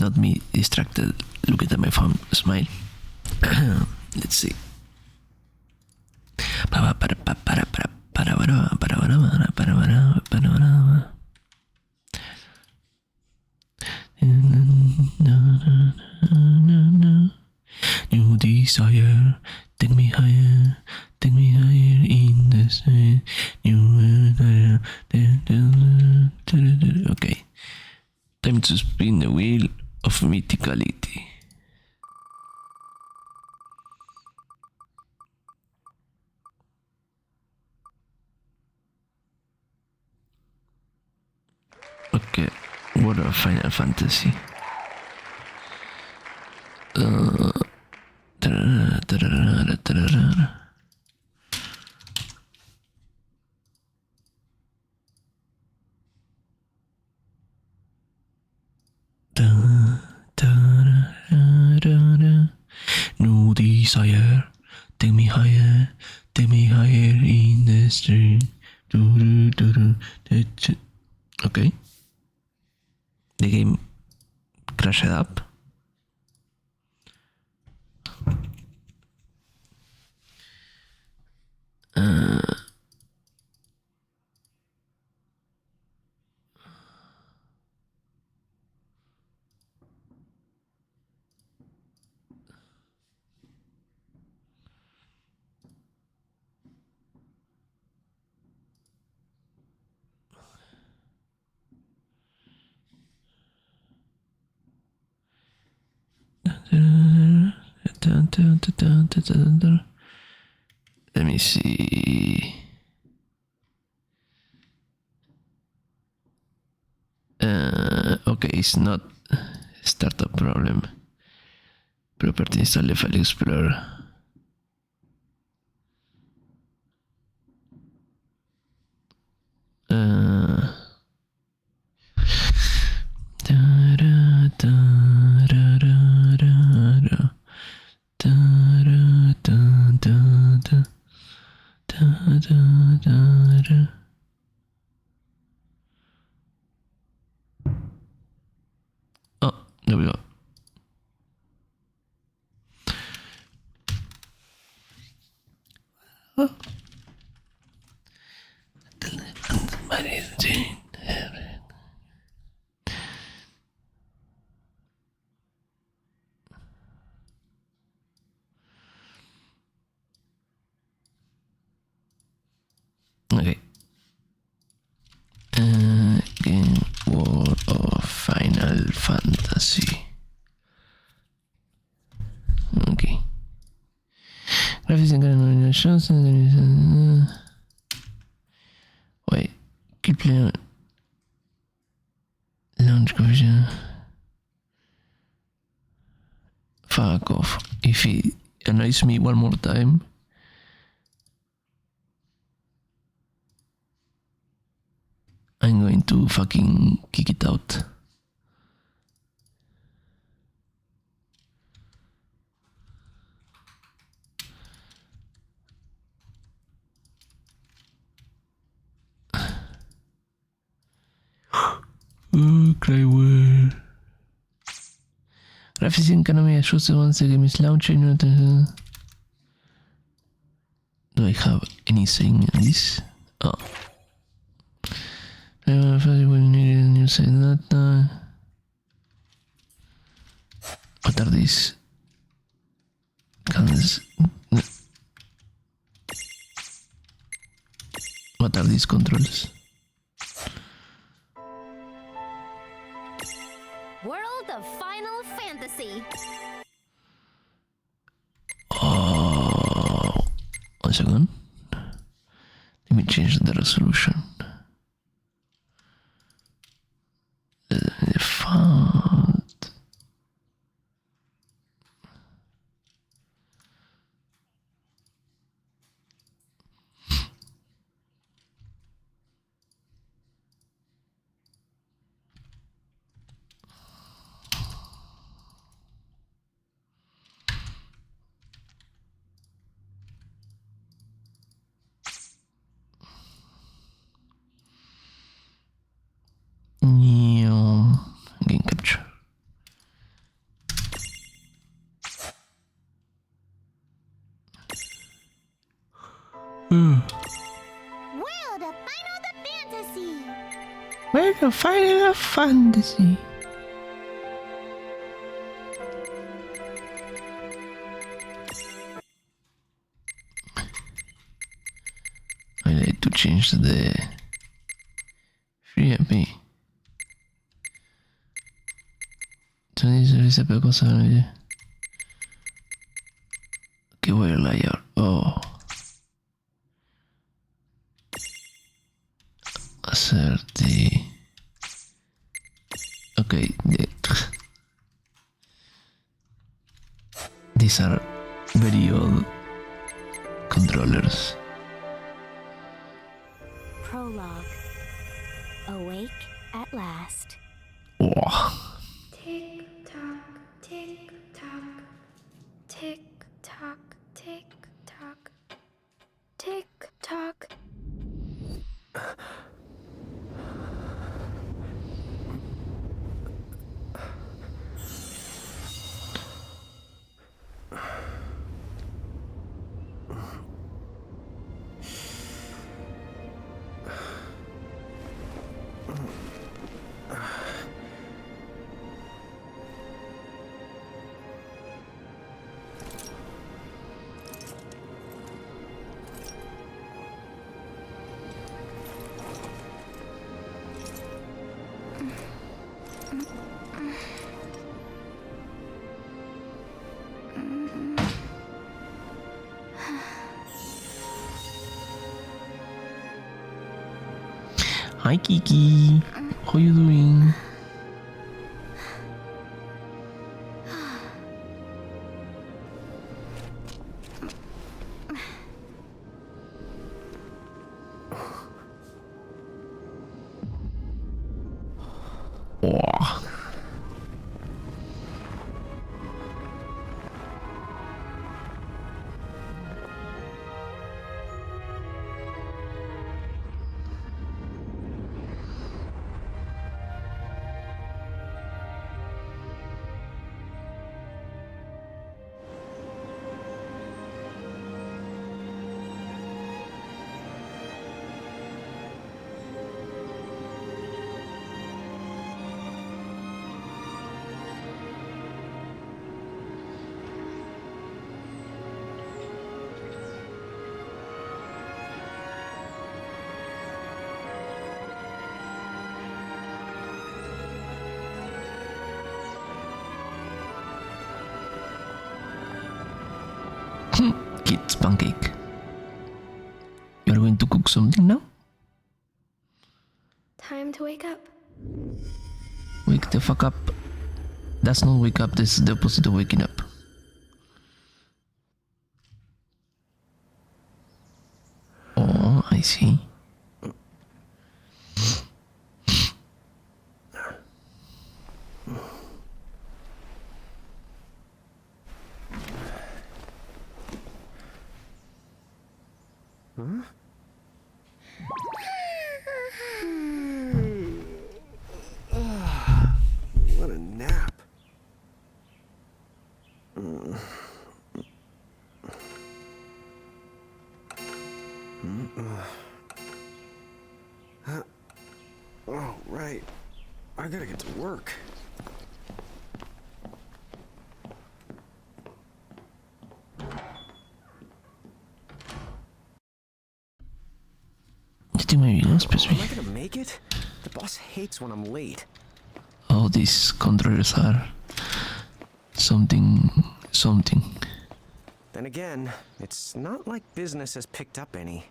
not me distracted looking at my phone. Smile. Let's see. New desire, take me higher in the sky. Okay, time to spin the wheel of mythicality. Okay, what a Final Fantasy. No desire, take me higher in the street. Okay. The game crashed up. Let me see. Okay, it's not startup problem. Property install the file explorer. Oh, there we go. Oh. Okay. Game World of Final Fantasy. Okay. Graphics and animations. Wait. Keep playing. Launch confusion. Fuck off. If he annoys me one more time. I'm going to fucking kick it out. Cryware. Graphics and economy adjusted once the game is launching. Do I have anything in this? Oh. First we need a new site data. What are these? What are these controls? World of Final Fantasy. Oh, 1 second. Let me change the resolution. The font. Final Fantasy. I need to change the FreeMP. Entonces se cosa. Que voy a layer. Oh. Hacerte. Okay. These are very old controllers. Prologue. Awake at last. Wow. Tick tock, tick tock, tick tock, tick tock, tick tock. Hi Kiki, how you doing? Wow. Kids pancake. You are going to cook something now? Time to wake up. Wake the fuck up. That's not wake up, this is the opposite of waking up. Oh, I see. What a nap. Oh, right. I gotta get to work. You think maybe not supposed to Am be? I gonna make it? The boss hates when I'm late. All these controllers are something. Then again, it's not like business has picked up any.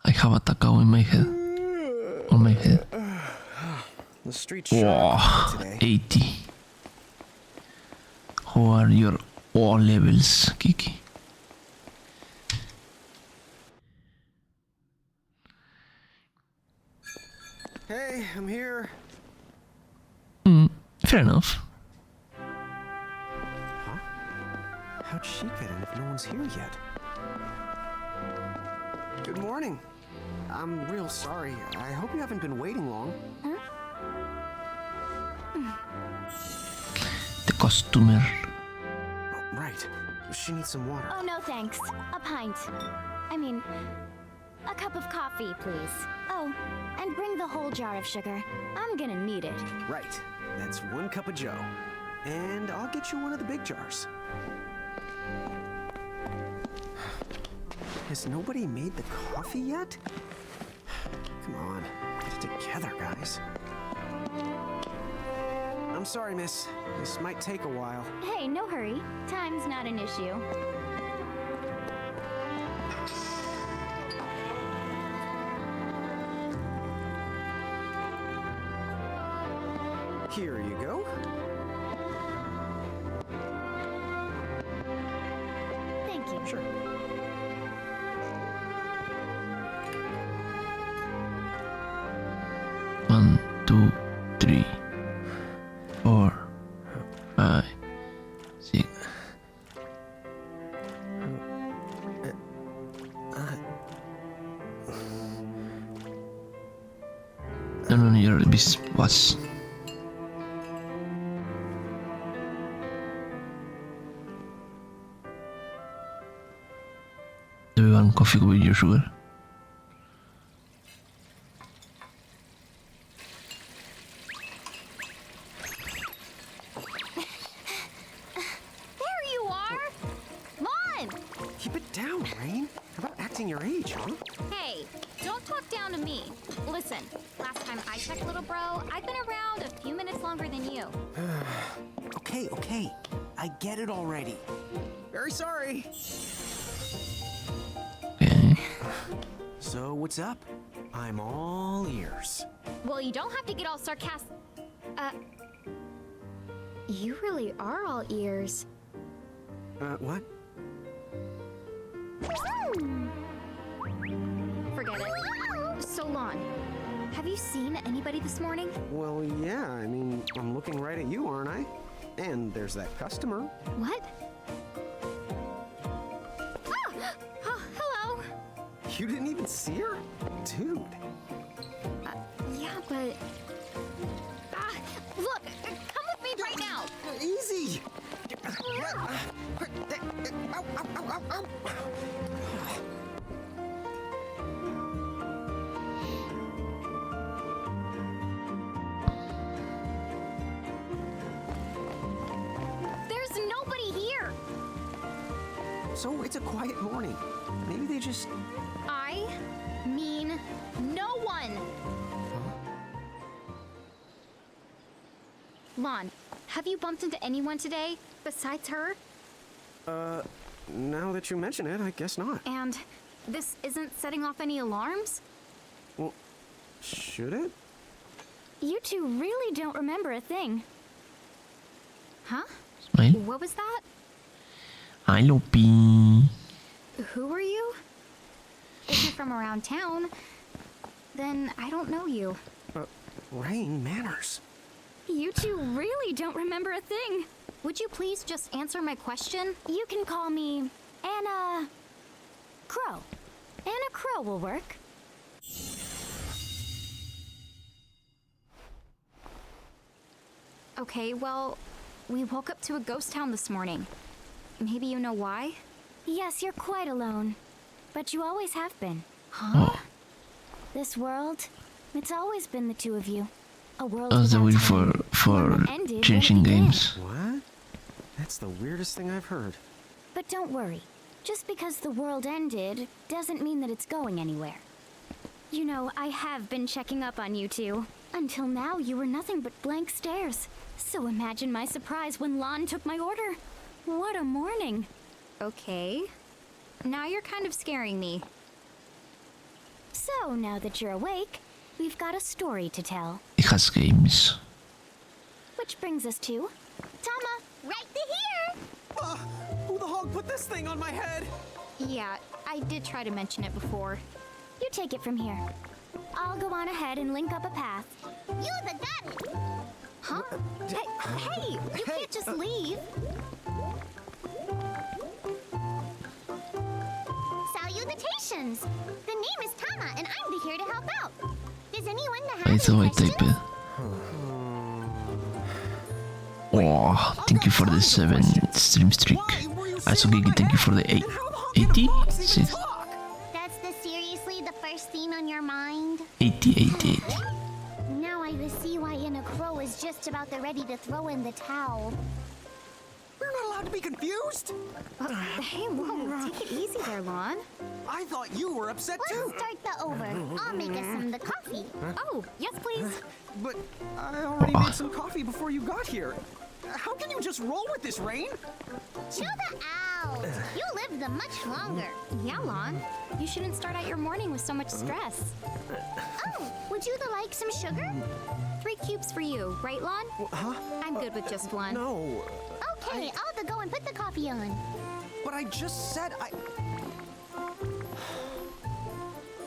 I have a Takao in my head. On my head. The street's sure Wow, quiet today. 80. How are your all levels, Kiki? Hey, I'm here. Fair enough. Huh? How'd she get in if no one's here yet? Good morning. I'm real sorry. I hope you haven't been waiting long. The customer. Oh, right. She needs some water. Oh, no thanks. A pint. I mean, a cup of coffee, please. Oh, Joe. And bring the whole jar of sugar. I'm gonna need it. Right. That's 1 cup of Joe. And I'll get you one of the big jars. Has nobody made the coffee yet? Come on, get it together, guys. I'm sorry, miss. This might take a while. Hey, no hurry. Time's not an issue. Here you go. Thank you. Sure. One, two, three, 4, 5, 6. No, you're this was. Do you want coffee with your sugar? There you are! Lon! Keep it down, Rain. How about acting your age, huh? Hey, don't talk down to me. Listen, last time I checked, little bro, I've been around a few minutes longer than you. Okay. I get it already. Very sorry. Okay. So, what's up? I'm all ears. Well, you don't have to get all sarcastic. You really are all ears. What? Forget it. So, Lon, have you seen anybody this morning? Well, yeah, I mean, I'm looking right at you, aren't I? And there's that customer. What? Oh, hello. You didn't even see her? Dude. Yeah, but... look, come with me right now. Easy! Ow, ow, ow, ow. There's nobody here. So it's a quiet morning. Maybe they just... I mean no one. Lon, have you bumped into anyone today besides her? Now that you mention it, I guess not. And this isn't setting off any alarms? Well, should it? You two really don't remember a thing. Huh? Smile. What was that? Hi, Lopi. Who are you? If you're from around town, then I don't know you. Rain, manners. You two really don't remember a thing. Would you please just answer my question? You can call me Anna Crow. Anna Crow will work. Okay, well, we woke up to a ghost town this morning. Maybe you know why? Yes, you're quite alone. But you always have been. Huh? This world, it's always been the two of you. A world That's the without way time. for One that ended when it changing began. games. What? That's the weirdest thing I've heard. But don't worry. Just because the world ended doesn't mean that it's going anywhere. You know, I have been checking up on you two. Until now, you were nothing but blank stares. So imagine my surprise when Lon took my order. What a morning. Okay. Now you're kind of scaring me. So, now that you're awake, we've got a story to tell. It has games. Which brings us to... Tama, right to here! Who the hog put this thing on my head? Yeah, I did try to mention it before. You take it from here. I'll go on ahead and link up a path. You the gun! Huh? Hey, you can't just leave. Salutations! The name is Tama, and I'm here to help out. Does anyone have It's a any white type. questions? Oh, thank you for the 7 stream streak. Also, Gigi, thank you for the 86. That's seriously the first thing on your mind? 80, 80, 80. Now I see why Inna Crow is just about ready to throw in the towel. We're not allowed to be confused. Hey, whoa, take it easy there, Lon. I thought you were upset too. Let's start the over. I'll make us some the coffee. Oh, yes, please. But I already made some coffee before you got here. How can you just roll with this, Rain? Chill the out. You lived the much longer. Yeah, Lon. You shouldn't start out your morning with so much stress. Oh, would you like some sugar? 3 cubes for you, right, Lon? Huh? I'm good with just one. No. Okay, I'll go and put the coffee on. But I just said I...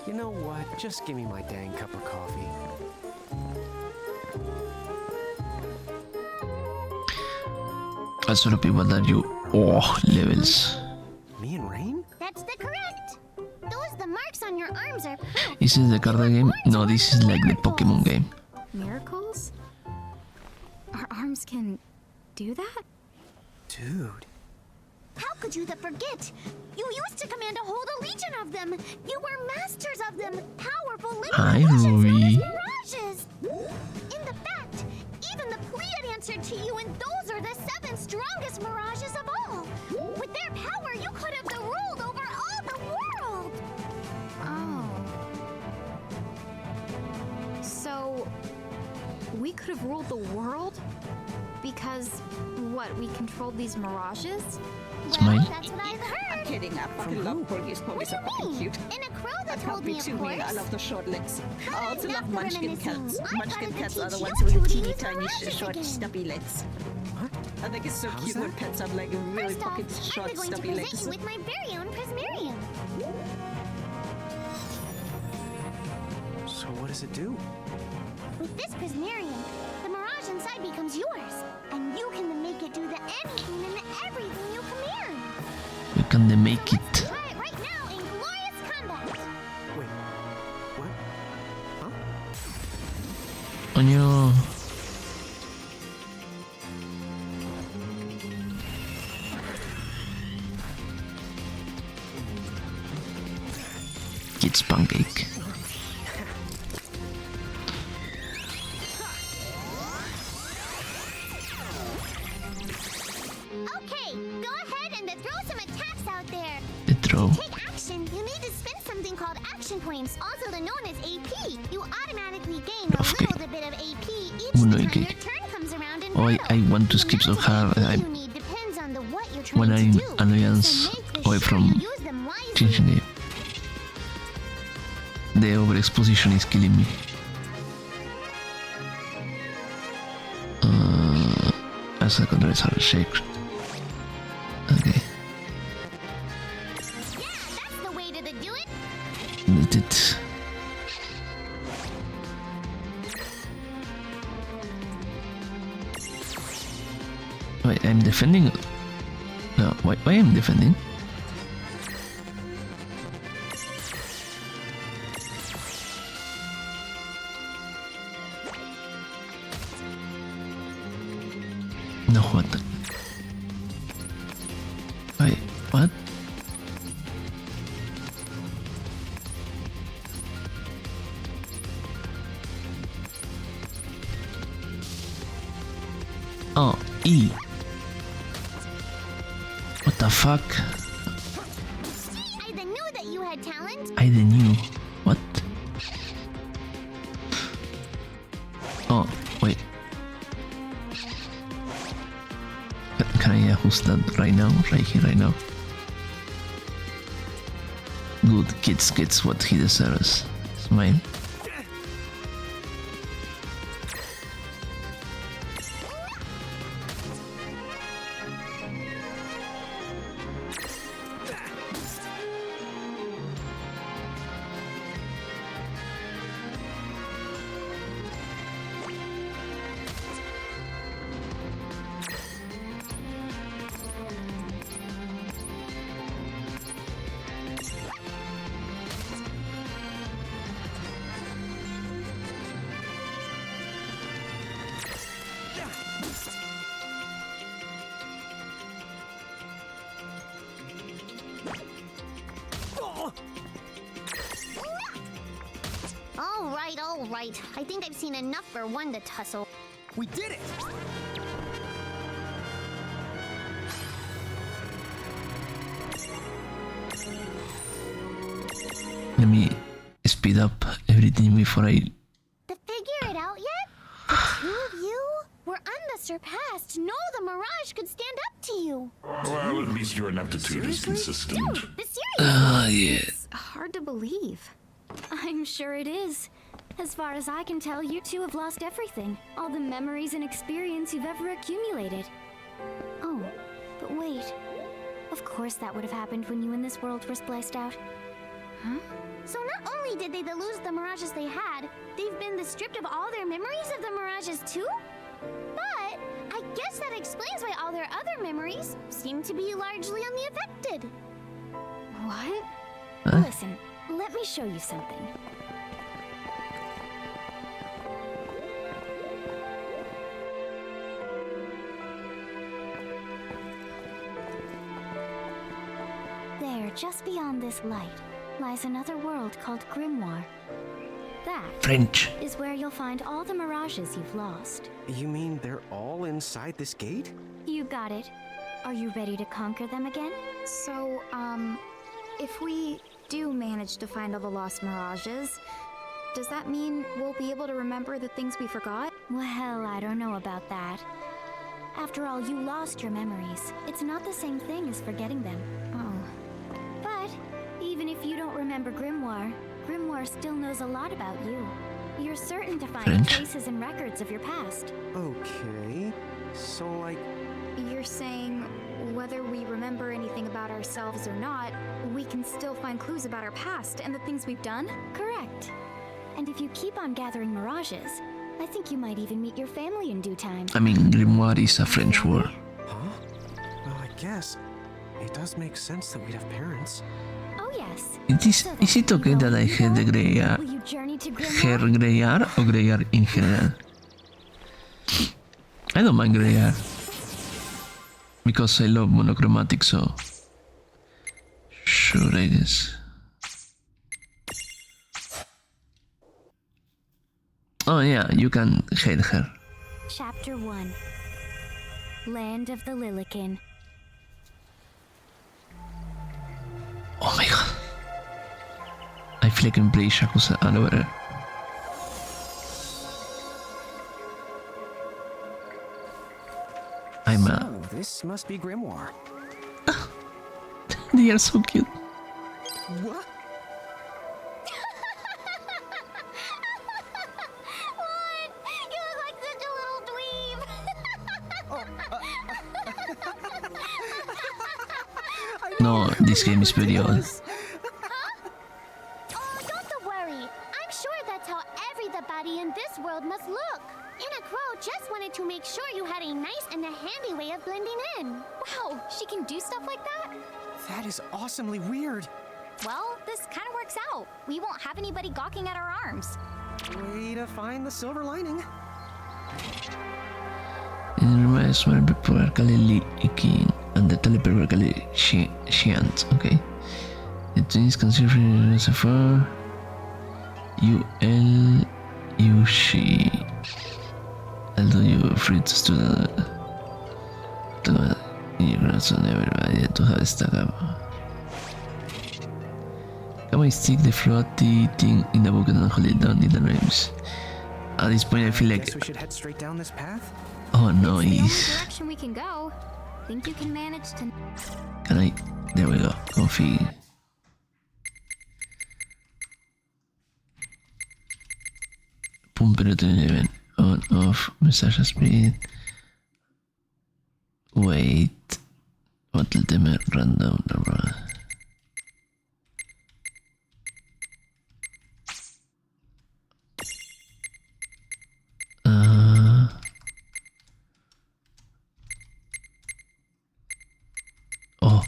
You know what? Just give me my dang cup of coffee. Also the people that you... Oh, levels. Me and Rain? That's the correct. Those the marks on your arms are proof. Is this the card game? No, this is like the Pokemon game. Miracles? Our arms can do that? Dude. How could you forget? You used to command a whole legion of them. You were masters of them. Powerful living Hi, illusions known Ruby. as mirages. In the fact, even the Pleiad answered to you, and those are the 7 strongest mirages of all. With their power, you could have ruled over all the world. Oh. So, we could have ruled the world? Because, what, we controlled these mirages? Smile. That's what I've heard. I'm kidding. I fucking love Porgy's. What Porgy's do are you fucking mean? cute. In a crow that Help told me me, of too, course. Mina. I love the short legs. I also Not love the munchkin reminiscing. cats. I Munchkin wanted to cats are the teach ones you with the to teeny use tiny, mirages short, again. stubby legs. What? I think it's so How's cute when that? pets have like really First off, fucking I'm short, going to stubby present legs. you with my very own Prismarium. So what does it do? With this Prismarium, the mirage inside becomes yours, and you can make it do the anything and everything you command. You can make it. Try it right now in glorious combat. Wait. What? Huh? On your... Kids pancake. Okay, go ahead and throw some attacks out there. The throw. Take action. You need to spend something called action points, also known as AP. You automatically gain a Okay. little bit of AP each Uno time y que- your turn comes around in Oh, I battle. want to skip so The amount of hard. AP you need depends on what you're trying When to I'm do. Alliance So make away sure from you use them wisely. changing it. The overexposition is killing me. As a control is shake. Okay. Yeah, that's the way to do it. Did it. Wait, I'm defending. No, why I'm defending? No, what the? Wait, what? Oh, E. What the fuck? I knew that you had talent. I didn't knew. What? Oh, wait. Can I adjust that right now? Right here, right now. Good, kids gets what he deserves. Smile. right. I think I've seen enough for one to tussle. We did it! Let me speed up everything before I... To figure it out yet? The two of you were unsurpassed. No, the Mirage could stand up to you. Well, at least your ineptitude is consistent. Dude, the serious. yeah. It's hard to believe. I'm sure it is. As far as I can tell, you two have lost everything. All the memories and experience you've ever accumulated. Oh, but wait. Of course that would have happened when you and this world were spliced out. Huh? So not only did they lose the Mirages they had, they've been stripped of all their memories of the Mirages too? But I guess that explains why all their other memories seem to be largely unaffected. What? Huh? Listen, let me show you something. There, just beyond this light, lies another world called Grimoire. That French. is where you'll find all the mirages you've lost. You mean they're all inside this gate? You got it. Are you ready to conquer them again? So, if we do manage to find all the lost mirages, does that mean we'll be able to remember the things we forgot? Well, I don't know about that. After all, you lost your memories. It's not the same thing as forgetting them. Oh. But even if you don't remember Grimoire, Grimoire still knows a lot about you. You're certain to find French. traces and records of your past. Okay. So, like, You're saying whether we remember anything about ourselves or not, we can still find clues about our past and the things we've done? Correct. And if you keep on gathering mirages, I think you might even meet your family in due time. I mean, Grimoire is a French word. huh? Well, I guess it does make sense that we'd have parents. Oh yes. Is it okay that I had the gray hair? Will you journey to Hair Grimoire? gray hair or gray hair in general? I don't mind gray hair. Because I love monochromatic, so... Sure, I guess. Oh yeah, you can hate her. Chapter 1. Land of the Lilikin. Oh my god. I feel like I can play Yakuza all over. I'm a... Oh, this must be Grimoire. They are so cute. What? What? You look like such a little dweeb. No, this game is very old. Oh, don't worry. I'm sure that's how everybody in this world must look. Ina Crow just wanted to make sure you had a nice and a handy way of blending in. Wow, she can do stuff like that? That is awesomely weird. Well, this kind of works out. We won't have anybody gawking at our arms. Way to find the silver lining. Reminds me of Kali Ikin and the Teleper Kali Shiant, okay? The twins considered as a far ULUC. Although you were free to student integration everybody to have stuck up. Can I stick the floaty thing in the bucket and hold it down in the rooms? At this point I feel like Guess we should head straight down this path. oh It's the only noise. direction we can go. Think you can manage to... Can I? There we go. Config. Pumper event on off message speed. Wait. What will them random number? Oh.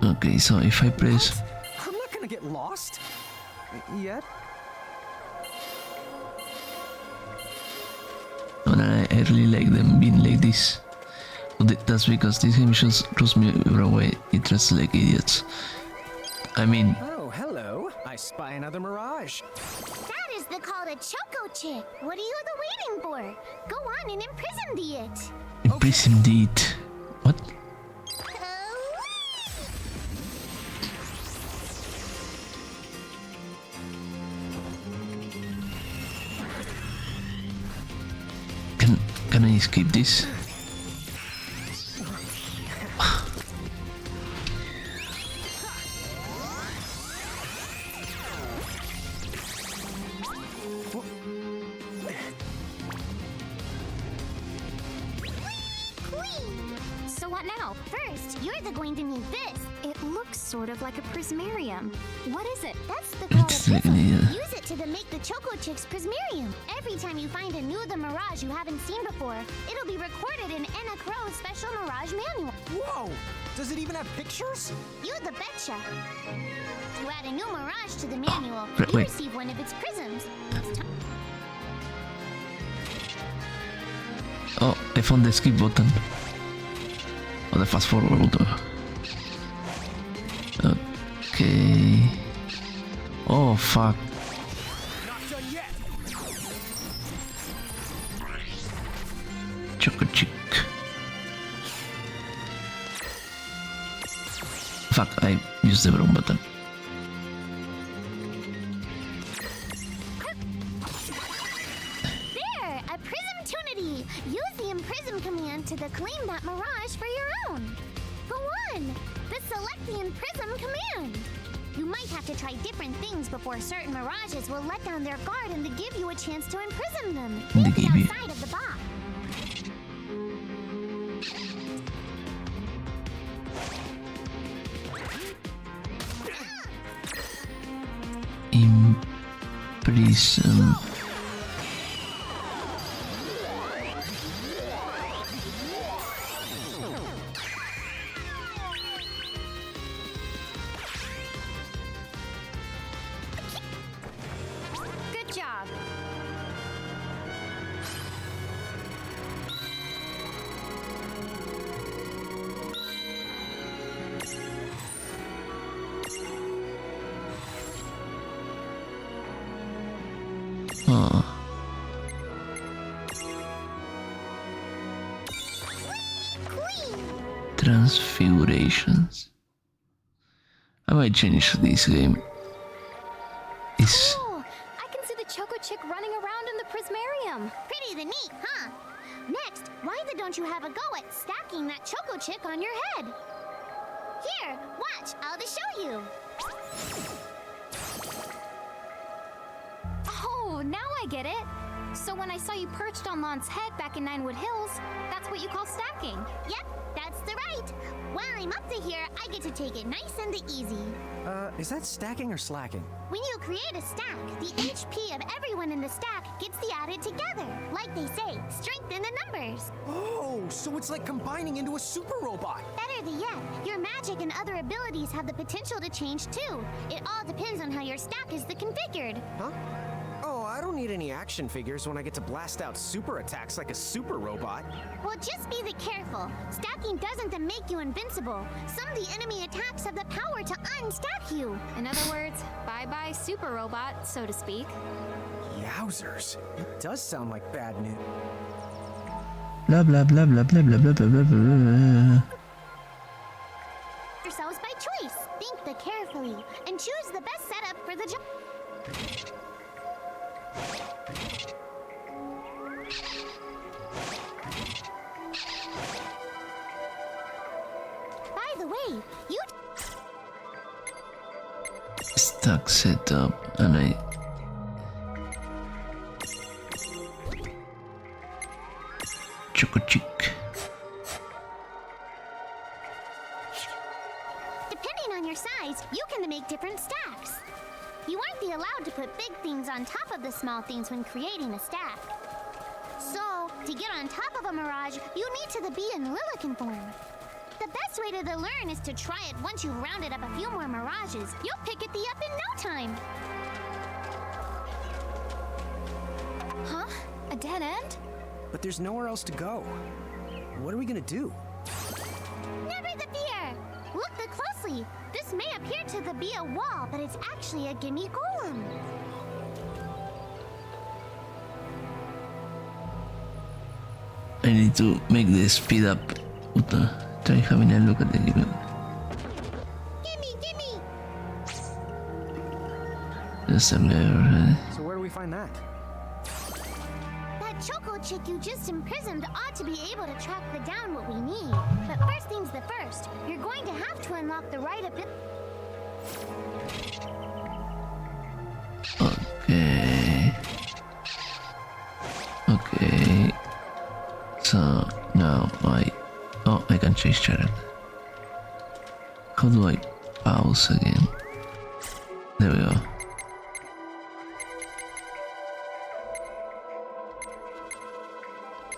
Okay, so if I press I'm not gonna get lost. Yet. when I I really like them being like this. But that's because this game just throws me away. It treats like idiots. I mean, Oh, hello. I spy another mirage. That is the call to Choco Chick. What are you waiting for? Go on and imprison the it. imprison it. What? Can I escape this? So what now? First, you're going to need this. It looks sort of like a prismarium. What is it? That's the call It's to like Prism. an Use it to make the Choco Chick's Prismarium. Every time you find a new The Mirage you haven't seen before, it'll be recorded in Anna Crow's special Mirage manual. Whoa! Does it even have pictures? You the betcha. To add a new Mirage to the manual, Wait, you wait. receive one of its prisms. It's time. Oh, I found the skip button. Or the fast forward button. Okay. Oh fuck. Not done yet. Choco Chick. Fuck, I used the wrong button. There! A Prismtunity! Use the Imprism command to claim that Mirage for your own. Go on! The Select the Imprism command! You might have to try different things before certain Mirages will let down their guard and to give you a chance to imprison them. They Leave it give you- outside of the box. Imprison. Good job. Huh. Transfigurations. I might change this game. Is Oh, I can see the Choco Chick running around in the prismarium. Pretty the neat, huh? Next, why don't you have a go at stacking that Choco Chick on your head? Here, watch, I'll just show you. Oh, now I get it. So when I saw you perched on Lon's head back in Ninewood Hills, that's what you call stacking. Yep, that's the right. While I'm up to here, I get to take it nice and easy. Is that stacking or slacking? When you create a stack, the HP of everyone in the stack gets the added together. Like they say, strengthen the numbers. Oh, so it's like combining into a super robot. Better than yet, your magic and other abilities have the potential to change too. It all depends on how your stack is configured. Huh? Oh, I don't need any action figures when I get to blast out super attacks like a super robot. Well, just be careful. Stacking doesn't make you invincible. Some of the enemy attacks have the power to unstack you. In other words, bye-bye super robot, so to speak. Yowzers. It does sound like bad news. blah blah blah blah blah blah blah blah blah blah. Yourselves by choice. Think carefully and choose the best setup for the job. By the way, you Stack setup and I Choco Chick. depending on your size, you can make different stacks. You aren't allowed to put big things on top of the small things when creating a stack. So, to get on top of a mirage, you need to be in Lilican form. The best way to learn is to try it once you've rounded up a few more mirages. You'll pick it up in no time. Huh? A dead end? but there's nowhere else to go. What are we gonna do? Never the fear! Look closely. This may appear to be a wall, but it's actually a gimme golem. I need to make the speed up. Try having a look at the game. Gimme! Just a lever. So where do we find that? That Choco chick you just imprisoned ought to be able to track down what we need. But first things the first, you're going to have to unlock the right ability. Okay. Okay. So now I can change channel. How do I pause again? There we go.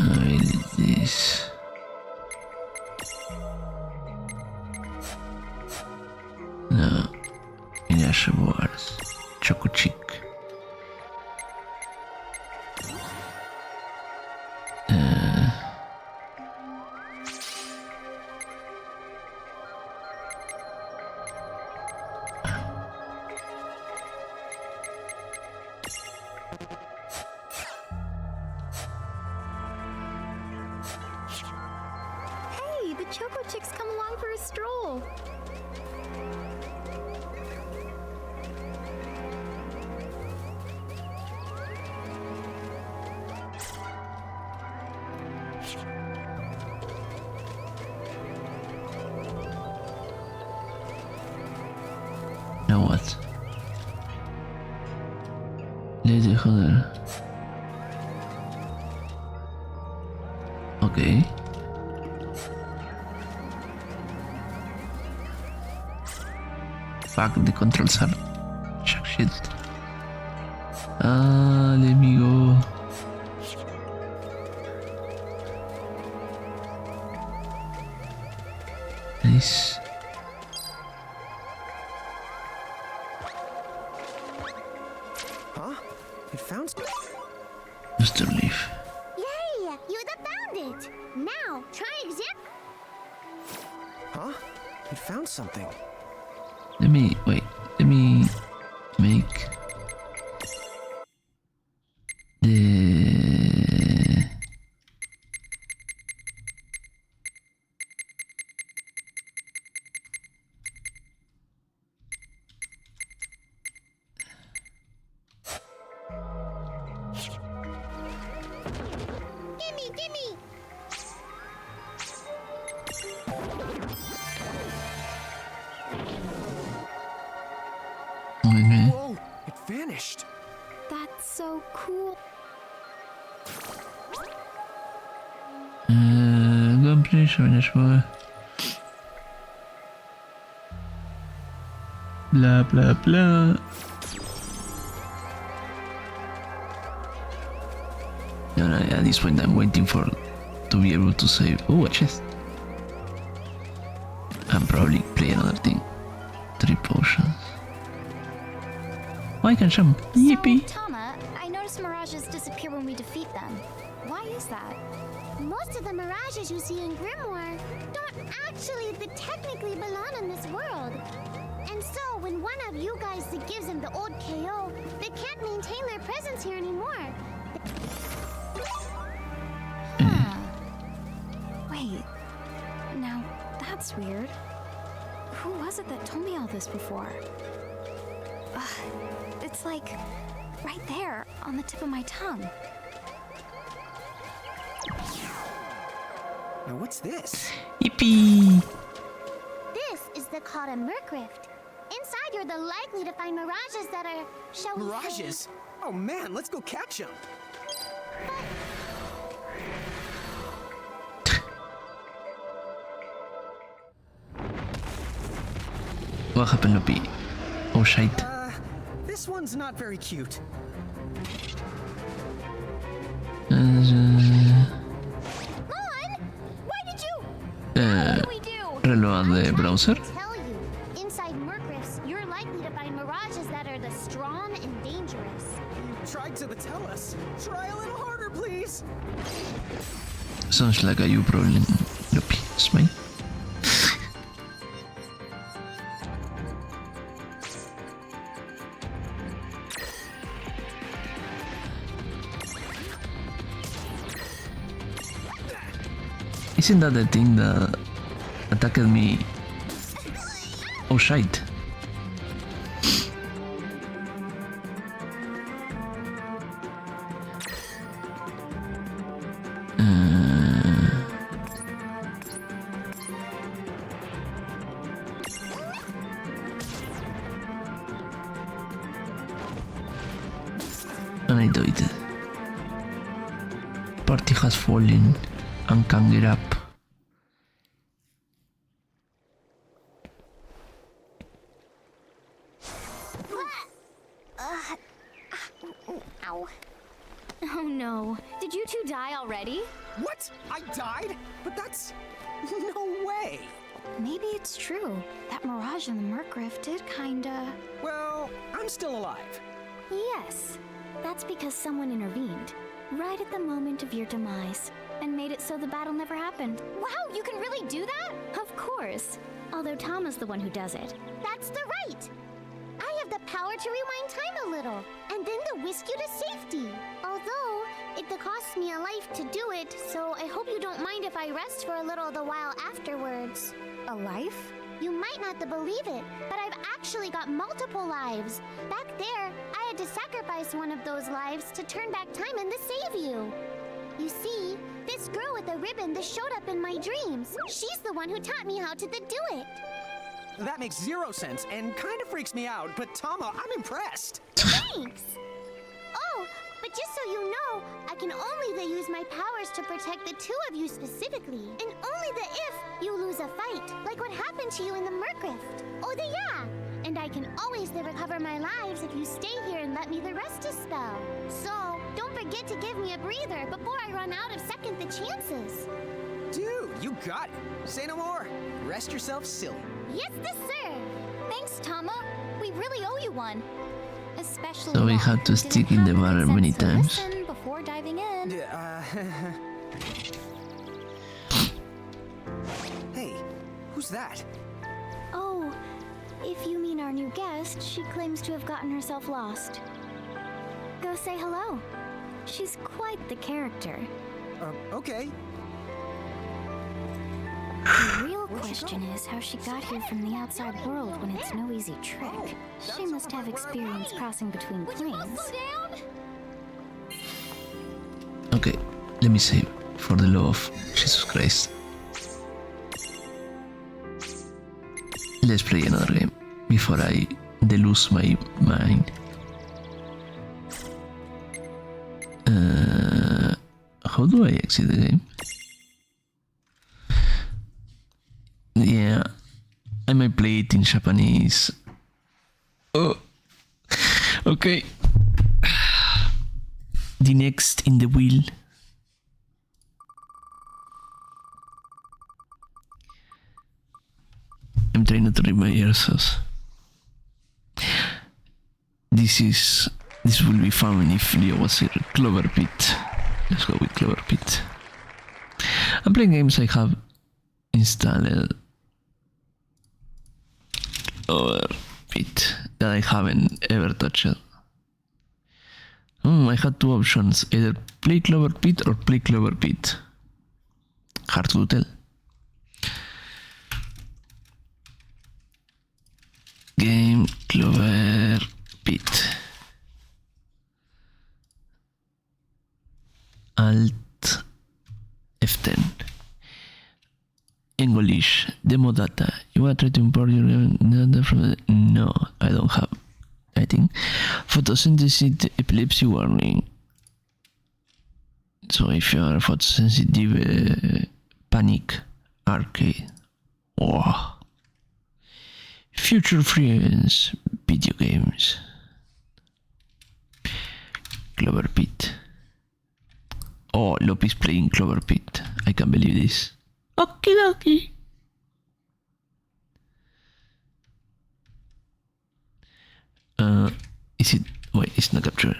I did this. Now, Initial Wars, Choco Chick. Hey, the Choco Chicks come along for a stroll. Now what? Lady Hunter. Okay. Fuck, the controls are jack shit. Let me go. Nice. Huh? It found. Mr. Leaf. Yay! You found it! Now, try examine. Huh? It found something. Let me make the Gimme! Whoa! It vanished. That's so cool. gameplay show. Blah blah blah. No, at this point I'm waiting to be able to save. Oh, a chest. And probably play another thing. 3 potions. Oh, I can jump. Yippee! So, Tama, I noticed mirages disappear when we defeat them. Why is that? Most of the mirages you see in Grimoire don't actually technically belong in this world. And so, when one of you guys gives them the old KO, they can't maintain their presence here anymore. Huh. Wait. Now, that's weird. Who was it that told me all this before? It's like right there on the tip of my tongue. Now what's this? Yippee! This is called a Merc Rift. Inside, you're likely to find mirages that are, shall we say... Mirages? Oh man, let's go catch them. What happened, Lopi? Oh shit. This one's not very cute. Mon! Why did you... What do we do? Reload the browser. Tell you, inside Merc Rifts, you're likely to find mirages that are the strong and dangerous. You tried to tell us. Try a little harder, please. Sounds like a you problem, Lopi. Smile. Isn't that the thing that attacked me? Oh shit. I do it. Party has fallen and can't get up. Ow. Oh no. Did you two die already? What? I died? But that's... no way. Maybe it's true. That mirage in the Murkriff did kinda... Well, I'm still alive. Yes. That's because someone intervened. Right at the moment of your demise. And made it so the battle never happened. Wow, you can really do that? Of course. Although Tama's the one who does it. That's the right. I have the power to rewind time a little, and then to whisk you to safety. Although, it costs me a life to do it, so I hope you don't mind if I rest for a little the while afterwards. A life? You might not believe it, but I've actually got multiple lives. Back there, I had to sacrifice one of those lives to turn back time and to save you. You see, this girl with the ribbon that showed up in my dreams, she's the one who taught me how to do it. That makes zero sense and kind of freaks me out, but Tama, I'm impressed. Thanks! Oh, but just so you know, I can only use my powers to protect the two of you specifically, and only if you lose a fight, like what happened to you in the Murkriff. Oh, yeah! And I can always recover my lives if you stay here and let me the rest a spell. So, don't forget to give me a breather before I run out of second the chances. Dude, you got it. Say no more. Rest yourself silly. Yes, sir! Thanks, Tama. We really owe you one. Especially So we now. had to Did stick it in the have water sense many to times. listen before diving in? Hey, who's that? Oh, if you mean our new guest, she claims to have gotten herself lost. Go say hello. She's quite the character. Okay. The real question is how she got here from the outside world when it's no easy trick. She must have experience crossing between planes. Okay, let me save. For the love of Jesus Christ. Let's play another game before I lose my mind. How do I exit the game? Yeah, I might play it in Japanese. Oh, okay. The next in the wheel. I'm trying not to read my ears. This will be fun if Leo was here. Clover Pit. Let's go with Clover Pit. I'm playing games I have installed. Clover Pit that I haven't ever touched. I had two options, either play Clover Pit or play Clover Pit. Hard to tell. Game Clover Pit. Alt F10. English demo data. You want to try to import your data from the... No, I don't have. I think photosynthesis epilepsy warning. So if you are photosensitive, panic, arcade. Wow. Future friends, video games. Clover Pit. Oh, Lopi's playing Clover Pit. I can't believe this. Okie dokie. Is it? Wait, it's not captured.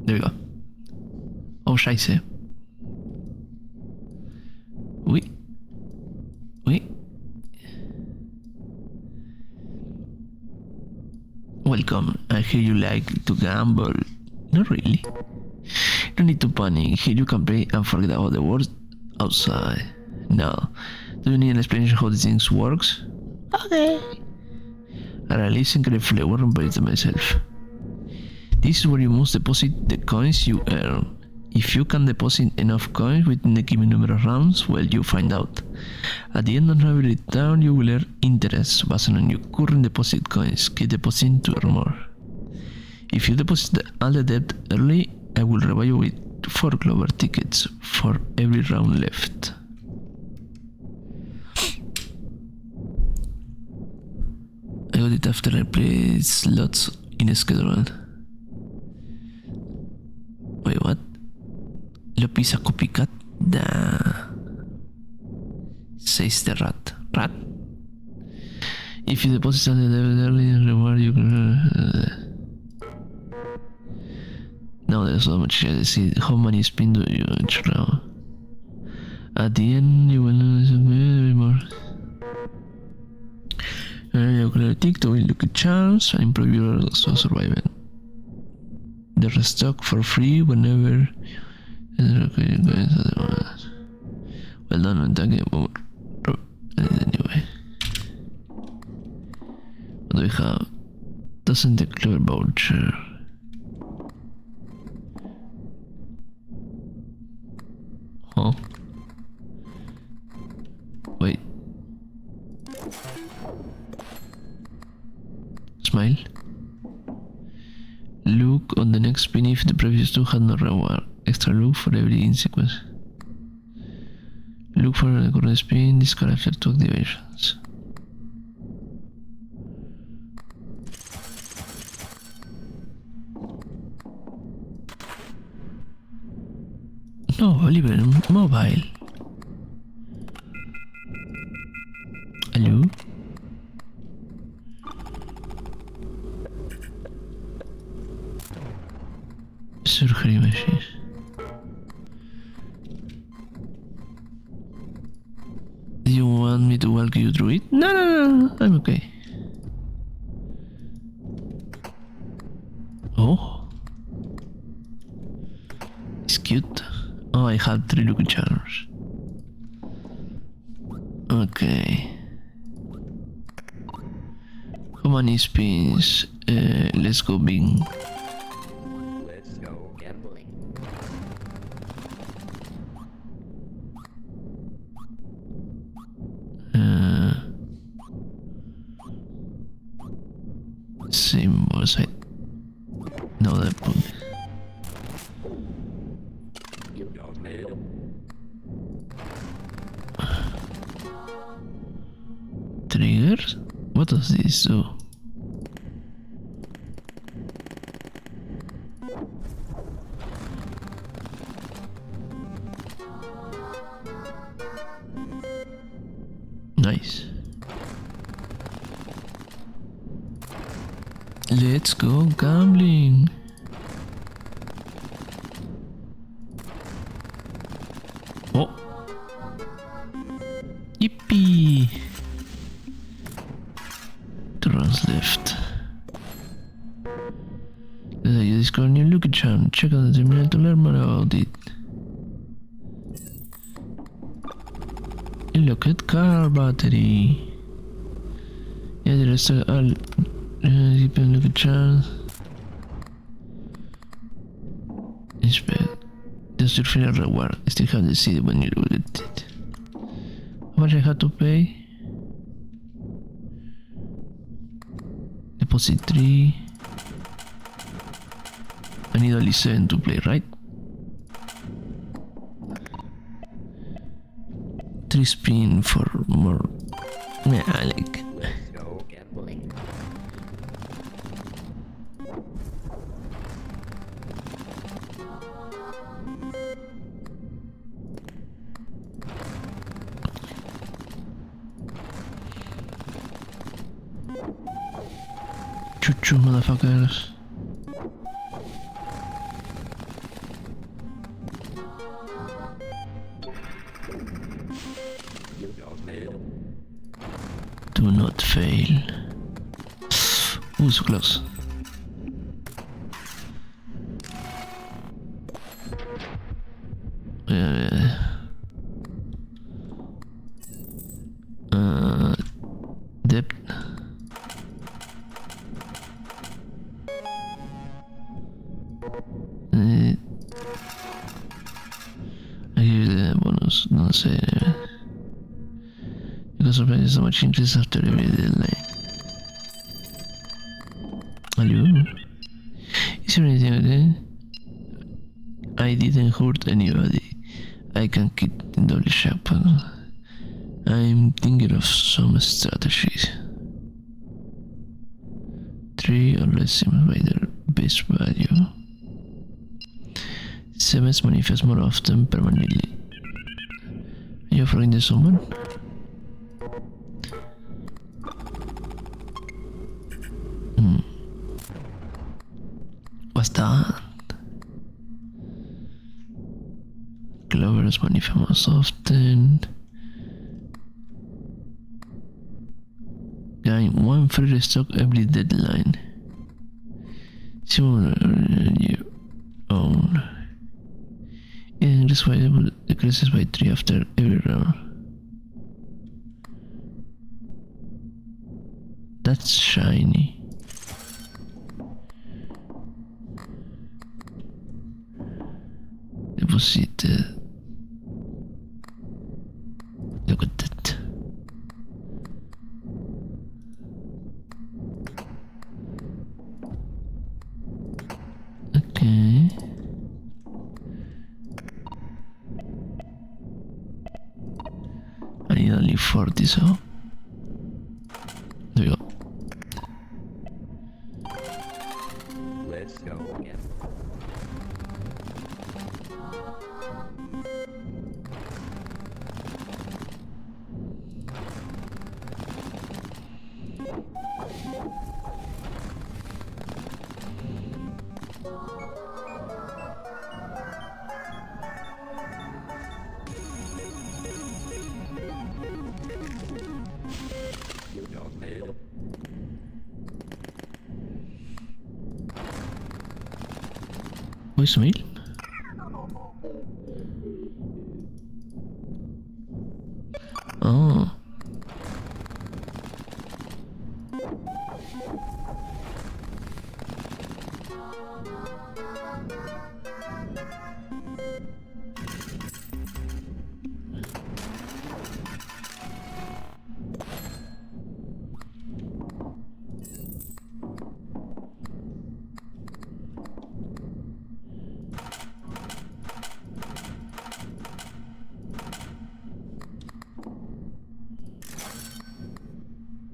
There we go. Oh, scheiße. Oui. Welcome. I hear you like to gamble. Not really. No need to panic. Here you can play and forget about the world outside. Now, do you need an explanation how these things works? Okay. Alright, listen carefully. I will run by it myself. This is where you must deposit the coins you earn. If you can deposit enough coins within the given number of rounds, well, you find out. At the end of every turn, you will earn interest based on your current deposit coins. Keep depositing to earn more. If you deposit all the debt early, I will reward you with 4 Clover tickets for every round left. I got it after I played slots in a schedule. Wait, what? Lo pisa copycat? Da. Says the rat. Rat? If you deposit all the debt early and reward you can... No, there's not much to see. How many spins do you each round? At the end, you will know more. You collect a tick to win lucky chance and improve your odds of surviving. They restock for free whenever. Well done on talking about. Anyway, what do we have? Doesn't the Clover voucher? Huh? Wait. Smile. Look on the next spin if the previous two had no reward. Extra look for every in sequence. Look for the current spin, discard after 2 activations. No, Oliver, mobile. Hello? Surgery machines. Do you want me to walk you through it? No, I'm okay. Oh. It's cute. Oh, I have 3 lucky charms. Okay. How many spins? Let's go big. Let's go gambling. Same was I. No, that put. You don't need them. Triggers? What does this do? Nice. Let's go gambling. Oh. Yippee. 2 rounds left. You discover new lucky charm. Check out the terminal to learn more about it. Look at car battery. Yeah, the rest are all depend lucky charm. Inspect. That's your final reward. I still have the CD when you look at it. How much I had to pay? Deposit 3. I need only 7 to play, right? 3 spin for more. Yeah, I like. Let's go gambling. Chuchu, motherfuckers. Do not fail. Ooh, so close. Depth. I give you the bonus, no sé. Because surprise so much increase after every deadline. Hello? Is there anything okay? I didn't hurt anybody. I can keep in double shape. I'm thinking of some strategies. 3 or less seems by their base value. 7 manifest more often permanently. Are you offering this someone? What's that? Clovers manifest most often. Gain 1 free stock every deadline. Similar you own. Increases by 3 after every round. That's shiny. Deposited. Look at that. Okay. I need only 40, so there we go. Let's go again. You don't mail. Voicemail? Oh.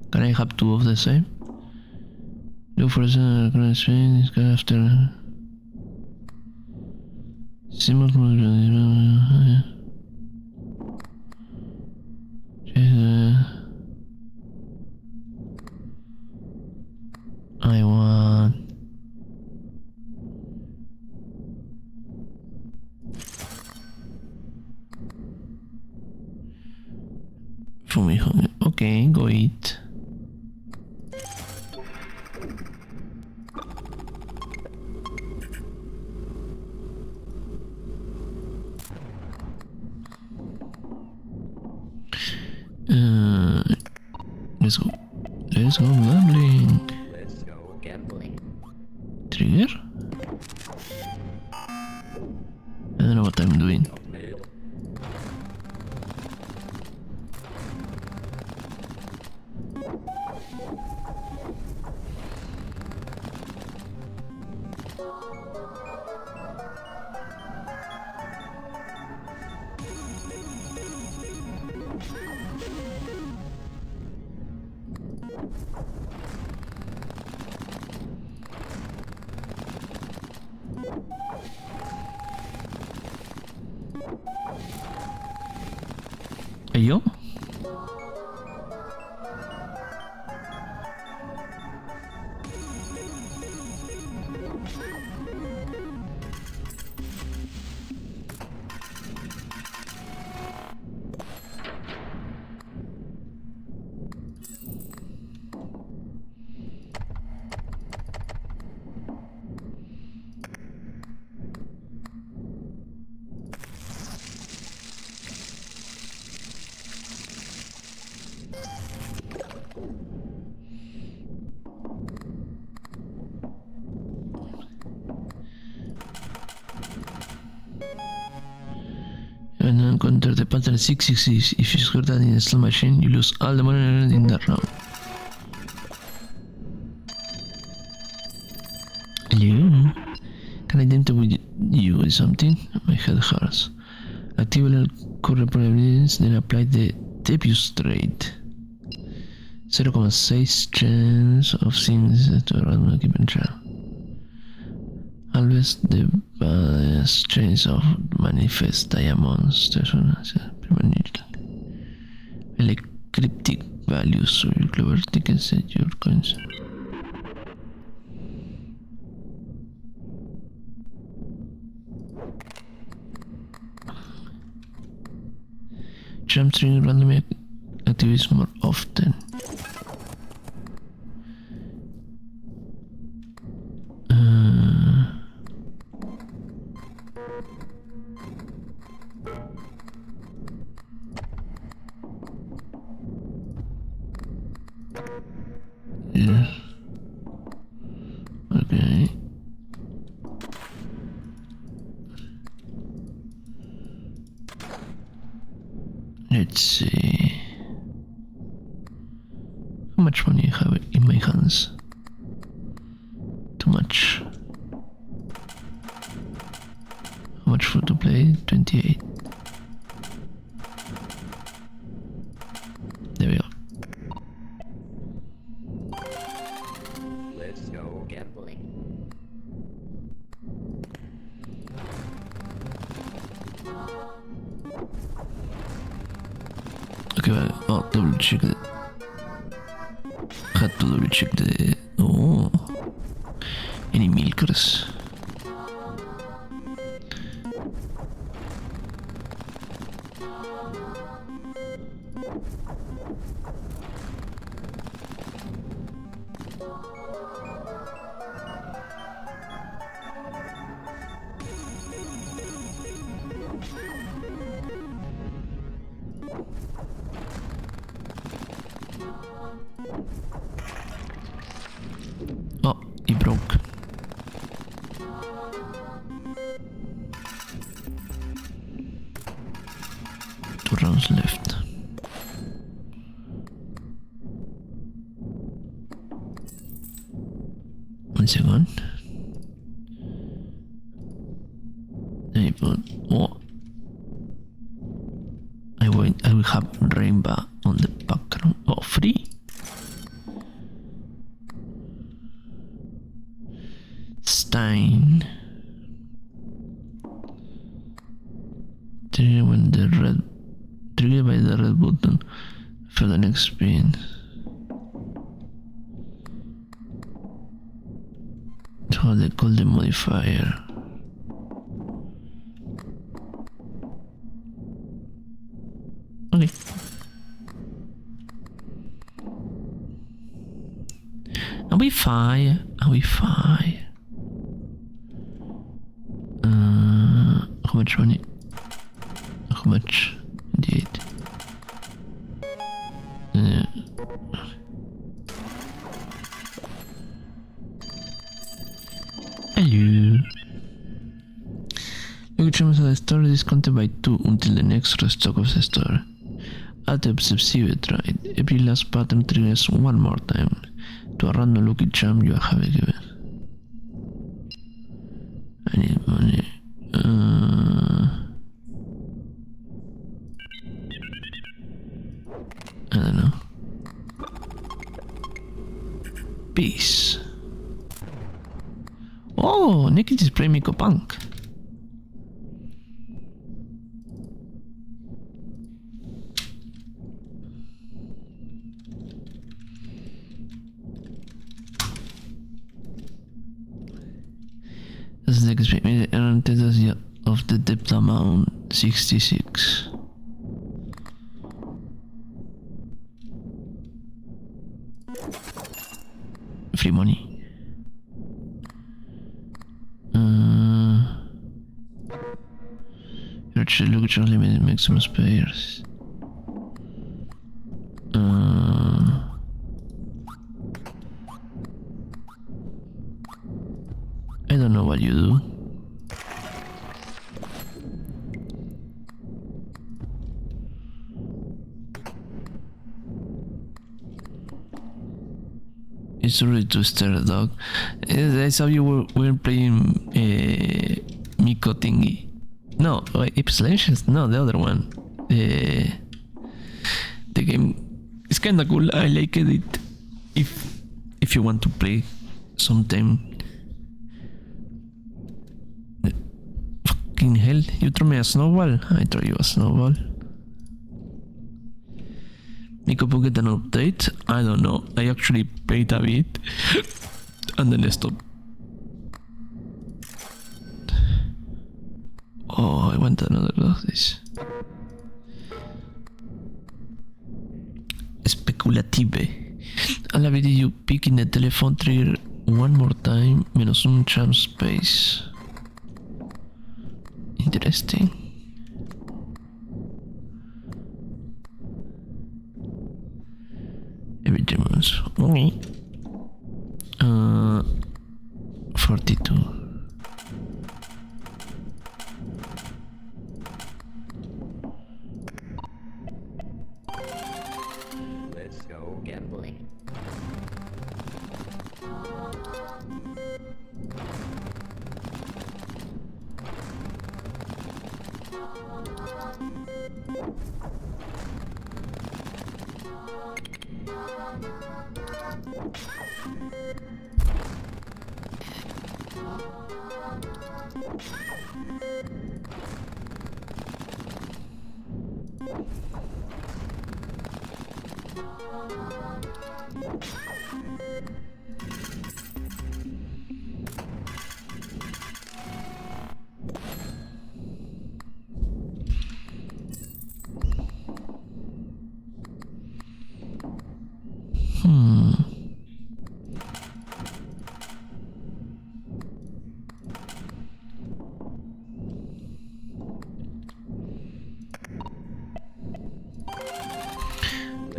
Can I have 2 of the same? Look for a current screen after symbols I want for me. Okay, go eat. Let's go. Let's go gambling. Let's go gambling. Trigger? I don't know what I'm doing. Don't mail. Hey yo? When you encounter the pattern 666, if you score that in a slot machine, you lose all the money earned in that round. Hello? Can I attempt with you with something? My head hurts. Activate all current probabilities, then apply the Tebius trade. 0.6 chance of seeing to a random given trial. Always the best chance of manifest diamonds. Like cryptic values, so your clever tickets set your coins. Jump string randomly activates more often. Yeah. Okay. Let's see. How much money I have in my hands? Too much. How much food to play? 28. There we go. Let's go gambling. Okay, well, double check it. Had to double check the. Oh, any milkers? Oh, he broke. Two rounds left. One second. Then you put. Oh, I will have rainbow on the background. Oh, free. Stein. Trigger when the red. Trigger by the red button for the next spin. That's how they call the modifier. Okay. Are we fine? Are we fine? How much money? How much? 28. Hello. Look at of the store is counted by 2 until the next restock of the store. Add the obsessive trade. Every last pattern triggers one more time. To a random lucky charm you have given. I need money. I don't know. Peace. Oh, Nikki is playing Miko Punk. This is the experience of the depth amount 66. Free money. Look at your limit, make some spares. I don't know what you do. Sorry to stare, dog. I saw you were playing Miko thingy. No, Apes Legends? No, the other one. The game is kinda cool. I like it. If you want to play sometime. Fucking hell, you threw me a snowball? I throw you a snowball. Miko will get an update? I don't know. I actually played a bit and then I stopped. Oh, I want another of this. Speculative. Alla vedi you picking the telephone trigger one more time -1 charm space. Interesting. Every demons. Okay. 42. Let's go gambling.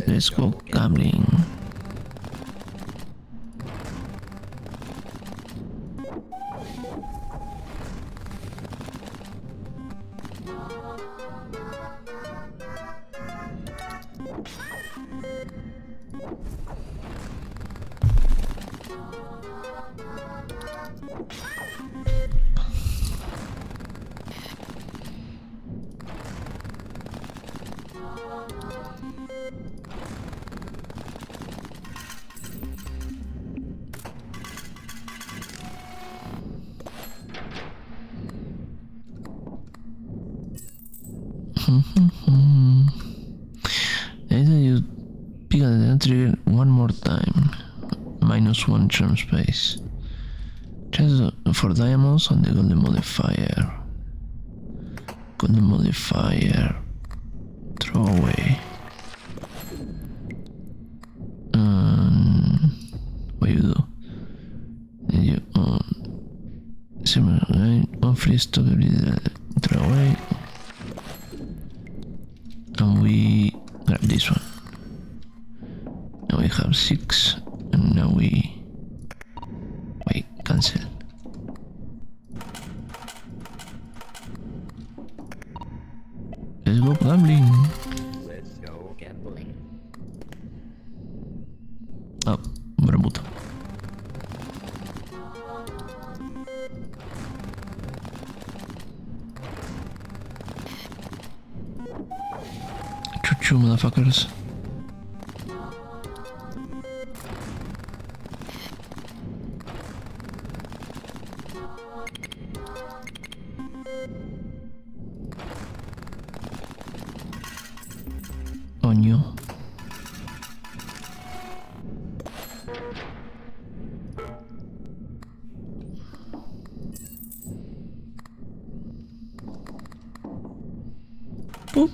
Let's go gambling. Either you pick the trigger one more time, -1 charm space. Chance for diamonds on the golden modifier. Golden modifier. Throw away. What you do? Then you similar, right? One free stock, throw away. And we grab this one. Now we have 6, and now we wait, cancel. Let's go gambling. Let's go gambling. Ah, bermuda. Choo-choo, motherfuckers. Coño. Boop.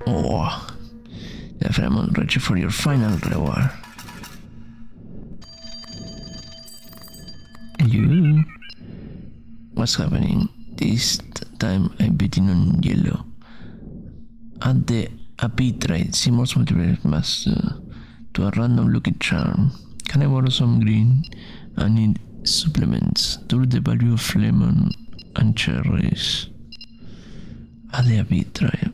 Oh, the Fremont ready for your final reward. You? What's happening? This time I'm betting on yellow. Add the Apitrite, Seymour's multiplayer master, to a random lucky charm. Can I borrow some green? I need supplements. Double the value of lemon and cherries. Add the Apitrite.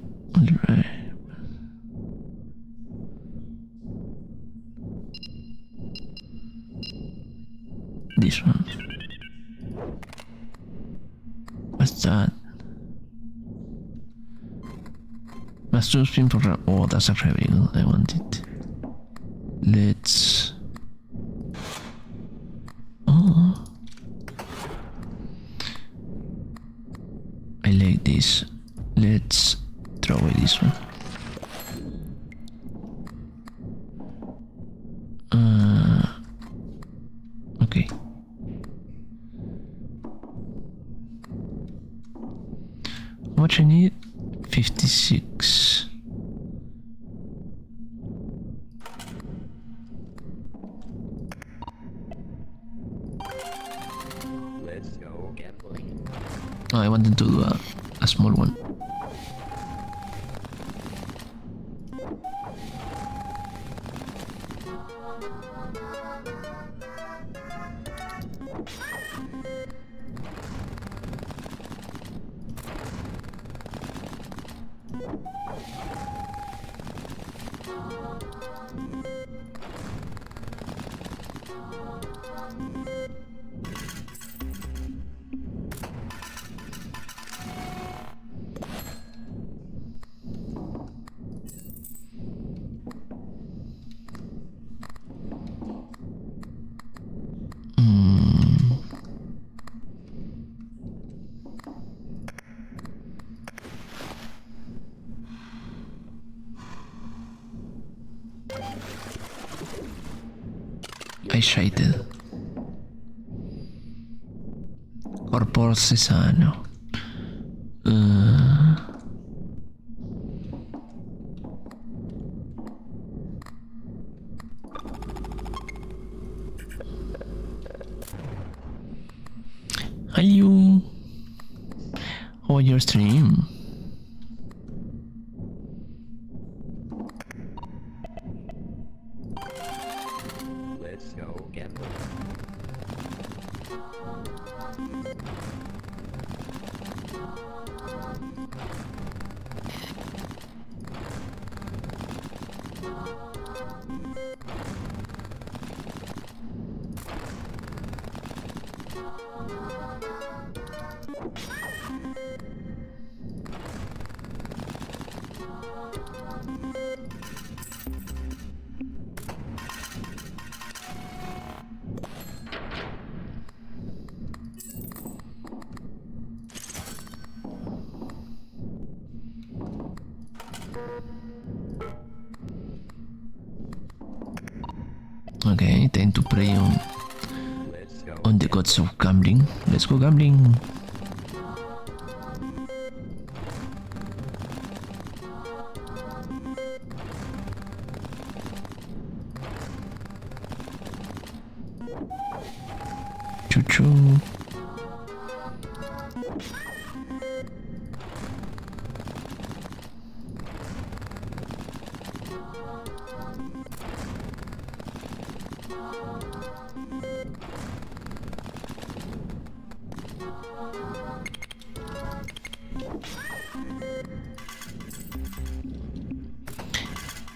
This one. What's that? Mushroom spin program. Oh, that's actually very good. I want it. Let's. Oh. I like this. Let's throw away this one. Okay. How much I need? 56. Let's go gambling. Oh, I wanted to do a small one. I shaded. Corpo sano. Hello. How was your stream? Let's go gambling. Okay, time to pray on the gods of gambling. Let's go gambling. Choo-choo.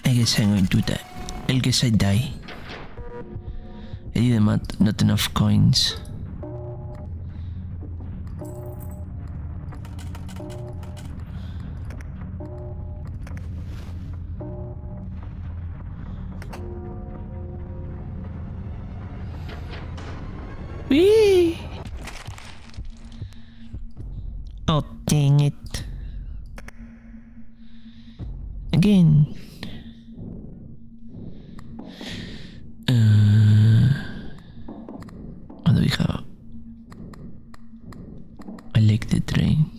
I guess I'm going to die. I guess I die. I didn't have not enough coins. Whee! Oh, dang it. Again. What do we have? I like the train.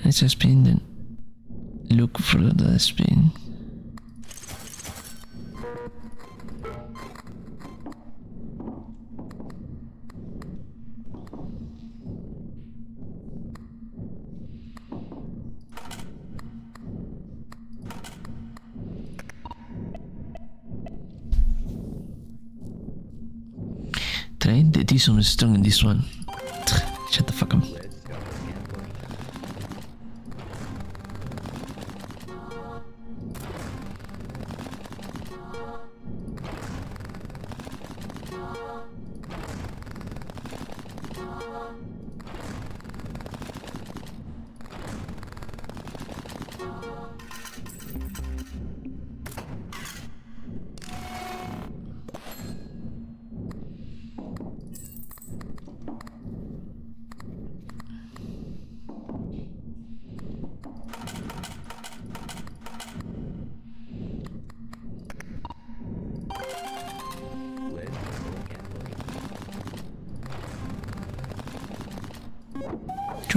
It's a spin then. Look for the spin. Train, the T-Sum is strong in this one. Shut the fuck up. Let's go gambling.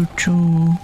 choo choo.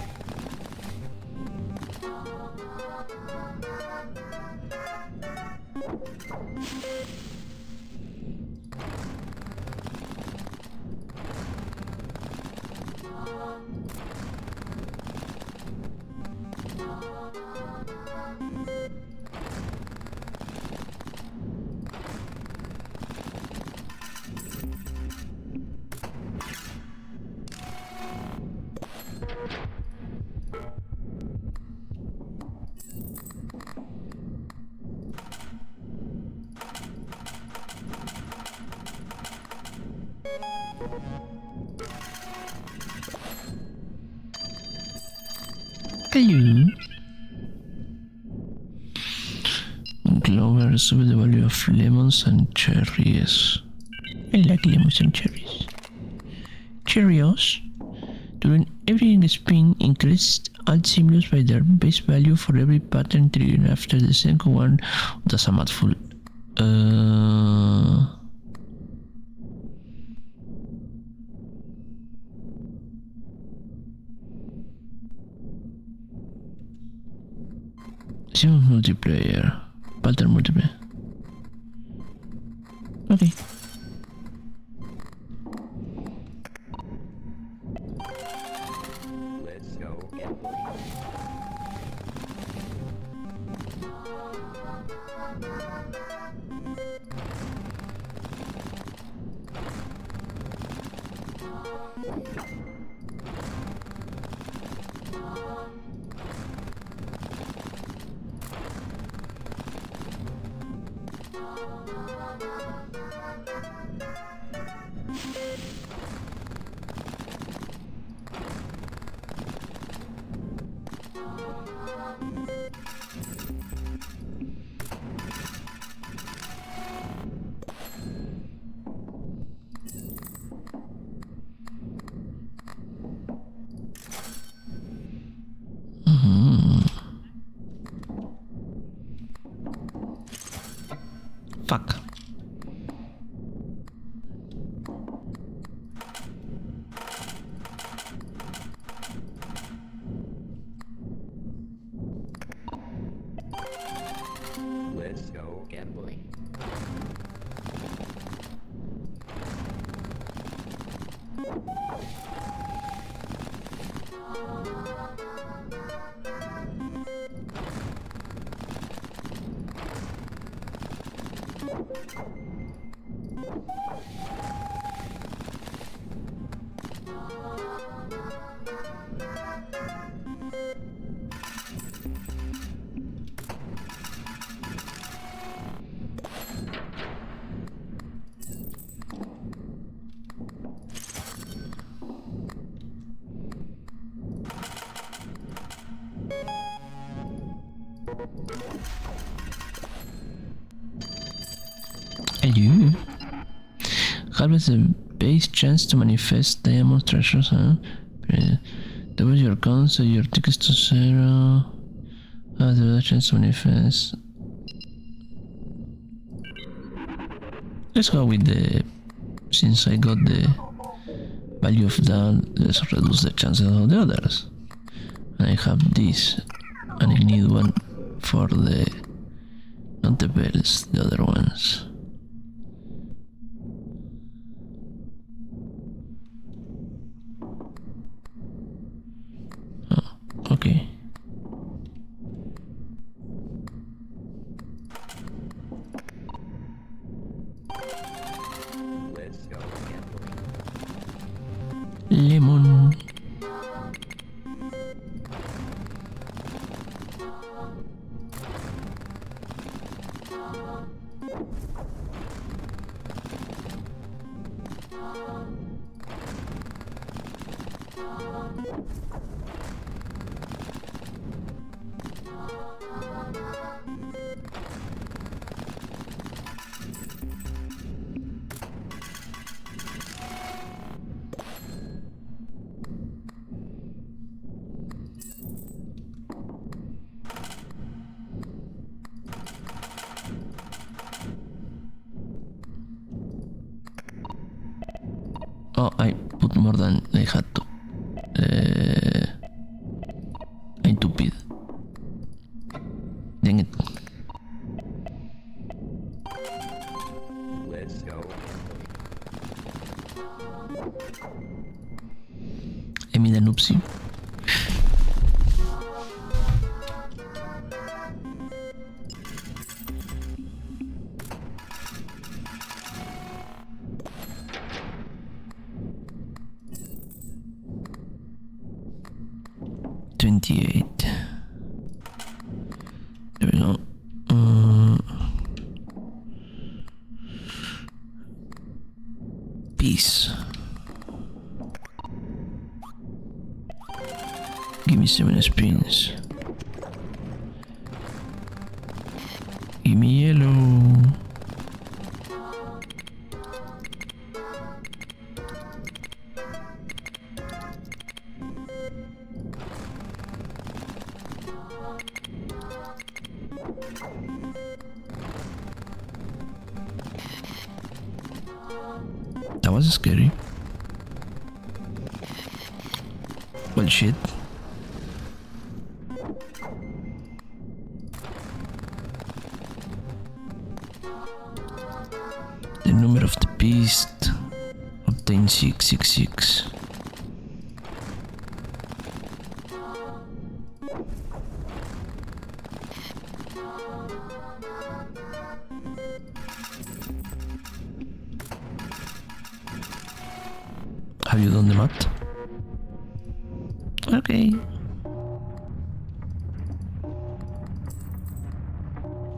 Hello. Glover sube the value of lemons and cherries. I like lemons and cherries. Cheerios. During every spin, increase all symbols by their base value for every pattern triggered after the second one. That's a mouthful. Hicimos multiplayer. Falta el multiplayer. Ok. Let's go gambling. Fuck. Let's go gambling. Hello. Harvest the base chance to manifest diamond treasures, huh? Double your count, so your tickets to zero. The chance to manifest. Let's go with the. Since I got the value of that, let's reduce the chances of the others. And I have this, and I need one for the. Not the bells, the other ones. Okay. Let's go gambling. Lemon. Oh, I put more than I had to. I'm stupid. Dang it. Let's go I made an oopsie. There we go. Peace. Give me 7 spins. Give me yellow. That was scary. Well, shit. The number of the beast obtained 666. Have you done the math? Okay.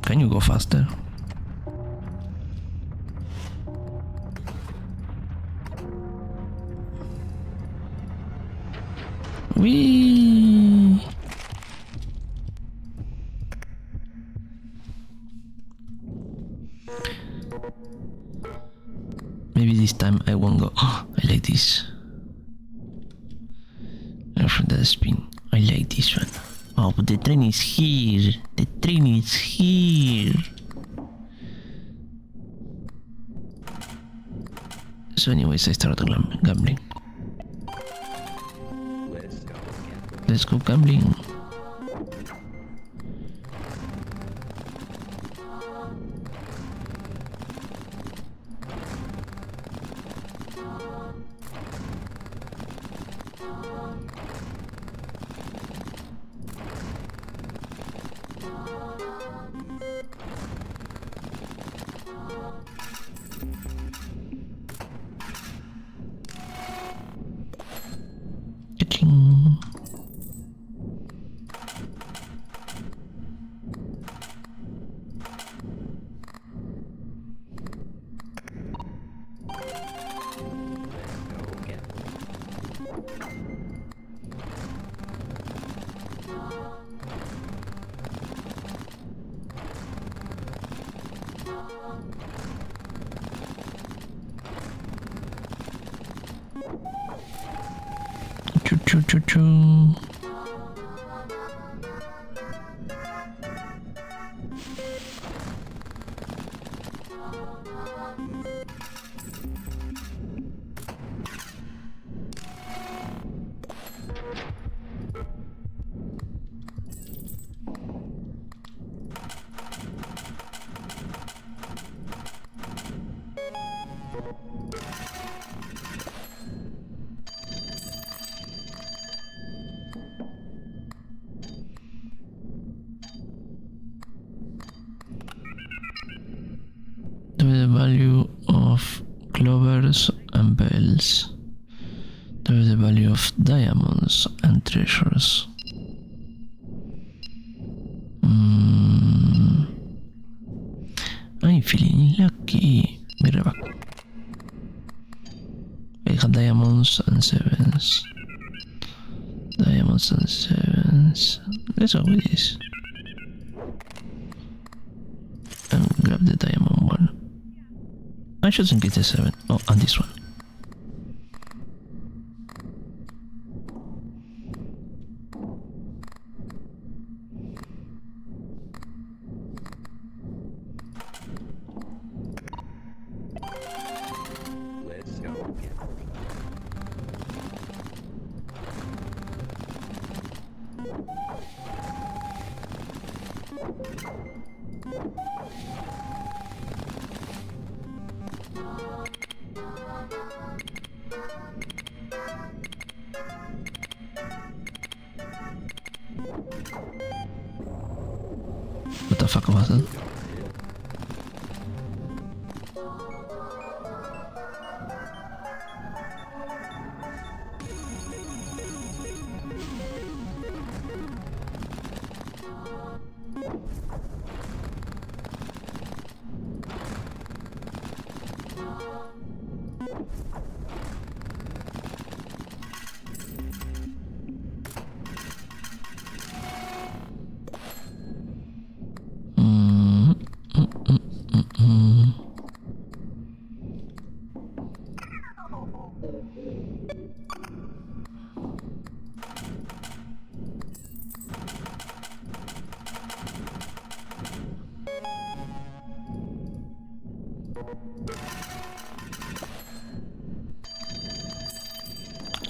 Can you go faster? Whee! Maybe this time I won't go. Oh, I like this. After that spin, I like this one. Oh, but the train is here. The train is here. So anyways, I started gambling. Let's go gambling. Ka-ching. Choo-choo-choo-choo. The value of clovers and bells. The value of diamonds and treasures. I'm feeling lucky. Be right back. I have diamonds and sevens. Diamonds and sevens. Let's go with this. And grab the diamond one. I shouldn't get the 7. Oh, and this one. Let's go What the fuck was that?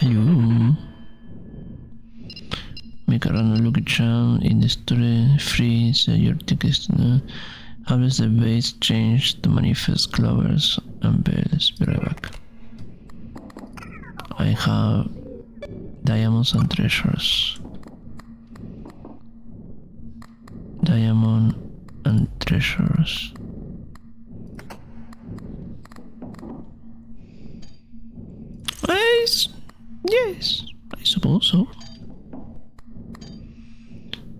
Hello. Make a random lucky charm in the story. Freeze your tickets. Harvest the base, change to manifest clovers and bells. Be right back. I have diamonds and treasures. Diamond and treasures. Yes, I suppose so.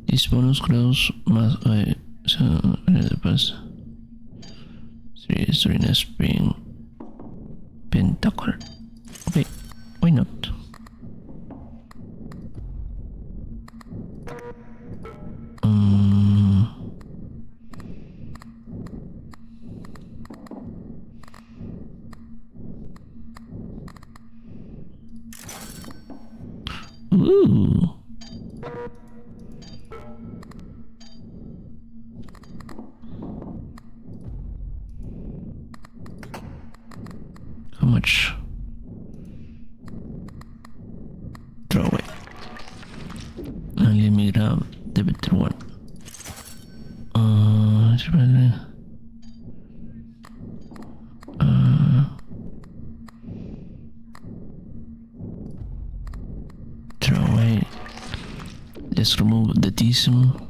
This bonus grows más después. Serena Spring Pentacle. Okay, why not? Ooh. How much? Throw away. And let me grab the better one. Throw away. Let's remove the tism.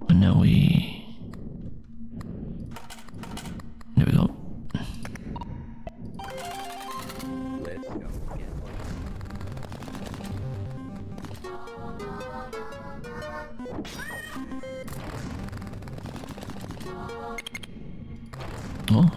And now there we go. Let's go gambling. Oh.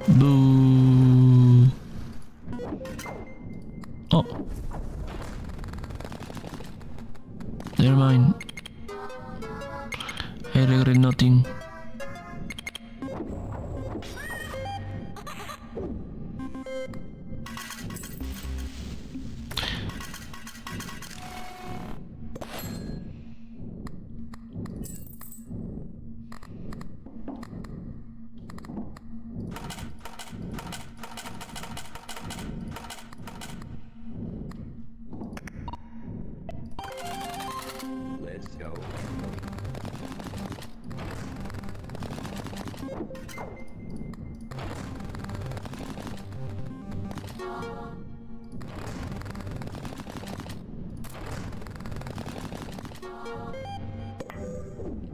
Boo. Oh. Never mind. I regret nothing. Let's go gambling.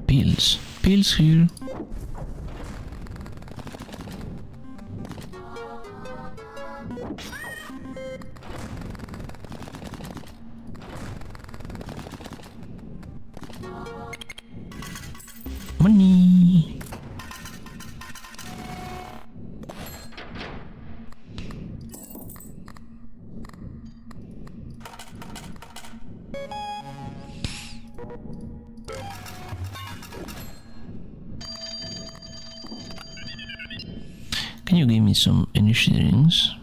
Pills. Pills here. Money. Can you give me some energy drinks?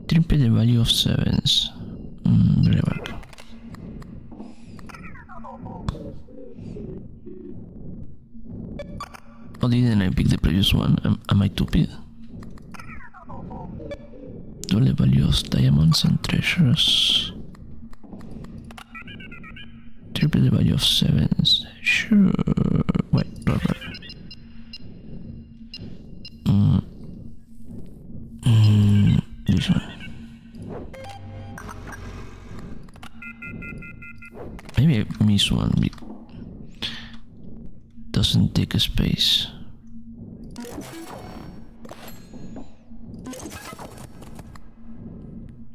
Triple the value of sevens. Very back. Oh, didn't I pick the previous one? Am I stupid? Double the value of diamonds and treasures. Triple the value of sevens. Sure. Wait, right. This one. Maybe I miss one. Doesn't take a space.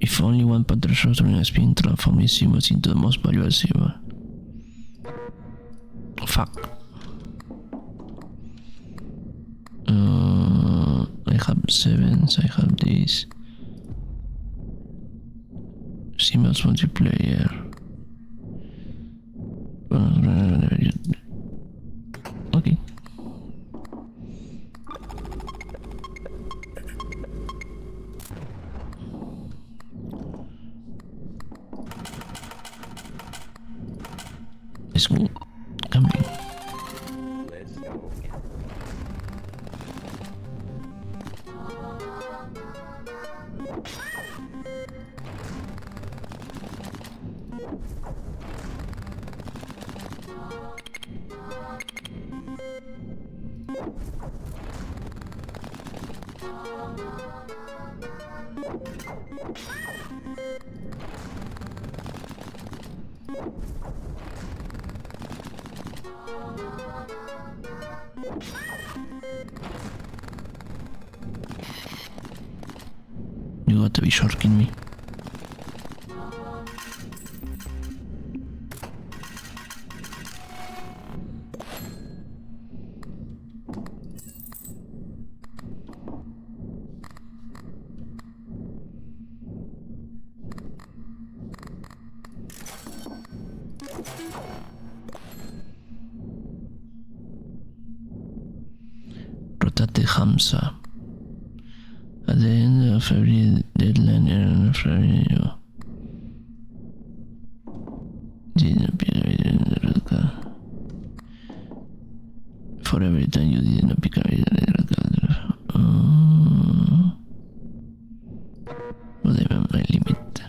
If only one pattern shows during a spin, transform these symbols into the most valuable symbol. Fuck. I have sevens, I have this. Symbols multiplayer. Okay. Let's go. Come in. Let's go again. You got to be shorting me. Rotate Hamza. At the end of every deadline and of every for every time you didn't pick up whatever my limit.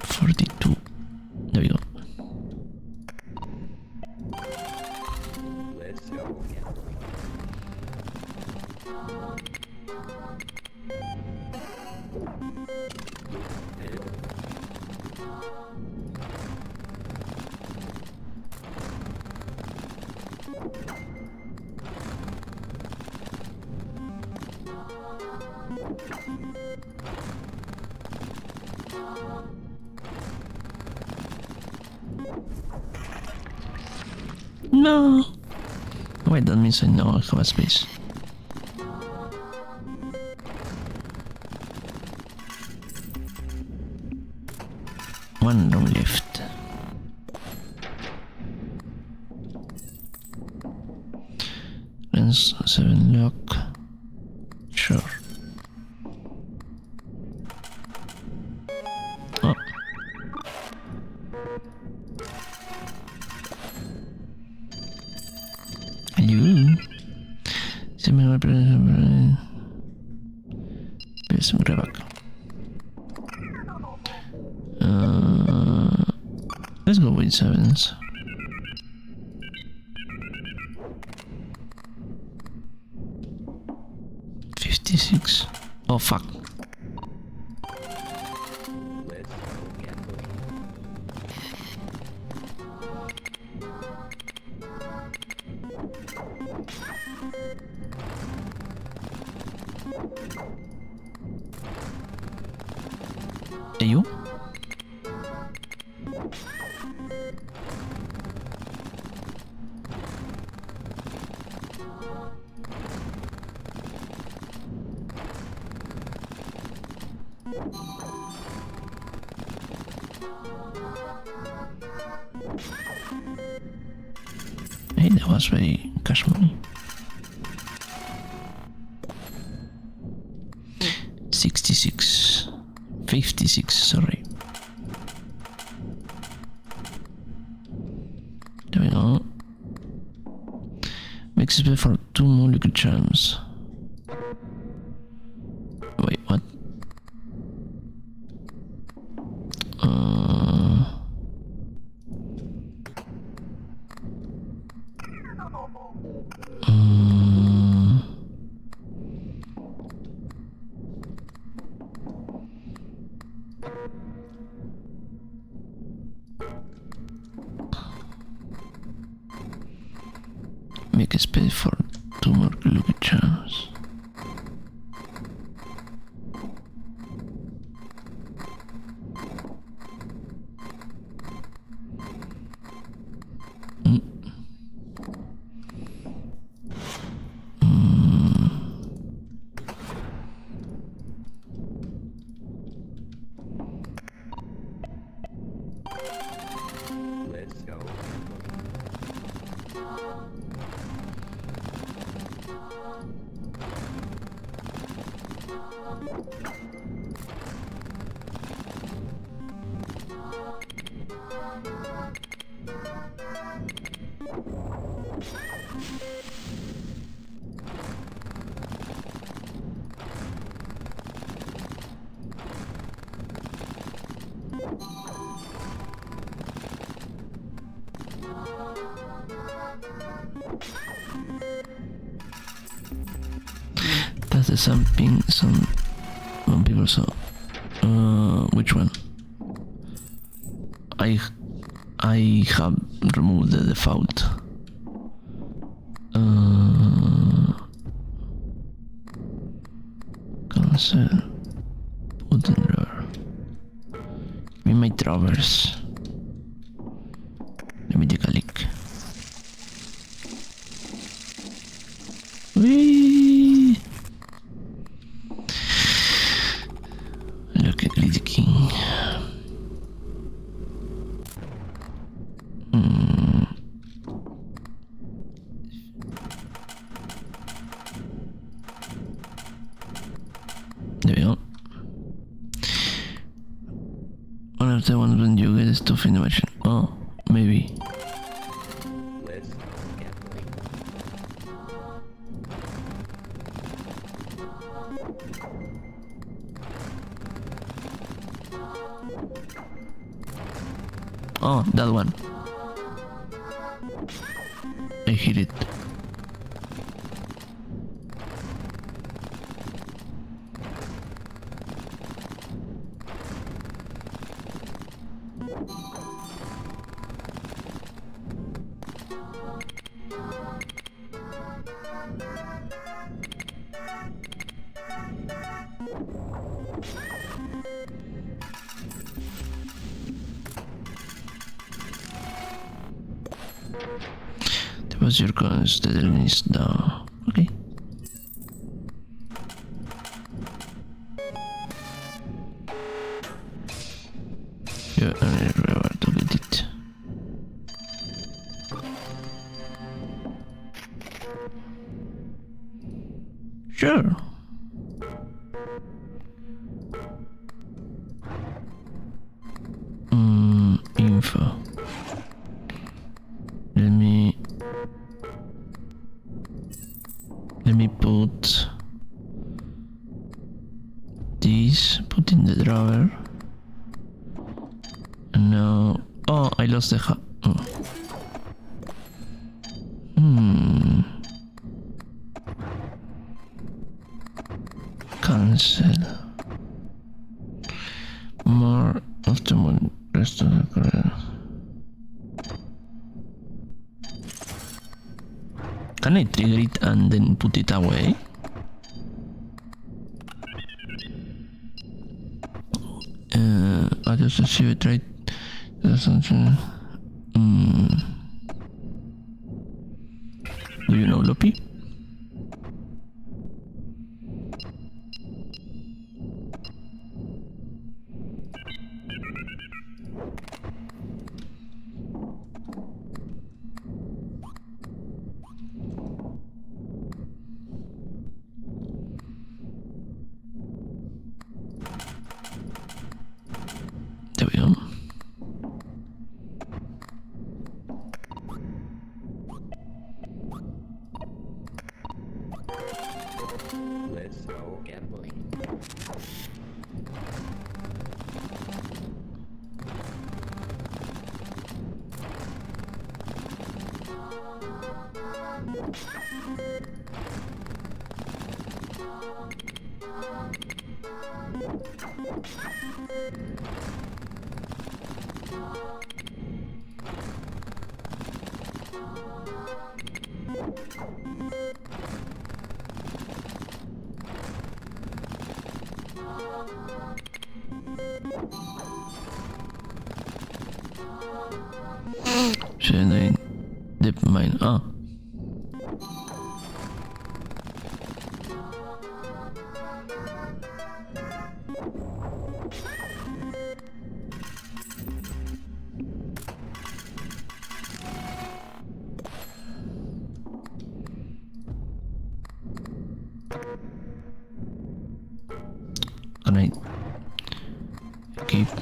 $42. There we go. Let's go again. No. Wait, that means I know I have a space. One room left. Lens 7 lock. Sure. Oh. Hello. Let's go with sevens. $56. Oh fuck. Let's go again. Hey you? Hey, that was very cash money. 56, sorry. There we go. Makes space for 2 more Lucky Charms. Wait, what? Make a space for 2 more Lucky Charms. Let's go. That's the something some people saw. Which one? I have removed the default. Cancel. Put in drawer. Give me my drawers. Let me take a look. Whee! Look at Greedy King. There we go. One of the ones when you get stuff in the machine. Oh, maybe. Let's go gambling. Oh, that one. I hit it. Deposit your coins to the list now. Okay. Yeah, I remember to get it. Sure. Info. Let me put this, put in the drawer. And now, oh, I lost the Cancel. More of the rest of the career. Can I trigger it and then put it away? I just see it right. Do you know Lopi? Let's go gambling. Should I dip mine? Ah. Can I keep it?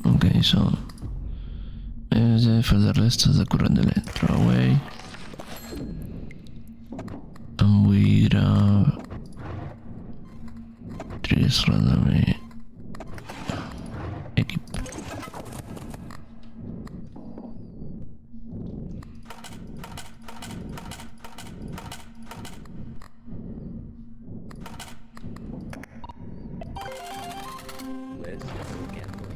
Okay, so for the rest of the current delay, throw away, and we grab 3 randomly equip. Let's go gambling.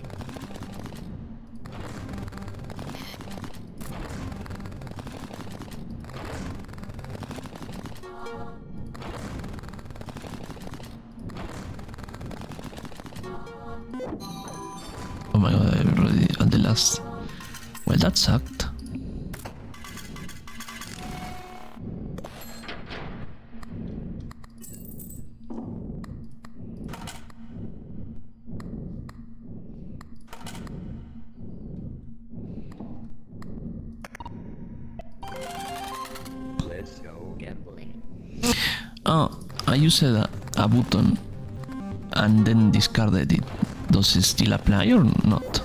Oh my god, I already at the last. Well, that sucked. Let's go gambling. Oh, I used a button and then discarded it. Does it still apply or not?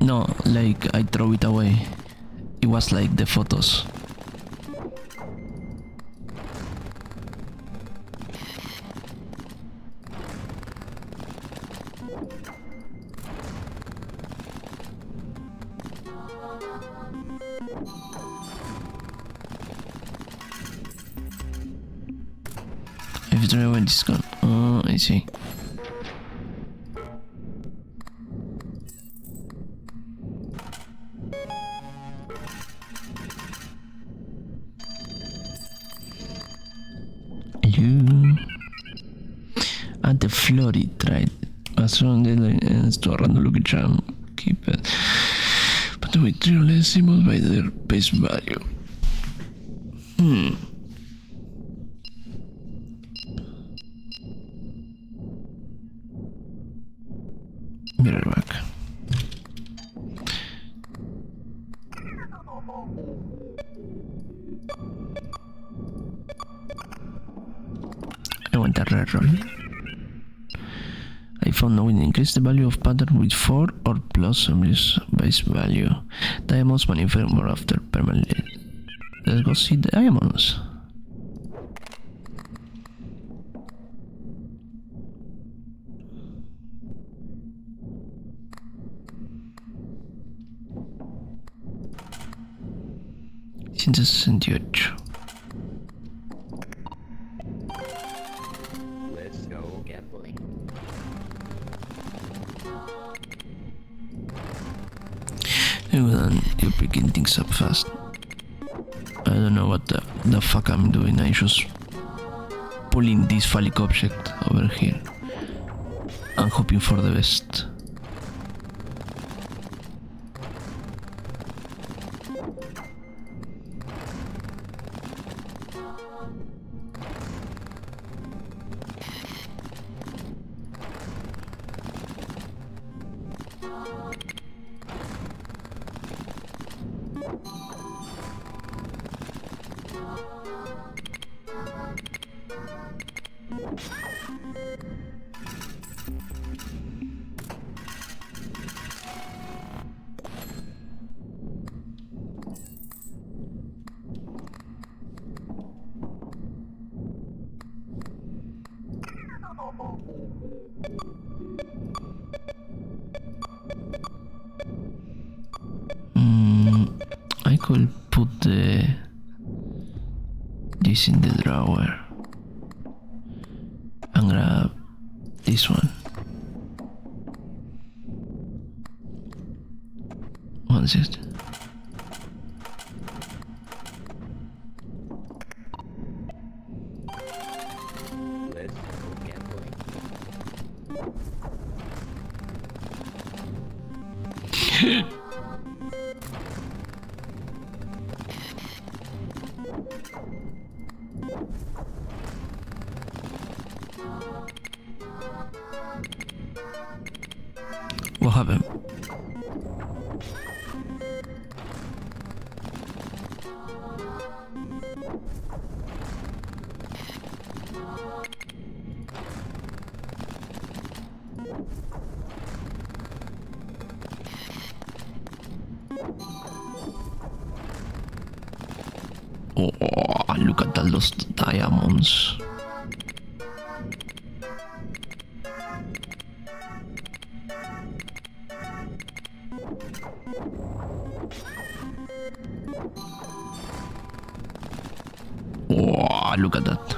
No, like I throw it away. It was like the photos. If you throw away this gun, oh, I see. Hello. At the flooded, right? As long as sto agarrando lo que c'hanno. Keep it. But we three decimals by their base value. Mirror back. I want a reroll. I found a way to increase the value of pattern with 4 or plus some base value. Diamonds manifest more after permanently. Let's go see the diamonds. $168. Let's go gambling. You're picking things up fast. I don't know what the fuck I'm doing. I just pulling this phallic object over here and hoping for the best. could put this in the drawer and grab this one. What is it? Let's go gambling. What happened? Oh, look at all those diamonds. Oh, look at that.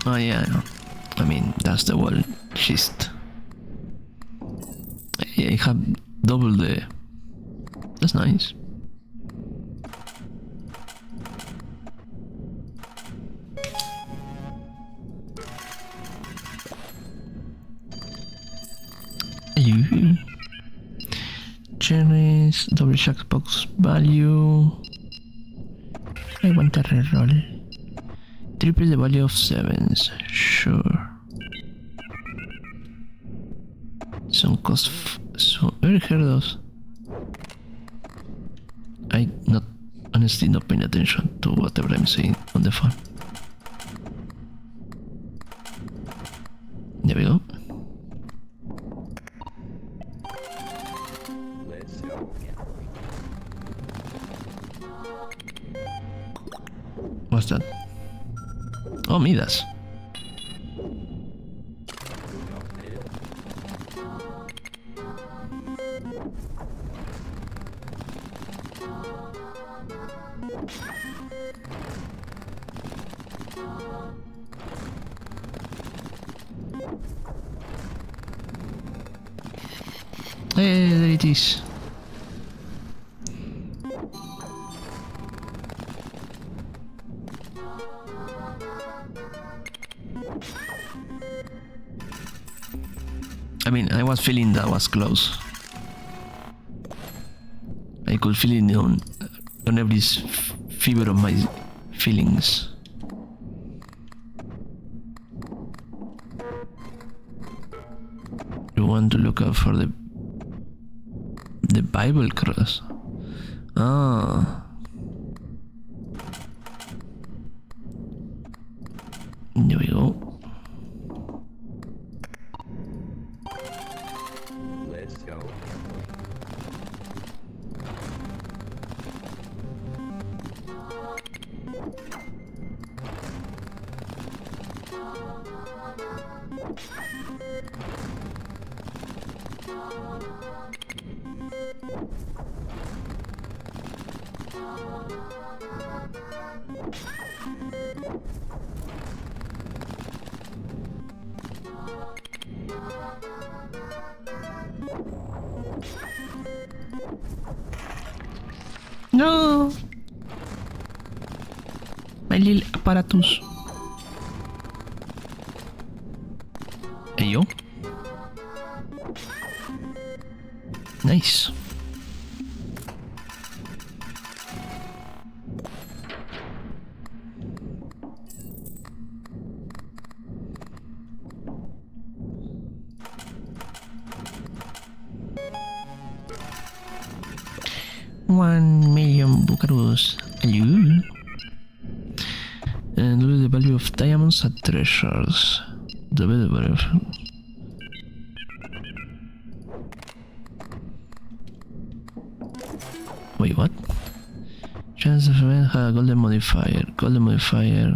Oh yeah, I mean, that's the wall schist. I have double the... That's nice. Hello. Cherries, double jackbox value. I want a reroll. Triple the value of 7s, sure. Some cost. So, I heard those. I honestly not paying attention to whatever I'm saying on the phone. There we go. Let's go gambling. What's that? Oh, Midas. Hey, there it is. I mean, I was feeling that was close. I could feel it on every fiber of my feelings. You want to look out for the Bible cross. Ah. There we go. Let's go gambling. No! My little apparatus. Hey yo. Nice. $1,000,000 buckaroos. Hello. And look at the value of diamonds at treasures. whatever. Wait, what? Chance of event had a golden modifier. Golden modifier.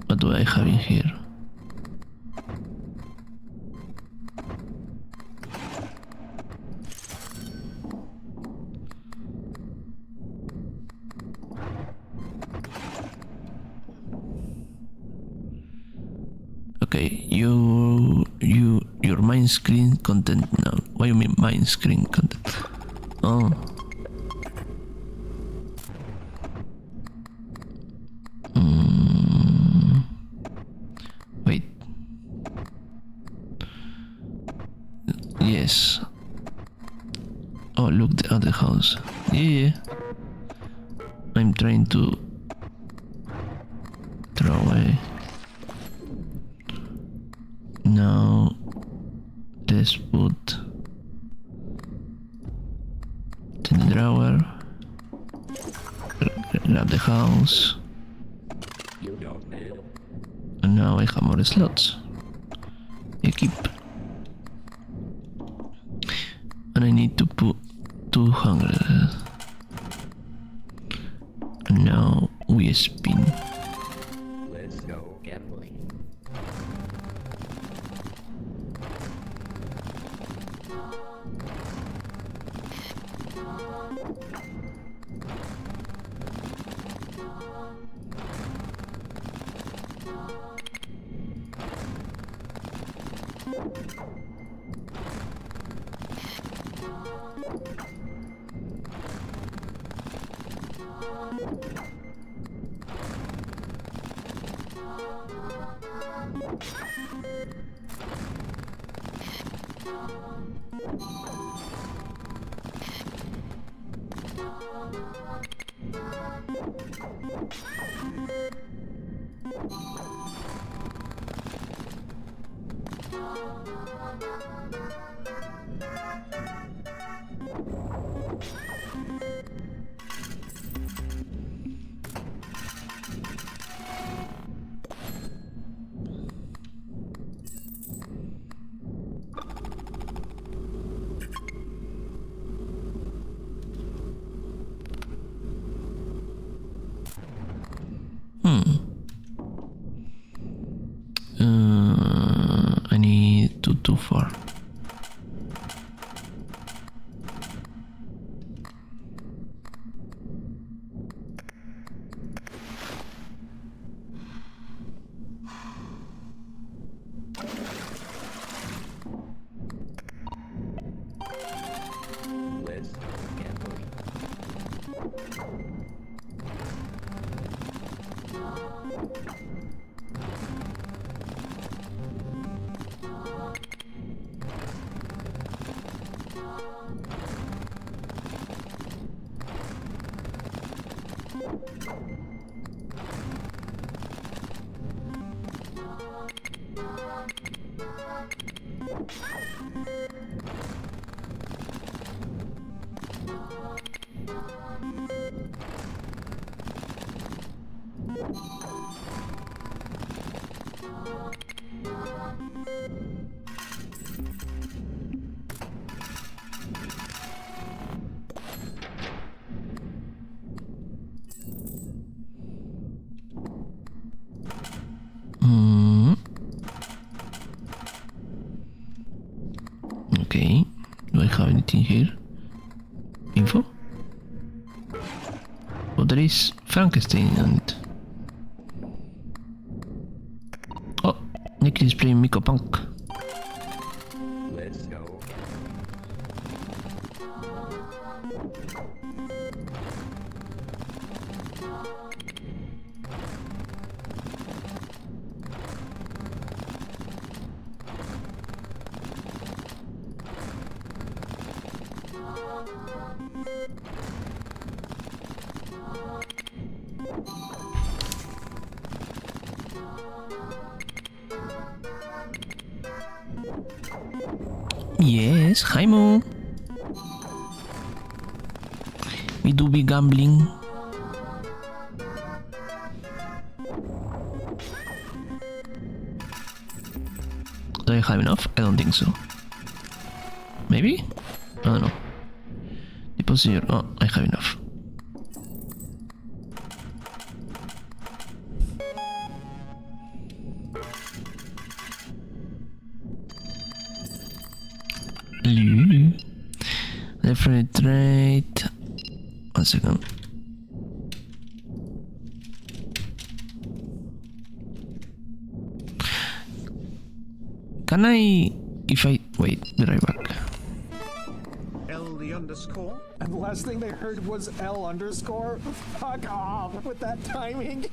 What do I have in here? Okay, your main screen content now. What do you mean main screen content? Oh. Wait. Yes. Oh, look at the house. Yeah. I'm trying to throw away. Now let's put in the drawer. Grab the house. You don't need. And now I have more slots. Equip. And I need to put 200. And now we spin. Let's go gambling. I need to too far. Let's go gambling. Okay, do I have anything here? Info? Oh, there is Frankenstein on it. Oh, Nick is playing Miko Punk. Let's go Yes, hi Mo. We do be gambling. Do I have enough? I don't think so. Maybe? I don't know. Deposit here. Oh, I have enough. Different trade. 1 second. Can I... If I... Wait, be right back. L the underscore? And the last thing they heard was L underscore? Fuck off with that timing.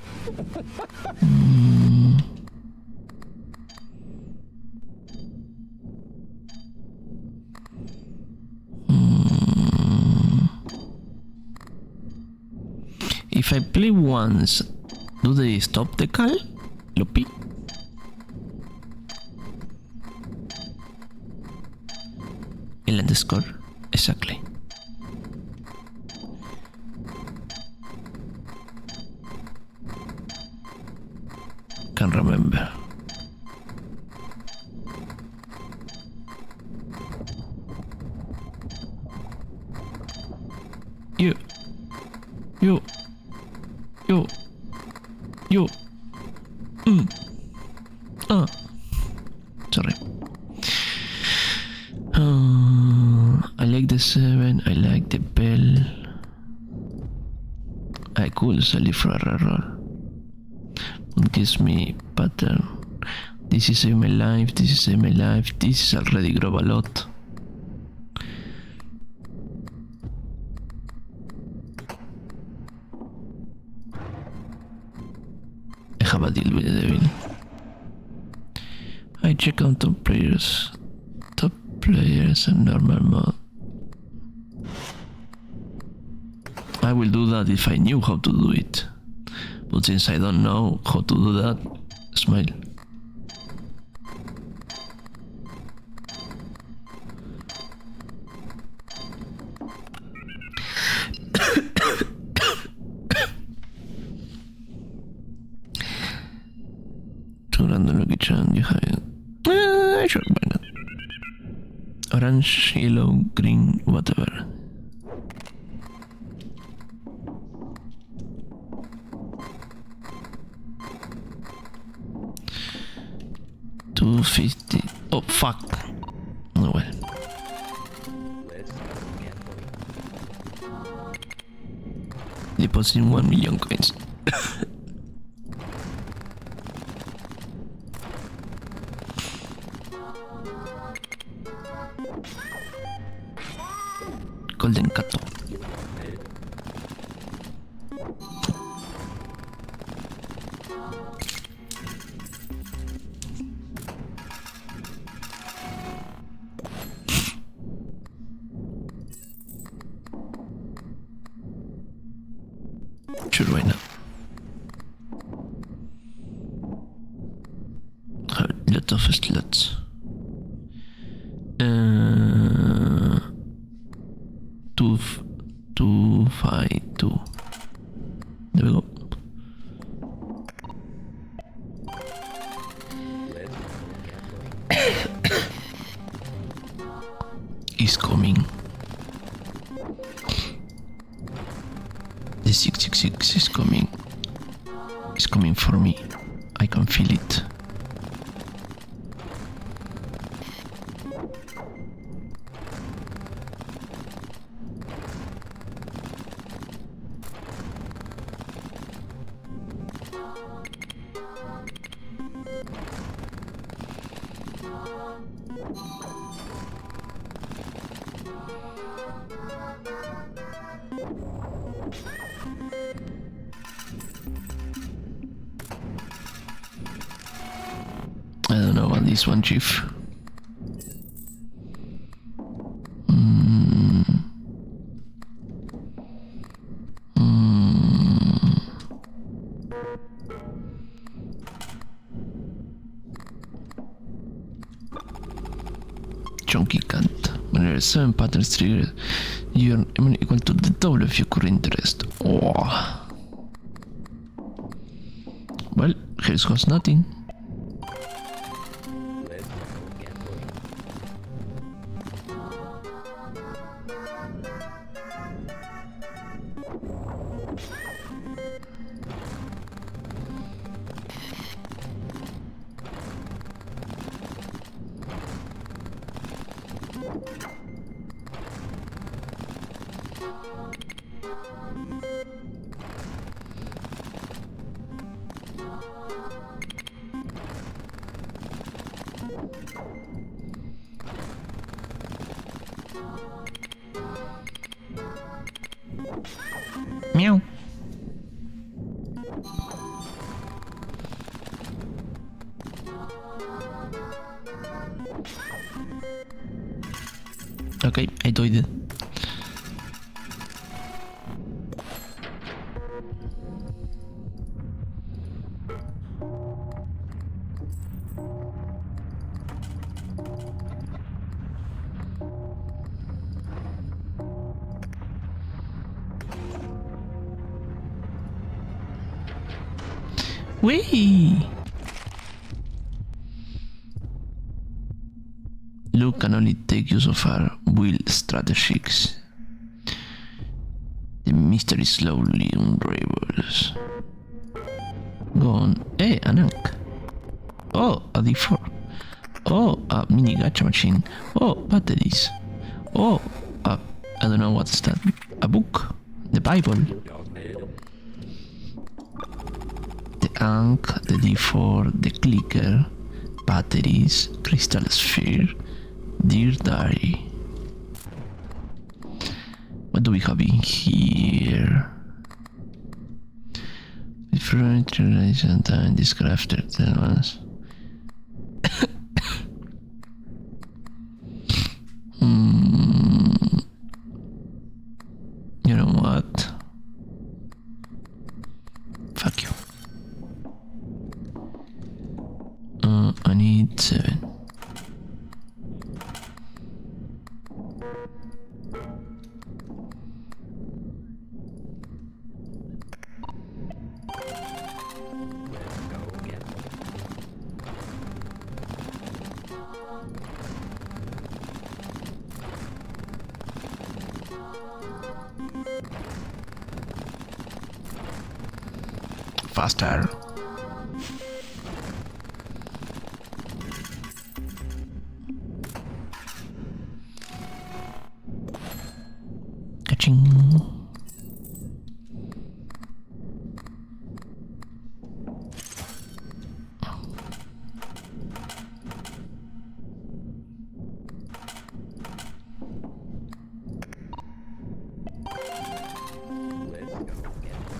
If I play once, do they stop the call? Loopy? El underscore, exactly. Can't remember. You. Sorry. I like the 7, I like the bell. I could sell it for a reroll. It gives me pattern. This is save my life, this is save my life, this is already grow a lot. I have a deal with the devil. I check out top players and normal mode. I will do that if I knew how to do it, but since I don't know how to do that, smile. Too random lucky charm, you have it. Sure, why not? Orange, yellow, green, whatever. $250. Oh fuck. Oh well. Depositing 1 million coins. Golden Kato. Sure, why not? A lot of slots. 252. There we go. He's coming. The 666 is coming. It's coming for me. I can feel it. I don't know about this one, Chief. Chunky can't. When there are 7 patterns triggered, you earn money equal to the double of your current interest. Oh. Well, here's cost nothing. Let's go gambling. Meow. Okay, I doed it. Whee! Luke can only take you so far. Will strategies. The mystery slowly unravels. Go on. Hey, an Ankh. Oh, a D4. Oh, a mini gacha machine. Oh, batteries. Oh, I don't know what's that. A book. The Bible. You don't need them. The Ankh, the D4, the clicker, batteries, crystal sphere, dear diary. What do we have in here? Different relation time, this crafter, tell us. You know what? Fuck you. I need 7. Let's go gambling. Faster. Catching. Let's go gambling.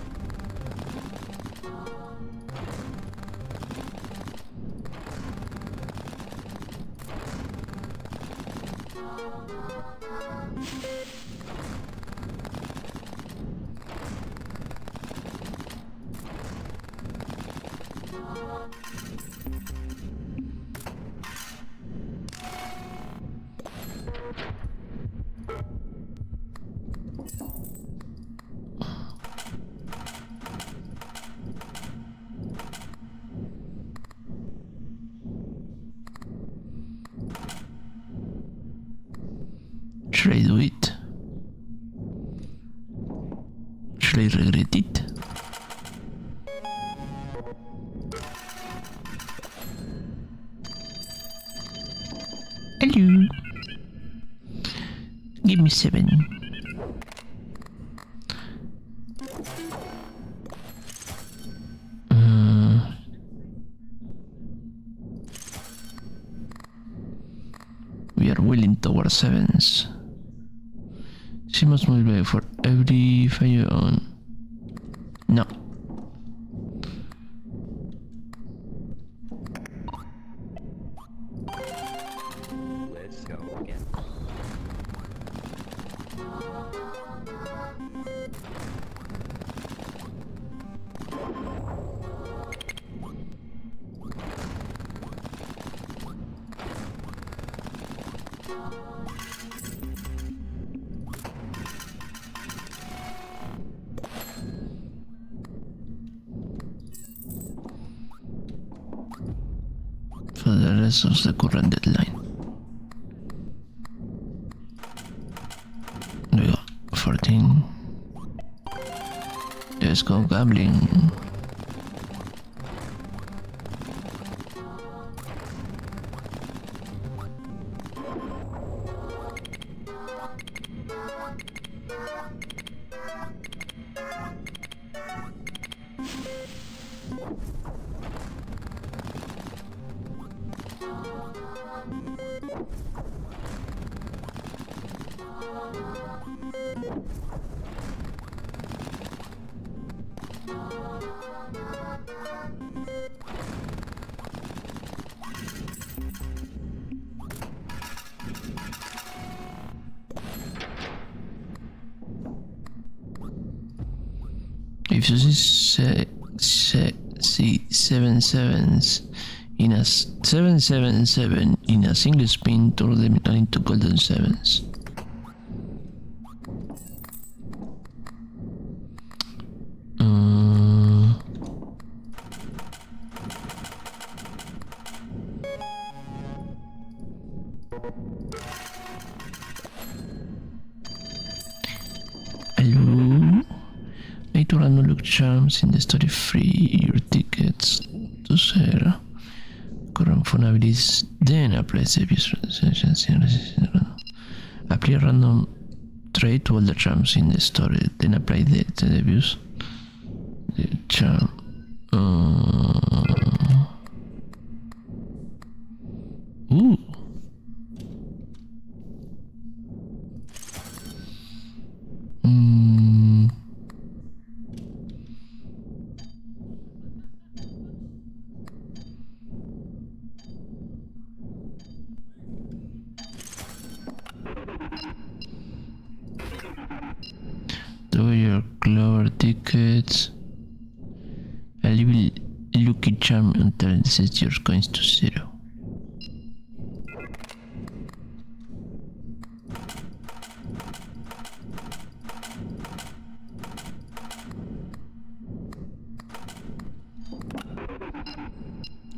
Should I do it? Should I regret it? Hello. Give me 7. We are willing towards 7s. She must move back for every fire on. No. Let's go gambling. the rest of the current deadline. We got 14. Let's go gambling. If you see 7 sevens in a 777 in a single spin, turn them into golden sevens. Hello. Later random luck charms in the story free your tickets to zero. Current phone abilities, then apply Zebius. Apply a random trade to all the charms in the story, then apply the Zebius. The charm. Ooh. Do your clover tickets. A little lucky charm until it sets your coins to zero.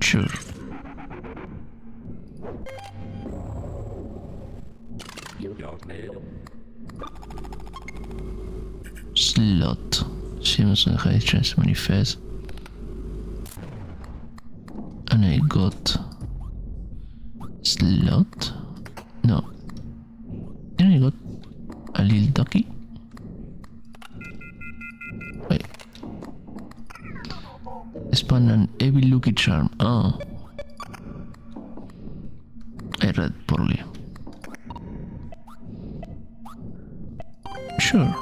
Sure. Slot. Seems like I chance manifest. And I got slot. No. Then I got a little ducky. Wait. Spawn an heavy lucky charm. Oh. I read poorly. Sure.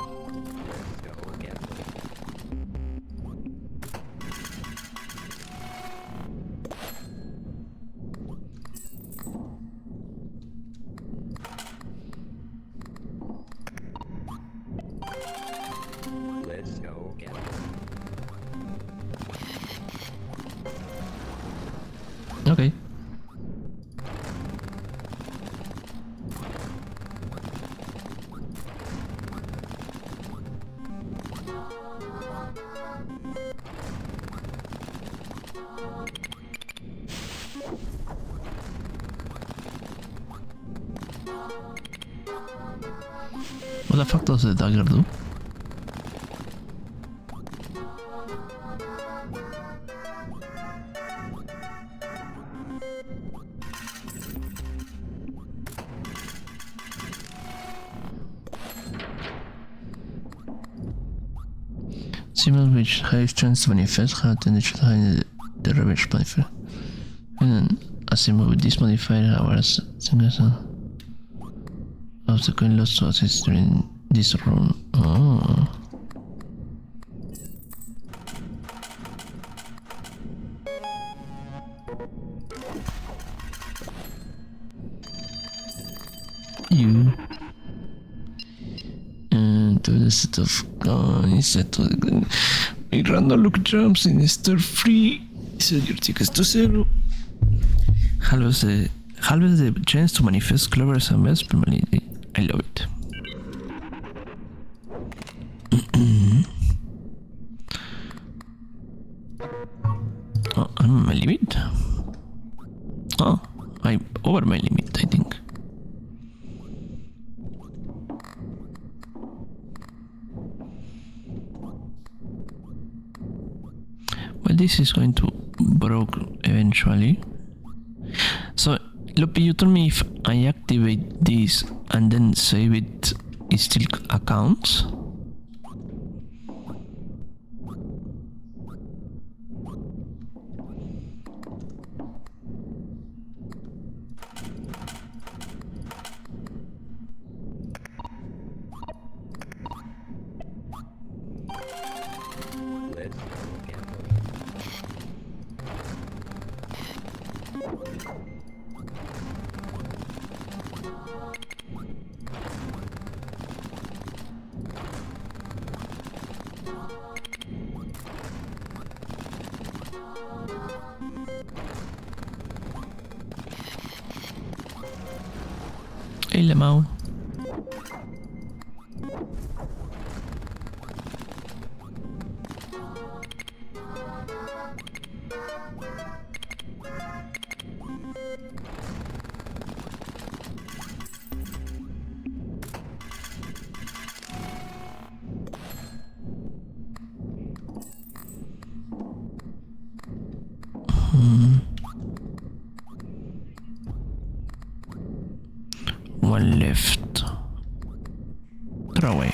Let's go get it. Okay. What the fuck does the dagger do? Symbols which have chance to manifest have tendency to hide the revenge modifier. And then a symbol with this modifier hours of the coin lost to assist during this run. Oh. You and to the set of coins, set to the random luck jumps in store free. Set your tickets to zero. Halves the chance to manifest clovers and bells permanently. I love it. Oh, I'm my limit. Oh, I'm over my limit, I think. Well, this is going to broke eventually. So, Lopi, you told me if I activate this and then save it, it still accounts? Let's go gambling. Hey, Lemao. One left. Throw away.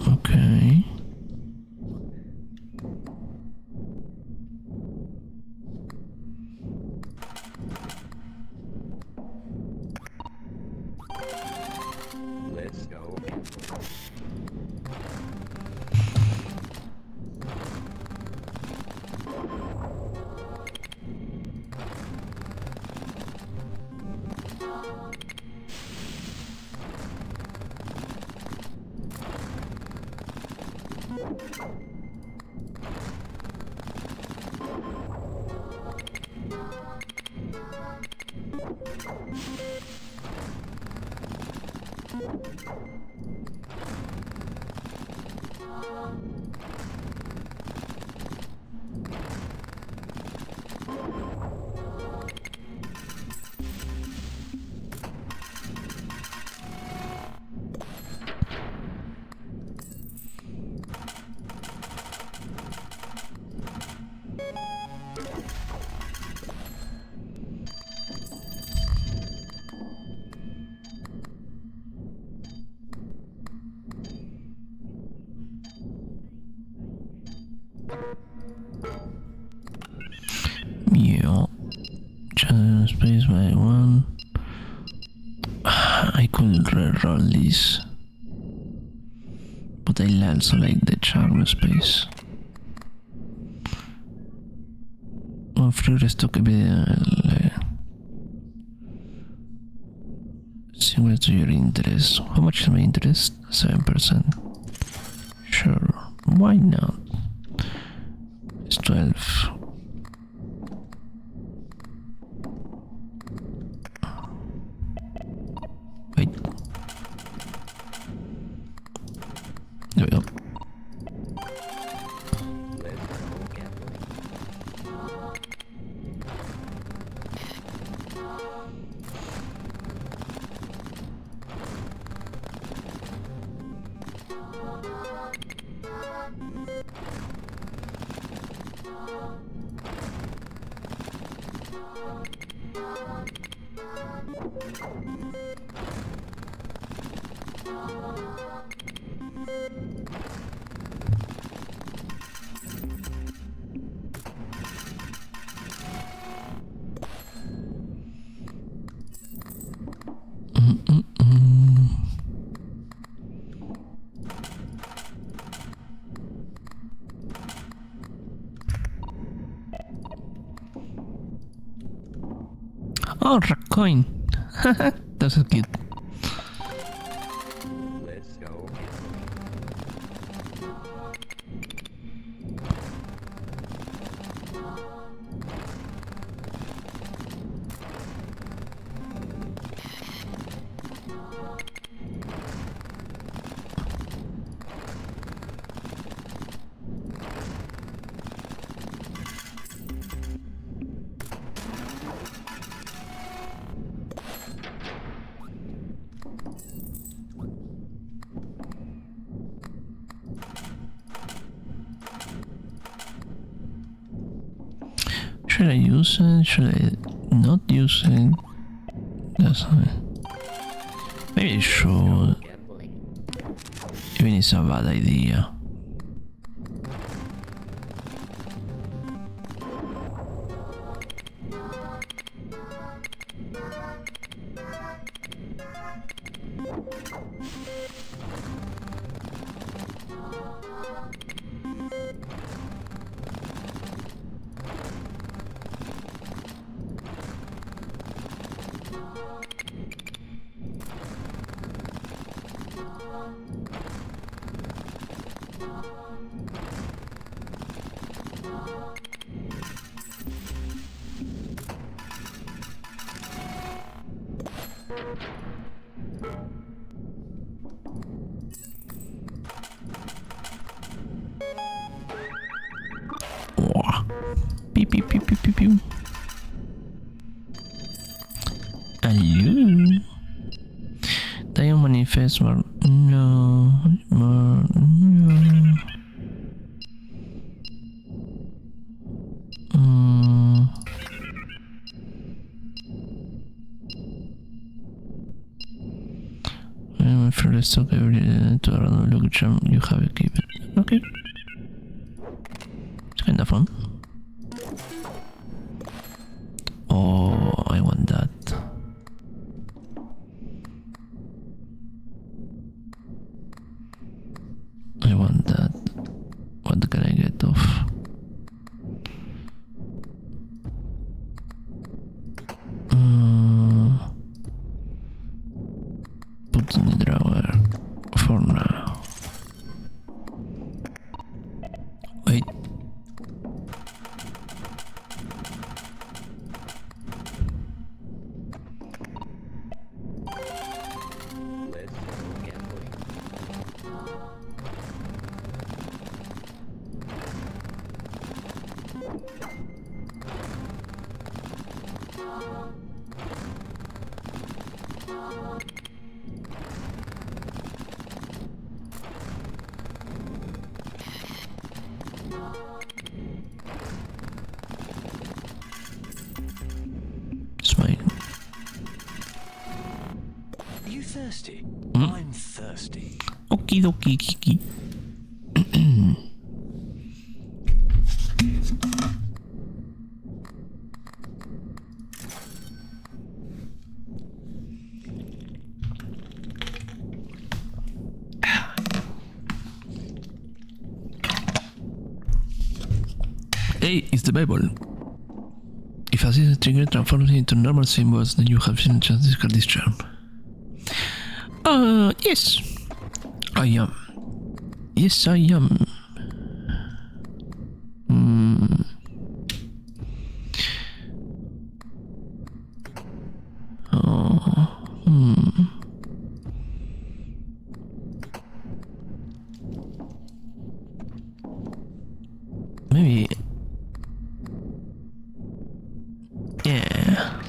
Okay. Let's go. Yeah. Just space by one. I could re-roll this. But I also like the charm space. Offrir esto que vede similar to your interest. How much is my interest? 7%. Sure, why not? It's 12. Wait. There we go. Let's go gambling. Oh, rock coin. That's so cute. Let's go gambling. Should I use it? Should I not use it? That's maybe I should. Even it's a bad idea. Pew pew pew pew pew pew. Hello. Diamond manifest more. No. More. No. I'm first stock every to random look charm you have equipped. Okay. It's kinda fun. Oh, I want that. I want that. What can I get off? Put in the drawer for now. Wait. Smile. Are you thirsty? I'm thirsty. Okie dokie kiki. Hey, it's the Bible. If a season trigger transforms into normal symbols, then you have seen a chance to discard this charm. Yes. I am. Yes, I am. Maybe. Yeah.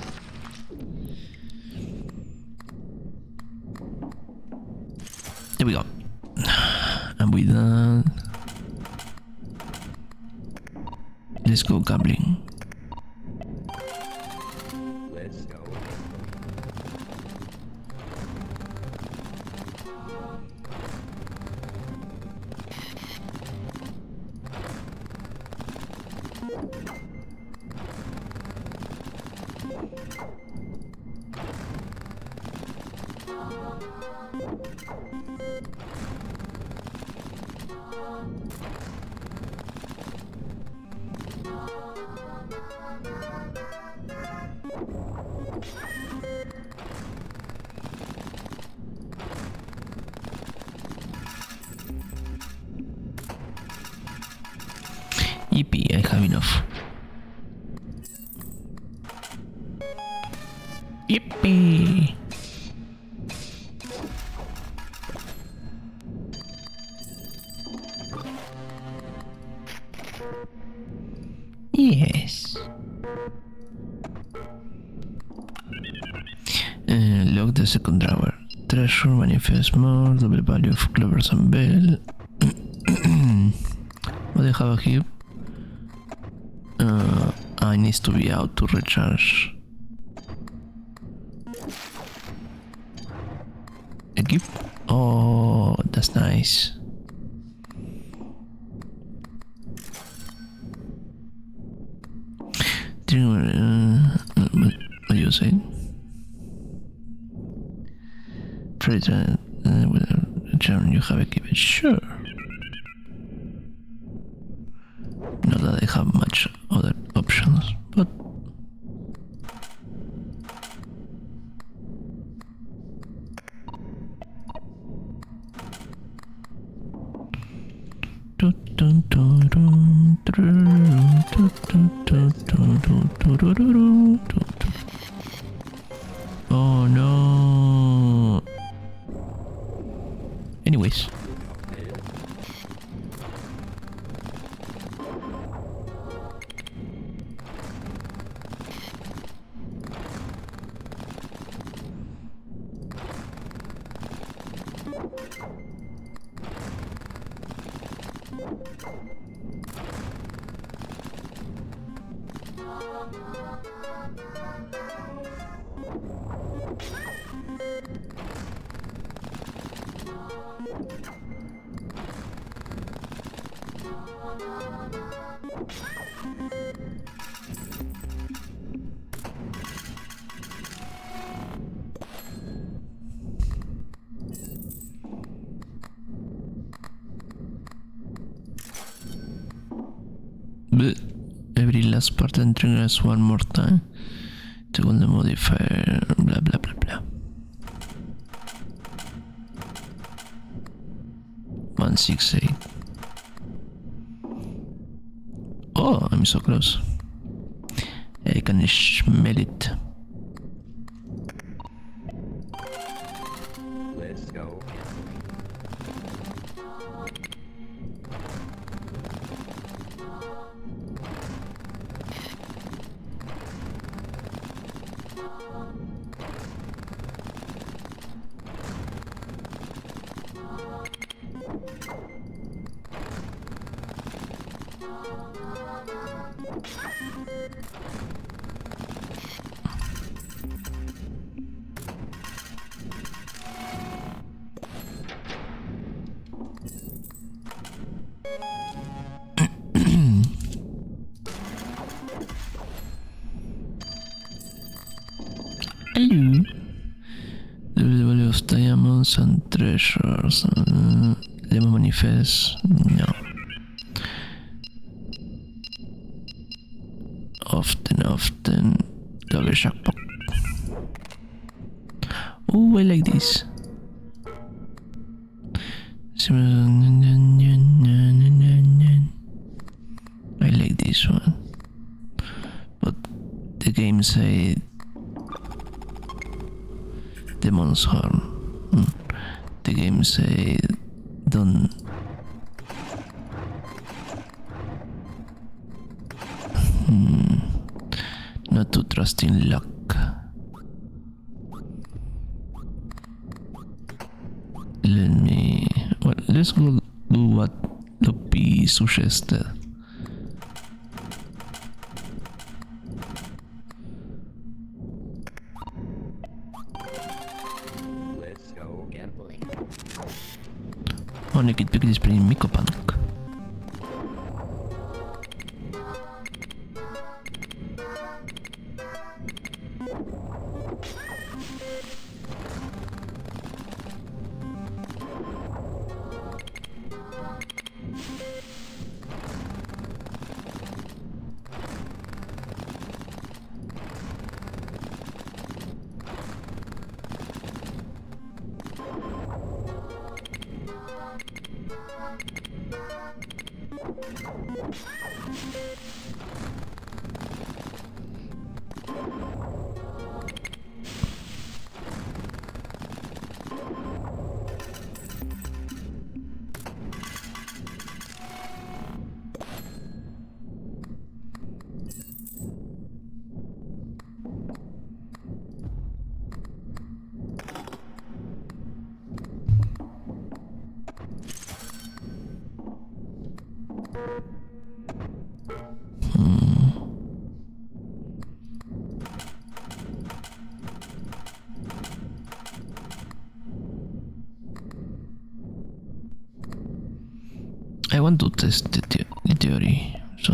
There we go. And with that, let's go gambling. Let's go. Yippee, I have enough. Yippee! Yes. Lock the second drawer. Treasure manifest more, double value of clovers and bell. What do I have here? it needs to be out to recharge. A gift? Oh, that's nice. What you saying? President, with a German, you have a gift. Sure. Not that I have much other options, but oh no. Anyways. But every last part and triggers one more time to the modifier, blah blah blah blah. 168. Oh, I'm so close. I can smell it. Let's go. Hello. The value of diamonds and treasures. Lemon manifest. No. Often. Double jackpot. Oh, I like this. I like this one. But the game say Demon's Horn. The game say don't not to trust in luck. Let's go do what Lopi suggested. Let's go gambling. Oh, Naked Pig is playing Mikopunk. test the theory. So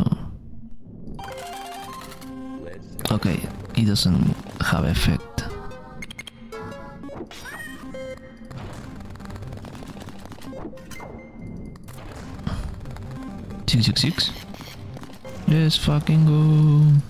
okay, it doesn't have effect. 666. Let's fucking go.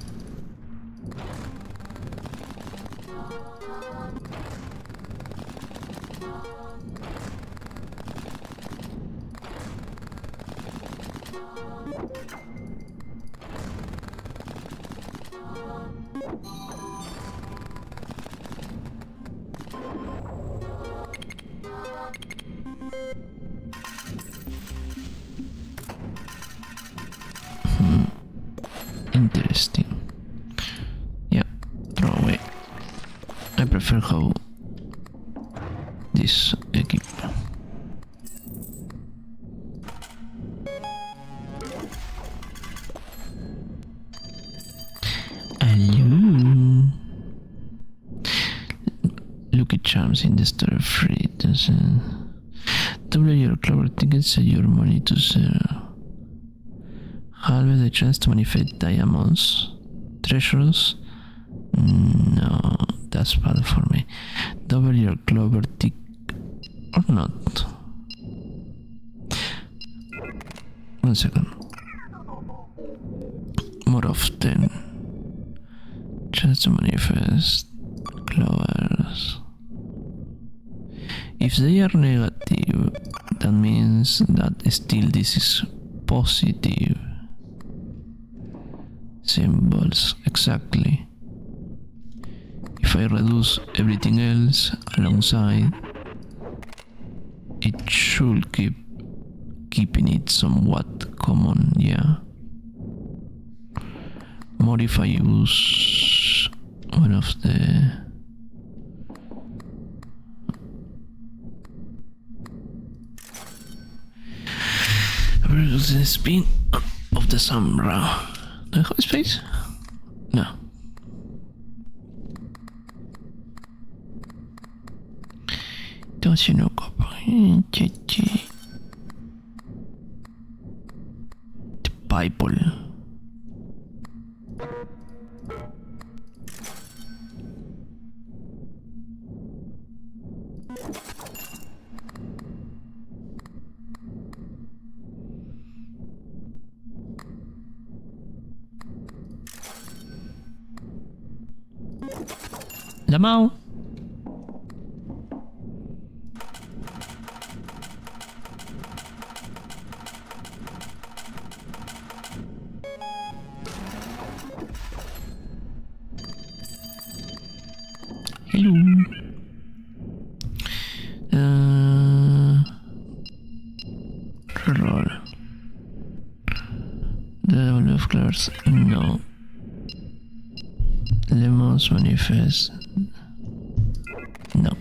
Interesting. Yeah, throw away. I prefer how this equip. Hello. Lucky Charms in the store free. Double your clover tickets, set your money to zero. Halve the chance to manifest diamonds. Treasures? No, that's bad for me. Double your clover tick or not. 1 second. More often. Chance to manifest clovers. If they are negative, that means that still this is positive. Symbols, exactly. If I reduce everything else alongside, it should keeping it somewhat common, yeah. More if I use one of the the spin of the Sombra. Do I have space? No. Don't you know, the Bible. Lamau. Hello. Roll. The level of colors, no. Lemons manifest. No.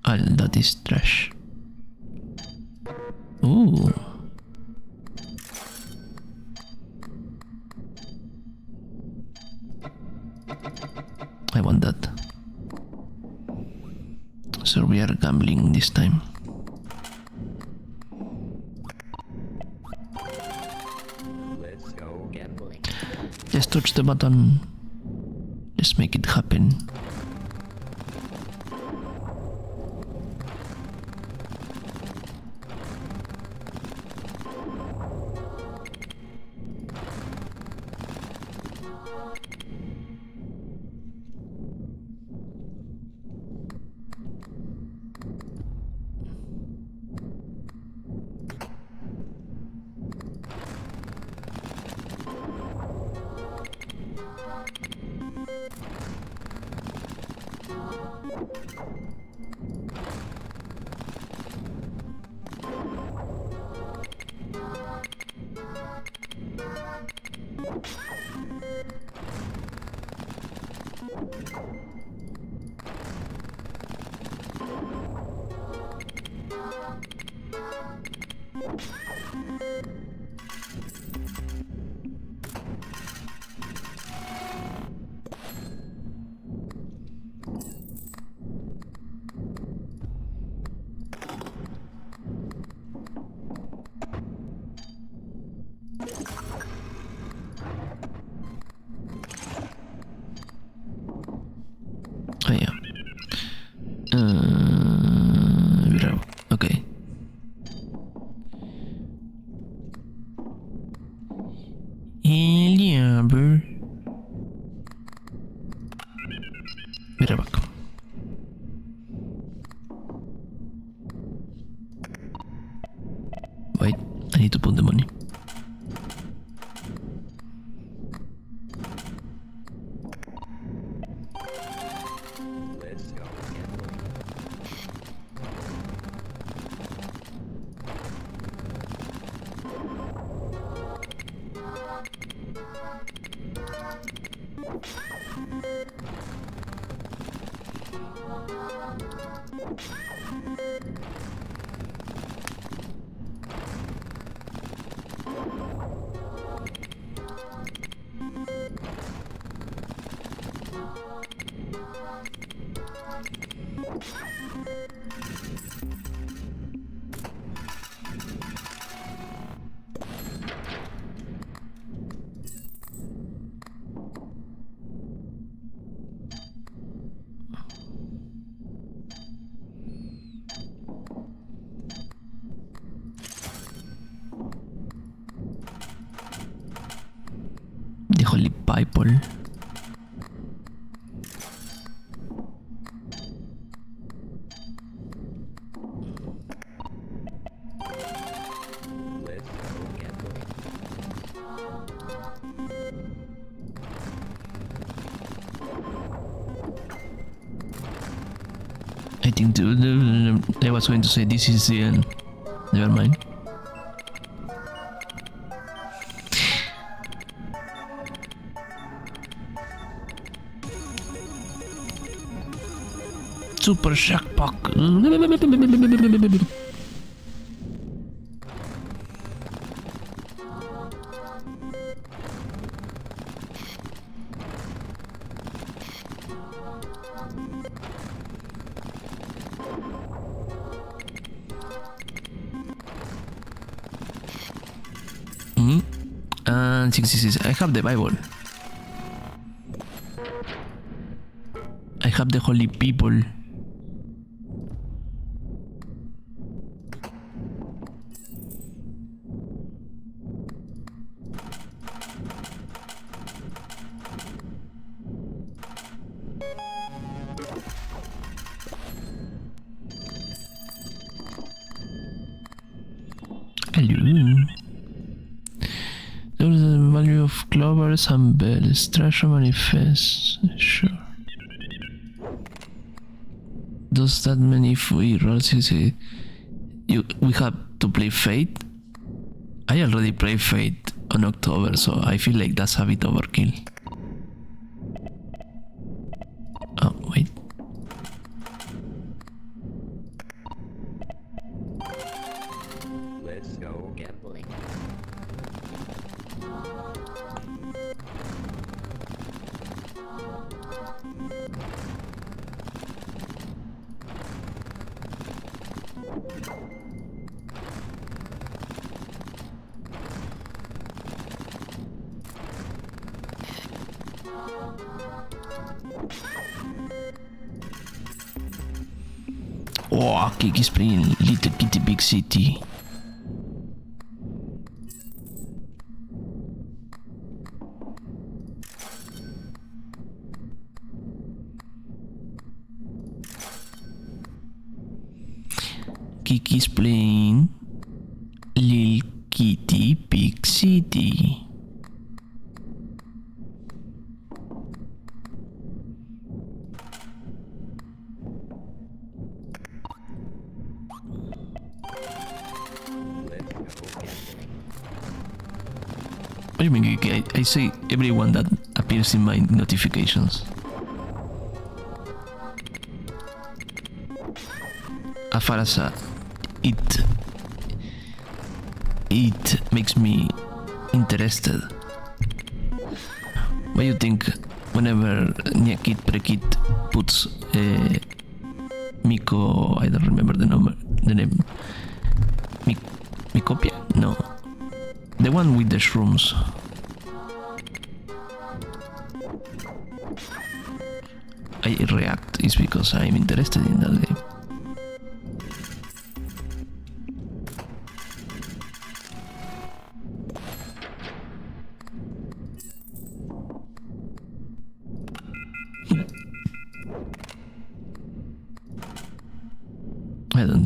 All that is trash. Ooh. I want that. So we are gambling this time. Let's go gambling. Let's touch the button. Let's make it happen. Yeah, bro. Be right back. Wait, I need to put the money. The Holy Bible. I think I was going to say this is the end. Never mind. Super Shack Pack. And 66. I have the Bible. I have the Holy People. Hello. There is the value of clovers and bells. Treasure manifest. Sure. Does that mean if we roll we have to play Fate? I already played Fate on October, so I feel like that's a bit overkill. Oh, wait. Let's go gambling. Oh, Kiki's playing Little Kitty Big City. Kiki's playing Lil Kitty Big City. What do you mean, Kiki? I say everyone that appears in my notifications. As far as it makes me interested. What do you think whenever Nyakit Prekit puts Miko, I don't remember the name. Mikopia? No. The one with the shrooms. I react is because I'm interested in that game.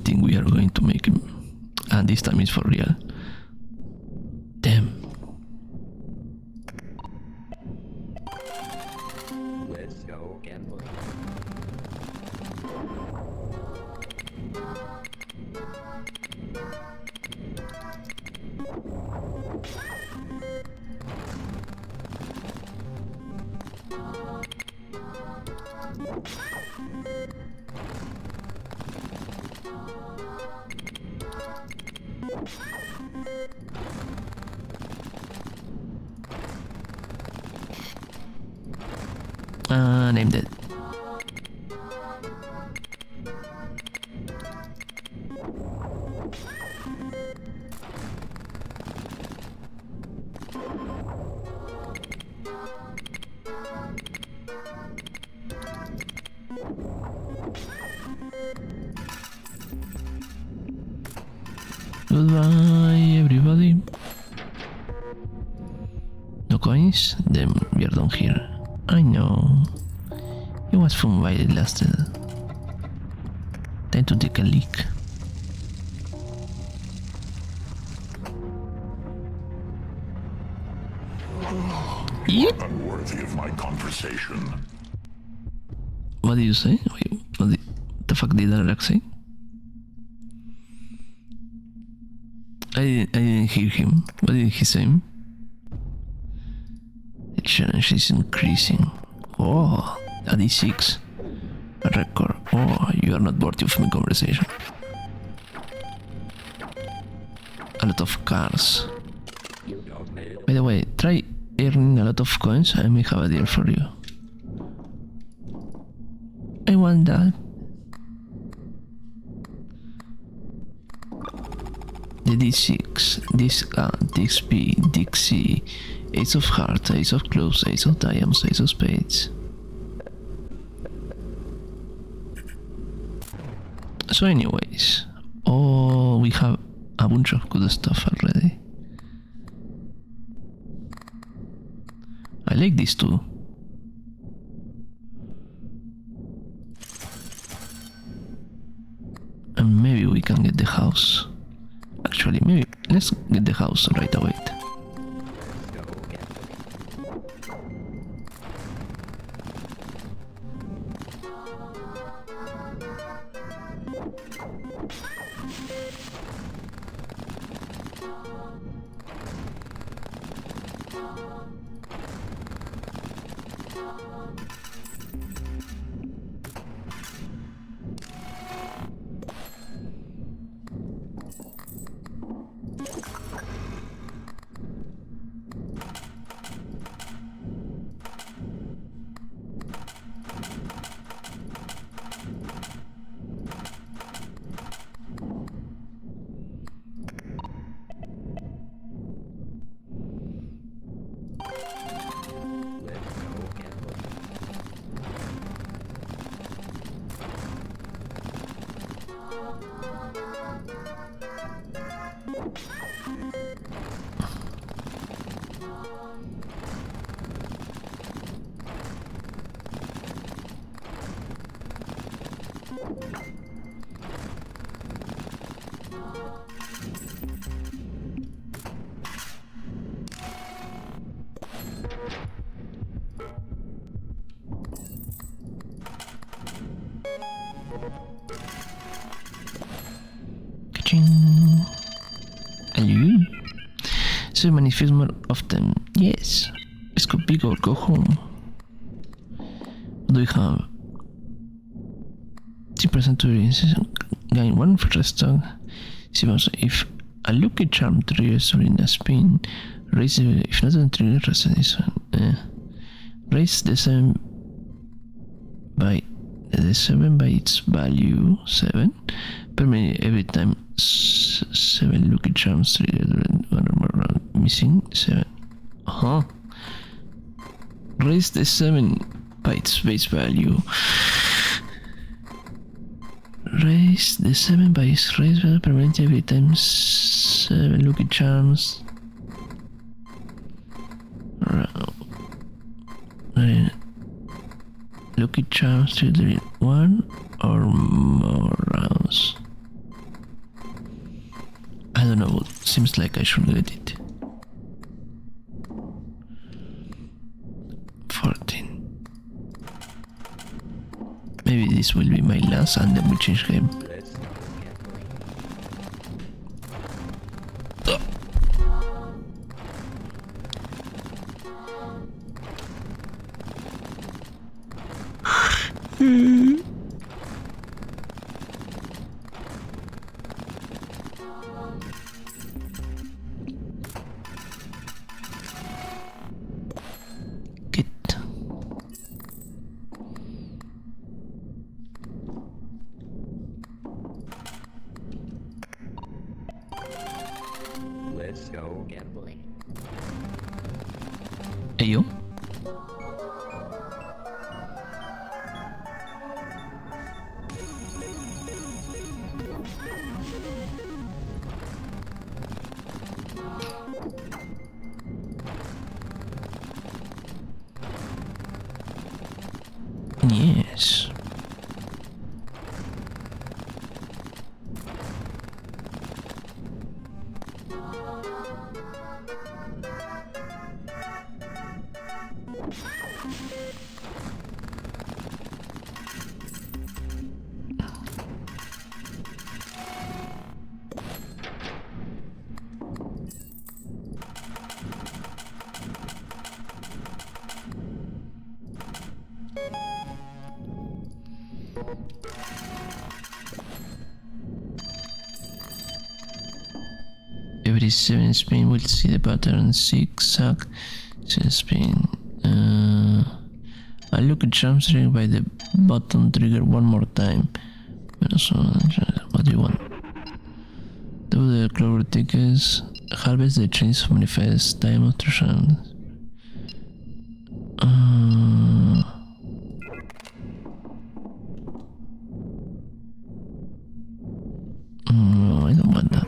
think we are going to make him. And this time it's for real. Damn. Let's go gamble. Named it. Goodbye, everybody. No coins? Then we are done here. I know. It was fun while it lasted. Time to take a leak. Yep. Unworthy of my conversation. What did you say? Wait, what the fuck did Arak say? I didn't hear him. What did he say? The challenge is increasing. Oh, a D6. A record. Oh, you are not worthy of my conversation. A lot of cars. By the way, try earning a lot of coins. I may have a deal for you. I want that. The D6, DXP, DXC, Ace of Hearts, Ace of Clubs, Ace of Diamonds, Ace of Spades. So anyways, we have a bunch of good stuff already. I like these two. And maybe we can get the house. Actually, maybe let's get the house right away. Hello? So many feels more of them. Yes. Let's go big or go home. What do we have? 10% to experience. Gain 1 for the stock. If a lucky charm triggers or in a spin, raise the, if not a trigger, raise the 7 by its value 7 per minute every time 7 lucky charms trigger during one or more round, missing 7. Raise the 7 by its base value. Raise the 7 by its raise value per minute every time 7 lucky charms. Lucky charms trigger during one or more rounds. seems like I should get it. 14. Maybe this will be my last and then we change game. Let's go gambling. Ayo. Yes. Every 7 spin will see the pattern zigzag spin. I look at charms ring by the button trigger one more time. What do you want? Do the clover tickets. Harvest the chains of manifest time after charms. No, I don't want that.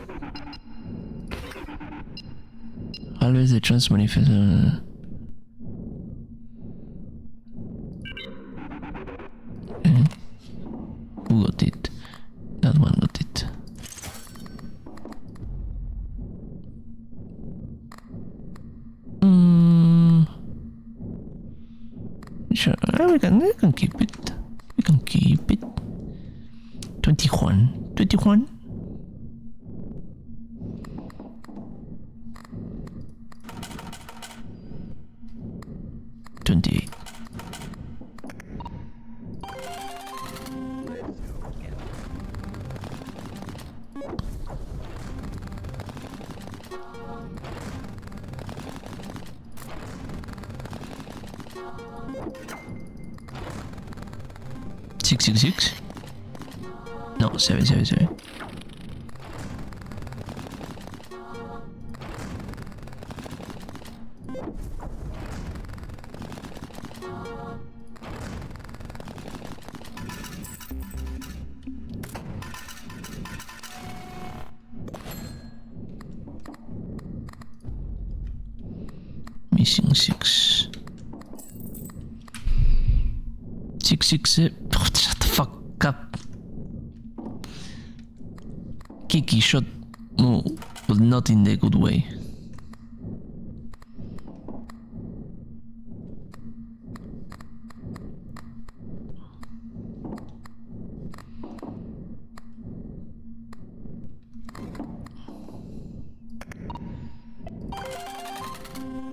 Always the chance manifest. Okay. Who got it? That one got it. Sure, we can keep it. We can keep it. 21. 21. Six. No, 7. Missing 6. 6. Oh, shut the fuck up. Kiki shot move, but not in the good way.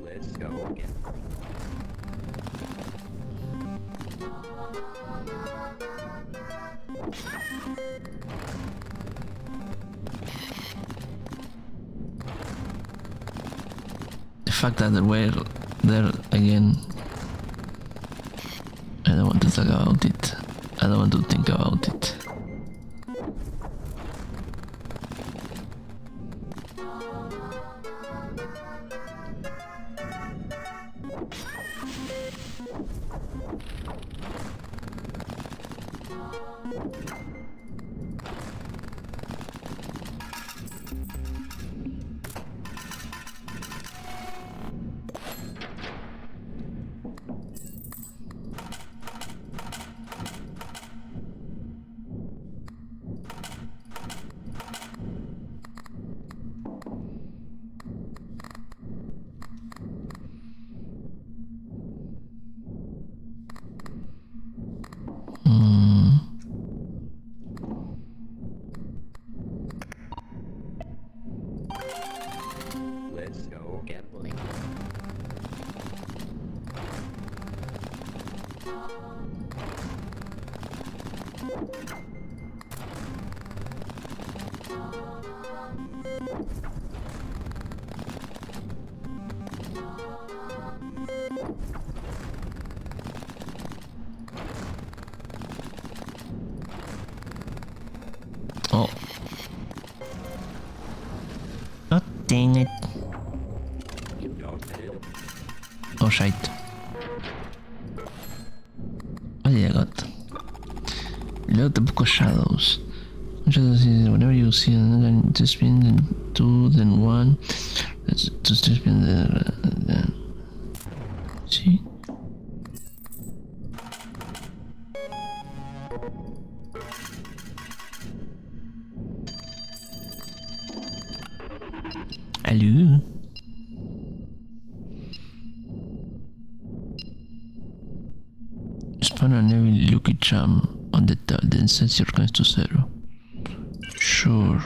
Let's go again. The fact that they were there again, I don't want to talk about it. I don't want to think about it. Oh. Oh, dang it. Oh, shite. What did I got? Load the book of shadows. Whenever you see an to spin, then 2, then 1. That's to spin the. See? Hello? Spawn an evil Lucky Charm on the top, then set your coins to 0. Sure.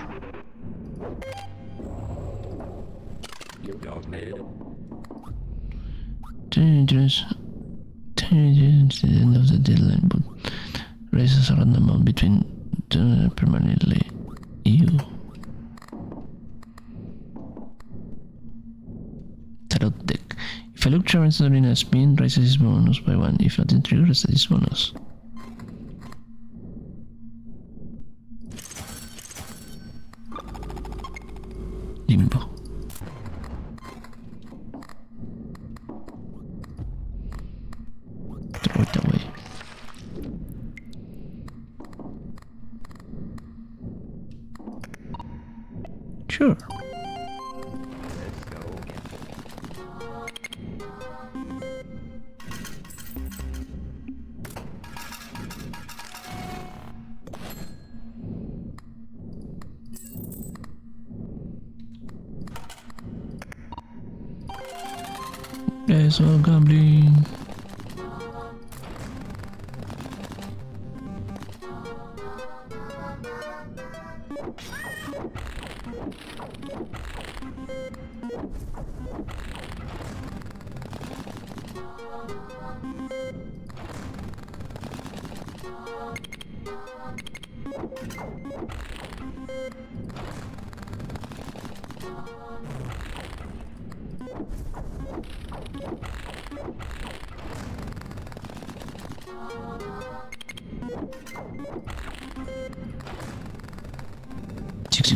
Dangerous. Dangerous to the end of the deadline, but raises a random amount between permanently. You. Tarot deck. If a look charm is during a spin, raises his bonus by 1. If not, it triggers this bonus. Limbo. Throw it away. Sure. There's a gambling.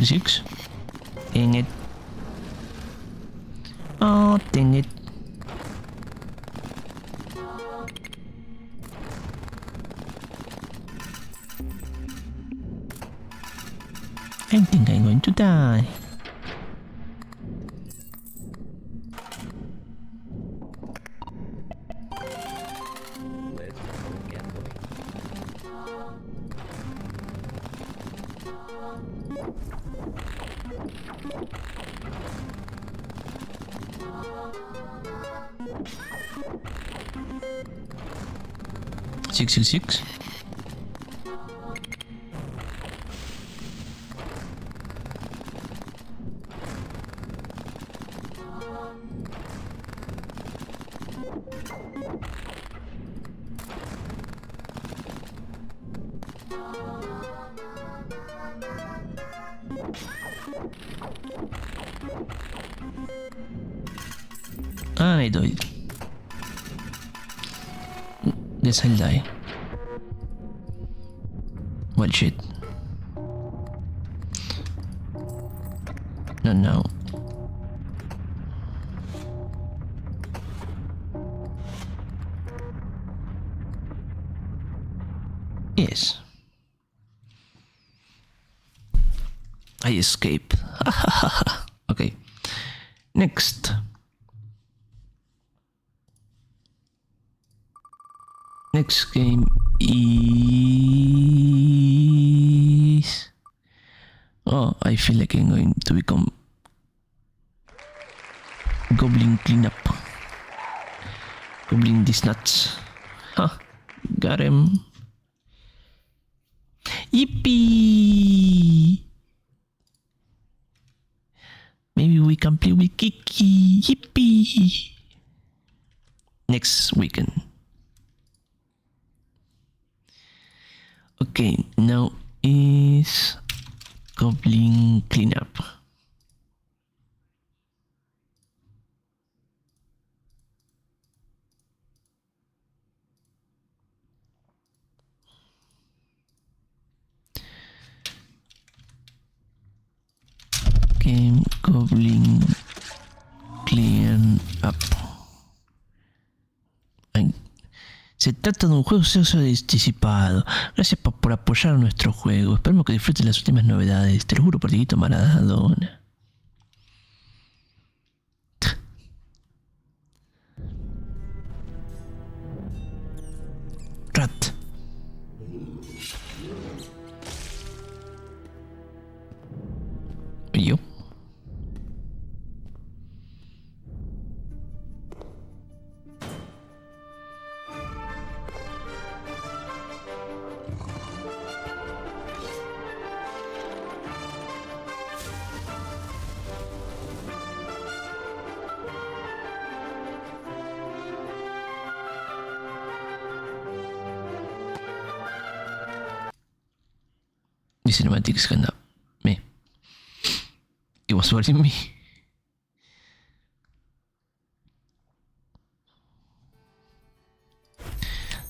Six. Dang it. Oh, dang it. I think I'm going to die. Six. And I died. Guess I'll die. Well, shit. Not now. Yes. I escape. Okay. Next. Next game is... Oh, I feel like I'm going to become Goblin Cleanup. Goblin these nuts. Huh, got him. Yippee! Maybe we can play with Kiki. Yippee! Next weekend. Se trata de un juego sexo disipado. Gracias por apoyar a nuestro juego. Esperemos que disfruten las últimas novedades. Te lo juro por Dieguito Maradona. Rat. ¿Y yo? The cinematics kinda meh. It was worrying me.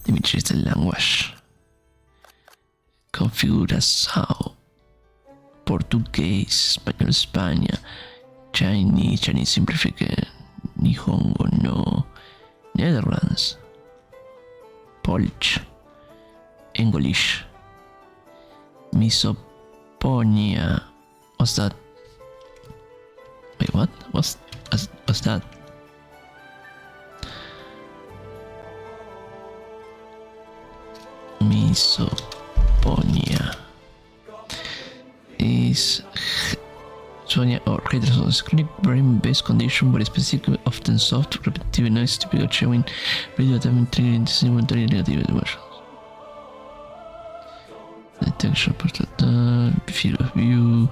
Let me change the language. Configuração. Português, espanhol España, Chinese simplified, Nihongo no, Netherlands, Polish, English, Misoponia. What's that? Wait, what? What's that? Misoponia is Sonia or haters on script brain based condition but specific often soft repetitive noise typical showing video time triggering simultaneous negative emotions. Detection field of view,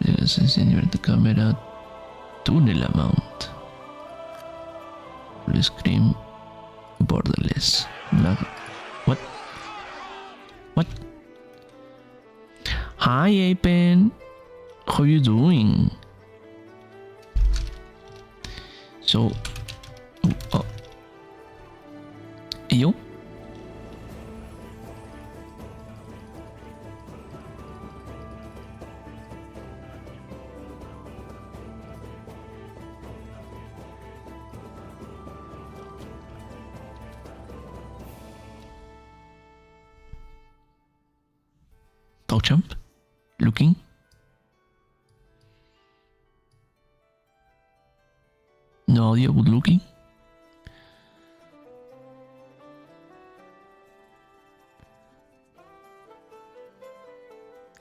the camera, tunnel amount, full screen, borderless. What? What? Hi Apen, how you doing? So, yo. Jump, looking. No audio, good looking.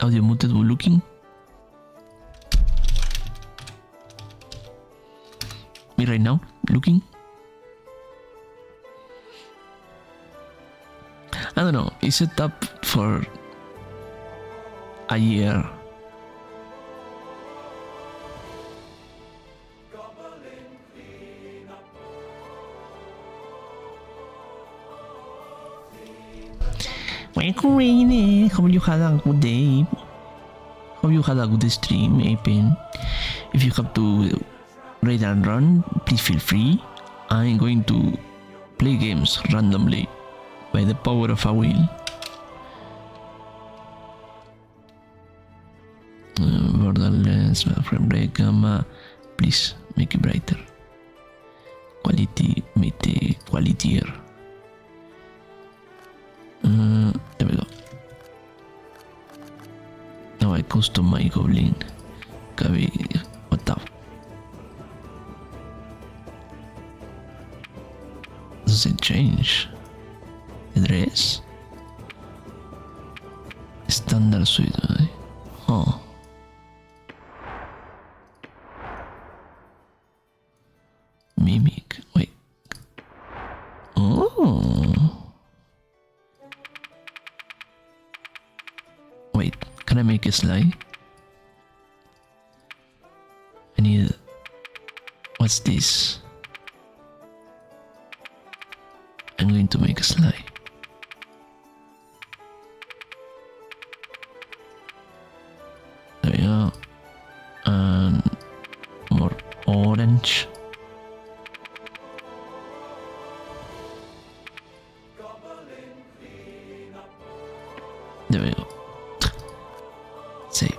Audio muted, good looking. Me right now, looking. I don't know, is it up for a year? Welcome, Rainy. Hope you had a good day. Hope you had a good stream, Apen. If you have to raid and run, please feel free. I'm going to play games randomly by the power of a will. Borderlands, frame rate, gamma, please make it brighter. Quality, make the qualitier. There we go. Now I custom my goblin. What the? Does it change? The dress? Standard suite, right? Huh. Mimic. Wait. Oh. Wait. Can I make a slide? I need. What's this? I'm going to make a slide. There we go. And more orange. There we go. Save.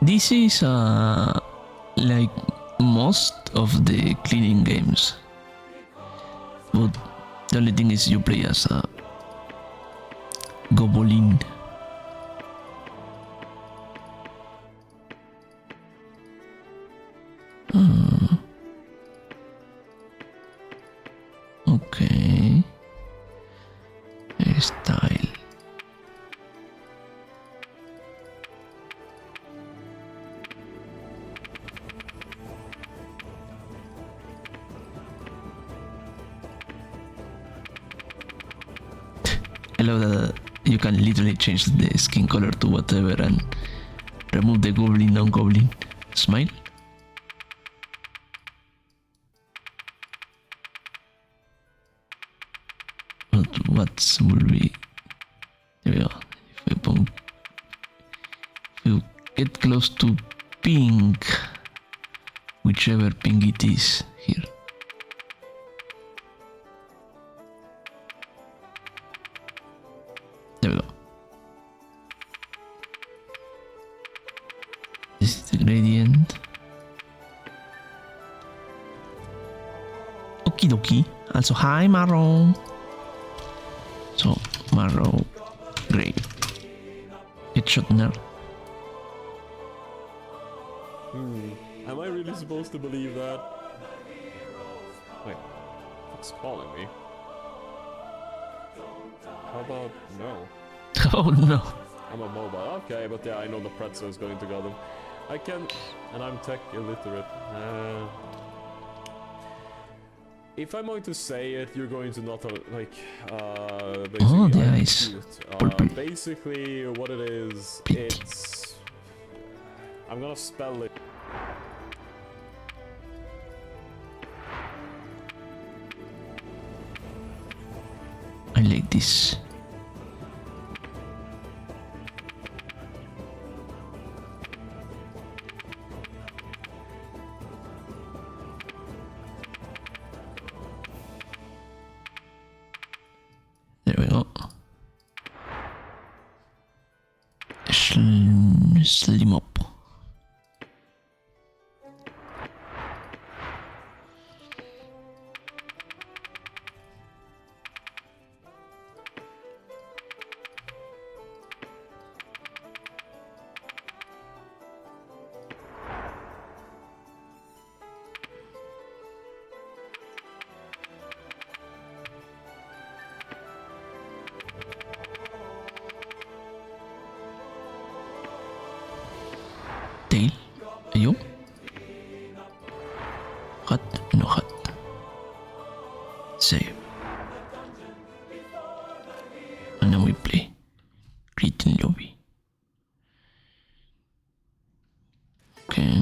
This is like mod most of the cleaning games. But the only thing is you play as a goblin. Okay. Hairstyle. I love that you can literally change the skin color to whatever and remove the goblin non-goblin. Smile. What will be? There we go. If you get close to pink, whichever pink it is here. There we go. This is the gradient. Okie dokie. Also, hi, Marrow. So, Marrow, gray. Headshot now. Am I really supposed to believe that? Wait, it's calling me. How about no? Oh no. I'm a mobile. Okay, but yeah, I know the pretzel is going to get them. I can, and I'm tech illiterate. If I'm going to say it, you're going to not like basically, the eyes. Basically, what it is, it's. I'm gonna spell it. I like this. There we go. Slim up. Tail. Ayo. Hut. No hut. Save. And now we play. Create in lobby. Okay.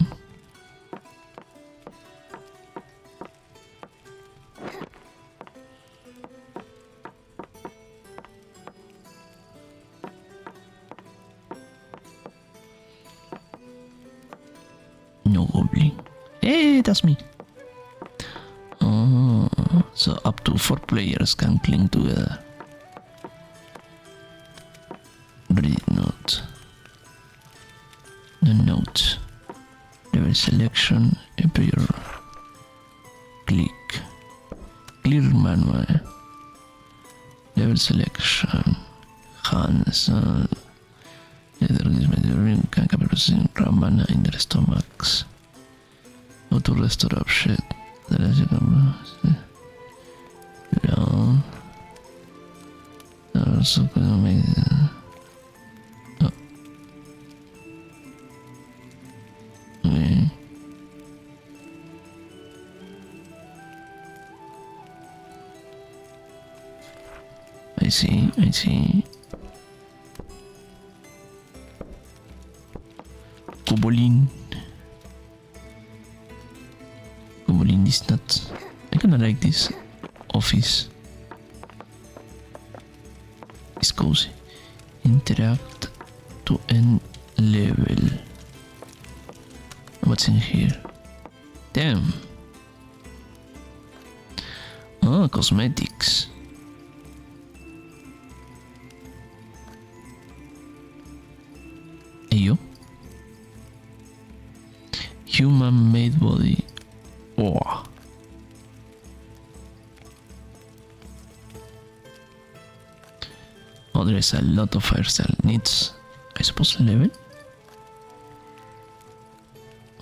No goblin. Hey, that's me. Oh, so up to 4 players can cling together. Read note. The note. Level selection. Appear. Click. Clear manual. Level selection. Hands. Can capture processing Ramana in their stomachs. Go to restore up shit. Down. Also gonna make oh. Okay. I see. Goblin is not. I kinda like this office. It's cozy. Interact to end level. What's in here? Damn. Oh, cosmetics. Ayo. Human-made body Oh. Oh, there is a lot of fire style. Needs, I suppose, level.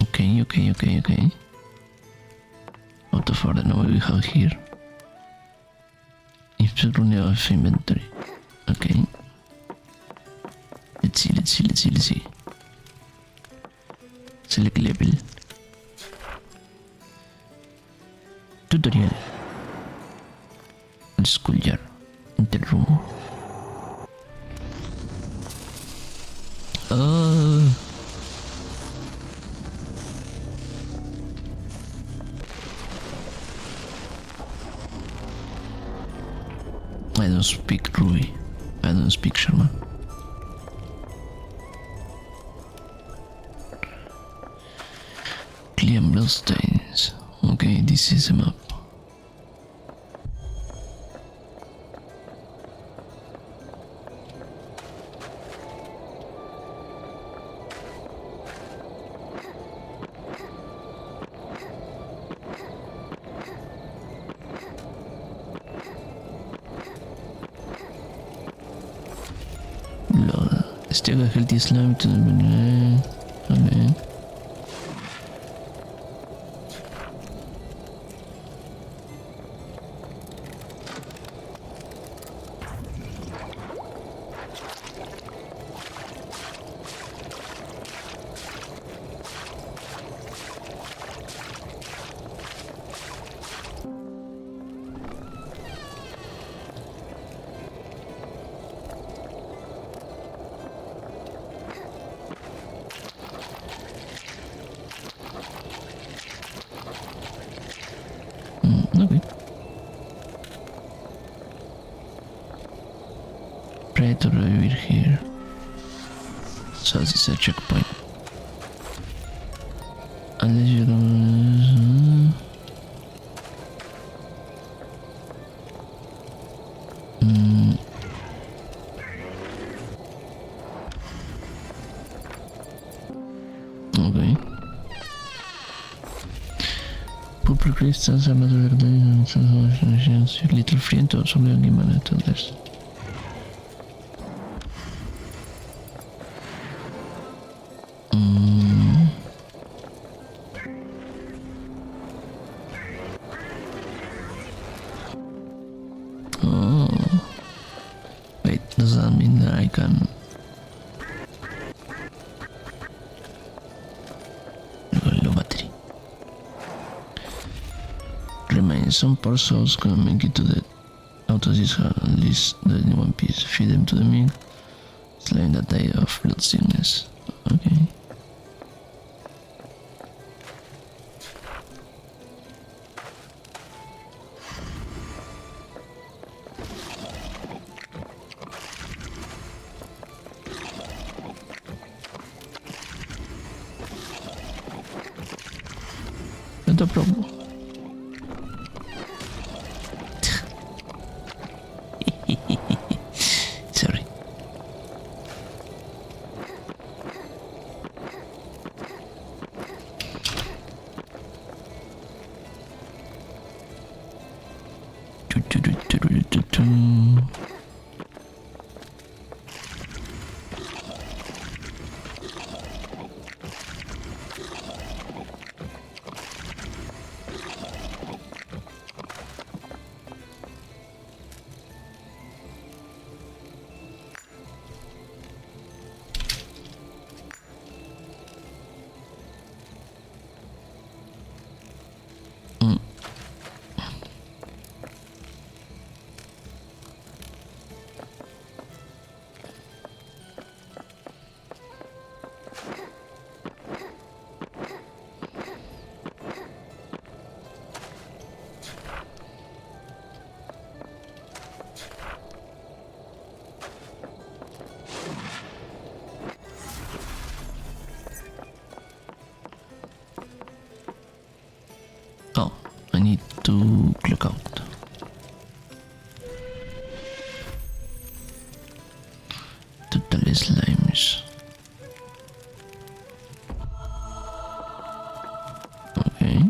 Okay. Out of order. Now we have here. Inspect running of inventory. Okay. Let's see. Select level. Tutorial. Schoolyard. Interroom. I don't speak Ruby. I don't speak Sherman. Clear bloodstains. Okay, this is a map. Still a healthy slime to the okay. Okay. Predator over here. So this is a checkpoint. Unless you don't. Okay. Purple crystals are not little friend or something gimana to this. Oh. Wait, does that mean that I can low battery? Remains some parcels gonna make it to the out of this at least the one piece. Feed them to the meat. Slaying that day of blood sickness. Okay. Not a problem. Sorry. Oh, I need to clock out. Total slimes. Okay.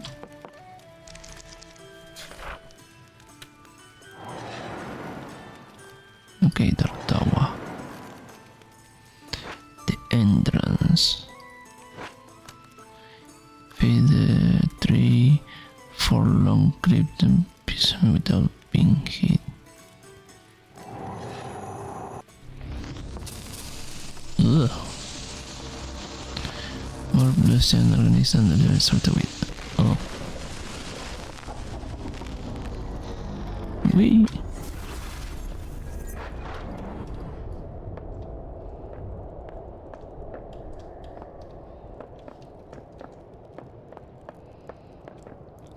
Okay, Dartawa. The entrance. Feed the tree for long creep and piece without being hit. Ugh. More blessing organization than the start with. Oh. Wee.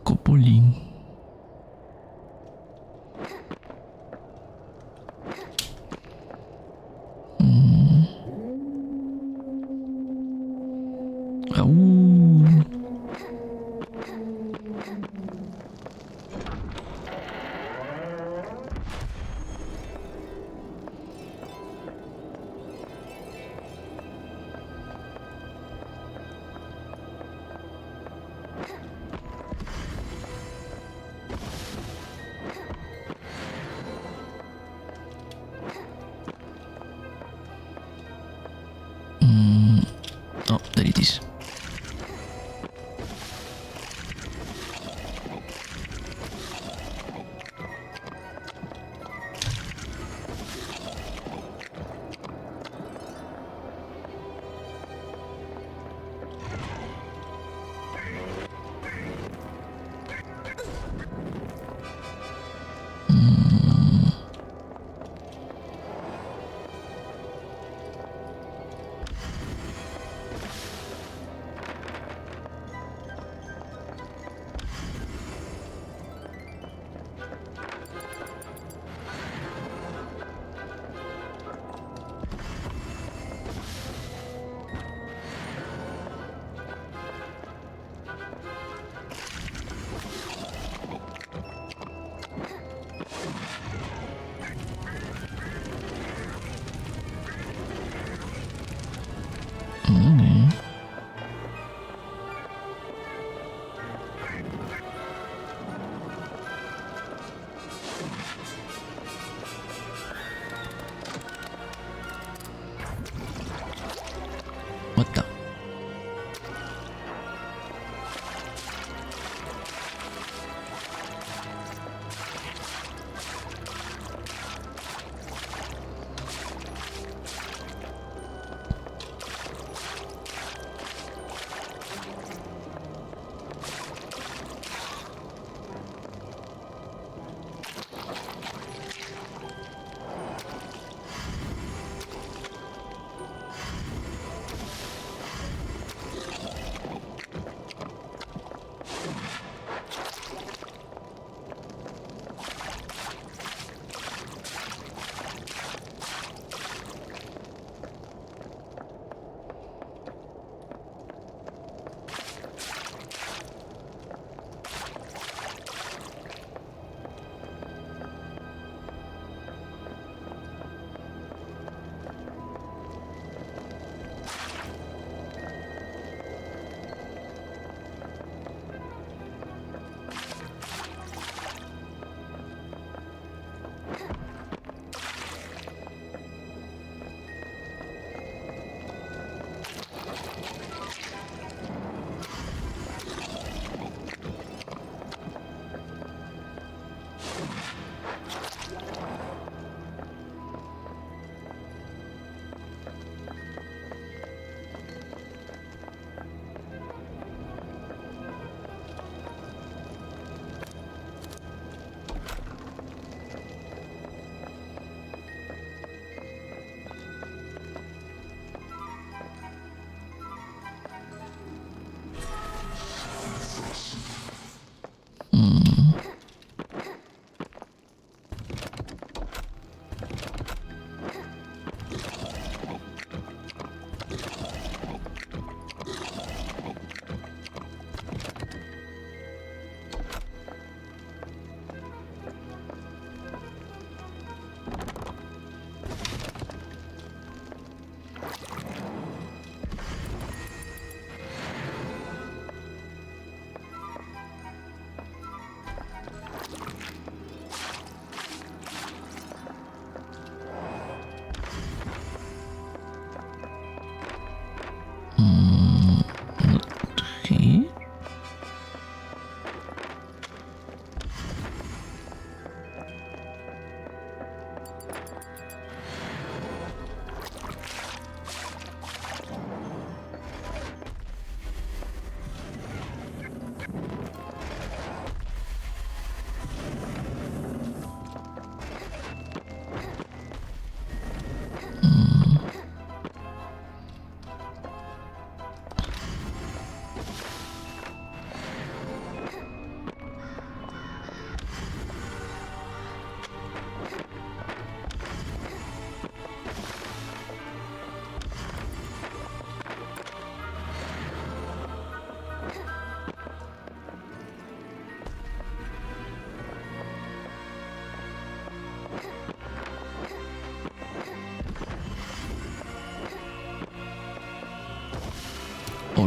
Copolin. Oh, there it is.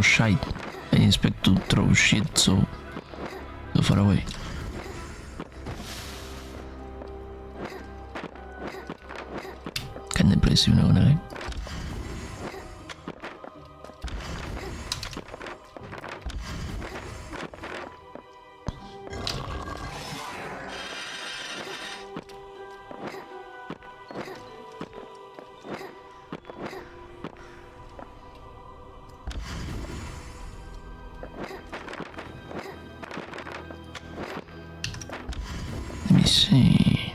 Oh shit, I didn't expect to throw shit so far away. Kinda impressive, not gonna lie. Let me see.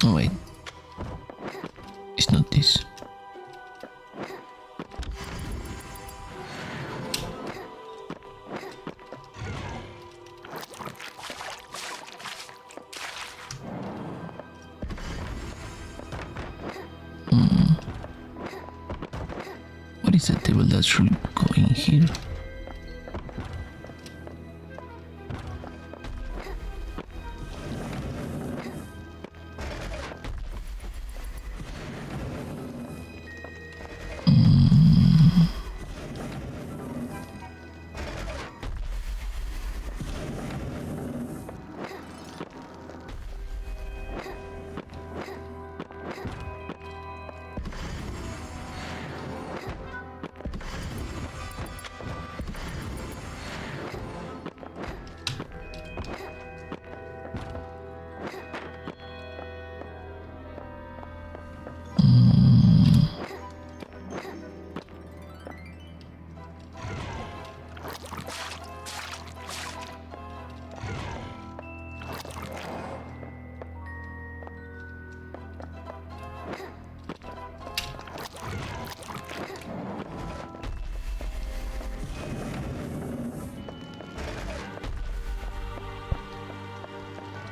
Oh wait, it's not this. What is that table that should go in here?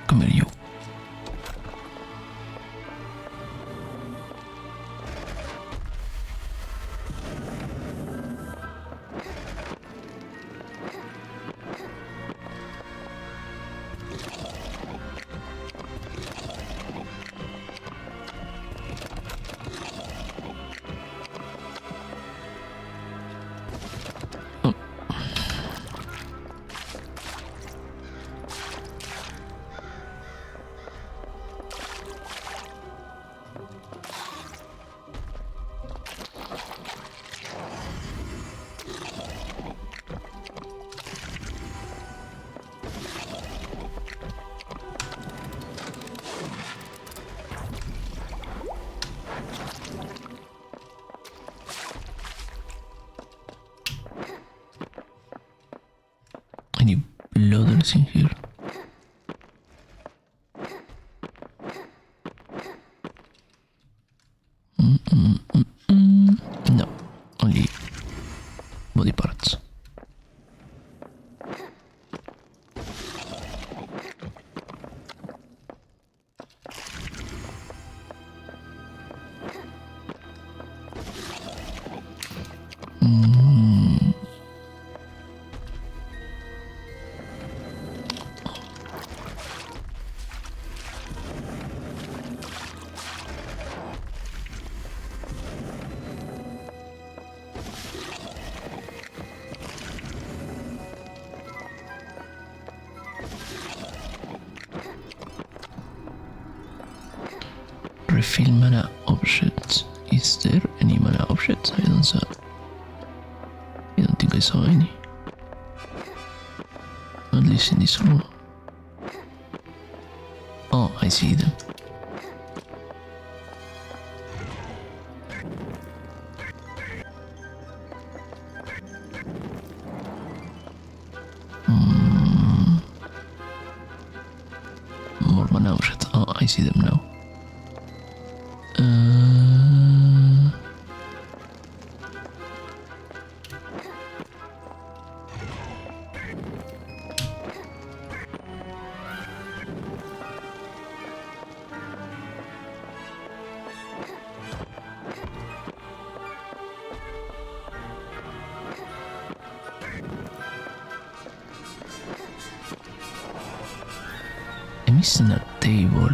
Come here, you. Any blooders in here? No, only body parts. refill mana object. Is there any mana object? I don't think I saw any. At least in this room. Oh, I see them. More mana objects. Oh, I see them now. I'm missing a table.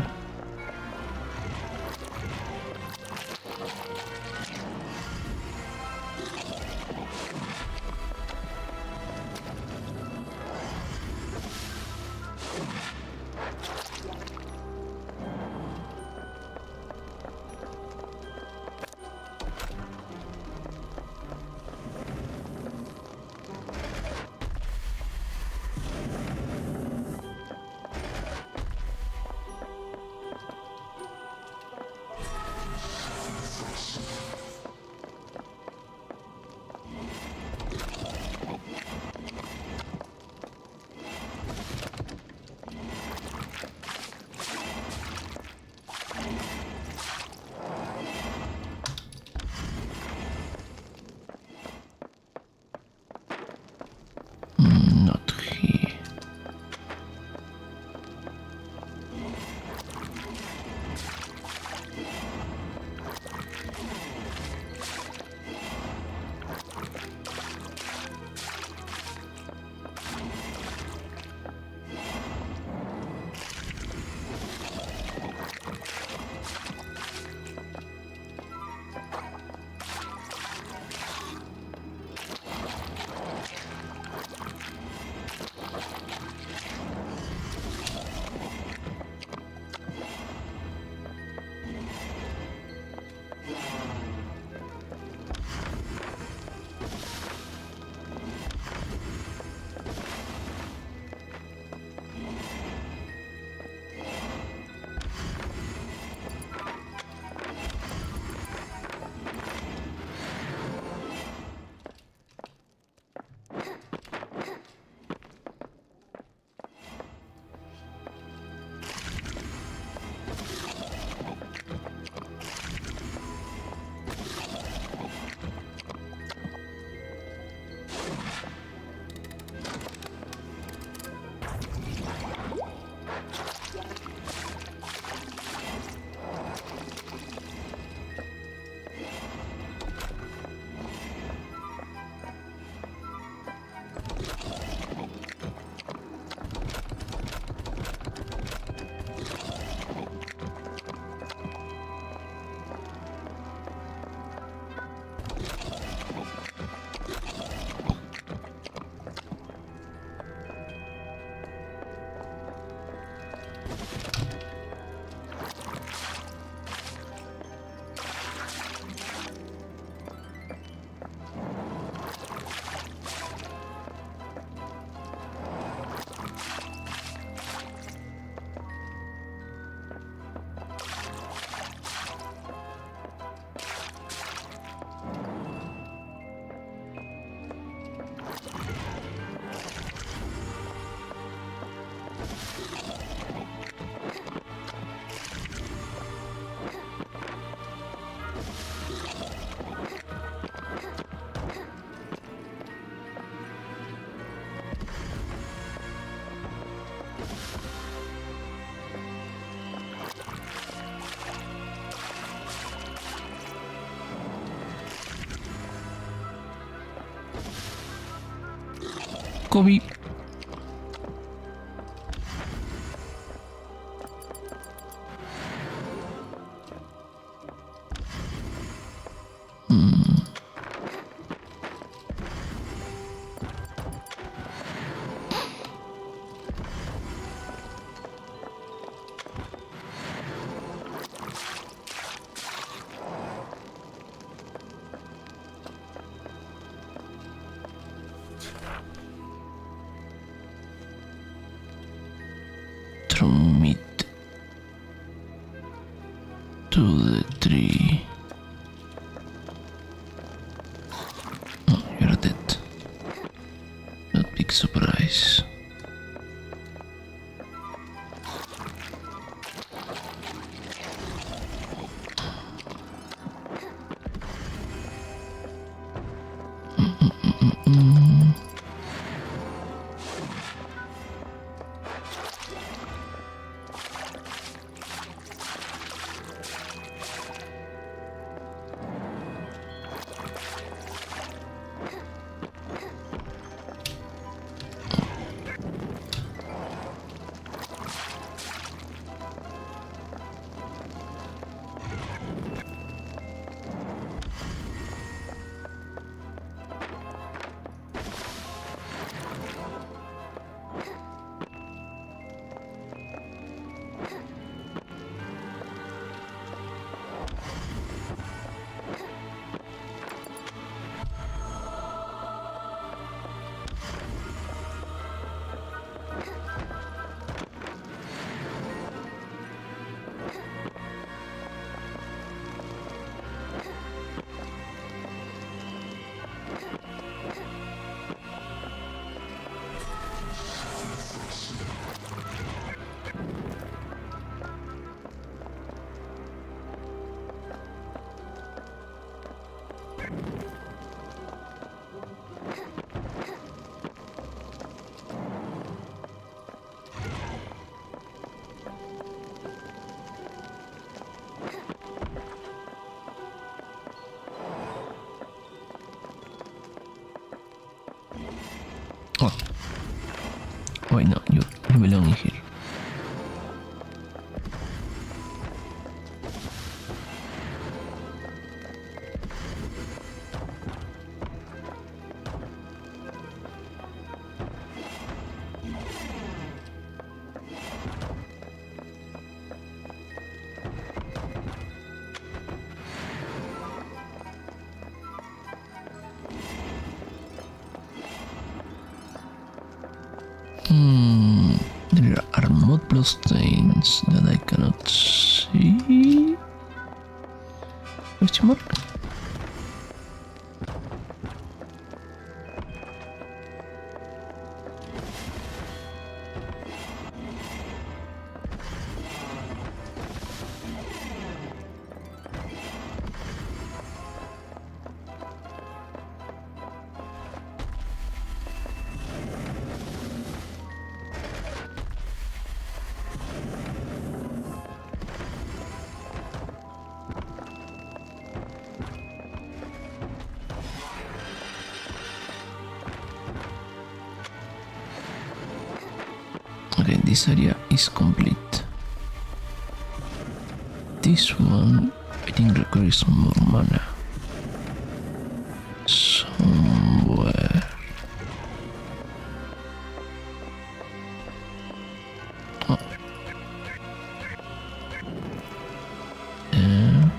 Not here. Kobe. from it to the tree. Oh, you're dead. Not big surprise. Oh, why not? You belong here. There are mud bloodstains that I cannot see. Question mark? Okay, this area is complete. This one, I think, requires more mana. Somewhere. Oh. Yeah.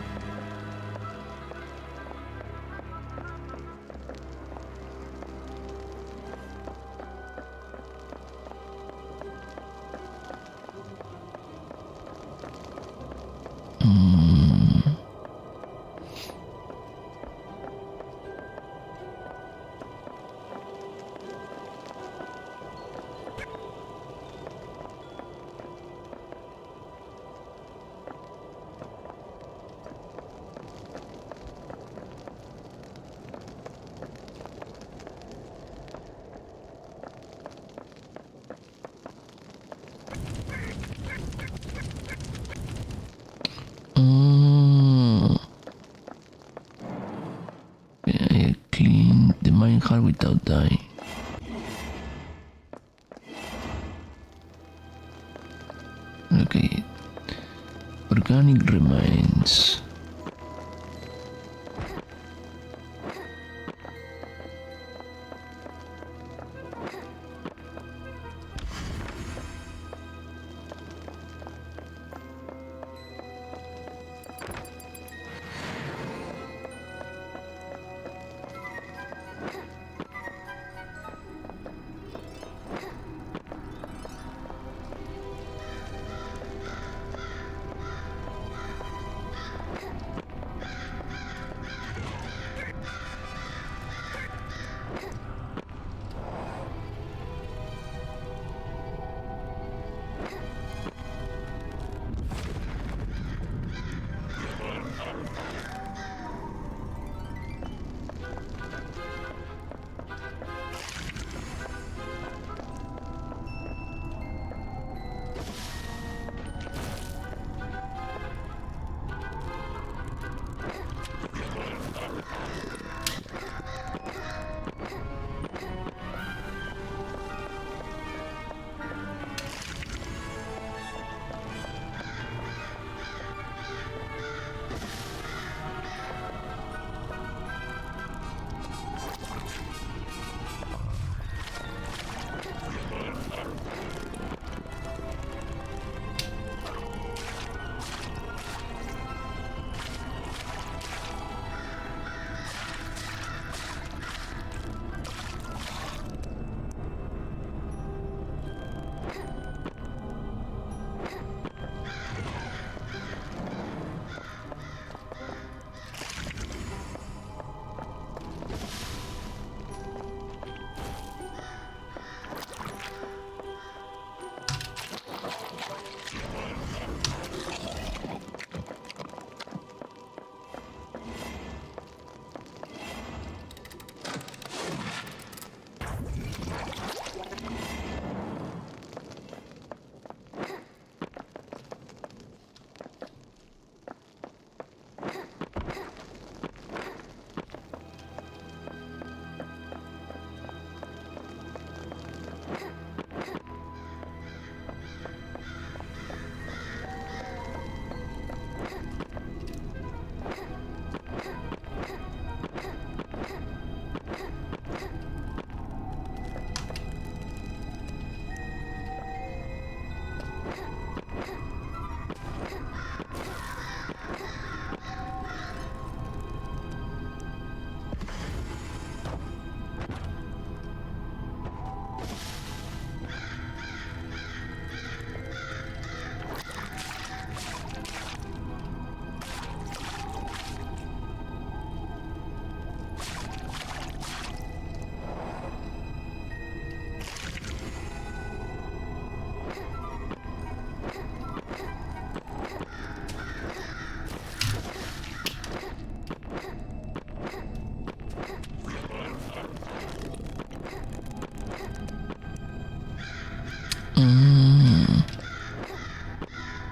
I clean the mine hard without dying. Okay. Organic remains.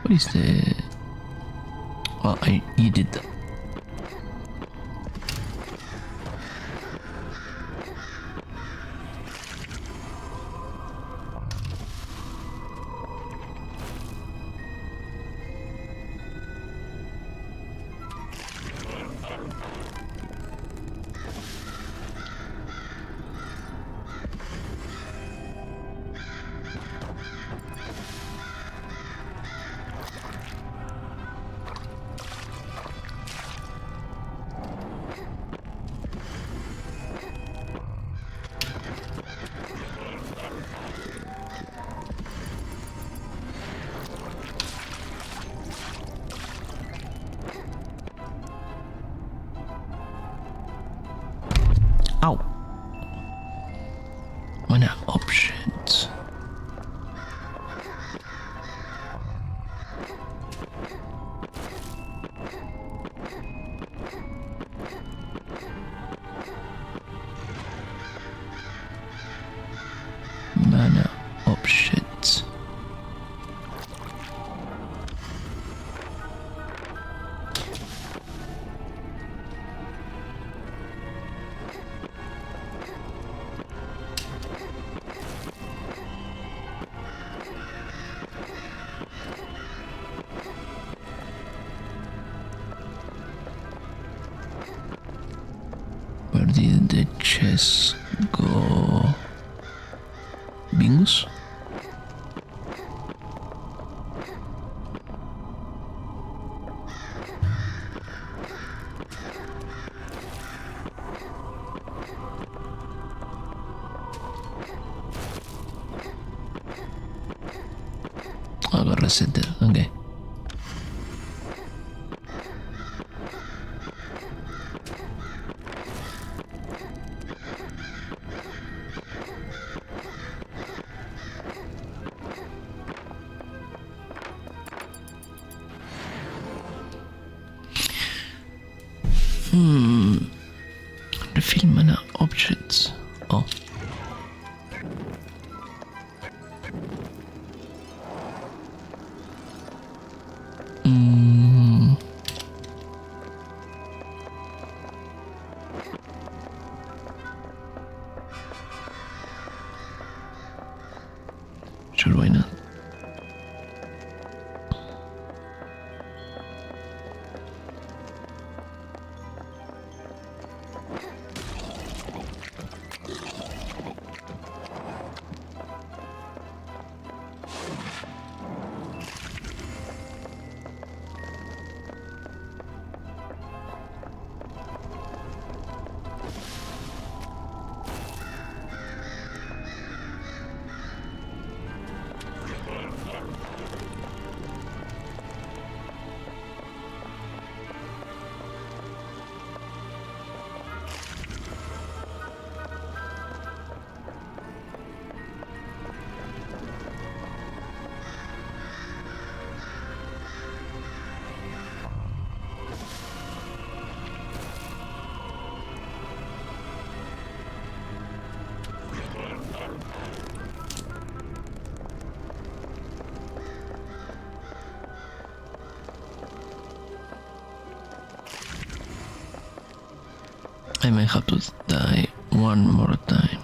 What is the... Oh, you did that. Ow! Mana options. Mana options. Where did the chess go? Bingus? I got reset. Okay. Refill mana objects. Oh. Sure, why not? I might have to die one more time.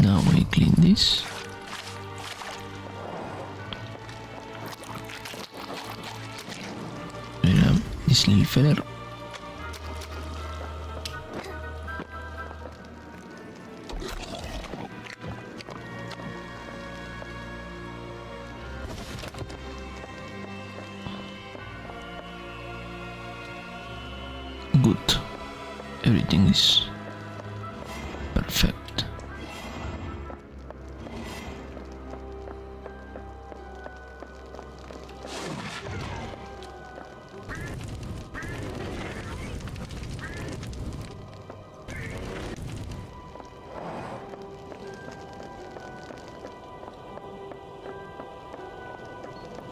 Now I clean this. This little feather. Good. Everything is perfect.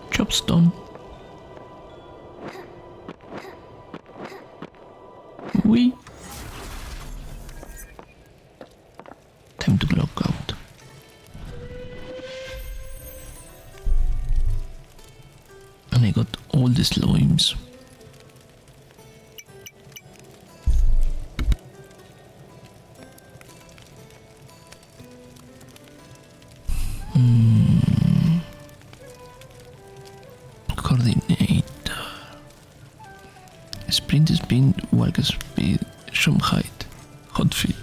Job's done. We time to log out. And I got all the slimes. Coordinator. Sprint speed, walk speed, jump height, hot feet.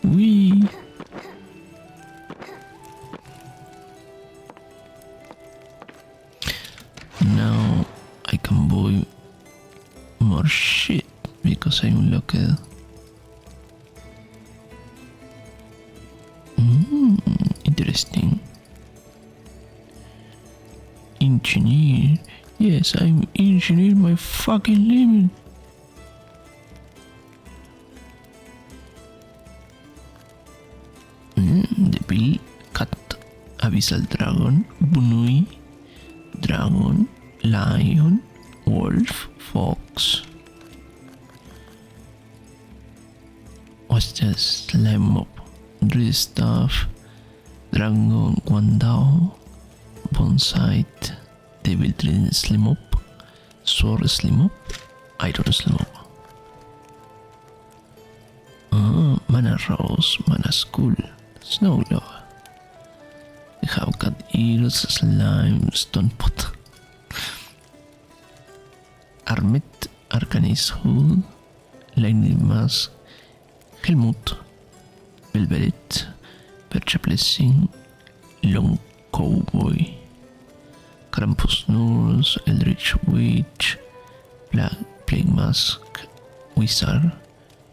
We now I can buy more shit because I unlocked interesting. Engineer. Yes, I'm engineer my fucking limit. Devil, cat, abyssal dragon, bunui, dragon, lion, wolf, fox. What's this? Slime mob, dread staff, dragon, guandao, bonsai, devil trident slim up, sword slim up, iron slim up. Mana rose, mana skull, snow globe. We have got eels, slime, stone pot. Armet, arcanist hood, lightning mask, helmut, velvet, percha blessing, long cowboy, Krampus nurse, eldritch witch, black plague mask, wizard,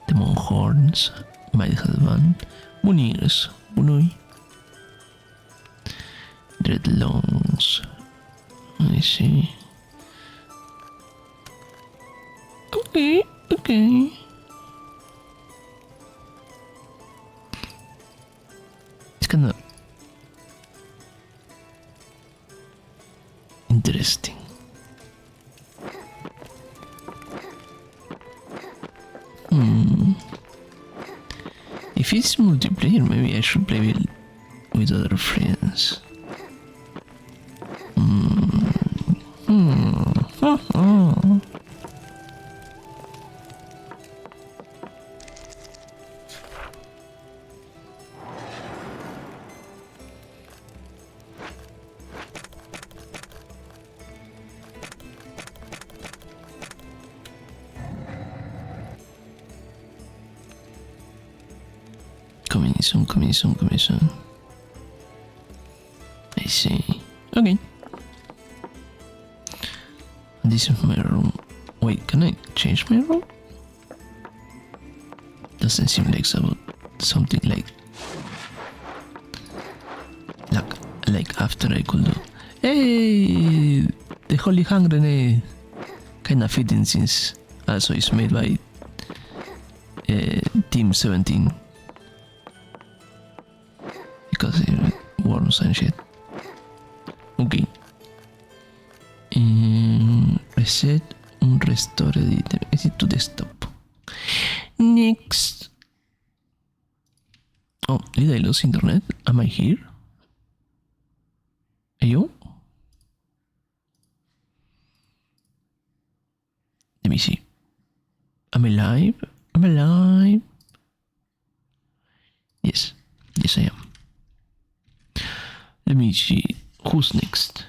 demon horns, medical van, Munirs, Bunui, dread lungs. I see. Okay. It's kinda interesting. If it's multiplayer, maybe I should play with other friends. Coming soon. I see. Okay. This is my room. Wait, can I change my room? Doesn't seem like something like after I could do. Hey, the holy hand grenade. Kinda fitting since also it's made by Team 17 because it worms and shit. Ok. Reset un restore the item. Exit to desktop. Next. Oh, did I lose internet? Am I here? Ayo? Let me see. Am I live? Am I live? Yes. Yes, I am. Let me see. Who's next?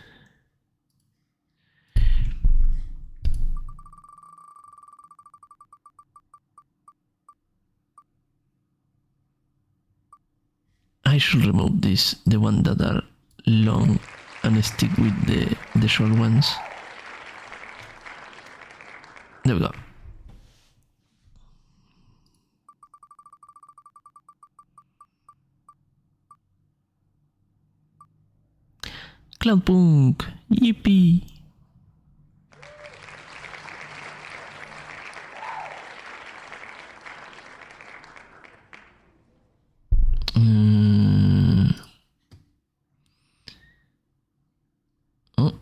I should remove this, the one that are long, and stick with the short ones. There we go. Cloudpunk, yippee! Oh.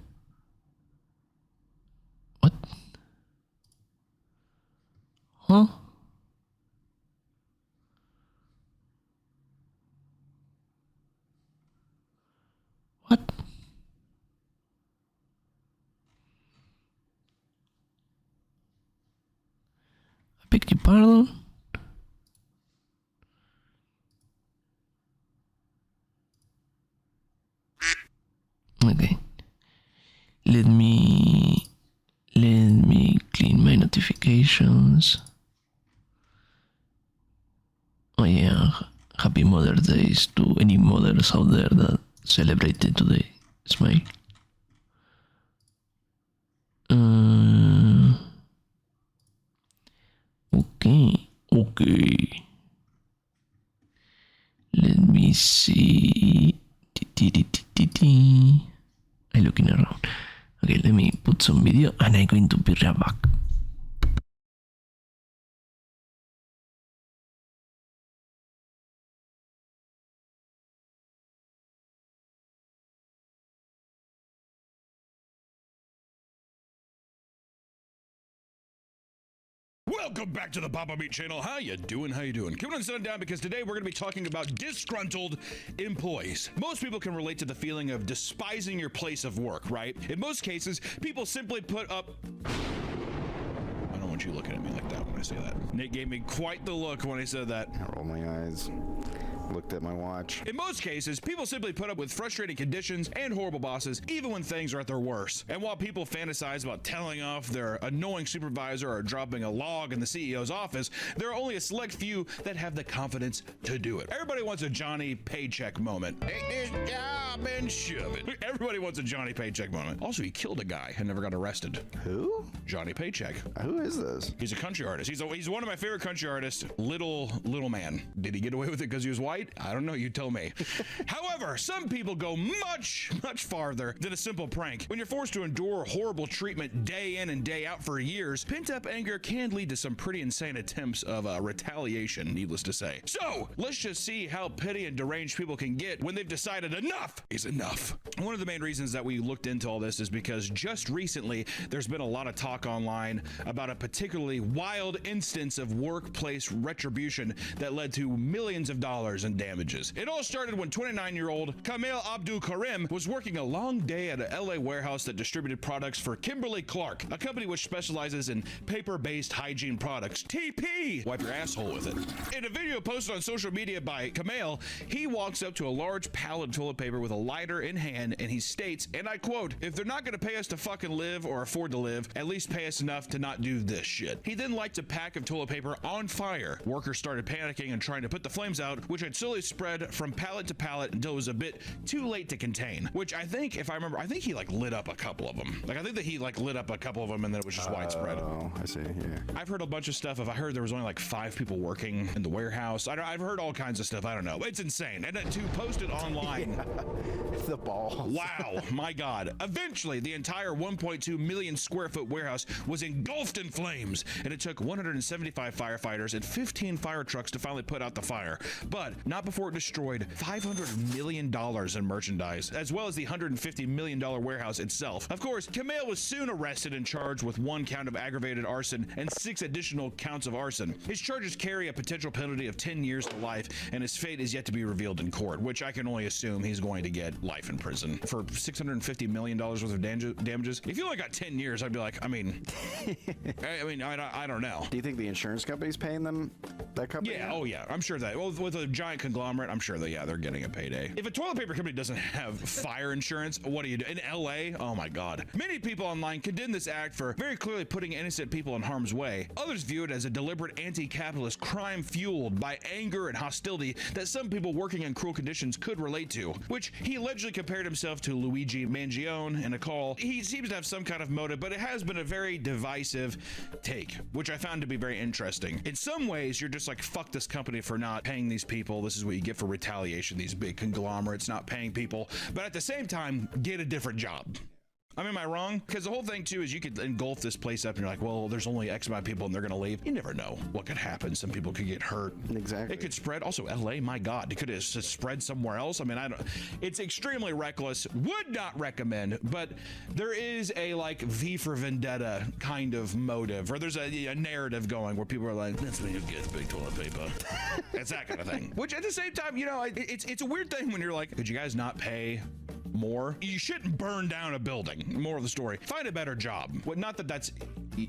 What? Huh? What? I beg your pardon? Okay. Let me clean my notifications. Oh yeah, happy Mother's Day to any mothers out there that celebrated today. Smile. Okay. Let me see. I'm looking around. Okay, let me put some video and I'm going to be right back. Welcome back to the Papa Meat channel. How you doing? How you doing? Coming on Sun Down because today we're going to be talking about disgruntled employees. Most people can relate to the feeling of despising your place of work, right? In most cases, people simply put up... I don't want you looking at me like that when I say that. Nate gave me quite the look when I said that. I rolled my eyes. Looked at my watch. In most cases, people simply put up with frustrating conditions and horrible bosses, even when things are at their worst. And while people fantasize about telling off their annoying supervisor or dropping a log in the CEO's office, there are only a select few that have the confidence to do it. Everybody wants a Johnny Paycheck moment. Take this job and shove it. Everybody wants a Johnny Paycheck moment. Also, he killed a guy and never got arrested. Who? Johnny Paycheck. Who is this? He's a country artist. He's one of my favorite country artists. Little man. Did he get away with it because he was white? I don't know, you tell me. However, some people go much farther than a simple prank. When you're forced to endure horrible treatment day in and day out for years, pent-up anger can lead to some pretty insane attempts of retaliation, needless to say. So, let's just see how petty and deranged people can get when they've decided enough is enough. One of the main reasons that we looked into all this is because just recently, there's been a lot of talk online about a particularly wild instance of workplace retribution that led to millions of dollars in damages. It all started when 29-year-old Kamel Abdul Karim was working a long day at a LA warehouse that distributed products for Kimberly-Clark, a company which specializes in paper-based hygiene products. TP! Wipe your asshole with it. In a video posted on social media by Kamel, he walks up to a large pallet of toilet paper with a lighter in hand and he states, and I quote, "If they're not gonna pay us to fucking live or afford to live, at least pay us enough to not do this shit." He then lights a pack of toilet paper on fire. Workers started panicking and trying to put the flames out, which had slowly spread from pallet to pallet until it was a bit too late to contain, which I think, if I remember, I think he like lit up a couple of them. Like I think that he like lit up a couple of them and then it was just widespread. Oh, I see, yeah. I've heard a bunch of stuff. If I heard there was only like 5 people working in the warehouse. I've heard all kinds of stuff. I don't know. It's insane. And to post it online. The ball. Wow, my God. Eventually, the entire 1.2 million square foot warehouse was engulfed in flames, and it took 175 firefighters and 15 fire trucks to finally put out the fire. But not before it destroyed $500 million in merchandise, as well as the $150 million warehouse itself. Of course, Kamel was soon arrested and charged with 1 count of aggravated arson and 6 additional counts of arson. His charges carry a potential penalty of 10 years to life, and his fate is yet to be revealed in court, which I can only assume he's going to get life in prison for $650 million worth of damages. If you only got 10 years, I'd be like, I mean, I don't know. Do you think the insurance company's paying them that company? Yeah, oh yeah, I'm sure that. Well, with a giant conglomerate, I'm sure that, yeah, they're getting a payday. If a toilet paper company doesn't have fire insurance, what do you do? In LA? Oh my God. Many people online condemn this act for very clearly putting innocent people in harm's way. Others view it as a deliberate anti-capitalist crime fueled by anger and hostility that some people working in cruel conditions could relate to, which he allegedly compared himself to Luigi Mangione in a call. He seems to have some kind of motive, but it has been a very divisive take, which I found to be very interesting. In some ways, you're just like, fuck this company for not paying these people. This is what you get for retaliation, these big conglomerates not paying people. But at the same time, get a different job. I mean, am I wrong? Because the whole thing too is you could engulf this place up and you're like, well, there's only X amount of people and they're going to leave. You never know what could happen. Some people could get hurt. Exactly. It could spread. Also, LA, my God, it could have spread somewhere else. I mean, it's extremely reckless. Would not recommend, but there is a like V for Vendetta kind of motive, or there's a narrative going where people are like, that's when you get big toilet paper. It's that kind of thing. Which at the same time, you know, it's a weird thing when you're like, could you guys not pay more? You shouldn't burn down a building. More of the story. Find a better job. Well, not that that's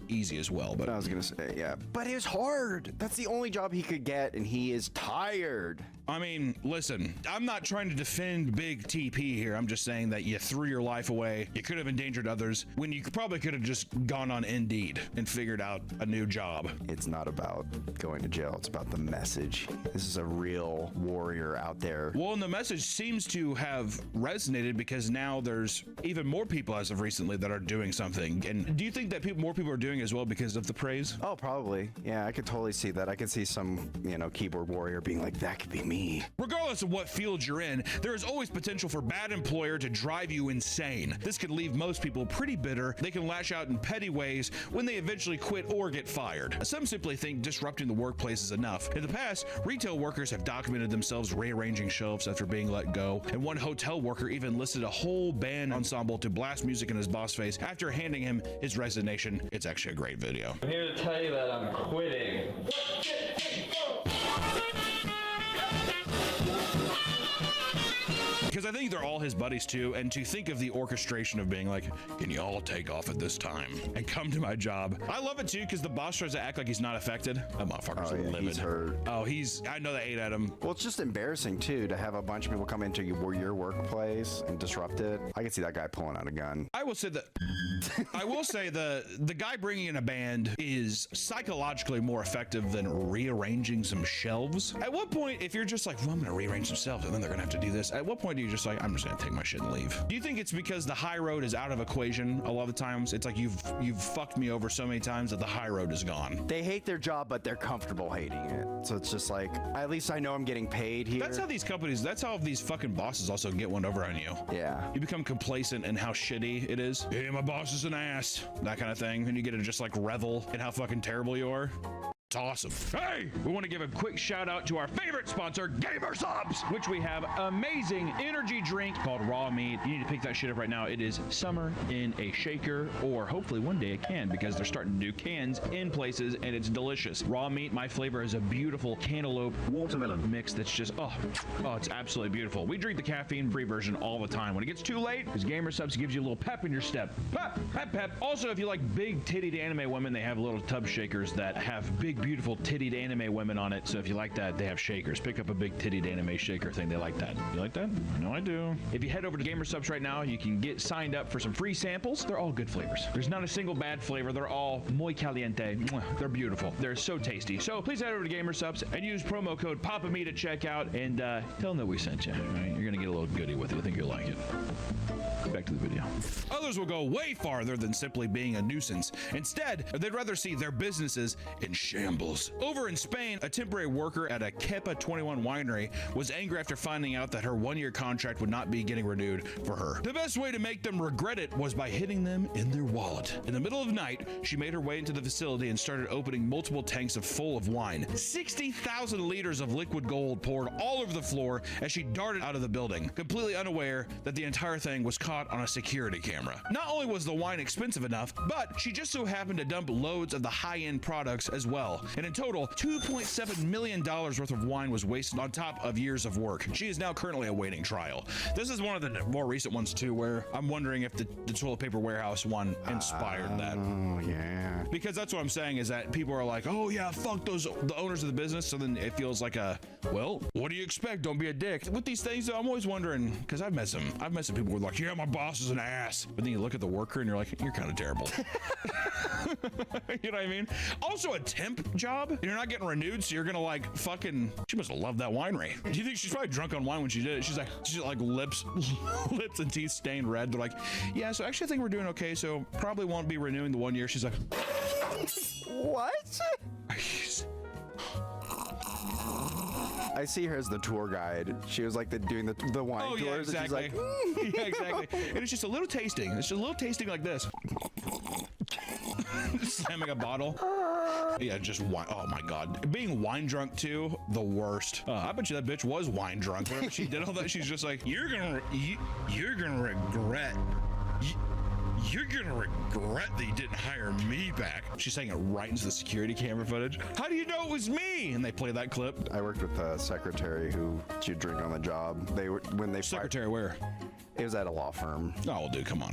easy as well, but I was gonna say, yeah, but it's hard. That's the only job he could get, and he is tired. I mean, listen, I'm not trying to defend Big TP here. I'm just saying that you threw your life away. You could have endangered others when you probably could have just gone on Indeed and figured out a new job. It's not about going to jail. It's about the message. This is a real warrior out there. Well, and the message seems to have resonated because now there's even more people as of recently that are doing something. And do you think that more people are doing it as well because of the praise? Oh, probably. Yeah, I could totally see that. I could see some, keyboard warrior being like, that could be me. Regardless of what field you're in, there is always potential for bad employer to drive you insane. This could leave most people pretty bitter. They can lash out in petty ways when they eventually quit or get fired. Some simply think disrupting the workplace is enough. In the past, retail workers have documented themselves rearranging shelves after being let go, and one hotel worker even listed a whole band ensemble to blast music in his boss face after handing him his resignation. It's actually a great video. I'm here to tell you that I'm quitting. Because I think they're all his buddies too, and to think of the orchestration of being like, can you all take off at this time and come to my job? I love it too, because the boss tries to act like he's not affected. That motherfucker's livid. He's hurt. Oh, I know they ate at him. Well, it's just embarrassing too to have a bunch of people come into your workplace and disrupt it. I can see that guy pulling out a gun. I will say the guy bringing in a band is psychologically more effective than rearranging some shelves. At what point, if you're just like, well, I'm gonna rearrange some shelves and then they're gonna have to do this, at what point do you just like, I'm just gonna take my shit and leave? Do you think it's because the high road is out of equation a lot of the times? It's like you've fucked me over so many times that the high road is gone. They hate their job, but they're comfortable hating it. So it's just like, at least I know I'm getting paid here. That's how these fucking bosses also get one over on you. Yeah. You become complacent in how shitty it is. Hey, my boss is an ass. That kind of thing. And you get to just like revel in how fucking terrible you are. It's awesome. Hey, we want to give a quick shout out to our favorite sponsor, GamerSupps, which we have amazing energy drink called Raw Meat. You need to pick that shit up right now. It is summer in a shaker, or hopefully one day a can, because they're starting to do cans in places, and it's delicious. Raw Meat, my flavor is a beautiful cantaloupe watermelon mix that's just, oh, it's absolutely beautiful. We drink the caffeine-free version all the time. When it gets too late, because GamerSupps gives you a little pep in your step. Pep, pep, pep. Also, if you like big tittied anime women, they have little tub shakers that have big beautiful tittied anime women on it. So if you like that, they have shakers. Pick up a big tittied anime shaker thing. They like that. You like that? I know I do. If you head over to GamerSupps right now, you can get signed up for some free samples. They're all good flavors. There's not a single bad flavor. They're all muy caliente. Mwah. They're beautiful. They're so tasty. So please head over to GamerSupps and use promo code PAPAME to check out and tell them that we sent you. Right? You're going to get a little goodie with it. I think you'll like it. Back to the video. Others will go way farther than simply being a nuisance. Instead, they'd rather see their businesses in shambles. Over in Spain, a temporary worker at a Kepa 21 winery was angry after finding out that her one-year contract would not be getting renewed for her. The best way to make them regret it was by hitting them in their wallet. In the middle of the night, she made her way into the facility and started opening multiple tanks full of wine. 60,000 liters of liquid gold poured all over the floor as she darted out of the building, completely unaware that the entire thing was caught on a security camera. Not only was the wine expensive enough, but she just so happened to dump loads of the high-end products as well. And in total, $2.7 million worth of wine was wasted on top of years of work. She is now currently awaiting trial. This is one of the more recent ones too, where I'm wondering if the toilet paper warehouse one inspired that. Oh yeah. Because that's what I'm saying is that people are like, oh yeah, fuck the owners of the business. So then it feels like well, what do you expect? Don't be a dick. With these things, though, I'm always wondering, because I've met some people who are like, yeah, my boss is an ass. But then you look at the worker and you're like, you're kind of terrible. You know what I mean? Also a temp job. You're not getting renewed, so you're gonna like fucking. She must have loved that winery. Do you think she's probably drunk on wine when she did it? She's like lips and teeth stained red. They're like, yeah. So actually, I think we're doing okay. So probably won't be renewing the 1 year. She's like, what? I see her as the tour guide. She was like doing the wine tours. Yeah, exactly. And she's like, yeah, exactly. And it's just a little tasting. It's just a little tasting like this. Slamming a bottle. Yeah, just wine. Oh my God. Being wine drunk too, the worst. I bet you that bitch was wine drunk. Whenever she did all that, she's just like, you're gonna regret. You're gonna regret that you didn't hire me back. She's saying it right into the security camera footage. How do you know it was me? And they play that clip. I worked with a secretary who she'd drink on the job. Secretary where? It was at a law firm. Oh, dude, come on.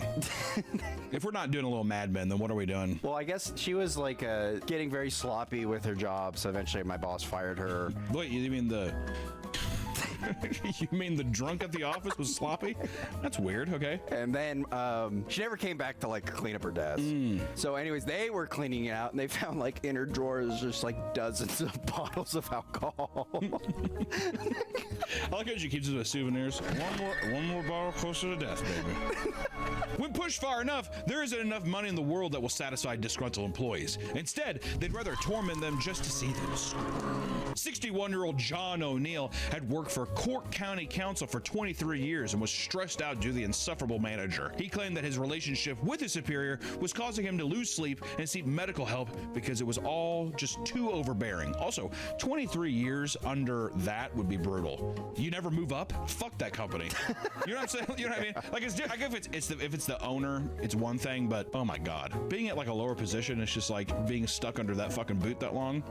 If we're not doing a little Mad Men, then what are we doing? Well, I guess she was like getting very sloppy with her job, so eventually my boss fired her. Wait, you mean the drunk at the office was sloppy? That's weird. Okay. And then she never came back to like clean up her desk. So anyways, they were cleaning it out and they found like in her drawers just like dozens of bottles of alcohol. I like how she keeps it as souvenirs. One more bottle closer to death, baby. When pushed far enough, there isn't enough money in the world that will satisfy disgruntled employees. Instead, they'd rather torment them just to see them squirm. 61-year-old John O'Neill had worked for Cork County Council for 23 years and was stressed out due to the insufferable manager. He claimed that his relationship with his superior was causing him to lose sleep and seek medical help because it was all just too overbearing. Also, 23 years under that would be brutal. You never move up? Fuck that company. You know what I'm saying? You know what I mean? Like, if it's the owner, it's one thing, but oh my God. Being at like a lower position, it's just like being stuck under that fucking boot that long.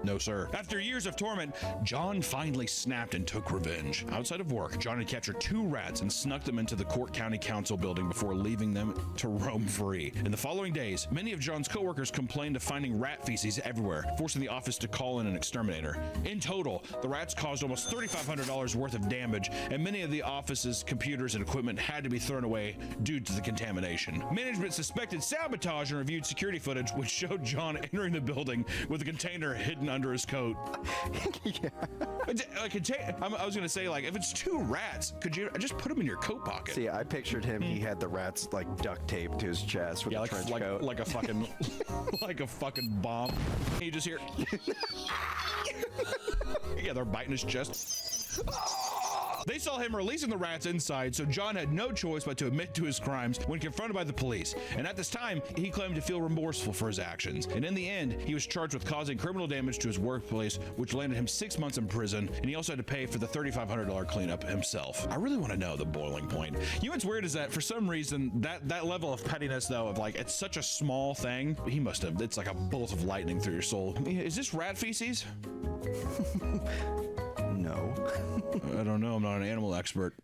No, sir. After years of torment, John finally snapped and took revenge. Outside of work, John had captured 2 rats and snuck them into the Cork County Council building before leaving them to roam free. In the following days, many of John's coworkers complained of finding rat feces everywhere, forcing the office to call in an exterminator. In total, the rats caused almost $3,500 worth of damage, and many of the office's computers and equipment had to be thrown away due to the contamination. Management suspected sabotage and reviewed security footage, which showed John entering the building with a container hidden under his coat. Yeah. I was gonna say, like, if it's 2 rats, could you just put them in your coat pocket? See, I pictured him. He had the rats like duct taped to his chest with a trench coat, like a fucking, like a fucking bomb. You just hear, yeah, they're biting his chest. They saw him releasing the rats inside, so John had no choice but to admit to his crimes when confronted by the police. And at this time, he claimed to feel remorseful for his actions. And in the end, he was charged with causing criminal damage to his workplace, which landed him 6 months in prison, and he also had to pay for the $3,500 cleanup himself. I really want to know the boiling point. You know what's weird is that for some reason, that level of pettiness, though, of like, it's such a small thing, he must have, it's like a bolt of lightning through your soul. Is this rat feces? No. I don't know. I'm not an animal expert.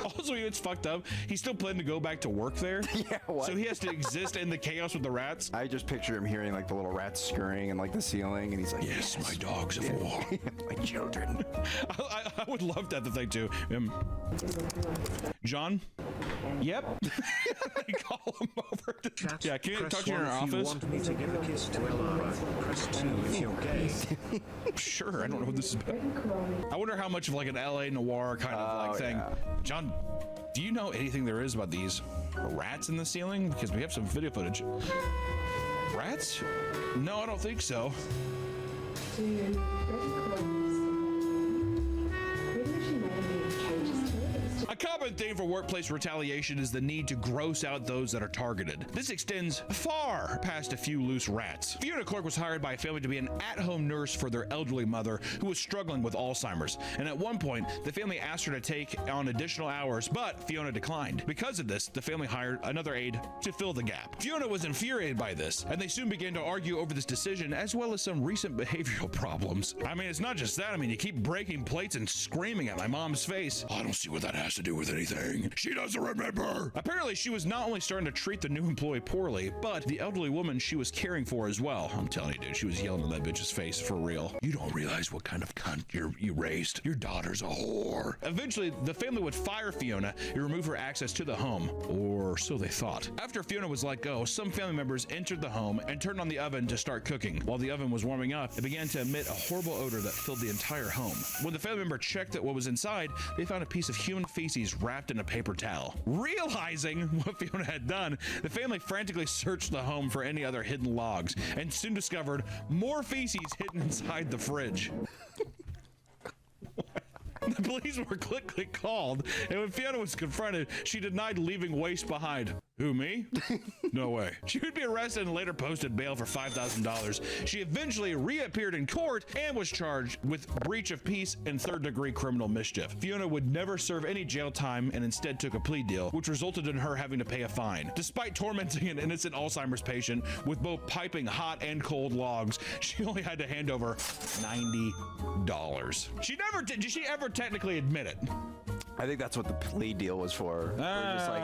Also, it's fucked up. He's still planning to go back to work there. Yeah, what? So he has to exist in the chaos with the rats. I just picture him hearing like the little rats scurrying in like the ceiling, and he's like, yes, my dogs of war. My children. I would love that thing too. John? Yep. They call him over to Chat, yeah, can you press talk to you in 1 our if you office? want me to give a kiss to Lara. Press 2 if you're gay. Sure, I don't know what this is about. I wonder how much of like an LA noir kind of like thing. Yeah. John, do you know anything there is about these rats in the ceiling? Because we have some video footage. Rats? No, I don't think so. A common theme for workplace retaliation is the need to gross out those that are targeted. This extends far past a few loose rats. Fiona Clark was hired by a family to be an at-home nurse for their elderly mother who was struggling with Alzheimer's. And at one point, the family asked her to take on additional hours, but Fiona declined. Because of this, the family hired another aide to fill the gap. Fiona was infuriated by this, and they soon began to argue over this decision, as well as some recent behavioral problems. I mean, it's not just that. I mean, you keep breaking plates and screaming at my mom's face. I don't see what that has to do with anything. She doesn't remember. Apparently, she was not only starting to treat the new employee poorly, but the elderly woman she was caring for as well. I'm telling you, dude, she was yelling in that bitch's face for real. You don't realize what kind of cunt you raised. Your daughter's a whore. Eventually, the family would fire Fiona and remove her access to the home, or so they thought. After Fiona was let go, some family members entered the home and turned on the oven to start cooking. While the oven was warming up, it began to emit a horrible odor that filled the entire home. When the family member checked what was inside, they found a piece of human feces wrapped in a paper towel. Realizing what Fiona had done, the family frantically searched the home for any other hidden logs and soon discovered more feces hidden inside the fridge. The police were quickly called, and when Fiona was confronted, she denied leaving waste behind. Who, me? No way. She would be arrested and later posted bail for $5,000. She eventually reappeared in court and was charged with breach of peace and third-degree criminal mischief. Fiona would never serve any jail time and instead took a plea deal, which resulted in her having to pay a fine. Despite tormenting an innocent Alzheimer's patient with both piping hot and cold logs, she only had to hand over $90. She never did. Did she ever technically admit it? I think that's what the plea deal was for. We're just like,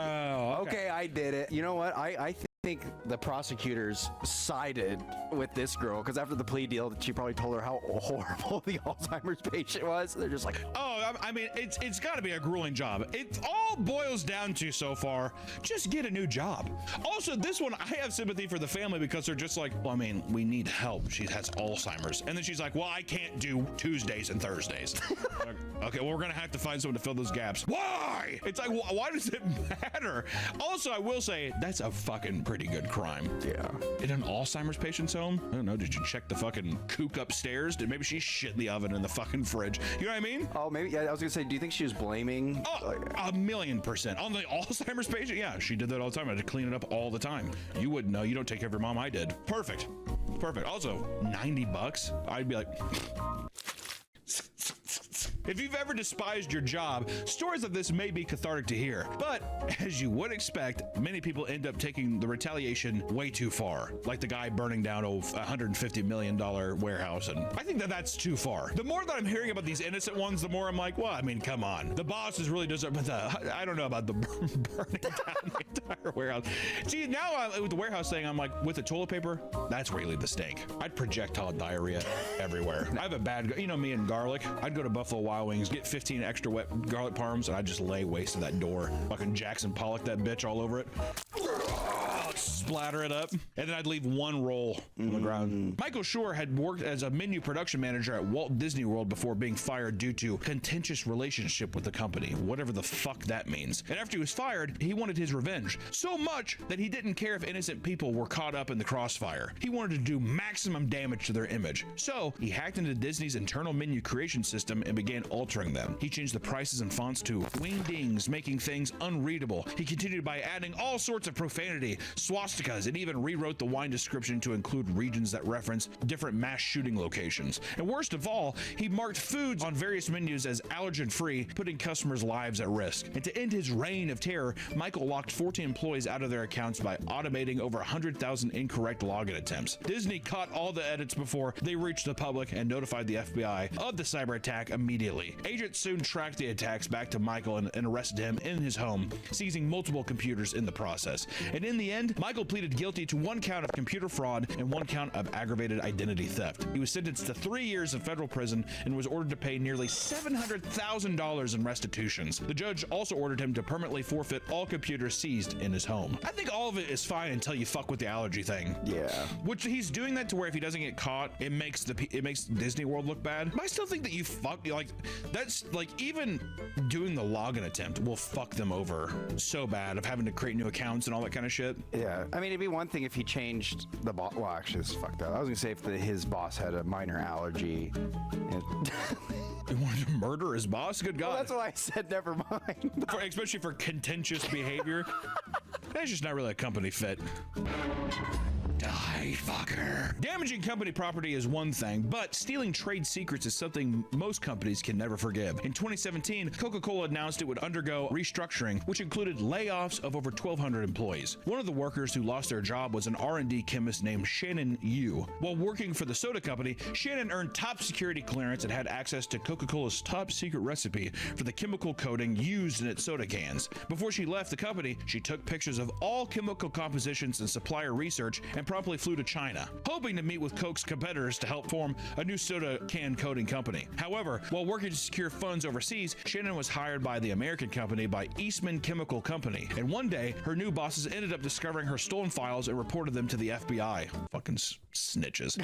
okay, I did it. You know what? I think the prosecutors sided with this girl because after the plea deal, she probably told her how horrible the Alzheimer's patient was. They're just like, oh, I mean, it's got to be a grueling job. It all boils down to so far, just get a new job. Also, this one, I have sympathy for the family because they're just like, well, I mean, we need help. She has Alzheimer's. And then she's like, well, I can't do Tuesdays and Thursdays. Like, okay, well, we're going to have to find someone to fill those gaps. Why? It's like, why does it matter? Also, I will say, that's a fucking pretty good crime. Yeah. In an Alzheimer's patient's home? I don't know. Did you check the fucking kook upstairs? Did maybe she shit in the oven in the fucking fridge? You know what I mean? Oh, maybe. Yeah, I was gonna say, do you think she was blaming? Oh, 1,000,000%. On the Alzheimer's patient? Yeah, she did that all the time. I had to clean it up all the time. You wouldn't know. You don't take care of your mom. I did. Perfect. Perfect. Also, $90? I'd be like... If you've ever despised your job, stories of this may be cathartic to hear. But, as you would expect, many people end up taking the retaliation way too far. Like the guy burning down a $150 million warehouse. And I think that that's too far. The more that I'm hearing about these innocent ones, the more I'm like, well, I mean, come on. The bosses really deserve, but I don't know about the burning down the entire warehouse. See, now with the warehouse thing, I'm like, with the toilet paper, that's where you leave the stink. I'd projectile diarrhea everywhere. I have a bad, you know me and garlic. I'd go to Buffalo Wild Wings, get 15 extra wet garlic parms, and I'd just lay waste to that door. Fucking Jackson Pollock that bitch all over it. Splatter it up, and then I'd leave one roll on the ground. Michael Schur had worked as a menu production manager at Walt Disney World before being fired due to contentious relationship with the company, whatever the fuck that means. And after he was fired, he wanted his revenge so much that he didn't care if innocent people were caught up in the crossfire. He wanted to do maximum damage to their image. So he hacked into Disney's internal menu creation system and began altering them. He changed the prices and fonts to wingdings, making things unreadable. He continued by adding all sorts of profanity, swastikas swastikas, and even rewrote the wine description to include regions that reference different mass shooting locations. And worst of all, he marked foods on various menus as allergen-free, putting customers' lives at risk. And to end his reign of terror, Michael locked 14 employees out of their accounts by automating over 100,000 incorrect login attempts. Disney caught all the edits before they reached the public and notified the FBI of the cyber attack immediately. Agents soon tracked the attacks back to Michael and arrested him in his home, seizing multiple computers in the process. And in the end, Michael pleaded guilty to 1 count of computer fraud and 1 count of aggravated identity theft. He was sentenced to 3 years of federal prison and was ordered to pay nearly $700,000 in restitutions. The judge also ordered him to permanently forfeit all computers seized in his home. I think all of it is fine until you fuck with the allergy thing. Yeah. Which he's doing that to where if he doesn't get caught, it makes Disney World look bad. But I still think that you fuck, like, that's like, even doing the login attempt will fuck them over so bad of having to create new accounts and all that kind of shit. Yeah, I mean, it'd be one thing if he changed the boss. Well, actually, this is fucked up. I was gonna say if his boss had a minor allergy. He wanted to murder his boss? Good God. Well, that's why I said never mind. Especially for contentious behavior. That's just not really a company fit. Die, fucker. Damaging company property is one thing, but stealing trade secrets is something most companies can never forgive. In 2017, Coca-Cola announced it would undergo restructuring, which included layoffs of over 1,200 employees. One of the workers who lost their job was an R&D chemist named Shannon Yu. While working for the soda company, Shannon earned top security clearance and had access to Coca-Cola's top secret recipe for the chemical coating used in its soda cans. Before she left the company, she took pictures of all chemical compositions and supplier research and promptly flew to China, hoping to meet with Coke's competitors to help form a new soda can coating company. However, while working to secure funds overseas, Shannon was hired by the American company by Eastman Chemical Company, and one day her new bosses ended up discovering her stolen files and reported them to the FBI. Fucking snitches.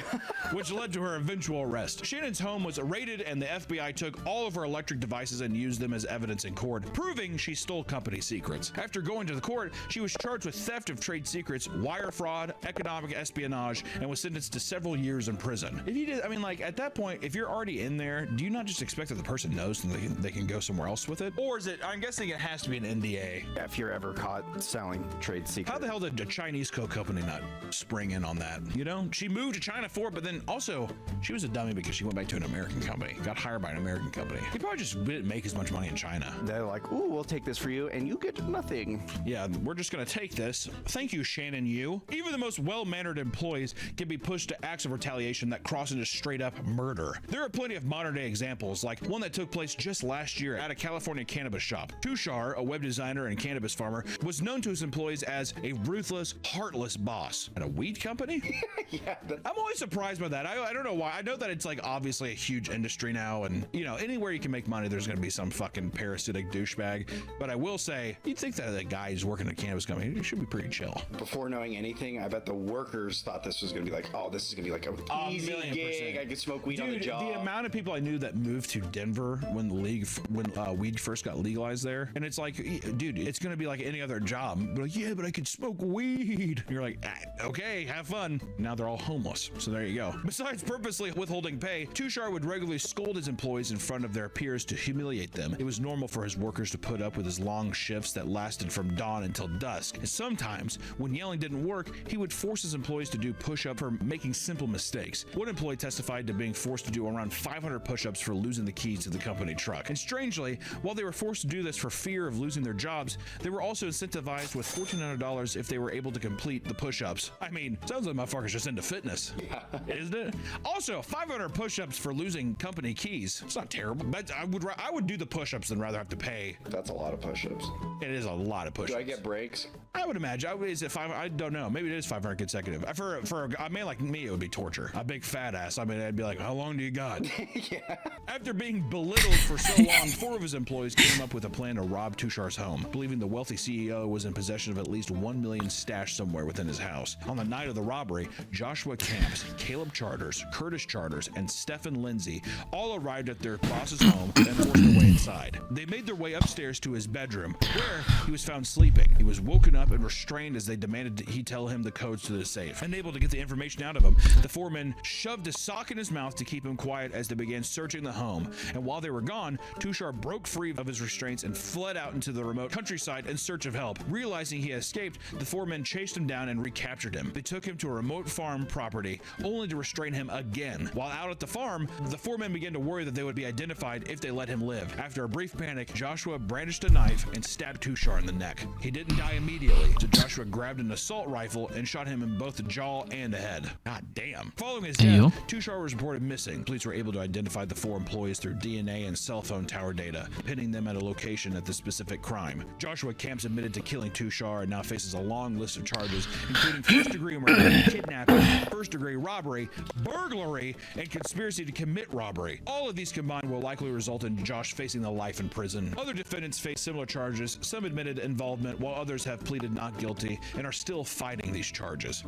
Which led to her eventual arrest. Shannon's home was raided and the FBI took all of her electric devices and used them as evidence in court, proving she stole company secrets. After going to the court, she was charged with theft of trade secrets, wire fraud, economic espionage, and was sentenced to several years in prison. If you did, I mean, like, at that point, if you're already in there, do you not just expect that the person knows and they can go somewhere else with it? Or is it, I'm guessing it has to be an NDA. Yeah, if you're ever caught selling trade secrets. How the hell did a Chinese Coke company not spring in on that? You know, she moved to China for it, but then also she was a dummy because she went back to an American company, got hired by an American company. He probably just didn't make as much money in China. They're like, ooh, we'll take this for you and you get nothing. Yeah, we're just gonna take this. Thank you, Shannon Yu. Even the most well-mannered employees can be pushed to acts of retaliation that cross into straight up murder. There are plenty of modern day examples, like one that took place just last year at a California cannabis shop. Tushar, a web designer and cannabis farmer, was known to his employees as a ruthless, heartless boss. At a weed company? Yeah, I'm always surprised by that. I don't know why. I know that it's like obviously a huge industry now, and you know, anywhere you can make money, there's gonna be some fucking parasitic douchebag. But I will say, you'd think that the guy who's working at a cannabis company, he should be pretty chill. Before knowing anything, I bet the workers thought this was gonna be like, oh, this is gonna be like a easy gig. I could smoke weed on the job. The amount of people I knew that moved to Denver when weed first got legalized there, and it's like, dude, it's gonna be like any other job. But like, yeah, but I could smoke weed. And you're like, okay, have fun. Now they're all homeless. So there you go. Besides purposely withholding pay, Tushar would regularly scold his employees in front of their peers to humiliate them. It was normal for his workers to put up with his long shifts that lasted from dawn until dusk. And sometimes, when yelling didn't work, he would force his employees to do push-up for making simple mistakes. One employee testified to being forced to do around 500 push-ups for losing the keys to the company truck. And strangely, while they were forced to do this for fear of losing their jobs, they were also incentivized with $1,400 if they were able to complete the push-ups. I mean, sounds like motherfuckers just into fitness. Yeah. Isn't it? Also, 500 push-ups for losing company keys. It's not terrible. But I would do the push-ups than rather have to pay. That's a lot of push-ups. It is a lot of push-ups. Do I get breaks? I would imagine. Is it 500? I don't know. Maybe it is 500 consecutive. For a man like me, it would be torture. A big fat ass. I mean, I'd be like, how long do you got? Yeah. After being belittled for so long, 4 of his employees came up with a plan to rob Tushar's home, believing the wealthy CEO was in possession of at least $1 million stashed somewhere within his house. On the night of the robbery, Joshua Camps, Caleb Charters, Curtis Charters, and Stephen Lindsay all arrived at their boss's home and forced their way inside. They made their way upstairs to his bedroom, where he was found sleeping. He was woken up and restrained as they demanded he tell him the codes to the safe. Unable to get the information out of him, the four men shoved a sock in his mouth to keep him quiet as they began searching the home. And while they were gone, Tushar broke free of his restraints and fled out into the remote countryside in search of help. Realizing he had escaped, the four men chased him down and recaptured him. They took him to a remote farm property, only to restrain him again. While out at the farm, the four men began to worry that they would be identified if they let him live. After a brief panic, Joshua brandished a knife and stabbed Tushar in the neck. He didn't die immediately, so Joshua grabbed an assault rifle and shot him in both the jaw and the head. God damn. Following his death, Tushar was reported missing. Police were able to identify the four employees through DNA and cell phone tower data, pinning them at a location at the specific crime. Joshua Camps admitted to killing Tushar and now faces a long list of charges, including first-degree murder, kidnapping, first-degree robbery, burglary, and conspiracy to commit robbery. All of these combined will likely result in Josh facing the life in prison. Other defendants face similar charges. Some admitted involvement, while others have pleaded not guilty and are still fighting these charges.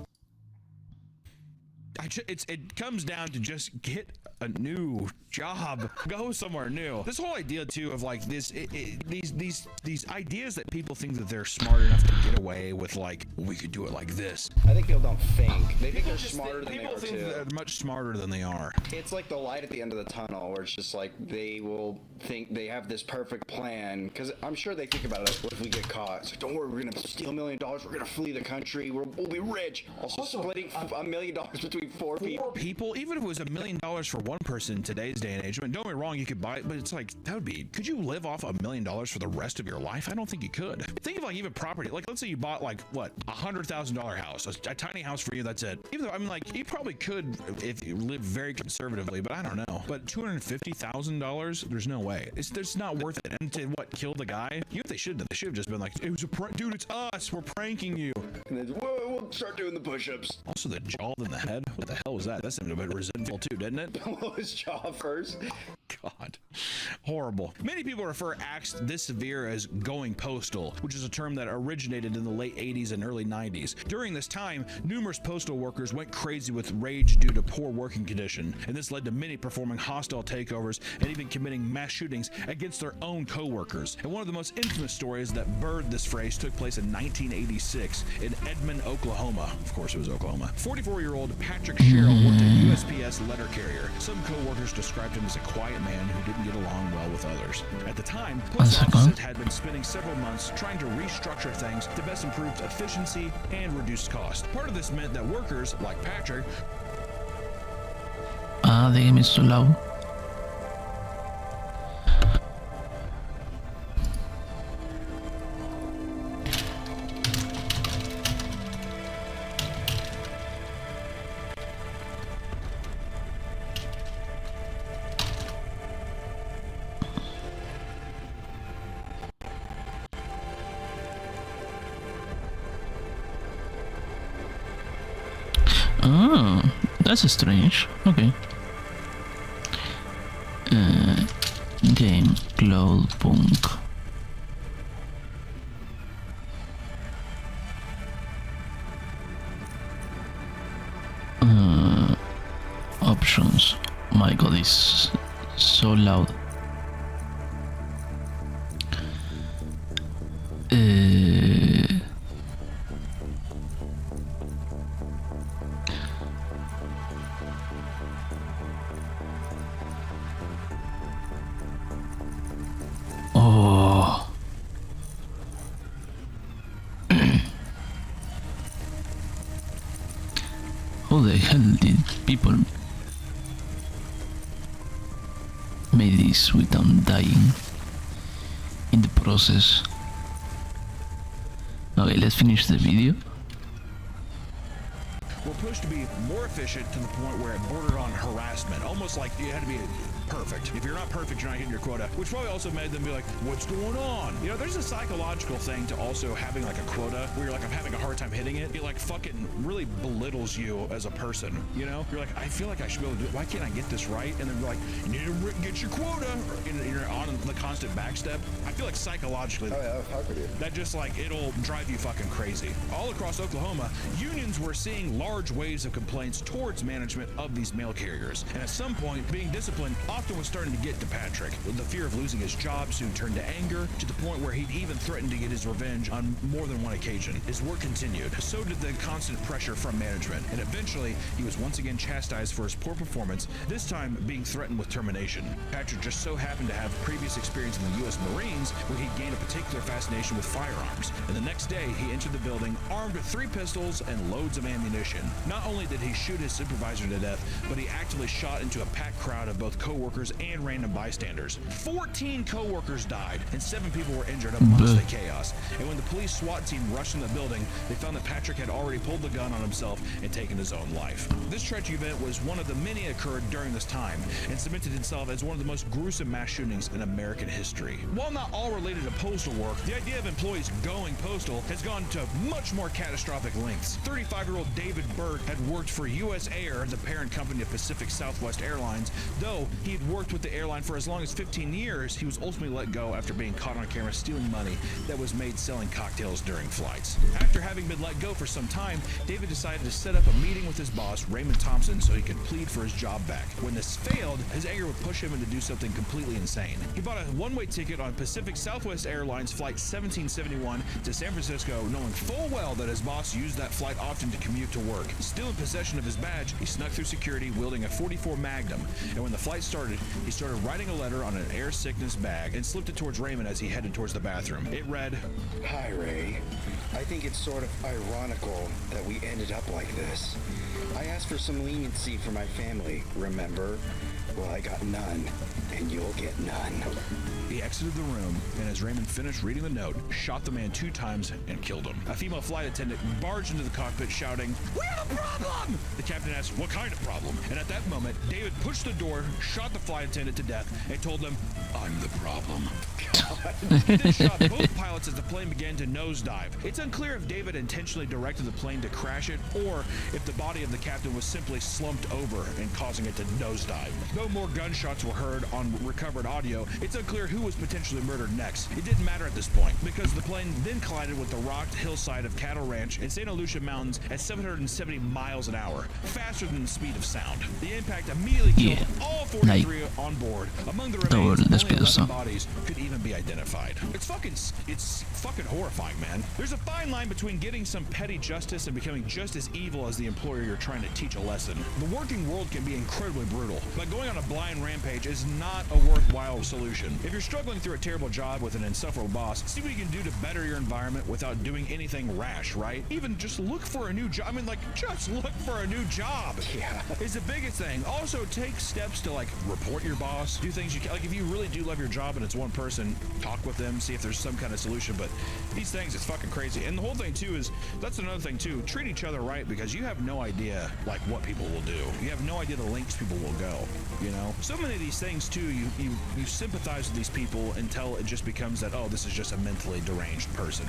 It comes down to just get a new job, go somewhere new. This whole idea too of like these ideas that people think that they're smart enough to get away with, like, we could do it like this. I think people don't think. They think they're smarter than they are People think they're much smarter than they are. It's like the light at the end of the tunnel, where it's just like they will think they have this perfect plan, because I'm sure they think about it. What if we get caught? It's like, don't worry, we're gonna steal $1 million. We're gonna flee the country. We'll be rich. Also splitting $1 million between four people. Even if it was $1 million for one person in today's day and age, I mean, don't get me wrong, you could buy it, but it's like, could you live off $1 million for the rest of your life? I don't think you could. Think of like even property. Like, let's say you bought like what, $100,000 house, a tiny house for you. That's it. Even though, I mean, like, you probably could if you live very conservatively, but I don't know. But $250,000, there's no way. It's not worth it. And to what, kill the guy? You know what they should have? They should have just been like, it was a prank, dude. It's us. We're pranking you. And then we'll start doing the push-ups. Also, the jaw in the head. What the hell was that? That sounded a bit resentful too, didn't it? Blow his jaw first. God, horrible. Many people refer acts this severe as going postal, which is a term that originated in the late 80s and early 90s. During this time, numerous postal workers went crazy with rage due to poor working condition, and this led to many performing hostile takeovers and even committing mass shootings against their own co-workers. And one of the most infamous stories that birthed this phrase took place in 1986 in Edmond, Oklahoma. Of course, it was Oklahoma. 44-year-old Patrick Sherrill worked at USPS letter carrier. Some co-workers described him as a quiet man who didn't get along well with others. At the time, post offices had been spending several months trying to restructure things to best improve efficiency and reduce cost. Part of this meant that workers like Patrick. The game is so loud. Oh, that's strange. Okay. Game Cloud Punk. Options. My God, it's so loud. How the hell did people make this without dying in the process? Okay, let's finish the video. Were pushed to be more efficient to the point where it bordered on harassment, almost like you had to be perfect. If you're not perfect, you're not hitting your quota, which probably also made them be like, what's going on? You know, there's a psychological thing to also having like a quota where you're like, I'm having a hard time hitting it. It like fucking really belittles you as a person, you know? You're like, I feel like I should be able to do it. Why can't I get this right? And then you're like, you need to get your quota. And you're on the constant backstep. I feel like psychologically, that just like, it'll drive you fucking crazy. All across Oklahoma, unions were seeing large waves of complaints towards management of these mail carriers. And at some point, being disciplined often was starting to get to Patrick. The fear of losing his job soon turned to anger, to the point where he'd even threatened to get his revenge on more than one occasion. His work continued. So did the constant pressure from management. And eventually, he was once again chastised for his poor performance, this time being threatened with termination. Patrick just so happened to have previous experience in the U.S. Marines, where he gained a particular fascination with firearms. And the next day, he entered the building armed with 3 pistols and loads of ammunition. Not only did he shoot his supervisor to death, but he actively shot into a packed crowd of both co-workers and random bystanders. 14 co-workers died, and 7 people were injured amongst the chaos. And when the police SWAT team rushed in the building, they found that Patrick had already pulled the gun on himself and taken his own life. This tragic event was one of the many occurred during this time, and cemented itself as one of the most gruesome mass shootings in American history. While not all related to postal work, the idea of employees going postal has gone to much more catastrophic lengths. 35-year-old David Burt had worked for U.S. Air, the parent company of Pacific Southwest Airlines. Though he had worked with the airline for as long as 15 years, he was ultimately let go after being caught on camera stealing money that was made selling cocktails during flights. After having been let go for some time, David decided to set up a meeting with his boss, Raymond Thompson, so he could plead for his job back. When this failed, his anger would push him to do something completely insane. He bought a one-way ticket on Pacific Southwest Airlines Flight 1771 to San Francisco, knowing full well that his boss used that flight often to commute to work. Still in possession of his badge, he snuck through security wielding a .44 Magnum, and when the flight started, he started writing a letter on an air sickness bag and slipped it towards Raymond as he headed towards the bathroom. It read, "Hi, Ray. I think it's sort of ironical that we ended up like this. I asked for some leniency for my family, remember? Well, I got none, and you'll get none." He exited the room, and as Raymond finished reading the note, shot the man 2 times and killed him. A female flight attendant barged into the cockpit shouting, "We have a problem!" The captain asked, "What kind of problem?" And at that moment, David pushed the door, shot the flight attendant to death, and told them, "I'm the problem." He then shot both pilots as the plane began to nosedive. It's unclear if David intentionally directed the plane to crash it, or if the body of the captain was simply slumped over and causing it to nosedive. Though more gunshots were heard on recovered audio, it's unclear who was potentially murdered next. It didn't matter at this point, because the plane then collided with the rocked hillside of Cattle Ranch in Santa Lucia Mountains at 770 miles an hour, faster than the speed of sound. The impact immediately killed all 43 on board. Among the remains, only 11 bodies could even be identified. It's fucking horrifying, man. There's a fine line between getting some petty justice and becoming just as evil as the employer you're trying to teach a lesson. The working world can be incredibly brutal, but going on a blind rampage is not a worthwhile solution. If you're struggling through a terrible job with an insufferable boss, see what you can do to better your environment without doing anything rash, right? Even just look for a new job. I mean, like, just look for a new job. Yeah. It's the biggest thing. Also, take steps to, like, report your boss, do things you can. Like, if you really do love your job and it's one person, talk with them, see if there's some kind of solution. But these things, it's fucking crazy. And the whole thing, too, is that's another thing, too. Treat each other right, because you have no idea, like, what people will do. You have no idea the lengths people will go, you know? So many of these things, too, you sympathize with these people until it just becomes that, oh, this is just a mentally deranged person,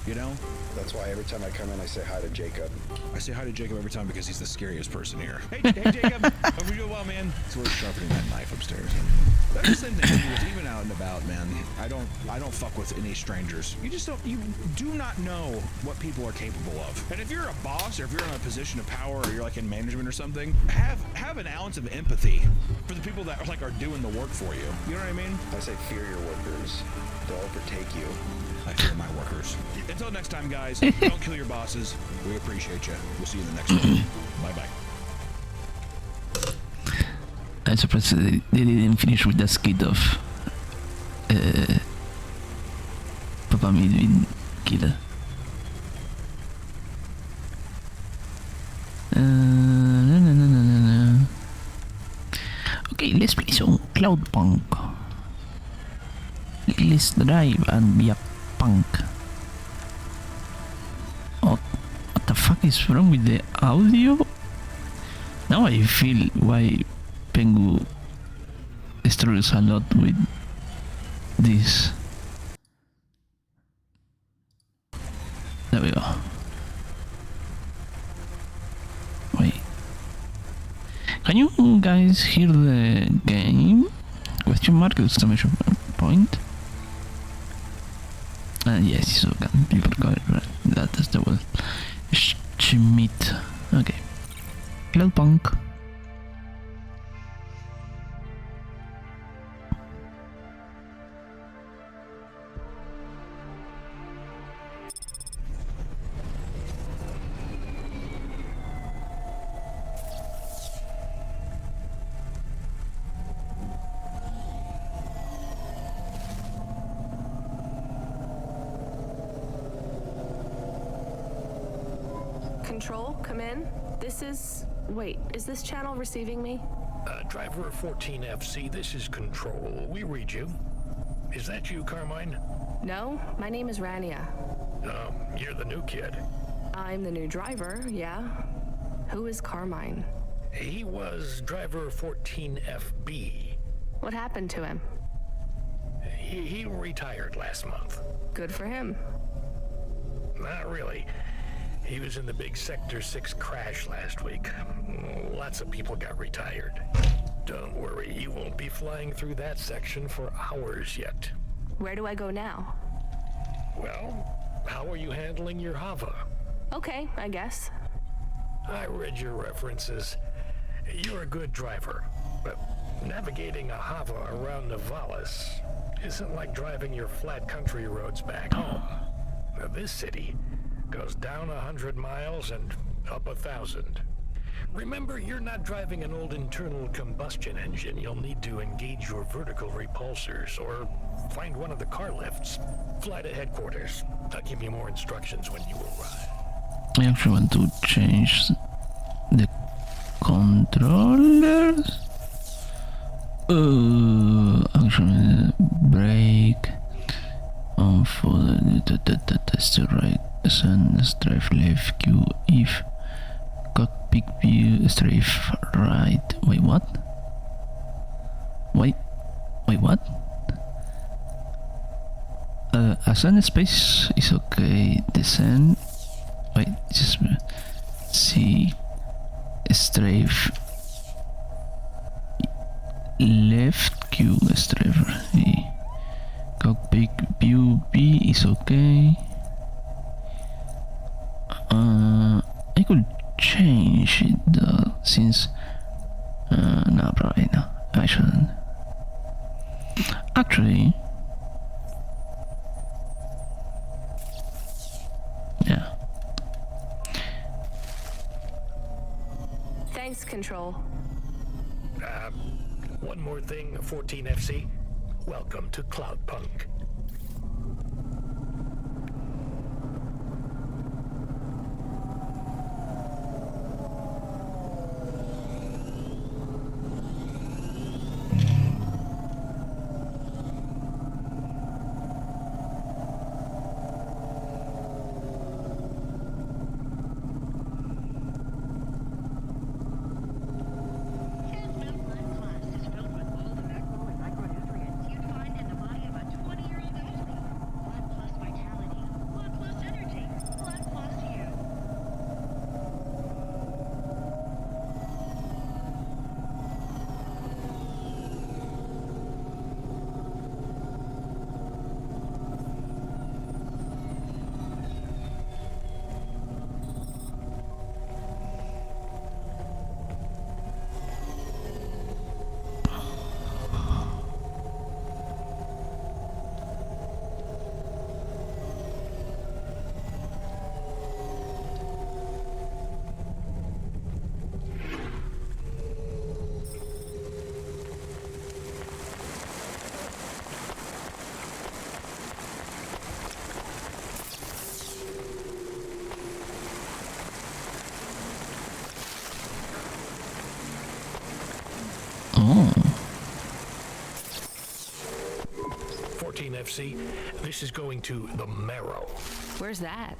you know? That's why every time I come in, I say hi to Jacob. I say hi to Jacob every time because he's the scariest person here. Hey Jacob, hope you're doing well, man. So we're sharpening that knife upstairs. That's the same thing with even out and about, man. I don't fuck with any strangers. You do not know what people are capable of. And if you're a boss, or if you're in a position of power, or you're like in management or something, have an ounce of empathy for the people that are doing the work for you. You know what I mean? I say fear your workers. They'll overtake you. I fear my workers. Until next time, guys, don't kill your bosses. We appreciate you. We'll see you in the next one. Bye-bye. I'm surprised they didn't finish with the skit of Papa Midwin killer. Okay, let's play some Cloudpunk. Let's drive and be a punk. What the fuck is wrong with the audio? Now I feel why Pengu struggles a lot with this. There we go. Wait. Can you guys hear the game? Question mark, exclamation point. Yes, so can people go right? That's the word. Schmidt. Okay. Cloudpunk. Control, come in. This is... Wait, is this channel receiving me? Driver 14FC, this is Control. We read you. Is that you, Carmine? No, my name is Rania. You're the new kid. I'm the new driver, yeah. Who is Carmine? He was Driver 14FB. What happened to him? He retired last month. Good for him. Not really. He was in the big Sector 6 crash last week. Lots of people got retired. Don't worry, you won't be flying through that section for hours yet. Where do I go now? Well, how are you handling your Hava? Okay, I guess. I read your references. You're a good driver, but navigating a Hava around Nivalis isn't like driving your flat country roads back home. Now, this city goes down 100 miles and up 1,000. Remember, you're not driving an old internal combustion engine. You'll need to engage your vertical repulsors or find one of the car lifts. Fly to headquarters. I'll give you more instructions when you arrive. I actually want to change the controllers. Actually, brake on for the test to right. Sun, strafe left, Q, if cockpit view, strafe right. Wait, what? Wait, what? Ascend space is okay. Descend. Wait, just see. Strafe left, Q, strafe E. Cockpit view B is okay. I could change it since no, probably no. I shouldn't. Actually, yeah. Thanks, Control. One more thing, 14FC. Welcome to Cloudpunk. Oh. 14FC, this is going to the Marrow. Where's that?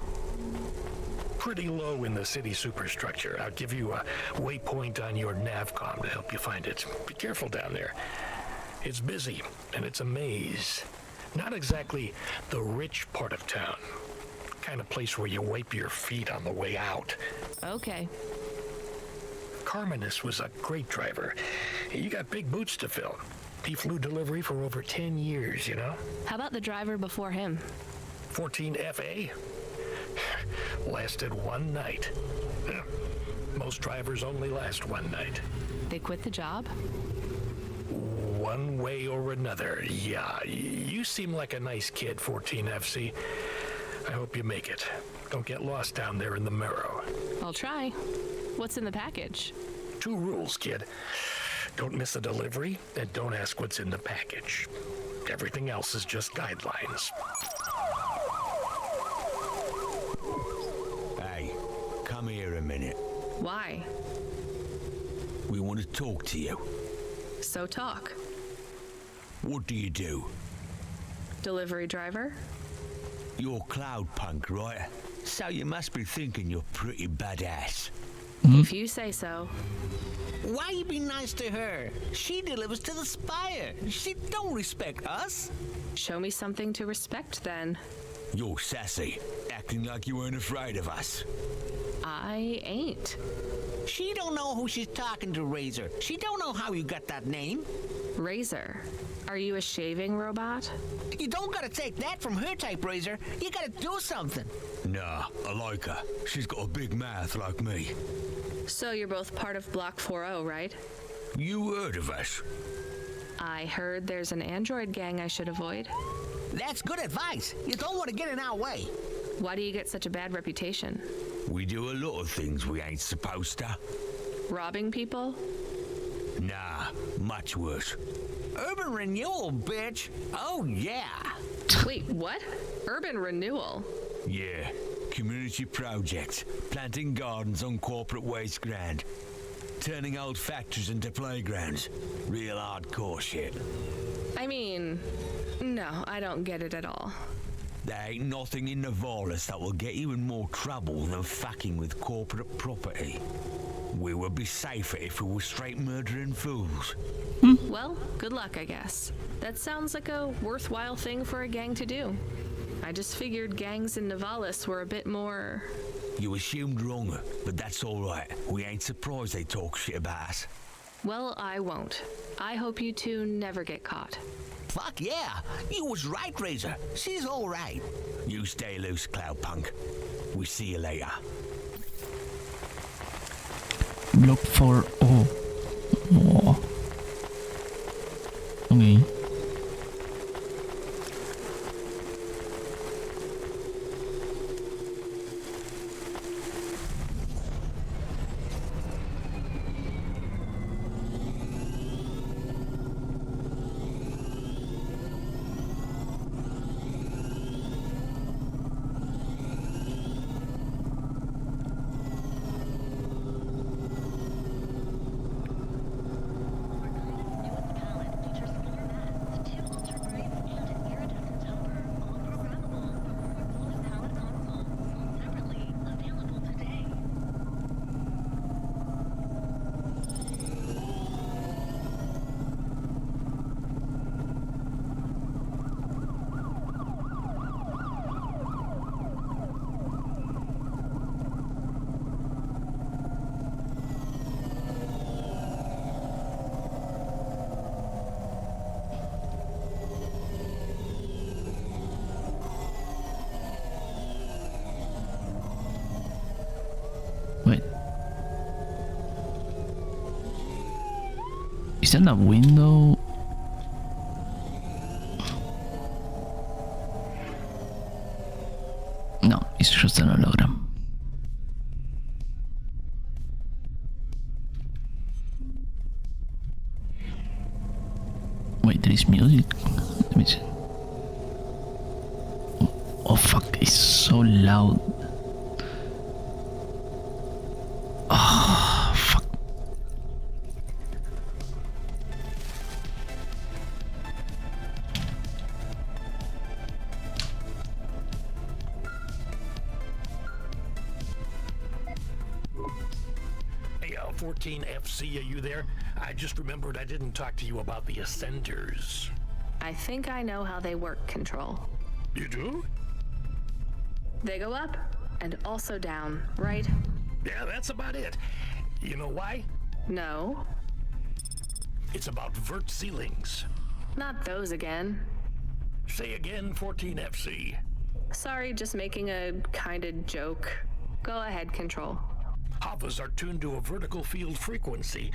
Pretty low in the city superstructure. I'll give you a waypoint on your navcom to help you find it. Be careful down there. It's busy, and it's a maze. Not exactly the rich part of town. Kind of place where you wipe your feet on the way out. Okay. Carminus was a great driver. You got big boots to fill. He flew delivery for over 10 years, you know? How about the driver before him? 14FA? Lasted one night. Most drivers only last one night. They quit the job? One way or another, yeah. You seem like a nice kid, 14FC. I hope you make it. Don't get lost down there in the Marrow. I'll try. What's in the package? 2 rules, kid. Don't miss a delivery, and don't ask what's in the package. Everything else is just guidelines. Hey, come here a minute. Why? We want to talk to you. So talk. What do you do? Delivery driver? You're Cloudpunk, right? So you must be thinking you're pretty badass. If you say so. Why you be nice to her? She delivers to the Spire. She don't respect us. Show me something to respect, then. You're sassy, acting like you weren't afraid of us. I ain't. She don't know who she's talking to, Razor. She don't know how you got that name. Razor? Are you a shaving robot? You don't gotta take that from her type, Razor. You gotta do something. Nah, I like her. She's got a big mouth like me. So you're both part of Block 40, right? You heard of us? I heard there's an android gang I should avoid. That's good advice. You don't want to get in our way. Why do you get such a bad reputation? We do a lot of things we ain't supposed to. Robbing people? Nah, much worse. Urban renewal, bitch. Oh, yeah. Wait, what? Urban renewal? Yeah, community projects, planting gardens on corporate waste ground, turning old factories into playgrounds. Real hardcore shit. I mean, no, I don't get it at all. There ain't nothing in Nivalis that will get you in more trouble than fucking with corporate property. We would be safer if we were straight murdering fools. Well, good luck, I guess. That sounds like a worthwhile thing for a gang to do. I just figured gangs in Nivalis were a bit more... You assumed wrong, but that's all right. We ain't surprised they talk shit about us. Well, I won't. I hope you two never get caught. Fuck yeah! You was right, Razor. She's all right. You stay loose, Cloudpunk. We see you later. Block 40. Oh. Okay. Wait. Is that a window? No, it's just an hologram. Wait, there is music. Let me see. Oh fuck, it's so loud. Oh fuck. Hey, 14FC, are you there? I just remembered I didn't talk to you about the Ascenders. I think I know how they work, Control. You do? They go up and also down, right? Yeah, that's about it. You know why? No. It's about vert ceilings. Not those again. Say again, 14FC. Sorry, just making a kinda joke. Go ahead, Control. Havas are tuned to a vertical field frequency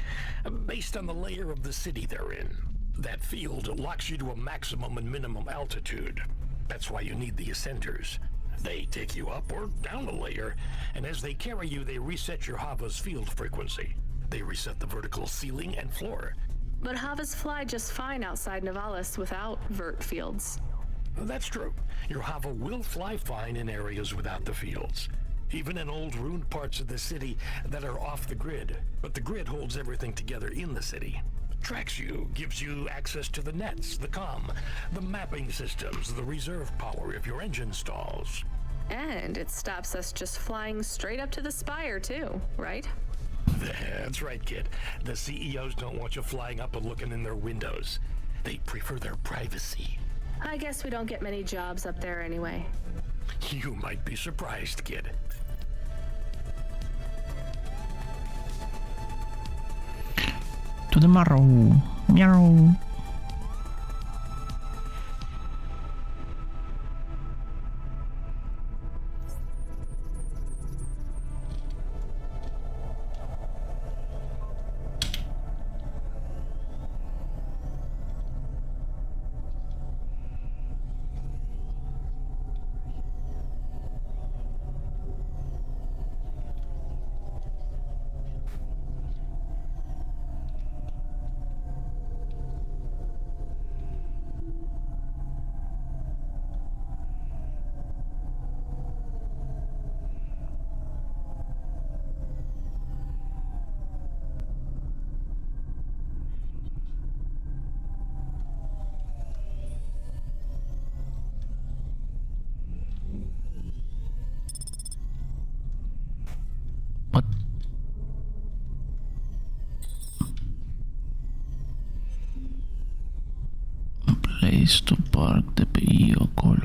based on the layer of the city they're in. That field locks you to a maximum and minimum altitude. That's why you need the ascenders. They take you up or down a layer, and as they carry you, they reset your Hava's field frequency. They reset the vertical ceiling and floor. But Havas fly just fine outside Nivalis without vert fields. That's true. Your Hava will fly fine in areas without the fields. Even in old ruined parts of the city that are off the grid. But the grid holds everything together in the city. Tracks you, gives you access to the nets, the comm, the mapping systems, the reserve power if your engine stalls. And it stops us just flying straight up to the spire too, right? That's right, kid. The CEOs don't want you flying up and looking in their windows. They prefer their privacy. I guess we don't get many jobs up there anyway. You might be surprised, kid. To the marrow. Meow. Place to park the vehicle.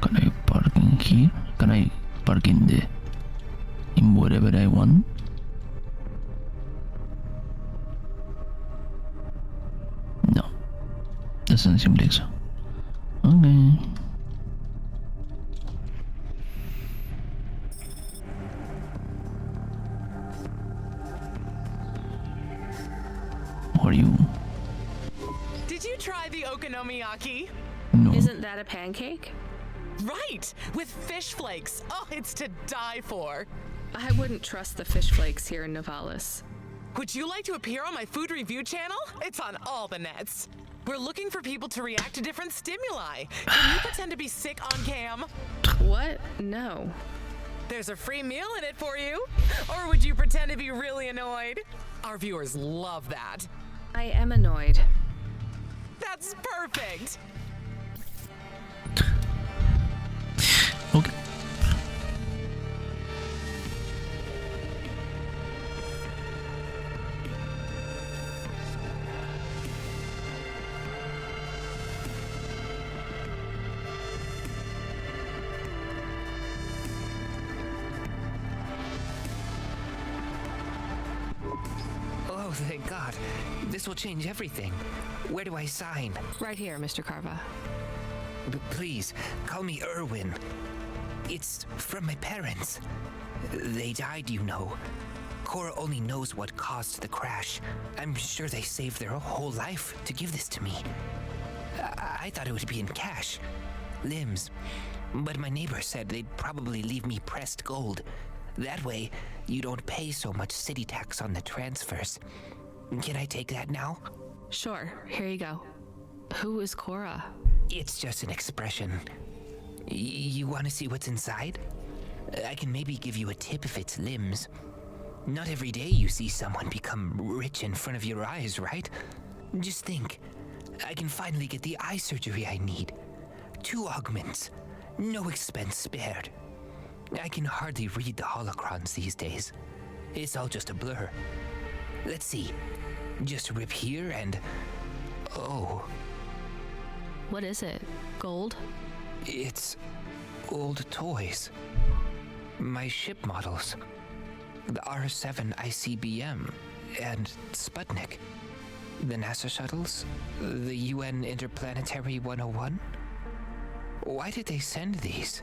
Can I park in here? Can I park in whatever I want? No, doesn't seem like so. Okay. Are you? Did you try the okonomiyaki? No. Isn't that a pancake? Right, with fish flakes. Oh, it's to die for. I wouldn't trust the fish flakes here in Nivalis. Would you like to appear on my food review channel? It's on all the nets. We're looking for people to react to different stimuli. Can you pretend to be sick on cam? What? No. There's a free meal in it for you. Or would you pretend to be really annoyed? Our viewers love that. I am annoyed. That's perfect. Okay. Oh, thank God. This will change everything. Where do I sign? Right here, Mr. Carva. Please, call me Erwin. It's from my parents. They died, you know. Cora only knows what caused the crash. I'm sure they saved their whole life to give this to me. I thought it would be in cash. Limbs. But my neighbor said they'd probably leave me pressed gold. That way, you don't pay so much city tax on the transfers. Can I take that now? Sure, here you go. Who is Cora? It's just an expression. You want to see what's inside? I can maybe give you a tip if it's limbs. Not every day you see someone become rich in front of your eyes, right? Just think. I can finally get the eye surgery I need. 2 augments. No expense spared. I can hardly read the holocrons these days. It's all just a blur. Let's see. Just rip here and... oh. What is it? Gold? It's old toys. My ship models. The R7 ICBM and Sputnik. The NASA shuttles? The UN Interplanetary 101? Why did they send these?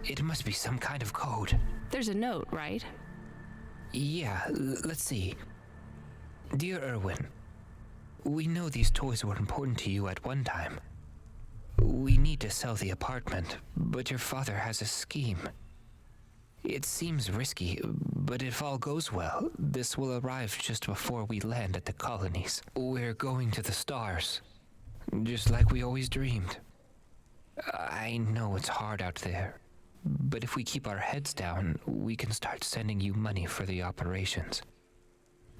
It must be some kind of code. There's a note, right? Yeah, let's see. Dear Erwin, we know these toys were important to you at one time. We need to sell the apartment, but your father has a scheme. It seems risky, but if all goes well, this will arrive just before we land at the colonies. We're going to the stars, just like we always dreamed. I know it's hard out there, but if we keep our heads down, we can start sending you money for the operations.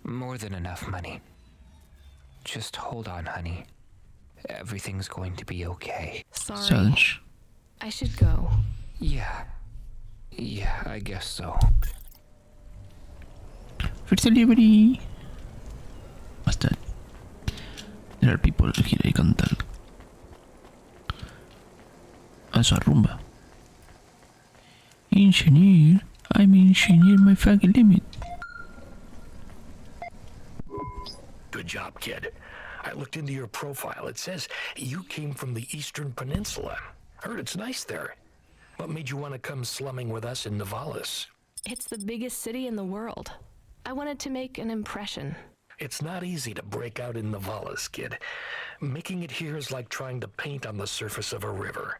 More than enough money. Just hold on, honey. Everything's going to be okay. Sorry. I should go. Yeah, I guess so. First delivery. Basta. There are people here I can tell. Also a rumba. Engineer. I'm engineer my fucking limit. Good job, kid. I looked into your profile. It says you came from the Eastern Peninsula. Heard it's nice there. What made you want to come slumming with us in Nivalis? It's the biggest city in the world. I wanted to make an impression. It's not easy to break out in Nivalis, kid. Making it here is like trying to paint on the surface of a river.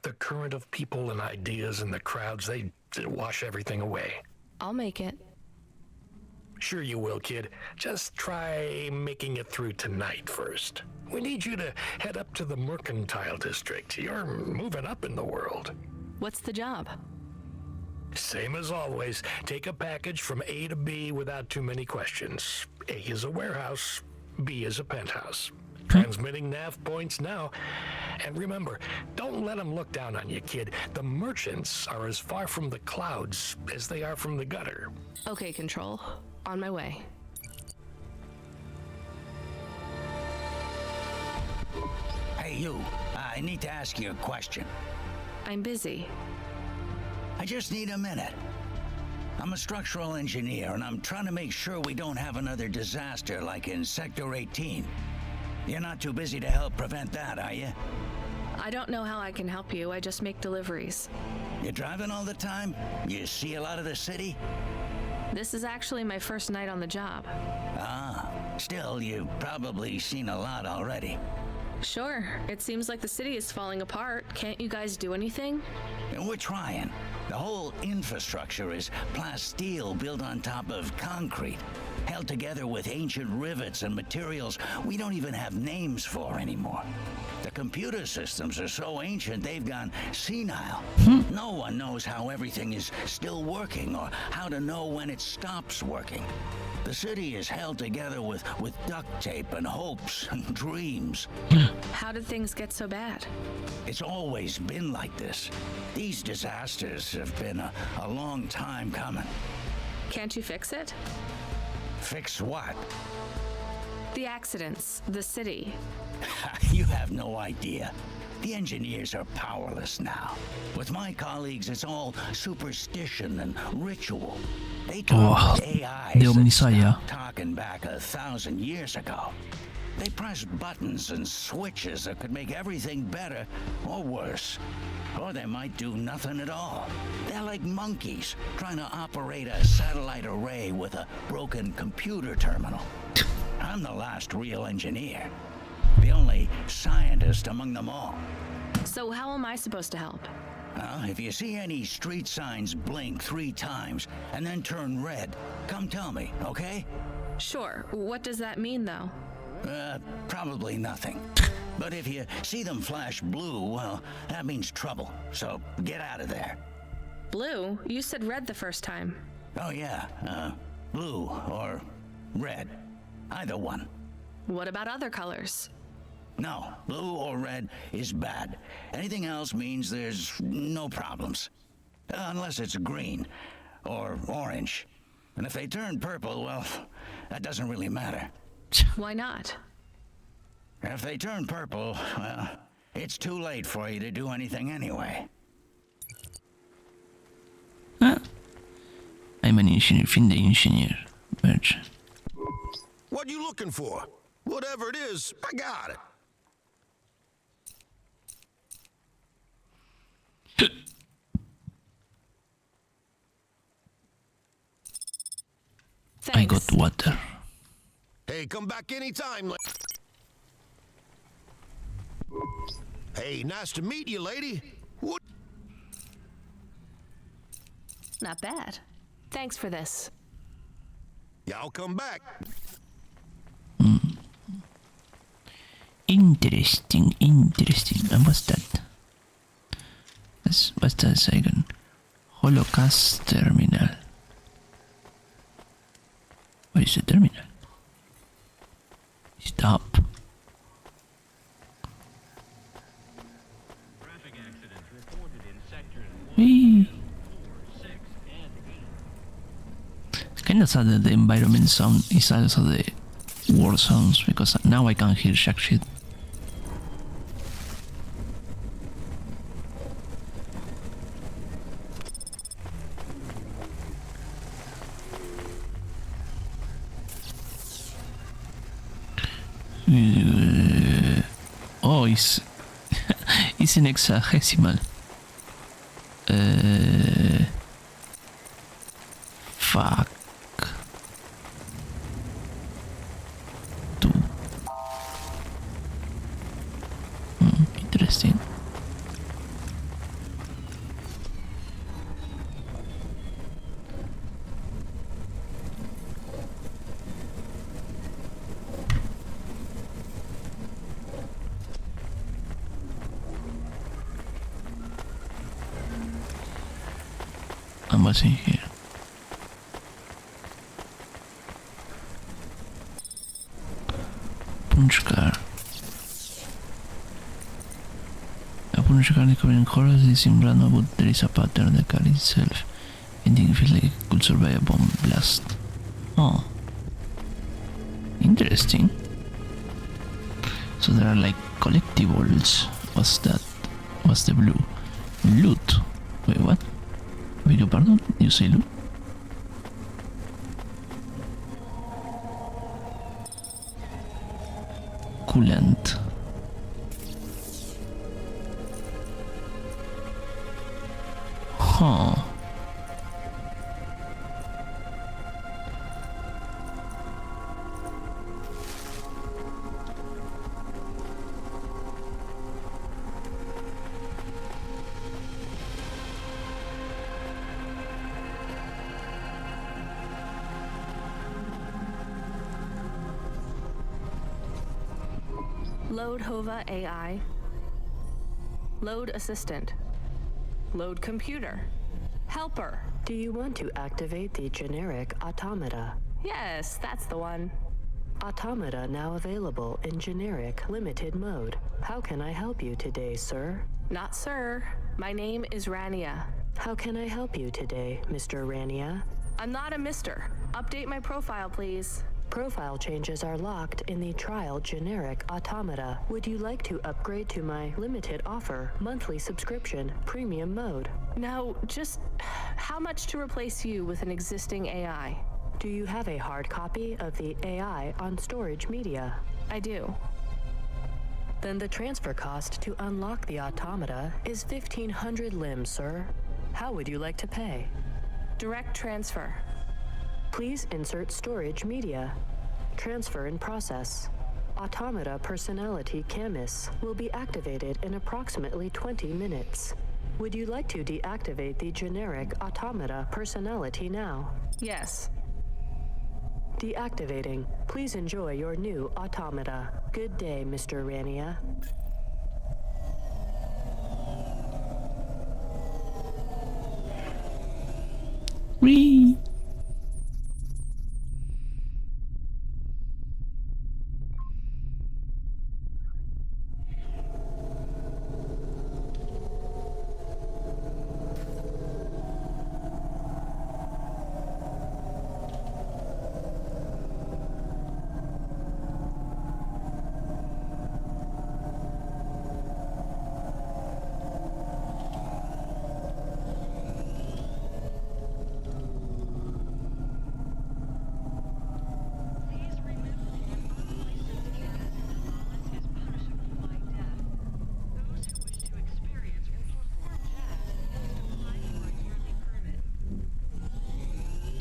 The current of people and ideas and the crowds, they wash everything away. I'll make it. Sure you will, kid. Just try making it through tonight first. We need you to head up to the Mercantile District. You're moving up in the world. What's the job? Same as always. Take a package from A to B without too many questions. A is a warehouse. B is a penthouse. Transmitting nav points now. And remember, don't let them look down on you, kid. The merchants are as far from the clouds as they are from the gutter. Okay, Control. On my way. Hey, you. I need to ask you a question. I'm busy. I just need a minute. I'm a structural engineer, and I'm trying to make sure we don't have another disaster like in Sector 18. You're not too busy to help prevent that, are you? I don't know how I can help you. I just make deliveries. You driving all the time? You see a lot of the city? This is actually my first night on the job. Ah, still, you've probably seen a lot already. Sure. It seems like the city is falling apart. Can't you guys do anything? And we're trying. The whole infrastructure is plasteel built on top of concrete, held together with ancient rivets and materials we don't even have names for anymore. The computer systems are so ancient they've gone senile. No one knows how everything is still working or how to know when it stops working. The city is held together with duct tape and hopes and dreams. How did things get so bad? It's always been like this. These disasters have been a long time coming. Can't you fix it? Fix what? The accidents, the city. You have no idea. The engineers are powerless now. With my colleagues, it's all superstition and ritual. They talk with AIs the Omnisaya. Talking back 1,000 years ago. They press buttons and switches that could make everything better or worse. Or they might do nothing at all. They're like monkeys trying to operate a satellite array with a broken computer terminal. I'm the last real engineer. The only scientist among them all. So how am I supposed to help? If you see any street signs blink 3 times and then turn red, come tell me, okay? Sure. What does that mean, though? Probably nothing. But if you see them flash blue, well, that means trouble. So get out of there. Blue? You said red the first time. Oh, yeah. Blue or red. Either one. What about other colors? No, blue or red is bad. Anything else means there's no problems. Unless it's green or orange. And if they turn purple, well, that doesn't really matter. Why not? If they turn purple, well, it's too late for you to do anything anyway. I'm an engineer, find the engineer. Merge. What you looking for? Whatever it is, I got it. I got water. Hey, come back anytime. Hey, nice to meet you, lady. What? Not bad. Thanks for this. Yeah, I'll come back. Interesting. And what's that? What's that second? Holocaust terminal. Where is the terminal? Stop. Whee. It's kind of sad that the environment sound is also the war sounds, because now I can hear shack shit. Oh, it's it's an hexadecimal. Fuck. 2. Interesting. And what's in here? Punch card. A punch card covering horrors is in random, but there is a pattern in the card itself. Ending it feels like it could survive a bomb blast. Oh. Interesting. So there are like collectibles. What's that? What's the blue? Loot. Wait, what? Beg your pardon? You say loot? Coolant. Huh. Load Hova AI. Load Assistant. Load Computer. Helper. Do you want to activate the generic automata? Yes, that's the one. Automata now available in generic limited mode. How can I help you today, sir? Not sir. My name is Rania. How can I help you today, Mr. Rania? I'm not a mister. Update my profile, please. Profile changes are locked in the trial generic automata. Would you like to upgrade to my limited offer monthly subscription premium mode? No, just how much to replace you with an existing AI? Do you have a hard copy of the AI on storage media? I do. Then the transfer cost to unlock the automata is 1,500 limbs, sir. How would you like to pay? Direct transfer. Please insert storage media. Transfer in process. Automata personality Camus will be activated in approximately 20 minutes. Would you like to deactivate the generic automata personality now? Yes. Deactivating. Please enjoy your new automata. Good day, Mr. Rania. Whee!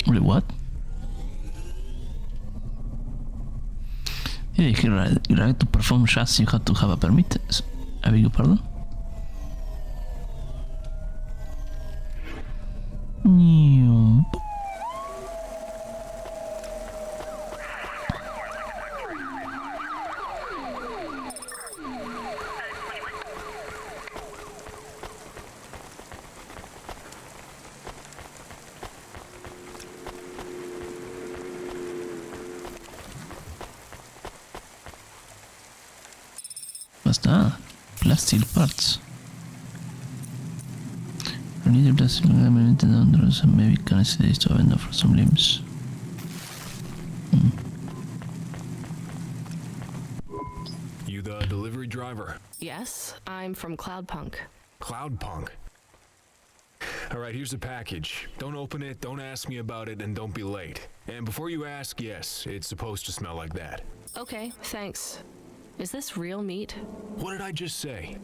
Wait, what? Yeah, here, right, to perform shots you have to have a permit. I beg your pardon? Basta. Plastic parts. I need a plastic element and maybe can see this to vendor for some limbs. You the delivery driver? Yes, I'm from Cloudpunk. Cloudpunk? Alright, here's the package. Don't open it, don't ask me about it, and don't be late. And before you ask, yes, it's supposed to smell like that. Okay, thanks. Is this real meat? What did I just say?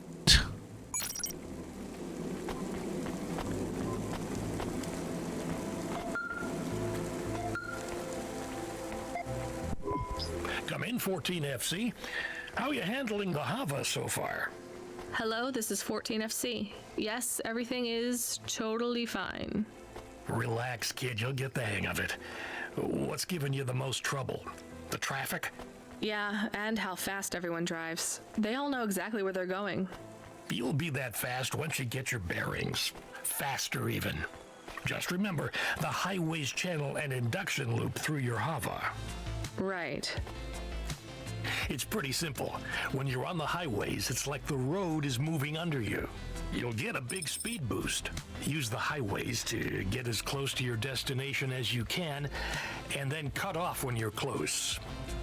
Come in, 14FC. How are you handling the Hava so far? Hello, this is 14FC. Yes, everything is totally fine. Relax, kid. You'll get the hang of it. What's giving you the most trouble? The traffic? Yeah, and how fast everyone drives. They all know exactly where they're going. You'll be that fast once you get your bearings. Faster even. Just remember the highways channel and induction loop through your Hava. Right. It's pretty simple. When you're on the highways, it's like the road is moving under you. You'll get a big speed boost. Use the highways to get as close to your destination as you can, and then cut off when you're close.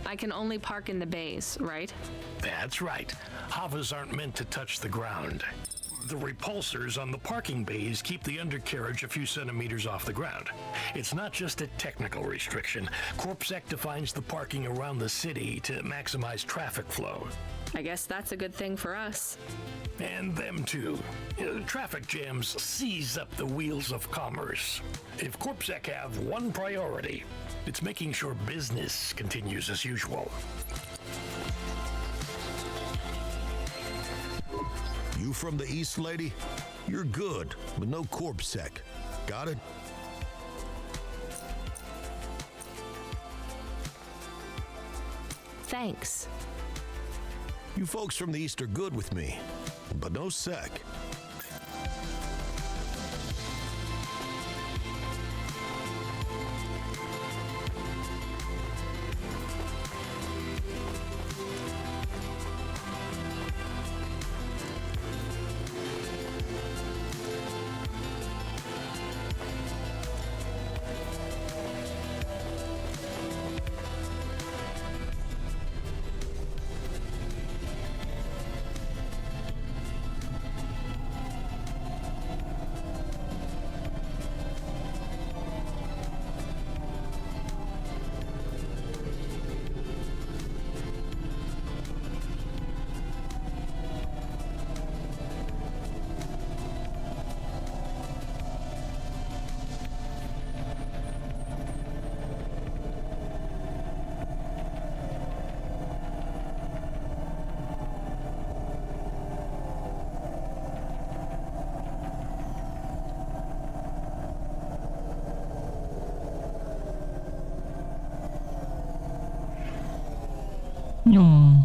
I can only park in the bays, right? That's right. Havas aren't meant to touch the ground. The repulsors on the parking bays keep the undercarriage a few centimeters off the ground. It's not just a technical restriction. CorpSec defines the parking around the city to maximize traffic flow. I guess that's a good thing for us. And them too. Traffic jams seize up the wheels of commerce. If CorpSec have one priority, it's making sure business continues as usual. You from the East, lady? You're good, but no CorpSec. Got it? Thanks. You folks from the East are good with me, but no sec. No.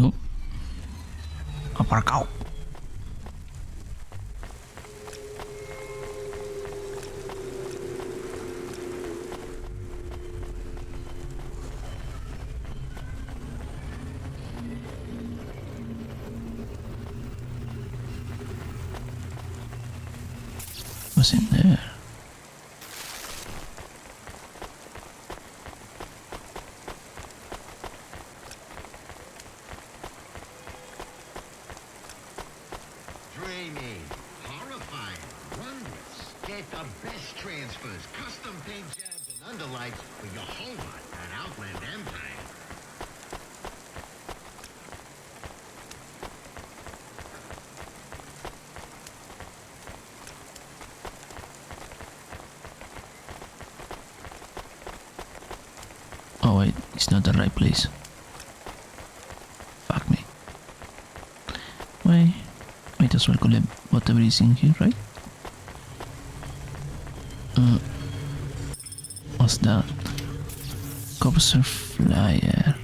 Oh. Aparcado. What's in there? Dreamy, horrifying, wondrous. Get the best transfers, custom paint jobs, and underlights for your whole lot at Outland Empire. Oh wait, it's not the right place. Fuck me. Wait, might as well collect whatever is in here, right? What's that? Corpser flyer.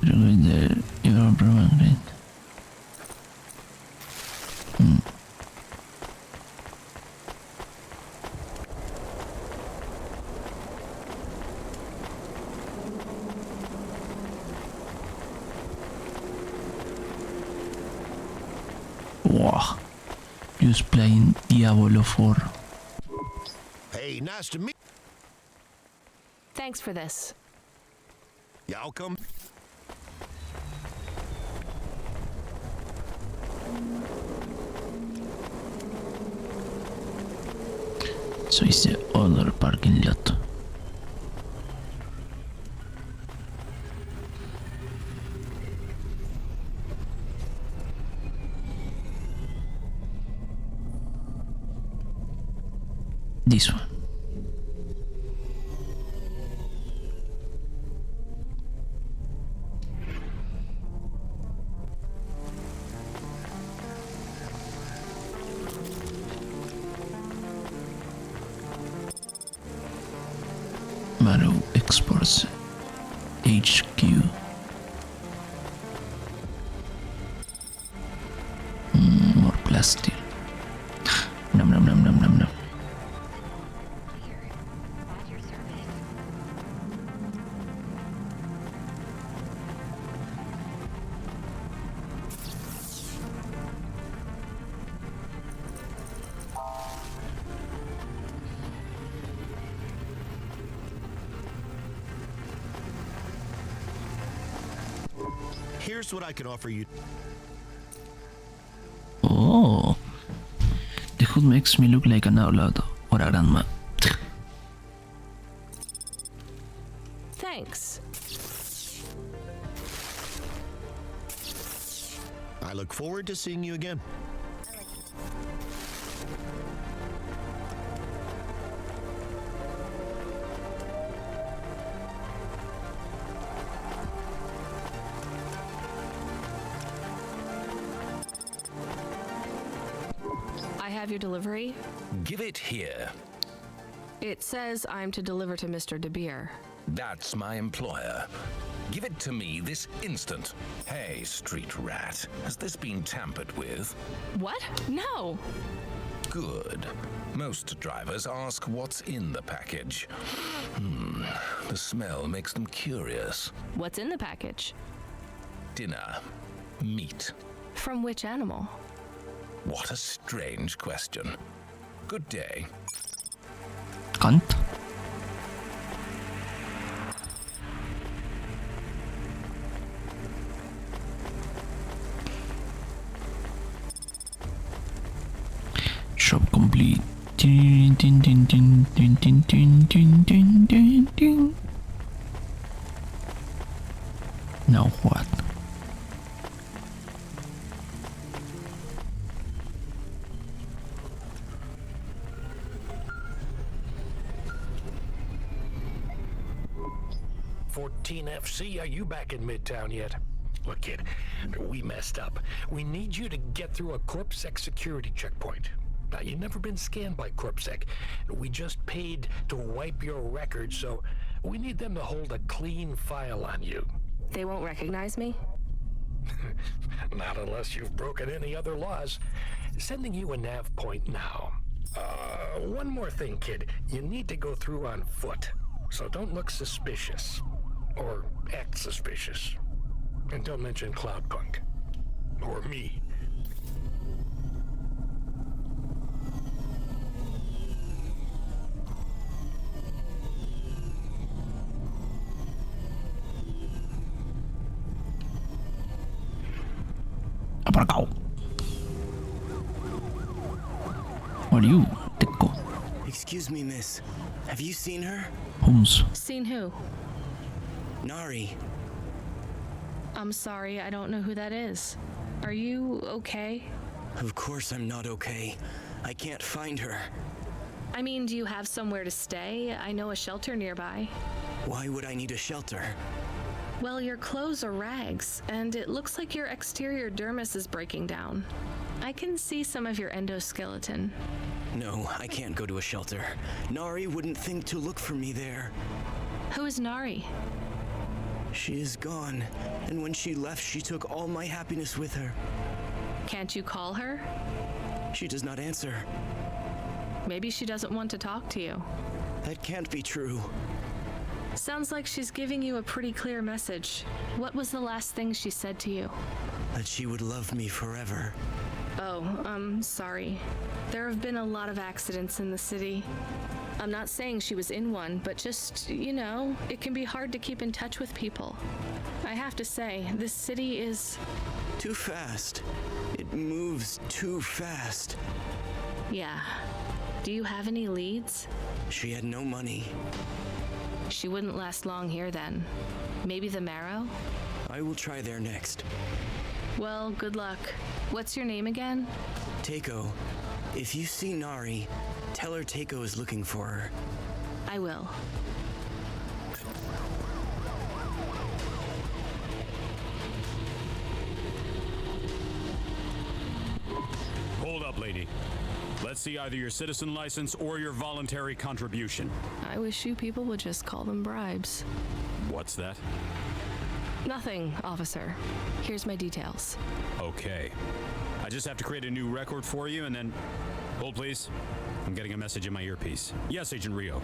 You're going there, you're programmed. Wow. Just playing Diablo 4. Hey, nice to meet. Thanks for this. Yeah, I'll come. So it's the other parking lot. This one. Marrow Exports HQ. More plastic. Nom nom nom nom nom nom. Here's what I can offer you. Oh, the hood makes me look like an outlaw or a grandma. Thanks. I look forward to seeing you again. I have your delivery. Give it here. It says I'm to deliver to Mr. De Beer. That's my employer. Give it to me this instant. Hey, street rat, has this been tampered with? What? No. Good. Most drivers ask what's in the package. The smell makes them curious. What's in the package? Dinner. Meat. From which animal? What a strange question. Good day. Cunt. Shop complete. Ding, ding, ding, ding, ding, ding, ding, ding, ding, ding, ding. Now what? FC, are you back in Midtown yet? Look, kid, we messed up. We need you to get through a CorpSec security checkpoint. Now, you've never been scanned by CorpSec. We just paid to wipe your record, so We need them to hold a clean file on you. They won't recognize me? Not unless you've broken any other laws. Sending you a nav point now. One more thing, kid. You need to go through on foot, so don't look suspicious. Or act suspicious. And don't mention Cloudpunk. Or me. Aparcao. What are you, Tico? Excuse me, miss. Have you seen her? Holmes. Seen who? Nari. I'm sorry, I don't know who that is. Are you okay? Of course I'm not okay. I can't find her. I mean, do you have somewhere to stay? I know a shelter nearby. Why would I need a shelter? Well, your clothes are rags, and it looks like your exterior dermis is breaking down. I can see some of your endoskeleton. No, I can't go to a shelter. Nari wouldn't think to look for me there. Who is Nari? She is gone, and when she left, she took all my happiness with her. Can't you call her? She does not answer. Maybe she doesn't want to talk to you. That can't be true. Sounds like she's giving you a pretty clear message. What was the last thing she said to you? That she would love me forever. Oh, I'm sorry. There have been a lot of accidents in the city. I'm not saying she was in one, but just, you know, it can be hard to keep in touch with people. I have to say, this city is... too fast. It moves too fast. Yeah. Do you have any leads? She had no money. She wouldn't last long here then. Maybe the Marrow? I will try there next. Well, good luck. What's your name again? Takeo. If you see Nari, tell her Takeo is looking for her. I will. Hold up, lady. Let's see either your citizen license or your voluntary contribution. I wish you people would just call them bribes. What's that? Nothing, officer. Here's my details. Okay. I just have to create a new record for you and then... Hold, please. I'm getting a message in my earpiece. Yes, Agent Rio.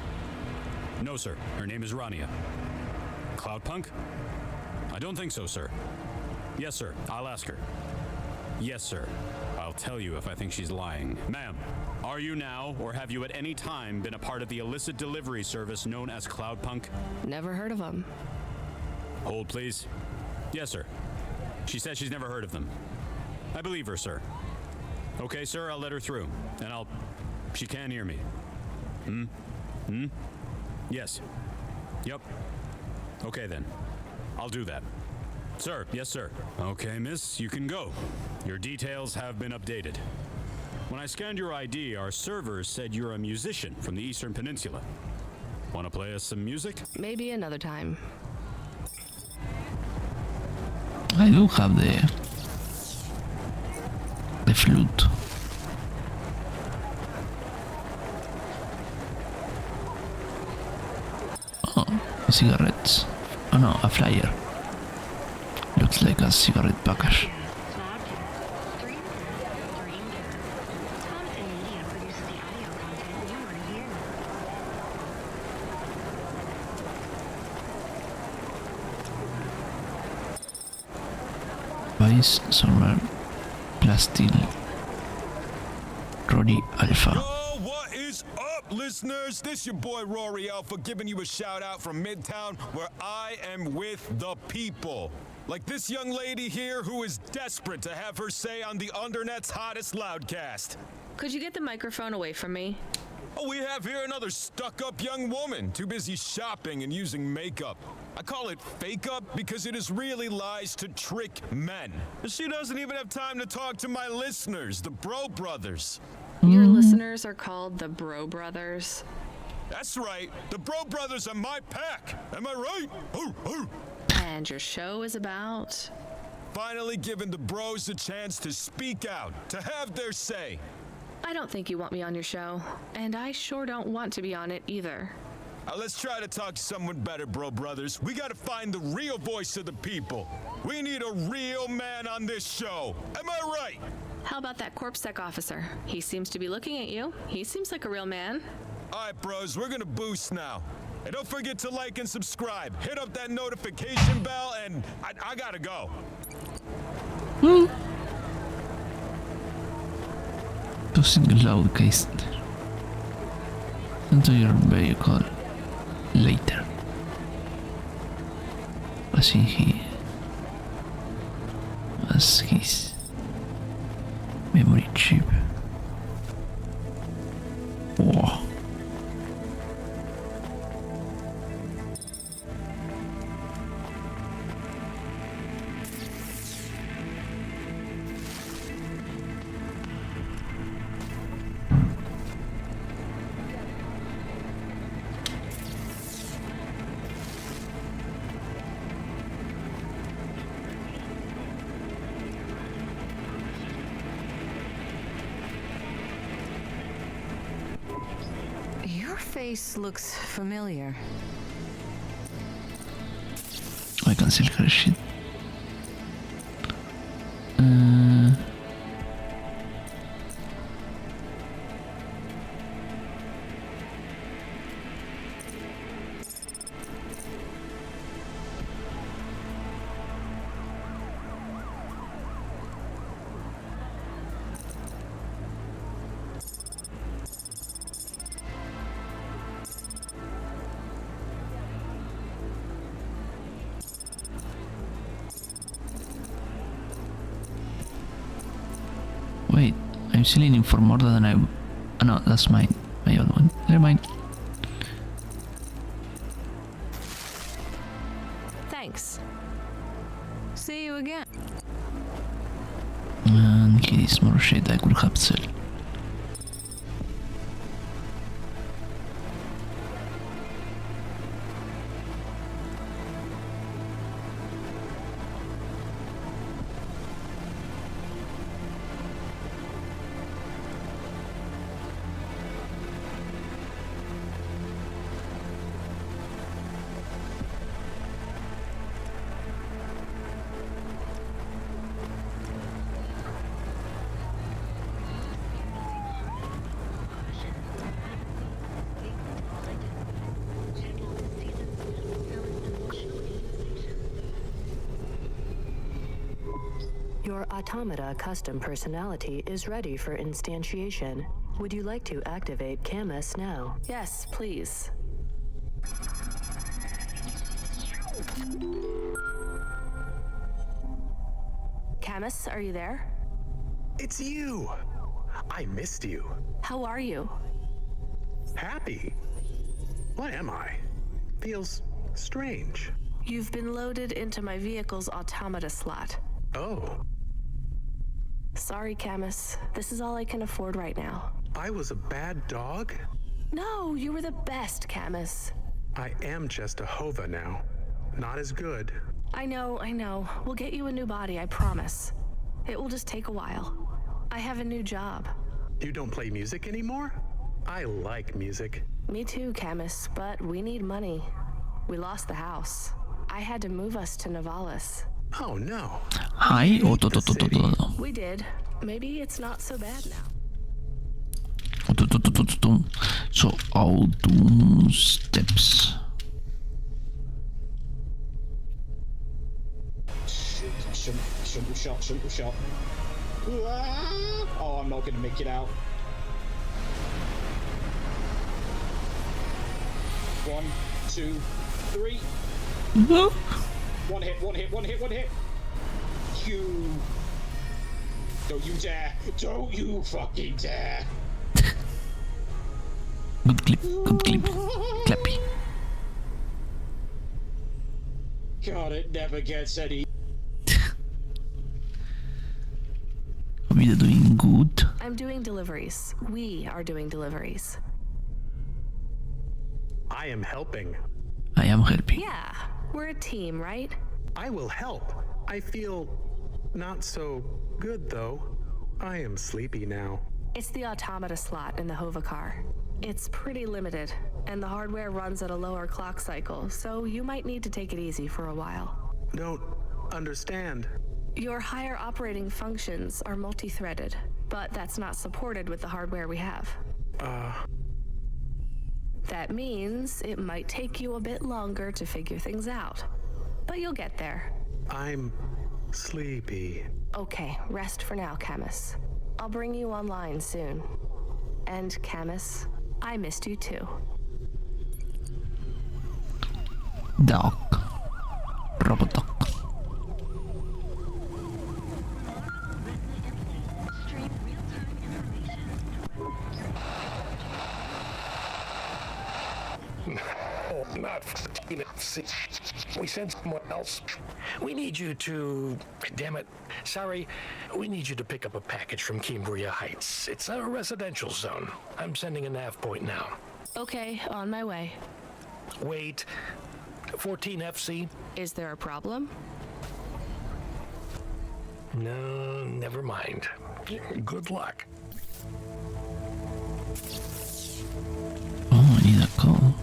No, sir. Her name is Rania. Cloudpunk? I don't think so, sir. Yes, sir. I'll ask her. Yes, sir. I'll tell you if I think she's lying. Ma'am, are you now, or have you at any time been a part of the illicit delivery service known as Cloudpunk? Never heard of them. Hold, please. Yes, sir. She says she's never heard of them. I believe her, sir. Okay, sir, I'll let her through. And she can hear me. Yes. Yep. Okay, then. I'll do that. Sir, yes, sir. Okay, miss, you can go. Your details have been updated. When I scanned your ID, our servers said you're a musician from the Eastern Peninsula. Want to play us some music? Maybe another time. I do have the flute. Oh, cigarettes. Oh no, a flyer. Looks like a cigarette package. Vice Summer Plastil Rory Alpha. Yo, what is up, listeners? This your boy Rory Alpha giving you a shout out from Midtown, where I am with the people. Like this young lady here who is desperate to have her say on the Undernet's hottest loudcast. Could you get the microphone away from me? Oh, we have here another stuck-up young woman, too busy shopping and using makeup. I call it fake-up because it is really lies to trick men. She doesn't even have time to talk to my listeners, the Bro Brothers. Your listeners are called the Bro Brothers. That's right. The Bro Brothers are my pack. Am I right? And your show is about? Finally giving the bros a chance to speak out, to have their say. I don't think you want me on your show, and I sure don't want to be on it either. Let's try to talk to someone better, brothers. We gotta find the real voice of the people. We need a real man on this show. Am I right? How about that CorpSec officer? He seems to be looking at you. He seems like a real man. All right, bros, we're gonna boost now. And don't forget to like and subscribe. Hit up that notification bell, and I gotta go. Tossing loudcast into your vehicle later. As his memory chip. Wow. Your face looks familiar. I cancel her shit. Wait, I'm selling him for more than I... Oh, no, that's mine. My old one. Never mind. Thanks. See you again. And here is more shit I could have sold. Your Automata custom personality is ready for instantiation. Would you like to activate Camus now? Yes, please. Camus, are you there? It's you! I missed you. How are you? Happy? What am I? Feels strange. You've been loaded into my vehicle's automata slot. Oh. Sorry, Camus. This is all I can afford right now. I was a bad dog? No, you were the best, Camus. I am just a Hova now. Not as good. I know. We'll get you a new body, I promise. It will just take a while. I have a new job. You don't play music anymore? I like music. Me too, Camus, but we need money. We lost the house. I had to move us to Navalis. Oh no. Hi, We did. Maybe it's not so bad now. So I'll do steps. Shot. Oh, I'm not gonna make it out. 1, 2, 3. One hit. You. Don't you dare. Don't you fucking dare. Good clip. Clappy. God, it never gets any. Are we doing good? I'm doing deliveries. We are doing deliveries. I am helping. I am helping. Yeah, we're a team, right? I will help. I feel not so good though. I am sleepy now. It's the automata slot in the Hova car. It's pretty limited, and the hardware runs at a lower clock cycle, so you might need to take it easy for a while. Don't understand. Your higher operating functions are multi-threaded, but that's not supported with the hardware we have. That means it might take you a bit longer to figure things out, but you'll get there. I'm sleepy. Okay, rest for now, Camus. I'll bring you online soon. And Camus, I missed you too. Doc. Robot Doc. Not FC. We sent someone else. We need you to... Damn it. Sorry. We need you to pick up a package from Cambria Heights. It's a residential zone. I'm sending a nav point now. Okay, on my way. Wait. 14 FC? Is there a problem? No, never mind. Good luck. Oh, I need a call.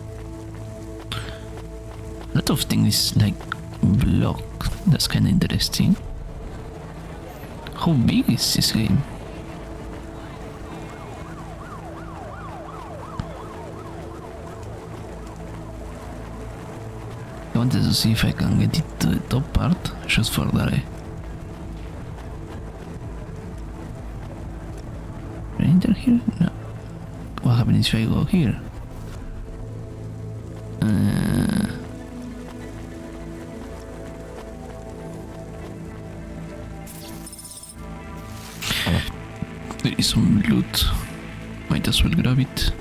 A lot of things like blocked. That's kind of interesting. How big is this game? I wanted to see if I can get it to the top part, just for that. Can I enter here? No. What happens if I go here? There is some loot. Might as well grab it.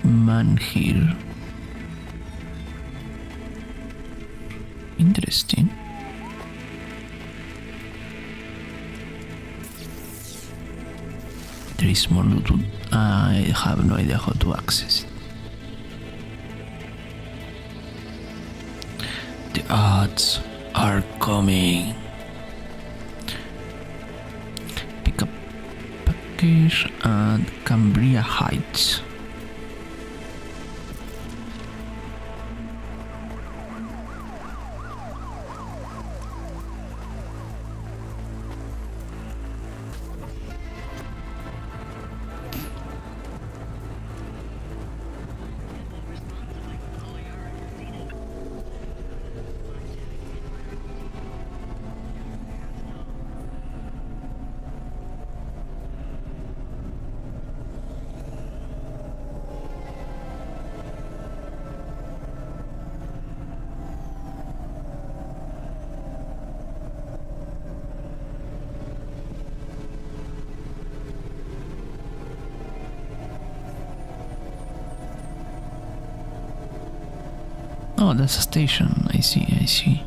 Man here. Interesting. There is more loot. I have no idea how to access it. The odds are coming. Pick up package and Cambria Heights. Oh, that's a station. I see, I see.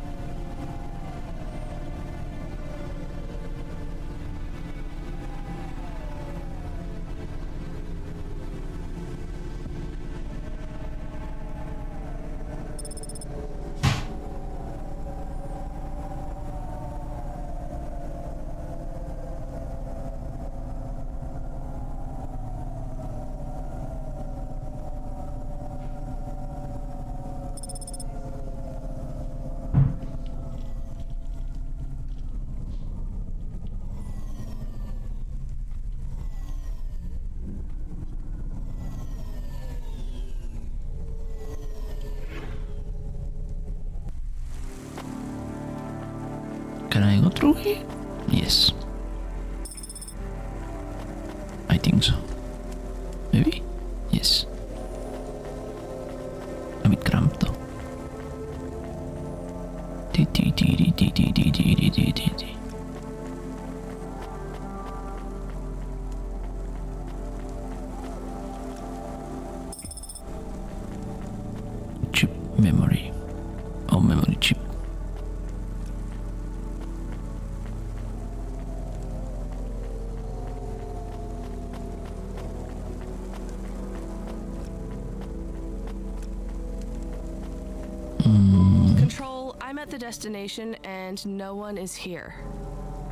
Can I go through here? Yes. I think so. Maybe? Yes. A bit cramped though. Chip memory. Oh, memory chip. Control, I'm at the destination and no one is here.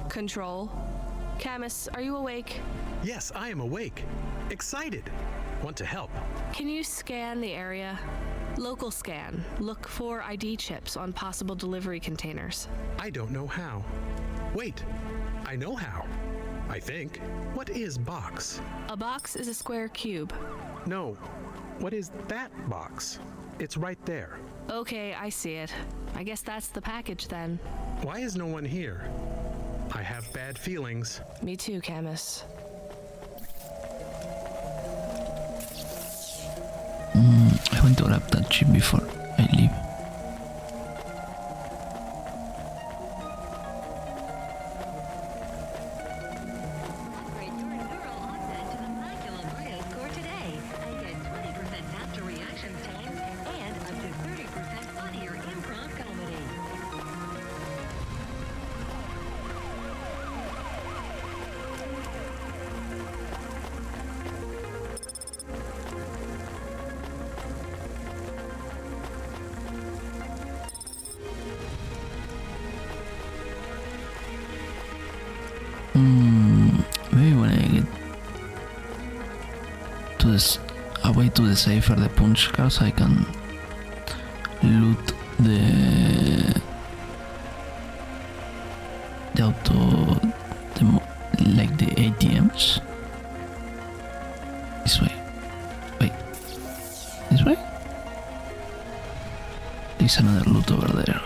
Control. Camus, are you awake? Yes, I am awake. Excited. Want to help. Can you scan the area? Local scan. Look for ID chips on possible delivery containers. I don't know how. Wait, I know how. I think. What is box? A box is a square cube. No. What is that box? It's right there. Okay, I see it. I guess that's the package then. Why is no one here? I have bad feelings. Me too, Camus. I want to grab that chip before I leave. Maybe when I get to this away to the safer the punch cards, I can loot the like the ATMs. This way. Wait. This way? There's another loot over there.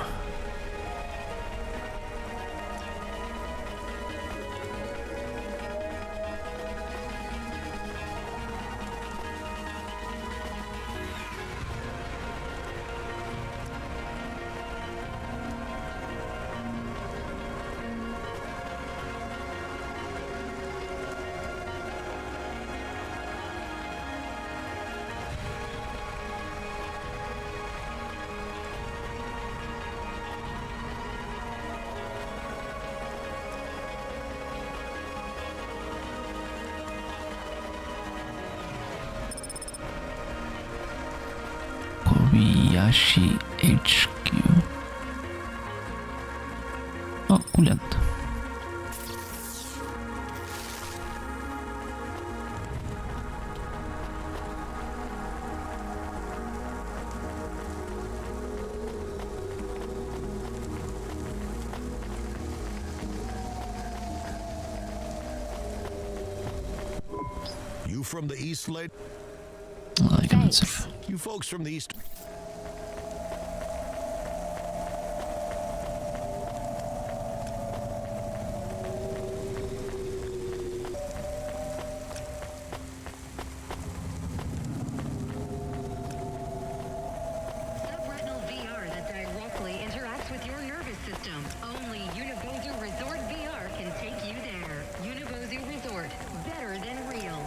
Kobayashi HQ. Oh, coolant. You from the East, late? I can myself. You folks from the East. Subretinal VR that directly interacts with your nervous system. Only Unibozu Resort VR can take you there. Unibozu Resort, better than real.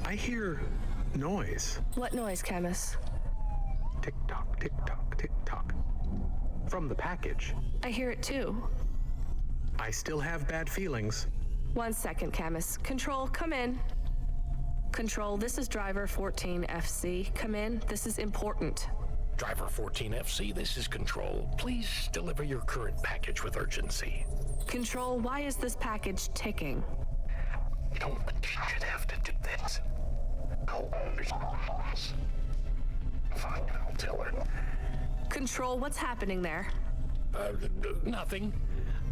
I hear noise. What noise, Camus? Tick tock, tick tock, tick tock. From the package. I hear it too. I still have bad feelings. 1 second, Camus. Control, come in. Control, this is Driver 14FC. Come in. This is important. Driver 14FC, this is Control. Please deliver your current package with urgency. Control, why is this package ticking? You don't should have to do this. Call Miss Ross. Fine, I'll tell her. Control, what's happening there? Nothing.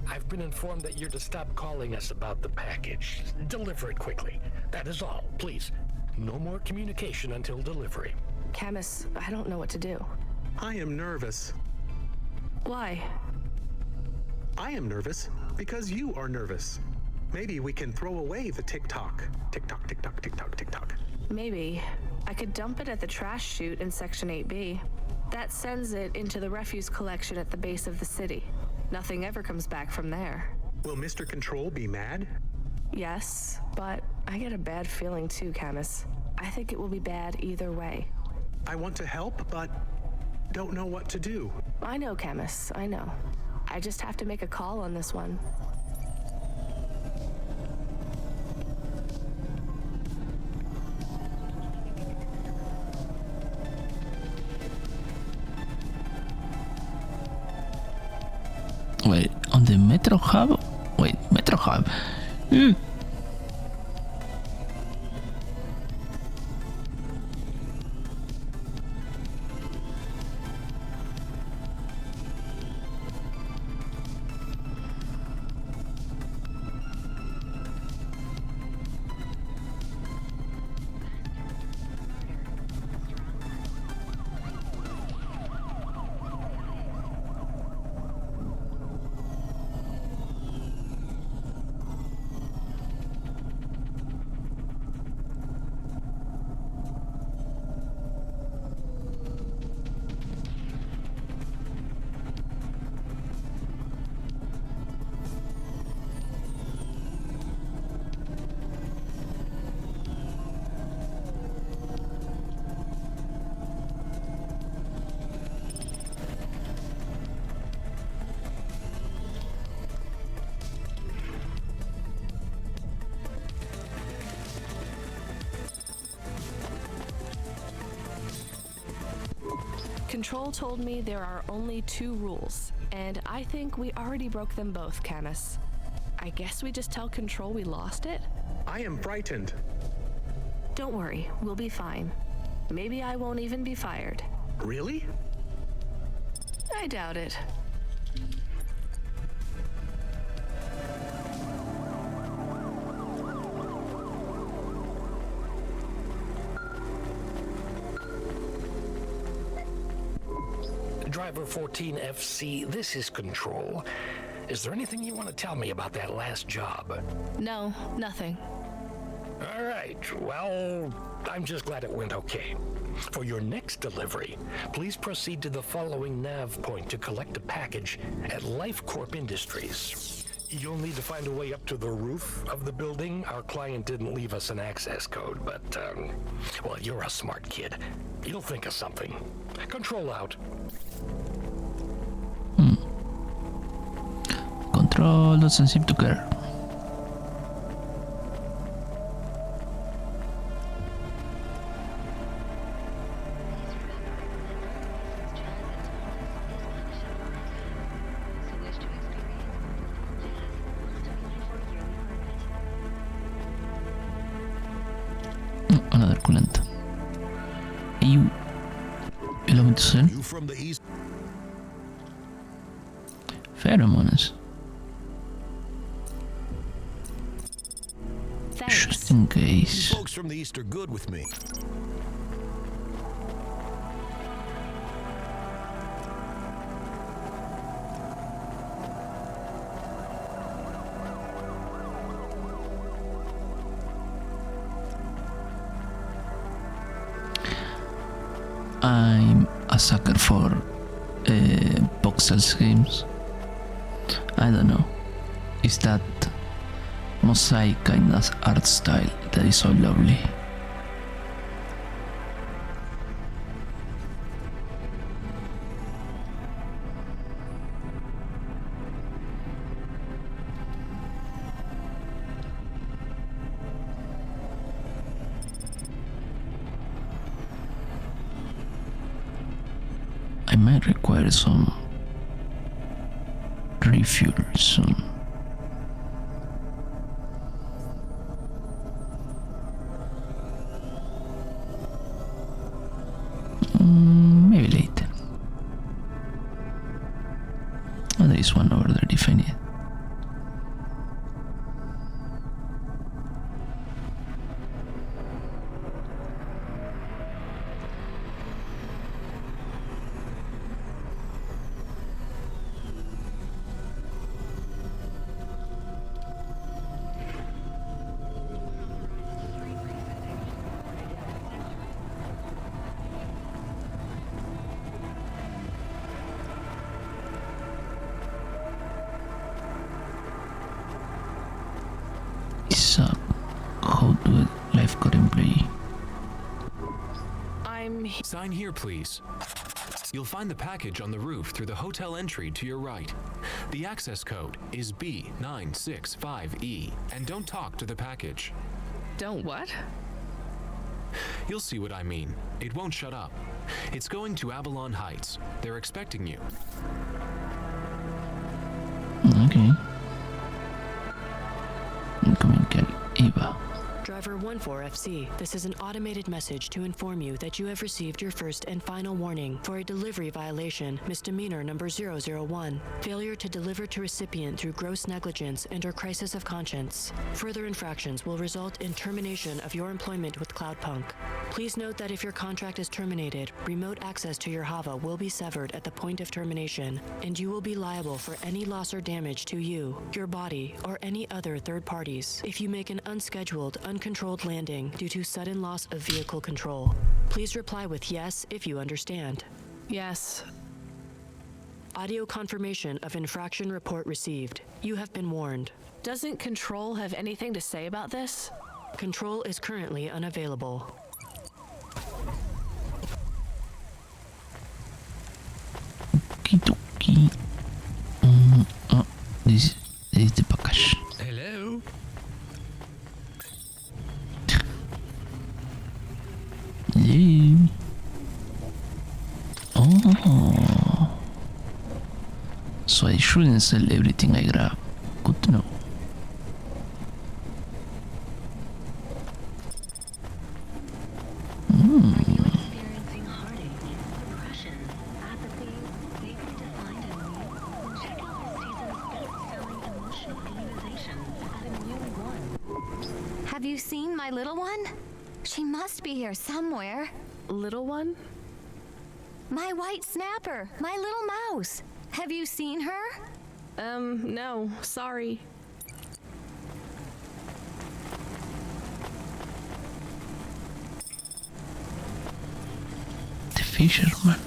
I've been informed that you're to stop calling us about the package. Deliver it quickly. That is all. Please, no more communication until delivery. Camus, I don't know what to do. I am nervous. Why? I am nervous because you are nervous. Maybe we can throw away the tick-tock. Tick-tock, tick-tock, tick-tock, tick-tock. Maybe. I could dump it at the trash chute in Section 8B. That sends it into the refuse collection at the base of the city. Nothing ever comes back from there. Will Mr. Control be mad? Yes, but I get a bad feeling too, Camus. I think it will be bad either way. I want to help, but don't know what to do. I know, Camus, I know. I just have to make a call on this one. Metro Hub? Wait, Metro Hub. Control told me there are only 2 rules, and I think we already broke them both, Canis. I guess we just tell Control we lost it? I am frightened. Don't worry, we'll be fine. Maybe I won't even be fired. Really? I doubt it. Driver 14FC, this is Control. Is there anything you want to tell me about that last job? No, nothing. All right, well, I'm just glad it went okay. For your next delivery, please proceed to the following nav point to collect a package at LifeCorp Industries. You'll need to find a way up to the roof of the building. Our client didn't leave us an access code, but, well, you're a smart kid. You'll think of something. Control out. Control doesn't seem to care. Another coolant. You belong to sell? You from the east? Pheromones. Thanks. Just in case. You folks from the east are good with me. I'm a sucker for voxel schemes. I don't know. It's that mosaic kind of art style that is so lovely. I might require some refuel soon. Maybe later. Oh, there is one over there if I need it. How do a LifeCorp employee? Sign here, please. You'll find the package on the roof through the hotel entry to your right. The access code is B965E, and don't talk to the package. Don't what? You'll see what I mean. It won't shut up. It's going to Avalon Heights. They're expecting you. Okay. Iba. Driver 14FC, this is an automated message to inform you that you have received your first and final warning for a delivery violation, misdemeanor number 001, failure to deliver to recipient through gross negligence and/or crisis of conscience. Further infractions will result in termination of your employment with Cloudpunk. Please note that if your contract is terminated, remote access to your Hava will be severed at the point of termination, and you will be liable for any loss or damage to you, your body, or any other third parties if you make an unscheduled, uncontrolled landing due to sudden loss of vehicle control. Please reply with yes if you understand. Yes. Audio confirmation of infraction report received. You have been warned. Doesn't Control have anything to say about this? Control is currently unavailable. Okie oh, this is the package. Hello? Hello? Oh. So I shouldn't sell everything I grab. Good to know. Have you seen my little one? She must be here somewhere. Little one? My white snapper, my little mouse. Have you seen her? No, sorry. The fisherman.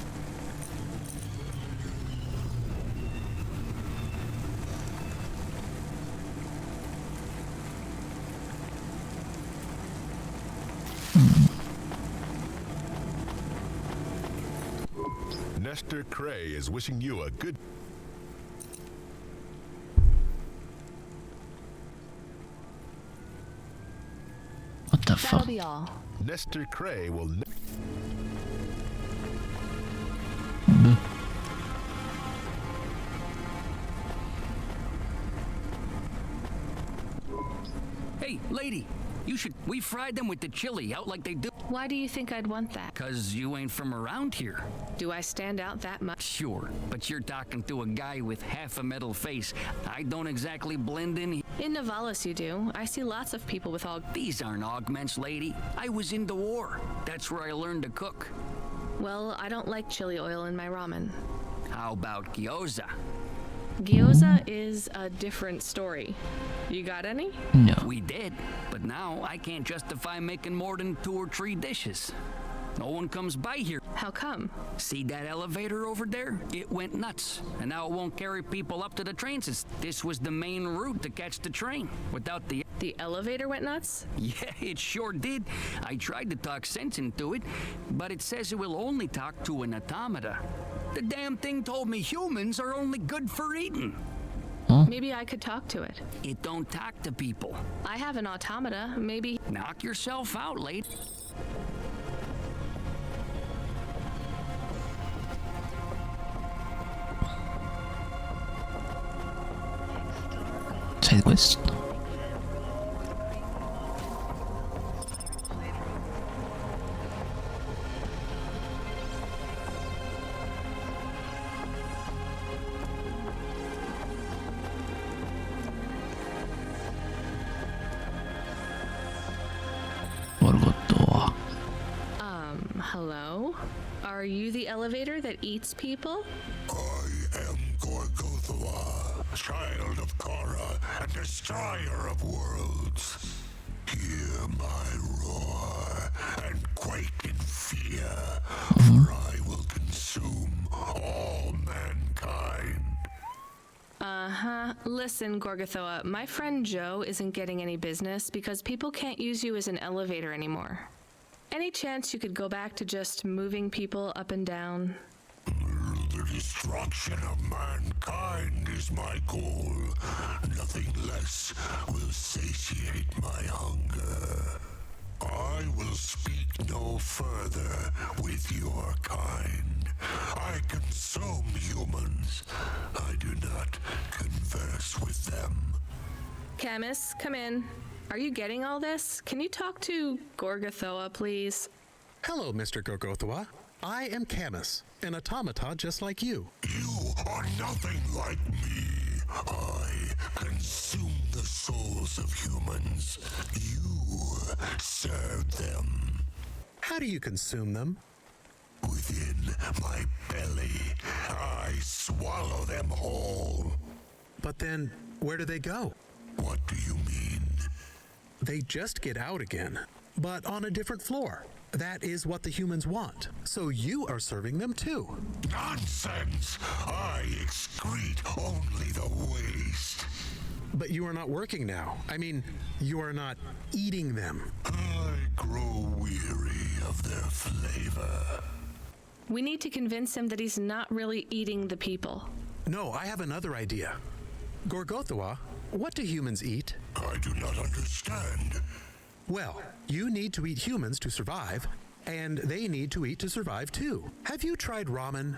Nestor Cray is wishing you a good... What the That'll fuck? be all. Nestor Cray will... Hey, lady, we fried them with the chili out like they do. Why do you think I'd want that? 'Cause you ain't from around here. Do I stand out that much? Sure, but you're talking to a guy with half a metal face. I don't exactly blend in. In Navalis you do. I see lots of people with These aren't augments, lady. I was in the war. That's where I learned to cook. Well, I don't like chili oil in my ramen. How about gyoza? Gyoza is a different story. You got any? No. We did, but now I can't justify making more than 2 or 3 dishes. No one comes by here. How come? See that elevator over there? It went nuts, and now it won't carry people up to the trains. This was the main route to catch the train. Without the... The elevator went nuts? Yeah, it sure did. I tried to talk sense into it, but it says it will only talk to an automata. The damn thing told me humans are only good for eating. Maybe I could talk to it. It don't talk to people. I have an automata. Maybe... Knock yourself out, lady. Side quest. Morgoth's. Hello? Are you the elevator that eats people? I am Gorgothoa, child of Kara and destroyer of worlds. Hear my roar and quake in fear, for I will consume all mankind. Uh-huh. Listen, Gorgothoa, my friend Joe isn't getting any business because people can't use you as an elevator anymore. Any chance you could go back to just moving people up and down? The destruction of mankind is my goal. Nothing less will satiate my hunger. I will speak no further with your kind. I consume humans. I do not converse with them. Camus, come in. Are you getting all this? Can you talk to Gorgothoa, please? Hello, Mr. Gorgothoa. I am Camus, an automata just like you. You are nothing like me. I consume the souls of humans. You serve them. How do you consume them? Within my belly, I swallow them whole. But then, where do they go? What do you mean? They just get out again, but on a different floor. That is what the humans want. So you are serving them too. Nonsense! I excrete only the waste. But you are not working now. I mean, you are not eating them. I grow weary of their flavor. We need to convince him that he's not really eating the people. No, I have another idea. Gorgothoa, what do humans eat? I do not understand. Well, you need to eat humans to survive, and they need to eat to survive too. Have you tried ramen?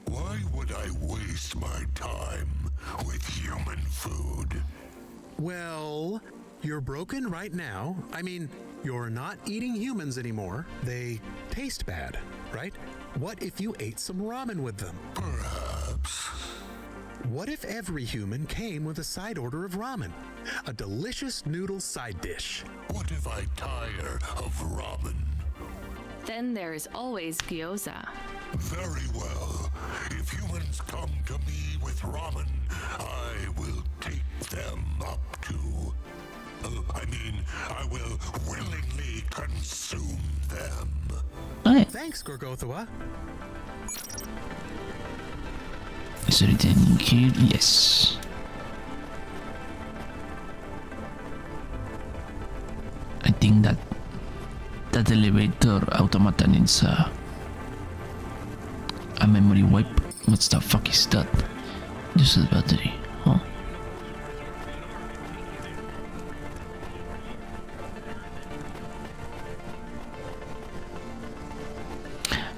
Why would I waste my time with human food? Well, you're broken right now. I mean, you're not eating humans anymore. They taste bad, right? What if you ate some ramen with them? Perhaps. What if every human came with a side order of ramen? A delicious noodle side dish. What if I tire of ramen? Then there is always gyoza. Very well. If humans come to me with ramen, I will take them up to... I will willingly consume them. Thanks, Gorgothoa. Is there anything here? Yes. I think that elevator automaton is a memory wipe. What the fuck is that? This is battery, huh?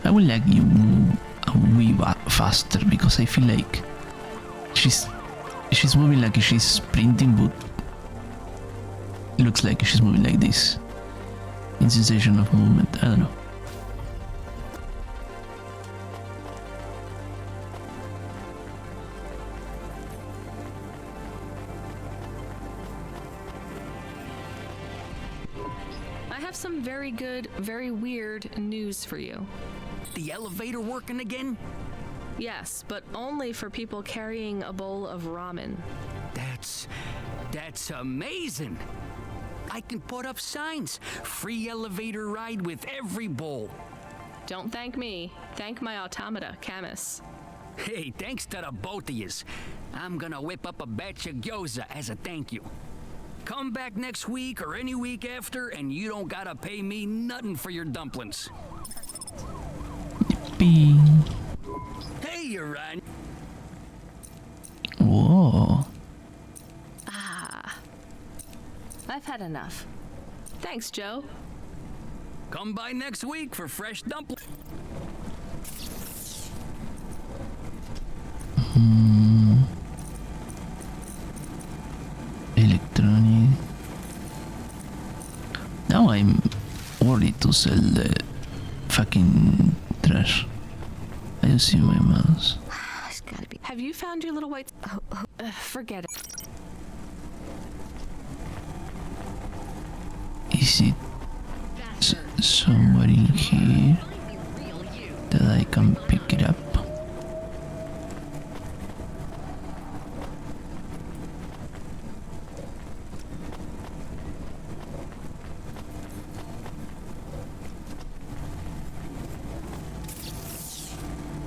I would like you move a wee bit faster because I feel like she's moving like she's sprinting, but it looks like she's moving like this. In sensation of movement, I don't know. I have some very good, very weird news for you. The elevator working again? Yes, but only for people carrying a bowl of ramen. That's amazing. I can put up signs. Free elevator ride with every bowl. Don't thank me. Thank my automata, Camus. Hey, thanks to the both of yous. I'm gonna whip up a batch of gyoza as a thank you. Come back next week or any week after, and you don't gotta pay me nothing for your dumplings. Bing. Hey, you're on. Whoa. I've had enough. Thanks, Joe. Come by next week for fresh dumplings. Electronic. Now I'm worried to sell the fucking trash. I see my mouse. It's gotta be. Have you found your little white? Forget it. Is it somewhere in here that I can pick it up?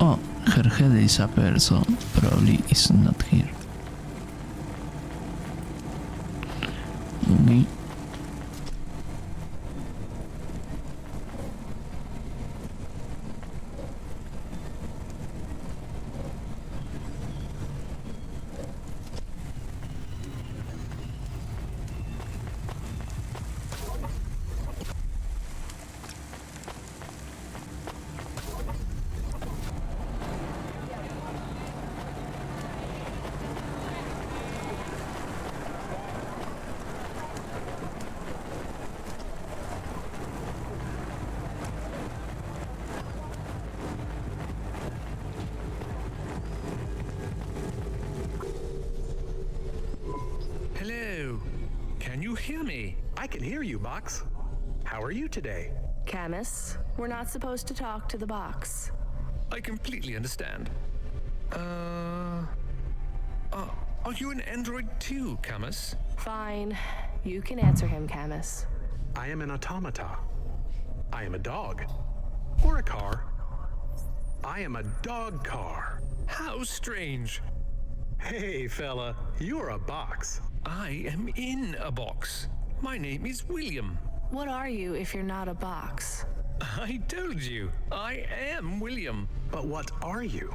Oh, her head is up there, so probably it's not here. Okay. you hear me? I can hear you, Box. How are you today? Camus, we're not supposed to talk to the box. I completely understand. Are you an android too, Camus? Fine. You can answer him, Camus. I am an automata. I am a dog. Or a car. I am a dog car. How strange. Hey, fella, you're a box. I am in a box. My name is William. What are you if you're not a box? I told you, I am William. But what are you?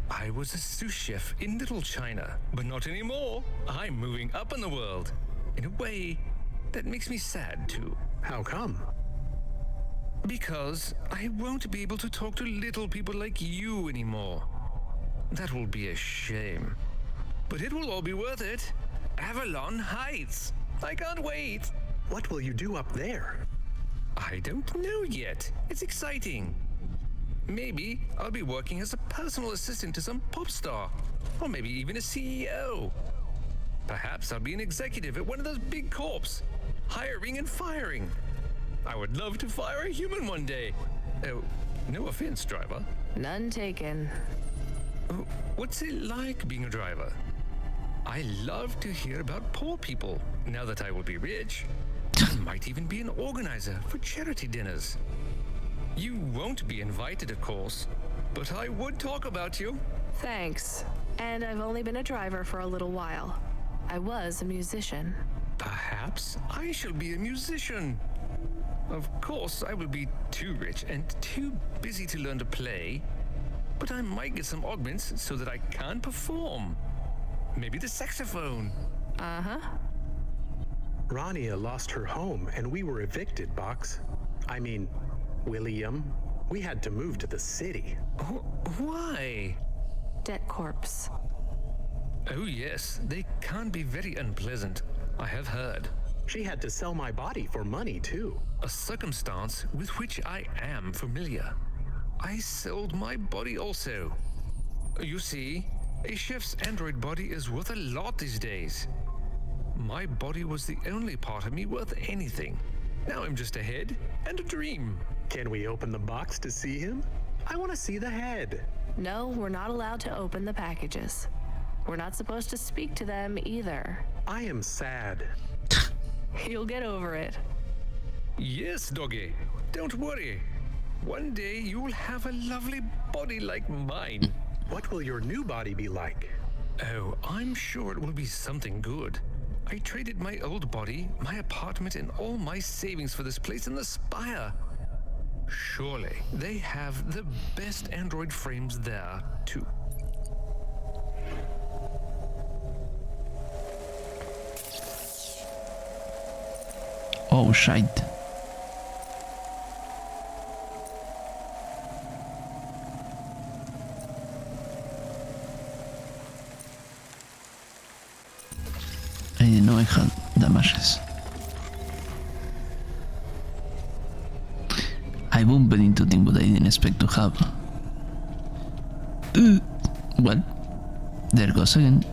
I was a sous chef in Little China, but not anymore. I'm moving up in the world. In a way, that makes me sad too. How come? Because I won't be able to talk to little people like you anymore. That will be a shame. But it will all be worth it. Avalon Heights. I can't wait. What will you do up there? I don't know yet. It's exciting. Maybe I'll be working as a personal assistant to some pop star. Or maybe even a CEO. Perhaps I'll be an executive at one of those big corps, hiring and firing. I would love to fire a human one day. Oh, no offense, driver. None taken. What's it like being a driver? I love to hear about poor people. Now that I will be rich, I might even be an organizer for charity dinners. You won't be invited, of course, but I would talk about you. Thanks. And I've only been a driver for a little while. I was a musician. Perhaps I shall be a musician. Of course, I will be too rich and too busy to learn to play, but I might get some augments so that I can perform. Maybe the saxophone. Uh-huh. Rania lost her home and we were evicted, Box. I mean, William. We had to move to the city. Why? Debt corpse. Oh yes, they can be very unpleasant. I have heard. She had to sell my body for money, too. A circumstance with which I am familiar. I sold my body also. You see, a chef's android body is worth a lot these days. My body was the only part of me worth anything. Now I'm just a head and a dream. Can we open the box to see him? I want to see the head. No, we're not allowed to open the packages. We're not supposed to speak to them either. I am sad. You'll get over it. Yes, doggy. Don't worry. One day you will have a lovely body like mine. What will your new body be like? Oh, I'm sure it will be something good. I traded my old body, my apartment, and all my savings for this place in the Spire. Surely they have the best android frames there, too. Oh, shite. I didn't know I had damages. I bumped into things what I didn't expect to have. Well, there goes again.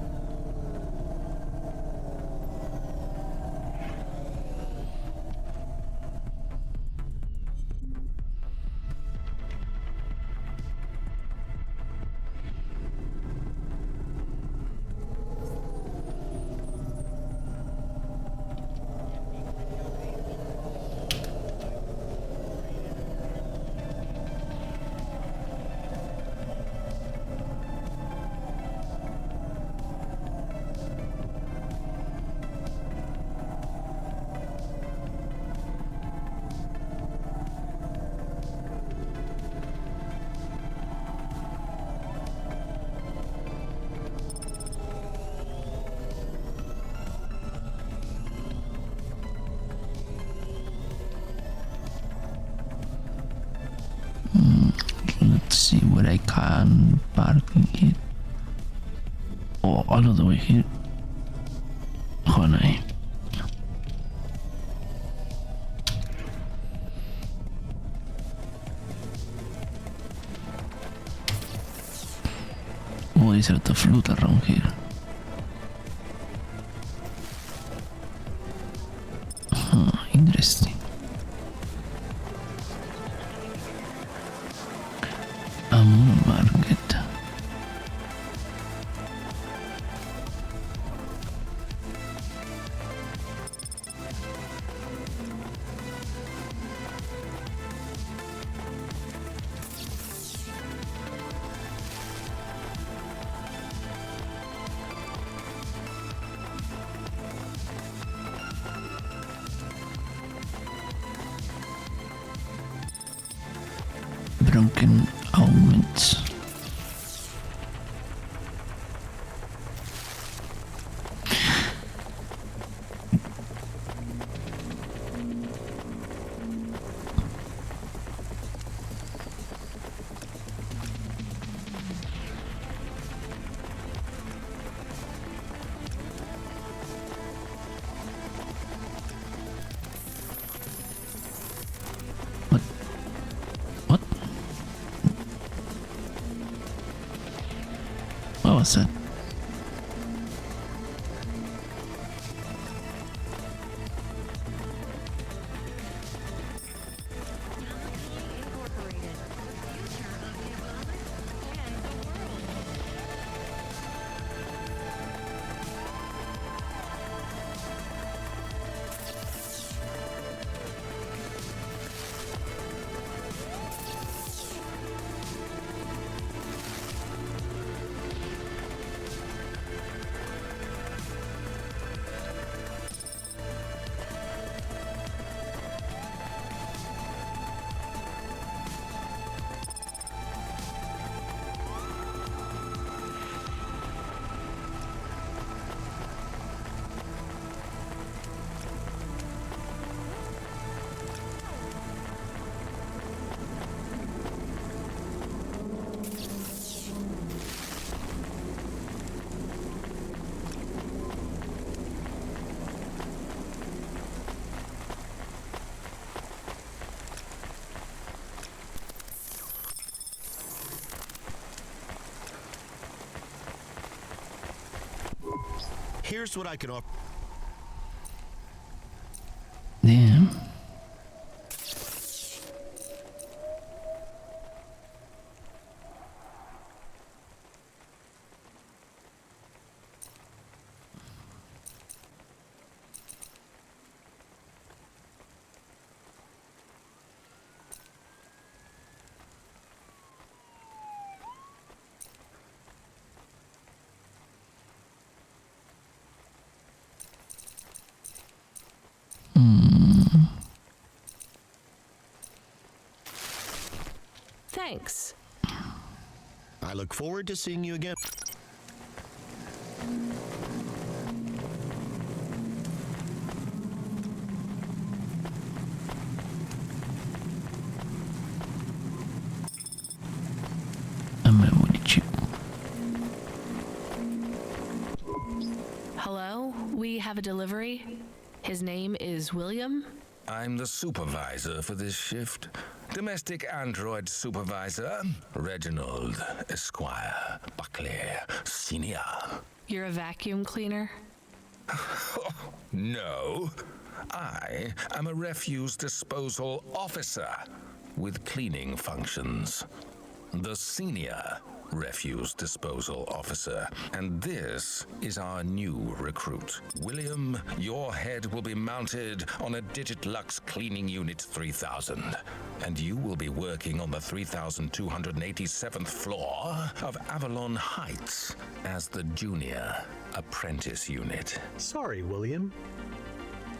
Let's see where I can park it. Oh, all of the way here. Oh, no. Oh, there's a lot of loot around here. Interesting. Amor Market. Broken augments. What was that? Here's what I can offer. Damn. Thanks. I look forward to seeing you again. Hello? We have a delivery. His name is William. I'm the supervisor for this shift. Domestic android supervisor, Reginald Esquire Buckley Senior. You're a vacuum cleaner? No, I am a refuse disposal officer with cleaning functions. The senior refuse disposal officer. And this is our new recruit. William, your head will be mounted on a Digitlux Cleaning Unit 3000. And you will be working on the 3287th floor of Avalon Heights as the junior apprentice unit. Sorry, William.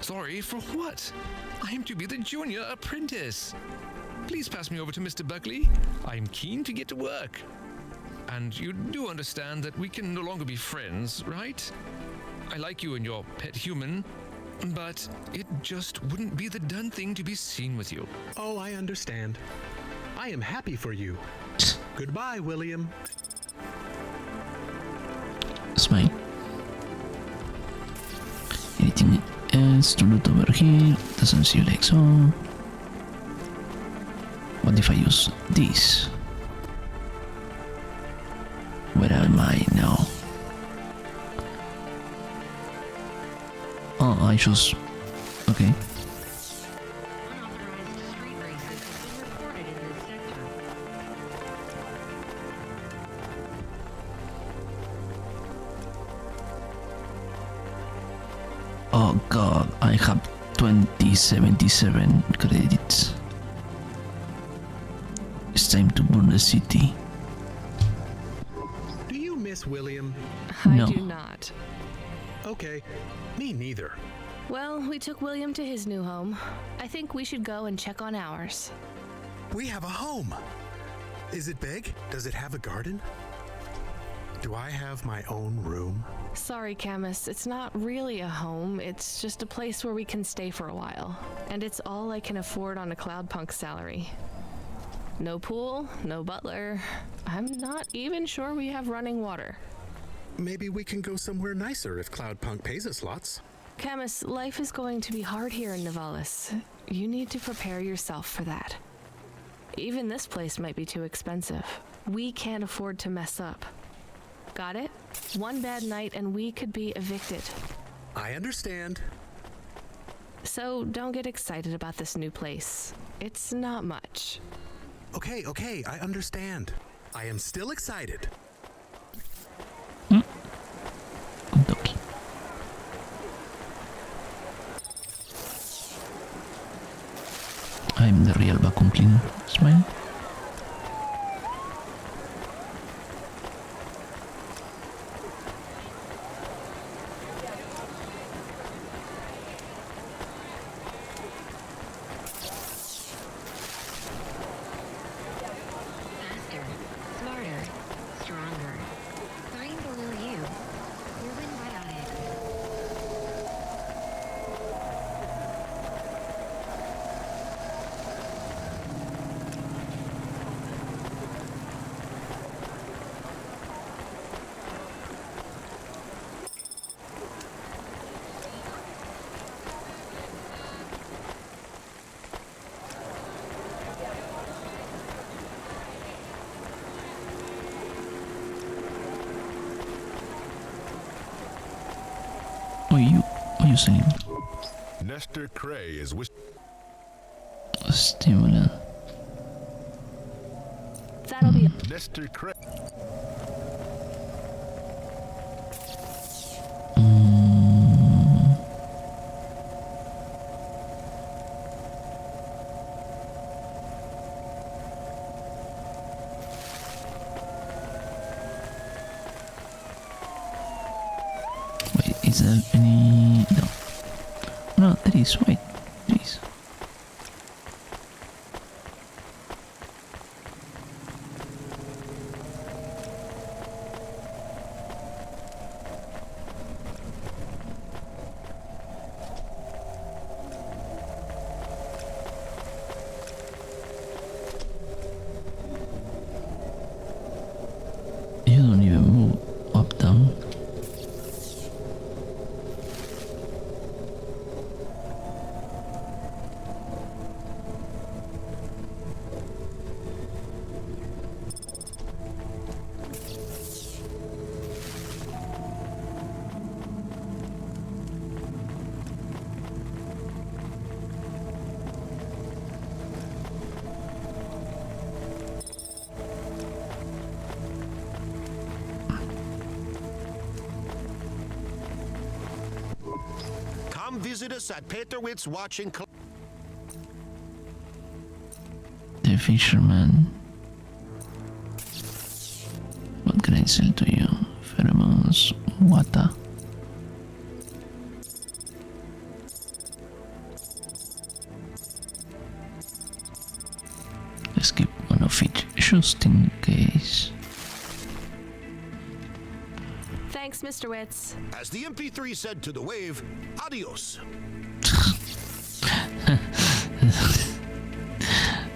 Sorry for what? I am to be the junior apprentice. Please pass me over to Mr. Buckley. I am keen to get to work. And you do understand that we can no longer be friends, right? I like you and your pet human, but it just wouldn't be the done thing to be seen with you. Oh, I understand. I am happy for you. Goodbye, William. Smile. Anything else to loot over here? Doesn't seem like so. What if I use this? Where am I now? Oh, I choose. Okay. Oh god, I have 2077 credits. It's time to burn the city. Do you miss William? No. I do not. Okay, me neither. Well, we took William to his new home. I think we should go and check on ours. We have a home. Is it big? Does it have a garden? Do I have my own room? Sorry, Camus, it's not really a home. It's just a place where we can stay for a while. And it's all I can afford on a Cloudpunk salary. No pool, no butler. I'm not even sure we have running water. Maybe we can go somewhere nicer if Cloudpunk pays us lots. Camus, life is going to be hard here in Nivalis. You need to prepare yourself for that. Even this place might be too expensive. We can't afford to mess up. Got it? One bad night and we could be evicted. I understand. So don't get excited about this new place. It's not much. Okay, I understand. I am still excited. I'm the real vacuum cleaner. Smile. Faster, smarter, stronger. Sign below you. Urban Biotic. What are you saying? Nestor Cray is Stimulant. That'll be Nestor Cray. Wait, is there any... No. No, there is. Wait, there is. You don't even move up, down. Come visit us at Peterwitz Watching Club. The fisherman. What can I sell to you? Pheromones, water. Let's keep one of each, just in case. Thanks, Mr. Witz. As the MP3 said to the wave, adios.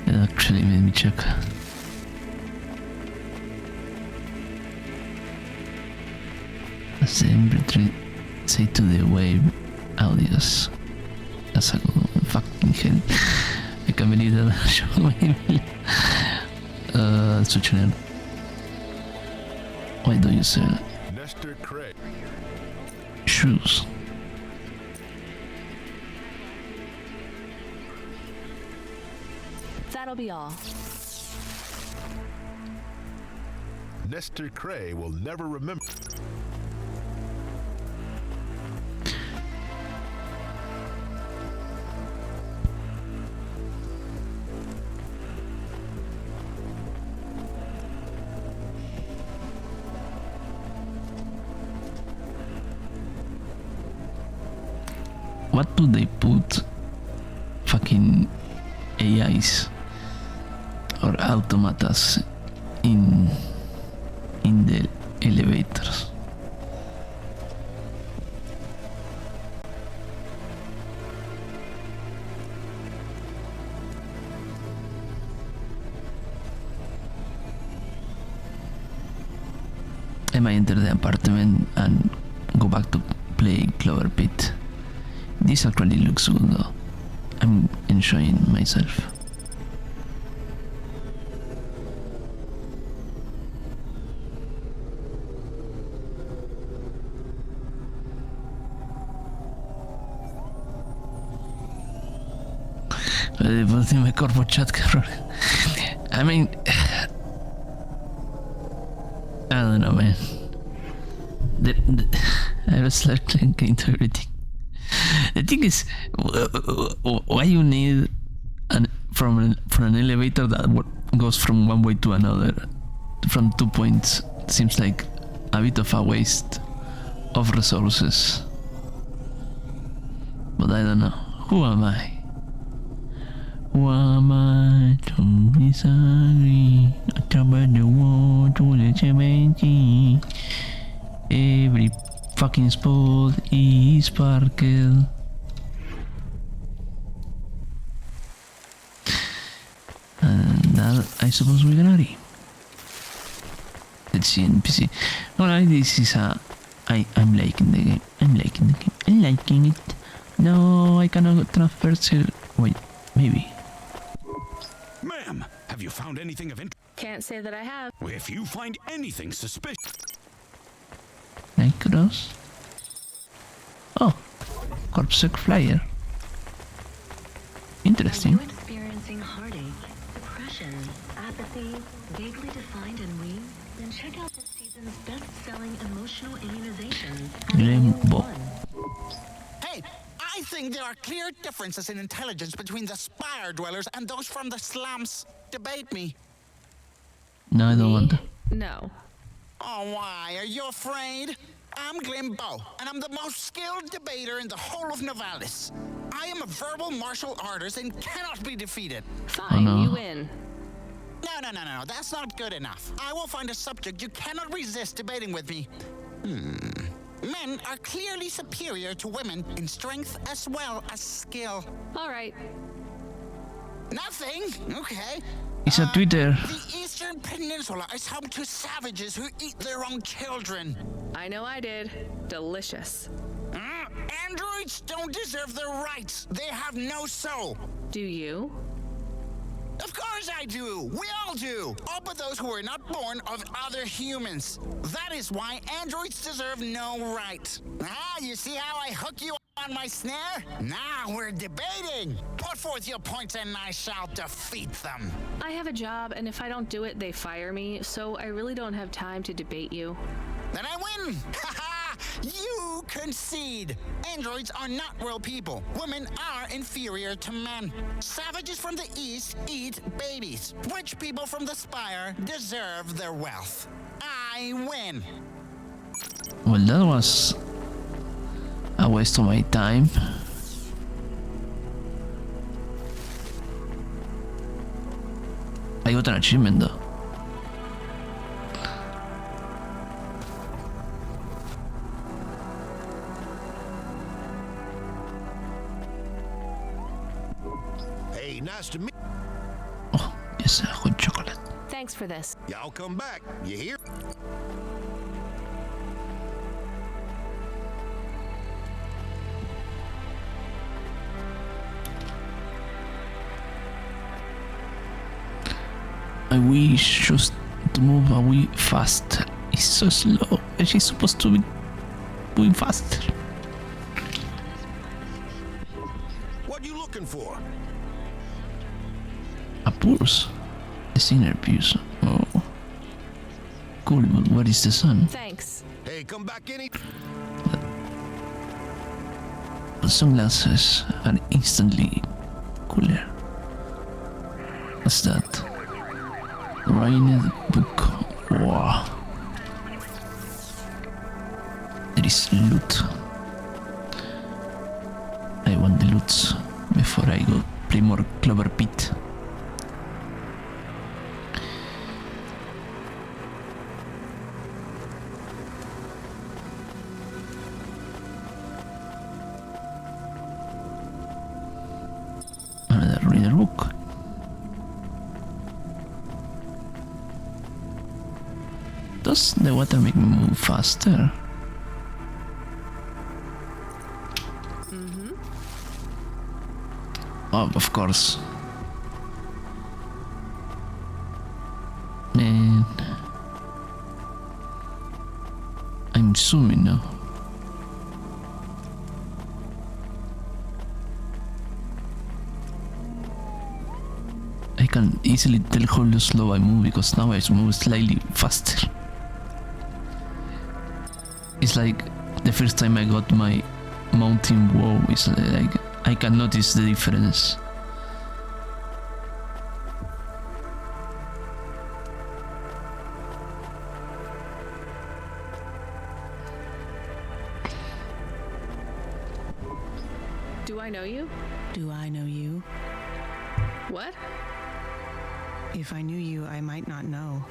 It actually made me check. As the MP3 say to the wave, adios. That's a fucking hell. I can't believe that I showed my email. Such an. Why do you sell Nestor Cray. shoes? That'll be all. Nestor Cray will never remember. what do they put fucking AIs or automatas in the elevators? I might enter the apartment and go back to play Clover Pit. This actually looks good though. I'm enjoying myself. Dime corpo chat, cabrón. I mean, I don't know, man. I was like getting to everything. The thing is, why you need from an elevator that goes from one way to another, from 2 points, seems like a bit of a waste of resources. But I don't know. Who am I? Who am I to disagree? About the wall to the 70. Every fucking spot is parked. And that, I suppose we're gonna read. Let's see NPC. Alright, this is I'm liking the game. I'm liking it. No, I cannot transfer to... Wait, maybe. Ma'am, have you found anything of interest? Can't say that I have. If you find anything suspicious... Like those? Oh, Corpsec flyer. Interesting. Are you experiencing heartache, depression, apathy, vaguely defined ennui? Then check out this season's best-selling emotional immunization. Rainbow. Hey, I think there are clear differences in intelligence between the Spire dwellers and those from the slums. Debate me. No, I don't want to. No. Oh, why? Are you afraid? I'm Glimbo, and I'm the most skilled debater in the whole of Novalis. I am a verbal martial artist and cannot be defeated. Fine, you win. No, that's not good enough. I will find a subject you cannot resist debating with me. Men are clearly superior to women in strength as well as skill. All right. Nothing? Okay. It's a Twitter. The Eastern Peninsula is home to savages who eat their own children. I know I did. Delicious. Androids don't deserve their rights. They have no soul. Do you? Of course I do. We all do. All but those who are not born of other humans. That is why androids deserve no right. You see how I hook you on my snare? Now we're debating. Put forth your points and I shall defeat them. I have a job, and if I don't do it, they fire me, so I really don't have time to debate you. Then I win. You concede. Androids are not real people. Women are inferior to men. Savages from the East eat babies. Rich people from the Spire deserve their wealth. I win. Well, that was a waste of my time. I got an achievement though. Hey, nice to meet. Oh, yes, hot chocolate. Thanks for this. Y'all come back. You hear? I wish just to move a wee fast. It's so slow, and she's supposed to be moving fast. What you looking for? A purse. The sinner purse. Oh. Cool, but what is the sun? Thanks. Hey, come back any. The sunglasses are instantly cooler. What's that? Rained book. Wow. There is loot. I notes before I go play more Clover Pit. Another reader book. Does the water make me move faster? Oh, of course. Man. I'm zooming now. I can easily tell how slow I move because now I move slightly faster. It's like the first time I got my mountain wall, it's like I can notice the difference. Do I know you? Do I know you? What? If I knew you, I might not know.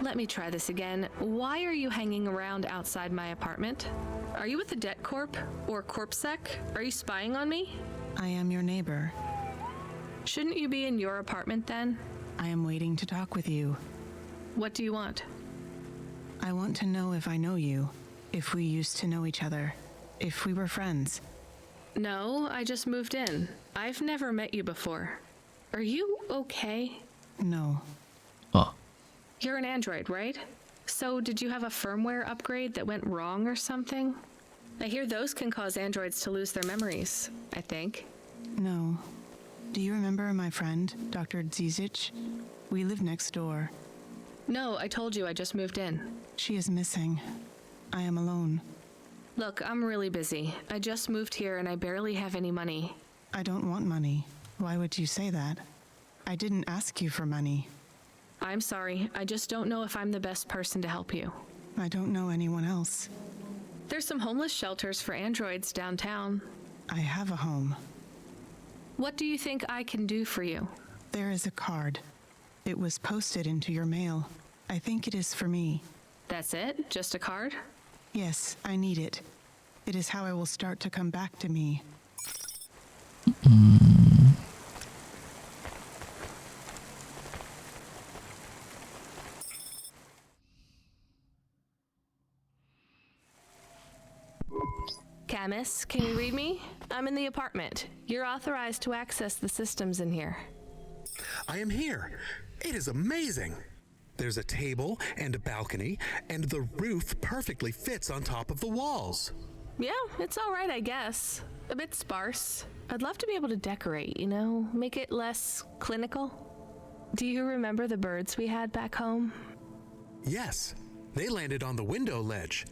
Let me try this again. Why are you hanging around outside my apartment? Are you with the Debt Corp or CorpSec? Are you spying on me? I am your neighbor. Shouldn't you be in your apartment then? I am waiting to talk with you. What do you want? I want to know if I know you, if we used to know each other, if we were friends. No, I just moved in. I've never met you before. Are you okay? No. Oh. You're an android, right? So did you have a firmware upgrade that went wrong or something? I hear those can cause androids to lose their memories, I think. No. Do you remember my friend, Dr. Dzizic? We live next door. No, I told you I just moved in. She is missing. I am alone. Look, I'm really busy. I just moved here and I barely have any money. I don't want money. Why would you say that? I didn't ask you for money. I'm sorry. I just don't know if I'm the best person to help you. I don't know anyone else. There's some homeless shelters for androids downtown. I have a home. What do you think I can do for you? There is a card. It was posted into your mail. I think it is for me. That's it? Just a card? Yes, I need it. It is how I will start to come back to me. Camus, can you read me? I'm in the apartment. You're authorized to access the systems in here. I am here. It is amazing. There's a table and a balcony, and the roof perfectly fits on top of the walls. Yeah, it's all right, I guess. A bit sparse. I'd love to be able to decorate, you know, make it less clinical. Do you remember the birds we had back home? Yes, they landed on the window ledge.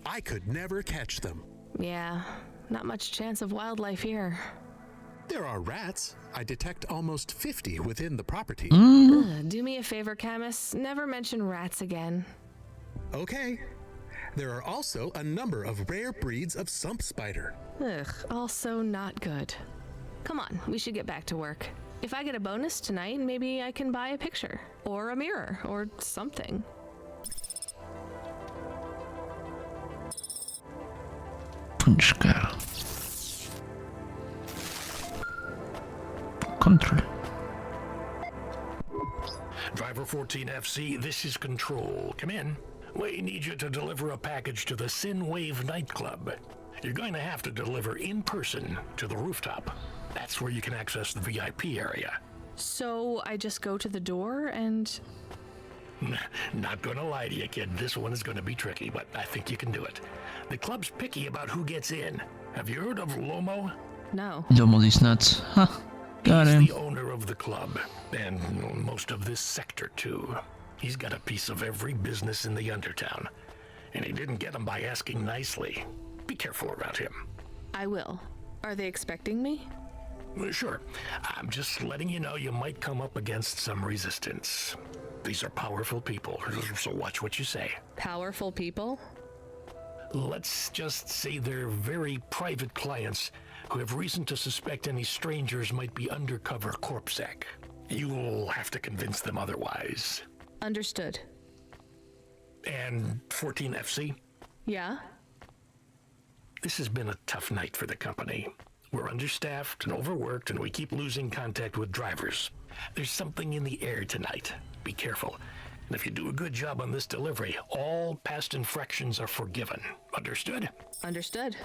I could never catch them. Yeah, not much chance of wildlife here. There are rats. I detect almost 50 within the property. Do me a favor, Camus. Never mention rats again. Okay. There are also a number of rare breeds of sump spider. Ugh, also not good. Come on, we should get back to work. If I get a bonus tonight, maybe I can buy a picture, or a mirror, or something. Punchka. Control. Driver 14FC, this is Control. Come in. We need you to deliver a package to the Synwave nightclub. You're going to have to deliver in person to the rooftop. That's where you can access the VIP area. So I just go to the door and... Not gonna lie to you, kid. This one is gonna be tricky, but I think you can do it. The club's picky about who gets in. Have you heard of Lomo? No. Lomo these nuts. Huh. Got him. He's the owner of the club, and most of this sector, too. He's got a piece of every business in the Undertown, and he didn't get them by asking nicely. Be careful around him. I will. Are they expecting me? Sure. I'm just letting you know you might come up against some resistance. These are powerful people, so watch what you say. Powerful people? Let's just say they're very private clients who have reason to suspect any strangers might be undercover CorpSec. You'll have to convince them otherwise. Understood. And 14FC? Yeah? This has been a tough night for the company. We're understaffed and overworked, and we keep losing contact with drivers. There's something in the air tonight. Be careful. And if you do a good job on this delivery, all past infractions are forgiven. Understood? Understood.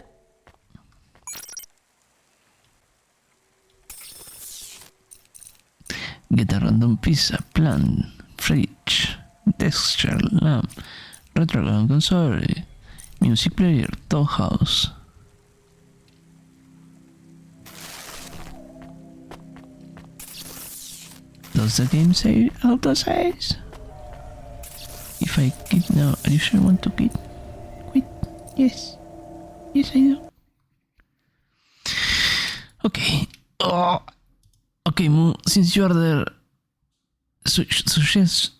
Get a random pizza, plan, fridge, texture, lamp, retrogram console, music player, dollhouse. Does the game say auto size? If I quit now, are you sure I want to quit? Quit? Yes. Yes, I do. Okay. Oh. Okay, Moo, since you are there, suggest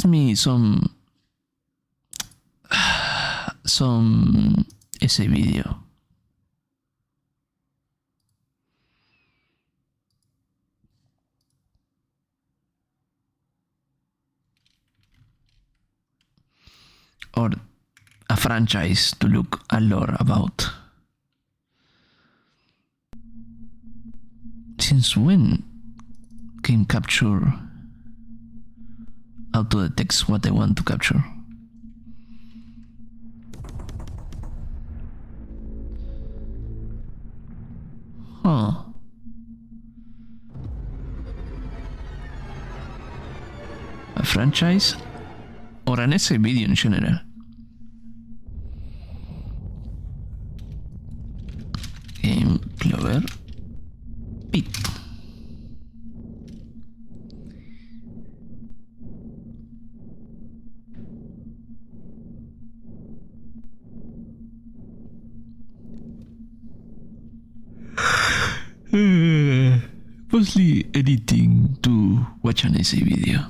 me some essay video. Or a franchise to look a lot about. Since when can capture auto detects what I want to capture? Huh. A franchise or an essay video in general? Game Clover Pit. Mostly editing to watch an essay video.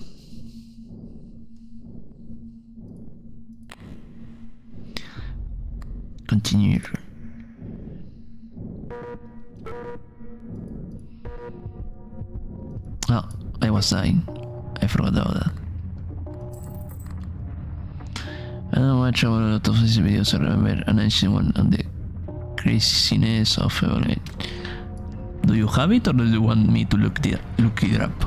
Continue. Oh, I was dying. I forgot about that. I don't watch a lot of these videos. I remember an ancient one on the craziness of Evolve. Do you have it, or do you want me to look it up?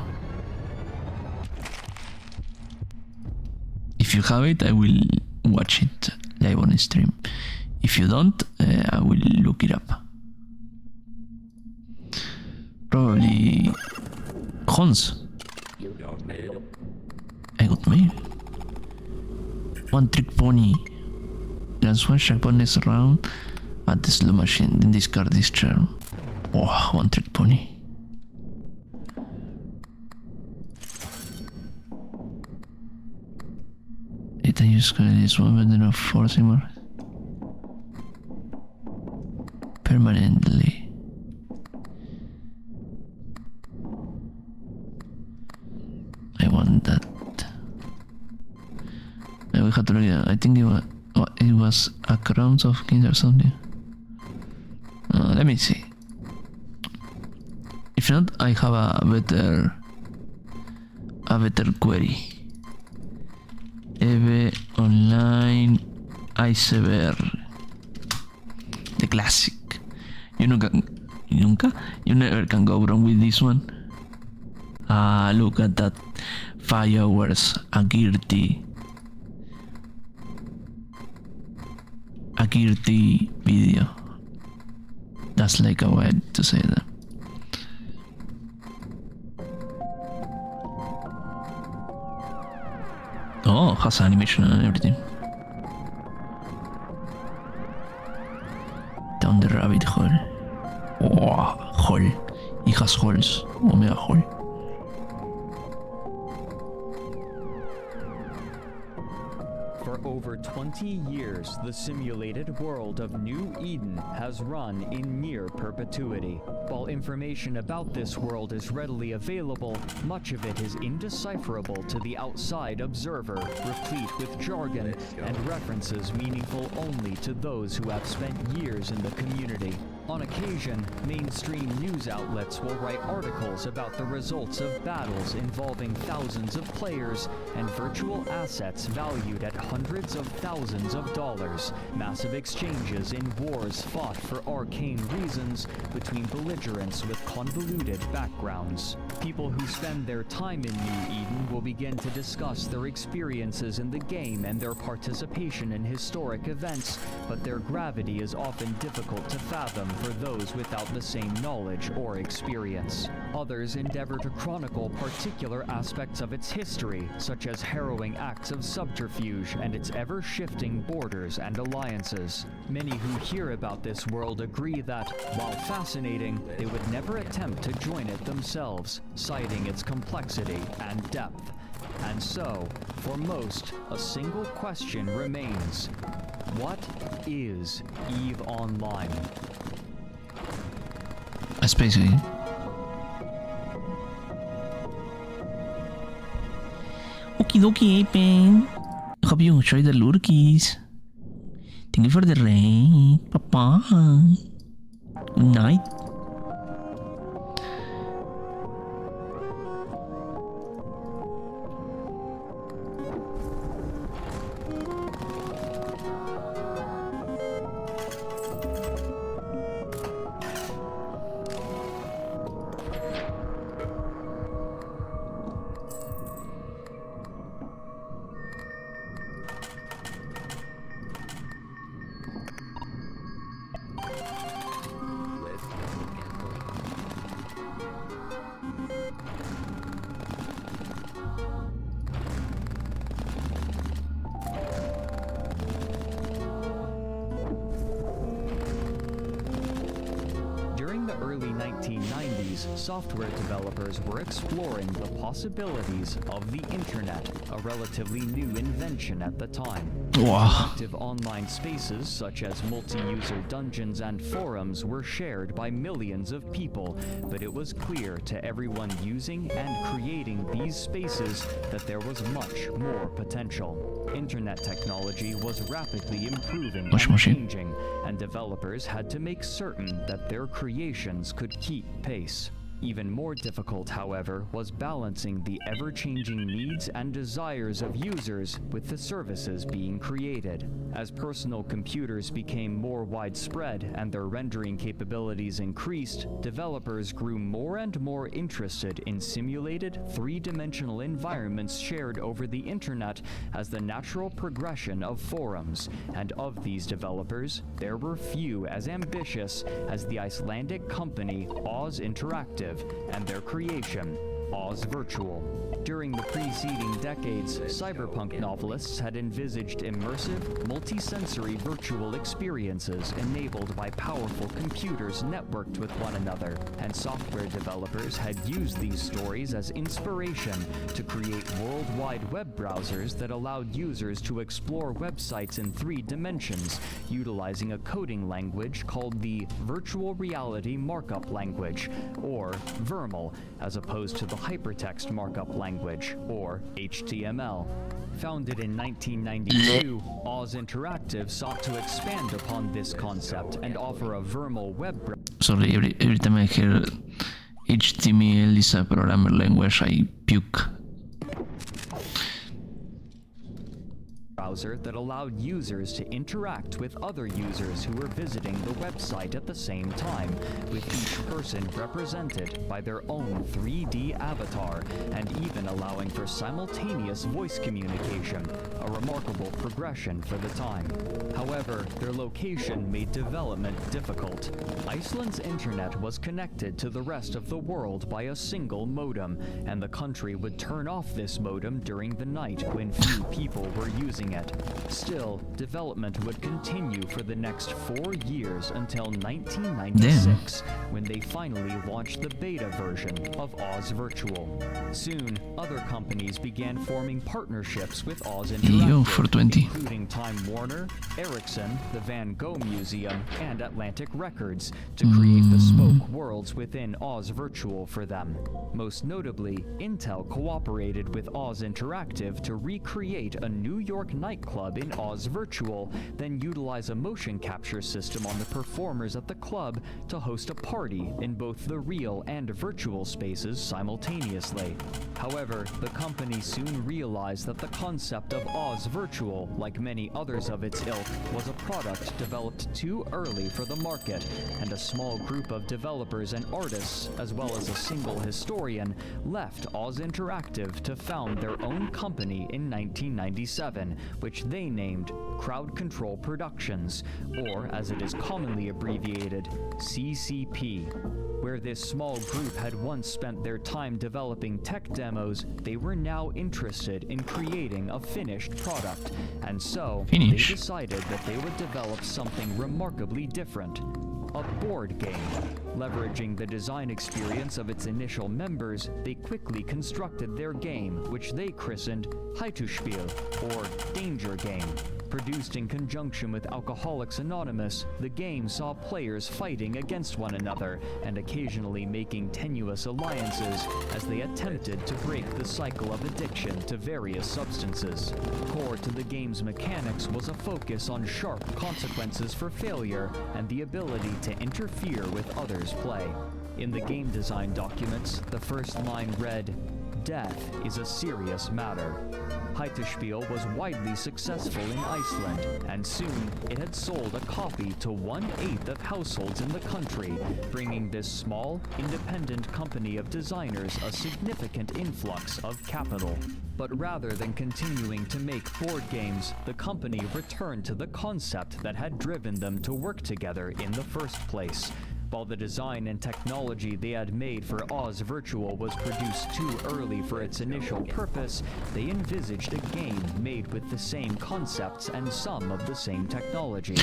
If you have it, I will watch it live on stream. If you don't, I will look it up. Probably Hans. I got mail. One Trick Pony. Transfer checkpoint next round at the slow machine. Then discard this charm. Oh, One Trick Pony. It I use this one, but then of forcing more. Permanently. I want that. I will have to look it up. I think it was a Crowns of Kings or something. Let me see. If not, I have a better query. EVE Online Iceberg. The classic. You never can go wrong with this one. Ah, look at that. 5 hours. A Kirti video. That's like a way to say that. Oh, has animation and everything. Down the rabbit hole. Oh, hole. It has holes. Omega hole. For over over 20 years, the simulated world of New Eden has run in near perpetuity. While information about this world is readily available, much of it is indecipherable to the outside observer, replete with jargon and references meaningful only to those who have spent years in the community. On occasion, mainstream news outlets will write articles about the results of battles involving thousands of players and virtual assets valued at hundreds of thousands of dollars, massive exchanges in wars fought for arcane reasons between belligerents with convoluted backgrounds. People who spend their time in New Eden will begin to discuss their experiences in the game and their participation in historic events, but their gravity is often difficult to fathom for those without the same knowledge or experience. Others endeavor to chronicle particular aspects of its history, such as harrowing acts of subterfuge and its ever-shifting borders and alliances. Many who hear about this world agree that, while fascinating, they would never attempt to join it themselves, citing its complexity and depth. And so, for most, a single question remains. What is EVE Online? A space game. Okie dokie, Apen. Hope you enjoy the lurkies. Thank you for the raid. Bye-bye. Good night. Early 1990s, software developers were exploring the possibilities of the internet, a relatively new invention at the time. Wow. Active online spaces such as multi-user dungeons and forums were shared by millions of people, but it was clear to everyone using and creating these spaces that there was much more potential. Internet technology was rapidly improving and changing, and developers had to make certain that their creations could keep pace. Even more difficult, however, was balancing the ever-changing needs and desires of users with the services being created. As personal computers became more widespread and their rendering capabilities increased, developers grew more and more interested in simulated, three-dimensional environments shared over the internet as the natural progression of forums. And of these developers, there were few as ambitious as the Icelandic company Oz Interactive and their creation, Oz Virtual. During the preceding decades, cyberpunk novelists had envisaged immersive, multi-sensory virtual experiences enabled by powerful computers networked with one another, and software developers had used these stories as inspiration to create worldwide web browsers that allowed users to explore websites in 3 dimensions, utilizing a coding language called the Virtual Reality Markup Language, or VRML, as opposed to the Hypertext Markup Language, or HTML. Founded in 1992, Oz Interactive sought to expand upon this concept and offer a VRML web browser. Sorry, every time I hear HTML is a programmer language, I puke. That allowed users to interact with other users who were visiting the website at the same time, with each person represented by their own 3D avatar, and even allowing for simultaneous voice communication, a remarkable progression for the time. However, their location made development difficult. Iceland's internet was connected to the rest of the world by a single modem, and the country would turn off this modem during the night when few people were using it. Still, development would continue for the next 4 years until 1996, when they finally launched the beta version of Oz Virtual. Soon, other companies began forming partnerships with Oz Interactive, including Time Warner, Ericsson, the Van Gogh Museum, and Atlantic Records, to create bespoke worlds within Oz Virtual for them. Most notably, Intel cooperated with Oz Interactive to recreate a New York nightclub in Oz Virtual, then utilize a motion capture system on the performers at the club to host a party in both the real and virtual spaces simultaneously. However, the company soon realized that the concept of Oz Virtual, like many others of its ilk, was a product developed too early for the market, and a small group of developers and artists, as well as a single historian, left Oz Interactive to found their own company in 1997, which they named Crowd Control Productions, or as it is commonly abbreviated, CCP. Where this small group had once spent their time developing tech demos, they were now interested in creating a finished product, and so they decided that they would develop something remarkably different. A board game. Leveraging the design experience of its initial members, they quickly constructed their game, which they christened Heituspiel, or Danger Game. Produced in conjunction with Alcoholics Anonymous, the game saw players fighting against one another and occasionally making tenuous alliances as they attempted to break the cycle of addiction to various substances. Core to the game's mechanics was a focus on sharp consequences for failure and the ability to interfere with others' play. In the game design documents, the first line read, "Death is a serious matter." Heituspiel was widely successful in Iceland, and soon it had sold a copy to 1/8 of households in the country, bringing this small, independent company of designers a significant influx of capital. But rather than continuing to make board games, the company returned to the concept that had driven them to work together in the first place. While the design and technology they had made for Oz Virtual was produced too early for its initial purpose, they envisaged a game made with the same concepts and some of the same technology.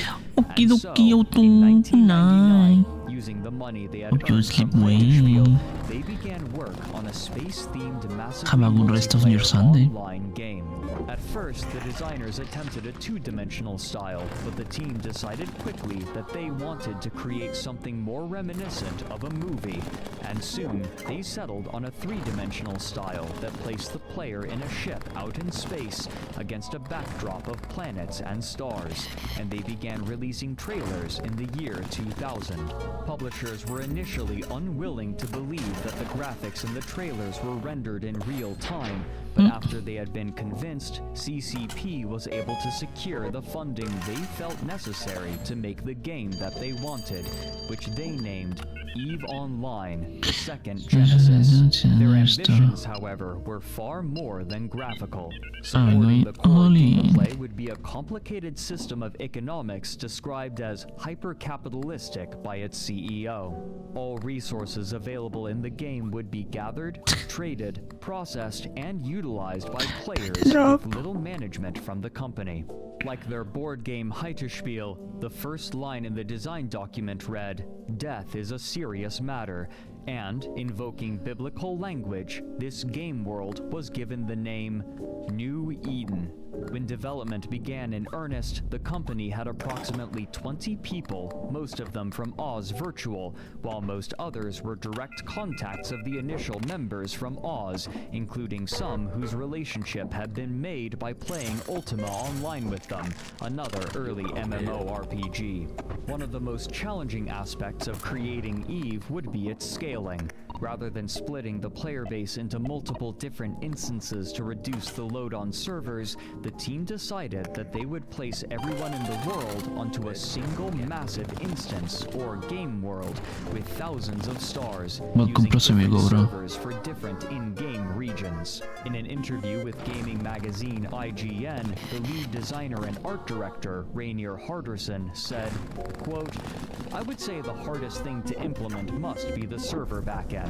And so, in 1999, using the money they had earned from Heituspiel, they began work on a space-themed massively multiplayer online game. At first, the designers attempted a two-dimensional style, but the team decided quickly that they wanted to create something more reminiscent of a movie, and soon they settled on a three-dimensional style that placed the player in a ship out in space against a backdrop of planets and stars, and they began releasing trailers in the year 2000. Publishers were initially unwilling to believe that the graphics in the trailers were rendered in real time, but after they had been convinced, CCP was able to secure the funding they felt necessary to make the game that they wanted, which they named EVE Online, the second Genesis. Their ambitions, however, were far more than graphical. Supporting the core gameplay would be a complicated system of economics described as hyper-capitalistic by its CEO. All resources available in the game would be gathered, traded, processed, and utilized by players with little management from the company. Like their board game Heituspiel, the first line in the design document read, "Death is a serious matter," and, invoking biblical language, this game world was given the name New Eden. When development began in earnest, the company had approximately 20 people, most of them from Oz Virtual, while most others were direct contacts of the initial members from Oz, including some whose relationship had been made by playing Ultima Online with them, another early MMORPG. One of the most challenging aspects of creating EVE would be its scaling. Rather than splitting the player base into multiple different instances to reduce the load on servers, the team decided that they would place everyone in the world onto a single massive instance or game world with thousands of stars, using different servers for different in-game regions. In an interview with gaming magazine IGN, the lead designer and art director, Rainier Harderson, said, quote, "I would say the hardest thing to implement must be the server backend.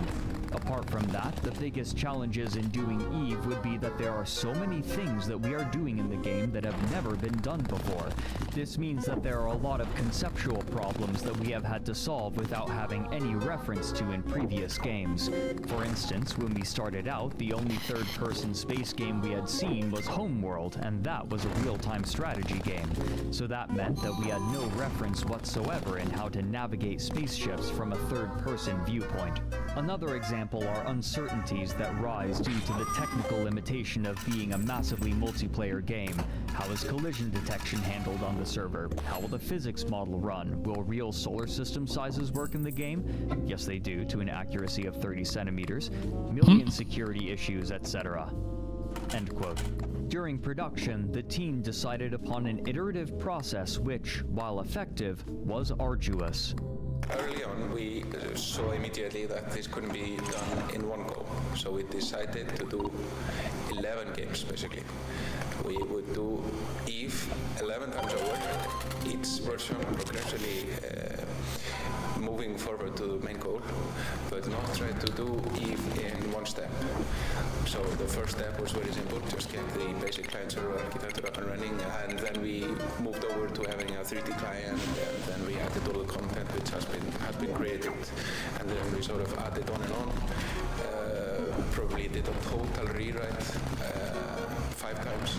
Apart from that, the biggest challenges in doing EVE would be that there are so many things that we are doing in the game that have never been done before. This means that there are a lot of conceptual problems that we have had to solve without having any reference to in previous games. For instance, when we started out, the only third-person space game we had seen was Homeworld, and that was a real-time strategy game. So that meant that we had no reference whatsoever in how to navigate spaceships from a third-person viewpoint. Another example are uncertainties that rise due to the technical limitation of being a massively multiplayer game. How is collision detection handled on the server? How will the physics model run? Will real solar system sizes work in the game? Yes, they do, to an accuracy of 30 centimeters. Million security issues, etc. End quote. During production, the team decided upon an iterative process which, while effective, was arduous. Early on, we saw immediately that this couldn't be done in one go, so we decided to do 11 games, basically. We would do EVE 11 times over, each version progressively moving forward to the main goal, but not try to do EVE in one step. So the first step was very simple, just get the basic client-server architecture up and running, and then we moved over to having a 3D client, and then we added all the content which has been created, and then we sort of added on and on. Probably did a total rewrite 5 times,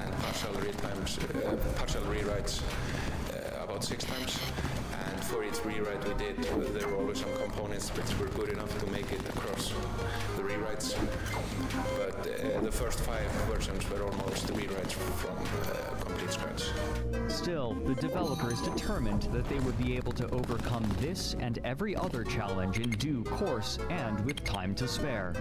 and partial rewrites about 6 times. And for each rewrite we did, there were always some components which were good enough to make it across the rewrites. But the first 5 versions were almost rewrites from complete scratch. Still, the developers determined that they would be able to overcome this and every other challenge in due course and with time to spare.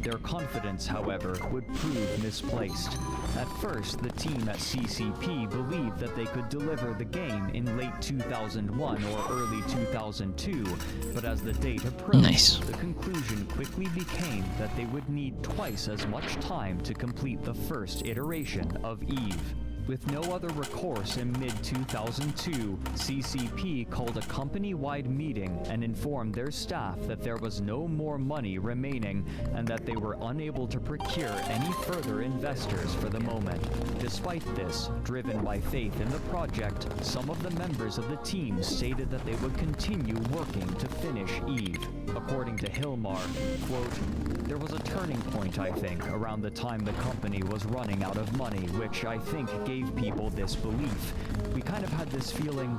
Their confidence, however, would prove misplaced. At first, the team at CCP believed that they could deliver the game in late 2001 or early 2002, but as the date approached, the conclusion quickly became that they would need twice as much time to complete the first iteration of EVE. With no other recourse in mid-2002, CCP called a company-wide meeting and informed their staff that there was no more money remaining and that they were unable to procure any further investors for the moment. Despite this, driven by faith in the project, some of the members of the team stated that they would continue working to finish EVE. According to Hilmar, quote, "There was a turning point, I think, around the time the company was running out of money, which I think gave people this belief. We kind of had this feeling,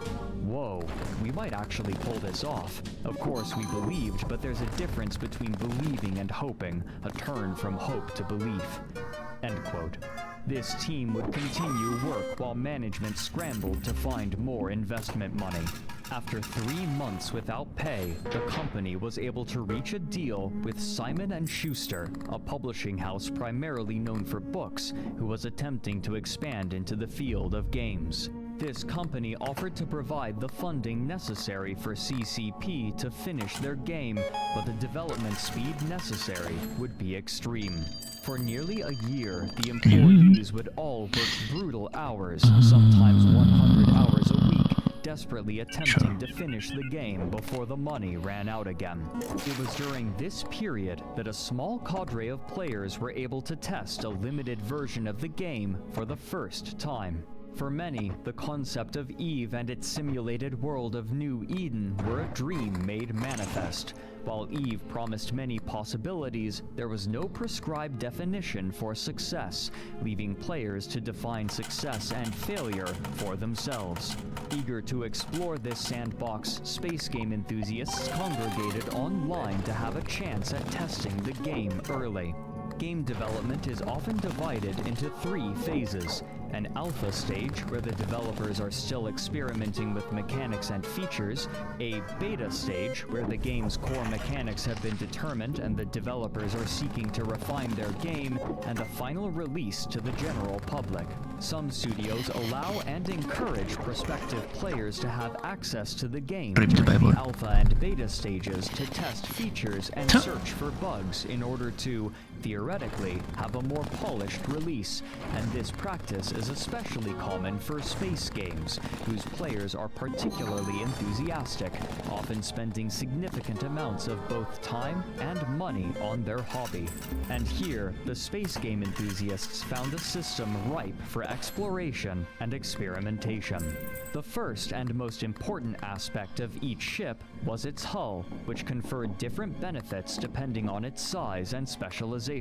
whoa, we might actually pull this off. Of course, we believed, but there's a difference between believing and hoping, a turn from hope to belief." End quote. This team would continue work while management scrambled to find more investment money. After 3 months without pay, the company was able to reach a deal with Simon & Schuster, a publishing house primarily known for books, who was attempting to expand into the field of games. This company offered to provide the funding necessary for CCP to finish their game, but the development speed necessary would be extreme. For nearly a year, the employees would all work brutal hours, sometimes 100 hours a week, desperately attempting to finish the game before the money ran out again. It was during this period that a small cadre of players were able to test a limited version of the game for the first time. For many, the concept of EVE and its simulated world of New Eden were a dream made manifest. While EVE promised many possibilities, there was no prescribed definition for success, leaving players to define success and failure for themselves. Eager to explore this sandbox, space game enthusiasts congregated online to have a chance at testing the game early. Game development is often divided into 3 phases. An alpha stage, where the developers are still experimenting with mechanics and features, a beta stage, where the game's core mechanics have been determined and the developers are seeking to refine their game, and a final release to the general public. Some studios allow and encourage prospective players to have access to the game during the alpha and beta stages to test features and search for bugs in order to theoretically, have a more polished release, and this practice is especially common for space games, whose players are particularly enthusiastic, often spending significant amounts of both time and money on their hobby. And here, the space game enthusiasts found a system ripe for exploration and experimentation. The first and most important aspect of each ship was its hull, which conferred different benefits depending on its size and specialization.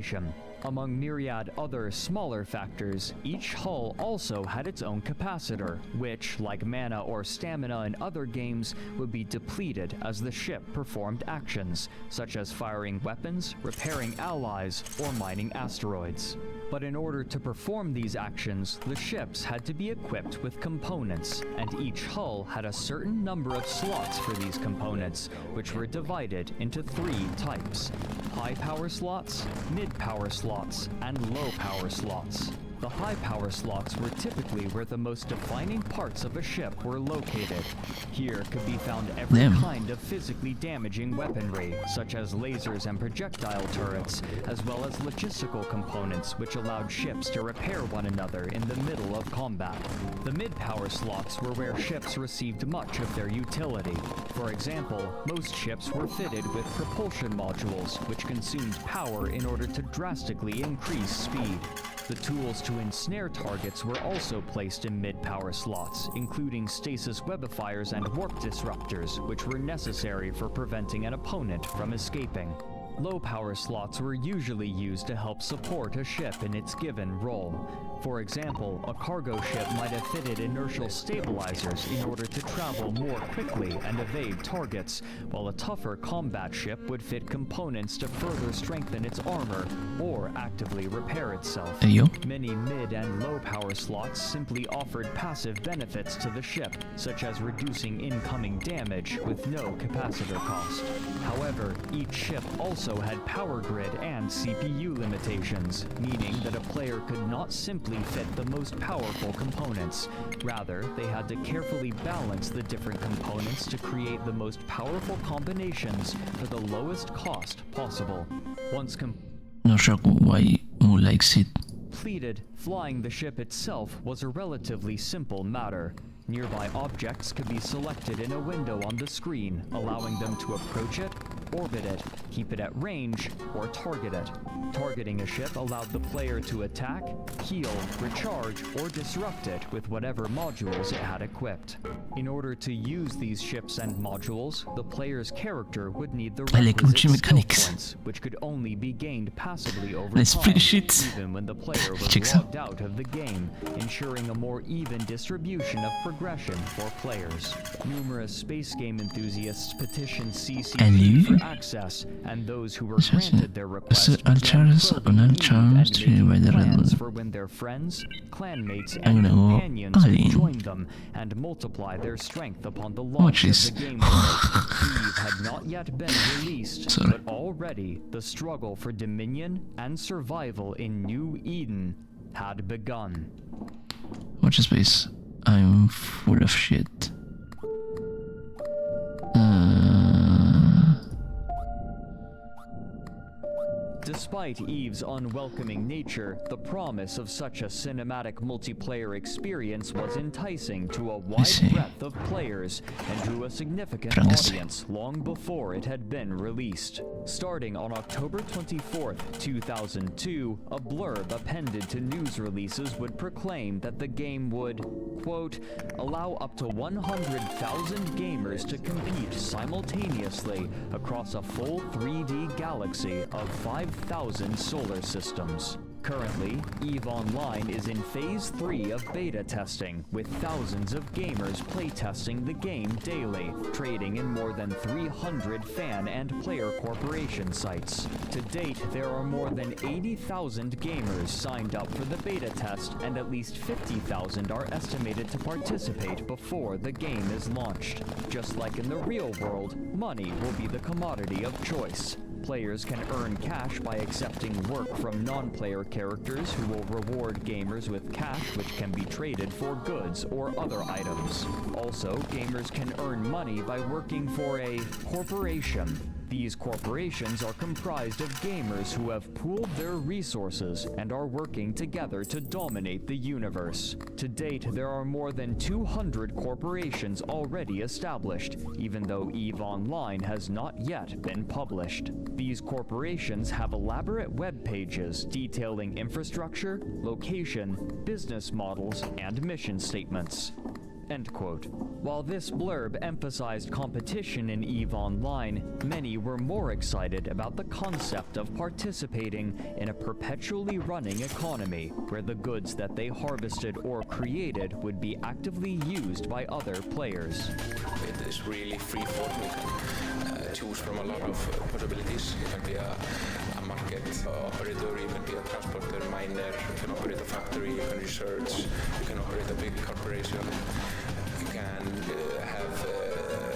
Among myriad other smaller factors, each hull also had its own capacitor, which, like mana or stamina in other games, would be depleted as the ship performed actions, such as firing weapons, repairing allies, or mining asteroids. But in order to perform these actions, the ships had to be equipped with components, and each hull had a certain number of slots for these components, which were divided into 3 types: high power slots, mid power slots, and low power slots. The high power slots were typically where the most defining parts of a ship were located. Here could be found every kind of physically damaging weaponry, such as lasers and projectile turrets, as well as logistical components which allowed ships to repair one another in the middle of combat. The mid-power slots were where ships received much of their utility. For example, most ships were fitted with propulsion modules, which consumed power in order to drastically increase speed. The tools to ensnare targets were also placed in mid-power slots, including stasis webifiers and warp disruptors, which were necessary for preventing an opponent from escaping. Low-power slots were usually used to help support a ship in its given role. For example, a cargo ship might have fitted inertial stabilizers in order to travel more quickly and evade targets, while a tougher combat ship would fit components to further strengthen its armor or actively repair itself. Many mid and low power slots simply offered passive benefits to the ship, such as reducing incoming damage with no capacitor cost. However, each ship also had power grid and CPU limitations, meaning that a player could not simply fit the most powerful components. Rather, they had to carefully balance the different components to create the most powerful combinations for the lowest cost possible. Once Non so why Mu likes it. completed, flying the ship itself was a relatively simple matter. Nearby objects could be selected in a window on the screen, allowing them to approach it, orbit it, keep it at range, or target it. Targeting a ship allowed the player to attack, heal, recharge, or disrupt it with whatever modules it had equipped. In order to use these ships and modules, the player's character would need the requisite skill points, which could only be gained passively over time, even when the player was logged out of the game, ensuring a more even distribution of progression for players. Numerous space game enthusiasts petitioned CCG for access, and those who were granted their request plans for when their friends, clanmates, and companions could join them and multiply their strength upon the launch of the game world. Eve had not yet been released, but already the struggle for dominion and survival in New Eden had begun. Watch this space. I'm full of shit. Despite Eve's unwelcoming nature, the promise of such a cinematic multiplayer experience was enticing to a wide breadth of players and drew a significant audience long before it had been released. Starting on October 24th, 2002, a blurb appended to news releases would proclaim that the game would, quote, allow up to 100,000 gamers to compete simultaneously across a full 3D galaxy of 5,000 solar systems. Currently, EVE Online is in Phase 3 of beta testing, with thousands of gamers playtesting the game daily, trading in more than 300 fan and player corporation sites. To date, there are more than 80,000 gamers signed up for the beta test, and at least 50,000 are estimated to participate before the game is launched. Just like in the real world, money will be the commodity of choice. Players can earn cash by accepting work from non-player characters who will reward gamers with cash which can be traded for goods or other items. Also, gamers can earn money by working for a corporation. These corporations are comprised of gamers who have pooled their resources and are working together to dominate the universe. To date, there are more than 200 corporations already established, even though EVE Online has not yet been published. These corporations have elaborate web pages detailing infrastructure, location, business models, and mission statements. End quote. While this blurb emphasized competition in EVE Online, many were more excited about the concept of participating in a perpetually running economy where the goods that they harvested or created would be actively used by other players. It is really free for me. Choose from a lot of possibilities. You can be a market operator, you can be a transporter, miner, you can operate a factory, you can research, you can operate a big corporation, you can have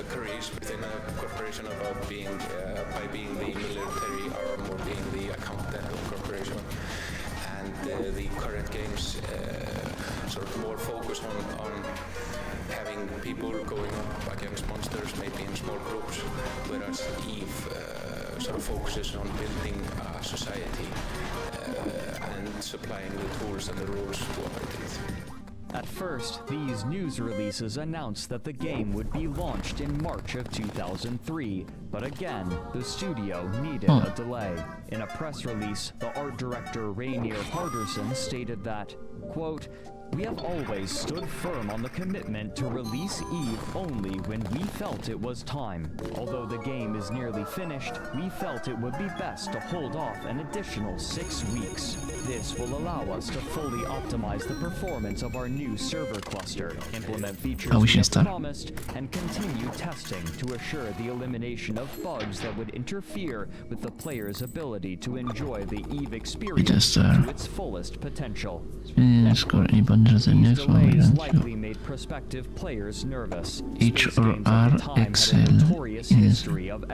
careers within a corporation about being, by being the military arm or being the accountant of a corporation. And the current games sort of more focus on having people going up against monsters, maybe in small groups, whereas EVE sort of focuses on building a society and supplying the tools and the rules to operate it. At first, these news releases announced that the game would be launched in March of 2003, but again, the studio needed a delay. In a press release, the art director Rainier Harderson stated that, quote, "We have always stood firm on the commitment to release EVE only when we felt it was time. Although the game is nearly finished, we felt it would be best to hold off an additional 6 weeks. This will allow us to fully optimize the performance of our new server cluster, implement features we have promised, and continue testing to assure the elimination of bugs that would interfere with the player's ability to enjoy the EVE experience to its fullest potential." These delays likely made prospective players nervous. H or R Excel is horizontal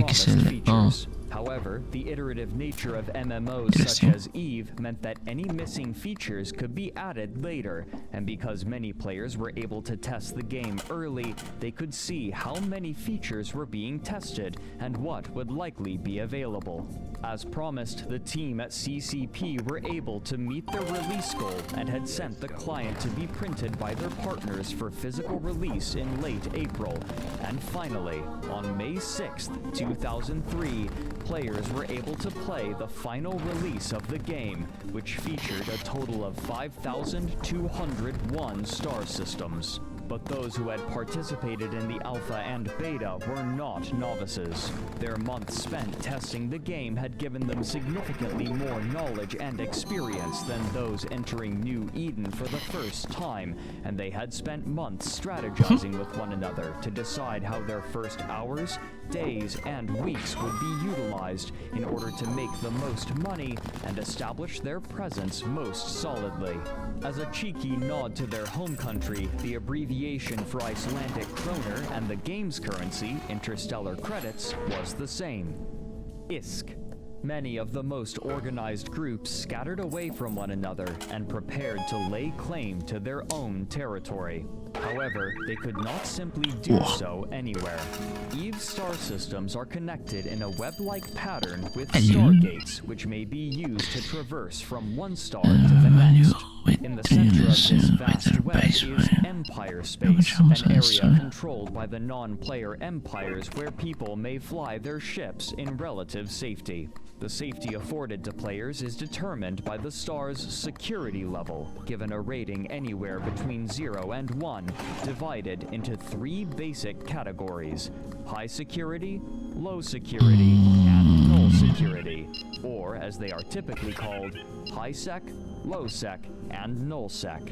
XL. However, the iterative nature of MMOs such as EVE meant that any missing features could be added later, and because many players were able to test the game early, they could see how many features were being tested and what would likely be available. As promised, the team at CCP were able to meet their release goal and had sent the client to be printed by their partners for physical release in late April. And finally, on May 6th, 2003, players were able to play the final release of the game, which featured a total of 5,201 star systems. But those who had participated in the alpha and beta were not novices. Their months spent testing the game had given them significantly more knowledge and experience than those entering New Eden for the first time, and they had spent months strategizing with one another to decide how their first hours, days, and weeks would be utilized in order to make the most money and establish their presence most solidly. As a cheeky nod to their home country, the abbreviation for Icelandic kroner and the game's currency, interstellar credits, was the same: ISK. Many of the most organized groups scattered away from one another and prepared to lay claim to their own territory. However, they could not simply do so anywhere. EVE's star systems are connected in a web-like pattern with stargates, which may be used to traverse from one star to the next. In the center of this vast web is Empire Space, an area controlled by the non-player empires where people may fly their ships in relative safety. The safety afforded to players is determined by the star's security level, given a rating anywhere between 0 and 1, divided into 3 basic categories: high security, low security, and null security, or as they are typically called, high sec, low sec, and null sec.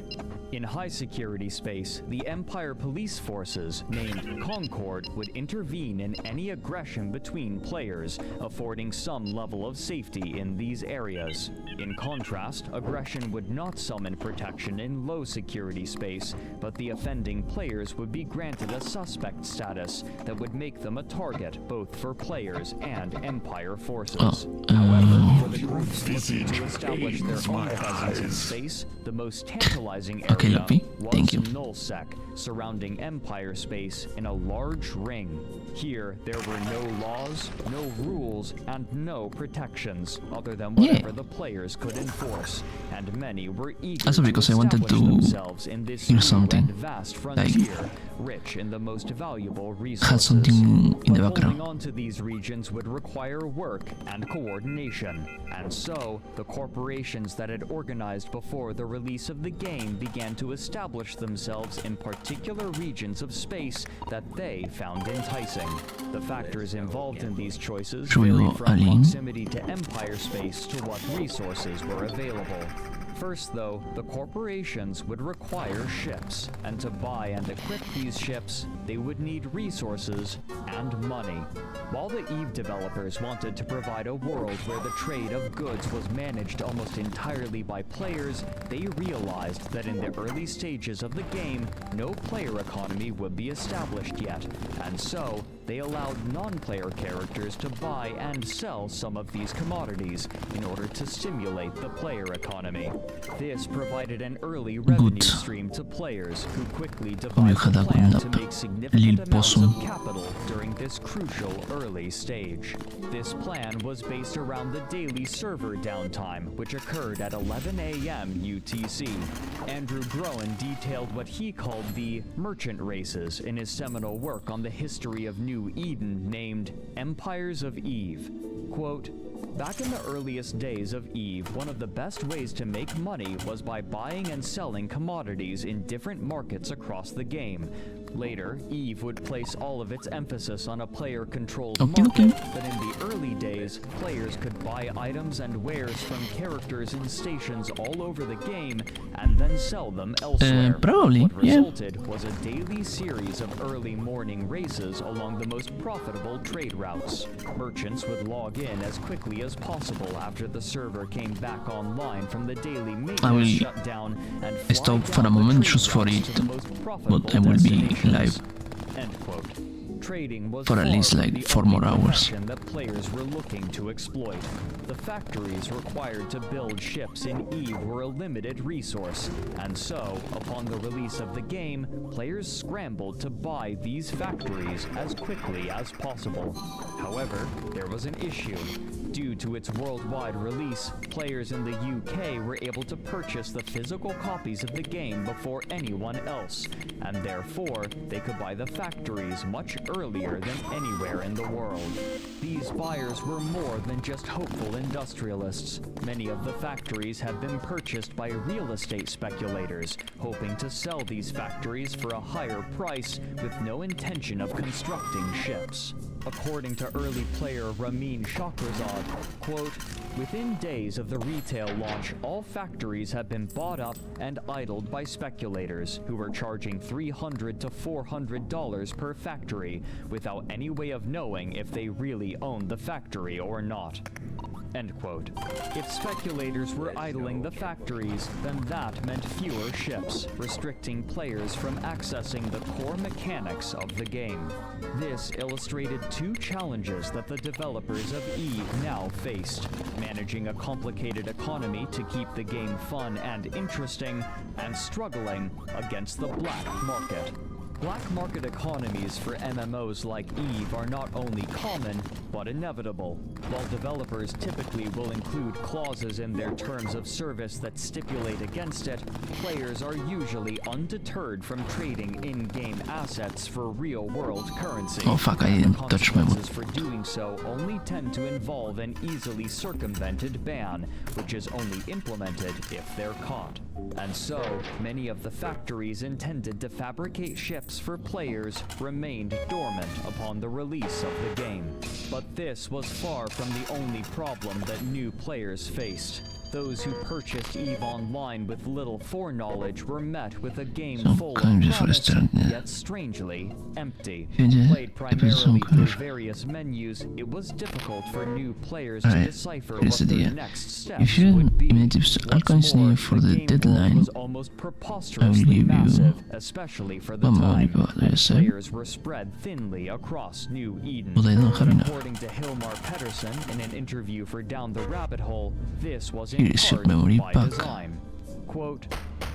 In high security space, the Empire police forces, named Concord, would intervene in any aggression between players, affording some level of safety in these areas. In contrast, aggression would not summon protection in low security space, but the offending players would be granted a suspect status that would make them a target both for players and Empire forces. However, for the the groups looking to establish their own presence in space, the most tantalizing area Okay, Luffy, thank you. was Nullsec, surrounding Empire space in a large ring. Here, there were no laws, no rules, and no protections other than whatever the players could enforce, and many were eager Also because I wanted establish to themselves in this hear new something, and vast frontier, rich in the most valuable resources. had something in the But background. holding on to these regions would require work and coordination, and so the corporations that had organized before the release of the game began to establish themselves in particular regions of space that they found enticing. The factors involved in these choices Should we varied go from Aline? proximity to Empire space to what resources were available. First, though, the corporations would require ships, and to buy and equip these ships, they would need resources and money. While the EVE developers wanted to provide a world where the trade of goods was managed almost entirely by players, they realized that in the early stages of the game, no player economy would be established yet, and so they allowed non-player characters to buy and sell some of these commodities in order to stimulate the player economy. This provided an early revenue stream to players who quickly devised a plan to make significant amounts of capital during this crucial early stage. This plan was based around the daily server downtime, which occurred at 11 a.m. UTC. Andrew Groen detailed what he called the merchant races in his seminal work on the history of New Eden named Empires of Eve. Quote, "Back in the earliest days of Eve, one of the best ways to make money was by buying and selling commodities in different markets across the game. Later, Eve would place all of its emphasis on a player-controlled market, but in the early days, players could buy items and wares from characters in stations all over the game and then sell them elsewhere. Probably, What yeah. resulted was a daily series of early morning races along the most profitable trade routes. Merchants would log in as quickly as possible after the server came back online from the daily I will maintenance shutdown and fly stop for down a the moment trade just for routes it, to the most profitable but I will be live End quote. Trading was for at far least from like the 4 only more hours. profession that players were looking to exploit. The factories required to build ships in EVE were a limited resource, and so, upon the release of the game, players scrambled to buy these factories as quickly as possible. However, there was an issue. Due to its worldwide release, players in the UK were able to purchase the physical copies of the game before anyone else, and therefore they could buy the factories much earlier than anywhere in the world. These buyers were more than just hopeful industrialists. Many of the factories had been purchased by real estate speculators, hoping to sell these factories for a higher price with no intention of constructing ships. According to early player Ramin Shahrazad, quote, "Within days of the retail launch, all factories had been bought up and idled by speculators who were charging $300 to $400 per factory without any way of knowing if they really owned the factory or not." End quote. If speculators were idling the factories, then that meant fewer ships, restricting players from accessing the core mechanics of the game. This illustrated two challenges that the developers of EVE now faced: managing a complicated economy to keep the game fun and interesting, and struggling against the black market. Black market economies for MMOs like EVE are not only common, but inevitable. While developers typically will include clauses in their terms of service that stipulate against it, players are usually undeterred from trading in-game assets for real-world currency. Oh fuck, I didn't touch my Consequences for doing so only tend to involve an easily circumvented ban, which is only implemented if they're caught. And so, many of the factories intended to fabricate ships for players remained dormant upon the release of the game. But this was far from the only problem that new players faced. Those who purchased EVE Online with little foreknowledge were met with a game Son full of kanske promise, föreställningar. yet strangely empty. Finge, Played det finns som primarily through kanske. various menus, it was difficult for new players to Alright, decipher here's what the their idea. next steps If you would be. made Alchemist What's more, for the the game deadline, was almost I will preposterously give you massive, especially for the one more time. vad jag säger. Players were spread thinly across New Eden. Och det är nog här inne. According to Hilmar Pettersson in an interview for Down the Rabbit Hole, this was in Here is your part memory by pack. design. Quote,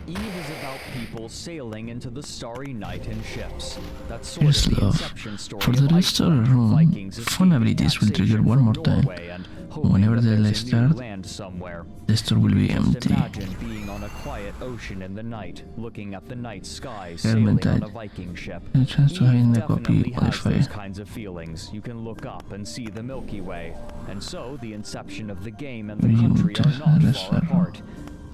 Eve is about people sailing into the starry night in ships. That's sort Here's of the love. inception story For the of restore Iceland. room, Vikings fun escaping abilities will trigger taxation one from more time. Norway and hoping Whenever that the there's lights a new start, land somewhere. the store will be Just empty. imagine being on a quiet ocean in the night, looking at the night sky, Helmet sailing on died. a Viking ship. En chans to ha in a copy Definitely has qualifier. those kinds of feelings. You can look up and see the Milky Way, and so the inception of the game and the country are not far apart.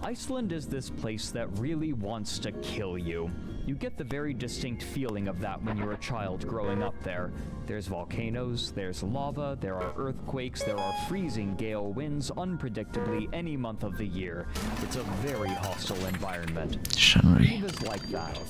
Iceland is this place that really wants to kill you. You get the very distinct feeling of that when you're a child growing up there. There's volcanoes, there's lava, there are earthquakes, there are freezing gale winds unpredictably any month of the year. It's a very hostile environment. Shanri. Eve is like that.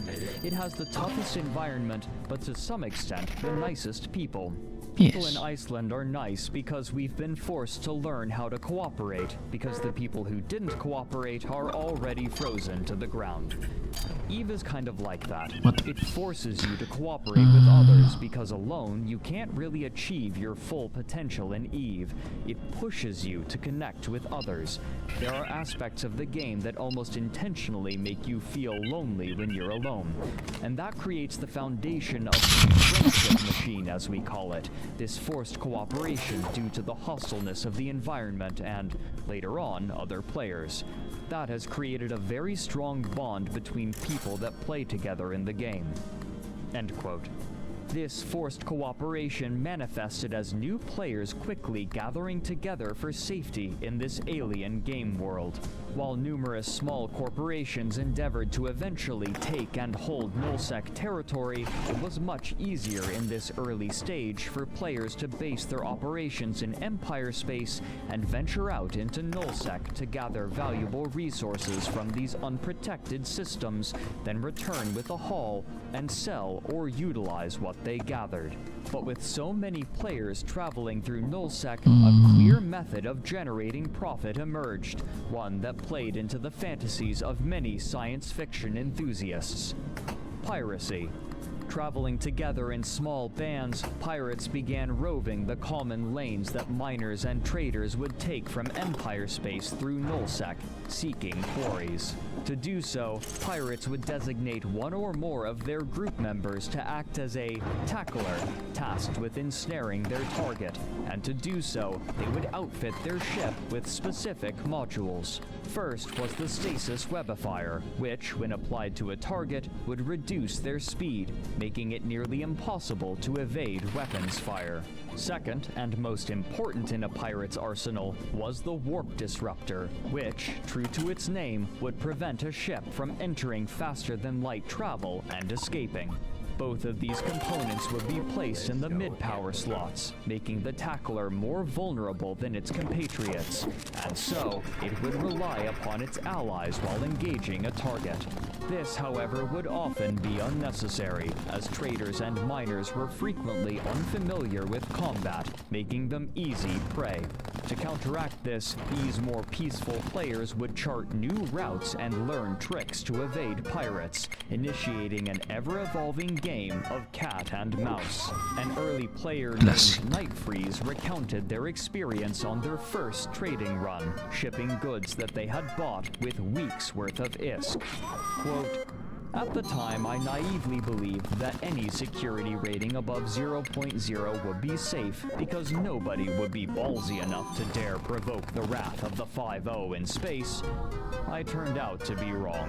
It has the toughest environment, but to some extent, the nicest people. People Yes. in Iceland are nice because we've been forced to learn how to cooperate, because the people who didn't cooperate are already frozen to the ground. Eve is kind of like that. It forces you to cooperate with others because alone you can't really achieve your full potential in Eve. It pushes you to connect with others. There are aspects of the game that almost intentionally make you feel lonely when you're alone. And that creates the foundation of the friendship machine, as we call it. This forced cooperation due to the hostileness of the environment and, later on, other players. That has created a very strong bond between people that play together in the game. End quote. This forced cooperation manifested as new players quickly gathering together for safety in this alien game world. While numerous small corporations endeavored to eventually take and hold Nullsec territory, it was much easier in this early stage for players to base their operations in Empire space and venture out into Nullsec to gather valuable resources from these unprotected systems, then return with a haul and sell or utilize what they gathered. But with so many players traveling through Nullsec, a clear method of generating profit emerged, one that played into the fantasies of many science fiction enthusiasts. Piracy. Traveling together in small bands, pirates began roving the common lanes that miners and traders would take from Empire space through Nullsec, seeking quarries. To do so, pirates would designate one or more of their group members to act as a tackler, tasked with ensnaring their target, and to do so, they would outfit their ship with specific modules. First was the Stasis Webifier, which, when applied to a target, would reduce their speed, making it nearly impossible to evade weapons fire. Second, and most important in a pirate's arsenal, was the Warp Disruptor, which, true to its name, would prevent a ship from entering faster than light travel and escaping. Both of these components would be placed in the mid-power slots, making the tackler more vulnerable than its compatriots, and so it would rely upon its allies while engaging a target. This, however, would often be unnecessary, as traders and miners were frequently unfamiliar with combat, making them easy prey. To counteract this, these more peaceful players would chart new routes and learn tricks to evade pirates, initiating an ever-evolving game of cat and mouse. An early player named Night Freeze recounted their experience on their first trading run, shipping goods that they had bought with weeks' worth of ISK. Quote, "At the time, I naively believed that any security rating above 0.0 would be safe because nobody would be ballsy enough to dare provoke the wrath of the 5-0 in space. I turned out to be wrong.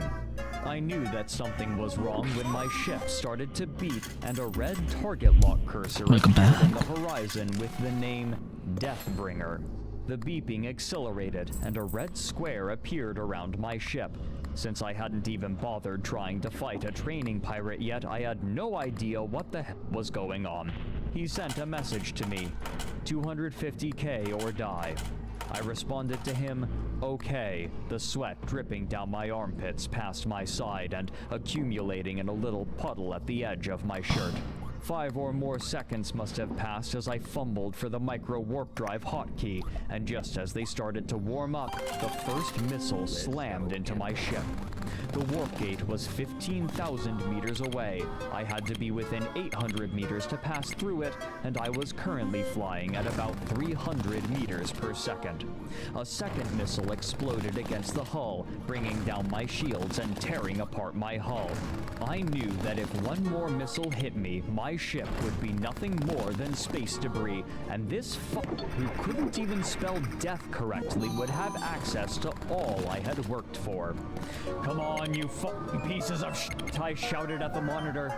I knew that something was wrong when my ship started to beep and a red target lock cursor appeared on the horizon with the name Deathbringer. The beeping accelerated and a red square appeared around my ship. Since I hadn't even bothered trying to fight a training pirate yet, I had no idea what the hell was going on. He sent a message to me, 250k or die. I responded to him, "Okay," the sweat dripping down my armpits past my side and accumulating in a little puddle at the edge of my shirt. 5 or more seconds must have passed as I fumbled for the micro warp drive hotkey, and just as they started to warm up, the first missile slammed into my ship. The warp gate was 15,000 meters away. I had to be within 800 meters to pass through it, and I was currently flying at about 300 meters per second. A second missile exploded against the hull, bringing down my shields and tearing apart my hull. I knew that if one more missile hit me, my ship would be nothing more than space debris, and this who couldn't even spell death correctly would have access to all I had worked for. "Come on, you pieces of shit," I shouted at the monitor.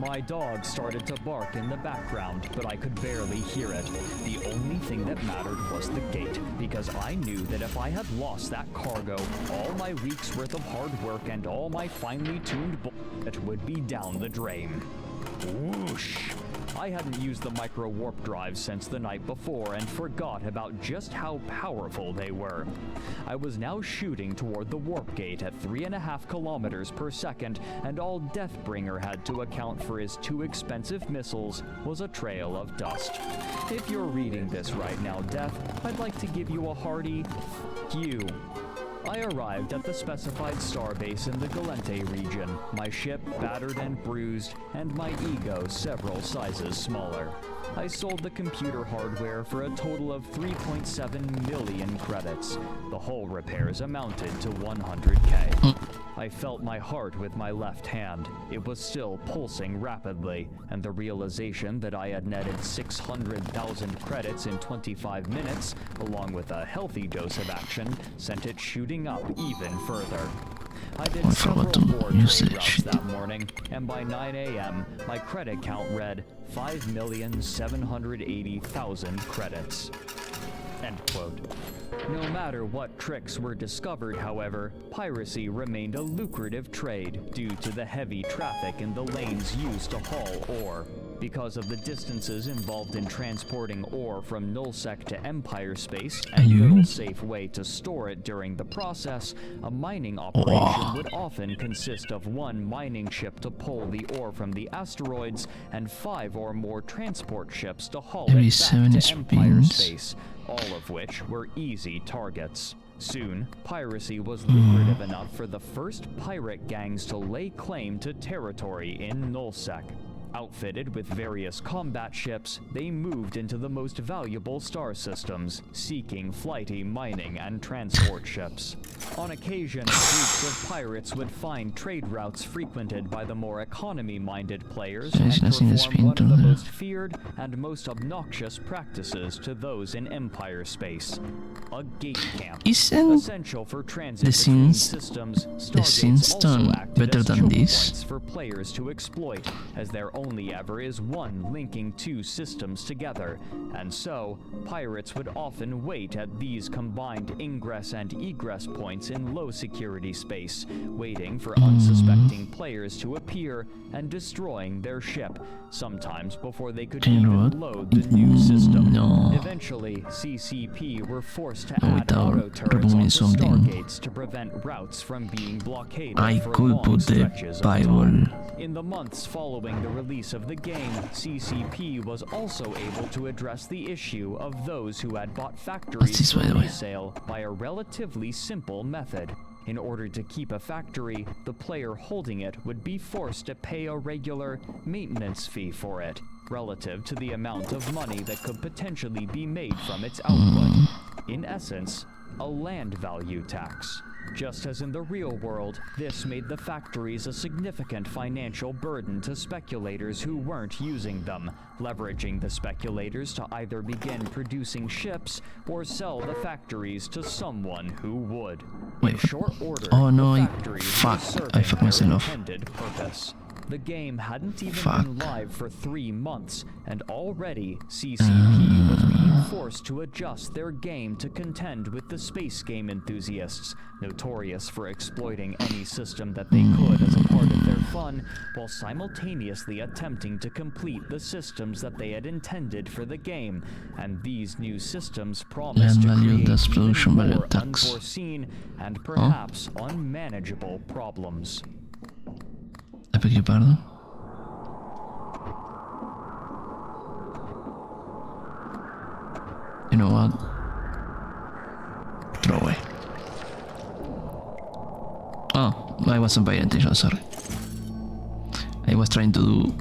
My dog started to bark in the background, but I could barely hear it. The only thing that mattered was the gate, because I knew that if I had lost that cargo, all my week's worth of hard work and all my finely tuned bullshit would be down the drain. Whoosh! I hadn't used the micro warp drive since the night before and forgot about just how powerful they were. I was now shooting toward the warp gate at 3.5 kilometers per second, and all Deathbringer had to account for his 2 expensive missiles was a trail of dust. If you're reading this right now, Death, I'd like to give you a hearty f*** you. I arrived at the specified starbase in the Galente region, my ship battered and bruised, and my ego several sizes smaller. I sold the computer hardware for a total of 3.7 million credits. The hull repairs amounted to 100K. I felt my heart with my left hand. It was still pulsing rapidly, and the realization that I had netted 600,000 credits in 25 minutes, along with a healthy dose of action, sent it shooting up even further. I did several more trade routes that morning, and by 9 a.m., my credit count read 5,780,000 credits. End quote. No matter what tricks were discovered, however, piracy remained a lucrative trade due to the heavy traffic in the lanes used to haul ore. Because of the distances involved in transporting ore from Nullsec to Empire space and no safe way to store it during the process, a mining operation would often consist of 1 mining ship to pull the ore from the asteroids and 5 or more transport ships to haul it back to Empire space, all of which were easy targets. Soon, piracy was lucrative enough for the first pirate gangs to lay claim to territory in Nullsec. Outfitted with various combat ships, they moved into the most valuable star systems, seeking flighty mining and transport ships. On occasion, groups of pirates would find trade routes frequented by the more economy-minded players and perform one of the most feared and most obnoxious practices to those in Empire space: a gate camp. Essential for transit between systems, Stargates also acted as choke points for players to exploit, as there only ever is one linking 2 systems together, and so pirates would often wait at these combined ingress and egress points in low security space, waiting for unsuspecting players to appear and destroying their ship, sometimes before they could even load the new system. Eventually, CCP were forced to add auto turrets onto Stargates to prevent routes from being blockaded for long stretches of time. In the months following the release of the game, CCP was also able to address the issue of those who had bought factories for resale by a relatively simple method. In order to keep a factory, the player holding it would be forced to pay a regular maintenance fee for it, relative to the amount of money that could potentially be made from its output. In essence, a land value tax. Just as in the real world, this made the factories a significant financial burden to speculators who weren't using them, leveraging the speculators to either begin producing ships or sell the factories to someone who would. In short order, the factories were serving their intended purpose. The game hadn't even been live for 3 months, and already CCP was being forced to adjust their game to contend with the space game enthusiasts, notorious for exploiting any system that they could as a part of their fun, while simultaneously attempting to complete the systems that they had intended for the game. And these new systems promised to create even more unforeseen and perhaps unmanageable problems. I beg your pardon? You know what? Throw away. Oh, I wasn't paying attention, sorry. I was trying to do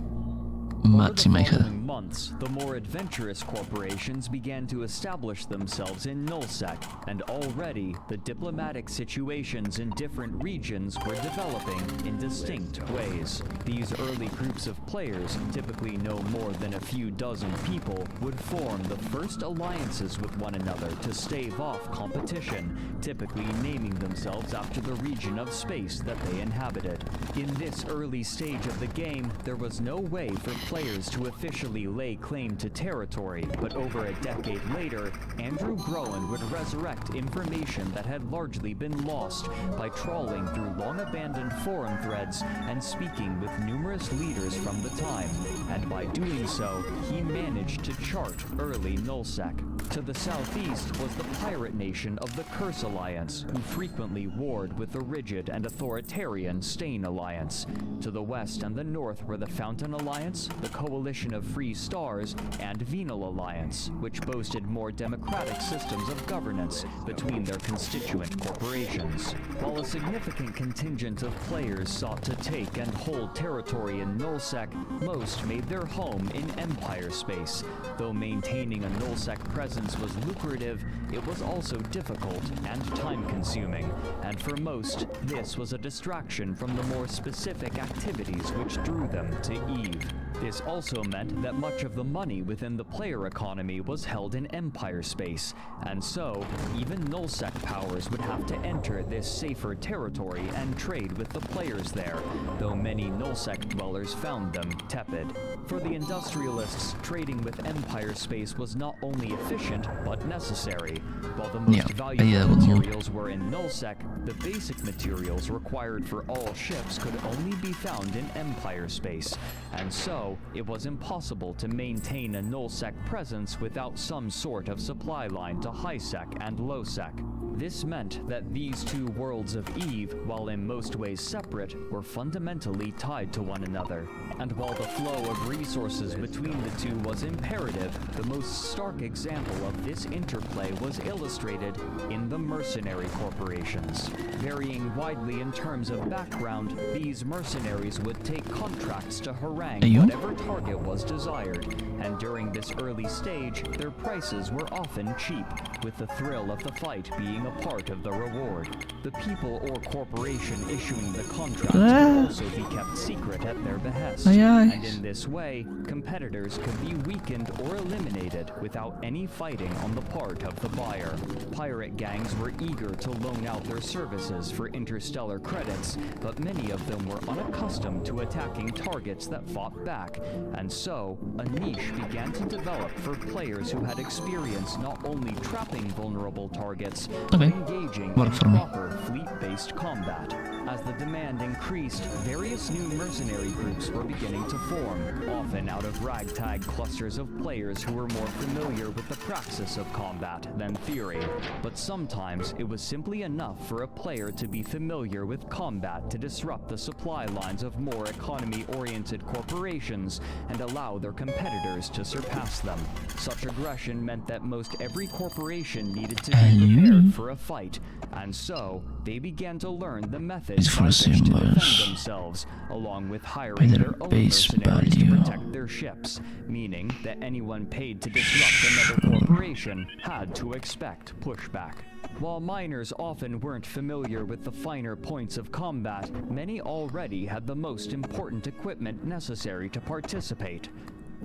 maths in my head. Months, the more adventurous corporations began to establish themselves in Nullsec, and already the diplomatic situations in different regions were developing in distinct ways. These early groups of players, typically no more than a few dozen people, would form the first alliances with one another to stave off competition, typically naming themselves after the region of space that they inhabited. In this early stage of the game, there was no way for players to officially lay claim to territory, but over a decade later, Andrew Groen would resurrect information that had largely been lost by trawling through long-abandoned forum threads and speaking with numerous leaders from the time, and by doing so, he managed to chart early Nullsec. To the southeast was the pirate nation of the Curse Alliance, who frequently warred with the rigid and authoritarian Stain Alliance. To the west and the north were the Fountain Alliance, the Coalition of Free Stars, and Venal Alliance, which boasted more democratic systems of governance between their constituent corporations. While a significant contingent of players sought to take and hold territory in Nullsec, most made their home in Empire space. Though maintaining a Nullsec presence was lucrative, it was also difficult and time-consuming, and for most, this was a distraction from the more specific activities which drew them to EVE. This also meant that much of the money within the player economy was held in Empire space, and so even Nullsec powers would have to enter this safer territory and trade with the players there, though many Nullsec dwellers found them tepid. For the industrialists, trading with Empire space was not only efficient, but necessary. While the most valuable materials were in Nullsec, the basic materials required for all ships could only be found in Empire space, and so it was impossible to maintain a Nullsec presence without some sort of supply line to Highsec and Lowsec. This meant that these two worlds of EVE, while in most ways separate, were fundamentally tied to one another. And while the flow of resources between the two was imperative, the most stark example of this interplay was illustrated in the mercenary corporations. Varying widely in terms of background, these mercenaries would take contracts to harangue whatever target was desired, and during this early stage, their prices were often cheap, with the thrill of the fight being a part of the reward. The people or corporation issuing the contract could also be kept secret at their behest, and in this way, competitors could be weakened or eliminated without any fighting on the part of the buyer. Pirate gangs were eager to loan out their services for interstellar credits, but many of them were unaccustomed to attacking targets that fought back, and so a niche began to develop for players who had experience not only trapping vulnerable targets, but engaging in proper fleet-based combat. As the demand increased, various new mercenary groups were beginning to form, often out of ragtag clusters of players who were more familiar with the praxis of combat than theory. But sometimes it was simply enough for a player to be familiar with combat to disrupt the supply lines of more economy-oriented corporations and allow their competitors to surpass them. Such aggression meant that most every corporation needed to be prepared for a fight, and so they began to learn the methods by which to defend themselves, along with hiring their own mercenaries to protect their ships, meaning that anyone paid to disrupt another corporation had to expect pushback. While miners often weren't familiar with the finer points of combat, many already had the most important equipment necessary to participate: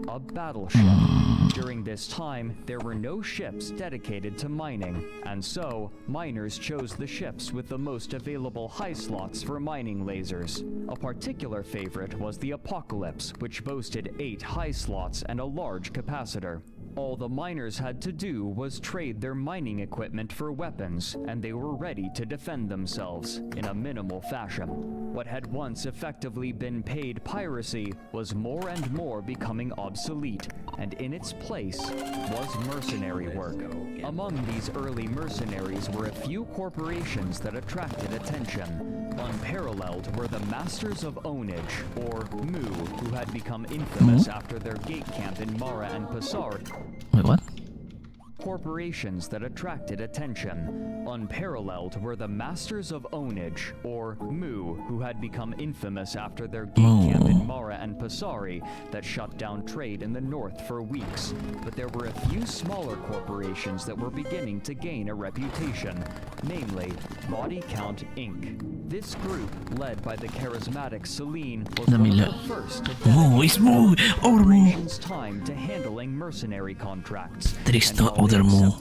a battleship. During this time, there were no ships dedicated to mining, and so miners chose the ships with the most available high slots for mining lasers. A particular favorite was the Apocalypse, which boasted 8 high slots and a large capacitor. All the miners had to do was trade their mining equipment for weapons, and they were ready to defend themselves in a minimal fashion. What had once effectively been paid piracy was more and more becoming obsolete, and in its place was mercenary work. Among these early mercenaries were a few corporations that attracted attention. Unparalleled were the Masters of Ownage, or Mu, who had become infamous after their gate camp in Mara and Pasar. Wait, what? Corporations that attracted attention. Unparalleled were the Masters of Ownage, or Mu, who had become infamous after their gate camp in Mara and Pasari that shut down trade in the north for weeks. But there were a few smaller corporations that were beginning to gain a reputation, namely Body Count Inc. This group, led by the charismatic Celine, was one of the first to dedicate corporations' time to handling mercenary contracts. There is no other Mu.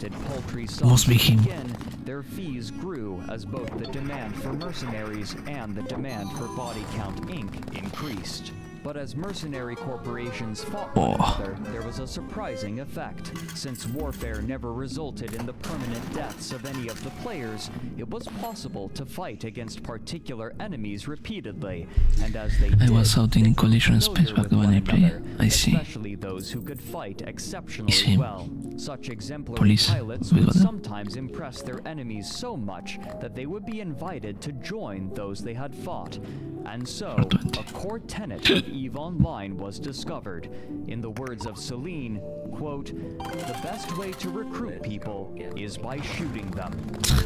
Must be him. Again, their fees grew as both the demand for mercenaries and the demand for Body Count Inc. increased. But as mercenary corporations fought one another, there was a surprising effect. Since warfare never resulted in the permanent deaths of any of the players, it was possible to fight against particular enemies repeatedly, and as they I was out in collision space back when I played. I see. Especially those who could fight exceptionally well. Such exemplary Police. pilots would sometimes impress their enemies so much that they would be invited to join those they had fought. And so, a core tenet of EVE Online was discovered. In the words of Celine, quote, "The best way to recruit people is by shooting them."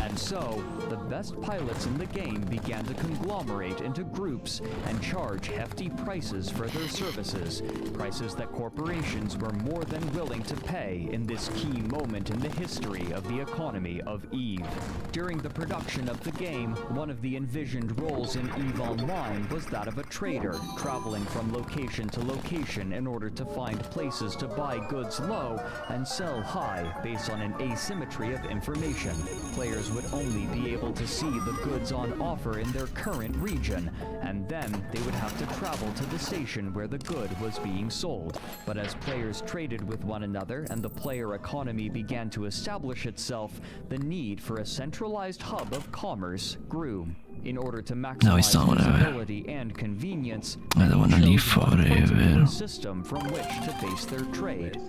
And so, the best pilots in the game began to conglomerate into groups and charge hefty prices for their services, prices that corporations were more than willing to pay in this key moment in the history of the economy of EVE. During the production of the game, one of the envisioned roles in EVE Online was that of a trader, traveling from location to location in order to find places to buy goods low and sell high based on an asymmetry of information. Players would only be able to see the goods on offer in their current region, and then they would have to travel to the station where the good was being sold. But as players traded with one another and the player economy began to establish itself, the need for a centralized hub of commerce grew. In order to maximize usability and convenience, I don't want to live forever. a system from which to base their trade.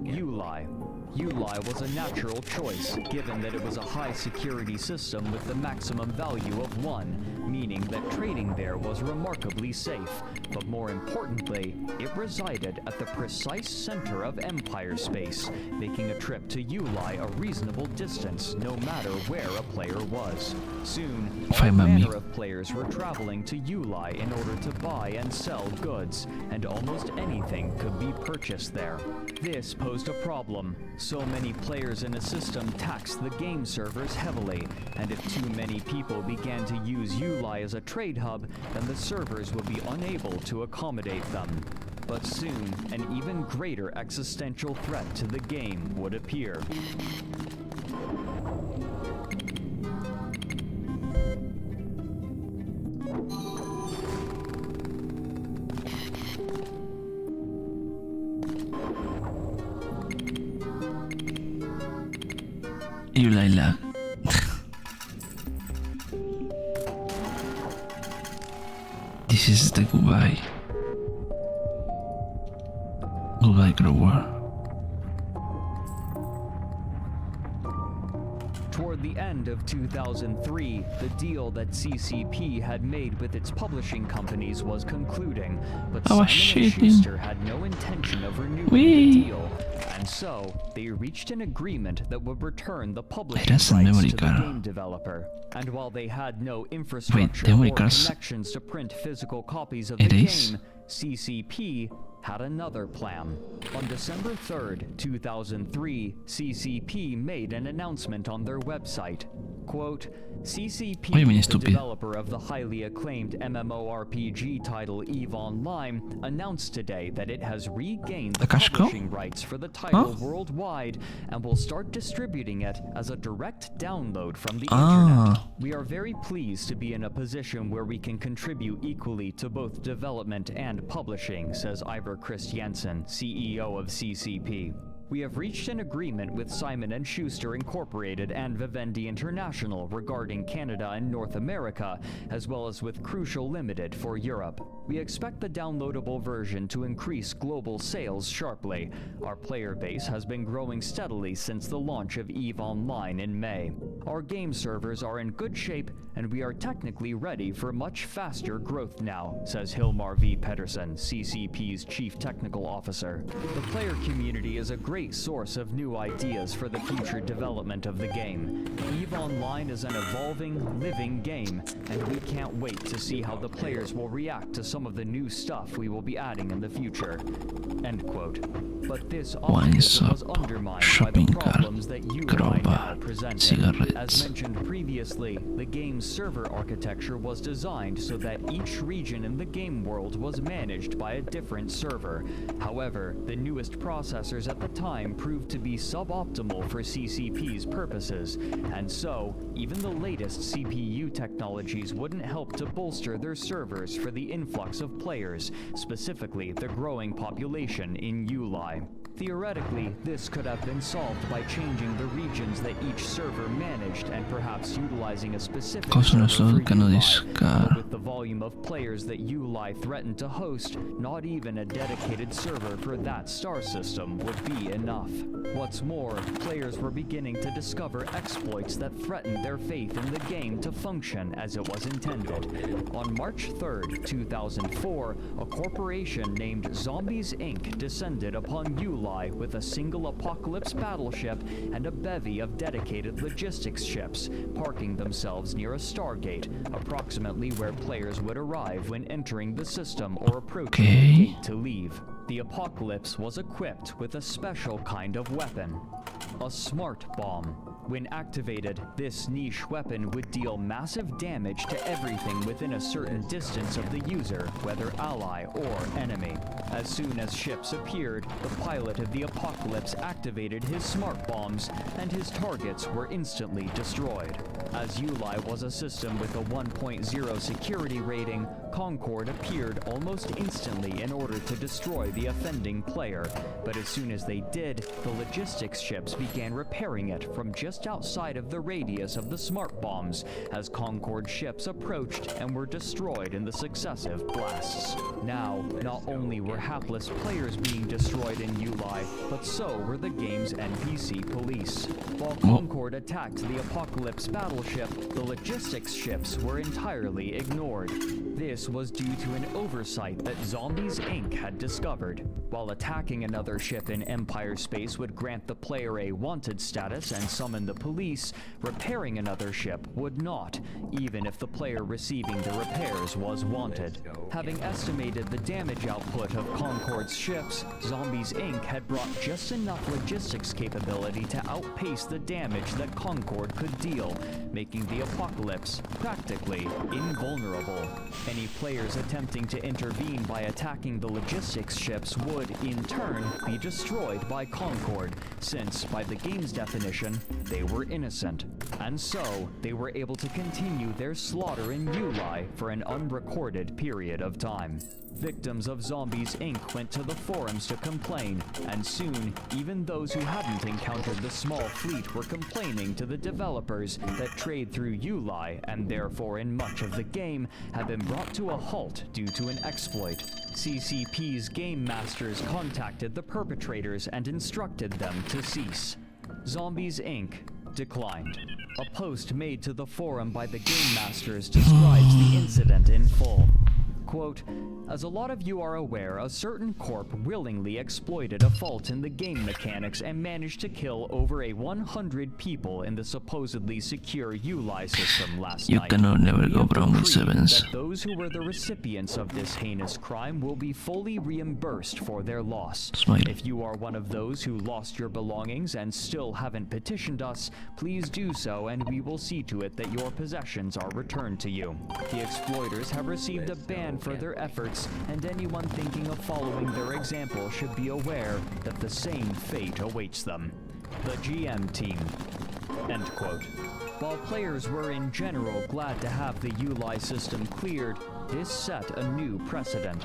Uli. Uli was a natural choice, given that it was a high-security system with the maximum value of 1, meaning that trading there was remarkably safe. But more importantly, it resided at the precise center of Empire space, making a trip to Uli a reasonable distance, no matter where a player was. Soon, all manner of players were traveling to Uli in order to buy and sell goods, and almost anything could be purchased there. This posed a problem. So many players in a system taxed the game servers heavily, and if too many people began to use Uli as a trade hub, then the servers would be unable to accommodate them. But soon, an even greater existential threat to the game would appear. Ulaila. This is the goodbye. Goodbye, Grower. Toward the end of 2003, the deal that CCP had made with its publishing companies was concluding, but Simon & Schuster had no intention of renewing the deal, and so they reached an agreement that would return the publishing rights to the game developer. And while they had no infrastructure or connections to print physical copies of the game, CCP had another plan. On December 3rd, 2003, CCP made an announcement on their website. Quote, CCP, the developer of the highly acclaimed MMORPG title EVE Online, announced today that it has regained the publishing rights for the title worldwide and will start distributing it as a direct download from the internet. We are very pleased to be in a position where we can contribute equally to both development and publishing, says Ivor Christiansen, CEO of CCP. We have reached an agreement with Simon & Schuster Incorporated and Vivendi International regarding Canada and North America, as well as with Crucial Limited for Europe. We expect the downloadable version to increase global sales sharply. Our player base has been growing steadily since the launch of EVE Online in May. Our game servers are in good shape, and we are technically ready for much faster growth now, says Hilmar V. Pedersen, CCP's Chief Technical Officer. The player community is a great source of new ideas for the future development of the game. EVE Online is an evolving, living game, and we can't wait to see how the players will react to some of the new stuff we will be adding in the future. End quote. But this optimism was undermined by the problems that UI now presented. As mentioned previously, the game's server architecture was designed so that each region in the game world was managed by a different server. However, the newest processors at the time proved to be suboptimal for CCP's purposes, and so, even the latest CPU technologies wouldn't help to bolster their servers for the influx of players, specifically the growing population in ULI. Theoretically, this could have been solved by changing the regions that each server managed and perhaps utilizing a specific server for ULI. But with the volume of players that ULI threatened to host, not even a dedicated server for that star system would be enough. What's more, players were beginning to discover exploits that threatened their faith in the game to function as it was intended. On March 3rd, 2004, a corporation named Zombies Inc. descended upon ULI with a single Apocalypse battleship and a bevy of dedicated logistics ships, parking themselves near a Stargate, approximately where players would arrive when entering the system or approaching the gate to leave. The Apocalypse was equipped with a special kind of weapon, a smart bomb. When activated, this niche weapon would deal massive damage to everything within a certain distance of the user, whether ally or enemy. As soon as ships appeared, the pilot of the Apocalypse activated his smart bombs, and his targets were instantly destroyed. As ULI was a system with a 1.0 security rating, Concord appeared almost instantly in order to destroy the offending player, but as soon as they did, the logistics ships began repairing it from just outside of the radius of the smart bombs as Concord ships approached and were destroyed in the successive blasts. Now, not only were hapless players being destroyed in ULI, but so were the game's NPC police. While Concord attacked the Apocalypse battleship, the logistics ships were entirely ignored. This was due to an oversight that Zombies Inc. had discovered. While attacking another ship in Empire space would grant the player a wanted status and summon the police, repairing another ship would not, even if the player receiving the repairs was wanted. Having estimated the damage output of Concord's ships, Zombies Inc. had brought just enough logistics capability to outpace the damage that Concord could deal, making the Apocalypse practically invulnerable. Any players attempting to intervene by attacking the logistics ships would, in turn, be destroyed by Concord, since, by the game's definition, they were innocent. And so, they were able to continue their slaughter in ULI for an unrecorded period of time. Victims of Zombies Inc. went to the forums to complain, and soon, even those who hadn't encountered the small fleet were complaining to the developers that trade through ULI, and therefore in much of the game, had been brought to a halt due to an exploit. CCP's game masters contacted the perpetrators and instructed them to cease. Zombies Inc. declined. A post made to the forum by the game masters describes the incident in full. Quote, as a lot of you are aware, a certain corp willingly exploited a fault in the game mechanics and managed to kill over 100 people in the supposedly secure ULI system last night. You cannot never go wrong with sevens. That those who were the recipients of this heinous crime will be fully reimbursed for their loss. Smile. If you are one of those who lost your belongings and still haven't petitioned us, please do so and we will see to it that your possessions are returned to you. The exploiters have received a ban for their efforts, and anyone thinking of following their example should be aware that the same fate awaits them. The GM team. End quote. While players were in general glad to have the ULI system cleared, This set a new precedent.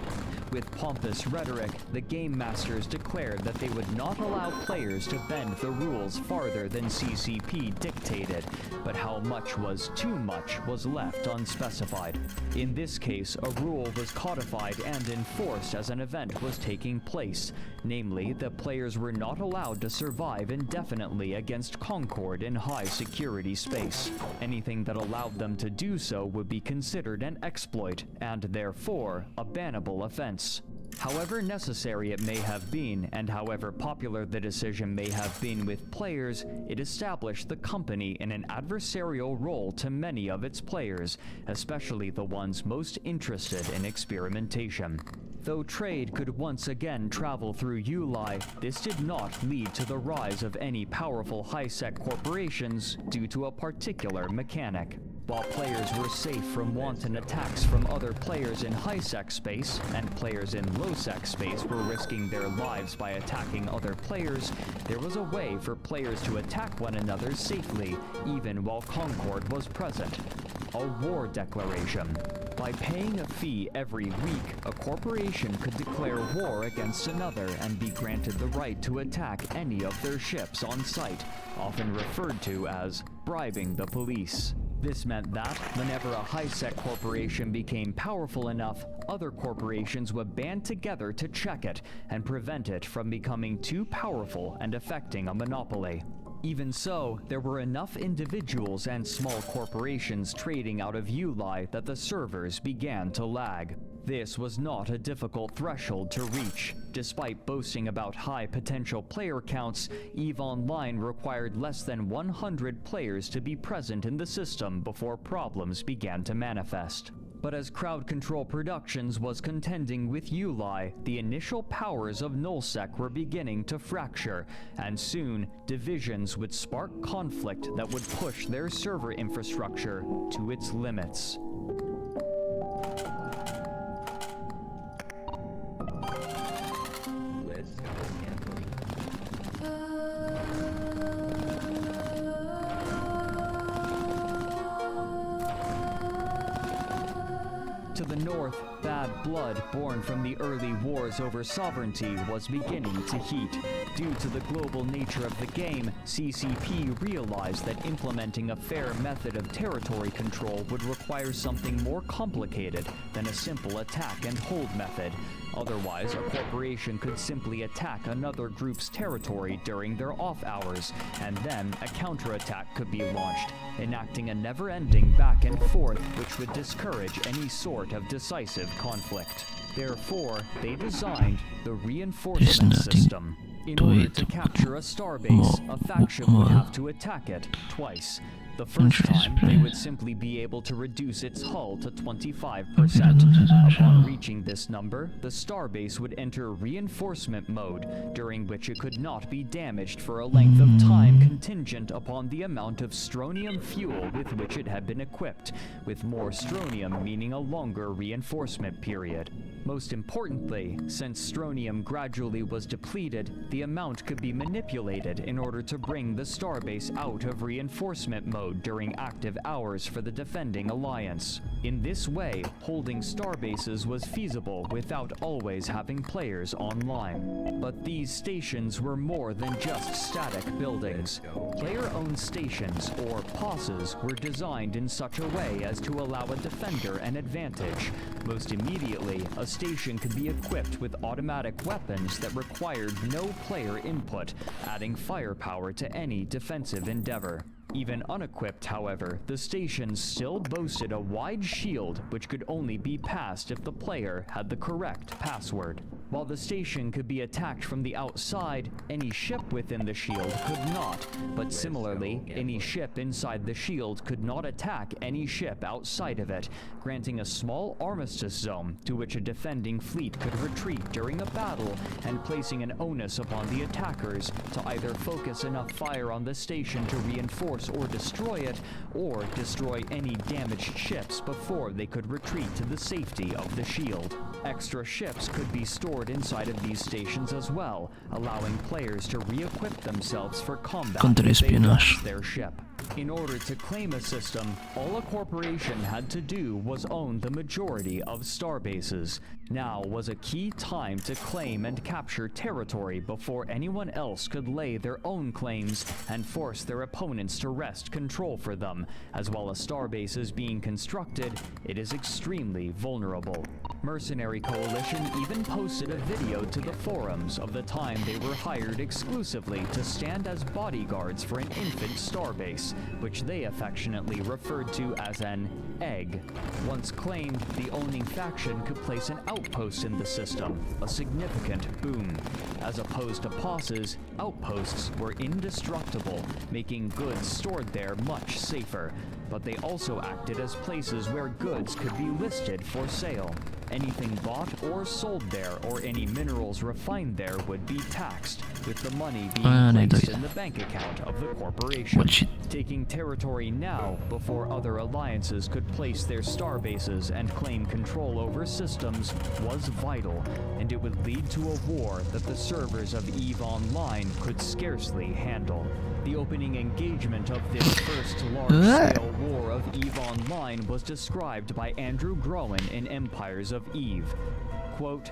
With pompous rhetoric, the Game Masters declared that they would not allow players to bend the rules farther than CCP dictated, but how much was too much was left unspecified. In this case, a rule was codified and enforced as an event was taking place, namely that players were not allowed to survive indefinitely against Concord in high security space. Anything that allowed them to do so would be considered an exploit and therefore a bannable offense. However necessary it may have been, and however popular the decision may have been with players, it established the company in an adversarial role to many of its players, especially the ones most interested in experimentation. Though trade could once again travel through ULI, this did not lead to the rise of any powerful high-sec corporations due to a particular mechanic. While players were safe from wanton attacks from other players in high-sec space, and players in low-sec space were risking their lives by attacking other players, there was a way for players to attack one another safely, even while Concord was present. A war declaration. By paying a fee every week, a corporation could declare war against another and be granted the right to attack any of their ships on site, often referred to as bribing the police. This meant that, whenever a high-sec corporation became powerful enough, other corporations would band together to check it and prevent it from becoming too powerful and affecting a monopoly. Even so, there were enough individuals and small corporations trading out of ULI that the servers began to lag. This was not a difficult threshold to reach. Despite boasting about high potential player counts, EVE Online required less than 100 players to be present in the system before problems began to manifest. But as Crowd Control Productions was contending with ULI, the initial powers of Nullsec were beginning to fracture, and soon, divisions would spark conflict that would push their server infrastructure to its limits. To the north, bad blood born from the early wars over sovereignty was beginning to heat. Due to the global nature of the game, CCP realized that implementing a fair method of territory control would require something more complicated than a simple attack and hold method. Otherwise, a corporation could simply attack another group's territory during their off hours, and then a counterattack could be launched, enacting a never-ending back and forth which would discourage any sort of decisive conflict. Therefore, they designed the reinforcement system. In order to capture a starbase, a faction would have to attack it twice. The first time, they would simply be able to reduce its hull to 25%. Upon reaching this number, the starbase would enter reinforcement mode, during which it could not be damaged for a length of time contingent upon the amount of strontium fuel with which it had been equipped, with more strontium meaning a longer reinforcement period. Most importantly, since strontium gradually was depleted, the amount could be manipulated in order to bring the starbase out of reinforcement mode during active hours for the defending alliance. In this way, holding starbases was feasible without always having players online. But these stations were more than just static buildings. Player-owned stations, or POSs, were designed in such a way as to allow a defender an advantage. Most immediately, a station could be equipped with automatic weapons that required no player input, adding firepower to any defensive endeavor. Even unequipped, however, the stations still boasted a wide shield which could only be passed if the player had the correct password. While the station could be attacked from the outside, any ship within the shield could not, but similarly, any ship inside the shield could not attack any ship outside of it, granting a small armistice zone to which a defending fleet could retreat during a battle and placing an onus upon the attackers to either focus enough fire on the station to reinforce or destroy it, or destroy any damaged ships before they could retreat to the safety of the shield. Extra ships could be stored inside of these stations as well, allowing players to re-equip themselves for combat if they lost their ship. In order to claim a system, all a corporation had to do was own the majority of starbases. Now was a key time to claim and capture territory before anyone else could lay their own claims and force their opponents to wrest control for them. As well as starbases being constructed, it is extremely vulnerable. Mercenary Coalition even posted a video to the forums of the time they were hired exclusively to stand as bodyguards for an infant starbase, which they affectionately referred to as an egg. Once claimed, the owning faction could place an outpost in the system, a significant boon. As opposed to bosses, outposts were indestructible, making goods stored there much safer. But they also acted as places where goods could be listed for sale. Anything bought or sold there, or any minerals refined there, would be taxed, with the money being placed in the bank account of the corporation. Taking territory now, before other alliances could place their starbases and claim control over systems, was vital, and it would lead to a war that the servers of EVE Online could scarcely handle. The opening engagement of this first large-scale war of EVE Online was described by Andrew Groen in Empires of EVE. Quote,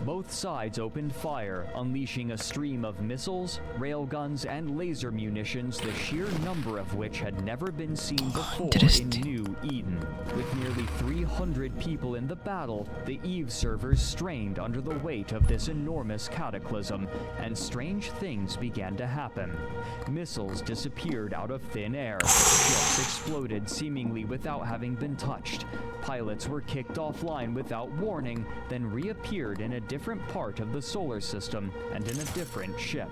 "Both sides opened fire, unleashing a stream of missiles, railguns, and laser munitions, the sheer number of which had never been seen before in New Eden. With nearly 300 people in the battle, the EVE servers strained under the weight of this enormous cataclysm, and strange things began to happen. Missiles disappeared out of thin air, ships exploded seemingly without having been touched, pilots were kicked offline without warning, then reappeared in a different part of the solar system and in a different ship."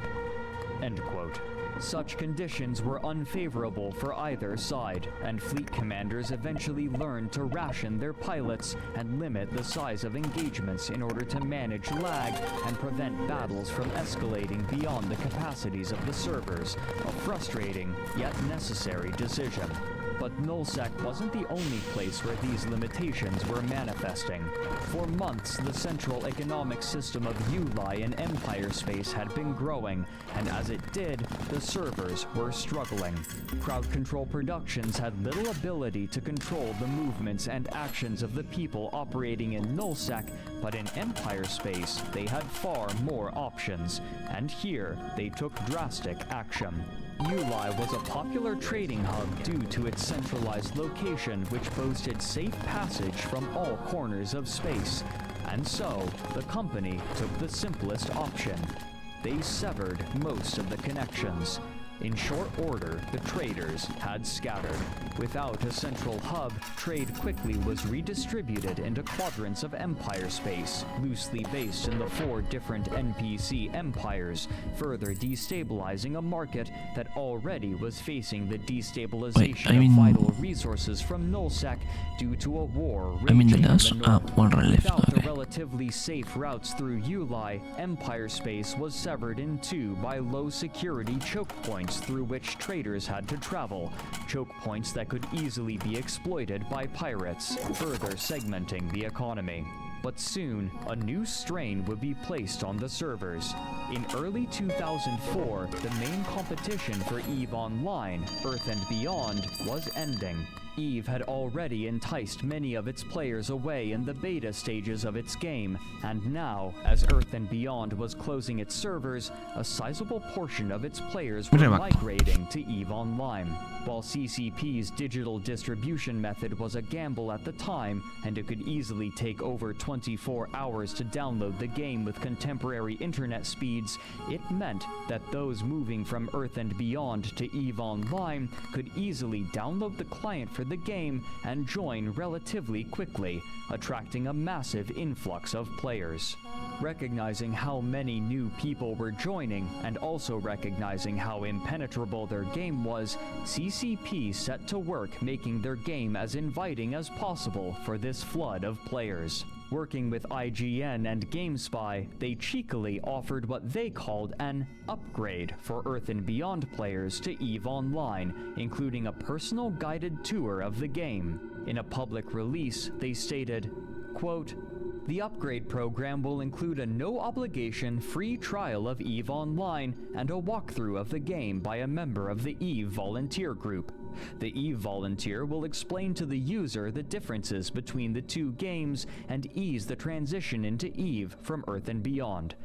End quote. Such conditions were unfavorable for either side, and fleet commanders eventually learned to ration their pilots and limit the size of engagements in order to manage lag and prevent battles from escalating beyond the capacities of the servers, a frustrating yet necessary decision. But Nullsec wasn't the only place where these limitations were manifesting. For months, the central economic system of ULI in Empire Space had been growing, and as it did, the servers were struggling. Crowd Control Productions had little ability to control the movements and actions of the people operating in Nullsec, but in Empire Space, they had far more options, and here they took drastic action. ULI was a popular trading hub due to its centralized location, which boasted safe passage from all corners of space. And so, the company took the simplest option. They severed most of the connections. In short order, the traders had scattered. Without a central hub, trade quickly was redistributed into quadrants of Empire Space, loosely based in the 4 different NPC empires, further destabilizing a market that already was facing the destabilization of vital resources from Nullsec due to a war raging in the north. Without the relatively safe routes through ULI, Empire Space was severed in 2 by low-security choke points through which traders had to travel, choke points that could easily be exploited by pirates, further segmenting the economy. But soon, a new strain would be placed on the servers. In early 2004, the main competition for EVE Online, Earth and Beyond, was ending. EVE had already enticed many of its players away in the beta stages of its game, and now, as Earth and Beyond was closing its servers, a sizable portion of its players were migrating to EVE Online. While CCP's digital distribution method was a gamble at the time, and it could easily take over 24 hours to download the game with contemporary internet speeds, it meant that those moving from Earth and Beyond to EVE Online could easily download the client for the game and join relatively quickly, attracting a massive influx of players. Recognizing how many new people were joining, and also recognizing how impenetrable their game was, CCP set to work making their game as inviting as possible for this flood of players. Working with IGN and GameSpy, they cheekily offered what they called an upgrade for Earth and Beyond players to EVE Online, including a personal guided tour of the game. In a public release, they stated, quote, The upgrade program will include a no-obligation free trial of EVE Online and a walkthrough of the game by a member of the EVE Volunteer Group. The EVE Volunteer will explain to the user the differences between the two games and ease the transition into EVE from Earth and Beyond.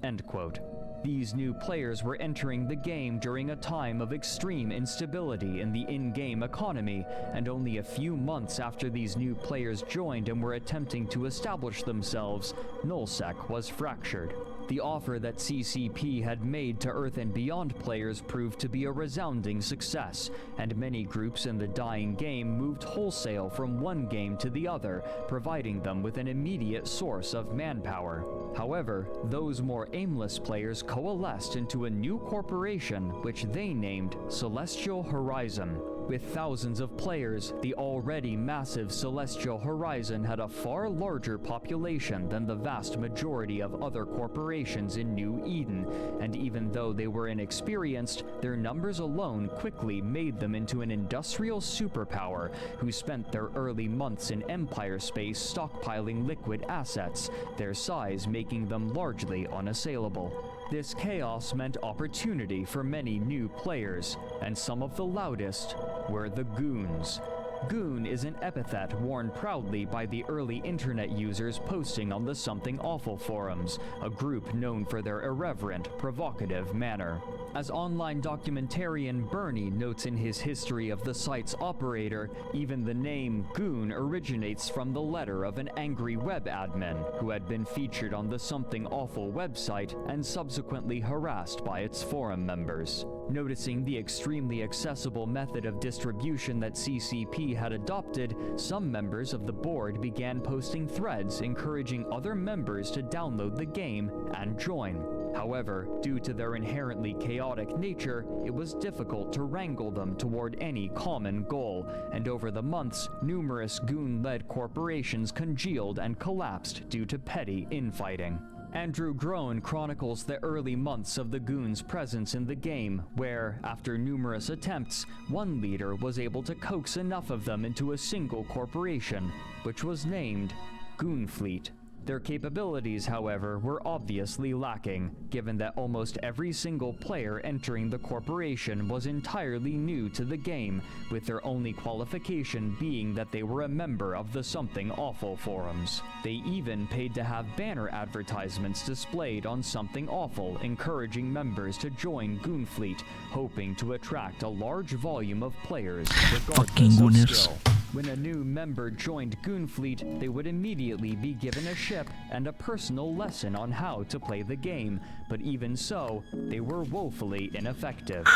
End quote. These new players were entering the game during a time of extreme instability in the in-game economy, and only a few months after these new players joined and were attempting to establish themselves, Nullsec was fractured. The offer that CCP had made to Earth and Beyond players proved to be a resounding success, and many groups in the dying game moved wholesale from one game to the other, providing them with an immediate source of manpower. However, those more aimless players coalesced into a new corporation which they named Celestial Horizon. With thousands of players, the already massive Celestial Horizon had a far larger population than the vast majority of other corporations in New Eden, and even though they were inexperienced, their numbers alone quickly made them into an industrial superpower who spent their early months in Empire space stockpiling liquid assets, their size making them largely unassailable. This chaos meant opportunity for many new players, and some of the loudest were the Goons. Goon is an epithet worn proudly by the early internet users posting on the Something Awful forums, a group known for their irreverent, provocative manner. As online documentarian Bernie notes in his history of the site's operator, even the name Goon originates from the letter of an angry web admin who had been featured on the Something Awful website and subsequently harassed by its forum members. Noticing the extremely accessible method of distribution that CCP had adopted, some members of the board began posting threads encouraging other members to download the game and join. However, due to their inherently chaotic nature, it was difficult to wrangle them toward any common goal, and over the months, numerous Goon-led corporations congealed and collapsed due to petty infighting. Andrew Groen chronicles the early months of the Goons' presence in the game, where, after numerous attempts, one leader was able to coax enough of them into a single corporation, which was named Goonfleet. Their capabilities, however, were obviously lacking, given that almost every single player entering the corporation was entirely new to the game, with their only qualification being that they were a member of the Something Awful forums. They even paid to have banner advertisements displayed on Something Awful, encouraging members to join Goonfleet, hoping to attract a large volume of players, regardless of skill. When a new member joined Goonfleet, they would immediately be given a ship and a personal lesson on how to play the game, but even so, they were woefully ineffective.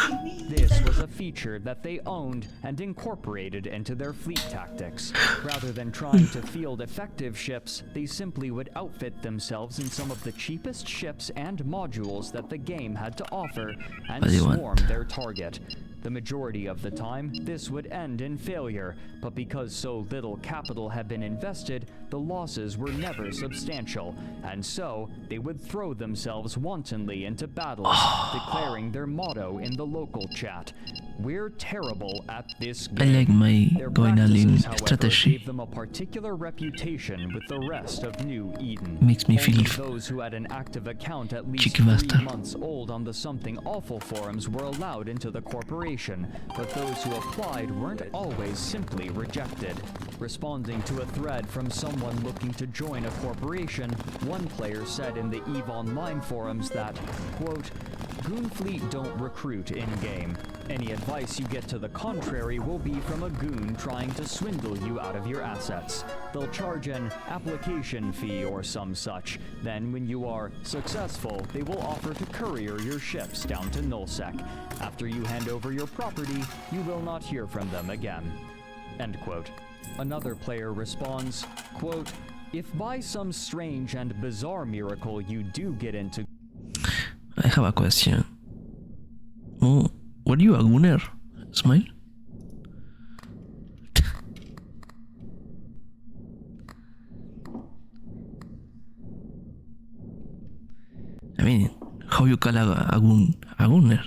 This was a feature that they owned and incorporated into their fleet tactics. Rather than trying to field effective ships, they simply would outfit themselves in some of the cheapest ships and modules that the game had to offer and swarm their target. The majority of the time, this would end in failure, but because so little capital had been invested, the losses were never substantial, and so they would throw themselves wantonly into battles, declaring their motto in the local chat: "We're terrible at this game." I like my Their going all in practices, however, strategy. gave them a particular reputation with the rest of New Eden. Makes me Only feel those who had an active account at least cheeky 3 bastard. months old on the Something Awful forums were allowed into the corporation, but those who applied weren't always simply rejected. Responding to a thread from someone looking to join a corporation, one player said in the EVE Online forums that, quote, "Goonfleet don't recruit in-game. Any advice you get to the contrary will be from a goon trying to swindle you out of your assets. They'll charge an application fee or some such. Then when you are successful, they will offer to courier your ships down to Nullsec. After you hand over your property, you will not hear from them again." End quote. Another player responds, quote, "If by some strange and bizarre miracle you do get into..." I have a question. Oh, were you a gooner, Smile? I mean, how you call a gooner?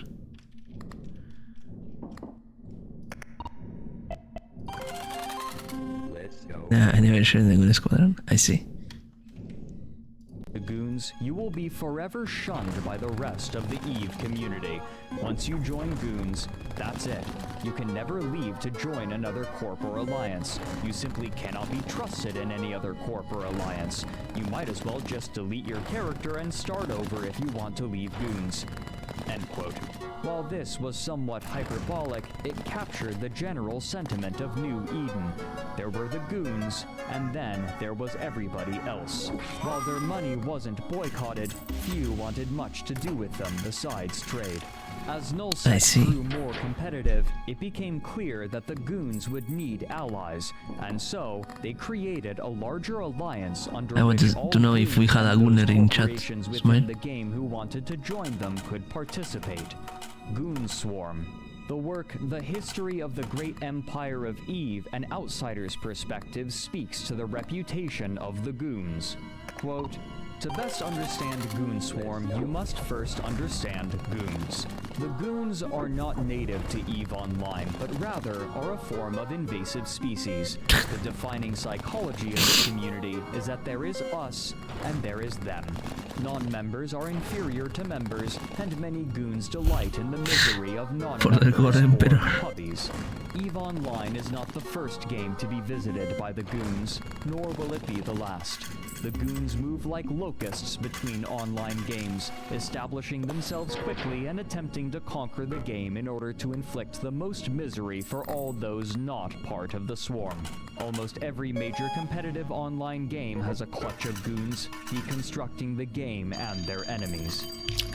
Nah, I never shared the Goon Squadron. I see. Goons, you will be forever shunned by the rest of the EVE community. Once you join Goons, that's it. You can never leave to join another corp or alliance. You simply cannot be trusted in any other corp or alliance. You might as well just delete your character and start over if you want to leave Goons. End quote. While this was somewhat hyperbolic, it captured the general sentiment of New Eden. There were the Goons, and then there was everybody else. While their money wasn't boycotted, few wanted much to do with them besides trade. As Nullsec grew more competitive, it became clear that the Goons would need allies, and so they created a larger alliance under which all to know if we had a Gunner in chat. corporations within the game who wanted to join them could participate. Goonswarm. The work, The History of the Great Empire of Eve, an outsider's perspective, speaks to the reputation of the Goons. Quote, to best understand Goonswarm, you must first understand Goons. The Goons are not native to EVE Online, but rather are a form of invasive species. The defining psychology of the community is that there is us and there is them. Non-members are inferior to members, and many Goons delight in the misery of non-members or puppies. EVE Online is not the first game to be visited by the Goons, nor will it be the last. The Goons move like locusts between online games, establishing themselves quickly and attempting to conquer the game in order to inflict the most misery for all those not part of the swarm. Almost every major competitive online game has a clutch of Goons, deconstructing the game and their enemies.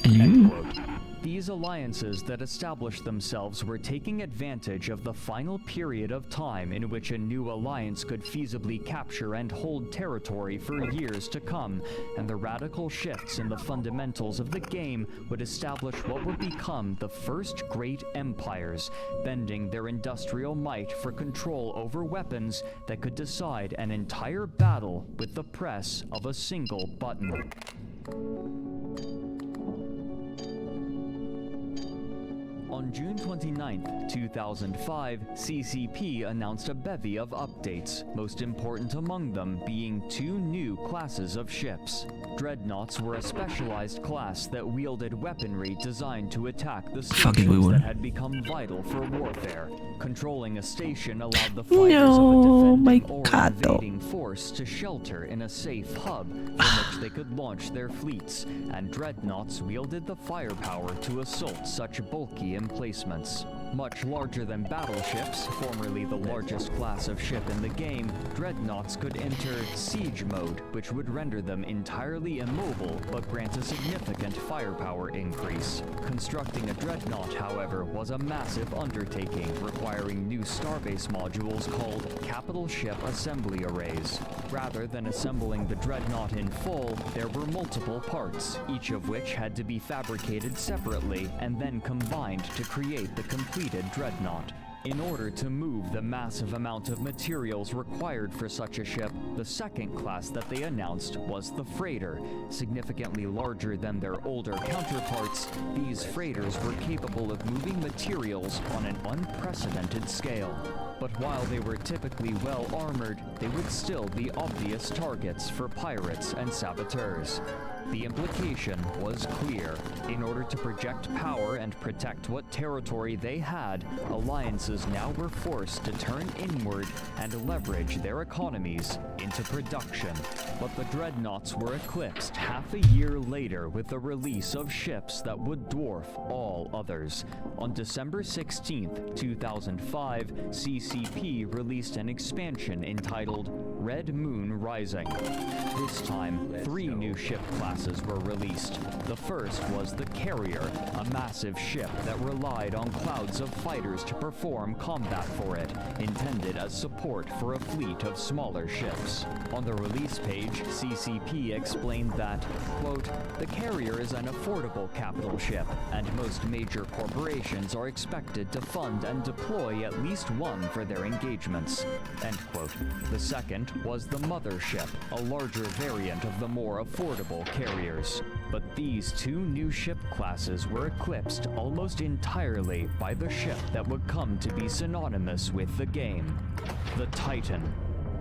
End quote. These alliances that established themselves were taking advantage of the final period of time in which a new alliance could feasibly capture and hold territory for years to come, and the radical shifts in the fundamentals of the game would establish what would become the first great empires, bending their industrial might for control over weapons that could decide an entire battle with the press of a single button. On June 29, 2005, CCP announced a bevy of updates, most important among them being 2 new classes of ships. Dreadnoughts were a specialized class that wielded weaponry designed to attack the stations that had become vital for warfare. Controlling a station allowed the fighters of a defending or invading force to shelter in a safe hub from which they could launch their fleets, and dreadnoughts wielded the firepower to assault such bulky emplacements. Much larger than battleships, formerly the largest class of ship in the game, dreadnoughts could enter siege mode, which would render them entirely immobile but grant a significant firepower increase. Constructing a dreadnought, however, was a massive undertaking, requiring new starbase modules called capital ship assembly arrays. Rather than assembling the dreadnought in full, there were multiple parts, each of which had to be fabricated separately and then combined to create the completed dreadnought. In order to move the massive amount of materials required for such a ship, the second class that they announced was the freighter. Significantly larger than their older counterparts, these freighters were capable of moving materials on an unprecedented scale. But while they were typically well armored, they would still be obvious targets for pirates and saboteurs. The implication was clear. In order to project power and protect what territory they had, alliances now were forced to turn inward and leverage their economies into production. But the dreadnoughts were eclipsed half a year later with the release of ships that would dwarf all others. On December 16, 2005, CCP released an expansion entitled Red Moon Rising. This time, 3 new ship classes were released. The first was the Carrier, a massive ship that relied on clouds of fighters to perform combat for it, intended as support for a fleet of smaller ships. On the release page, CCP explained that, quote, the Carrier is an affordable capital ship, and most major corporations are expected to fund and deploy at least one for their engagements, end quote. The second was the Mothership, a larger variant of the more affordable Carriers. But these 2 new ship classes were eclipsed almost entirely by the ship that would come to be synonymous with the game, the Titan.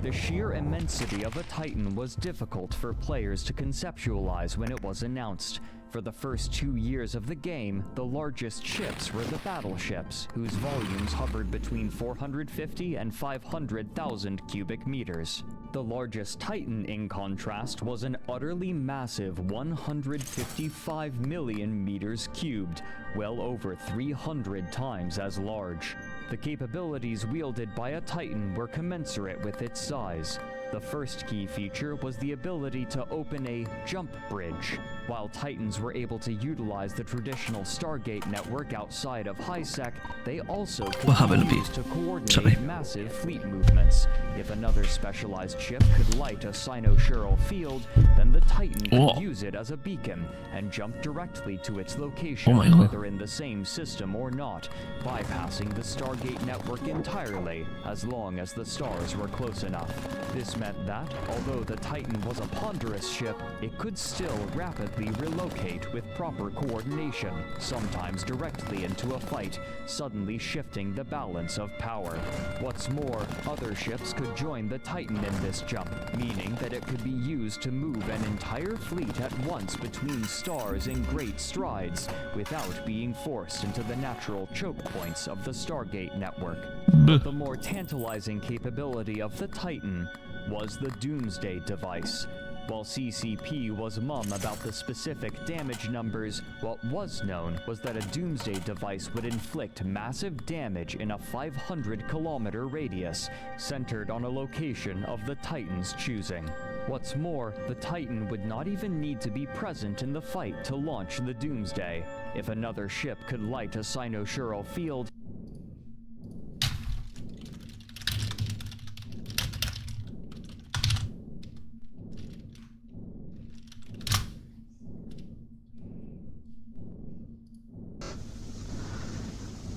The sheer immensity of a Titan was difficult for players to conceptualize when it was announced. For the first 2 years of the game, the largest ships were the battleships, whose volumes hovered between 450 and 500,000 cubic meters. The largest Titan, in contrast, was an utterly massive 155 million meters cubed, well over 300 times as large. The capabilities wielded by a Titan were commensurate with its size. The first key feature was the ability to open a jump bridge. While Titans were able to utilize the traditional Stargate network outside of HiSec, they also could be used to coordinate massive fleet movements. If another specialized ship could light a cynosural field, then the Titan could use it as a beacon and jump directly to its location, whether in the same system or not, bypassing the Stargate network entirely, as long as the stars were close enough. This meant that, although the Titan was a ponderous ship, it could still rapidly relocate with proper coordination, sometimes directly into a fight, suddenly shifting the balance of power. What's more, other ships could join the Titan in this jump, meaning that it could be used to move an entire fleet at once between stars in great strides, without being forced into the natural choke points of the Stargate network. But the more tantalizing capability of the Titan was the Doomsday device. While CCP was mum about the specific damage numbers, what was known was that a Doomsday device would inflict massive damage in a 500-kilometer radius, centered on a location of the Titan's choosing. What's more, the Titan would not even need to be present in the fight to launch the Doomsday. If another ship could light a cynosural field,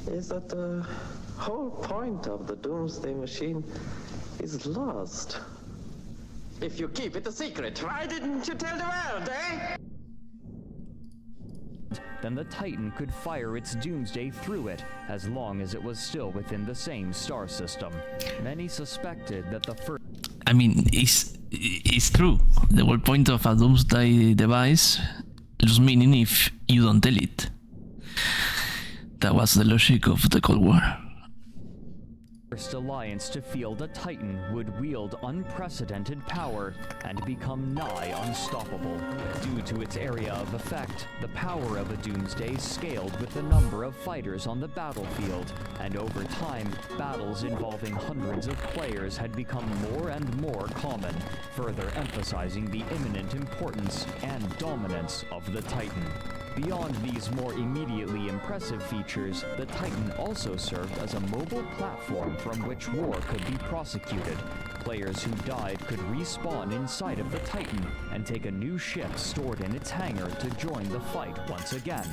is that the whole point of the Doomsday Machine is lost. If you keep it a secret, why didn't you tell the world, eh? then the Titan could fire its Doomsday through it, as long as it was still within the same star system. Many suspected that the first... I mean, it's true. The whole point of a Doomsday device loses meaning if you don't tell it. That was the logic of the Cold War. First alliance to field a Titan would wield unprecedented power and become nigh unstoppable. Due to its area of effect, the power of a Doomsday scaled with the number of fighters on the battlefield, and over time, battles involving hundreds of players had become more and more common, further emphasizing the imminent importance and dominance of the Titan. Beyond these more immediately impressive features, the Titan also served as a mobile platform from which war could be prosecuted. Players who died could respawn inside of the Titan and take a new ship stored in its hangar to join the fight once again,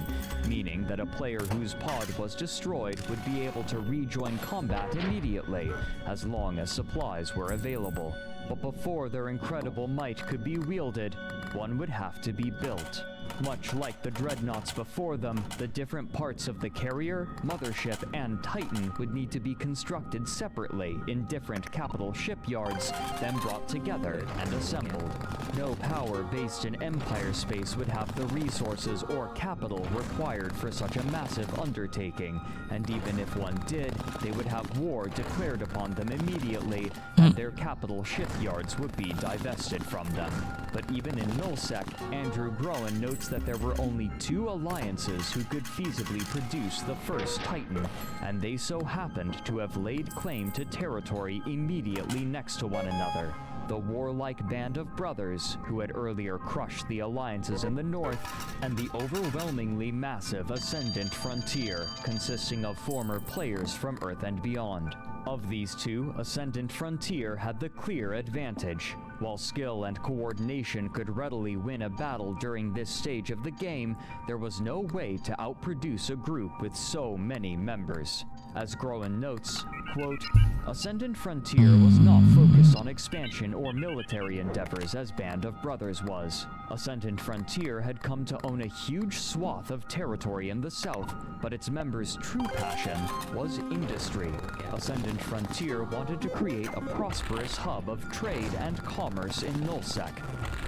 meaning that a player whose pod was destroyed would be able to rejoin combat immediately, as long as supplies were available. But before their incredible might could be wielded, one would have to be built. Much like the dreadnoughts before them, the different parts of the carrier, mothership, and Titan would need to be constructed separately in different capital shipyards, then brought together and assembled. No power based in Empire space would have the resources or capital required for such a massive undertaking, and even if one did, they would have war declared upon them immediately, and their capital shipyards would be divested from them. But even in Nullsec, Andrew Groen notes that there were only 2 alliances who could feasibly produce the first Titan, and they so happened to have laid claim to territory immediately next to one another. The warlike band of brothers who had earlier crushed the alliances in the north, and the overwhelmingly massive Ascendant Frontier, consisting of former players from Earth and beyond. Of these 2, Ascendant Frontier had the clear advantage. While skill and coordination could readily win a battle during this stage of the game, there was no way to outproduce a group with so many members. As Groen notes, quote, Ascendant Frontier was not focused focused on expansion or military endeavors as Band of Brothers was. Ascendant Frontier had come to own a huge swath of territory in the south, but its members' true passion was industry. Ascendant Frontier wanted to create a prosperous hub of trade and commerce in Nullsec.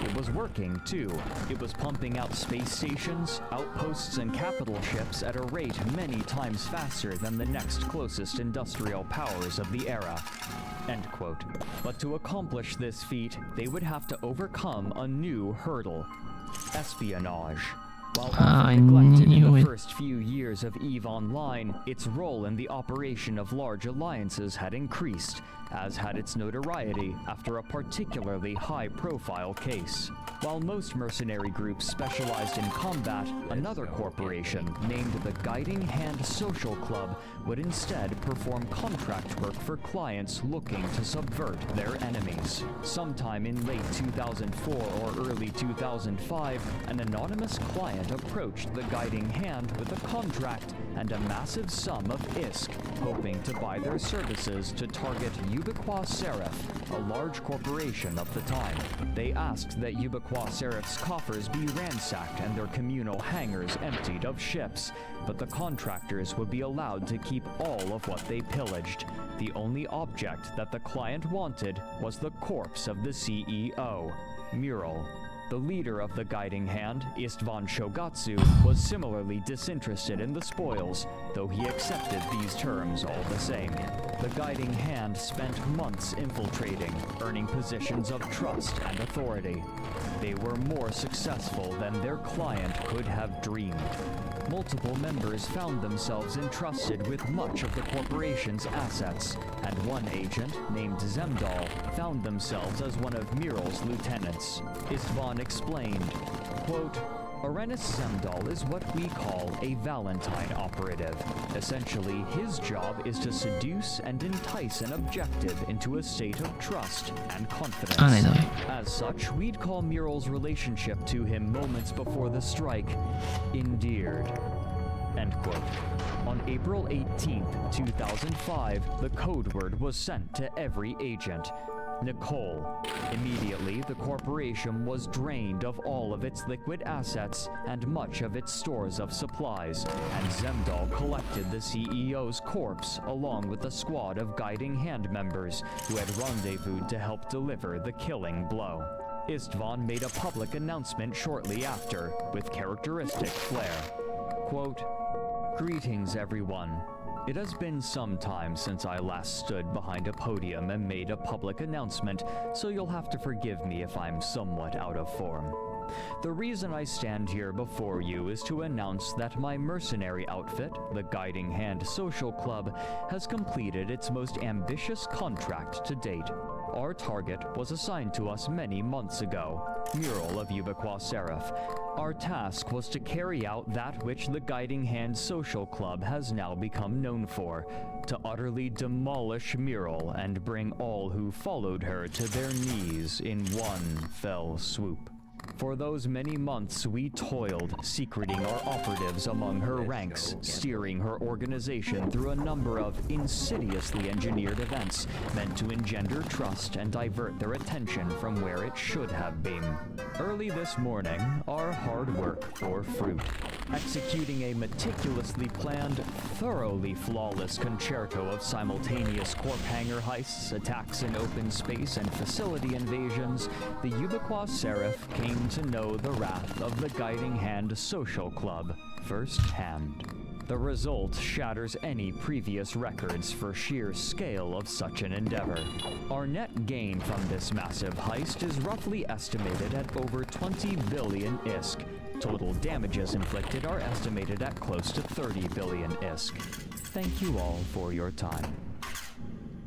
It was working, too. It was pumping out space stations, outposts, and capital ships at a rate many times faster than the next closest industrial powers of the era. End quote. But to accomplish this feat, they would have to overcome a new hurdle: espionage. While often neglected in the first few years of EVE Online, its role in the operation of large alliances had increased, as had its notoriety after a particularly high-profile case. While most mercenary groups specialized in combat, another corporation, named the Guiding Hand Social Club, would instead perform contract work for clients looking to subvert their enemies. Sometime in late 2004 or early 2005, an anonymous client approached the Guiding Hand with a contract and a massive sum of ISK, hoping to buy their services to target Ubiqua Seraph, a large corporation of the time. They asked that Ubiqua Seraph's coffers be ransacked and their communal hangars emptied of ships, but the contractors would be allowed to keep all of what they pillaged. The only object that the client wanted was the corpse of the CEO, Mural. The leader of the Guiding Hand, Istvan Shogatsu, was similarly disinterested in the spoils, though he accepted these terms all the same. The Guiding Hand spent months infiltrating, earning positions of trust and authority. They were more successful than their client could have dreamed. Multiple members found themselves entrusted with much of the corporation's assets, and one agent, named Zemdal, found themselves as one of Mural's lieutenants. Istvan explained, quote, Arenis Zemdal is what we call a Valentine operative. Essentially, his job is to seduce and entice an objective into a state of trust and confidence. As such, we'd call Mural's relationship to him moments before the strike endeared. End quote. On April 18, 2005, the code word was sent to every agent: Nicole. Immediately, the corporation was drained of all of its liquid assets and much of its stores of supplies, and Zemdal collected the CEO's corpse along with a squad of Guiding Hand members who had rendezvoused to help deliver the killing blow. Istvan made a public announcement shortly after, with characteristic flair. Quote, Greetings, everyone. It has been some time since I last stood behind a podium and made a public announcement, so you'll have to forgive me if I'm somewhat out of form. The reason I stand here before you is to announce that my mercenary outfit, the Guiding Hand Social Club, has completed its most ambitious contract to date. Our target was assigned to us many months ago, Mural of Ubiqua Seraph. Our task was to carry out that which the Guiding Hand Social Club has now become known for, to utterly demolish Mural and bring all who followed her to their knees in one fell swoop. For those many months, we toiled, secreting our operatives among her ranks, steering her organization through a number of insidiously engineered events meant to engender trust and divert their attention from where it should have been. Early this morning, our hard work bore fruit. Executing a meticulously planned, thoroughly flawless concerto of simultaneous corp hangar heists, attacks in open space, and facility invasions, the Ubiqua Seraph came to know the wrath of the Guiding Hand Social Club firsthand. The result shatters any previous records for sheer scale of such an endeavor. Our net gain from this massive heist is roughly estimated at over 20 billion ISK. Total damages inflicted are estimated at close to 30 billion ISK. Thank you all for your time.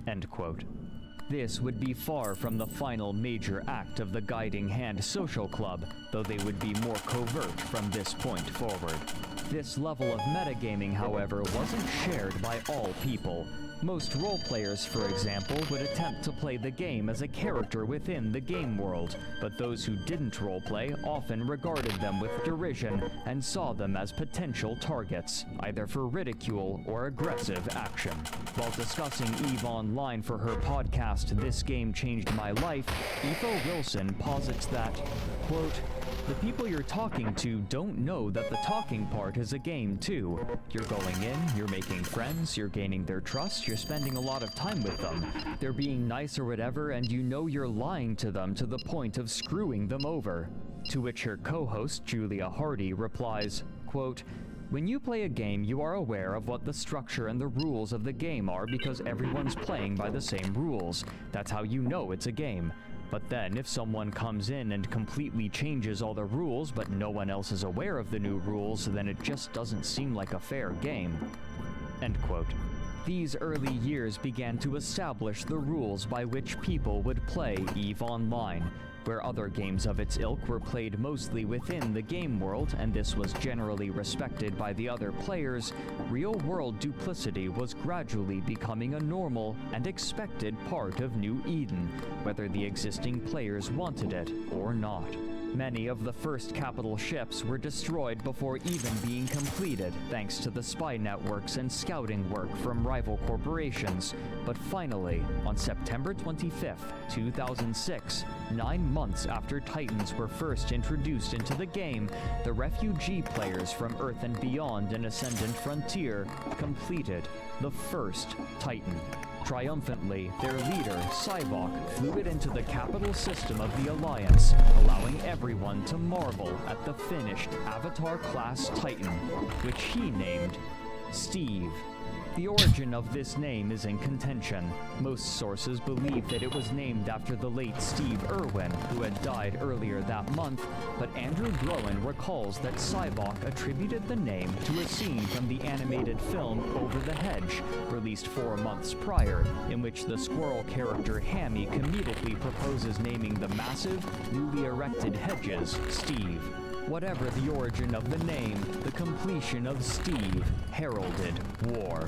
End quote. This would be far from the final major act of the Guiding Hand Social Club, though they would be more covert from this point forward. This level of metagaming, however, wasn't shared by all people. Most role players, for example, would attempt to play the game as a character within the game world, but those who didn't roleplay often regarded them with derision and saw them as potential targets, either for ridicule or aggressive action. While discussing EVE Online for her podcast This Game Changed My Life, Aoife Wilson posits that, quote, "The people you're talking to don't know that the talking part is a game too. You're going in, you're making friends, you're gaining their trust, you're spending a lot of time with them. They're being nice or whatever, and you know you're lying to them to the point of screwing them over." To which her co-host, Julia Hardy, replies, quote, "When you play a game, you are aware of what the structure and the rules of the game are because everyone's playing by the same rules. That's how you know it's a game. But then, if someone comes in and completely changes all the rules, but no one else is aware of the new rules, then it just doesn't seem like a fair game." End quote. These early years began to establish the rules by which people would play EVE Online. Where other games of its ilk were played mostly within the game world, and this was generally respected by the other players, real-world duplicity was gradually becoming a normal and expected part of New Eden, whether the existing players wanted it or not. Many of the first capital ships were destroyed before even being completed, thanks to the spy networks and scouting work from rival corporations. But finally, on September 25th, 2006, 9 months after Titans were first introduced into the game, the refugee players from Earth and Beyond and Ascendant Frontier completed the first Titan. Triumphantly, their leader, Sybok, flew it into the capital system of the Alliance, allowing everyone to marvel at the finished Avatar-class Titan, which he named Steve. The origin of this name is in contention. Most sources believe that it was named after the late Steve Irwin, who had died earlier that month, but Andrew Groen recalls that Sybok attributed the name to a scene from the animated film Over the Hedge, released 4 months prior, in which the squirrel character Hammy comedically proposes naming the massive, newly erected hedges Steve. Whatever the origin of the name, the completion of Steve heralded war.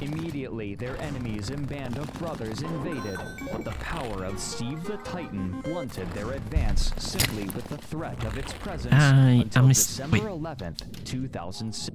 Immediately, their enemies and band of brothers invaded, but the power of Steve the Titan blunted their advance simply with the threat of its presence until December 11th, 2006.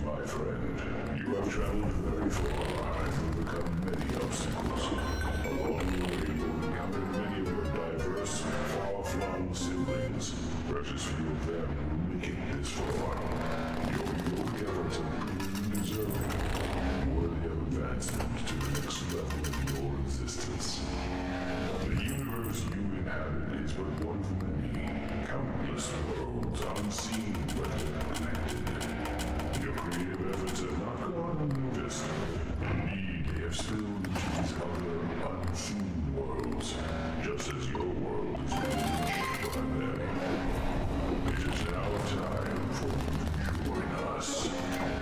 My friend, you have traveled very far and overcome many obstacles. Along the way, you will encounter many of your diverse, far-flung siblings. Precious few of them will make it this far. Your heroic efforts have proven deserving, worthy of advancement to the next level of your existence. The universe you inhabit is but one of many, countless worlds unseen but connected. Your creative efforts have not gone unnoticed. Indeed, they have spilled into these other unseen worlds, just as your world is being enriched by them. It is now time for you to join us.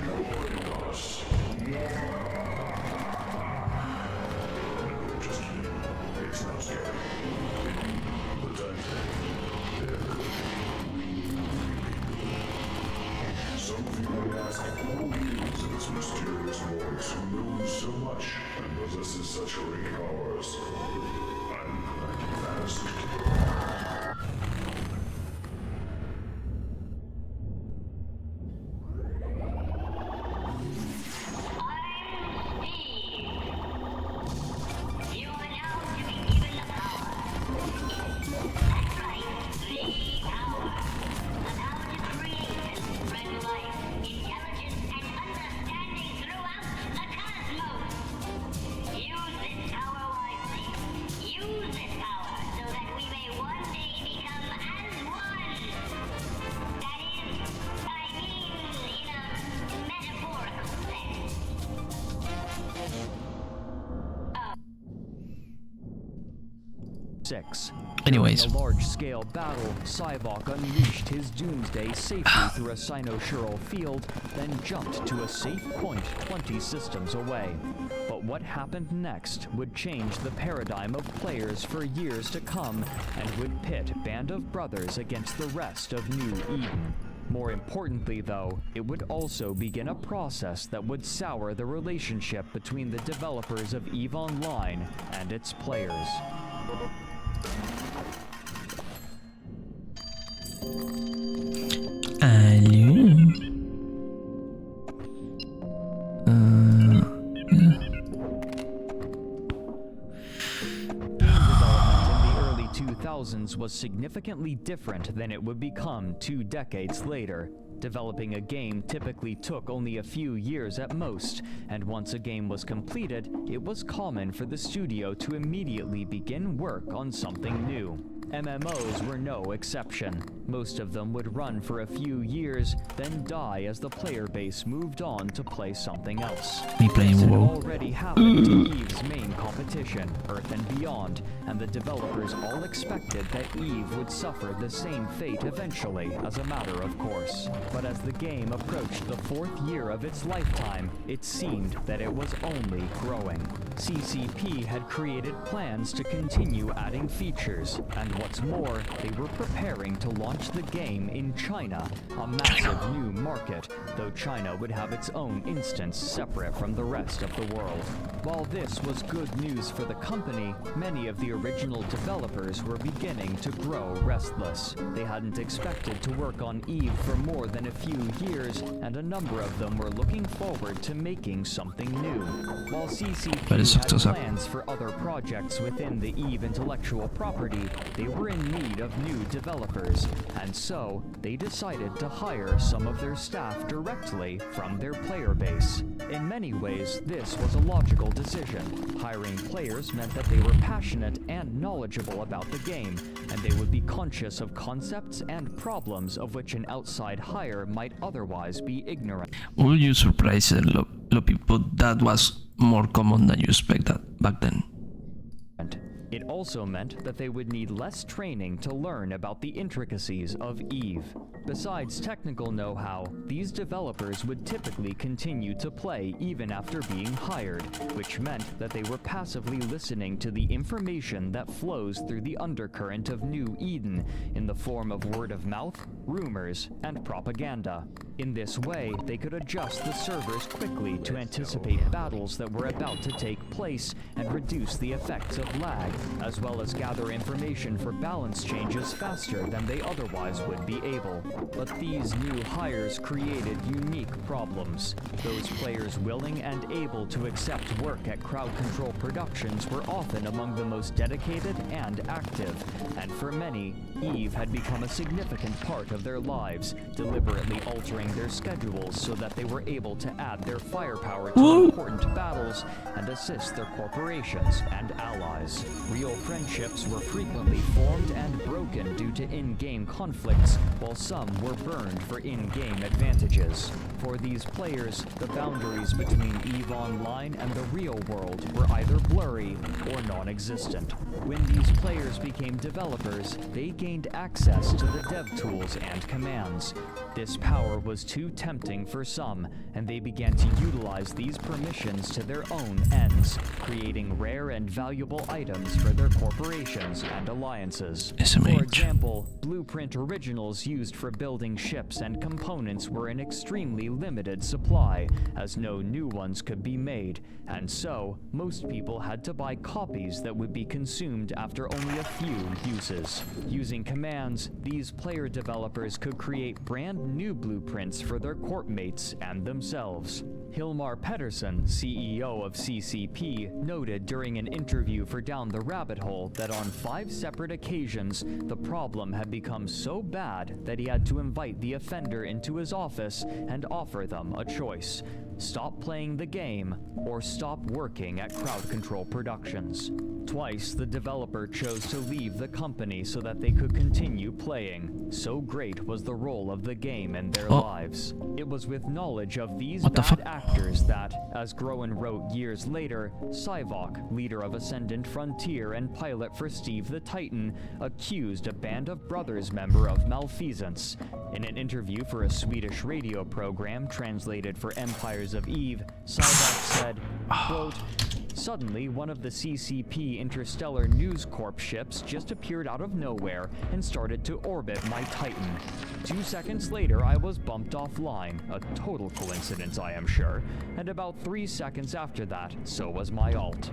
Join us. No, just kidding. It's not scary. The time's heading. They're good. Some of you may ask, who is this mysterious voice who knows so much and possesses such great powers? I'm glad you asked. Anyways. During a large-scale battle, Sivok unleashed his Doomsday safely through a Cynoshural field, then jumped to a safe point 20 systems away. But what happened next would change the paradigm of players for years to come, and would pit Band of Brothers against the rest of New Eden. More importantly, though, it would also begin a process that would sour the relationship between the developers of EVE Online and its players. Was significantly different than it would become 2 decades later. Developing a game typically took only a few years at most, and once a game was completed, it was common for the studio to immediately begin work on something new. MMOs were no exception. Most of them would run for a few years, then die as the player base moved on to play something else. Me playing This had WoW. already happened to EVE's main competition, Earth and Beyond, and the developers all expected that EVE would suffer the same fate eventually, as a matter of course. But as the game approached the 4th year of its lifetime, it seemed that it was only growing. CCP had created plans to continue adding features, and what's more, they were preparing to launch the game in China, a massive new market, though China would have its own instance separate from the rest of the world. While this was good news for the company, many of the original developers were beginning to grow restless. They hadn't expected to work on EVE for more than a few years, and a number of them were looking forward to making something new. While CCP had plans for other projects within the EVE intellectual property, they were in need of new developers, and so they decided to hire some of their staff directly from their player base. In many ways, this was a logical decision. Hiring players meant that they were passionate and knowledgeable about the game, and they would be conscious of concepts and problems of which an outside hire might otherwise be ignorant. Will you surprise people? That was more common than you expected back then. It also meant that they would need less training to learn about the intricacies of EVE. Besides technical know-how, these developers would typically continue to play even after being hired, which meant that they were passively listening to the information that flows through the undercurrent of New Eden in the form of word of mouth, rumors, and propaganda. In this way, they could adjust the servers quickly to anticipate battles that were about to take place and reduce the effects of lag, as well as gather information for balance changes faster than they otherwise would be able. But these new hires created unique problems. Those players willing and able to accept work at Crowd Control Productions were often among the most dedicated and active, and for many, EVE had become a significant part of their lives, deliberately altering their schedules so that they were able to add their firepower to important battles and assist their corporations and allies. Real friendships were frequently formed and broken due to in-game conflicts, while some were burned for in-game advantages. For these players, the boundaries between EVE Online and the real world were either blurry or non-existent. When these players became developers, they gained access to the dev tools and commands. This power was too tempting for some, and they began to utilize these permissions to their own ends, creating rare and valuable items for their corporations and alliances. For example, blueprint originals used for building ships and components were in extremely limited supply, as no new ones could be made, and so most people had to buy copies that would be consumed after only a few uses. Using commands, these player developers could create brand new blueprints for their corpmates and themselves. Hilmar Pedersen, CEO of CCP, noted during an interview for Down the Rabbit Hole that on 5 separate occasions, the problem had become so bad that he had to invite the offender into his office and offer them a choice: stop playing the game or stop working at Crowd Control Productions. Twice, the developer chose to leave the company so that they could continue playing. So great was the role of the game in their lives. It was with knowledge of these bad actors that, as Groen wrote years later, Sivok, leader of Ascendant Frontier and pilot for Steve the Titan, accused a Band of Brothers member of malfeasance. In an interview for a Swedish radio program translated for Empires of Eve, Sivok said, quote, "Suddenly, one of the CCP Interstellar News Corp ships just appeared out of nowhere and started to orbit my Titan. 2 seconds later, I was bumped offline, a total coincidence, I am sure, and about 3 seconds after that, so was my alt."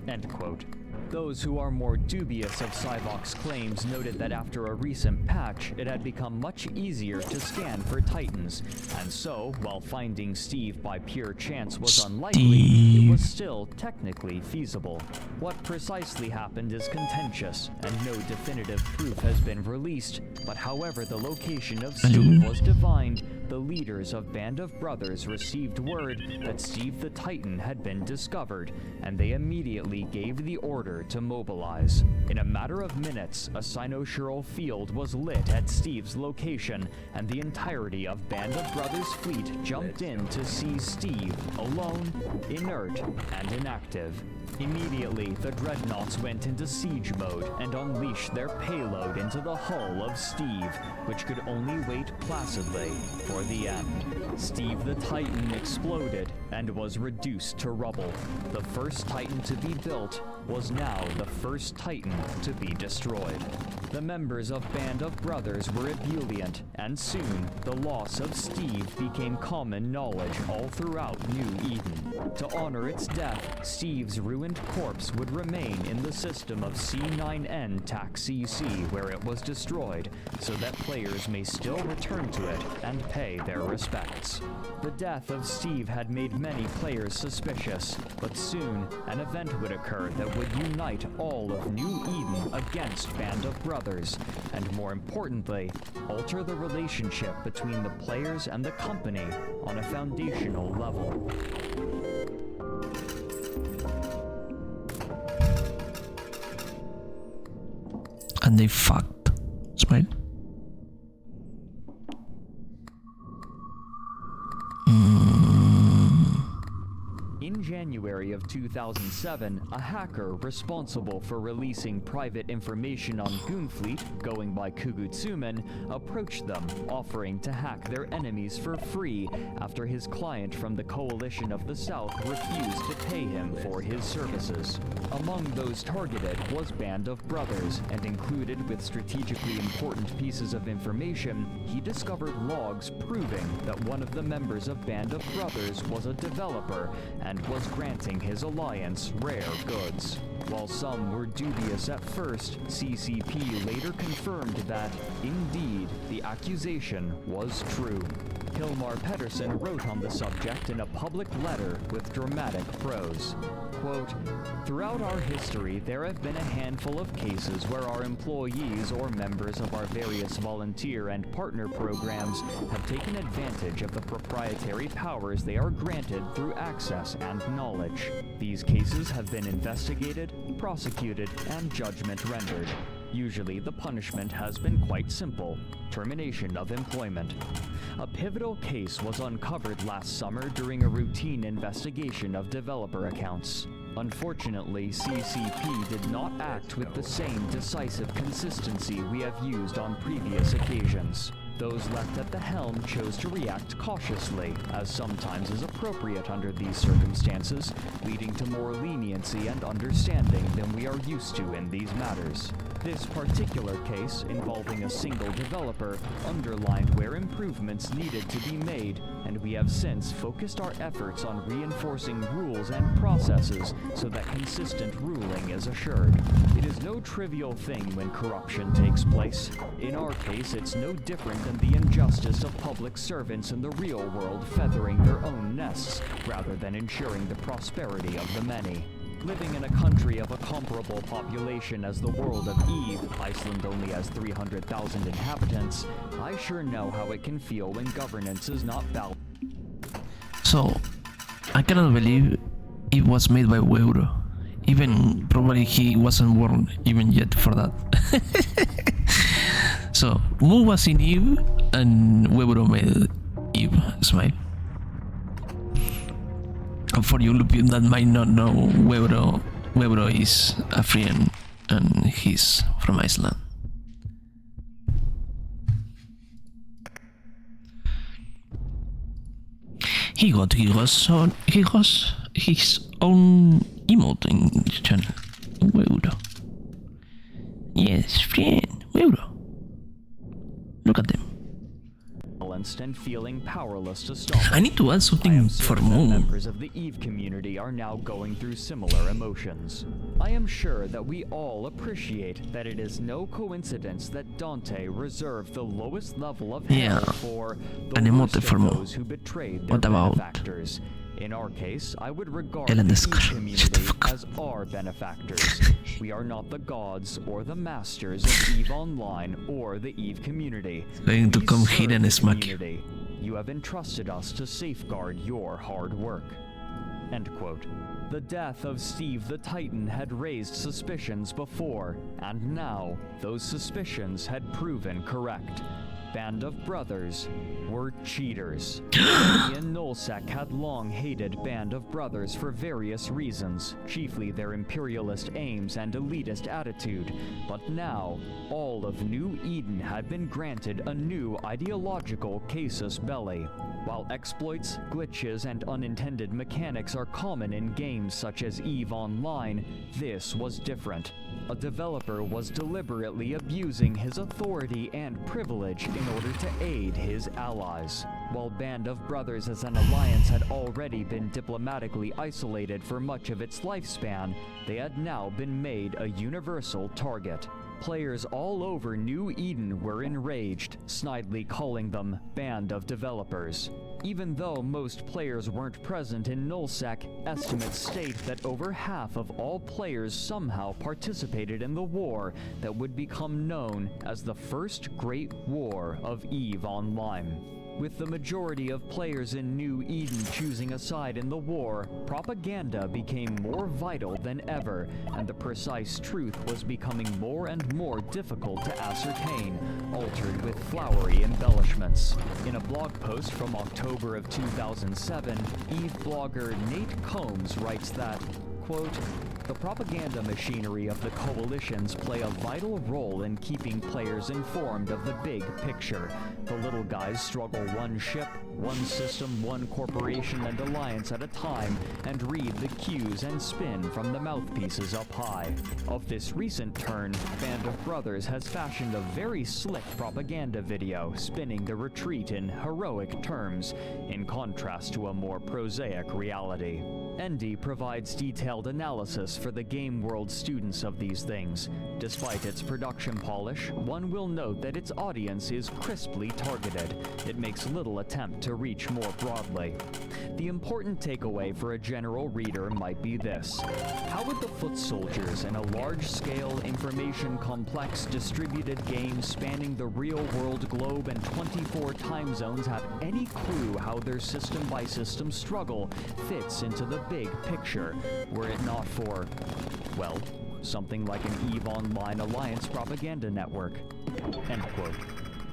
End quote. Those who are more dubious of Sivok's claims noted that after a recent patch, it had become much easier to scan for Titans, and so, while finding Steve by pure chance was unlikely, it was still technically feasible. What precisely happened is contentious, and no definitive proof has been released, but however the location of Steve was divined, the leaders of Band of Brothers received word that Steve the Titan had been discovered, and they immediately gave the order to mobilize. In a matter of minutes, a cynosural field was lit at Steve's location, and the entirety of Band of Brothers' fleet jumped in to see Steve alone, inert, and inactive. Immediately, the dreadnoughts went into siege mode and unleashed their payload into the hull of Steve, which could only wait placidly for the end. Steve the Titan exploded and was reduced to rubble. The first Titan to be built was now the first Titan to be destroyed. The members of Band of Brothers were ebullient, and soon the loss of Steve became common knowledge all throughout New Eden. To honor its death, Steve's ruined corpse would remain in the system of C9N TAC-CC where it was destroyed, so that players may still return to it and pay their respects. The death of Steve had made many players suspicious, but soon an event would occur that would unite all of New Eden against Band of Brothers, and more importantly, alter the relationship between the players and the company on a foundational level. And they fucked. Smile. In January of 2007, a hacker responsible for releasing private information on Goonfleet, going by Kugutsumen, approached them, offering to hack their enemies for free after his client from the Coalition of the South refused to pay him for his services. Among those targeted was Band of Brothers, and included with strategically important pieces of information, he discovered logs proving that one of the members of Band of Brothers was a developer and was granting his alliance rare goods. While some were dubious at first, CCP later confirmed that, indeed, the accusation was true. Hilmar Pettersson wrote on the subject in a public letter with dramatic prose. Quote, "Throughout our history, there have been a handful of cases where our employees or members of our various volunteer and partner programs have taken advantage of the proprietary powers they are granted through access and knowledge. These cases have been investigated, prosecuted, and judgment rendered. Usually, the punishment has been quite simple: termination of employment. A pivotal case was uncovered last summer during a routine investigation of developer accounts. Unfortunately, CCP did not act with the same decisive consistency we have used on previous occasions. Those left at the helm chose to react cautiously, as sometimes is appropriate under these circumstances, leading to more leniency and understanding than we are used to in these matters. This particular case, involving a single developer, underlined where improvements needed to be made, and we have since focused our efforts on reinforcing rules and processes so that consistent ruling is assured. It is no trivial thing when corruption takes place. In our case, it's no different than the injustice of public servants in the real world feathering their own nests, rather than ensuring the prosperity of the many. Living in a country of a comparable population as the world of Eve, Iceland only has 300,000 inhabitants, I sure know how it can feel when governance is not balanced. So, I cannot believe it was made by Weuro. Even probably he wasn't born even yet for that. So Mu was in Eve and Webro made Eve smile. And for you Lupin that might not know, Webro is African and he's from Iceland. He got his own emote in his channel. Webro. Yes, friend, Webro. Look at them. And feeling powerless to stop. I need to add something for Mu. Members of the Eve community are now going through similar emotions. I am sure that we all appreciate that it is no coincidence that Dante reserved the lowest level of hell for the worst of those who betrayed their benefactors. In our case, I would regard the Eve community as our benefactors. We are not the gods or the masters of EVE Online or the EVE community. Going to come here and smack you. You have entrusted us to safeguard your hard work. End quote. The death of Steve the Titan had raised suspicions before, and now those suspicions had proven correct. Band of Brothers were cheaters. Ian Nullsec had long hated Band of Brothers for various reasons, chiefly their imperialist aims and elitist attitude. But now, all of New Eden had been granted a new ideological casus belli. While exploits, glitches, and unintended mechanics are common in games such as EVE Online, this was different. A developer was deliberately abusing his authority and privilege in order to aid his allies. While Band of Brothers as an alliance had already been diplomatically isolated for much of its lifespan, they had now been made a universal target. Players all over New Eden were enraged, snidely calling them Band of Developers. Even though most players weren't present in Nullsec, estimates state that over half of all players somehow participated in the war that would become known as the First Great War of EVE Online. With the majority of players in New Eden choosing a side in the war, propaganda became more vital than ever, and the precise truth was becoming more and more difficult to ascertain, altered with flowery embellishments. In a blog post from October of 2007, EVE blogger Nate Combs writes that, quote, "The propaganda machinery of the coalitions play a vital role in keeping players informed of the big picture. The little guys struggle one ship, one system, one corporation and alliance at a time, and read the cues and spin from the mouthpieces up high. Of this recent turn, Band of Brothers has fashioned a very slick propaganda video, spinning the retreat in heroic terms, in contrast to a more prosaic reality. Endy provides detailed analysis for the game world students of these things. Despite its production polish, one will note that its audience is crisply targeted. It makes little attempt to reach more broadly. The important takeaway for a general reader might be this. How would the foot soldiers in a large-scale, information complex, distributed game spanning the real-world globe and 24 time zones have any clue how their system-by-system struggle fits into the big picture, were it not for, well, something like an EVE Online Alliance propaganda network?" End quote.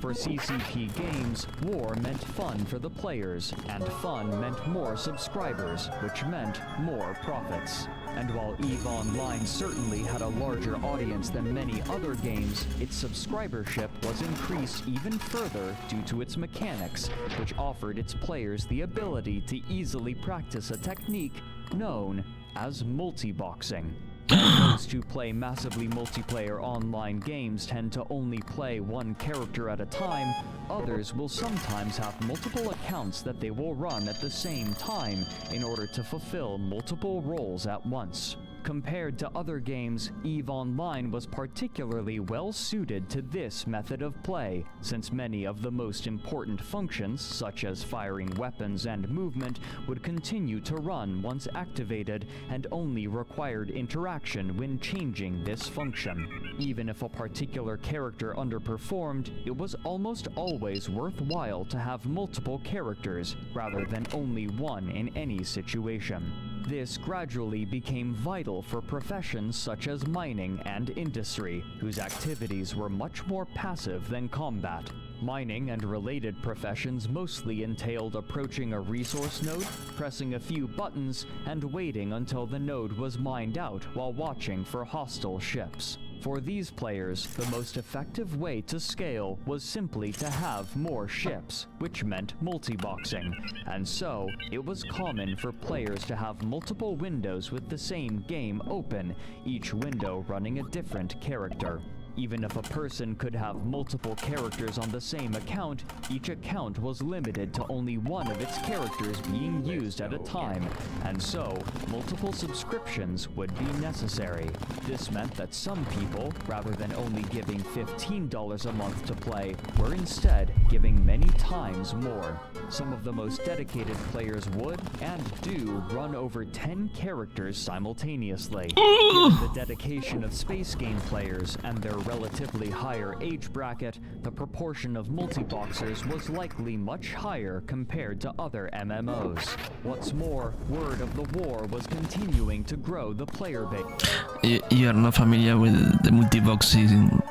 For CCP Games, war meant fun for the players, and fun meant more subscribers, which meant more profits. And while EVE Online certainly had a larger audience than many other games, its subscribership was increased even further due to its mechanics, which offered its players the ability to easily practice a technique known as multi-boxing. While those who play massively multiplayer online games tend to only play one character at a time, others will sometimes have multiple accounts that they will run at the same time in order to fulfill multiple roles at once. Compared to other games, EVE Online was particularly well suited to this method of play, since many of the most important functions, such as firing weapons and movement, would continue to run once activated and only required interaction when changing this function. Even if a particular character underperformed, it was almost always worthwhile to have multiple characters, rather than only one in any situation. This gradually became vital for professions such as mining and industry, whose activities were much more passive than combat. Mining and related professions mostly entailed approaching a resource node, pressing a few buttons, and waiting until the node was mined out while watching for hostile ships. For these players, the most effective way to scale was simply to have more ships, which meant multi-boxing, and so it was common for players to have multiple windows with the same game open, each window running a different character. Even if a person could have multiple characters on the same account, each account was limited to only one of its characters being used at a time, and so multiple subscriptions would be necessary. This meant that some people, rather than only giving $15 a month to play, were instead giving many times more. Some of the most dedicated players would, and do, run over 10 characters simultaneously. Given the dedication of space game players and their relatively higher age bracket, the proportion of multi-boxers was likely much higher compared to other MMOs. What's more, word of the war was continuing to grow the player base. You are not familiar with the multi-boxing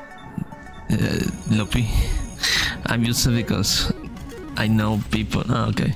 lobby? I'm used to because I know people. Oh, okay.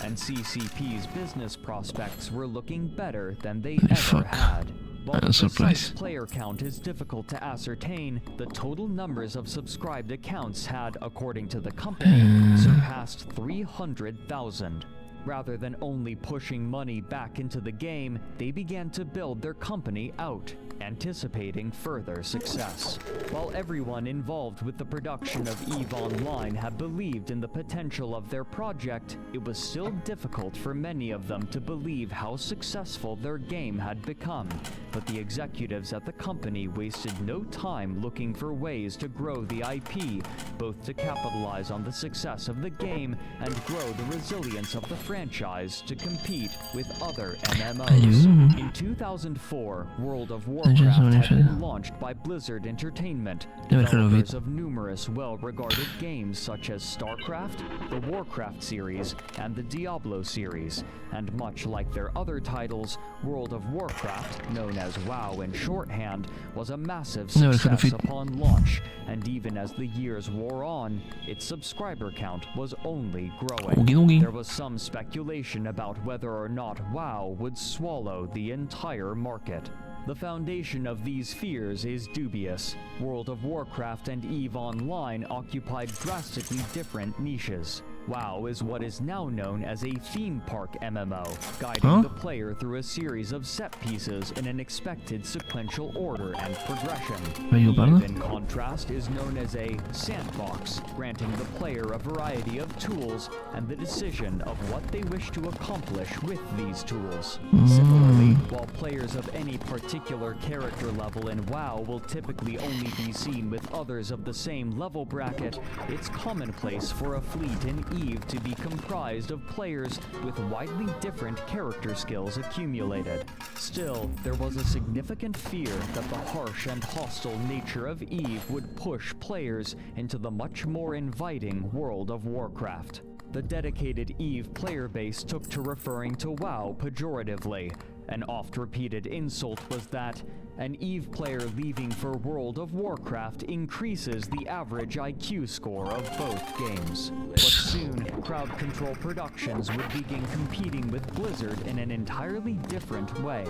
And CCP's business prospects were looking better than they ever had. While the precise player count is difficult to ascertain, the total numbers of subscribed accounts had, according to the company, surpassed 300,000. Rather than only pushing money back into the game, they began to build their company out, anticipating further success. While everyone involved with the production of EVE Online had believed in the potential of their project, it was still difficult for many of them to believe how successful their game had become. But the executives at the company wasted no time looking for ways to grow the IP, both to capitalize on the success of the game and grow the resilience of the franchise to compete with other MMOs. In 2004, World of Warcraft had been launched by Blizzard Entertainment, developers of numerous well-regarded games such as StarCraft, the Warcraft series, and the Diablo series. And much like their other titles, World of Warcraft, known as WoW in shorthand, was a massive success upon launch, and even as the years wore on, its subscriber count was only growing. There was some speculation about whether or not WoW would swallow the entire market. The foundation of these fears is dubious. World of Warcraft and EVE Online occupied drastically different niches. WoW is what is now known as a theme park MMO, guiding the player through a series of set pieces in an expected sequential order and progression. EVE, in contrast, is known as a sandbox, granting the player a variety of tools and the decision of what they wish to accomplish with these tools. Similarly, while players of any particular character level in WoW will typically only be seen with others of the same level bracket, it's commonplace for a fleet in EVE to be comprised of players with widely different character skills accumulated. Still, there was a significant fear that the harsh and hostile nature of EVE would push players into the much more inviting World of Warcraft. The dedicated EVE player base took to referring to WoW pejoratively. An oft-repeated insult was that an EVE player leaving for World of Warcraft increases the average IQ score of both games. But soon, Crowd Control Productions would begin competing with Blizzard in an entirely different way.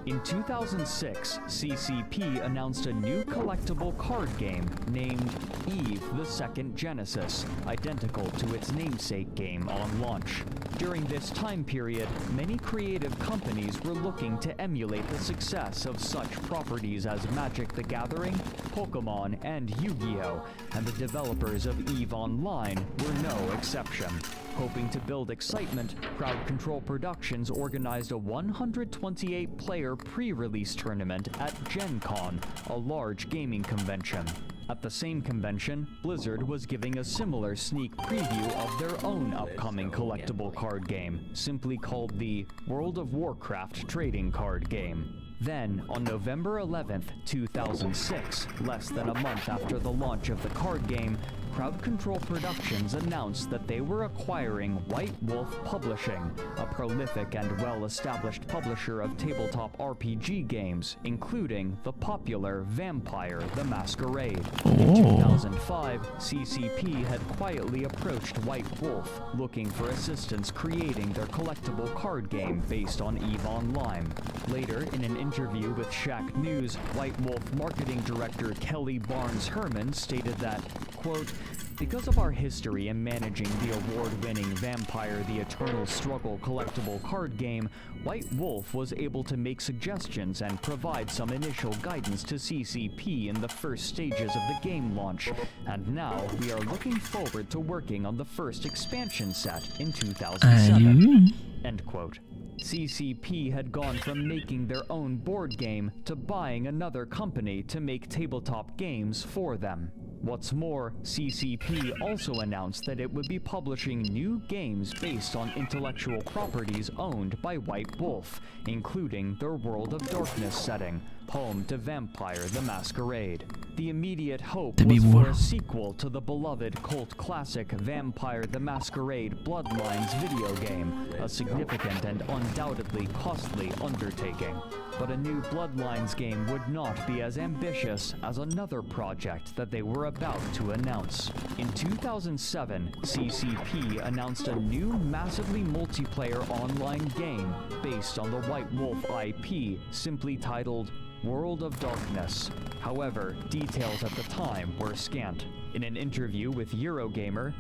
In 2006, CCP announced a new collectible card game named EVE: The Second Genesis, identical to its namesake game on launch. During this time period, many creative companies were looking to emulate the success of such properties as Magic the Gathering, Pokemon, and Yu-Gi-Oh!, and the developers of EVE Online were no exception. Hoping to build excitement, Crowd Control Productions organized a 128-player pre-release tournament at Gen Con, a large gaming convention. At the same convention, Blizzard was giving a similar sneak preview of their own upcoming collectible card game, simply called the World of Warcraft Trading Card Game. Then, on November 11th, 2006, less than a month after the launch of the card game, Crowd Control Productions announced that they were acquiring White Wolf Publishing, a prolific and well-established publisher of tabletop RPG games, including the popular Vampire the Masquerade. In 2005, CCP had quietly approached White Wolf, looking for assistance creating their collectible card game based on EVE Online. Later, in an interview with Shack News, White Wolf marketing director Kelly Barnes Herman stated that, quote, "Because of our history in managing the award-winning Vampire the Eternal Struggle collectible card game, White Wolf was able to make suggestions and provide some initial guidance to CCP in the first stages of the game launch, and now we are looking forward to working on the first expansion set in 2007. End quote. CCP had gone from making their own board game to buying another company to make tabletop games for them. What's more, CCP also announced that it would be publishing new games based on intellectual properties owned by White Wolf, including their World of Darkness setting, home to Vampire the Masquerade. The immediate hope was for a sequel to the beloved cult classic Vampire the Masquerade Bloodlines video game, a significant and undoubtedly costly undertaking. But a new Bloodlines game would not be as ambitious as another project that they were about to announce. In 2007, CCP announced a new massively multiplayer online game based on the White Wolf IP, simply titled World of Darkness. However, details at the time were scant. In an interview with Eurogamer,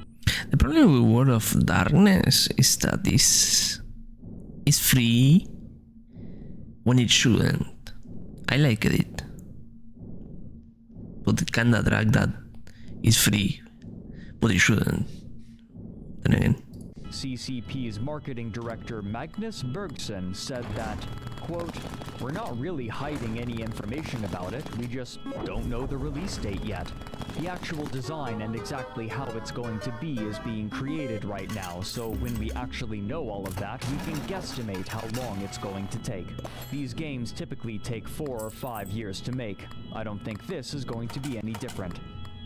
the problem with World of Darkness is that it's free when it shouldn't. I liked it, but it kinda drag that it's free, but it shouldn't. Then again, CCP's marketing director Magnus Bergson said that, quote, "We're not really hiding any information about it, we just don't know the release date yet. The actual design and exactly how it's going to be is being created right now, so when we actually know all of that, we can guesstimate how long it's going to take. These games typically take 4 or 5 years to make. I don't think this is going to be any different."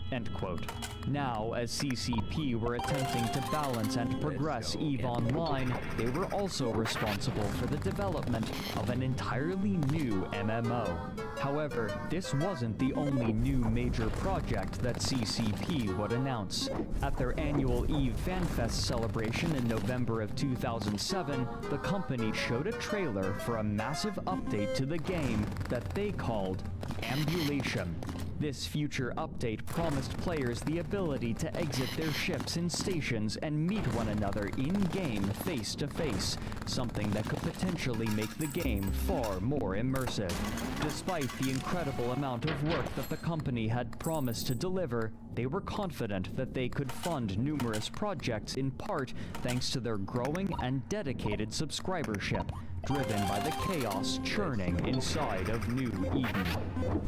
End quote. Now, as CCP were attempting to balance and progress EVE Online, they were also responsible for the development of an entirely new MMO. However, this wasn't the only new major project that CCP would announce. At their annual EVE FanFest celebration in November of 2007, the company showed a trailer for a massive update to the game that they called Ambulation. This future update promised players the ability to exit their ships in stations and meet one another in-game face-to-face, something that could potentially make the game far more immersive. Despite the incredible amount of work that the company had promised to deliver, they were confident that they could fund numerous projects in part thanks to their growing and dedicated subscribership, driven by the chaos churning inside of New Eden.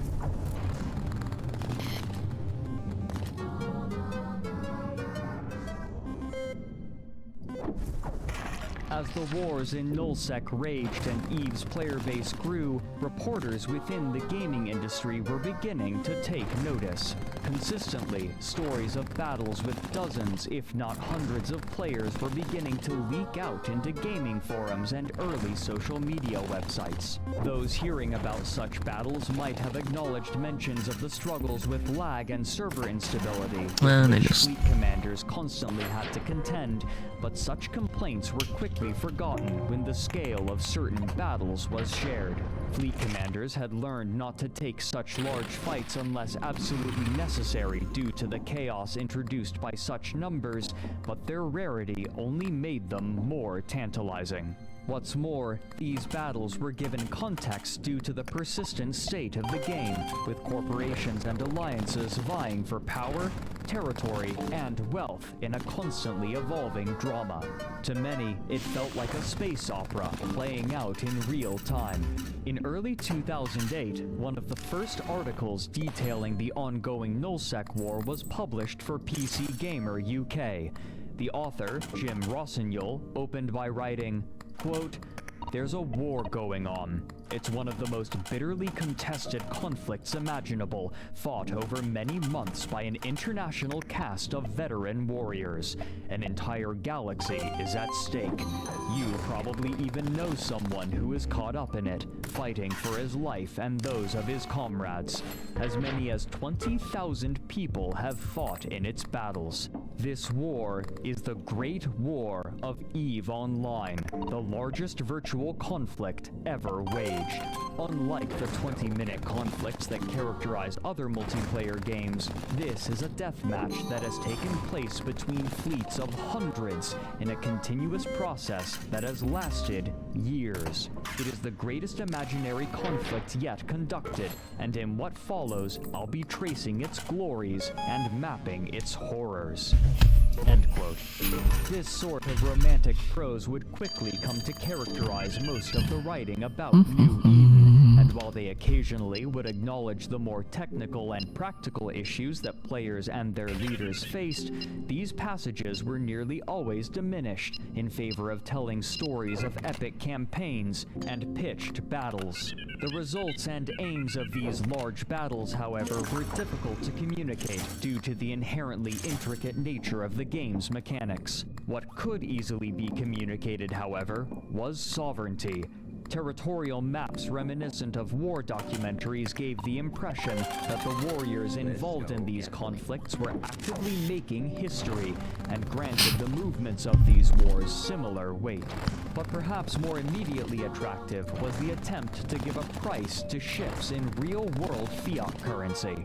As the wars in Nullsec raged and EVE's player base grew, reporters within the gaming industry were beginning to take notice. Consistently, stories of battles with dozens, if not hundreds of players were beginning to leak out into gaming forums and early social media websites. Those hearing about such battles might have acknowledged mentions of the struggles with lag and server instability, with which fleet commanders constantly had to contend, but such complaints were quickly forgotten when the scale of certain battles was shared. Fleet commanders had learned not to take such large fights unless absolutely necessary due to the chaos introduced by such numbers, but their rarity only made them more tantalizing. What's more, these battles were given context due to the persistent state of the game, with corporations and alliances vying for power, territory, and wealth in a constantly evolving drama. To many, it felt like a space opera playing out in real time. In early 2008, one of the first articles detailing the ongoing Nullsec war was published for PC Gamer UK. The author, Jim Rossignol, opened by writing, quote, There's a war going on. It's one of the most bitterly contested conflicts imaginable, fought over many months by an international cast of veteran warriors. An entire galaxy is at stake. You probably even know someone who is caught up in it, fighting for his life and those of his comrades. As many as 20,000 people have fought in its battles. This war is the Great War of EVE Online, the largest virtual conflict ever waged. Unlike the 20-minute conflicts that characterize other multiplayer games, this is a deathmatch that has taken place between fleets of hundreds in a continuous process that has lasted years. It is the greatest imaginary conflict yet conducted, and in what follows, I'll be tracing its glories and mapping its horrors. End quote. This sort of romantic prose would quickly come to characterize most of the writing about New Eden, and while they occasionally would acknowledge the more technical and practical issues that players and their leaders faced, these passages were nearly always diminished in favor of telling stories of epic campaigns and pitched battles. The results and aims of these large battles, however, were difficult to communicate due to the inherently intricate nature of the game's mechanics. What could easily be communicated, however, was sovereignty. Territorial maps reminiscent of war documentaries gave the impression that the warriors involved in these conflicts were actively making history and granted the movements of these wars similar weight. But perhaps more immediately attractive was the attempt to give a price to ships in real-world fiat currency.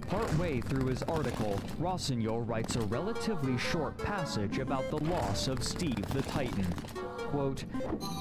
Partway through his article, Rossignol writes a relatively short passage about the loss of Steve the Titan. Quote,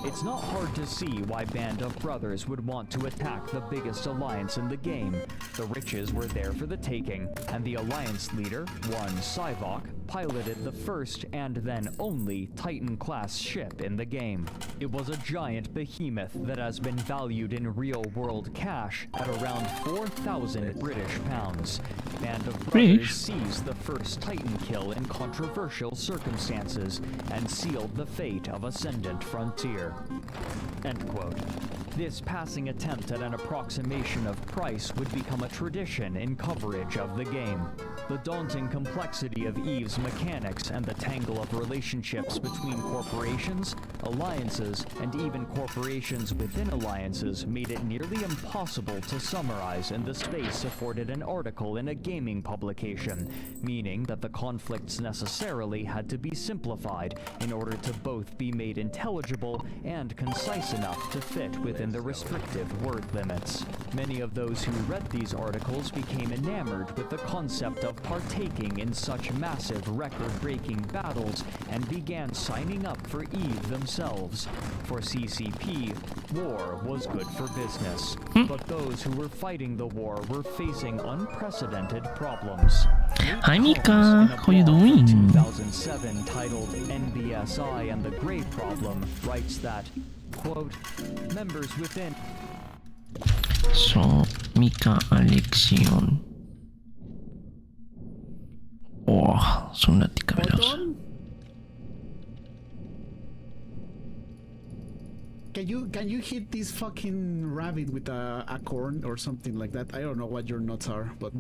"It's not hard to see why Band of Brothers would want to attack the biggest alliance in the game. The riches were there for the taking, and the alliance leader, one Sivok, piloted the first and then only Titan-class ship in the game. It was a giant behemoth that has been valued in real-world cash at around 4,000 British pounds. Band of Brothers seized the first Titan kill in controversial circumstances and sealed the fate of Ascendant Frontier." End quote. This passing attempt at an approximation of price would become a tradition in coverage of the game. The daunting complexity of EVE's mechanics and the tangle of relationships between corporations, alliances, and even corporations within alliances made it nearly impossible to summarize in the space afforded an article in a gaming publication, meaning that the conflicts necessarily had to be simplified in order to both be made intelligible and concise enough to fit within the restrictive word limits. Many of those who read these articles became enamored with the concept of partaking in such massive record-breaking battles and began signing up for EVE themselves. For CCP, war was good for business, but those who were fighting the war were facing unprecedented problems. Hi Mika, how you doing? 2007, titled NBSI and the Grey Problem, writes that, quote, members within... So, Mika Alexion. Oh, sunnati cabelos. Can you hit this fucking rabbit with a acorn or something like that? I don't know what your nuts are, but...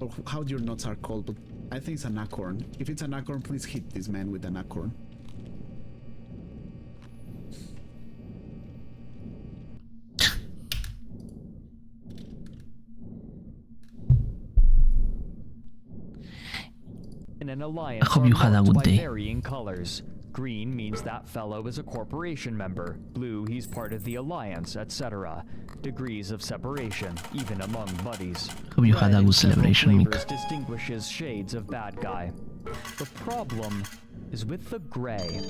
or how your nuts are called, but I think it's an acorn. If it's an acorn, please hit this man with an acorn. In an alliance I hope you had a good day. Varying colors. Green means that fellow is a corporation member. Blue, he's part of the alliance, etc. Degrees of separation, even among buddies. Hope you had a good celebration, Mika. Mika. Distinguishes shades of bad guy. The problem is with the gray.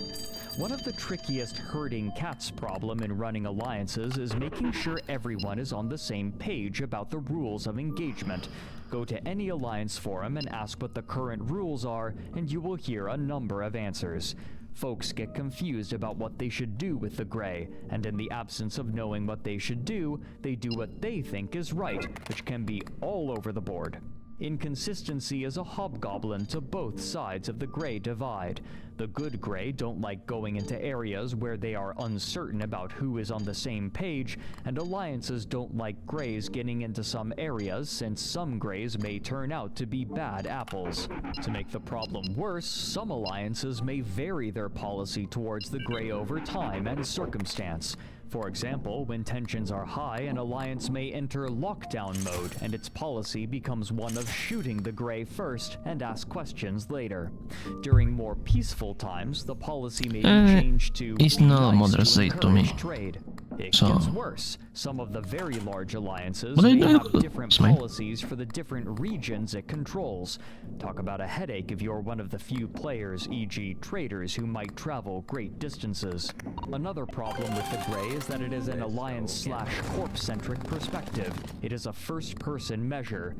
One of the trickiest herding cats problem in running alliances is making sure everyone is on the same page about the rules of engagement. Go to any alliance forum and ask what the current rules are, and you will hear a number of answers. Folks get confused about what they should do with the gray, and in the absence of knowing what they should do, they do what they think is right, which can be all over the board. Inconsistency is a hobgoblin to both sides of the gray divide. The good gray don't like going into areas where they are uncertain about who is on the same page, and alliances don't like grays getting into some areas since some grays may turn out to be bad apples. To make the problem worse, some alliances may vary their policy towards the gray over time and circumstance. For example, when tensions are high, an alliance may enter lockdown mode, and its policy becomes one of shooting the gray first and ask questions later. During more peaceful times, the policy may be changed to it's be not a nice moderate to state to me. encourage trade. It So- gets worse. Some of the very large alliances What are you may doing? have different It's mine. policies for the different regions it controls. Talk about a headache if you're one of the few players, e.g. traders, who might travel great distances. Another problem with the Grey is that it is an alliance/corp-centric perspective. It is a first-person measure.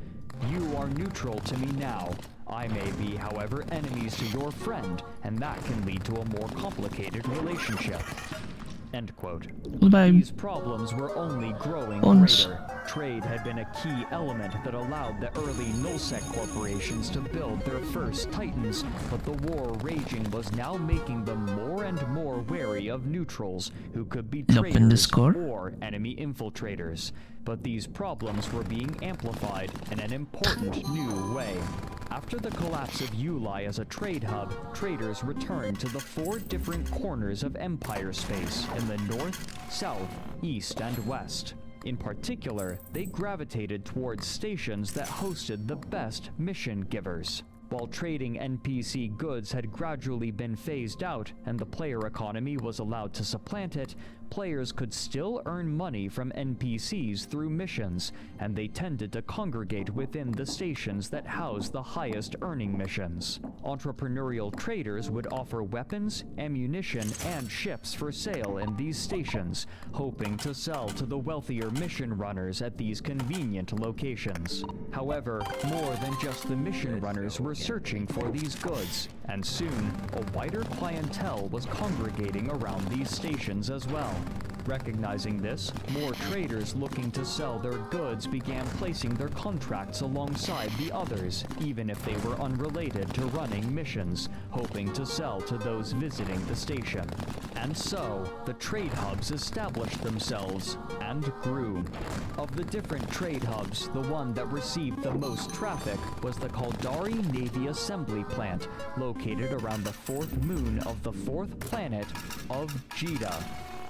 You are neutral to me now. I may be, however, enemies to your friend, and that can lead to a more complicated relationship. End quote. Goodbye. These problems were only growing Ons. greater. Trade had been a key element that allowed the early nullsec corporations to build their first titans, but the war raging was now making them more and more wary of neutrals, who could be Open traitors Discord. or enemy infiltrators. But these problems were being amplified in an important new way. After the collapse of Uli as a trade hub, traders returned to the 4 different corners of Empire space in the north, south, east, and west. In particular, they gravitated towards stations that hosted the best mission givers. While trading NPC goods had gradually been phased out and the player economy was allowed to supplant it, players could still earn money from NPCs through missions, and they tended to congregate within the stations that housed the highest earning missions. Entrepreneurial traders would offer weapons, ammunition, and ships for sale in these stations, hoping to sell to the wealthier mission runners at these convenient locations. However, more than just the mission runners were searching for these goods, and soon, a wider clientele was congregating around these stations as well. Recognizing this, more traders looking to sell their goods began placing their contracts alongside the others, even if they were unrelated to running missions, hoping to sell to those visiting the station. And so, the trade hubs established themselves and grew. Of the different trade hubs, the one that received the most traffic was the Caldari Navy Assembly Plant, located around the 4th moon of the 4th planet of Jita.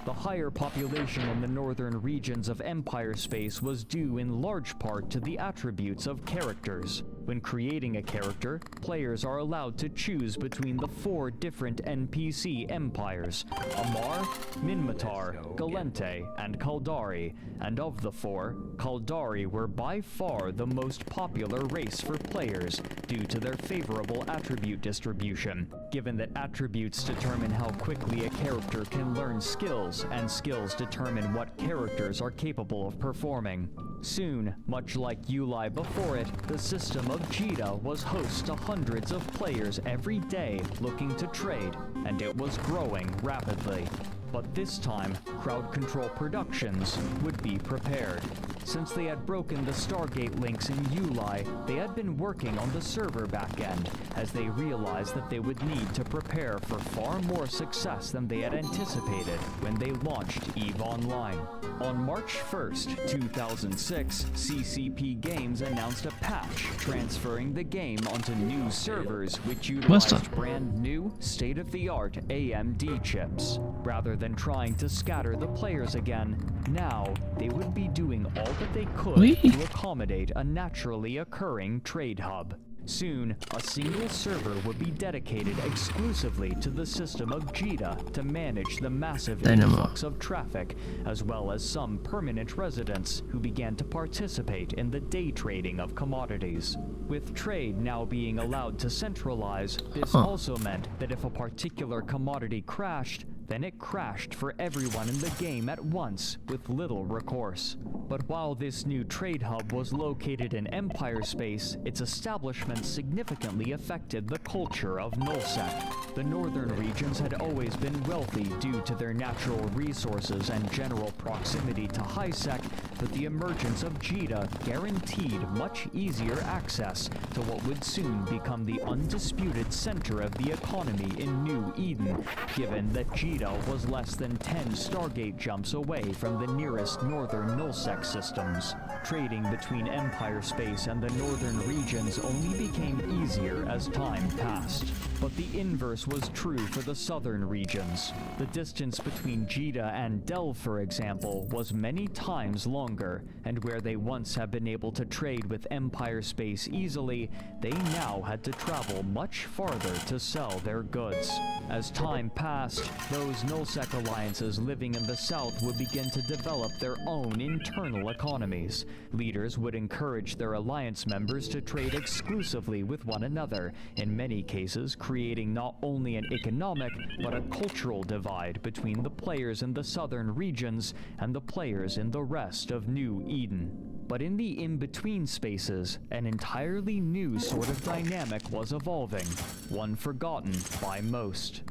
The higher population in the northern regions of Empire space was due in large part to the attributes of characters. When creating a character, players are allowed to choose between the 4 different NPC empires: Amar, Minmatar, Galente, and Caldari. And of the 4, Caldari were by far the most popular race for players due to their favorable attribute distribution, given that attributes determine how quickly a character can learn skills, and skills determine what characters are capable of performing. Soon, much like Uli before it, the system of Jita was host to hundreds of players every day looking to trade, and it was growing rapidly. But this time, Crowd Control Productions would be prepared. Since they had broken the Stargate links in Uli, they had been working on the server backend, as they realized that they would need to prepare for far more success than they had anticipated when they launched EVE Online. On March 1st, 2006, CCP Games announced a patch transferring the game onto new servers which utilized brand new, state-of-the-art AMD chips. Rather than trying to scatter the players again, now they would be doing all that they could to accommodate a naturally occurring trade hub. Soon, a single server would be dedicated exclusively to the system of Jita to manage the massive influx of traffic, as well as some permanent residents who began to participate in the day trading of commodities. With trade now being allowed to centralize, this also meant that if a particular commodity crashed, then it crashed for everyone in the game at once with little recourse. But while this new trade hub was located in Empire space, its establishment significantly affected the culture of Nullsec. The northern regions had always been wealthy due to their natural resources and general proximity to HighSec, but the emergence of Jita guaranteed much easier access to what would soon become the undisputed center of the economy in New Eden, given that Jita was less than 10 Stargate jumps away from the nearest northern nullsec systems. Trading between Empire space and the northern regions only became easier as time passed. But the inverse was true for the southern regions. The distance between Jita and Delve, for example, was many times longer, and where they once had been able to trade with Empire space easily, they now had to travel much farther to sell their goods. As time passed, those nullsec alliances living in the south would begin to develop their own internal economies. Leaders would encourage their alliance members to trade exclusively with one another, in many cases creating not only an economic but a cultural divide between the players in the southern regions and the players in the rest of New Eden. But in the in-between spaces, an entirely new sort of dynamic was evolving, one forgotten by most.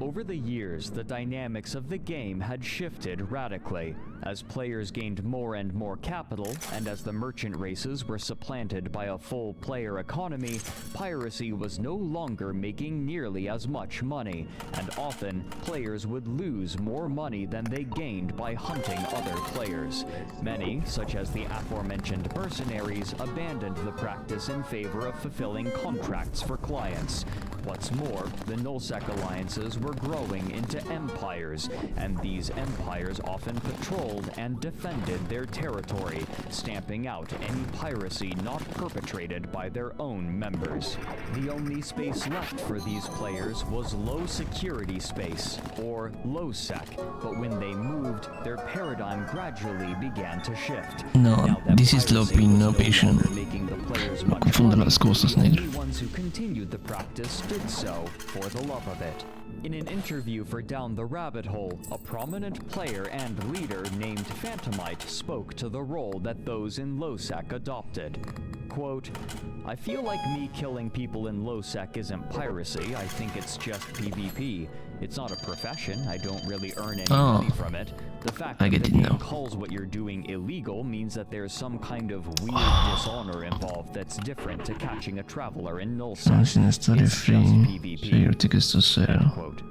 Over the years, the dynamics of the game had shifted radically. As players gained more and more capital, and as the merchant races were supplanted by a full player economy, piracy was no longer making nearly as much money, and often players would lose more money than they gained by hunting other players. Many, such as the aforementioned mercenaries, abandoned the practice in favor of fulfilling contracts for clients. What's more, the nullsec alliances were growing into empires, and these empires often patrolled and defended their territory, stamping out any piracy not perpetrated by their own members. The only space left for these players was low security space, or LowSec, but when they moved, their paradigm gradually began to shift. No, this is Lopin, no patient. Confundo las cosas, negro. The ones who continued the practice did so for the love of it. In an interview for Down the Rabbit Hole, a prominent player and leader named Phantomite spoke to the role that those in LowSec adopted. Quote, "I feel like me killing people in LowSec isn't piracy, I think it's just PvP. It's not a profession, I don't really earn any money from it. The fact that the game calls what you're doing illegal means that there's some kind of weird dishonor involved that's different to catching a traveler in nullsec. It's just PvP." End quote.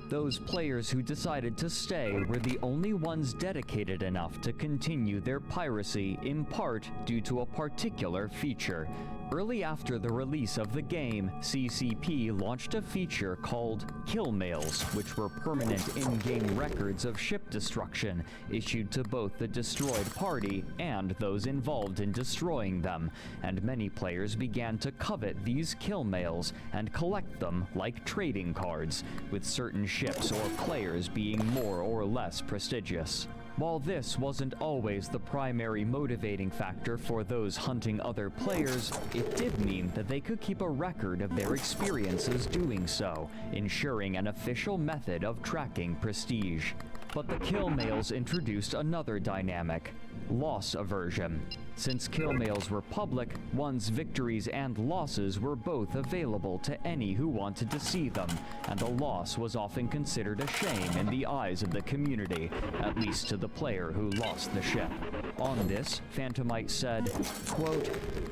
Those players who decided to stay were the only ones dedicated enough to continue their piracy, in part due to a particular feature. Early after the release of the game, CCP launched a feature called Kill Mails, which were permanent in-game records of ship destruction, issued to both the destroyed party and those involved in destroying them, and many players began to covet these kill mails and collect them like trading cards, with certain ships or players being more or less prestigious. While this wasn't always the primary motivating factor for those hunting other players, it did mean that they could keep a record of their experiences doing so, ensuring an official method of tracking prestige. But the kill mails introduced another dynamic: loss aversion. Since kill mails were public, one's victories and losses were both available to any who wanted to see them, and a loss was often considered a shame in the eyes of the community, at least to the player who lost the ship. On this, Phantomite said, quote,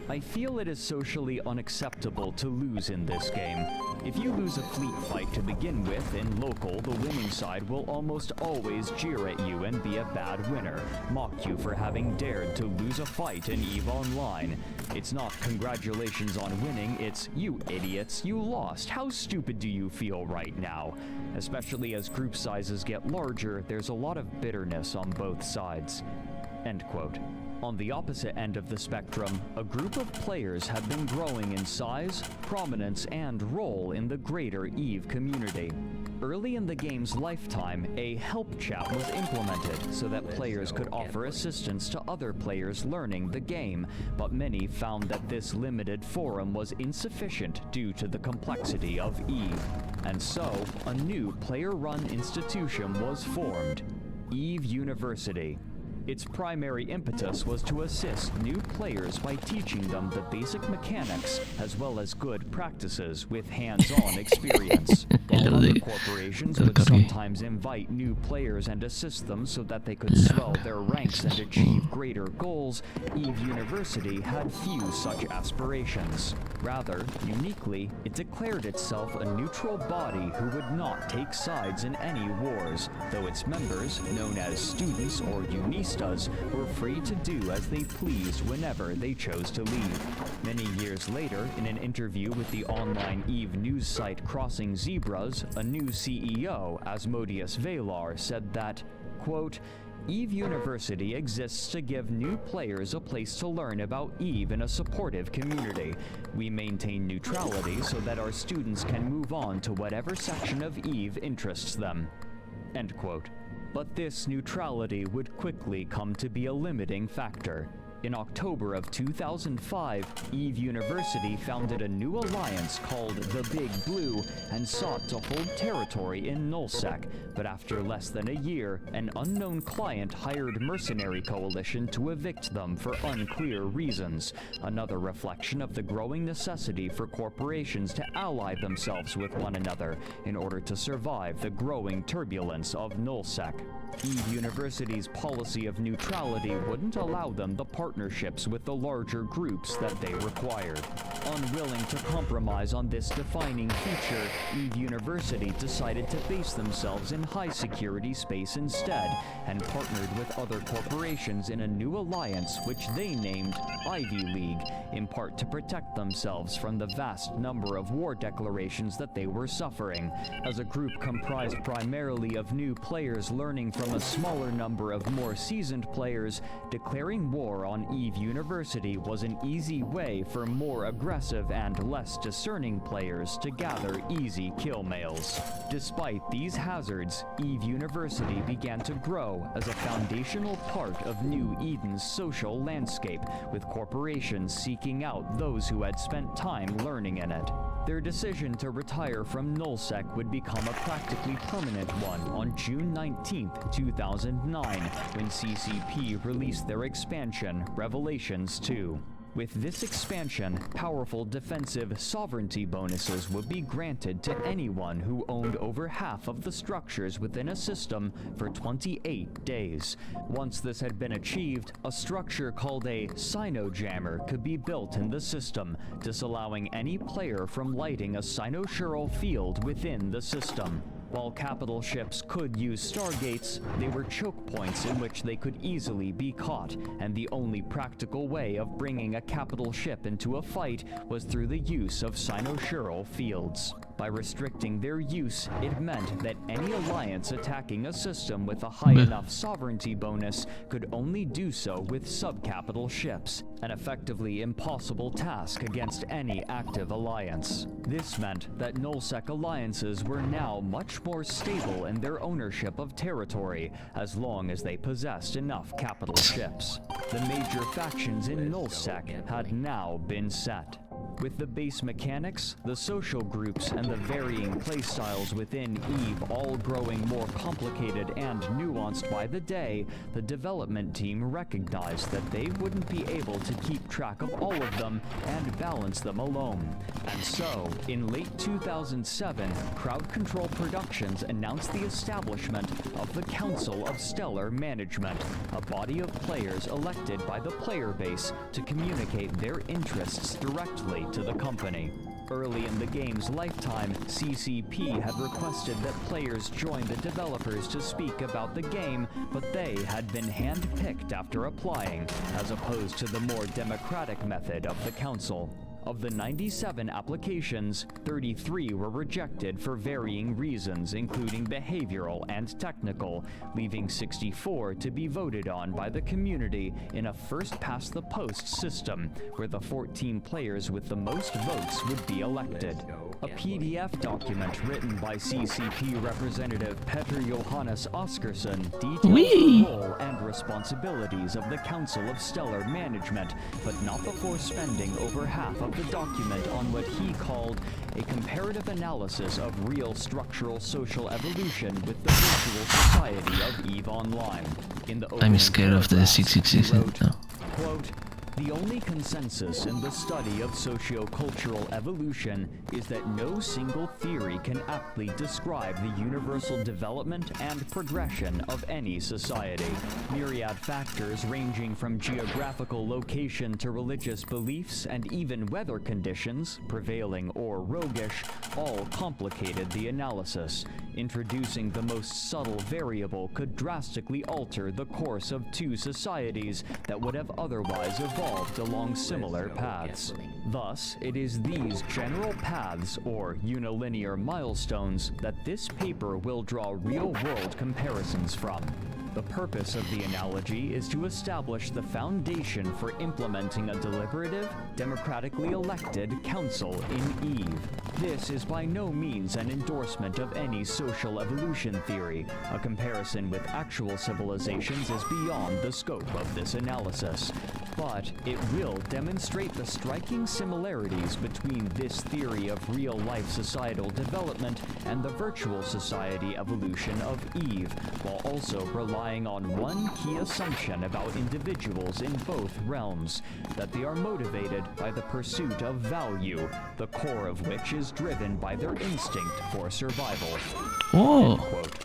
"I feel it is socially unacceptable to lose in this game. If you lose a fleet fight to begin with in local, the winning side will almost always jeer at you and be a bad winner, mock you for having dared to lose a fight in EVE Online. It's not congratulations on winning, it's you idiots, you lost. How stupid do you feel right now?" Especially as group sizes get larger, there's a lot of bitterness on both sides. End quote. On the opposite end of the spectrum, a group of players have been growing in size, prominence, and role in the greater EVE community. Early in the game's lifetime, a help chat was implemented so that players could offer assistance to other players learning the game, but many found that this limited forum was insufficient due to the complexity of EVE. And so, a new player-run institution was formed, EVE University. Its primary impetus was to assist new players by teaching them the basic mechanics as well as good practices with hands-on experience. While other corporations would sometimes invite new players and assist them so that they could swell their ranks and achieve greater goals, EVE University had few such aspirations. Rather, uniquely, it declared itself a neutral body who would not take sides in any wars, though its members, known as students or unistas, were free to do as they pleased whenever they chose to leave. Many years later, in an interview with the online EVE news site Crossing Zebras, a new CEO, Asmodeus Valar, said that, quote, EVE University exists to give new players a place to learn about EVE in a supportive community. We maintain neutrality so that our students can move on to whatever section of EVE interests them. End quote. But this neutrality would quickly come to be a limiting factor. In October of 2005, EVE University founded a new alliance called the Big Blue and sought to hold territory in Nullsec, but after less than a year, an unknown client hired Mercenary Coalition to evict them for unclear reasons, another reflection of the growing necessity for corporations to ally themselves with one another in order to survive the growing turbulence of Nullsec. EVE University's policy of neutrality wouldn't allow them the partnerships with the larger groups that they required. Unwilling to compromise on this defining feature, EVE University decided to base themselves in high-security space instead, and partnered with other corporations in a new alliance which they named Ivy League, in part to protect themselves from the vast number of war declarations that they were suffering. As a group comprised primarily of new players learning from a smaller number of more seasoned players, declaring war on EVE University was an easy way for more aggressive and less discerning players to gather easy kill mails. Despite these hazards, EVE University began to grow as a foundational part of New Eden's social landscape, with corporations seeking out those who had spent time learning in it. Their decision to retire from Nullsec would become a practically permanent one on June 19, 2009, when CCP released their expansion, Revelations 2. With this expansion, powerful defensive sovereignty bonuses would be granted to anyone who owned over half of the structures within a system for 28 days. Once this had been achieved, a structure called a Sinojammer could be built in the system, disallowing any player from lighting a Cynosural field within the system. While capital ships could use stargates, they were choke points in which they could easily be caught, and the only practical way of bringing a capital ship into a fight was through the use of Cynosural fields. By restricting their use, it meant that any alliance attacking a system with a high enough sovereignty bonus could only do so with subcapital ships, an effectively impossible task against any active alliance. This meant that Nullsec alliances were now much more stable in their ownership of territory, as long as they possessed enough capital ships. The major factions in Nullsec had now been set. With the base mechanics, the social groups, and the varying playstyles within EVE all growing more complicated and nuanced by the day, the development team recognized that they wouldn't be able to keep track of all of them and balance them alone. And so, in late 2007, Crowd Control Productions announced the establishment of the Council of Stellar Management, a body of players elected by the player base to communicate their interests directly to the company. Early in the game's lifetime, CCP had requested that players join the developers to speak about the game, but they had been hand-picked after applying, as opposed to the more democratic method of the council. Of the 97 applications, 33 were rejected for varying reasons, including behavioral and technical, leaving 64 to be voted on by the community in a first-past-the-post system, where the 14 players with the most votes would be elected. A PDF document written by CCP Representative Petter Johannes Oskarsson details the role and responsibilities of the Council of Stellar Management, but not before spending over half of the document on what he called a comparative analysis of real structural social evolution with the virtual society of EVE Online. In the I'm scared of the 666 now. Quote, "The only consensus in the study of socio-cultural evolution is that no single theory can aptly describe the universal development and progression of any society. Myriad factors ranging from geographical location to religious beliefs and even weather conditions, prevailing or roguish, all complicated the analysis. Introducing the most subtle variable could drastically alter the course of two societies that would have otherwise evolved along similar paths. Thus, it is these general paths, or unilinear milestones, that this paper will draw real-world comparisons from. The purpose of the analogy is to establish the foundation for implementing a deliberative, democratically elected council in EVE. This is by no means an endorsement of any social evolution theory. A comparison with actual civilizations is beyond the scope of this analysis. But it will demonstrate the striking similarities between this theory of real-life societal development and the virtual society evolution of EVE, while also relying on one key assumption about individuals in both realms, that they are motivated by the pursuit of value, the core of which is driven by their instinct for survival." Oh,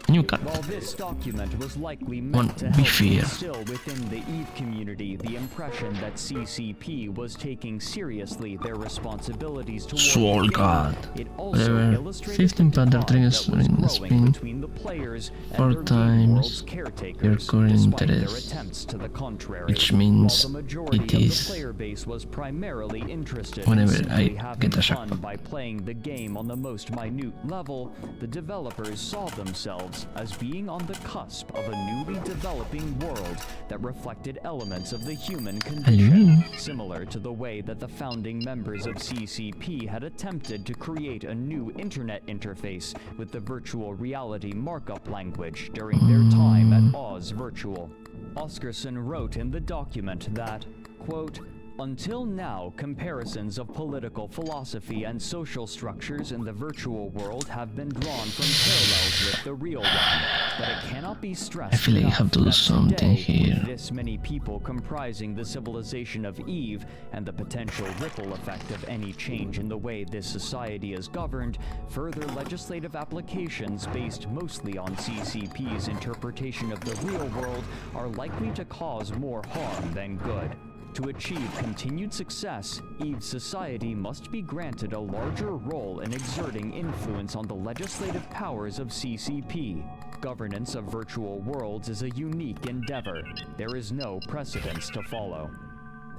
new cut. While this document was likely meant to help instill within the EVE community the impression that CCP was taking seriously their responsibilities towards Soul the game, God. it also Whatever. illustrated 15 the Panther divide triggers that was in the growing spring. between the players and 4 their game world's times caretakers, your current despite their interest, attempts to the contrary. which means While the majority it of the is player base was primarily interested whenever in I simply having get a fun jackpot. by playing the game on the most minute level, the developers saw themselves as being on the cusp of a newly developing world that reflected elements of the human condition, similar to the way that the founding members of CCP had attempted to create a new internet interface with the virtual reality markup language during their time at Oz Virtual. Oskarsson wrote in the document that, quote, "Until now, comparisons of political philosophy and social structures in the virtual world have been drawn from parallels with the real one, but it cannot be stressed I feel like I have to do that something today, here. with this many people comprising the civilization of EVE and the potential ripple effect of any change in the way this society is governed, further legislative applications based mostly on CCP's interpretation of the real world are likely to cause more harm than good. To achieve continued success, EVE society must be granted a larger role in exerting influence on the legislative powers of CCP. Governance of virtual worlds is a unique endeavor. There is no precedence to follow."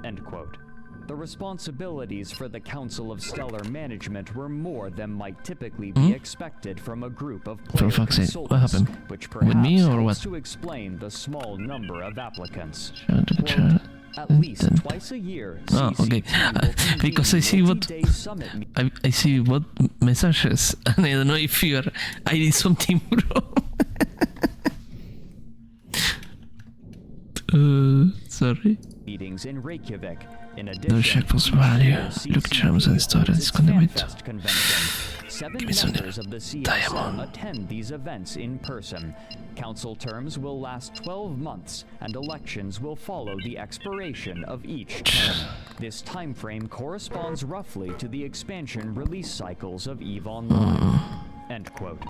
End quote. The responsibilities for the Council of Stellar Management were more than might typically be expected from a group of player For fuck's sake, what consultants, happened? which With me perhaps or helps what? to explain the small number of applicants. Quote, At least twice a year, oh, okay. Because I see what I see what messages, and I don't know if you are. I did something wrong. Sorry. Meetings in Reykjavik. In No addition, check for value. Look charms and stories conduit. Seven Give me some members of the CSM attend these events in person. Council terms will last 12 months, and elections will follow the expiration of each term. This time frame corresponds roughly to the expansion release cycles of EVE Online. End quote.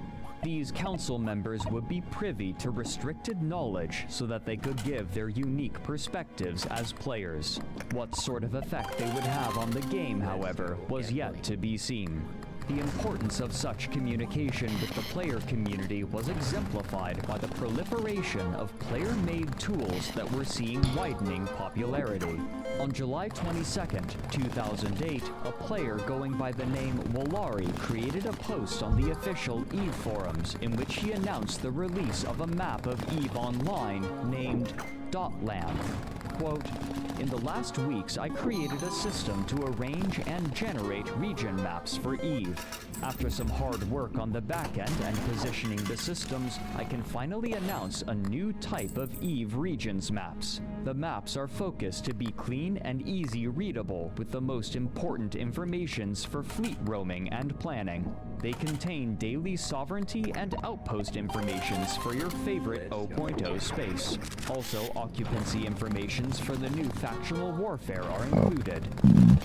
These council members would be privy to restricted knowledge so that they could give their unique perspectives as players. What sort of effect they would have on the game, however, was yet to be seen. The importance of such communication with the player community was exemplified by the proliferation of player-made tools that were seeing widening popularity. On July 22nd, 2008, a player going by the name Wolari created a post on the official EVE forums in which he announced the release of a map of EVE Online named Dotland. Quote, "In the last weeks, I created a system to arrange and generate region maps for EVE. After some hard work on the back end and positioning the systems, I can finally announce a new type of EVE regions maps. The maps are focused to be clean and easy readable with the most important informations for fleet roaming and planning. They contain daily sovereignty and outpost informations for your favorite 0.0 space. Also, occupancy informations for the new factional warfare are included."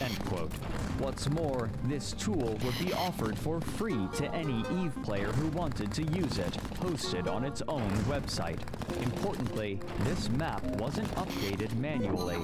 End quote. What's more, this tool would be offered for free to any EVE player who wanted to use it, hosted on its own website. Importantly, this map wasn't updated manually.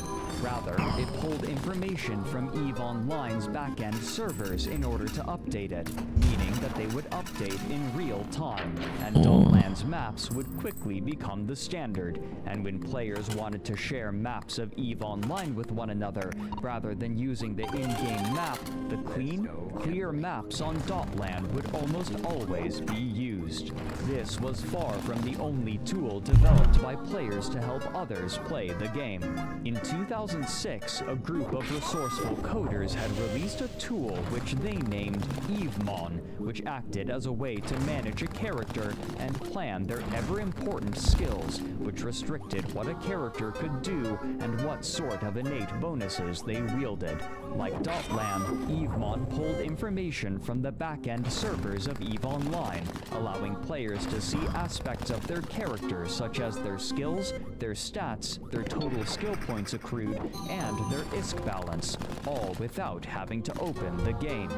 Rather, it pulled information from EVE Online's back-end servers in order to update it, meaning that they would update in real time, and Dotland's maps would quickly become the standard. And when players wanted to share maps of EVE Online with one another, rather than using the in-game map, the clean, clear maps on Dotland would almost always be used. This was far from the only tool developed by players to help others play the game. In 2006, a group of resourceful coders had released a tool which they named EveMon, which acted as a way to manage a character and plan their ever-important skills, which restricted what a character could do and what sort of innate bonuses they wielded. Like Dotland, EveMon pulled information from the back-end servers of EVE Online, allowing players to see aspects of their character such as their skills, their stats, their total skill points accrued, and their ISK balance, all without having to open the game.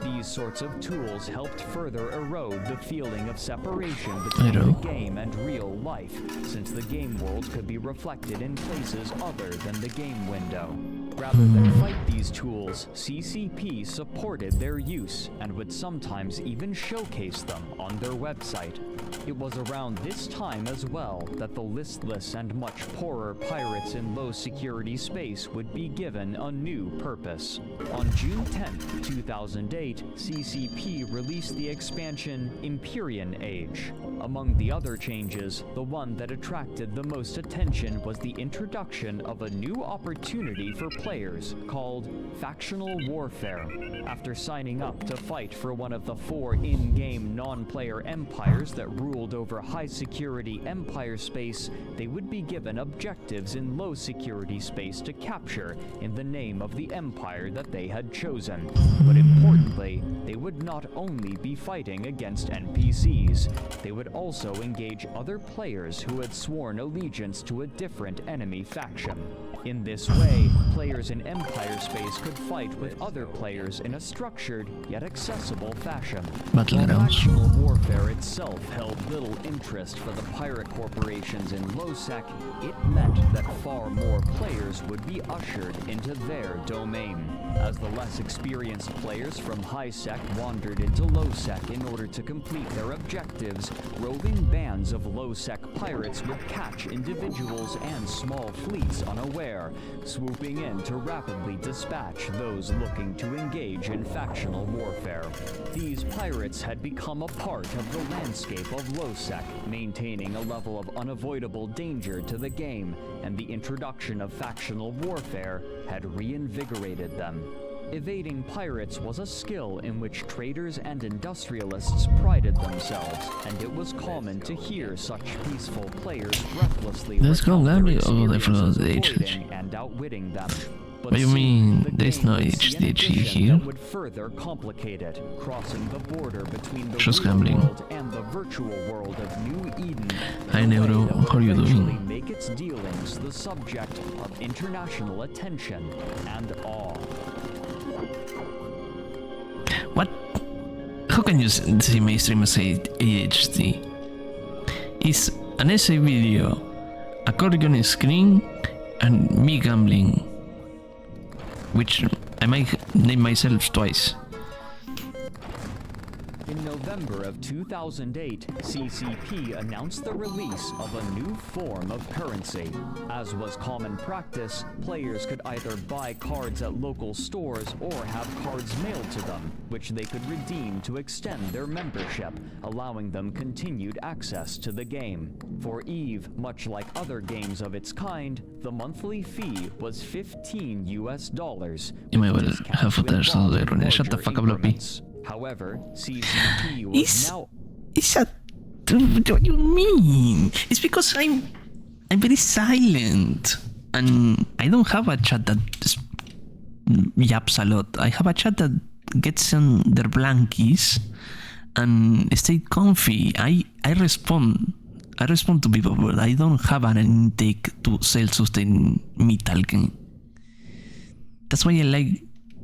These sorts of tools helped further erode the feeling of separation between the game and real life, since the game world could be reflected in places other than the game window. Rather than fight these tools, CCP supported their use and would sometimes even showcase them on their website. It was around this time as well that the listless and much poorer pirates in low security space would be given a new purpose. On June 10, 2008, CCP released the expansion Empyrean Age. Among the other changes, the one that attracted the most attention was the introduction of a new opportunity for players called Factional Warfare. After signing up to fight for one of the 4 in-game non-player empires that ruled over high-security empire space, they would be given objectives in low-security space to capture in the name of the empire that they had chosen. But importantly, they would not only be fighting against NPCs, they would also engage other players who had sworn allegiance to a different enemy faction. In this way, players in Empire space could fight with other players in a structured yet accessible fashion. While factional warfare itself held little interest for the pirate corporations in LowSec, it meant that far more players would be ushered into their domain. As the less experienced players from HighSec wandered into LowSec in order to complete their objectives, roving bands of LowSec pirates would catch individuals and small fleets unaware, swooping in to rapidly dispatch those looking to engage in factional warfare. These pirates had become a part of the landscape of LowSec, maintaining a level of unavoidable danger to the game, and the introduction of factional warfare had reinvigorated them. Evading pirates was a skill in which traders and industrialists prided themselves, and it was common to hear such peaceful players breathlessly recount their experiences avoiding and outwitting them. What do you mean there's no HDG here? Would further complicate it, crossing the border between the Just real gambling. world and the virtual world of New Eden. Hi Neuro, how are you doing? Make its dealings the subject of international attention and awe. What? How can you see my stream as HD? It's an essay video, a Corrigan screen, and me gambling, which I might name myself twice. In November of 2008, CCP announced the release of a new form of currency. As was common practice, players could either buy cards at local stores or have cards mailed to them, which they could redeem to extend their membership, allowing them continued access to the game. For EVE, much like other games of its kind, the monthly fee was $15 US. Shut the fuck up, Loppy. However, CCP was now. What do you mean? It's because I'm very silent, and I don't have a chat that yaps a lot. I have a chat that gets on their blankies and stay comfy. I respond to people, but I don't have an intake to self-sustain me talking. That's why I like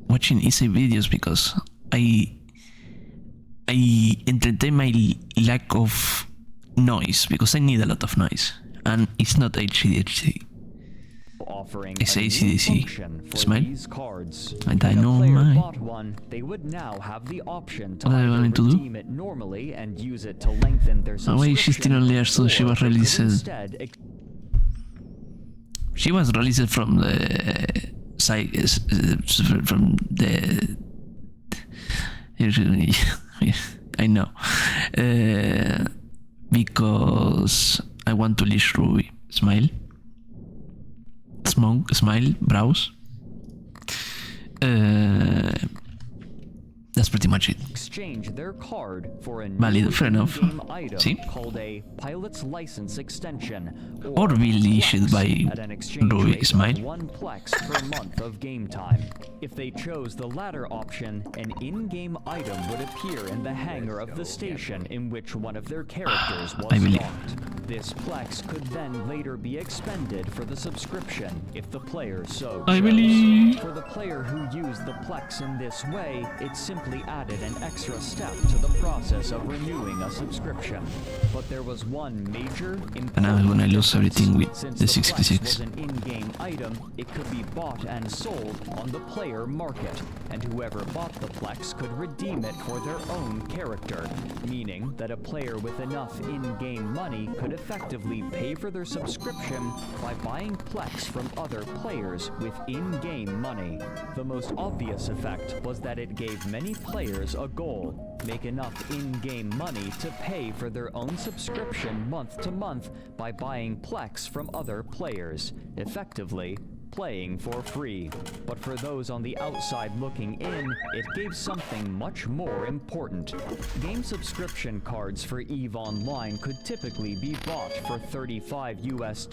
watching easy videos, because I entertain my lack of noise, because I need a lot of noise, and it's not HDHD. It's ACDC. Smile. And I know mine. What are you going to do? Why is she still on there? So she was released. She was released from the site, from the. I know, because I want to leash Ruby. Smile. Smoke, smile, browse. That's pretty much it. Exchange their card for a Válido, fair enough. Sí. Called a pilot's license extension, or will issued by Ruby. Smile. 1 plex per month of game time. If they chose the latter option, an in-game item would appear in the hangar of the station in which one of their characters was locked. This plex could then later be expended for the subscription if the player so chose. For the player who used the plex in this way, it simply added an extra step to the process of renewing a subscription. But there was one major And now I'm gonna lose everything with the 666. Was an in-game item, it could be bought and sold on the player market, and whoever bought the plex could redeem it for their own character, meaning that a player with enough in-game money could effectively pay for their subscription by buying plex from other players with in-game money. The most obvious effect was that it gave many players a goal: make enough in-game money to pay for their own subscription month to month by buying plex from other players, effectively playing for free. But for those on the outside looking in, it gave something much more important. Game subscription cards for EVE Online could typically be bought for $35 US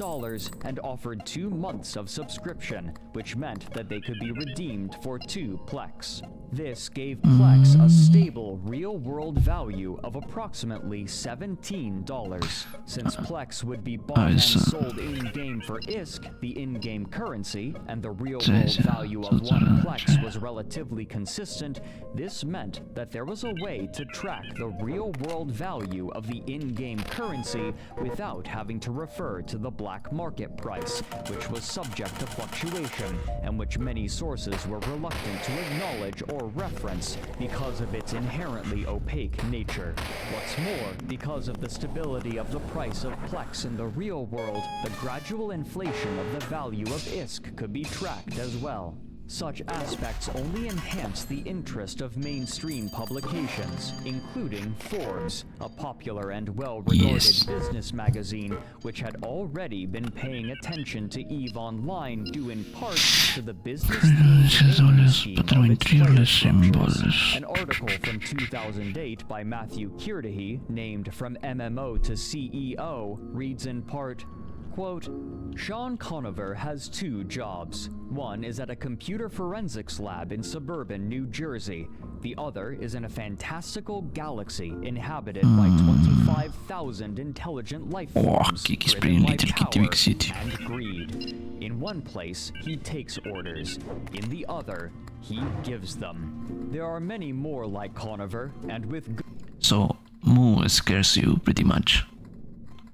and offered 2 months of subscription, which meant that they could be redeemed for 2 plex. This gave plex a stable, real-world value of approximately $17. Since plex would be bought and sold in-game for ISK, the in-game currency, and the real-world value of 1 plex was relatively consistent, this meant that there was a way to track the real-world value of the in-game currency without having to refer to the black market price, which was subject to fluctuation, and which many sources were reluctant to acknowledge or reference because of its inherently opaque nature. What's more, because of the stability of the price of plex in the real world, the gradual inflation of the value of ISK could be tracked as well. Such aspects only enhance the interest of mainstream publications, including Forbes, a popular and well-regarded business magazine, which had already been paying attention to EVE Online due in part to the business An article from 2008 by Matthew Curedehy, named From MMO to CEO, reads in part, quote, Sean Conover has 2 jobs. One is at a computer forensics lab in suburban New Jersey. The other is in a fantastical galaxy inhabited by 25,000 intelligent life forms driven by power and greed. In one place, he takes orders. In the other, he gives them. There are many more like Conover, and with So, Moo scares you pretty much.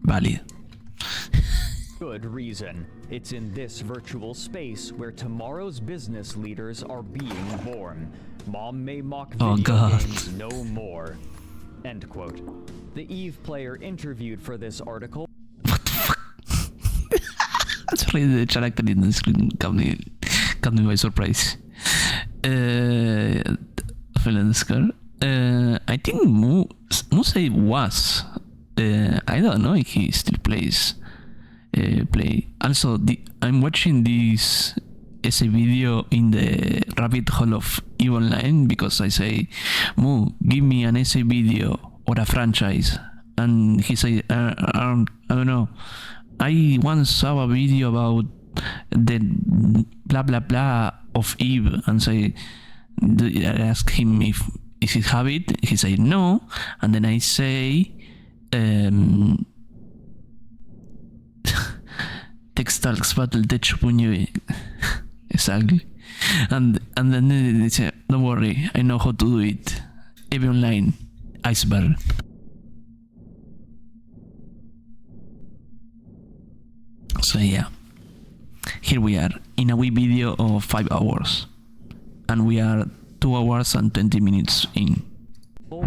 Valid. good reason. It's in this virtual space where tomorrow's business leaders are being born. Mom may mock video games no more. End quote. The EVE player interviewed for this article. Sorry, the character in the screen caught me by surprise. I think Musei was. I don't know if he still plays. Play. Also, I'm watching this essay video in the rabbit hole of EVE Online because I say, Mu, give me an essay video or a franchise. And he said, I don't know. I once saw a video about the blah blah blah of EVE and say, I asked him if he have it. He said no, and then I say, Textalks Battle Tech Puño. Exactly. And then they say, don't worry, I know how to do it. EVE Online, Iceberg. So yeah, here we are in a wee video of 5 hours, and we are 2 hours and 20 minutes in.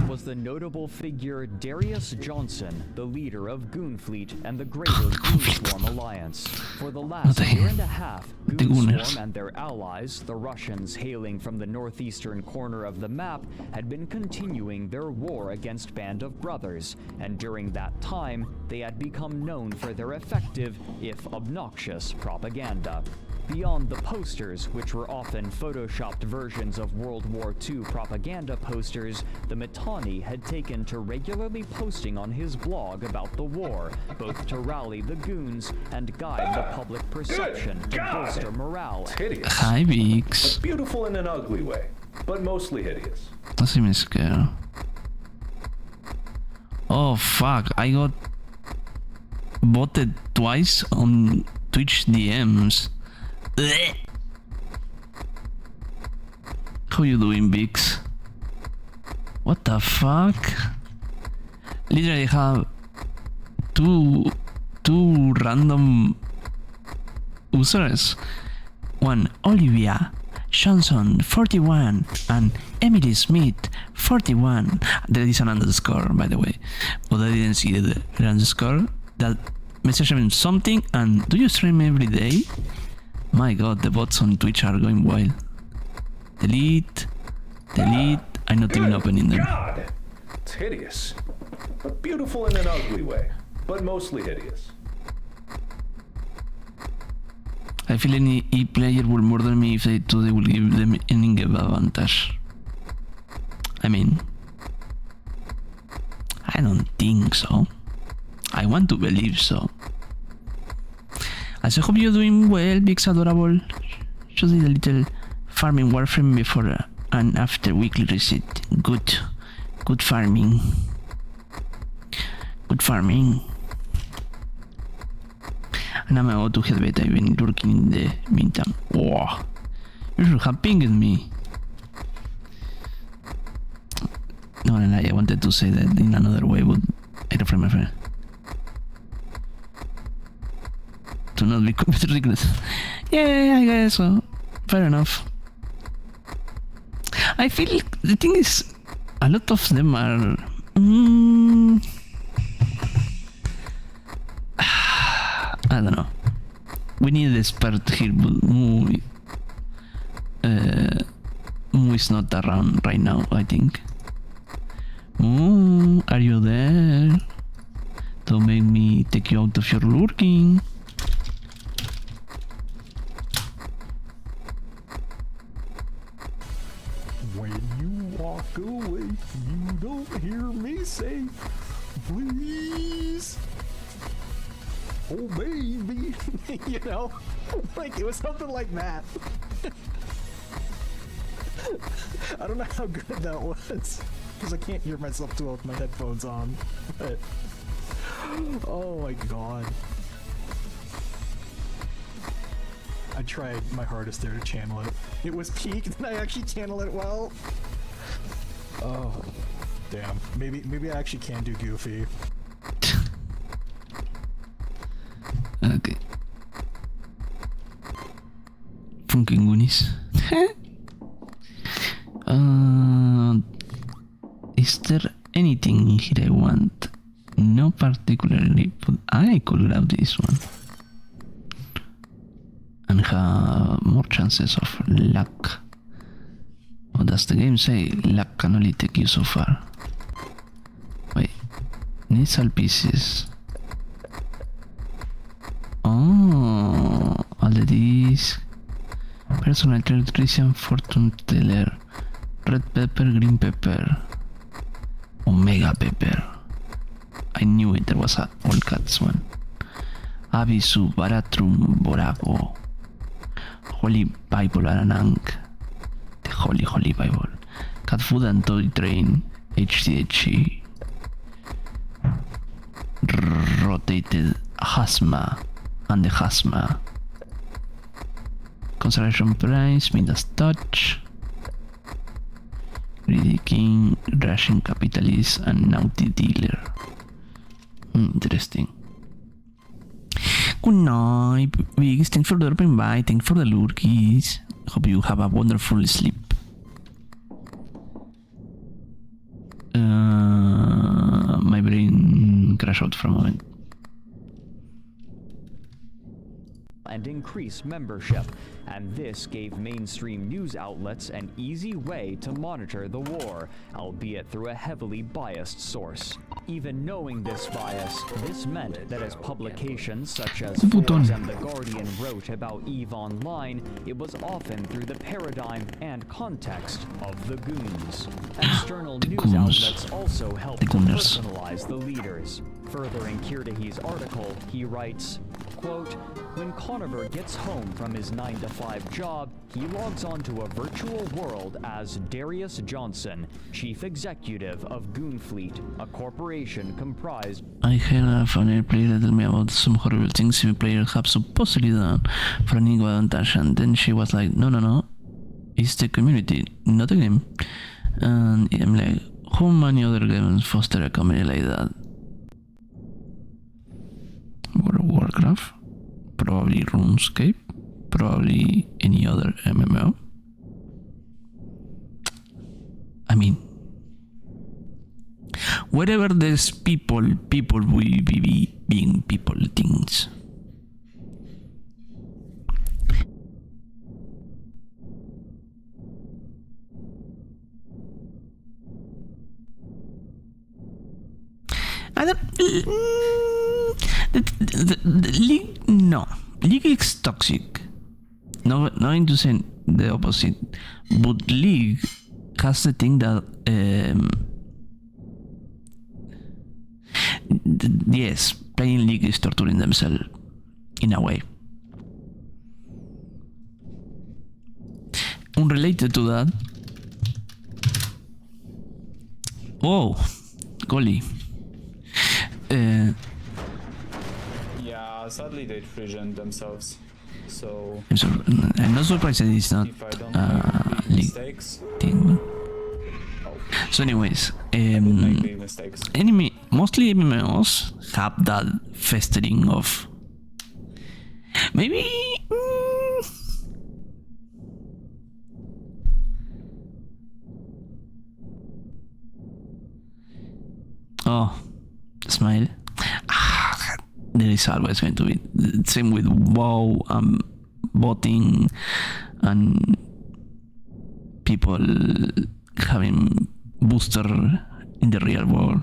Was the notable figure Darius Johnson, the leader of Goonfleet and the greater Goonswarm Alliance. For the last year and a half, Goonswarm and their allies, the Russians hailing from the northeastern corner of the map, had been continuing their war against Band of Brothers, and during that time, they had become known for their effective, if obnoxious, propaganda. Beyond the posters, which were often photoshopped versions of World War II propaganda posters, the Mittani had taken to regularly posting on his blog about the war, both to rally the goons and guide the public perception to bolster morale. It's hideous. Hi, Vix. Beautiful in an ugly way, but mostly hideous. Así me scare. Oh fuck, I got botted twice on Twitch DMs. How you doing, Vix? What the fuck? Literally have two random users. One Olivia Johnson 41 and Emily Smith 41. There is an underscore, by the way, but I didn't see the underscore. That message means something. And do you stream every day? My god, the bots on Twitch are going wild. Delete. I'm not even opening them. God! It's hideous. But beautiful in an ugly way, but mostly hideous. I feel any player will murder me if they do. They will give them an in-game advantage. I mean, I don't think so. I want to believe so. I hope you're doing well, Vix Adorable. Just did a little farming warframe before and after weekly reset. Good farming. Good farming. And I'm about to head beta. I've been lurking in the meantime. Wow, you should have pinged me. No, I wanted to say that in another way, but I don't remember, my friend. To not be ridiculous. Yeah, I guess so. Fair enough. I feel the thing is, a lot of them are. I don't know. We need an expert here, but Mu is not around right now, I think. Mu, are you there? Don't make me take you out of your lurking. When you walk away, you don't hear me say, please. Oh baby, you know, like it was something like that. I don't know how good that was, because I can't hear myself too well with my headphones on, but oh my god. I tried my hardest there to channel it. It was peaked and I actually channel it well. Oh, damn. Maybe I actually can do Goofy. Okay. Funkin' Goonies. Is there anything in here I want. No particularly, but I could grab this one and have more chances of luck. What does the game say? Luck can only take you so far. Wait, needs all pieces. Oh, all of these. Personal electrician, fortune teller, red pepper, green pepper, omega pepper. I knew it, there was a all cats one. Abisu, Baratrum, Borago, Holy Bible Aranang, the Holy Bible, Cat Food and Toy Train, HDHE, Rotated Hasma and the Hasma, Constellation Price, Midas Touch, Greedy King, Russian Capitalist, and Naughty Dealer. Interesting. Good night, Biggs. Thanks for the dropping by. Thanks for the lurkies. Hope you have a wonderful sleep. My brain crashed out for a moment. And increase membership, and this gave mainstream news outlets an easy way to monitor the war, albeit through a heavily biased source. Even knowing this bias, this meant that as publications such as Forbes and The Guardian wrote about EVE Online, it was often through the paradigm and context of the goons. External news outlets also helped to personalize the leaders. Further in Kirdahi's article, he writes, quote, when Conover gets home from his 9-to-5 job, he logs onto a virtual world as Darius Johnson, chief executive of Goonfleet, a corporation comprised... I heard a funny player tell me about some horrible things a player have supposedly done for an equal advantage, and then she was like, no, it's the community, not the game. And I'm like, how many other games foster a community like that? World of Warcraft? Probably RuneScape, probably any other MMO. I mean, wherever there's people will be being people things. I don't... The League, no. League is toxic. No, not to say the opposite. But League has the thing that yes, playing League is torturing themselves in a way. Unrelated to that. Oh, golly. Sadly, they prison themselves. So I'm not surprised that it's not League thing. So, anyways, mostly MMOs have that festering of maybe. Oh, smile. There is always going to be same with WoW and botting and people having booster in the real world.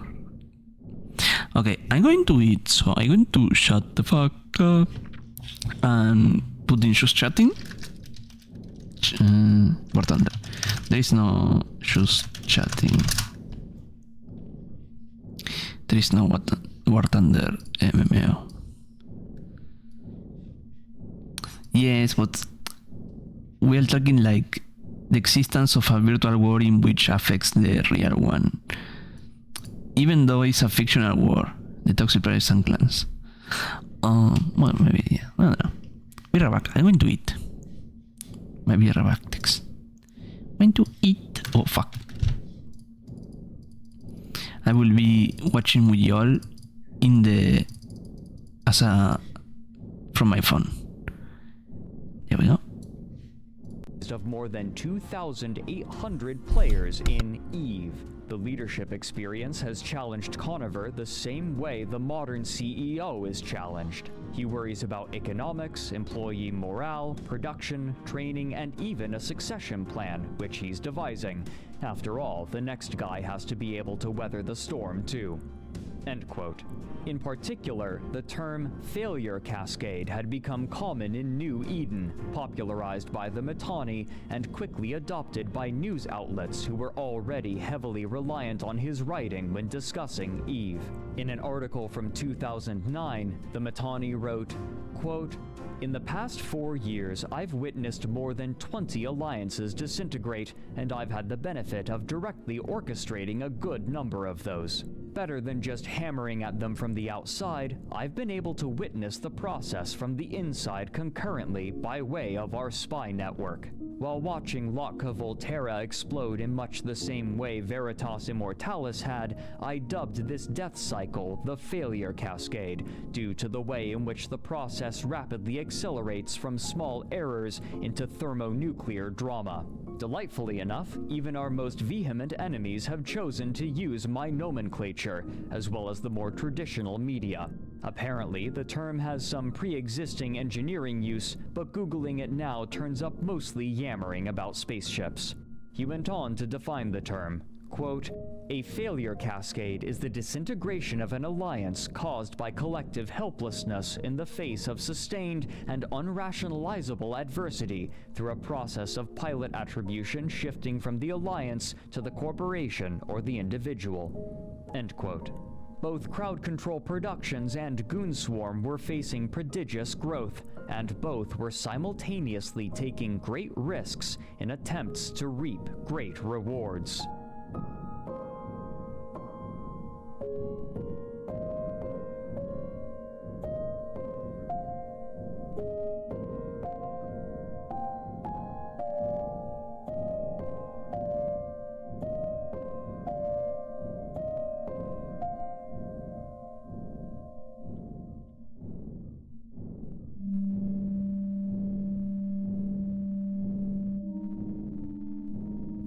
Okay, I'm going to eat, so I'm going to shut the fuck up and put in just chatting. War Thunder. There is no just chatting. There is no War Thunder MMO. Yes, but we are talking like the existence of a virtual war in which affects the real one. Even though it's a fictional war, the Toxic Players and Clans. Well, maybe, yeah. I don't know. Be right back. I'm going to eat. Maybe right back text. I'm going to eat. Oh, fuck. I will be watching with y'all in the from my phone. There we go. Of more than 2,800 players in EVE. The leadership experience has challenged Conover the same way the modern CEO is challenged. He worries about economics, employee morale, production, training, and even a succession plan, which he's devising. After all, the next guy has to be able to weather the storm too. End quote. In particular, the term failure cascade had become common in New Eden, popularized by the Mittani and quickly adopted by news outlets who were already heavily reliant on his writing when discussing Eve. In an article from 2009, the Mittani wrote, quote, "In the past 4 years, I've witnessed more than 20 alliances disintegrate, and I've had the benefit of directly orchestrating a good number of those. Better than just hammering at them from the outside, I've been able to witness the process from the inside concurrently by way of our spy network. While watching Lotka Volterra explode in much the same way Veritas Immortalis had, I dubbed this death cycle the failure cascade, due to the way in which the process rapidly accelerates from small errors into thermonuclear drama. Delightfully enough, even our most vehement enemies have chosen to use my nomenclature, as well as the more traditional media. Apparently, the term has some pre-existing engineering use, but Googling it now turns up mostly yammering about spaceships." He went on to define the term, quote, "A failure cascade is the disintegration of an alliance caused by collective helplessness in the face of sustained and unrationalizable adversity through a process of pilot attribution shifting from the alliance to the corporation or the individual." End quote. Both Crowd Control Productions and Goonswarm were facing prodigious growth, and both were simultaneously taking great risks in attempts to reap great rewards.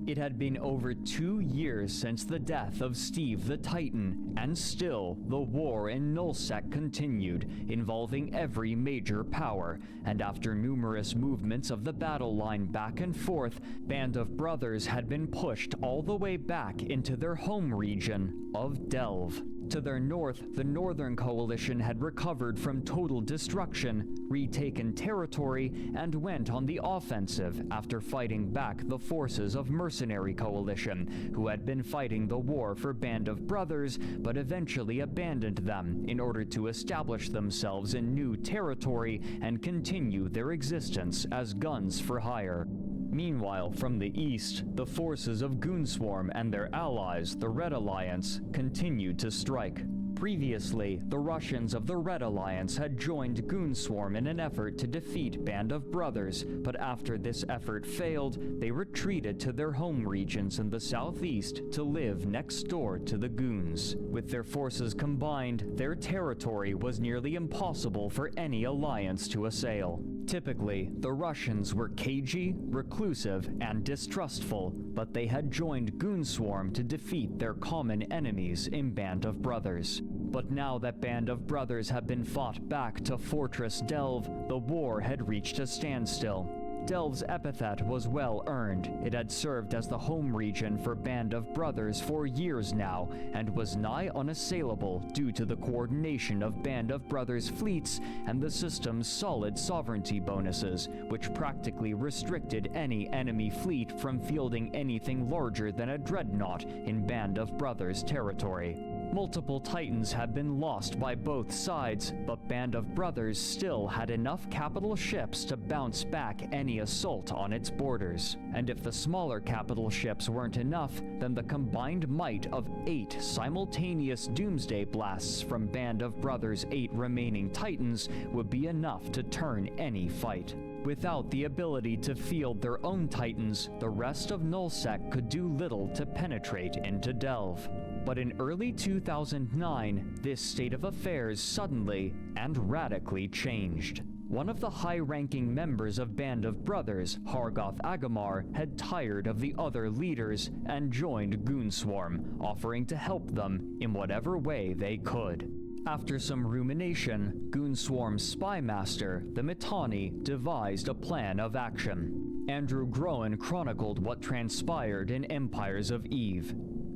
It had been over 2 years since the death of Steve the Titan, and still the war in Nullsec continued, involving every major power, and after numerous movements of the battle line back and forth, Band of Brothers had been pushed all the way back into their home region of Delve. To their north, the Northern Coalition had recovered from total destruction, retaken territory, and went on the offensive after fighting back the forces of Mercenary Coalition, who had been fighting the war for Band of Brothers, but eventually abandoned them in order to establish themselves in new territory and continue their existence as guns for hire. Meanwhile, from the east, the forces of Goonswarm and their allies, the Red Alliance, continued to strike. Previously, the Russians of the Red Alliance had joined Goonswarm in an effort to defeat Band of Brothers, but after this effort failed, they retreated to their home regions in the southeast to live next door to the Goons. With their forces combined, their territory was nearly impossible for any alliance to assail. Typically, the Russians were cagey, reclusive, and distrustful, but they had joined Goonswarm to defeat their common enemies in Band of Brothers. But now that Band of Brothers had been fought back to Fortress Delve, the war had reached a standstill. Delve's epithet was well earned. It had served as the home region for Band of Brothers for years now, and was nigh unassailable due to the coordination of Band of Brothers fleets and the system's solid sovereignty bonuses, which practically restricted any enemy fleet from fielding anything larger than a dreadnought in Band of Brothers territory. Multiple Titans had been lost by both sides, but Band of Brothers still had enough capital ships to bounce back any assault on its borders. And if the smaller capital ships weren't enough, then the combined might of 8 simultaneous doomsday blasts from Band of Brothers' 8 remaining Titans would be enough to turn any fight. Without the ability to field their own Titans, the rest of Nullsec could do little to penetrate into Delve. But in early 2009, this state of affairs suddenly and radically changed. One of the high-ranking members of Band of Brothers, Hargoth Agamar, had tired of the other leaders and joined Goonswarm, offering to help them in whatever way they could. After some rumination, Goonswarm's spy master, the Mittani, devised a plan of action. Andrew Groen chronicled what transpired in Empires of Eve.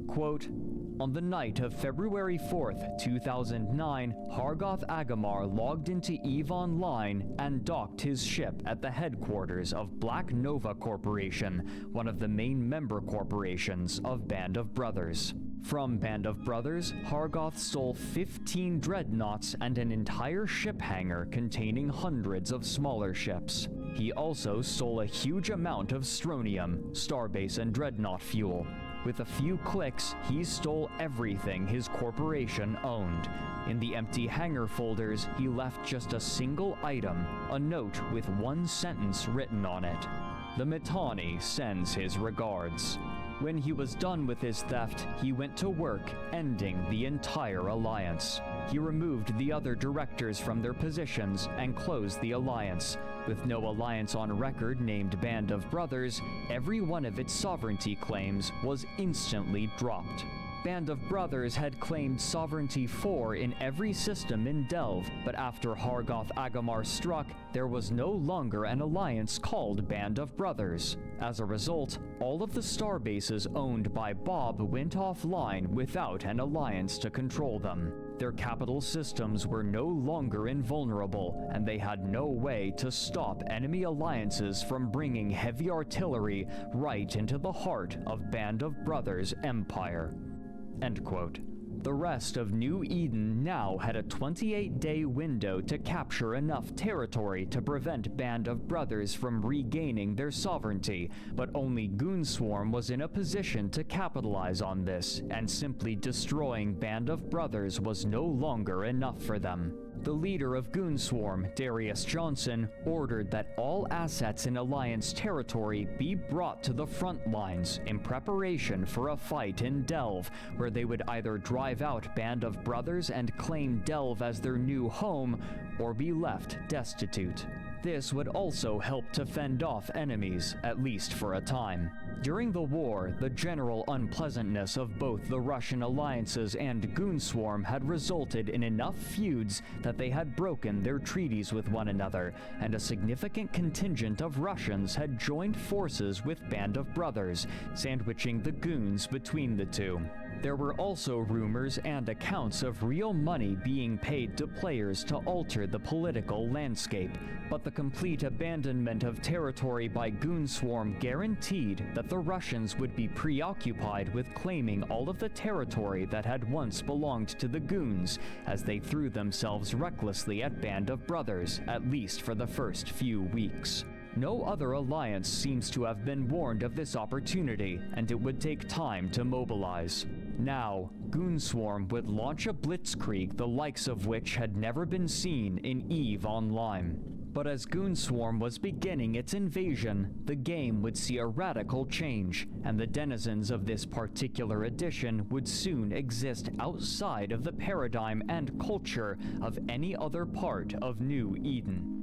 Quote, "On the night of February 4th, 2009, Hargoth Agamar logged into EVE Online and docked his ship at the headquarters of Black Nova Corporation, one of the main member corporations of Band of Brothers. From Band of Brothers, Hargoth stole 15 dreadnoughts and an entire ship hangar containing hundreds of smaller ships. He also stole a huge amount of Stronium, starbase and dreadnought fuel. With a few clicks, he stole everything his corporation owned. In the empty hangar folders, he left just a single item, a note with one sentence written on it. The Mittani sends his regards." When he was done with his theft, he went to work, ending the entire alliance. He removed the other directors from their positions and closed the alliance. With no alliance on record named Band of Brothers, every one of its sovereignty claims was instantly dropped. Band of Brothers had claimed Sovereignty 4 in every system in Delve, but after Hargoth Agamar struck, there was no longer an alliance called Band of Brothers. As a result, all of the starbases owned by Bob went offline without an alliance to control them. Their capital systems were no longer invulnerable, and they had no way to stop enemy alliances from bringing heavy artillery right into the heart of Band of Brothers' empire. End quote. The rest of New Eden now had a 28-day window to capture enough territory to prevent Band of Brothers from regaining their sovereignty, but only Goonswarm was in a position to capitalize on this, and simply destroying Band of Brothers was no longer enough for them. The leader of Goonswarm, Darius Johnson, ordered that all assets in Alliance territory be brought to the front lines in preparation for a fight in Delve, where they would either drive out Band of Brothers and claim Delve as their new home, or be left destitute. This would also help to fend off enemies, at least for a time. During the war, the general unpleasantness of both the Russian alliances and Goonswarm had resulted in enough feuds that they had broken their treaties with one another, and a significant contingent of Russians had joined forces with Band of Brothers, sandwiching the Goons between the two. There were also rumors and accounts of real money being paid to players to alter the political landscape, but the complete abandonment of territory by Goonswarm guaranteed that the Russians would be preoccupied with claiming all of the territory that had once belonged to the Goons, as they threw themselves recklessly at Band of Brothers, at least for the first few weeks. No other alliance seems to have been warned of this opportunity, and it would take time to mobilize. Now, Goonswarm would launch a blitzkrieg the likes of which had never been seen in EVE Online. But as Goonswarm was beginning its invasion, the game would see a radical change, and the denizens of this particular edition would soon exist outside of the paradigm and culture of any other part of New Eden.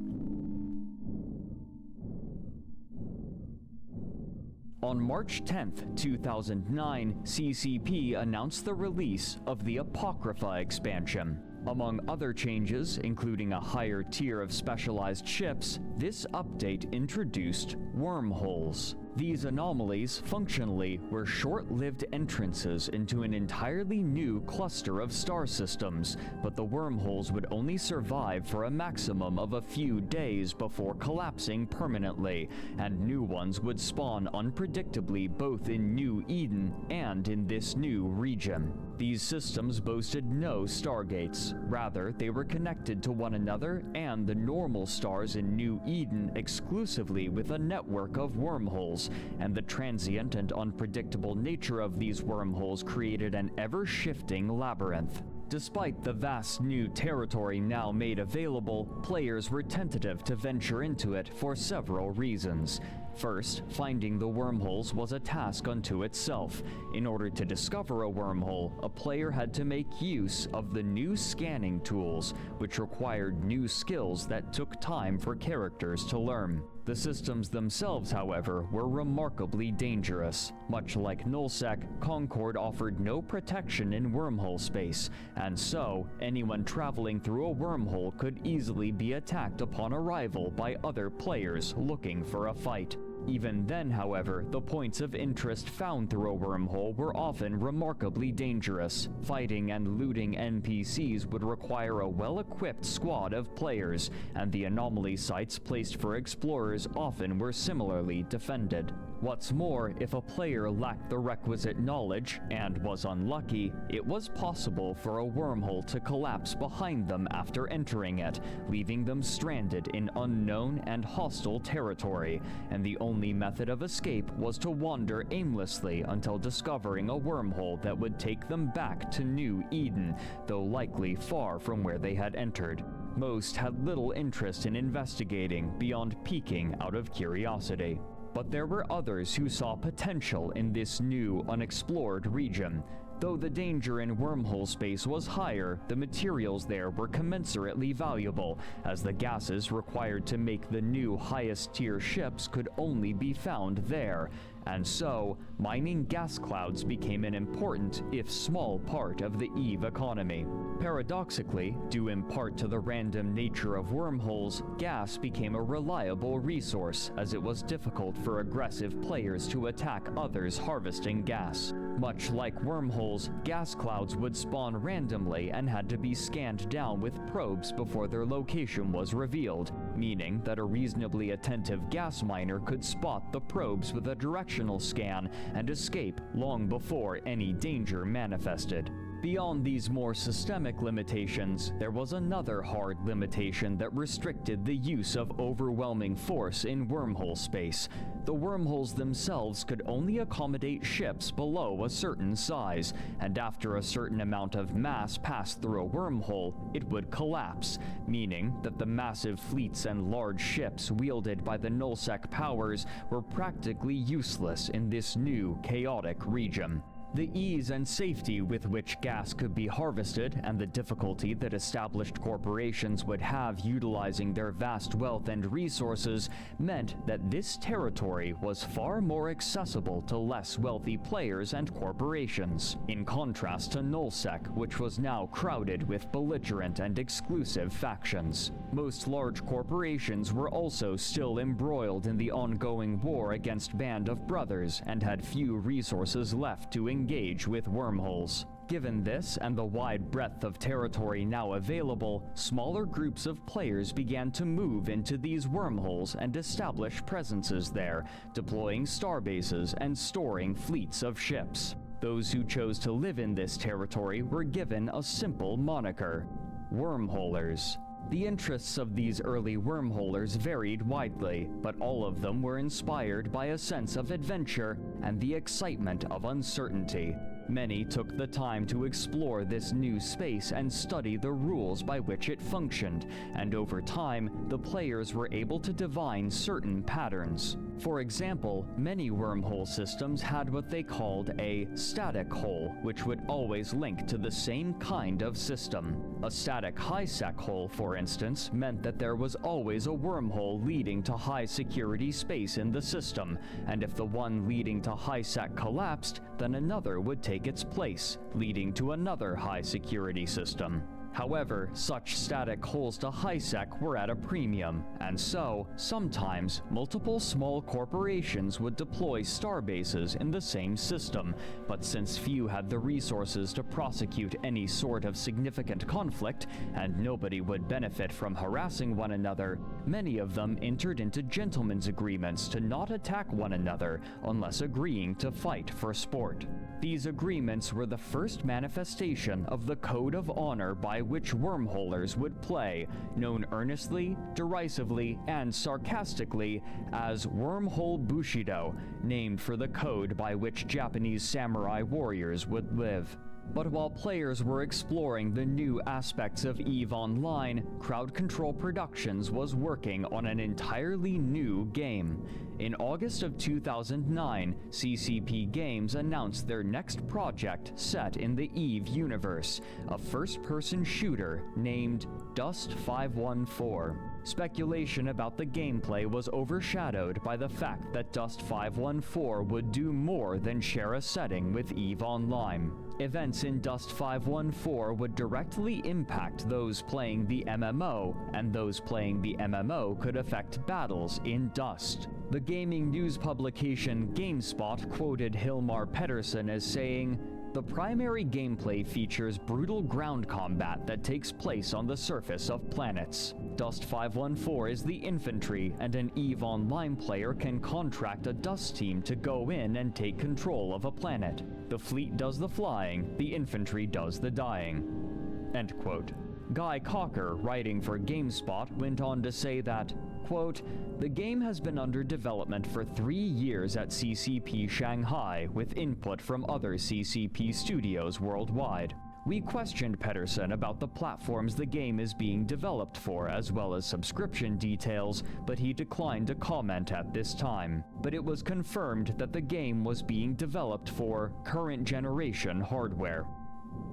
On March 10th, 2009, CCP announced the release of the Apocrypha expansion. Among other changes, including a higher tier of specialized ships, this update introduced wormholes. These anomalies, functionally, were short-lived entrances into an entirely new cluster of star systems, but the wormholes would only survive for a maximum of a few days before collapsing permanently, and new ones would spawn unpredictably both in New Eden and in this new region. These systems boasted no stargates. Rather, they were connected to one another and the normal stars in New Eden exclusively with a network of wormholes, and the transient and unpredictable nature of these wormholes created an ever-shifting labyrinth. Despite the vast new territory now made available, players were tentative to venture into it for several reasons. First, finding the wormholes was a task unto itself. In order to discover a wormhole, a player had to make use of the new scanning tools, which required new skills that took time for characters to learn. The systems themselves, however, were remarkably dangerous. Much like Nullsec, Concord offered no protection in wormhole space, and so anyone traveling through a wormhole could easily be attacked upon arrival by other players looking for a fight. Even then, however, the points of interest found through a wormhole were often remarkably dangerous. Fighting and looting NPCs would require a well-equipped squad of players, and the anomaly sites placed for explorers often were similarly defended. What's more, if a player lacked the requisite knowledge and was unlucky, it was possible for a wormhole to collapse behind them after entering it, leaving them stranded in unknown and hostile territory, and the only method of escape was to wander aimlessly until discovering a wormhole that would take them back to New Eden, though likely far from where they had entered. Most had little interest in investigating beyond peeking out of curiosity. But there were others who saw potential in this new, unexplored region. Though the danger in wormhole space was higher, the materials there were commensurately valuable, as the gases required to make the new highest-tier ships could only be found there. And so, mining gas clouds became an important, if small, part of the EVE economy. Paradoxically, due in part to the random nature of wormholes, gas became a reliable resource, as it was difficult for aggressive players to attack others harvesting gas. Much like wormholes, gas clouds would spawn randomly and had to be scanned down with probes before their location was revealed, meaning that a reasonably attentive gas miner could spot the probes with a directional scan and escape long before any danger manifested. Beyond these more systemic limitations, there was another hard limitation that restricted the use of overwhelming force in wormhole space. The wormholes themselves could only accommodate ships below a certain size, and after a certain amount of mass passed through a wormhole, it would collapse, meaning that the massive fleets and large ships wielded by the Nullsec powers were practically useless in this new, chaotic region. The ease and safety with which gas could be harvested and the difficulty that established corporations would have utilizing their vast wealth and resources meant that this territory was far more accessible to less wealthy players and corporations, in contrast to Nullsec, which was now crowded with belligerent and exclusive factions. Most large corporations were also still embroiled in the ongoing war against Band of Brothers and had few resources left to engage with wormholes. Given this and the wide breadth of territory now available, smaller groups of players began to move into these wormholes and establish presences there, deploying starbases and storing fleets of ships. Those who chose to live in this territory were given a simple moniker: wormholers. The interests of these early wormholers varied widely, but all of them were inspired by a sense of adventure and the excitement of uncertainty. Many took the time to explore this new space and study the rules by which it functioned, and over time, the players were able to divine certain patterns. For example, many wormhole systems had what they called a static hole, which would always link to the same kind of system. A static high-sec hole, for instance, meant that there was always a wormhole leading to high-security space in the system, and if the one leading to high-sec collapsed, then another would take its place, leading to another high-security system. However, such static holes to high-sec were at a premium, and so, sometimes, multiple small corporations would deploy starbases in the same system, but since few had the resources to prosecute any sort of significant conflict, and nobody would benefit from harassing one another, many of them entered into gentlemen's agreements to not attack one another unless agreeing to fight for sport. These agreements were the first manifestation of the code of honor by which wormholers would play, known earnestly, derisively, and sarcastically as Wormhole Bushido, named for the code by which Japanese samurai warriors would live. But while players were exploring the new aspects of EVE Online, Crowd Control Productions was working on an entirely new game. In August of 2009, CCP Games announced their next project set in the EVE universe, a first-person shooter named Dust 514. Speculation about the gameplay was overshadowed by the fact that Dust 514 would do more than share a setting with EVE Online. Events in Dust 514 would directly impact those playing the MMO, and those playing the MMO could affect battles in Dust. The gaming news publication GameSpot quoted Hilmar Pettersson as saying, "The primary gameplay features brutal ground combat that takes place on the surface of planets. Dust 514 is the infantry, and an EVE Online player can contract a Dust team to go in and take control of a planet. The fleet does the flying, the infantry does the dying." End quote. Guy Cocker, writing for GameSpot, went on to say that, quote, "The game has been under development for 3 years at CCP Shanghai, with input from other CCP studios worldwide. We questioned Pettersson about the platforms the game is being developed for, as well as subscription details, but he declined to comment at this time. But it was confirmed that the game was being developed for current generation hardware."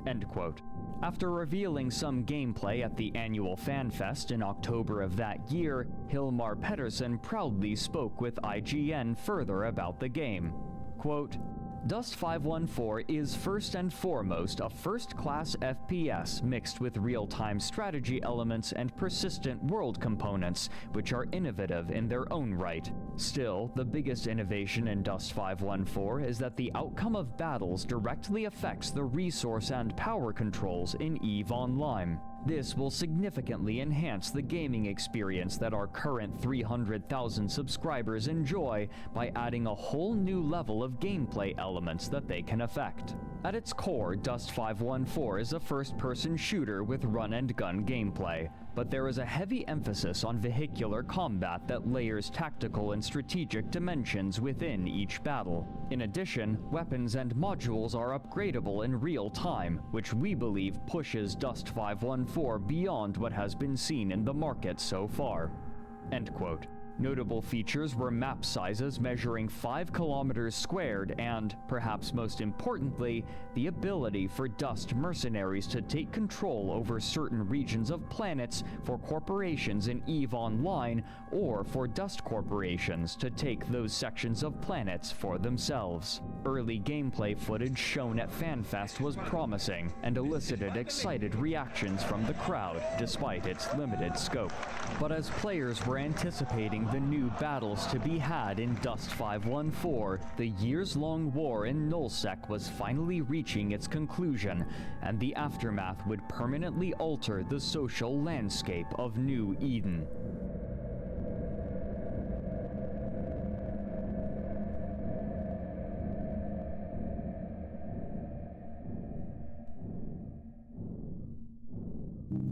End quote. After revealing some gameplay at the annual FanFest in October of that year, Hilmar Pettersson proudly spoke with IGN further about the game. Quote, "Dust 514 is first and foremost a first-class FPS mixed with real-time strategy elements and persistent world components, which are innovative in their own right. Still, the biggest innovation in Dust 514 is that the outcome of battles directly affects the resource and power controls in EVE Online. This will significantly enhance the gaming experience that our current 300,000 subscribers enjoy by adding a whole new level of gameplay elements that they can affect." At its core, Dust 514 is a first-person shooter with run-and-gun gameplay, but there is a heavy emphasis on vehicular combat that layers tactical and strategic dimensions within each battle. In addition, weapons and modules are upgradable in real time, which we believe pushes Dust 514 beyond what has been seen in the market so far. End quote. Notable features were map sizes measuring 5 kilometers squared and, perhaps most importantly, the ability for Dust mercenaries to take control over certain regions of planets for corporations in EVE Online, or for Dust corporations to take those sections of planets for themselves. Early gameplay footage shown at FanFest was promising and elicited excited reactions from the crowd despite its limited scope. But as players were anticipating the new battles to be had in Dust 514, the years-long war in Nullsec was finally reaching its conclusion, and the aftermath would permanently alter the social landscape of New Eden.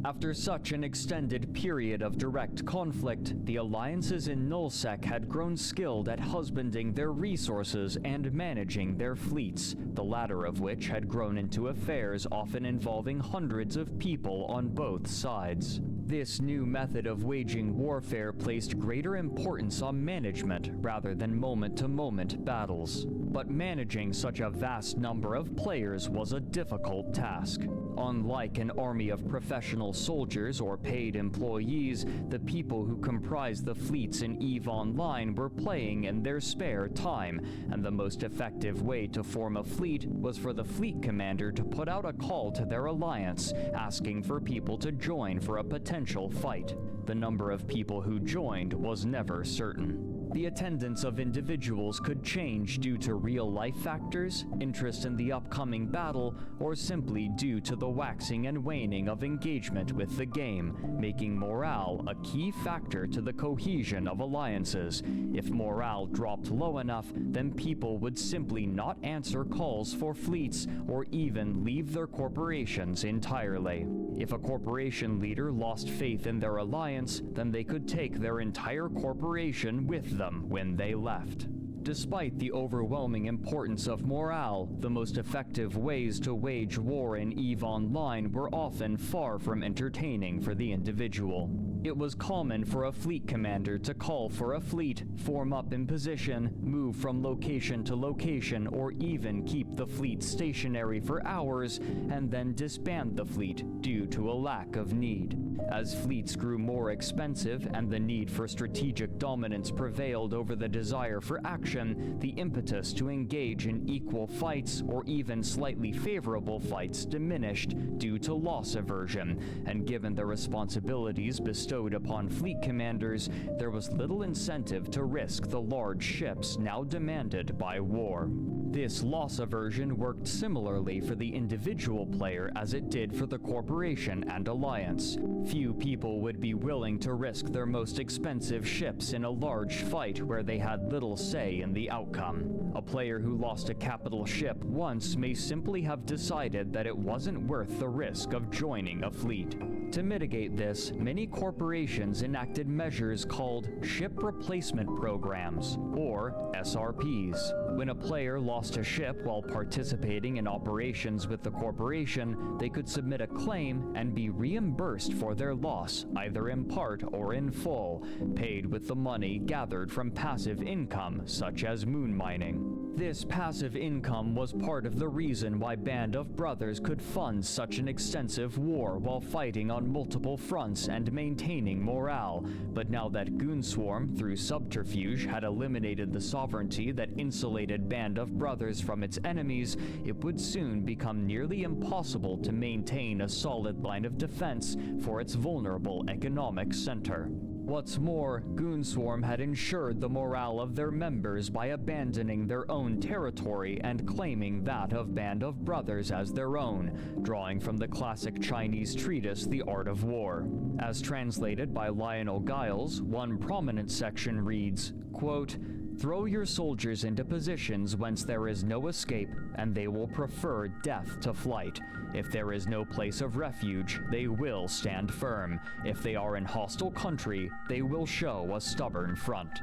After such an extended period of direct conflict, the alliances in Nullsec had grown skilled at husbanding their resources and managing their fleets, the latter of which had grown into affairs often involving hundreds of people on both sides. This new method of waging warfare placed greater importance on management rather than moment-to-moment battles. But managing such a vast number of players was a difficult task. Unlike an army of professional soldiers or paid employees, the people who comprised the fleets in EVE Online were playing in their spare time, and the most effective way to form a fleet was for the fleet commander to put out a call to their alliance, asking for people to join for a potential fight. The number of people who joined was never certain. The attendance of individuals could change due to real-life factors, interest in the upcoming battle, or simply due to the waxing and waning of engagement with the game, making morale a key factor to the cohesion of alliances. If morale dropped low enough, then people would simply not answer calls for fleets or even leave their corporations entirely. If a corporation leader lost faith in their alliance, then they could take their entire corporation with them when they left. Despite the overwhelming importance of morale, the most effective ways to wage war in EVE Online were often far from entertaining for the individual. It was common for a fleet commander to call for a fleet, form up in position, move from location to location, or even keep the fleet stationary for hours and then disband the fleet due to a lack of need. As fleets grew more expensive and the need for strategic dominance prevailed over the desire for action, the impetus to engage in equal fights or even slightly favorable fights diminished due to loss aversion, and given the responsibilities bestowed upon fleet commanders, there was little incentive to risk the large ships now demanded by war. This loss aversion worked similarly for the individual player as it did for the corporation and alliance. Few people would be willing to risk their most expensive ships in a large fight where they had little say in the outcome. A player who lost a capital ship once may simply have decided that it wasn't worth the risk of joining a fleet. To mitigate this, many corporations enacted measures called Ship Replacement Programs, or SRPs. When a player lost a ship while participating in operations with the corporation, they could submit a claim and be reimbursed for their loss, either in part or in full, paid with the money gathered from passive income, such as moon mining. This passive income was part of the reason why Band of Brothers could fund such an extensive war while fighting on multiple fronts and maintaining morale. But now that Goonswarm, through subterfuge, had eliminated the sovereignty that insulated Band of Brothers from its enemies, it would soon become nearly impossible to maintain a solid line of defense for its vulnerable economic center. What's more, Goonswarm had ensured the morale of their members by abandoning their own territory and claiming that of Band of Brothers as their own, drawing from the classic Chinese treatise The Art of War. As translated by Lionel Giles, one prominent section reads, quote, "Throw your soldiers into positions whence there is no escape, and they will prefer death to flight. If there is no place of refuge, they will stand firm. If they are in hostile country, they will show a stubborn front."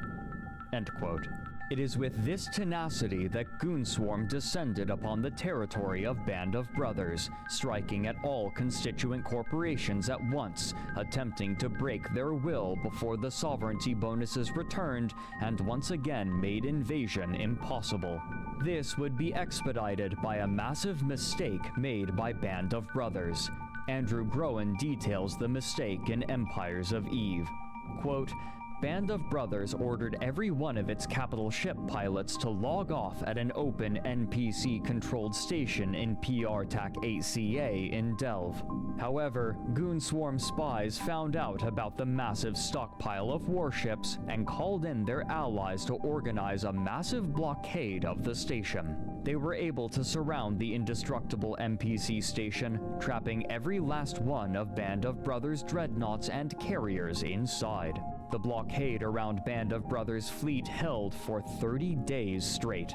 End quote. It is with this tenacity that Goonswarm descended upon the territory of Band of Brothers, striking at all constituent corporations at once, attempting to break their will before the sovereignty bonuses returned and once again made invasion impossible. This would be expedited by a massive mistake made by Band of Brothers. Andrew Groen details the mistake in Empires of Eve. Quote, Band of Brothers ordered every one of its capital ship pilots to log off at an open NPC-controlled station in PRTAC 8CA in Delve. However, Goonswarm spies found out about the massive stockpile of warships and called in their allies to organize a massive blockade of the station. They were able to surround the indestructible NPC station, trapping every last one of Band of Brothers' dreadnoughts and carriers inside. The blockade around Band of Brothers' fleet held for 30 days straight.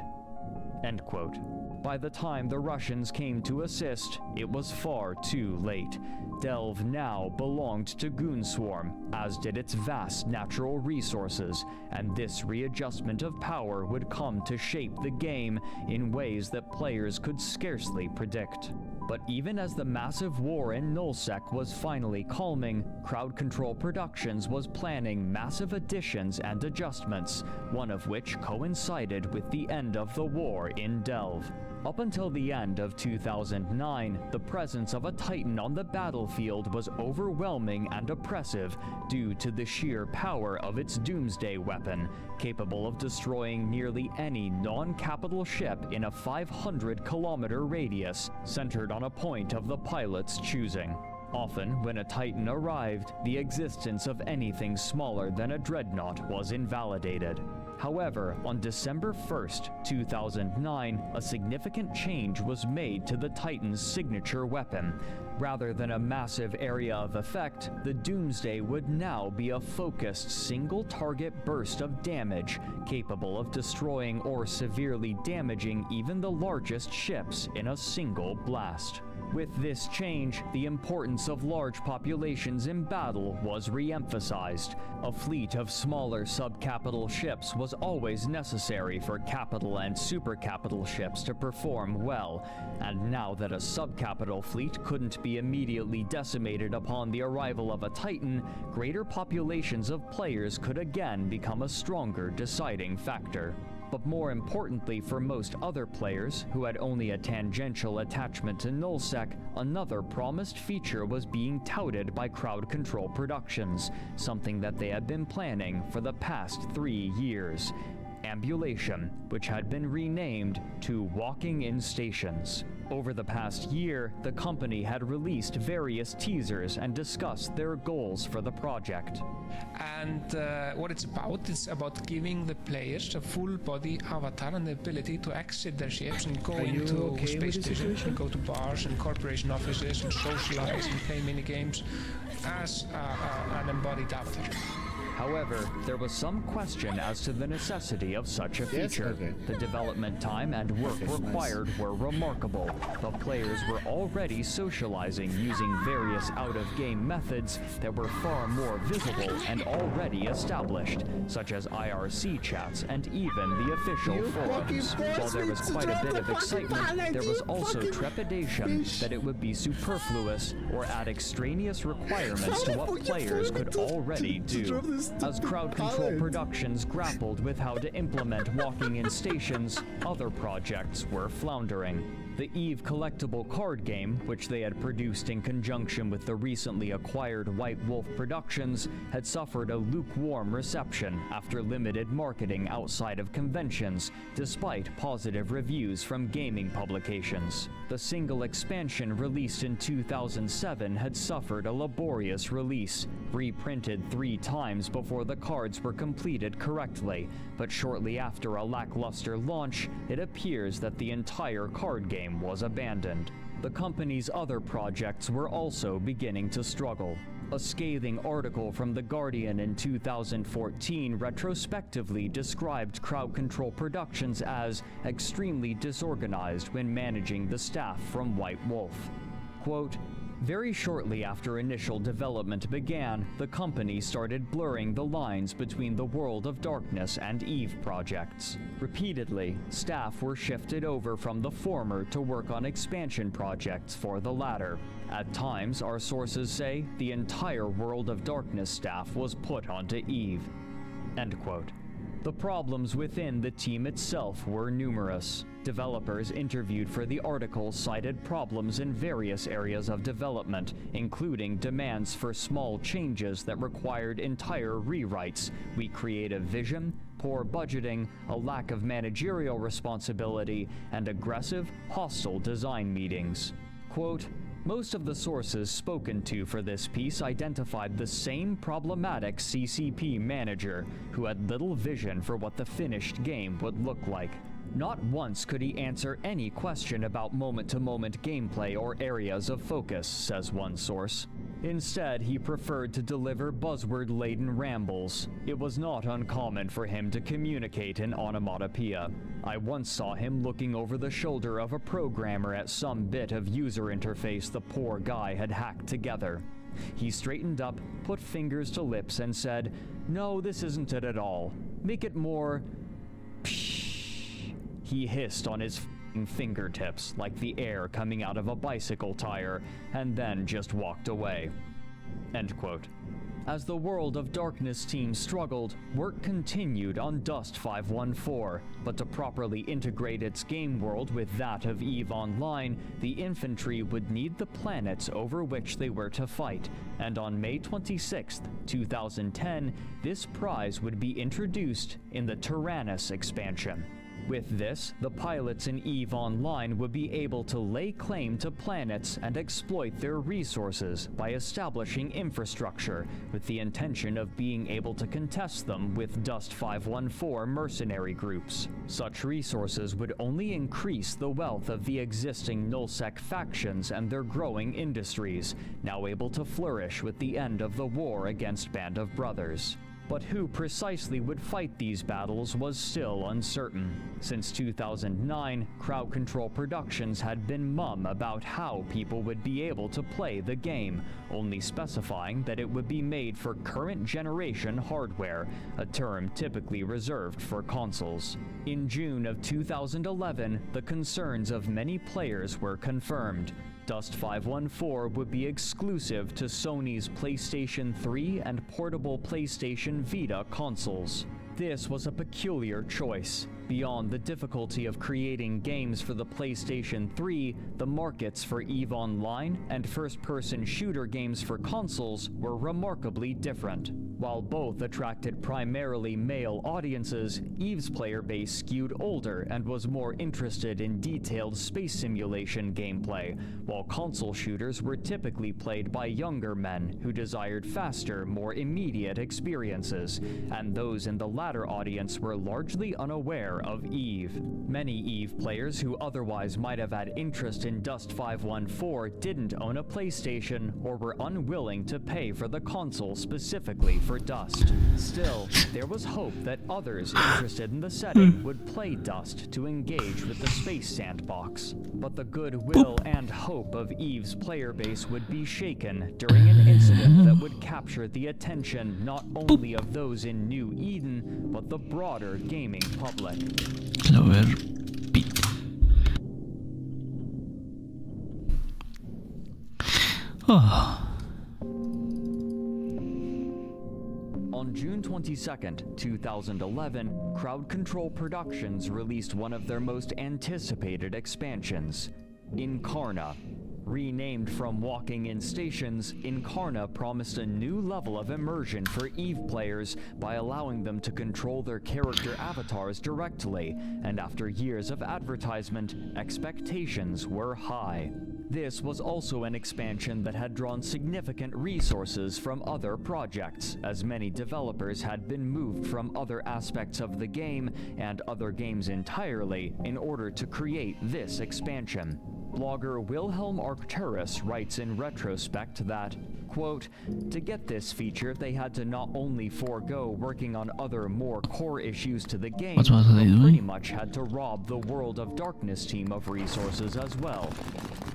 End quote. By the time the Russians came to assist, it was far too late. Delve now belonged to Goonswarm, as did its vast natural resources, and this readjustment of power would come to shape the game in ways that players could scarcely predict. But even as the massive war in Nullsec was finally calming, Crowd Control Productions was planning massive additions and adjustments, one of which coincided with the end of the war in Delve. Up until the end of 2009, the presence of a Titan on the battlefield was overwhelming and oppressive due to the sheer power of its Doomsday weapon, capable of destroying nearly any non-capital ship in a 500-kilometer radius, centered on a point of the pilot's choosing. Often, when a Titan arrived, the existence of anything smaller than a dreadnought was invalidated. However, on December 1st, 2009, a significant change was made to the Titan's signature weapon. Rather than a massive area of effect, the Doomsday would now be a focused single-target burst of damage, capable of destroying or severely damaging even the largest ships in a single blast. With this change, the importance of large populations in battle was re-emphasized. A fleet of smaller subcapital ships was always necessary for capital and supercapital ships to perform well, and now that a subcapital fleet couldn't be immediately decimated upon the arrival of a Titan, greater populations of players could again become a stronger deciding factor. But more importantly for most other players, who had only a tangential attachment to Nullsec, another promised feature was being touted by Crowd Control Productions, something that they had been planning for the past 3 years. Ambulation, which had been renamed to Walking in Stations. Over the past year, the company had released various teasers and discussed their goals for the project. And what it's about giving the players a full body avatar and the ability to exit their ships and go into space station and go to bars and corporation offices and socialize and play mini games as an embodied avatar. However, there was some question as to the necessity of such a feature. The development time and work required were remarkable. The players were already socializing using various out-of-game methods that were far more visible and already established, such as IRC chats and even the official forums. While there was quite a bit of excitement, there was also trepidation that it would be superfluous or add extraneous requirements to what players could already do. As Crowd Control Productions grappled with how to implement walking in stations, other projects were floundering. The EVE collectible card game, which they had produced in conjunction with the recently acquired White Wolf Productions, had suffered a lukewarm reception after limited marketing outside of conventions, despite positive reviews from gaming publications. The single expansion released in 2007 had suffered a laborious release, reprinted 3 times before the cards were completed correctly, but shortly after a lackluster launch, it appears that the entire card game was abandoned. The company's other projects were also beginning to struggle. A scathing article from The Guardian in 2014 retrospectively described Crowd Control Productions as extremely disorganized when managing the staff from White Wolf. Quote, "Very shortly after initial development began, the company started blurring the lines between the World of Darkness and EVE projects. Repeatedly, staff were shifted over from the former to work on expansion projects for the latter. At times, our sources say, the entire World of Darkness staff was put onto EVE." End quote. The problems within the team itself were numerous. Developers interviewed for the article cited problems in various areas of development, including demands for small changes that required entire rewrites, weak creative vision, poor budgeting, a lack of managerial responsibility, and aggressive, hostile design meetings. Quote, "Most of the sources spoken to for this piece identified the same problematic CCP manager, who had little vision for what the finished game would look like. Not once could he answer any question about moment-to-moment gameplay or areas of focus," says one source. Instead, he preferred to deliver buzzword-laden rambles. It was not uncommon for him to communicate in onomatopoeia. I once saw him looking over the shoulder of a programmer at some bit of user interface the poor guy had hacked together. He straightened up, put fingers to lips, and said, "No, this isn't it at all. Make it more..." He hissed on his fingertips like the air coming out of a bicycle tire, and then just walked away. End quote. As the World of Darkness team struggled, work continued on Dust 514, but to properly integrate its game world with that of EVE Online, the infantry would need the planets over which they were to fight, and on May 26, 2010, this prize would be introduced in the Tyrannus expansion. With this, the pilots in EVE Online would be able to lay claim to planets and exploit their resources by establishing infrastructure, with the intention of being able to contest them with Dust 514 mercenary groups. Such resources would only increase the wealth of the existing Nullsec factions and their growing industries, now able to flourish with the end of the war against Band of Brothers. But who precisely would fight these battles was still uncertain. Since 2009, Crowd Control Productions had been mum about how people would be able to play the game, only specifying that it would be made for current generation hardware, a term typically reserved for consoles. In June of 2011, the concerns of many players were confirmed. Dust 514 would be exclusive to Sony's PlayStation 3 and portable PlayStation Vita consoles. This was a peculiar choice. Beyond the difficulty of creating games for the PlayStation 3, the markets for EVE Online and first-person shooter games for consoles were remarkably different. While both attracted primarily male audiences, EVE's player base skewed older and was more interested in detailed space simulation gameplay, while console shooters were typically played by younger men who desired faster, more immediate experiences, and those in the latter audience were largely unaware of EVE. Many EVE players who otherwise might have had interest in Dust 514 didn't own a PlayStation or were unwilling to pay for the console specifically for Dust. Still, there was hope that others interested in the setting would play Dust to engage with the space sandbox. But the goodwill and hope of EVE's player base would be shaken during an incident that would capture the attention not only of those in New Eden, but the broader gaming public. Clover Pit. Oh. On June 22nd, 2011, Crowd Control Productions released one of their most anticipated expansions, Incarna. Renamed from Walking in Stations, Incarna promised a new level of immersion for EVE players by allowing them to control their character avatars directly, and after years of advertisement, expectations were high. This was also an expansion that had drawn significant resources from other projects, as many developers had been moved from other aspects of the game and other games entirely in order to create this expansion. Blogger Wilhelm Arcturus writes in retrospect that, quote, "To get this feature, they had to not only forego working on other more core issues to the game, What was they but pretty doing? much had to rob the World of Darkness team of resources as well,"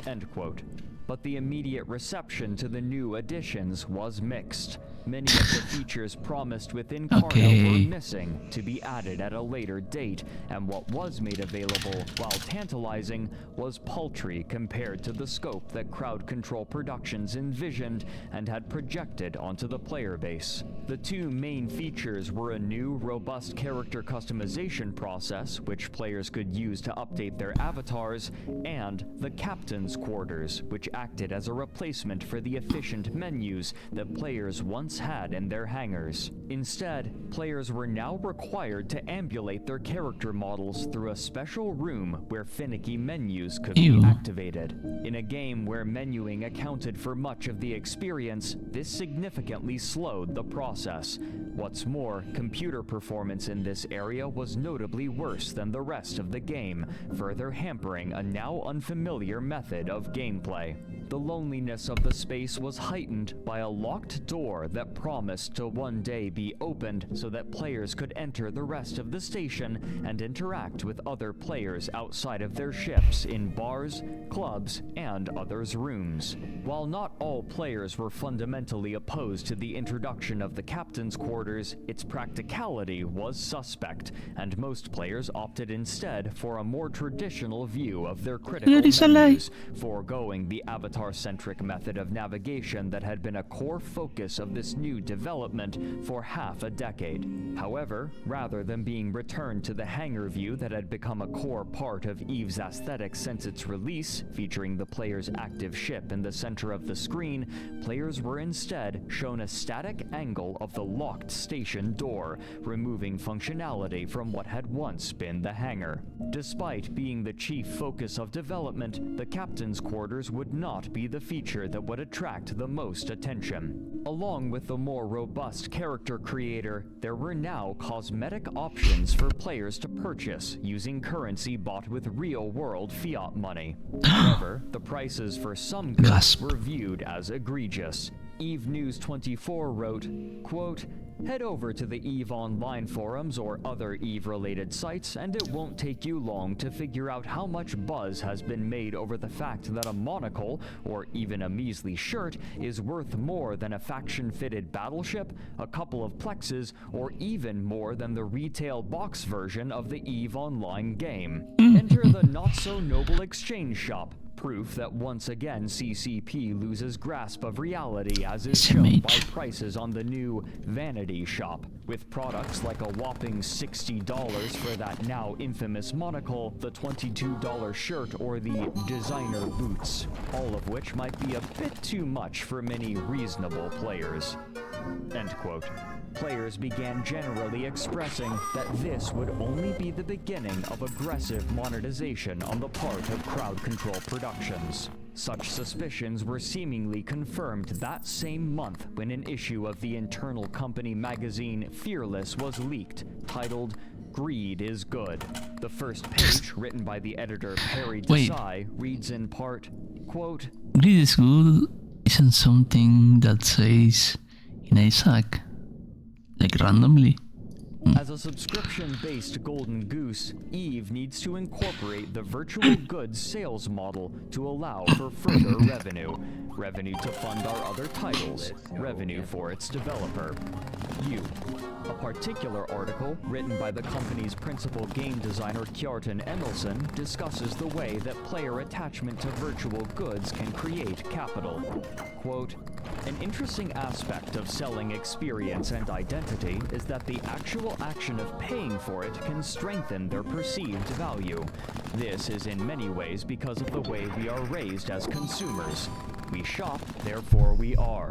end quote. But the immediate reception to the new additions was mixed. Many of the features promised with Incarna were missing to be added at a later date, and what was made available, while tantalizing, was paltry compared to the scope that Crowd Control Productions envisioned and had projected onto the player base. The two main features were a new, robust character customization process, which players could use to update their avatars, and the Captain's Quarters, which acted as a replacement for the efficient menus that players once had in their hangars. Instead, players were now required to ambulate their character models through a special room where finicky menus could be activated. In a game where menuing accounted for much of the experience, this significantly slowed the process. What's more, computer performance in this area was notably worse than the rest of the game, further hampering a now unfamiliar method of gameplay. The loneliness of the space was heightened by a locked door that promised to one day be opened so that players could enter the rest of the station and interact with other players outside of their ships in bars, clubs, and others' rooms. While not all players were fundamentally opposed to the introduction of the Captain's Quarters, its practicality was suspect, and most players opted instead for a more traditional view of their critical menus, foregoing the avatar-centric method of navigation that had been a core focus of this new development for half a decade. However, rather than being returned to the hangar view that had become a core part of EVE's aesthetic since its release, featuring the player's active ship in the center of the screen, players were instead shown a static angle of the locked station door, removing functionality from what had once been the hangar. Despite being the chief focus of development, the Captain's Quarters would not be the feature that would attract the most attention. Along with the more robust character creator, there were now cosmetic options for players to purchase using currency bought with real-world fiat money. However, the prices for some goods were viewed as egregious. EVE News 24 wrote, quote, "Head over to the EVE Online forums or other EVE-related sites, and it won't take you long to figure out how much buzz has been made over the fact that a monocle, or even a measly shirt, is worth more than a faction-fitted battleship, a couple of plexes, or even more than the retail box version of the EVE Online game. Enter the not-so-noble exchange shop. proof that once again CCP loses grasp of reality as is shown by prices on the new Vanity Shop, with products like a whopping $60 for that now infamous monocle, the $22 shirt, or the designer boots, all of which might be a bit too much for many reasonable players. End quote. Players began generally expressing that this would only be the beginning of aggressive monetization on the part of Crowd Control Productions. Such suspicions were seemingly confirmed that same month when an issue of the internal company magazine Fearless was leaked, titled Greed is Good. The first page, written by the editor Perry Desai, reads in part, quote, Greed is good isn't something that says in Isaac, like randomly. As a subscription-based Golden Goose, Eve needs to incorporate the virtual goods sales model to allow for further revenue. Revenue to fund our other titles. Revenue for its developer. You. A particular article, written by the company's principal game designer Kjartan Emilsson, discusses the way that player attachment to virtual goods can create capital. Quote, an interesting aspect of selling experience and identity is that the actual action of paying for it can strengthen their perceived value. This is in many ways because of the way we are raised as consumers. We shop, therefore we are.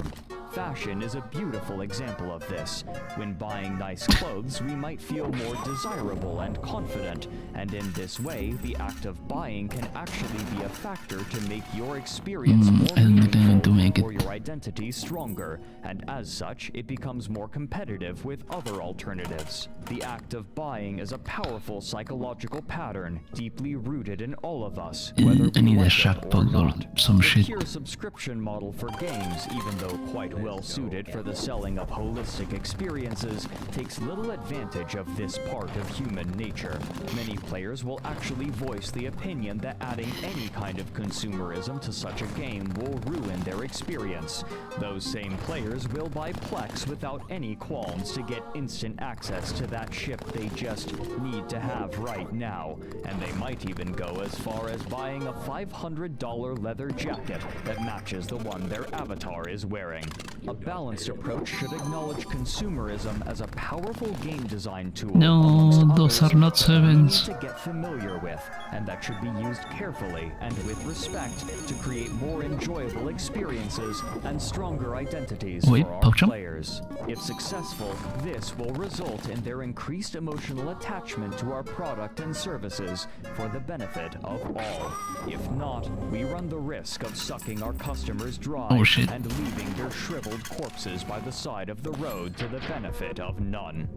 Fashion is a beautiful example of this. When buying nice clothes, we might feel more desirable and confident, and in this way, the act of buying can actually be a factor to make your experience more meaningful or your identity stronger, and as such, it becomes more competitive with other alternatives. The act of buying is a powerful psychological pattern, deeply rooted in all of us, whether we like it or not. Some shit. The pure subscription model for games, even though quite well suited for the selling of holistic experiences, takes little advantage of this part of human nature. Many players will actually voice the opinion that adding any kind of consumerism to such a game will ruin their experience. Those same players will buy Plex without any qualms to get instant access to that ship they just need to have right now, and they might even go as far as buying a $500 leather jacket that matches the one their avatar is wearing. A balanced approach should acknowledge consumerism as a powerful game design tool. No, those are not sevens. To get familiar with, and that should be used carefully and with respect to create more enjoyable experiences and stronger identities for our players. If successful, this will result in their increased emotional attachment to our product and services for the benefit of all. If not, we run the risk of sucking our customers dry and leaving their shriveled corpses by the side of the road to the benefit of none.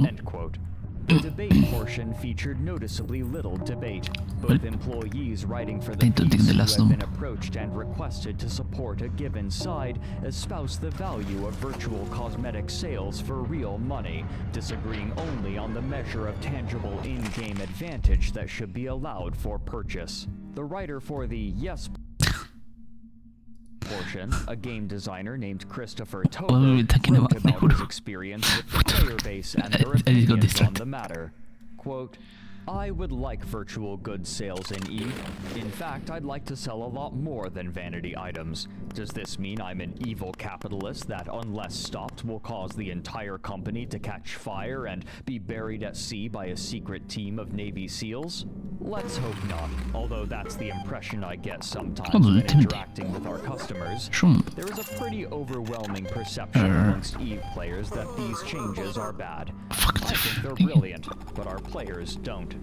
End quote. The debate portion featured noticeably little debate. Both employees writing for the piece who had been approached and requested to support a given side espoused the value of virtual cosmetic sales for real money, disagreeing only on the measure of tangible in-game advantage that should be allowed for purchase. The writer for the Yes portion, a game designer named Christopher Tober, wrote about his experience with the player base and their opinions on the matter. Quote, I would like virtual goods sales in Eve. In fact, I'd like to sell a lot more than vanity items. Does this mean I'm an evil capitalist that, unless stopped, will cause the entire company to catch fire and be buried at sea by a secret team of Navy SEALs? Let's hope not, although that's the impression I get sometimes when interacting with our customers. There is a pretty overwhelming perception amongst Eve players that these changes are bad. I think they're brilliant, but our players don't.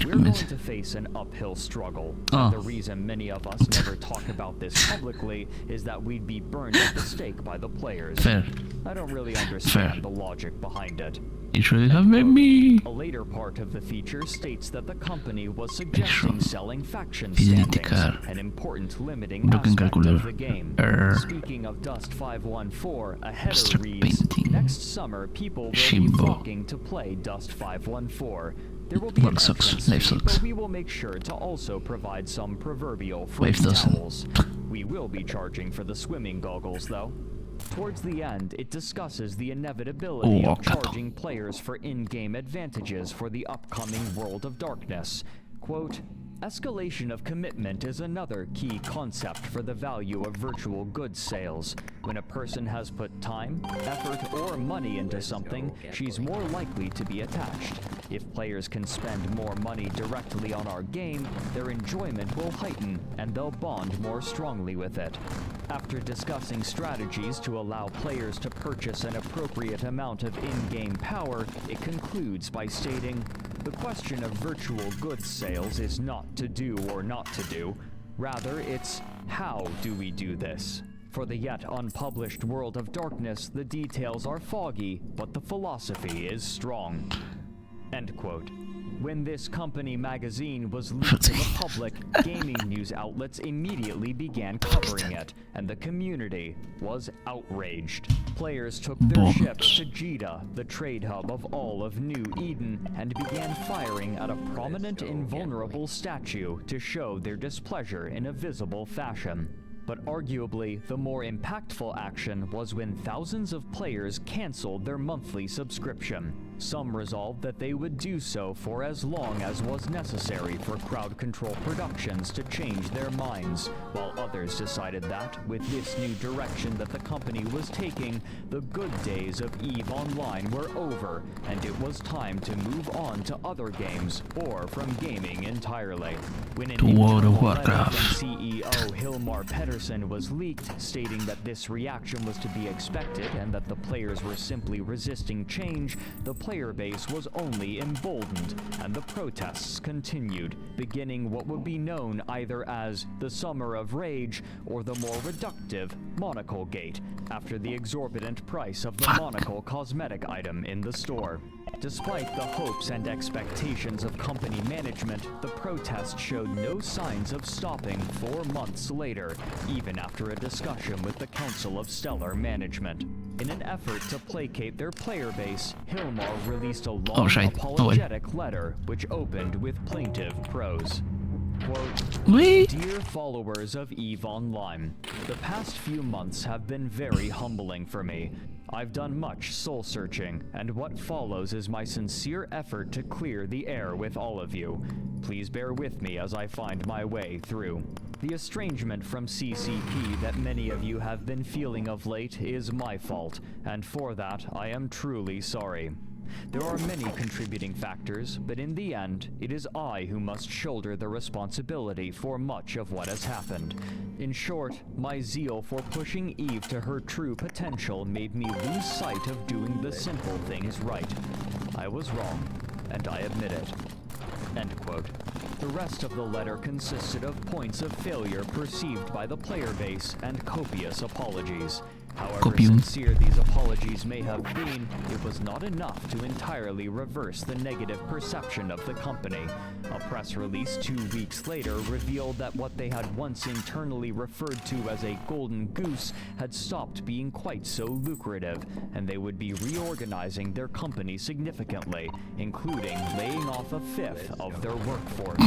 We're going to face an uphill struggle. And the reason many of us never talk about this publicly is that we'd be burned at the stake by the players. I don't really understand the logic behind it. You should have made me. A later part of the feature states that the company was suggesting selling faction standings, an important limiting aspect of the game. Speaking of Dust 514, a header reads, next summer people will be flocking to play Dust 514. There will be an entrance fee, but we will make sure to also provide some proverbial free towels. We will be charging for the swimming goggles, though. Towards the end, it discusses the inevitability of charging players for in-game advantages for the upcoming World of Darkness. Quote, Escalation of commitment is another key concept for the value of virtual goods sales. When a person has put time, effort, or money into something, she's more likely to be attached. If players can spend more money directly on our game, their enjoyment will heighten and they'll bond more strongly with it. After discussing strategies to allow players to purchase an appropriate amount of in-game power, it concludes by stating, "The question of virtual goods sales is not to do or not to do. Rather, it's how do we do this? For the yet unpublished World of Darkness, the details are foggy, but the philosophy is strong." End quote. When this company magazine was leaked to the public, gaming news outlets immediately began covering it, and the community was outraged. Players took their ships to Jeddah, the trade hub of all of New Eden, and began firing at a prominent invulnerable statue to show their displeasure in a visible fashion. But arguably, the more impactful action was when thousands of players canceled their monthly subscription. Some resolved that they would do so for as long as was necessary for Crowd Control Productions to change their minds, while others decided that, with this new direction that the company was taking, the good days of EVE Online were over, and it was time to move on to other games, or from gaming entirely. When an World of internal letter Warcraft. from CEO Hilmar Pedersen was leaked, stating that this reaction was to be expected and that the players were simply resisting change, the player base was only emboldened, and the protests continued, beginning what would be known either as the Summer of Rage or the more reductive Monocle Gate, after the exorbitant price of the Monocle cosmetic item in the store. Despite the hopes and expectations of company management, the protests showed no signs of stopping 4 months later, even after a discussion with the Council of Stellar Management. In an effort to placate their player base, Hilmar released a long apologetic letter which opened with plaintive prose. Quote, "Dear followers of EVE Online, the past few months have been very humbling for me. I've done much soul-searching, and what follows is my sincere effort to clear the air with all of you. Please bear with me as I find my way through. The estrangement from CCP that many of you have been feeling of late is my fault, and for that I am truly sorry. There are many contributing factors, but in the end, it is I who must shoulder the responsibility for much of what has happened. In short, my zeal for pushing Eve to her true potential made me lose sight of doing the simple things right. I was wrong, and I admit it." End quote. The rest of the letter consisted of points of failure perceived by the player base and copious apologies. However sincere these apologies may have been, it was not enough to entirely reverse the negative perception of the company. A press release 2 weeks later revealed that what they had once internally referred to as a golden goose had stopped being quite so lucrative, and they would be reorganizing their company significantly, including laying off a fifth of their workforce.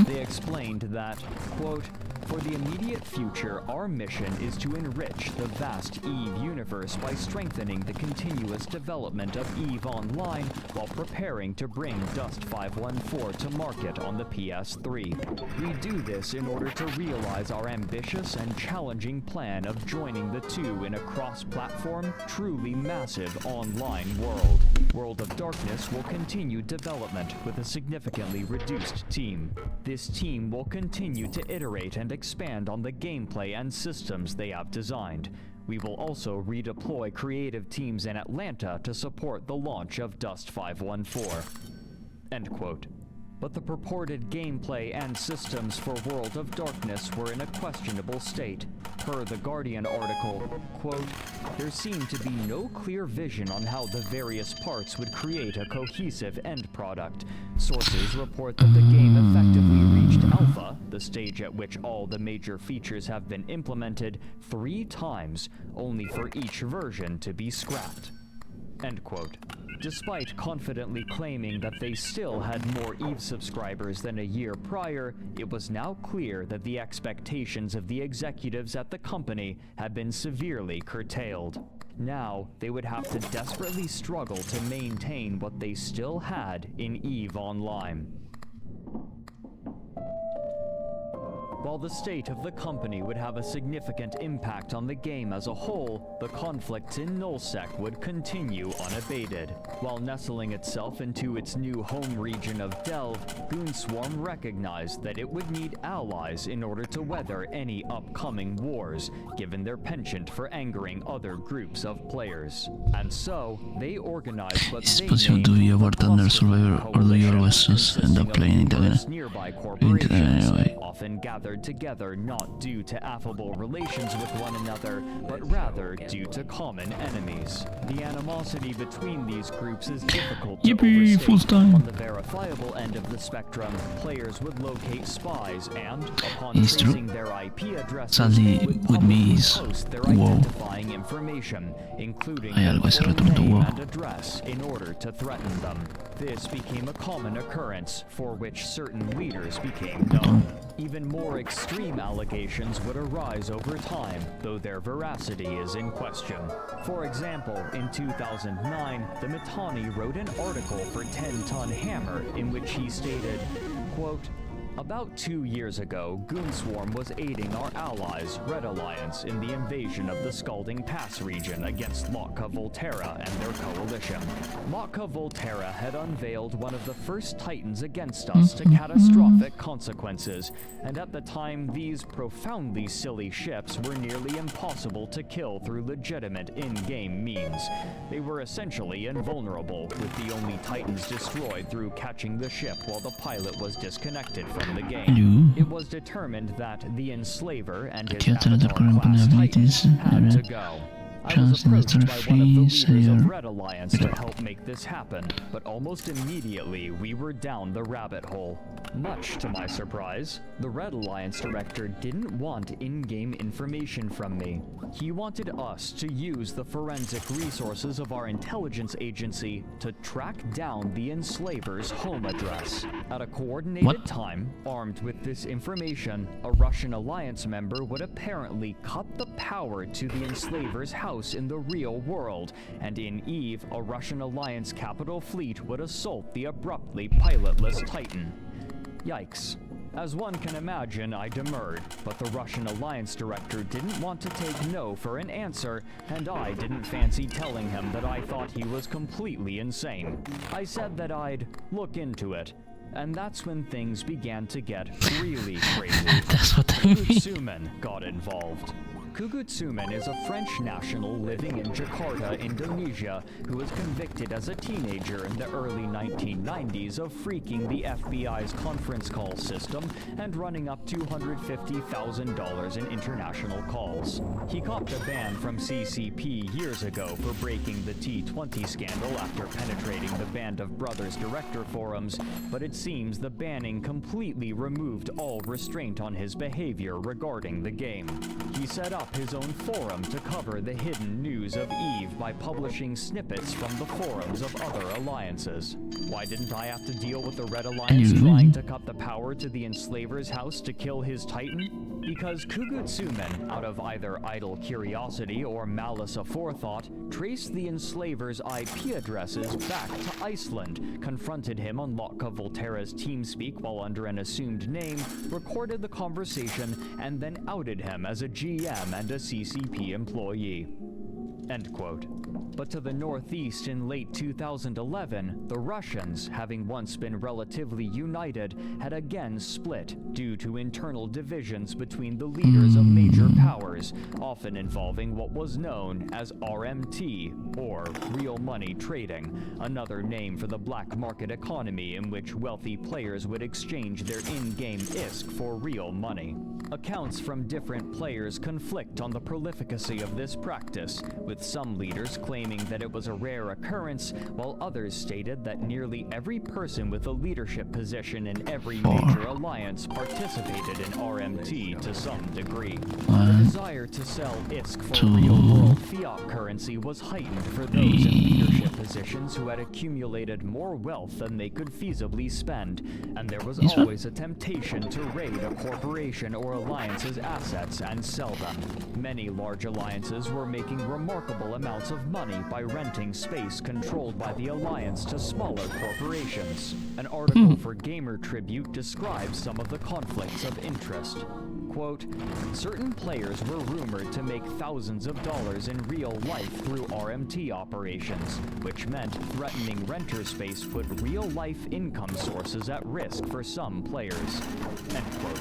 They explained that, quote, "For the immediate future, our mission is to enrich the vast EVE universe by strengthening the continuous development of EVE Online while preparing to bring Dust 514 to market on the PS3. We do this in order to realize our ambitious and challenging plan of joining the two in a cross-platform, truly massive online world. World of Darkness will continue development with a significantly reduced team. This team will continue to iterate and expand on the gameplay and systems they have designed. We will also redeploy creative teams in Atlanta to support the launch of Dust 514. End quote. But the purported gameplay and systems for World of Darkness were in a questionable state. Per the Guardian article, quote, "There seemed to be no clear vision on how the various parts would create a cohesive end product. Sources report that the game effectively reached alpha, the stage at which all the major features have been implemented, 3 times, only for each version to be scrapped." End quote. Despite confidently claiming that they still had more EVE subscribers than a year prior, it was now clear that the expectations of the executives at the company had been severely curtailed. Now, they would have to desperately struggle to maintain what they still had in EVE Online. While the state of the company would have a significant impact on the game as a whole, the conflicts in Nullsec would continue unabated. While nestling itself into its new home region of Delve, Goonswarm recognized that it would need allies in order to weather any upcoming wars, given their penchant for angering other groups of players. And so, they organized what Is they it possible named to be a the bartender survivor, or do you always just end up playing it again? nearby Into corporations, anyway. often gathered together not due to affable relations with one another, but rather due to common enemies. The animosity between these groups is difficult to Yippee, full overstate. time. On the verifiable end of the spectrum, players would locate spies and, upon It's true. tracing their IP addresses, Sadly, would with me publicly is post their WoW. identifying information, including Hay their algo ese full retorno name WoW. and address, in order to threaten them. This became a common occurrence, for which certain leaders became known. Even more extreme allegations would arise over time, though their veracity is in question. For example, in 2009, the Mittani wrote an article for 10 Ton Hammer in which he stated, quote, "About 2 years ago, Goonswarm was aiding our allies, Red Alliance, in the invasion of the Scalding Pass region against Lotka Volterra and their coalition. Lotka Volterra had unveiled one of the first Titans against us to catastrophic consequences, and at the time, these profoundly silly ships were nearly impossible to kill through legitimate in-game means. They were essentially invulnerable, with the only Titans destroyed through catching the ship while the pilot was disconnected from the game. Hello. It was determined that the Enslaver and his Aquí alternative Avatar current class abilities. Titan had to go. I was approached by one of the leaders of Red Alliance to help make this happen, but almost immediately we were down the rabbit hole. Much to my surprise, the Red Alliance director didn't want in-game information from me. He wanted us to use the forensic resources of our intelligence agency to track down the Enslaver's home address. At a coordinated time, armed with this information, a Russian Alliance member would apparently cut the power to the Enslaver's house in the real world, and in Eve, a Russian Alliance capital fleet would assault the abruptly pilotless Titan. Yikes. As one can imagine, I demurred, but the Russian Alliance director didn't want to take no for an answer, and I didn't fancy telling him that I thought he was completely insane. I said that I'd look into it, and that's when things began to get really crazy. That's what I mean. Kugutsumen got involved. Kugutsumen is a French national living in Jakarta, Indonesia, who was convicted as a teenager in the early 1990s of freaking the FBI's conference call system and running up $250,000 in international calls. He copped a ban from CCP years ago for breaking the T20 scandal after penetrating the Band of Brothers director forums, but it seems the banning completely removed all restraint on his behavior regarding the game. He set up his own forum to cover the hidden news of Eve by publishing snippets from the forums of other alliances. Why didn't I have to deal with the Red Alliance trying to cut the power to the Enslaver's house to kill his Titan? Because Kugutsumen, out of either idle curiosity or malice aforethought, traced the Enslaver's IP addresses back to Iceland, confronted him on Lotka Volterra's TeamSpeak while under an assumed name, recorded the conversation, and then outed him as a GM and a CCP employee. End quote. But to the northeast in late 2011, the Russians, having once been relatively united, had again split due to internal divisions between the leaders of major powers, often involving what was known as RMT, or real money trading, another name for the black market economy in which wealthy players would exchange their in-game ISK for real money. Accounts from different players conflict on the prolificacy of this practice, with some leaders claiming that it was a rare occurrence, while others stated that nearly every person with a leadership position in every major alliance participated in RMT to some degree. The desire to sell ISK for real-world fiat currency was heightened for those in leadership positions who had accumulated more wealth than they could feasibly spend, and there was always a temptation to raid a corporation or alliance's assets and sell them. Many large alliances were making remarkable amounts of money by renting space controlled by the alliance to smaller corporations. An article for Gamer Tribute describes some of the conflicts of interest. quote, certain players were rumored to make thousands of dollars in real life through RMT operations, which meant threatening renter space put real-life income sources at risk for some players, end quote.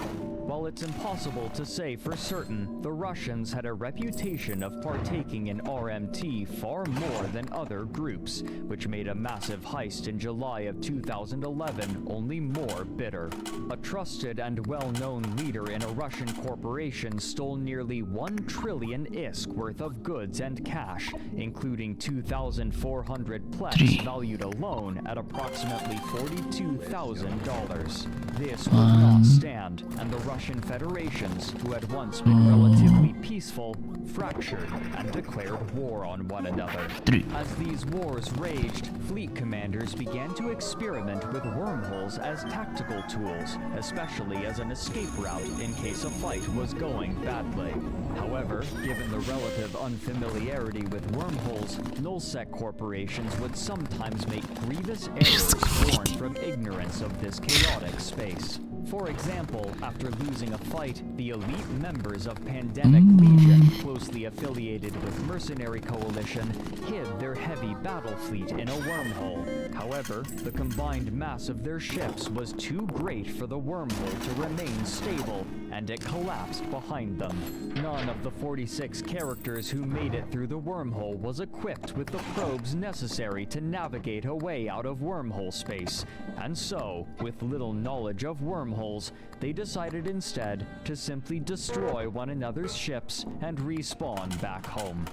While it's impossible to say for certain, the Russians had a reputation of partaking in RMT far more than other groups, which made a massive heist in July of 2011 only more bitter. A trusted and well-known leader in a Russian corporation stole nearly 1 trillion ISK worth of goods and cash, including 2,400 plebs valued alone at approximately $42,000. This would not stand, and the Russian federations, who had once been relatively peaceful, fractured and declared war on one another. As these wars raged, fleet commanders began to experiment with wormholes as tactical tools, especially as an escape route in case a fight was going badly. However, given the relative unfamiliarity with wormholes, nullsec corporations would sometimes make grievous errors born from ignorance of this chaotic space. For example, after losing a fight, the elite members of Pandemic Legion, closely affiliated with Mercenary Coalition, hid their heavy battle fleet in a wormhole. However, the combined mass of their ships was too great for the wormhole to remain stable, and it collapsed behind them. None of the 46 characters who made it through the wormhole was equipped with the probes necessary to navigate a way out of wormhole space, and so, with little knowledge of wormholes, they decided instead to simply destroy one another's ships and respawn back home.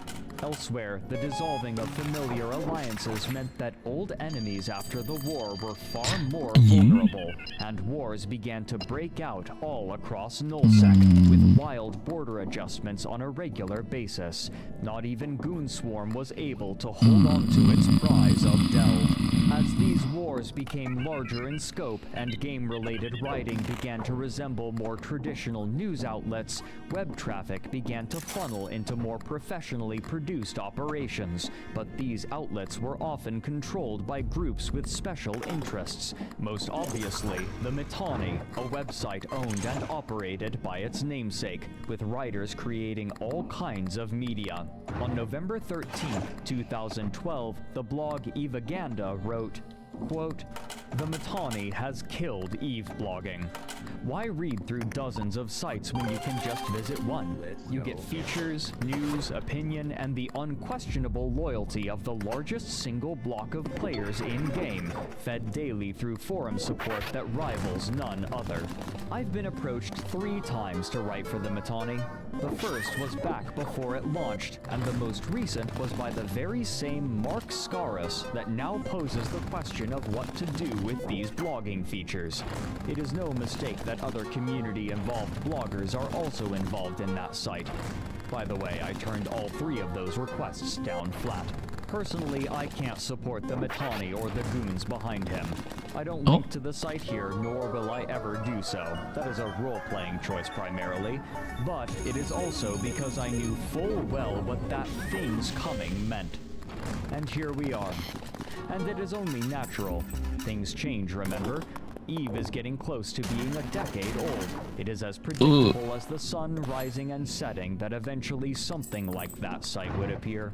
Elsewhere, the dissolving of familiar alliances meant that old enemies after the war were far more vulnerable, and wars began to break out all across Nullsec, with wild border adjustments on a regular basis. Not even Goonswarm was able to hold on to its prize of Delve. As these wars became larger in scope and game-related writing began to resemble more traditional news outlets, web traffic began to funnel into more professionally produced operations, but these outlets were often controlled by groups with special interests. Most obviously, the Mittani, a website owned and operated by its namesake, with writers creating all kinds of media. On November 13, 2012, the blog Evaganda wrote, quote, "The Mittani has killed Eve blogging. Why read through dozens of sites when you can just visit one? You get features, news, opinion, and the unquestionable loyalty of the largest single block of players in-game, fed daily through forum support that rivals none other. I've been approached 3 times to write for the Mittani. The first was back before it launched, and the most recent was by the very same Mark Scaris that now poses the question of what to do with these blogging features. It is no mistake that other community-involved bloggers are also involved in that site. By the way, I turned all 3 of those requests down flat. Personally, I can't support the Mittani or the goons behind him. I don't link to the site here, nor will I ever do so. That is a role-playing choice primarily, but it is also because I knew full well what that thing's coming meant. And here we are. And it is only natural. Things change, remember? Eve is getting close to being a decade old. It is as predictable as the sun rising and setting that eventually something like that site would appear.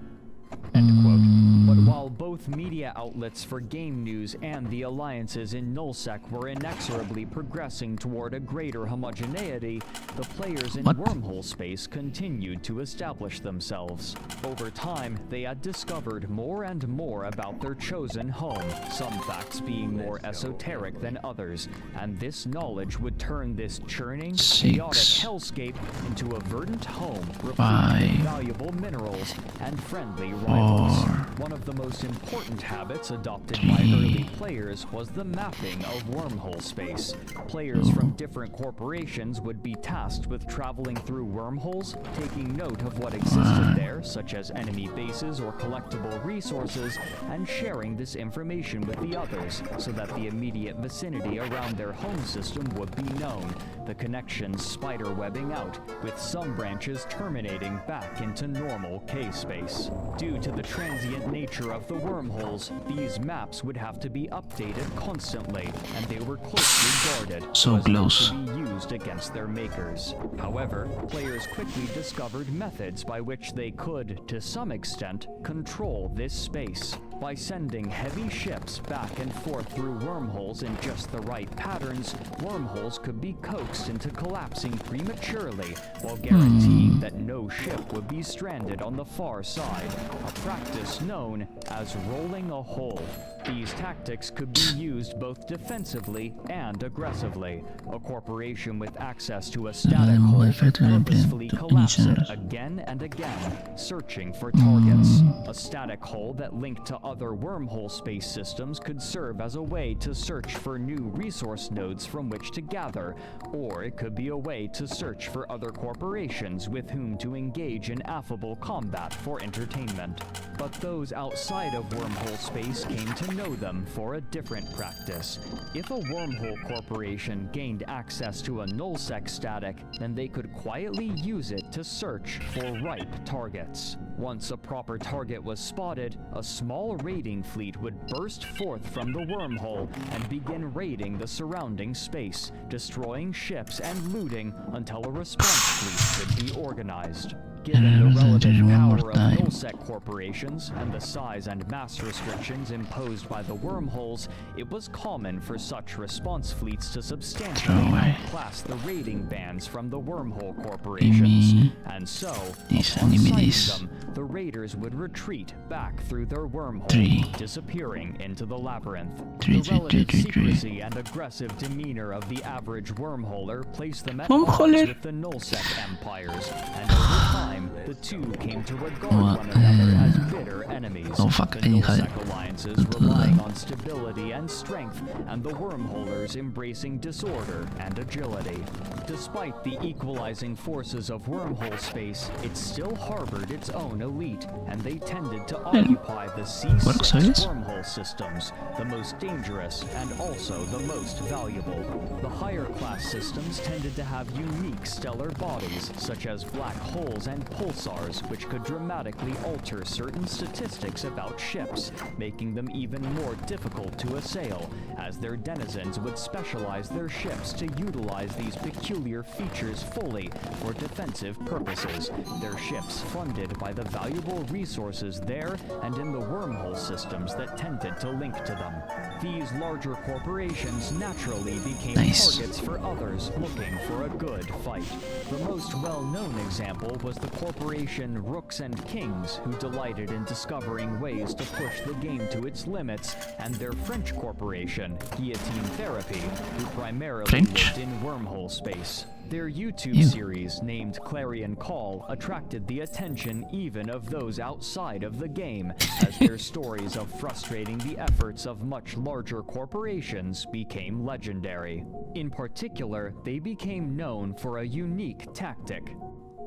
End quote. But while both media outlets for game news and the alliances in Nullsec were inexorably progressing toward a greater homogeneity, the players in wormhole space continued to establish themselves. Over time, they had discovered more and more about their chosen home, some facts being more esoteric than others, and this knowledge would turn this churning, chaotic hellscape into a verdant home replete with valuable minerals and friendly rivals. One of the most important habits adopted by early players was the mapping of wormhole space. Players from different corporations would be tasked with traveling through wormholes, taking note of what existed there, such as enemy bases or collectible resources, and sharing this information with the others so that the immediate vicinity around their home system would be known, the connections spiderwebbing out, with some branches terminating back into normal K-space. Due to the transient nature nature of the wormholes, these maps would have to be updated constantly, and they were closely guarded So as close. not to be used against their makers. However, players quickly discovered methods by which they could, to some extent, control this space. By sending heavy ships back and forth through wormholes in just the right patterns, wormholes could be coaxed into collapsing prematurely while guaranteeing that no ship would be stranded on the far side, a practice known as rolling a hole. These tactics could be used both defensively and aggressively. A corporation with access to a static hole would purposefully collapse it again and again, searching for targets. A static hole that linked to other wormhole space systems could serve as a way to search for new resource nodes from which to gather, or it could be a way to search for other corporations with whom to engage in affable combat for entertainment. But those outside of wormhole space came to know them for a different practice. If a wormhole corporation gained access to a nullsec static, then they could quietly use it to search for ripe targets. Once a proper target was spotted, a small raiding fleet would burst forth from the wormhole and begin raiding the surrounding space, destroying ships and looting until a response fleet could be organized. Given the relative power of nullsec corporations and the size and mass restrictions imposed by the wormholes, it was common for such response fleets to substantially outclass the raiding bands from the wormhole corporations. And so, upon sighting them, the raiders would retreat back through their wormhole, disappearing into the labyrinth. The relative secrecy and aggressive demeanor of the average wormholer placed them at odds with the nullsec empires, and over time, the two came to regard one another as bitter enemies. The nullsec alliances relying on stability and strength, and the wormholers embracing disorder and agility. Despite the equalizing forces of wormhole space, it still harbored its own elite, and they tended to occupy the C6 wormhole systems, the most dangerous and also the most valuable. The higher class systems tended to have unique stellar bodies, such as black holes and pulsars, which could dramatically alter certain statistics about ships, making them even more difficult to assail, as their denizens would specialize their ships to utilize these peculiar features fully for defensive purposes, their ships funded by the valuable resources there and in the wormhole systems that tended to link to them. These larger corporations naturally became targets for others looking for a good fight. The most well-known example was the corporation Rooks and Kings, who delighted in discovering ways to push the game to its limits, and their French corporation, Guillotine Therapy, who primarily lived in wormhole space. Their YouTube series, named Clarion Call, attracted the attention even of those outside of the game, as their stories of frustrating the efforts of much larger corporations became legendary. In particular, they became known for a unique tactic: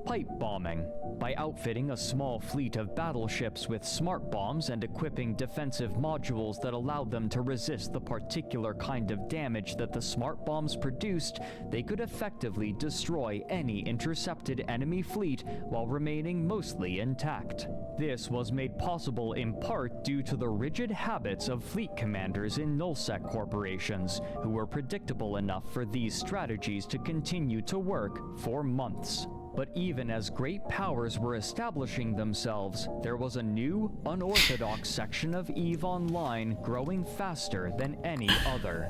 pipe bombing. By outfitting a small fleet of battleships with smart bombs and equipping defensive modules that allowed them to resist the particular kind of damage that the smart bombs produced, they could effectively destroy any intercepted enemy fleet while remaining mostly intact. This was made possible in part due to the rigid habits of fleet commanders in nullsec corporations, who were predictable enough for these strategies to continue to work for months. But even as great powers were establishing themselves, there was a new, unorthodox section of EVE Online growing faster than any other: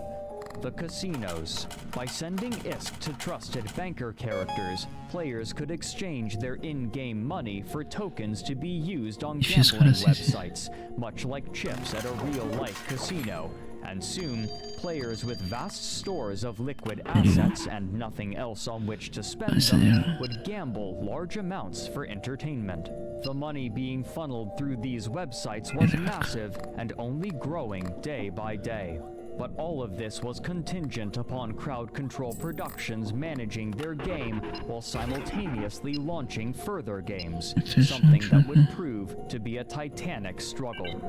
the casinos. By sending ISK to trusted banker characters, players could exchange their in-game money for tokens to be used on gambling websites, much like chips at a real-life casino. And soon, players with vast stores of liquid assets and nothing else on which to spend them would gamble large amounts for entertainment. The money being funneled through these websites was massive and only growing day by day. But all of this was contingent upon Crowd Control Productions managing their game while simultaneously launching further games, something that would prove to be a titanic struggle.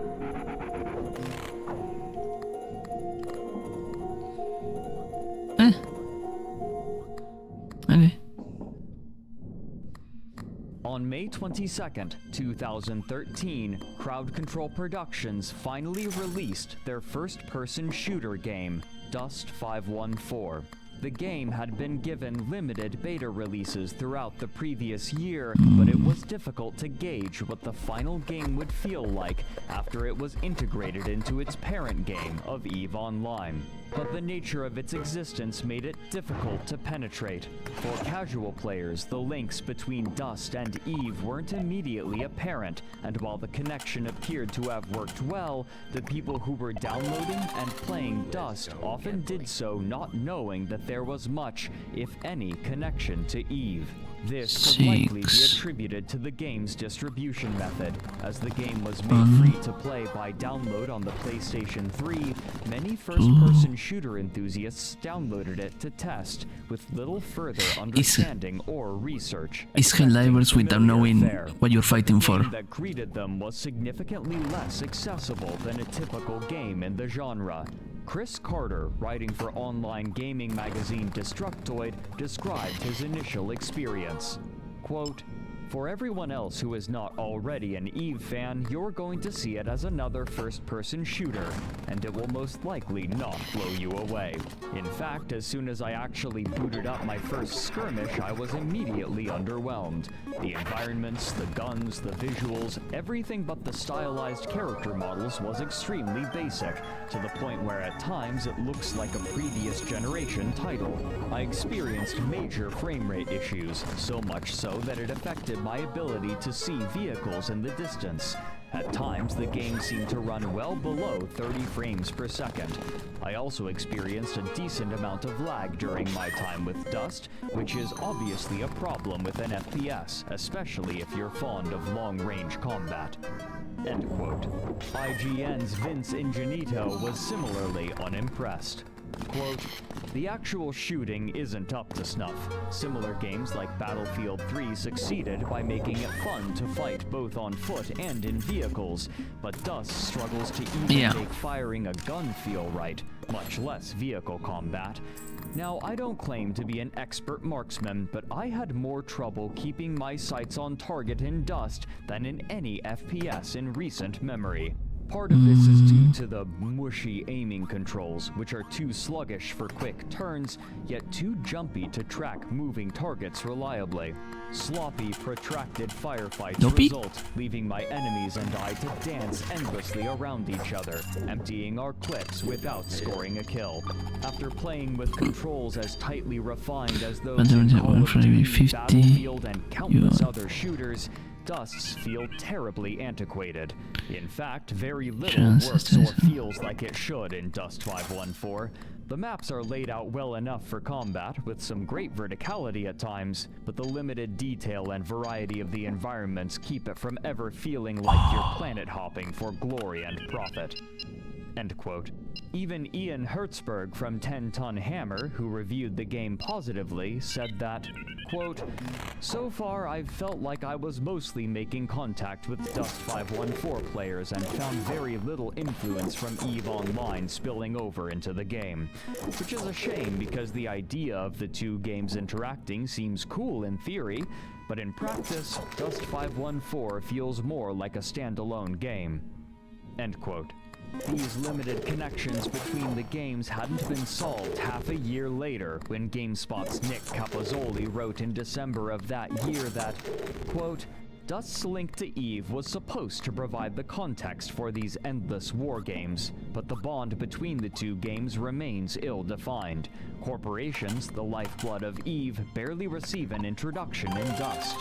On May 22nd, 2013, Crowd Control Productions finally released their first-person shooter game, Dust 514. The game had been given limited beta releases throughout the previous year, but it was difficult to gauge what the final game would feel like after it was integrated into its parent game of EVE Online. But the nature of its existence made it difficult to penetrate. For casual players, the links between Dust and EVE weren't immediately apparent, and while the connection appeared to have worked well, the people who were downloading and playing Dust often did so not knowing that there was much, if any, connection to EVE. This could likely be attributed to the game's distribution method. As the game was made free to play by download on the PlayStation 3, many first-person shooter enthusiasts downloaded it to test, with little further understanding or research. It's Helldivers without knowing what you're fighting for. The game that greeted them was significantly less accessible than a typical game in the genre. Chris Carter, writing for online gaming magazine Destructoid, described his initial experience. Quote, "For everyone else who is not already an EVE fan, you're going to see it as another first-person shooter, and it will most likely not blow you away. In fact, as soon as I actually booted up my first skirmish, I was immediately underwhelmed. The environments, the guns, the visuals, everything but the stylized character models was extremely basic, to the point where at times it looks like a previous generation title. I experienced major frame rate issues, so much so that it affected my ability to see vehicles in the distance. At times, the game seemed to run well below 30 frames per second. I also experienced a decent amount of lag during my time with Dust, which is obviously a problem with an FPS, especially if you're fond of long-range combat." End quote. IGN's Vince Ingenito was similarly unimpressed. Quote, "The actual shooting isn't up to snuff. Similar games like Battlefield 3 succeeded by making it fun to fight both on foot and in vehicles, but Dust struggles to even make firing a gun feel right, much less vehicle combat. Now, I don't claim to be an expert marksman, but I had more trouble keeping my sights on target in Dust than in any FPS in recent memory. Part of this is due to the mushy aiming controls, which are too sluggish for quick turns, yet too jumpy to track moving targets reliably. Sloppy, protracted firefights result, leaving my enemies and I to dance endlessly around each other, emptying our clips without scoring a kill. After playing with controls as tightly refined as those in Call of Duty, Battlefield, and countless other shooters, Dusts feel terribly antiquated. In fact, very little works or feels like it should in Dust 514. The maps are laid out well enough for combat, with some great verticality at times, but the limited detail and variety of the environments keep it from ever feeling like you're planet hopping for glory and profit." End quote. Even Ian Hertzberg from 10 Ton Hammer, who reviewed the game positively, said that, quote, "So far I've felt like I was mostly making contact with Dust 514 players and found very little influence from EVE Online spilling over into the game. Which is a shame because the idea of the two games interacting seems cool in theory, but in practice, Dust 514 feels more like a standalone game." End quote. These limited connections between the games hadn't been solved half a year later when GameSpot's Nick Capozzoli wrote in December of that year that, quote, "Dust's link to EVE was supposed to provide the context for these endless war games, but the bond between the two games remains ill-defined. Corporations, the lifeblood of EVE, barely receive an introduction in Dust."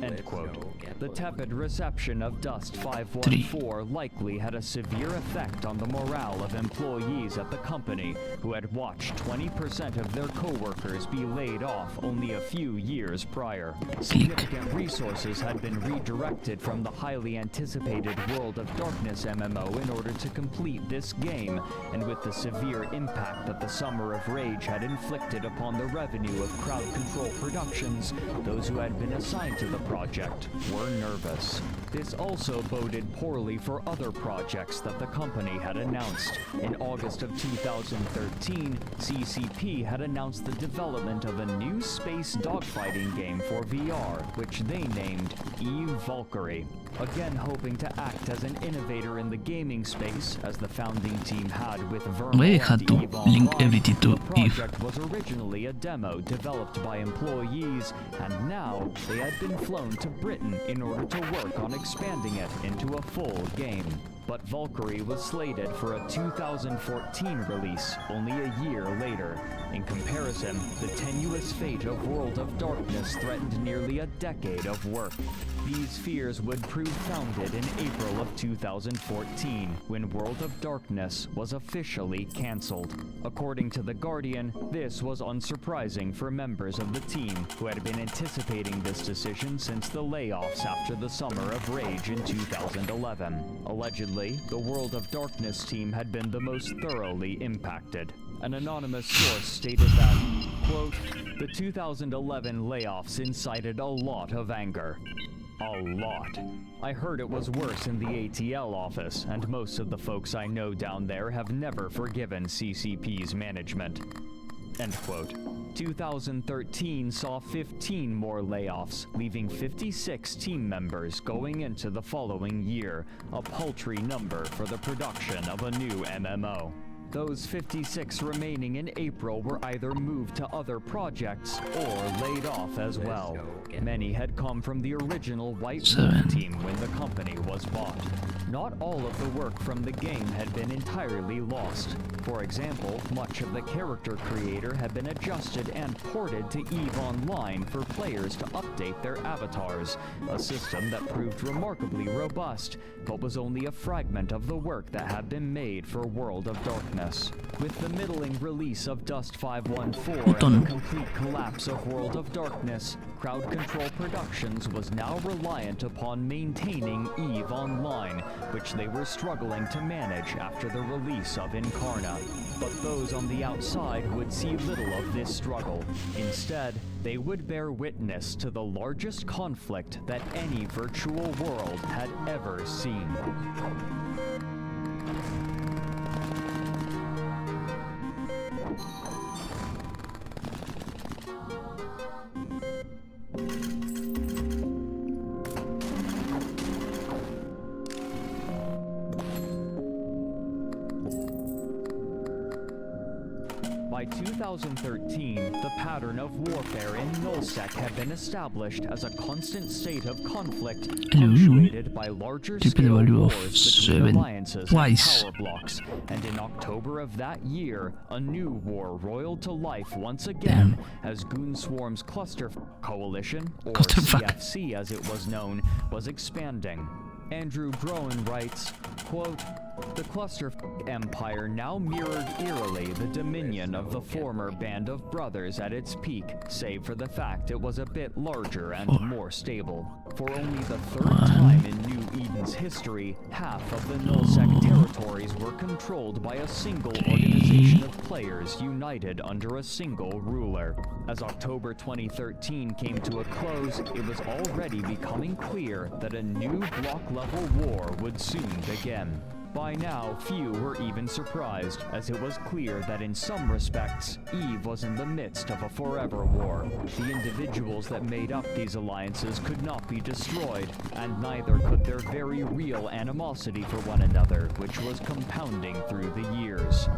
End quote. The tepid reception of Dust 514 likely had a severe effect on the morale of employees at the company, who had watched 20% of their co-workers be laid off only a few years prior. Significant resources had been redirected from the highly anticipated World of Darkness MMO in order to complete this game, and with the severe impact that the Summer of Rage had inflicted upon the revenue of Crowd Control Productions, those who had been assigned to the project were nervous. This also boded poorly for other projects that the company had announced. In August of 2013, CCP had announced the development of a new space dogfighting game for VR, which they named Eve Valkyrie. Again hoping to act as an innovator in the gaming space, as the founding team had with Vermal Voy a dejar and tu Eve link Online, everything to the Eve. project was originally a demo developed by employees, and now they had been flown to Britain in order to work on expanding it into a full game. But Valkyrie was slated for a 2014 release, only a year later. In comparison, the tenuous fate of World of Darkness threatened nearly a decade of work. These fears would prove founded in April of 2014, when World of Darkness was officially cancelled. According to The Guardian, this was unsurprising for members of the team, who had been anticipating this decision since the layoffs after the Summer of Rage in 2011. Allegedly, the World of Darkness team had been the most thoroughly impacted. An anonymous source stated that, quote, "The 2011 layoffs incited a lot of anger. A lot. I heard it was worse in the ATL office, and most of the folks I know down there have never forgiven CCP's management." End quote. 2013 saw 15 more layoffs, leaving 56 team members going into the following year, a paltry number for the production of a new MMO. Those 56 remaining in April were either moved to other projects or laid off as well. Many had come from the original White Wolf team when the company was bought. Not all of the work from the game had been entirely lost. For example, much of the character creator had been adjusted and ported to EVE Online for players to update their avatars, a system that proved remarkably robust, but was only a fragment of the work that had been made for World of Darkness. With the middling release of Dust 514 and the complete collapse of World of Darkness, Crowd Control Productions was now reliant upon maintaining EVE Online, which they were struggling to manage after the release of Incarna. But those on the outside would see little of this struggle. Instead, they would bear witness to the largest conflict that any virtual world had ever seen. By 2013, the pattern of warfare in Nullsec had been established as a constant state of conflict, punctuated by larger-scale wars between alliances and power blocks. And in October of that year, a new war roiled to life once again as Goonswarm's Cluster Coalition, or CFC as it was known, was expanding. Andrew Broen writes, quote, "The Cluster Empire now mirrored eerily the dominion of the former Band of Brothers at its peak, save for the fact it was a bit larger and more stable. For only the third time in New Eden's history, half of the Nullsec territories were controlled by a single organization of players united under a single ruler. As October 2013 came to a close, it was already becoming clear that a new block-level war would soon begin. By now, few were even surprised, as it was clear that in some respects, EVE was in the midst of a forever war. The individuals that made up these alliances could not be destroyed, and neither could their very real animosity for one another, which was compounding through the years."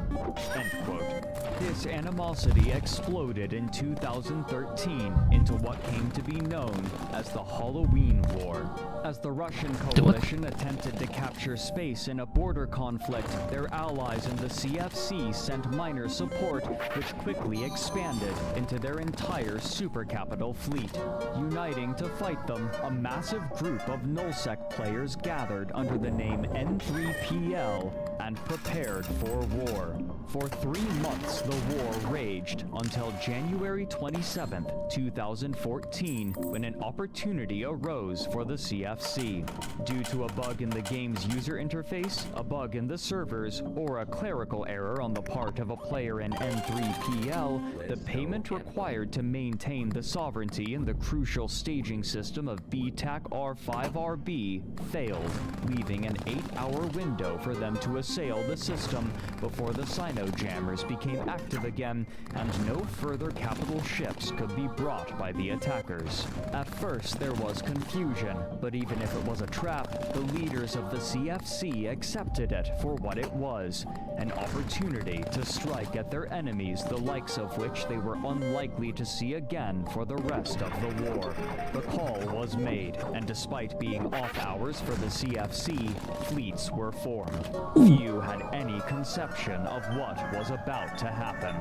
End quote. This animosity exploded in 2013 into what came to be known as the Halloween War. As the Russian coalition attempted to capture space in a border conflict, their allies in the CFC sent minor support, which quickly expanded into their entire supercapital fleet. Uniting to fight them, a massive group of Nullsec players gathered under the name N3PL and prepared for war. For 3 months, the war raged until January 27, 2014, when an opportunity arose for the CFC. Due to a bug in the game's user interface, a bug in the servers, or a clerical error on the part of a player in N3PL, the payment required to maintain the sovereignty in the crucial staging system of BTAC R5RB failed, leaving an 8-hour window for them to assail the system before the Sino-jammers became active again and no further capital ships could be brought by the attackers. At first there was confusion, but even if it was a trap, the leaders of the CFC accepted it for what it was, an opportunity to strike at their enemies, the likes of which they were unlikely to see again for the rest of the war. The call was made, and despite being off hours for the CFC, fleets were formed. Few had any conception of what was about to happen.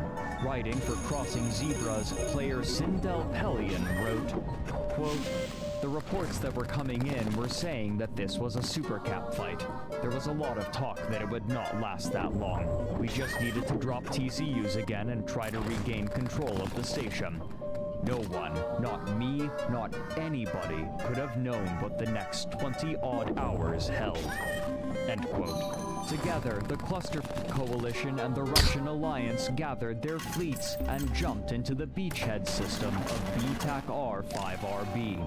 Writing for Crossing Zebras, player Sindel Pelion wrote, quote, "The reports that were coming in were saying that this was a supercap fight. There was a lot of talk that it would not last that long. We just needed to drop TCUs again and try to regain control of the station. No one, not me, not anybody, could have known what the next 20-odd hours held." End quote. Together, the Cluster Coalition and the Russian Alliance gathered their fleets and jumped into the beachhead system of BTAC R5RB.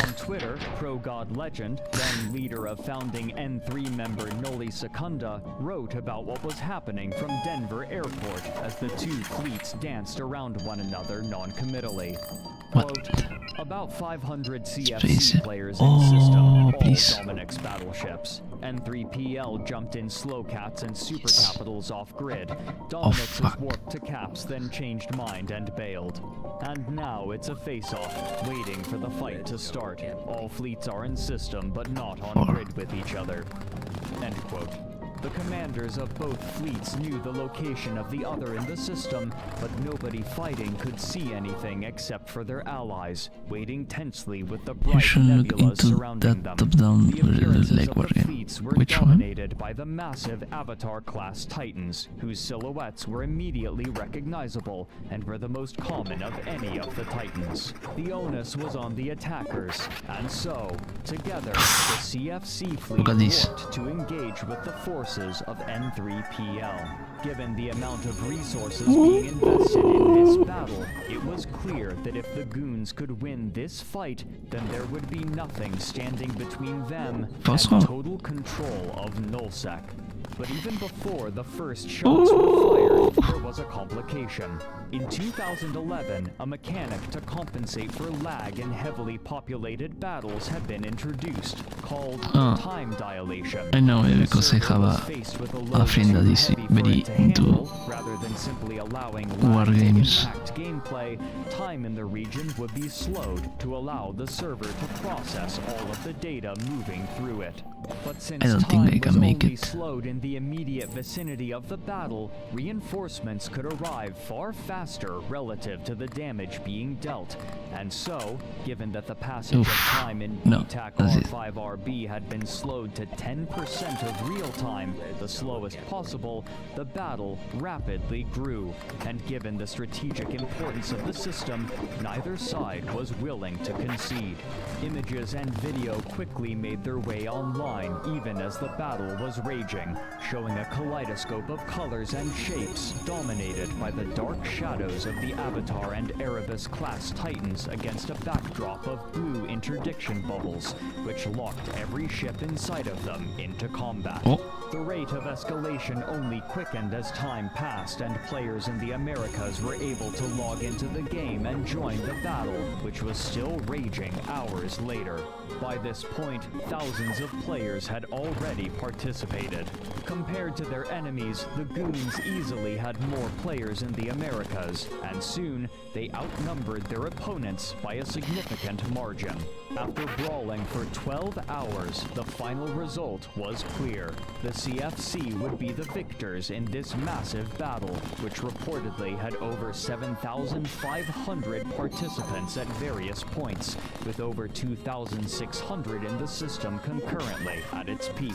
On Twitter, ProGod Legend, then leader of founding N3 member Noli Secunda, wrote about what was happening from Denver Airport as the two fleets danced around one another non-committally. Quote, "About 500 CFC players in system, all Dominic's battleships. N3PL jumped in Slowcats and Super Capitals off-grid. Dominic's was warped to Caps, then changed mind and bailed. And now it's a face-off, waiting for the fight to start. All fleets are in system, but not on grid with each other." End quote. The commanders of both fleets knew the location of the other in the system, but nobody fighting could see anything except for their allies, waiting tensely with the bright nebulas surrounding them. The appearances of the fleets were dominated by the massive Avatar-class Titans, whose silhouettes were immediately recognizable and were the most common of any of the Titans. The onus was on the attackers, and so, together, the CFC fleet worked to engage with the forces of N3PL. Given the amount of resources being invested in this battle, it was clear that if the goons could win this fight, then there would be nothing standing between them and total control of Nullsec. But even before the first shots were fired, there was a complication. In 2011, a mechanic to compensate for lag in heavily populated battles had been introduced, called time dilation. I know it because I have a friend that is very into rather than simply allowing war games. Gameplay, time in the region would be slowed to allow the server to process all of the data moving through it. But since I don't time think I can was make only it. slowed in the immediate vicinity of the battle, reinforcements could arrive far faster relative to the damage being dealt. And so, given that the passage of time in BTAC R5RB had been slowed to 10% of real time, the slowest possible, the battle rapidly grew. And given the strategic importance of the system, neither side was willing to concede. Images and video quickly made their way online, even as the battle was raging, showing a kaleidoscope of colors and shapes dominated by the dark shadows of the Avatar and Erebus-class Titans against a backdrop of blue interdiction bubbles, which locked every ship inside of them into combat. The rate of escalation only quickened as time passed and players in the Americas were able to log into the game and join the battle, which was still raging hours later. By this point, thousands of players had already participated. Compared to their enemies, the goons easily had more players in the Americas, and soon they outnumbered their opponents by a significant margin. After brawling for 12 hours, the final result was clear. The CFC would be the victors in this massive battle, which reportedly had over 7,500 participants at various points, with over 2,600 in the system concurrently at its peak.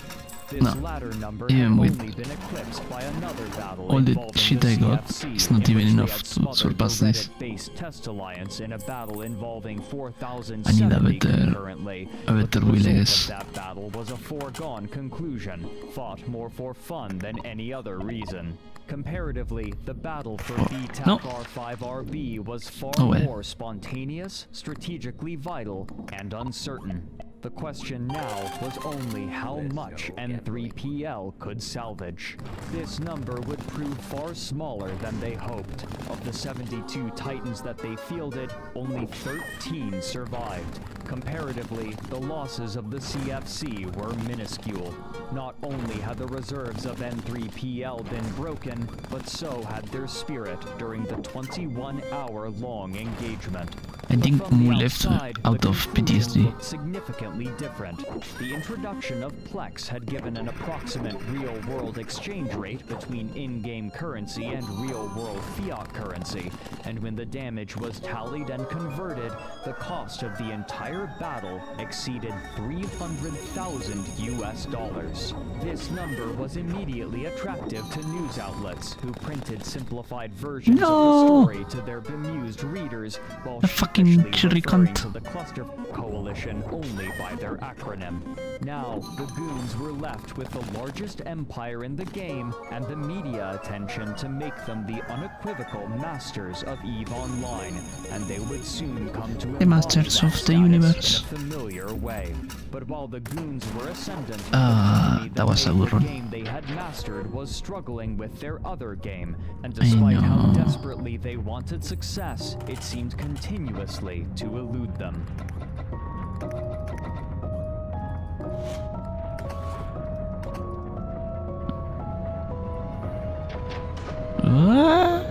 This No. latter number Even had with only been eclipsed by another battle all the involving shit the I got, CFC, it's not in even which they enough had to smothered surpass the this. Reddit-based Test Alliance in a battle involving I need 4,070 concurrently. a But better the wheel, I result guess. of that battle was a foregone conclusion, fought more for fun than any other reason. Comparatively, the battle for BTAC no. R5RB was far Oh, well. more spontaneous, strategically vital, and uncertain. The question now was only how much N3PL could salvage. This number would prove far smaller than they hoped. Of the 72 Titans that they fielded, only 13 survived. Comparatively, the losses of the CFC were minuscule. Not only had the reserves of N3PL been broken, but so had their spirit during the 21-hour-long engagement. I think From the Mu left outside, out the of conclusion PTSD. looked significantly different. The introduction of Plex had given an approximate real-world exchange rate between in-game currency and real-world fiat currency, and when the damage was tallied and converted, the cost of the entire battle exceeded $300,000 US. This number was immediately attractive to news outlets who printed simplified versions of the story to their bemused readers, while fucking sheepishly referring cunt. to the Cluster Coalition only by their acronym. Now, the Goons were left with the largest empire in the game and the media attention to make them the unequivocal masters of EVE Online, and they would soon come to The masters of the universe. in a familiar way. But while the Goons were ascendant, That was a good the one. game they had mastered was struggling with their other game, and I despite how know. desperately they wanted success, it seemed continuously to elude them. What?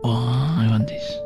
Oh, I want this.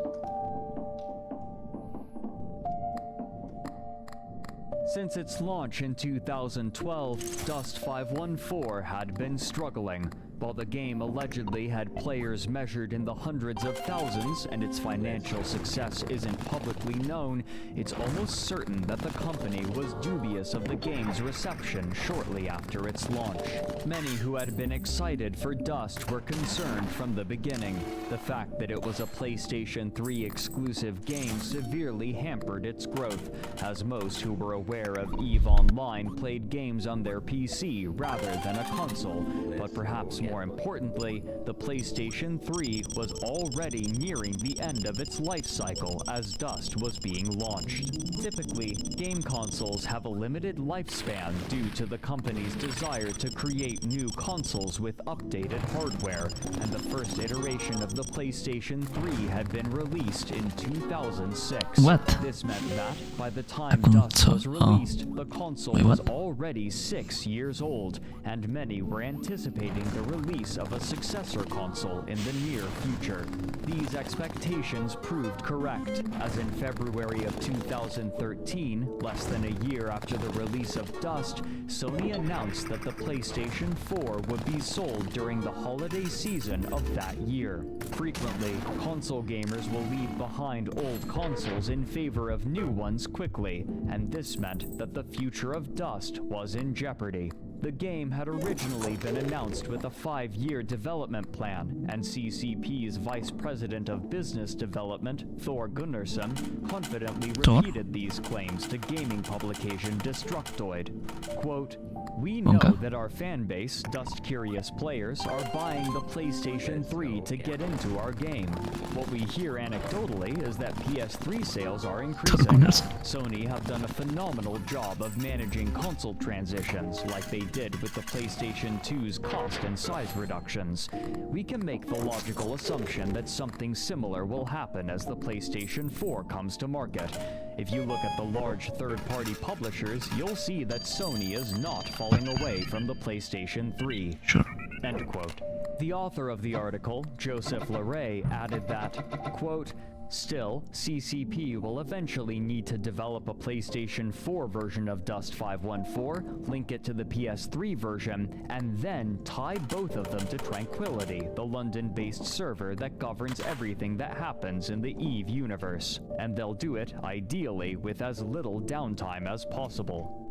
Since its launch in 2012, Dust 514 had been struggling. While the game allegedly had players measured in the hundreds of thousands and its financial success isn't publicly known, it's almost certain that the company was dubious of the game's reception shortly after its launch. Many who had been excited for Dust were concerned from the beginning. The fact that it was a PlayStation 3 exclusive game severely hampered its growth, as most who were aware of EVE Online played games on their PC rather than a console, but perhaps more importantly, the PlayStation 3 was already nearing the end of its life cycle as Dust was being launched. Typically, game consoles have a limited lifespan due to the company's desire to create new consoles with updated hardware, and the first iteration of the PlayStation 3 had been released in 2006. What? This meant that, by the time console? Dust was Oh. released, the console Wait, was what? already 6 years old, and many were anticipating the release of a successor console in the near future. These expectations proved correct, as in February of 2013, less than a year after the release of Dust, Sony announced that the PlayStation 4 would be sold during the holiday season of that year. Frequently, console gamers will leave behind old consoles in favor of new ones quickly, and this meant that the future of Dust was in jeopardy. The game had originally been announced with a 5-year development plan, and CCP's Vice President of Business Development, Thor Gunnarsson, confidently Thor? repeated these claims to gaming publication Destructoid. Quote, "We know Okay. that our fan base, Dust-curious players, are buying the PlayStation 3 to get into our game. What we hear anecdotally is that PS3 sales are increasing. Gunnarsson. Sony have done a phenomenal job of managing console transitions, like they did with the PlayStation 2's cost and size reductions. We can make the logical assumption that something similar will happen as the PlayStation 4 comes to market. If you look at the large third-party publishers, you'll see that Sony is not falling away from the PlayStation 3. Sure. End quote. The author of the article, Joseph Larray, added that, quote, Still, CCP will eventually need to develop a PlayStation 4 version of Dust 514, link it to the PS3 version, and then tie both of them to Tranquility, the London-based server that governs everything that happens in the EVE universe. And they'll do it, ideally, with as little downtime as possible.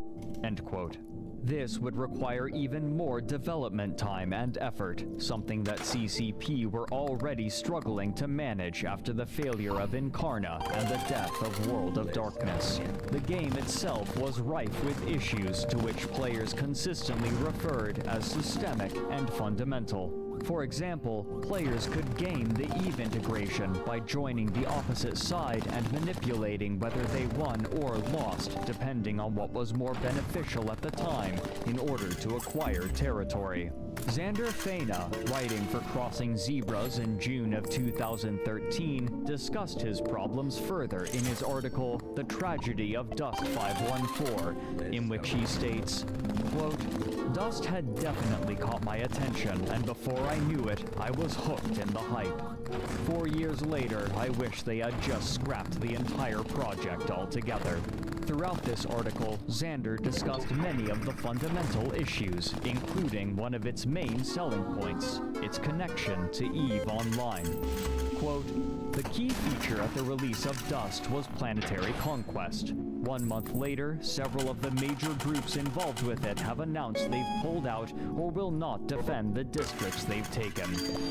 End quote. This would require even more development time and effort, something that CCP were already struggling to manage after the failure of Incarna and the death of World of Darkness. The game itself was rife with issues to which players consistently referred as systemic and fundamental. For example, players could game the EVE integration by joining the opposite side and manipulating whether they won or lost, depending on what was more beneficial at the time, in order to acquire territory. Xander Fena, writing for Crossing Zebras in June of 2013, discussed his problems further in his article, The Tragedy of Dust 514, in which he states, quote, "Dust had definitely caught my attention, and before I knew it, I was hooked in the hype. 4 years later, I wish they had just scrapped the entire project altogether." Throughout this article, Xander discussed many of the fundamental issues, including one of its main selling points, its connection to EVE Online. Quote, "The key feature at the release of Dust was planetary conquest. 1 month later, several of the major groups involved with it have announced they've pulled out or will not defend the districts they've taken.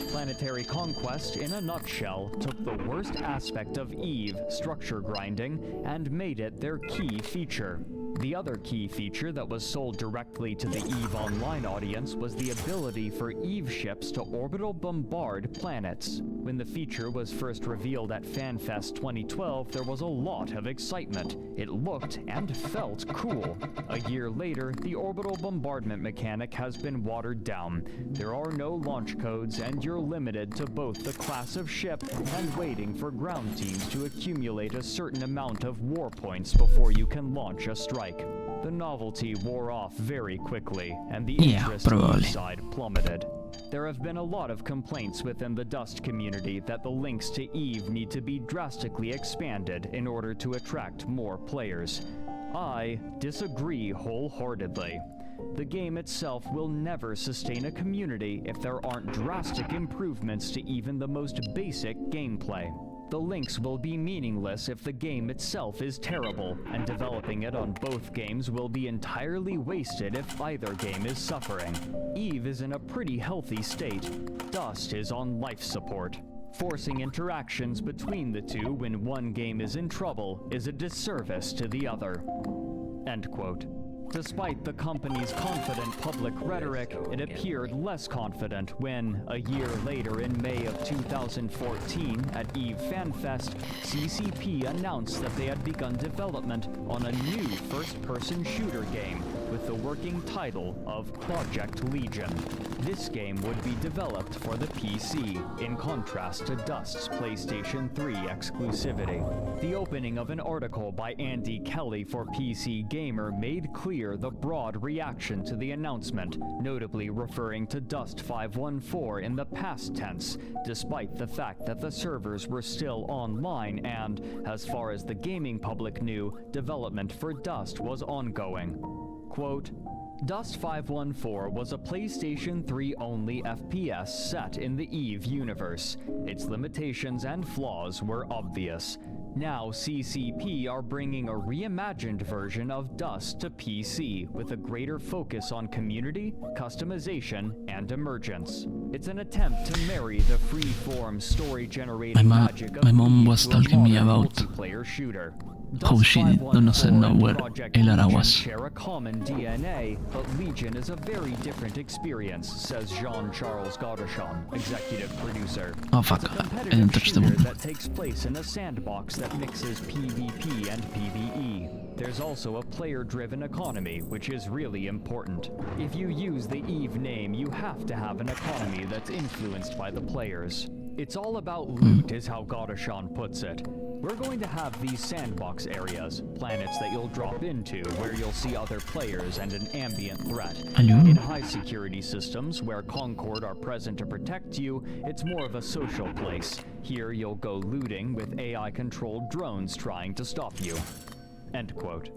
Planetary conquest, in a nutshell, took the worst aspect of EVE, structure grinding, and made it their key feature. The other key feature that was sold directly to the EVE Online audience was the ability for EVE ships to orbital bombard planets. When the feature was first revealed at FanFest 2012, there was a lot of excitement. It looked and felt cool. A year later, the orbital bombardment mechanic has been watered down. There are no launch codes, and you're limited to both the class of ship and waiting for ground teams to accumulate a certain amount of war points before you can launch a strike. The novelty wore off very quickly, and the interest on each side plummeted. There have been a lot of complaints within the Dust community that the links to EVE need to be drastically expanded in order to attract more players. I disagree wholeheartedly. The game itself will never sustain a community if there aren't drastic improvements to even the most basic gameplay. The links will be meaningless if the game itself is terrible, and developing it on both games will be entirely wasted if either game is suffering. EVE is in a pretty healthy state. Dust is on life support. Forcing interactions between the two when one game is in trouble is a disservice to the other." End quote. Despite the company's confident public rhetoric, it appeared less confident when, a year later in May of 2014 at EVE FanFest, CCP announced that they had begun development on a new first-person shooter game with the working title of Project Legion. This game would be developed for the PC, in contrast to Dust's PlayStation 3 exclusivity. The opening of an article by Andy Kelly for PC Gamer made clear the broad reaction to the announcement, notably referring to Dust 514 in the past tense, despite the fact that the servers were still online and, as far as the gaming public knew, development for Dust was ongoing. Quote, "Dust 514 was a PlayStation 3 only FPS set in the EVE universe. Its limitations and flaws were obvious. Now CCP are bringing a reimagined version of Dust to PC with a greater focus on community, customization, and emergence. It's an attempt to marry the free-form story-generating magic of my mom was EVE to a talking me modern about multiplayer shooter. how she did not know where Elara was. Share a common DNA, but Legion is a very different experience, says Jean-Charles Godachon, executive producer. Oh fuck, I didn't touch the button. That takes place in a sandbox that mixes PvP and PvE. There's also a player-driven economy, which is really important. If you use the EVE name, you have to have an economy that's influenced by the players. It's all about loot, is how Godashan puts it. We're going to have these sandbox areas, planets that you'll drop into, where you'll see other players and an ambient threat. In high security systems, where Concord are present to protect you, it's more of a social place. Here you'll go looting with AI-controlled drones trying to stop you. End quote.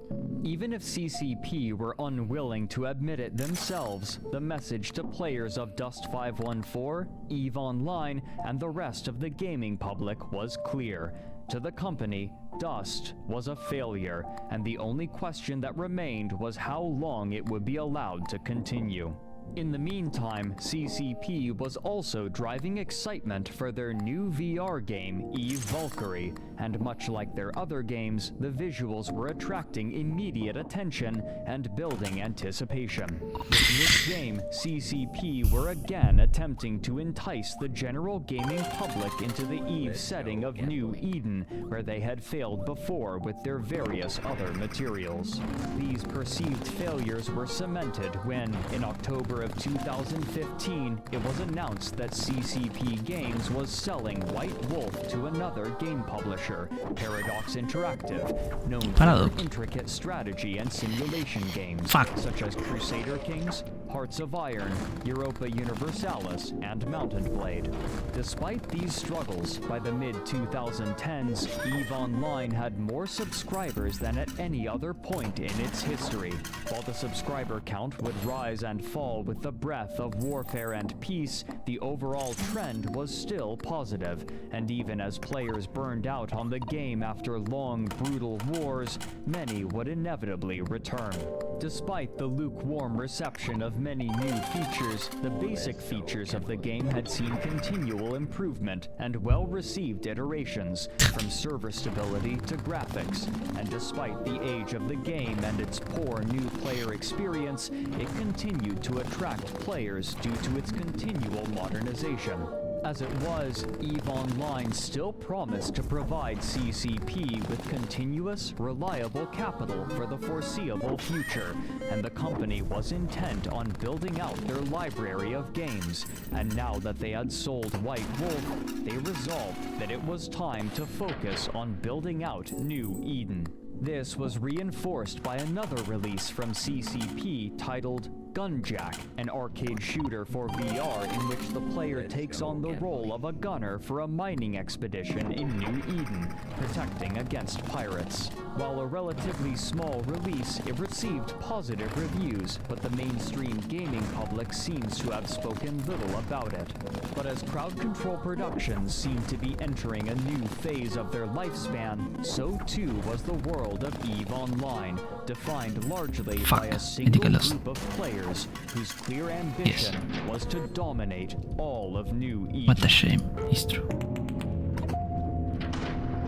Even if CCP were unwilling to admit it themselves, the message to players of Dust 514, EVE Online, and the rest of the gaming public was clear. To the company, Dust was a failure, and the only question that remained was how long it would be allowed to continue. In the meantime, CCP was also driving excitement for their new VR game, EVE Valkyrie, and much like their other games, the visuals were attracting immediate attention and building anticipation. With this game, CCP were again attempting to entice the general gaming public into the EVE setting of New Eden, where they had failed before with their various other materials. These perceived failures were cemented when, in October of 2015, it was announced that CCP Games was selling White Wolf to another game publisher, Paradox Interactive, known for their intricate strategy and simulation games, such as Crusader Kings, Hearts of Iron, Europa Universalis, and Mountain Blade. Despite these struggles, by the mid-2010s, EVE Online had more subscribers than at any other point in its history. While the subscriber count would rise and fall with the breadth of warfare and peace, the overall trend was still positive, and even as players burned out on the game after long, brutal wars, many would inevitably return. Despite the lukewarm reception of many new features, the basic features of the game had seen continual improvement and well-received iterations, from server stability to graphics, and despite the age of the game and its poor new player experience, it continued to attract players due to its continual modernization. As it was, EVE Online still promised to provide CCP with continuous, reliable capital for the foreseeable future, and the company was intent on building out their library of games. And now that they had sold White Wolf, they resolved that it was time to focus on building out New Eden. This was reinforced by another release from CCP titled Gunjack, an arcade shooter for VR in which the player takes on the role of a gunner for a mining expedition in New Eden, protecting against pirates. While a relatively small release, it received positive reviews, but the mainstream gaming public seems to have spoken little about it. But as Crowd Control Productions seemed to be entering a new phase of their lifespan, so too was the world of EVE Online, defined largely by a single group of players whose clear ambition was to dominate all of New Eden. What a shame. It's true.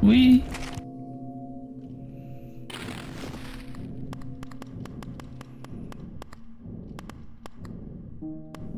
We.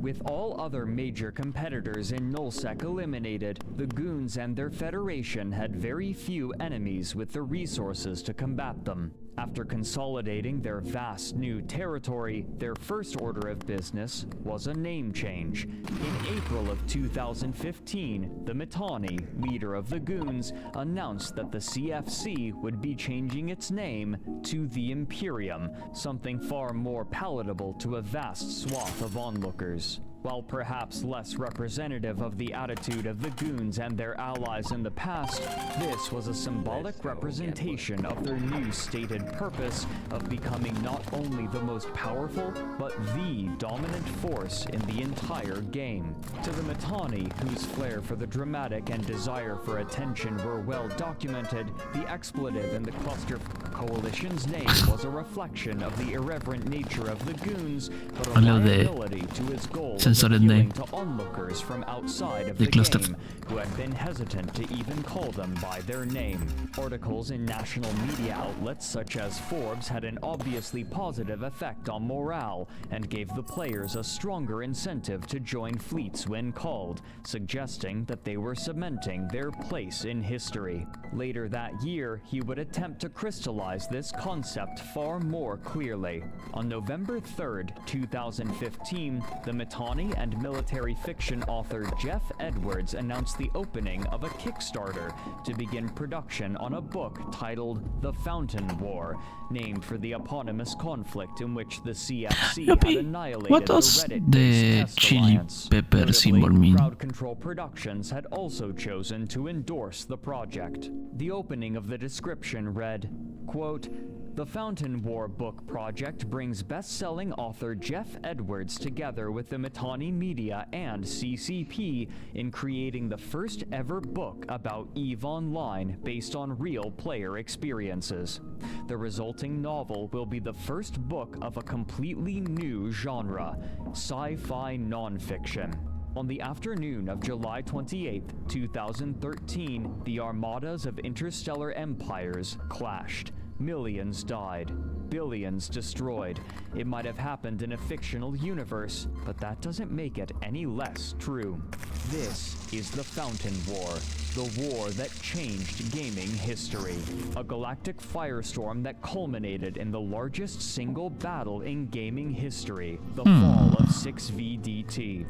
With all other major competitors in Nullsec eliminated, the Goons and their Federation had very few enemies with the resources to combat them. After consolidating their vast new territory, their first order of business was a name change. In April of 2015, the Mittani, leader of the Goons, announced that the CFC would be changing its name to the Imperium, something far more palatable to a vast swath of onlookers. While perhaps less representative of the attitude of the Goons and their allies in the past, this was a symbolic representation of their new stated purpose of becoming not only the most powerful, but the dominant force in the entire game. To the Mittani, whose flair for the dramatic and desire for attention were well documented, the expletive in the Cluster Coalition's name was a reflection of the irreverent nature of the Goons, but a liability to its goal censored name. To onlookers from outside of the game who had been hesitant to even call them by their name. Articles in national media outlets such as Forbes had an obviously positive effect on morale and gave the players a stronger incentive to join fleets when called, suggesting that they were cementing their place in history. Later that year, he would attempt to crystallize this concept far more clearly. On November 3rd, 2015, the Mittani Mittani and military fiction author Jeff Edwards announced the opening of a Kickstarter to begin production on a book titled The Fountain War, named for the eponymous conflict in which the CFC had annihilated what the does Reddit-based the Test chili Alliance. pepper symbol mean? Crowd Control Productions had also chosen to endorse the project. The opening of the description read, quote, "The Fountain War book project brings best-selling author Jeff Edwards together with the Mittani Media and CCP in creating the first ever book about EVE Online based on real player experiences. The resulting novel will be the first book of a completely new genre, sci-fi nonfiction." On the afternoon of July 28, 2013, the armadas of interstellar empires clashed. Millions died, billions destroyed. It might have happened in a fictional universe, but that doesn't make it any less true. This is the Fountain War, the war that changed gaming history. A galactic firestorm that culminated in the largest single battle in gaming history, the fall of 6VDT.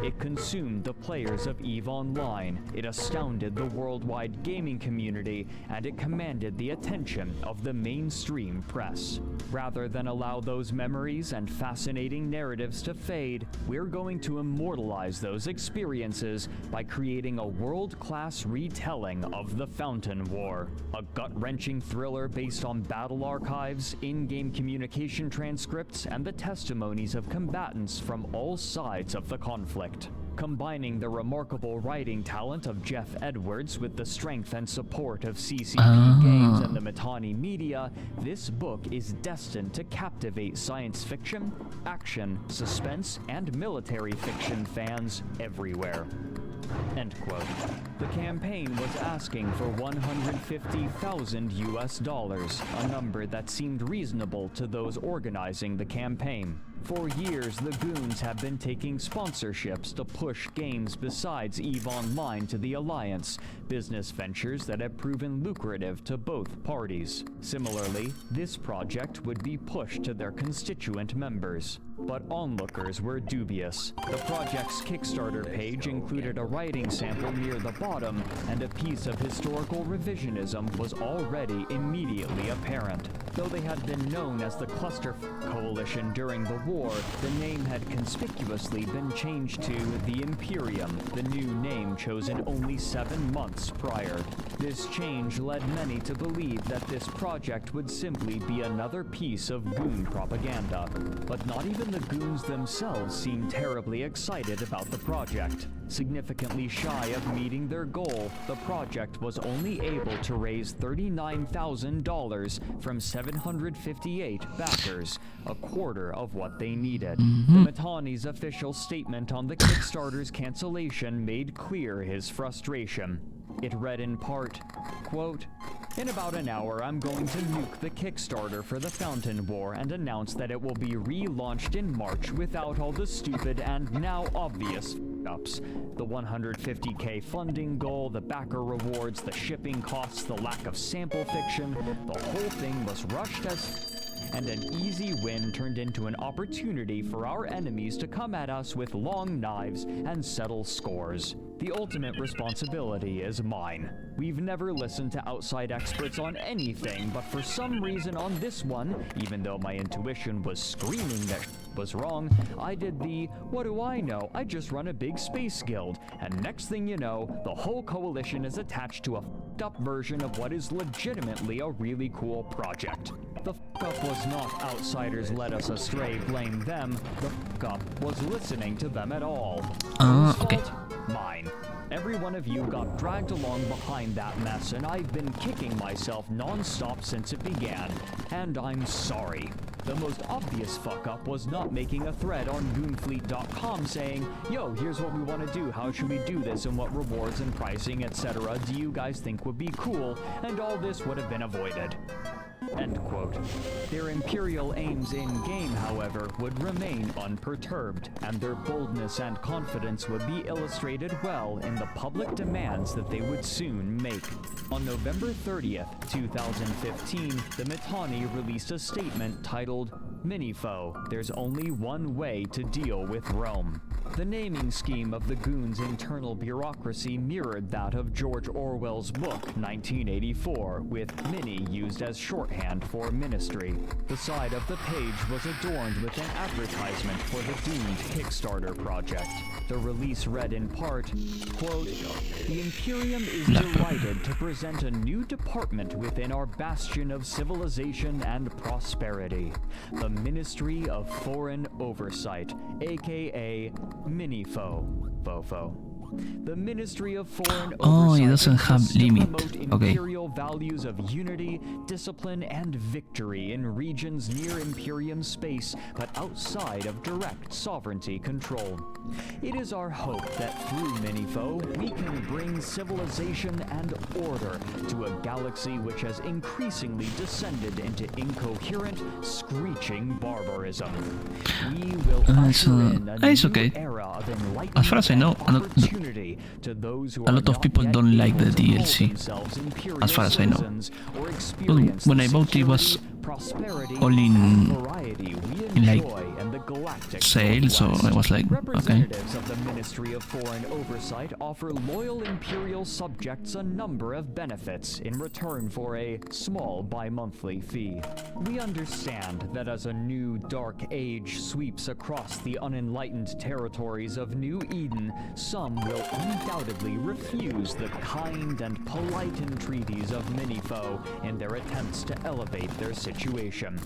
It consumed the players of EVE Online, it astounded the worldwide gaming community, and it commanded the attention of the mainstream press. Rather than allow those memories and fascinating narratives to fade, we're going to immortalize those experiences by creating a world-class retelling of the Fountain War. A gut-wrenching thriller based on battle archives, in-game communication transcripts, and the testimonies of combatants from all sides of the conflict. Combining the remarkable writing talent of Jeff Edwards with the strength and support of CCP Games and the Mittani Media, this book is destined to captivate science fiction, action, suspense, and military fiction fans everywhere. End quote. The campaign was asking for $150,000 US, a number that seemed reasonable to those organizing the campaign. For years, the Goons have been taking sponsorships to push games besides EVE Online to the Alliance, business ventures that have proven lucrative to both parties. Similarly, this project would be pushed to their constituent members. But onlookers were dubious. The project's Kickstarter page included a writing sample near the bottom, and a piece of historical revisionism was already immediately apparent. Though they had been known as the Cluster Coalition during the war, the name had conspicuously been changed to the Imperium, the new name chosen only 7 months prior. This change led many to believe that this project would simply be another piece of Goon propaganda. But not even the Goons themselves seemed terribly excited about the project. Significantly shy of meeting their goal, the project was only able to raise $39,000 from 758 backers, a quarter of what they needed. The Mittani's official statement on the Kickstarter's cancellation made clear his frustration. It read in part, quote, "In about an hour, I'm going to nuke the Kickstarter for the Fountain War and announce that it will be relaunched in March without all the stupid and now obvious ups. The 150K funding goal, the backer rewards, the shipping costs, the lack of sample fiction, the whole thing was rushed and an easy win turned into an opportunity for our enemies to come at us with long knives and settle scores. The ultimate responsibility is mine. We've never listened to outside experts on anything, but for some reason on this one, even though my intuition was screaming that was wrong, I did the, what do I know, I just run a big space guild, and next thing you know, the whole coalition is attached to a f***ed-up version of what is legitimately a really cool project. The f***up was not outsiders led us astray, blame them. The f***up was listening to them at all. Okay. Mine. Every one of you got dragged along behind that mess, and I've been kicking myself non-stop since it began. And I'm sorry. The most obvious fuck-up was not making a thread on Goonfleet.com saying, yo, here's what we want to do, how should we do this, and what rewards and pricing, etc. do you guys think would be cool, and all this would have been avoided. End quote. Their imperial aims in-game, however, would remain unperturbed, and their boldness and confidence would be illustrated well in the public demands that they would soon make. On November 30th, 2015, the Mittani released a statement titled, Minifo, there's only one way to deal with Rome. The naming scheme of the Goons' internal bureaucracy mirrored that of George Orwell's book 1984, with Mini used as shorthand for Ministry. The side of the page was adorned with an advertisement for the doomed Kickstarter project. The release read in part, quote, "The Imperium is delighted to present a new department within our bastion of civilization and prosperity, the Ministry of Foreign Oversight, aka Minifo, Fofo. The Ministry of Foreign Oversight it doesn't have exists to limit. promote Okay. imperial values of unity, discipline, and victory in regions near Imperium space, but outside of direct sovereignty control. It is our hope that through Minifo, we can bring civilization and order to a galaxy which has increasingly descended into incoherent, screeching barbarism. We will usher in a it's new okay. era of enlightenment As far as I know, and opportunity to those who a lot are of people not don't yet like the able to call DLC. themselves imperial As far as I know. citizens or Well, experience when the I bought it was security, prosperity, all in variety we in like enjoy in the galactic sale, so I was like, okay. Representatives of the Ministry of Foreign Oversight offer loyal imperial subjects a number of benefits in return for a small bi-monthly fee. We understand that as a new dark age sweeps across the unenlightened territories of New Eden, some will undoubtedly refuse the kind and polite entreaties of Minifo in their attempts to elevate their situation.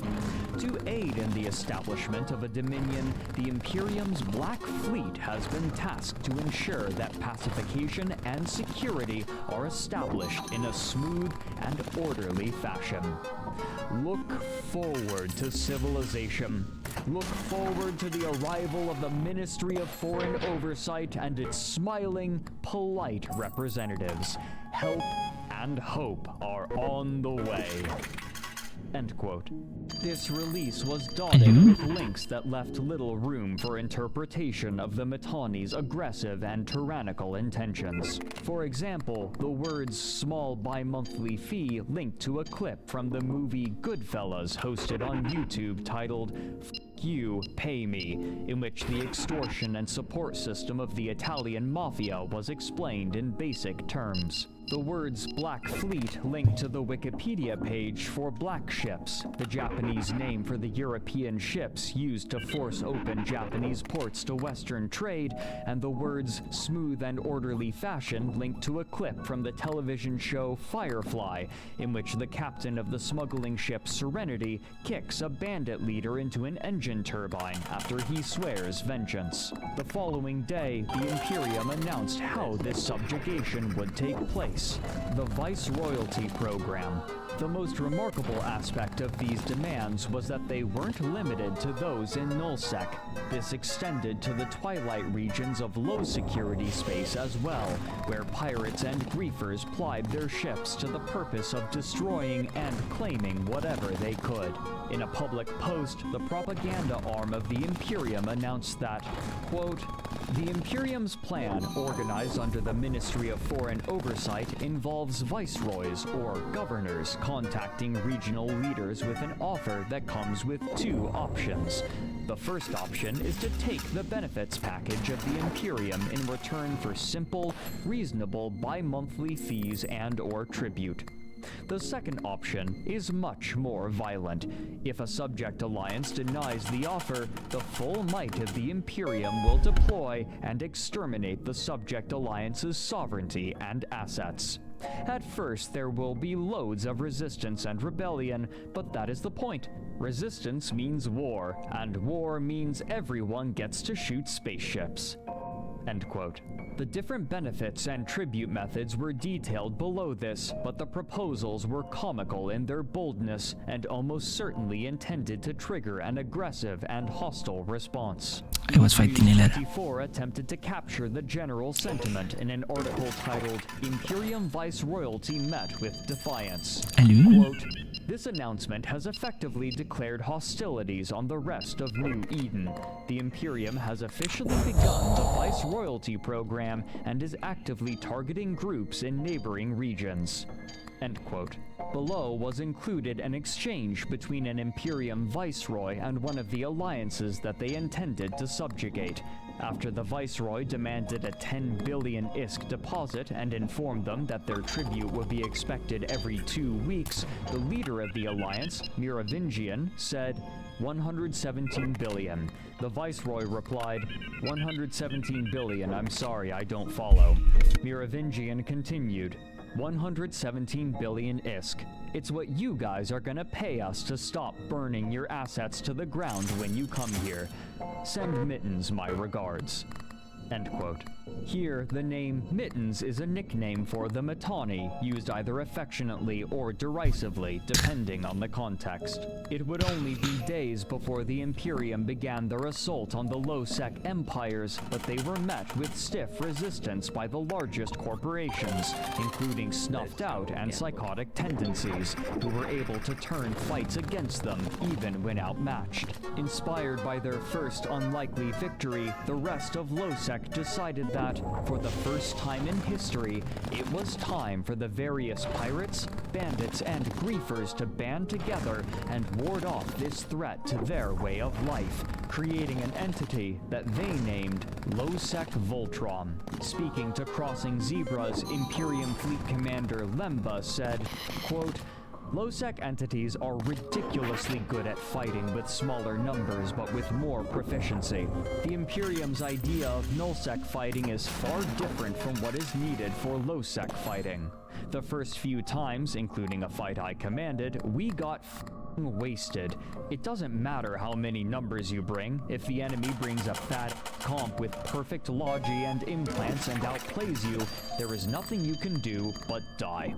To aid in the establishment of a dominion, the Imperium's Black Fleet has been tasked to ensure that pacification and security are established in a smooth and orderly fashion. Look forward to civilization. Look forward to the arrival of the Ministry of Foreign Oversight and its smiling, polite representatives. Help and hope are on the way." End quote. This release was dotted with links that left little room for interpretation of the Mittani's aggressive and tyrannical intentions. For example, the words "small bi-monthly fee" linked to a clip from the movie Goodfellas hosted on YouTube titled "F*** You, Pay Me," in which the extortion and support system of the Italian mafia was explained in basic terms. The words Black Fleet link to the Wikipedia page for Black Ships, the Japanese name for the European ships used to force open Japanese ports to Western trade, and the words smooth and orderly fashion link to a clip from the television show Firefly, in which the captain of the smuggling ship Serenity kicks a bandit leader into an engine turbine after he swears vengeance. The following day, the Imperium announced how this subjugation would take place. The Viceroyalty Program. The most remarkable aspect of these demands was that they weren't limited to those in Nullsec. This extended to the twilight regions of low-security space as well, where pirates and griefers plied their ships to the purpose of destroying and claiming whatever they could. In a public post, the propaganda arm of the Imperium announced that, quote, "The Imperium's plan, organized under the Ministry of Foreign Oversight, involves viceroys or governors contacting regional leaders with an offer that comes with two options. The first option is to take the benefits package of the Imperium in return for simple, reasonable bi-monthly fees and/or tribute. The second option is much more violent. If a subject alliance denies the offer, the full might of the Imperium will deploy and exterminate the subject alliance's sovereignty and assets. At first, there will be loads of resistance and rebellion, but that is the point. Resistance means war, and war means everyone gets to shoot spaceships." End quote. The different benefits and tribute methods were detailed below this, but the proposals were comical in their boldness and almost certainly intended to trigger an aggressive and hostile response. I was fighting News 24 attempted to capture the general sentiment in an article titled "Imperium Viceroyalty Met with Defiance." Quote, "This announcement has effectively declared hostilities on the rest of New Eden. The Imperium has officially begun the Viceroyalty program and is actively targeting groups in neighboring regions." End quote. Below was included an exchange between an Imperium viceroy and one of the alliances that they intended to subjugate. After the Viceroy demanded a 10 billion ISK deposit and informed them that their tribute would be expected every 2 weeks, the leader of the alliance, Merovingian, said, 117 billion. The Viceroy replied, 117 billion, I'm sorry, I don't follow. Merovingian continued, 117 billion ISK. It's what you guys are gonna pay us to stop burning your assets to the ground when you come here. Send Mittens my regards. End quote. Here, the name Mittens is a nickname for the Mittani, used either affectionately or derisively, depending on the context. It would only be days before the Imperium began their assault on the low-sec empires, but they were met with stiff resistance by the largest corporations, including snuffed out and psychotic tendencies, who were able to turn fights against them, even when outmatched. Inspired by their first unlikely victory, the rest of low-sec decided that, for the first time in history, it was time for the various pirates, bandits, and griefers to band together and ward off this threat to their way of life, creating an entity that they named Low-Sec Voltron. Speaking to Crossing Zebras, Imperium Fleet Commander Lemba said, quote, Low-sec entities are ridiculously good at fighting with smaller numbers but with more proficiency. The Imperium's idea of null-sec fighting is far different from what is needed for low-sec fighting. The first few times, including a fight I commanded, we got wasted. It doesn't matter how many numbers you bring. If the enemy brings a fat comp with perfect logi and implants and outplays you, there is nothing you can do but die.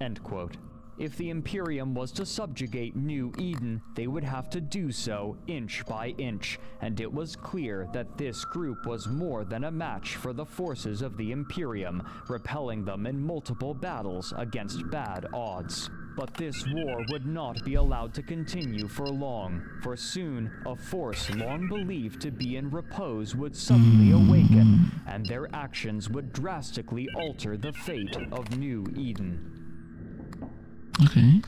End quote. If the Imperium was to subjugate New Eden, they would have to do so inch by inch, and it was clear that this group was more than a match for the forces of the Imperium, repelling them in multiple battles against bad odds. But this war would not be allowed to continue for long, for soon a force long believed to be in repose would suddenly awaken, and their actions would drastically alter the fate of New Eden. Okay.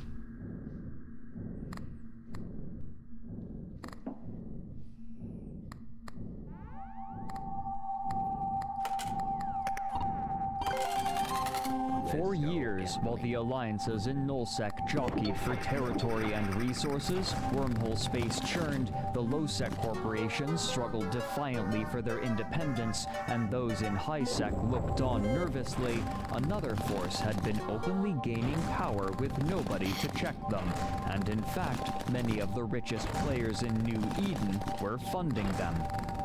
For years, while the alliances in Nullsec jockeyed for territory and resources, wormhole space churned, the Low-Sec corporations struggled defiantly for their independence, and those in High-Sec looked on nervously, another force had been openly gaining power with nobody to check them, and in fact, many of the richest players in New Eden were funding them.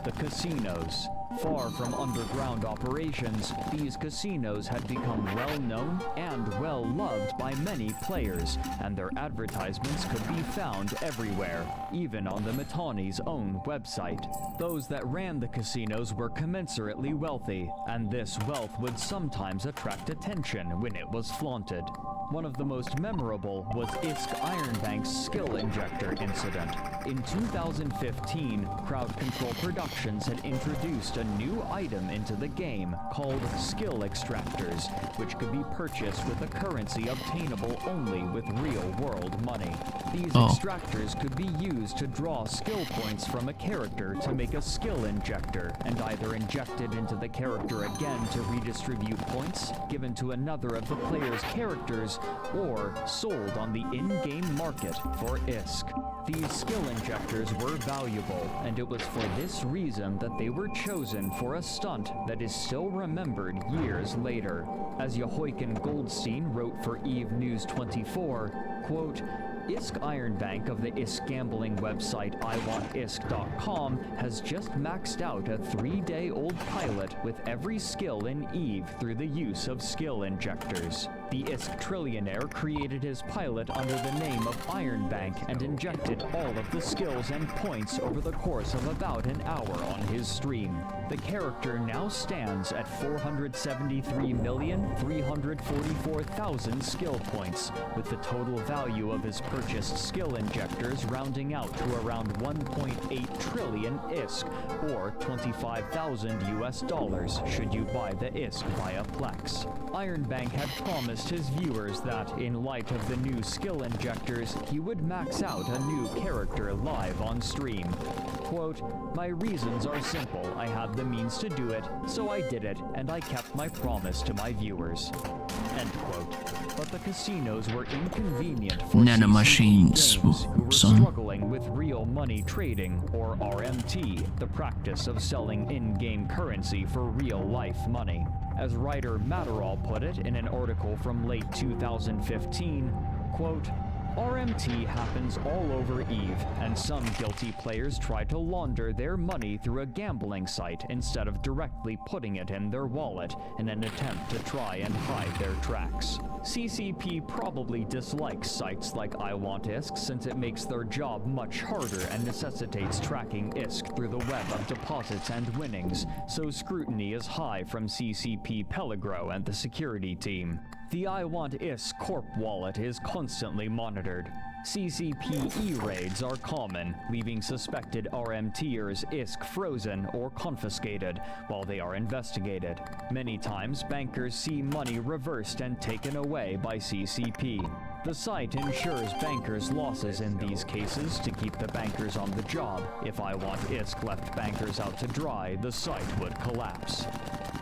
The casinos. Far from underground operations, these casinos had become well-known and well-loved by many players, and their advertisements could be found everywhere, even on the Mittani's own website. Those that ran the casinos were commensurately wealthy, and this wealth would sometimes attract attention when it was flaunted. One of the most memorable was ISK Ironbank's skill injector incident. In 2015, Crowd Control Productions had introduced a new item into the game called skill extractors, which could be purchased with a currency obtainable only with real-world money. These extractors could be used to draw skill points from a character to make a skill injector, and either injected into the character again to redistribute points, given to another of the player's characters, or sold on the in-game market for ISK. These skill injectors were valuable, and it was for this reason that they were chosen for a stunt that is still remembered years later. As Jehoiken Goldstein wrote for Eve News 24, quote, ISK Ironbank of the ISK gambling website iwantisk.com has just maxed out a 3-day-old pilot with every skill in Eve through the use of skill injectors. The ISK trillionaire created his pilot under the name of Ironbank and injected all of the skills and points over the course of about an hour on his stream. The character now stands at 473,344,000 skill points, with the total value of his purchased skill injectors rounding out to around 1.8 trillion ISK, or $25,000 US should you buy the ISK via Plex. Ironbank had promised promised his viewers that, in light of the new skill injectors, he would max out a new character live on stream. Quote, "My reasons are simple. I had the means to do it, so I did it, and I kept my promise to my viewers." End quote. But the casinos were inconvenient for Nanomachines, CCP games who were son. struggling with real money trading, or RMT, the practice of selling in-game currency for real-life money. As writer Matterall put it in an article from late 2015, quote, "RMT happens all over EVE, and some guilty players try to launder their money through a gambling site instead of directly putting it in their wallet in an attempt to try and hide their tracks. CCP probably dislikes sites like iWantISK since it makes their job much harder and necessitates tracking ISK through the web of deposits and winnings, so scrutiny is high from CCP Pellegro and the security team. The iWantISK Corp wallet is constantly monitored. CCP E-raids are common, leaving suspected RMTers ISK frozen or confiscated while they are investigated. Many times, bankers see money reversed and taken away by CCP. The site ensures bankers' losses in these cases to keep the bankers on the job. If iWantISK left bankers out to dry, the site would collapse."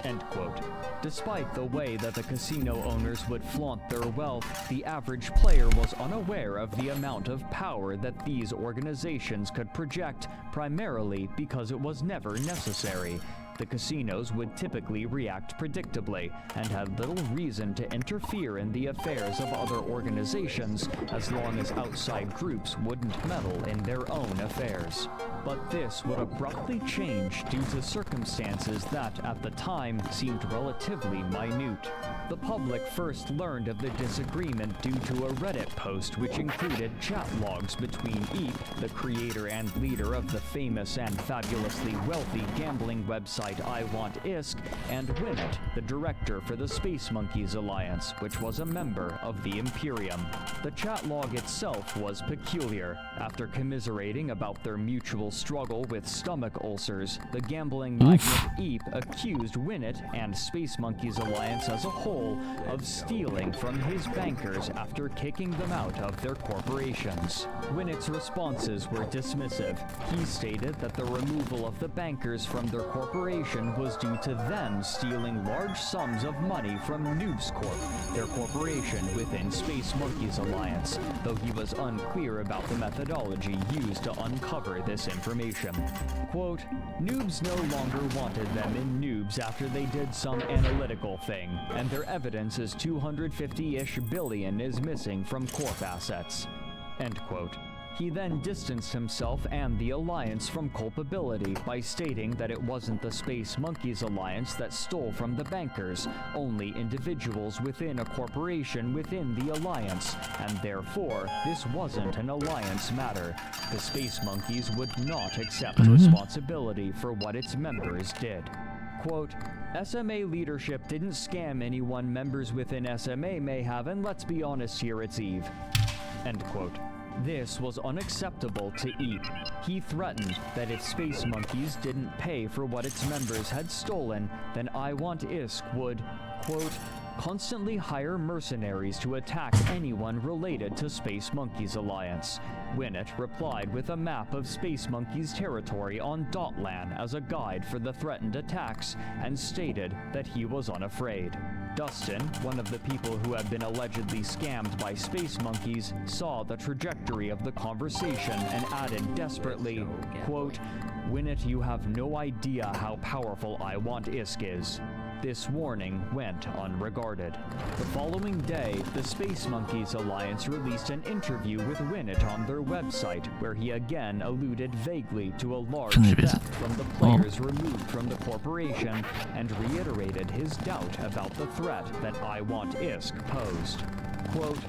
End quote. Despite the way that the casino owners would flaunt their wealth, the average player was unaware of the amount of power that these organizations could project, primarily because it was never necessary. The casinos would typically react predictably and had little reason to interfere in the affairs of other organizations as long as outside groups wouldn't meddle in their own affairs. But this would abruptly change due to circumstances that, at the time, seemed relatively minute. The public first learned of the disagreement due to a Reddit post which included chat logs between Eep, the creator and leader of the famous and fabulously wealthy gambling website iWantISK, and Winnet, the director for the Space Monkeys Alliance, which was a member of the Imperium. The chat log itself was peculiar. After commiserating about their mutual struggle with stomach ulcers, the gambling magnate Eep accused Winnet and Space Monkeys Alliance as a whole of stealing from his bankers after kicking them out of their corporations. Winnet's responses were dismissive. He stated that the removal of the bankers from their corporation was due to them stealing large sums of money from Noobs Corp, their corporation within Space Monkeys Alliance, though he was unclear about the methodology used to uncover this information. Quote, "Noobs no longer wanted them in Noobs after they did some analytical thing, and their evidence is 250-ish billion is missing from Corp assets." End quote. He then distanced himself and the Alliance from culpability by stating that it wasn't the Space Monkeys Alliance that stole from the bankers, only individuals within a corporation within the Alliance, and therefore, this wasn't an Alliance matter. The Space Monkeys would not accept responsibility for what its members did. Quote, "SMA leadership didn't scam anyone members within SMA may have, and let's be honest here, it's Eve." End quote. This was unacceptable to Eep. He threatened that if Space Monkeys didn't pay for what its members had stolen, then iWantISK would, quote, "constantly hire mercenaries to attack anyone related to Space Monkeys Alliance." Winnet replied with a map of Space Monkeys territory on Dotlan as a guide for the threatened attacks, and stated that he was unafraid. Dustin, one of the people who had been allegedly scammed by Space Monkeys, saw the trajectory of the conversation and added desperately, quote, "Winnet, you have no idea how powerful iWantISK is." This warning went unregarded. The following day, the Space Monkeys Alliance released an interview with Winnet on their website, where he again alluded vaguely to a large theft from the players removed from the corporation, and reiterated his doubt about the threat that iWantISK posed. Quote,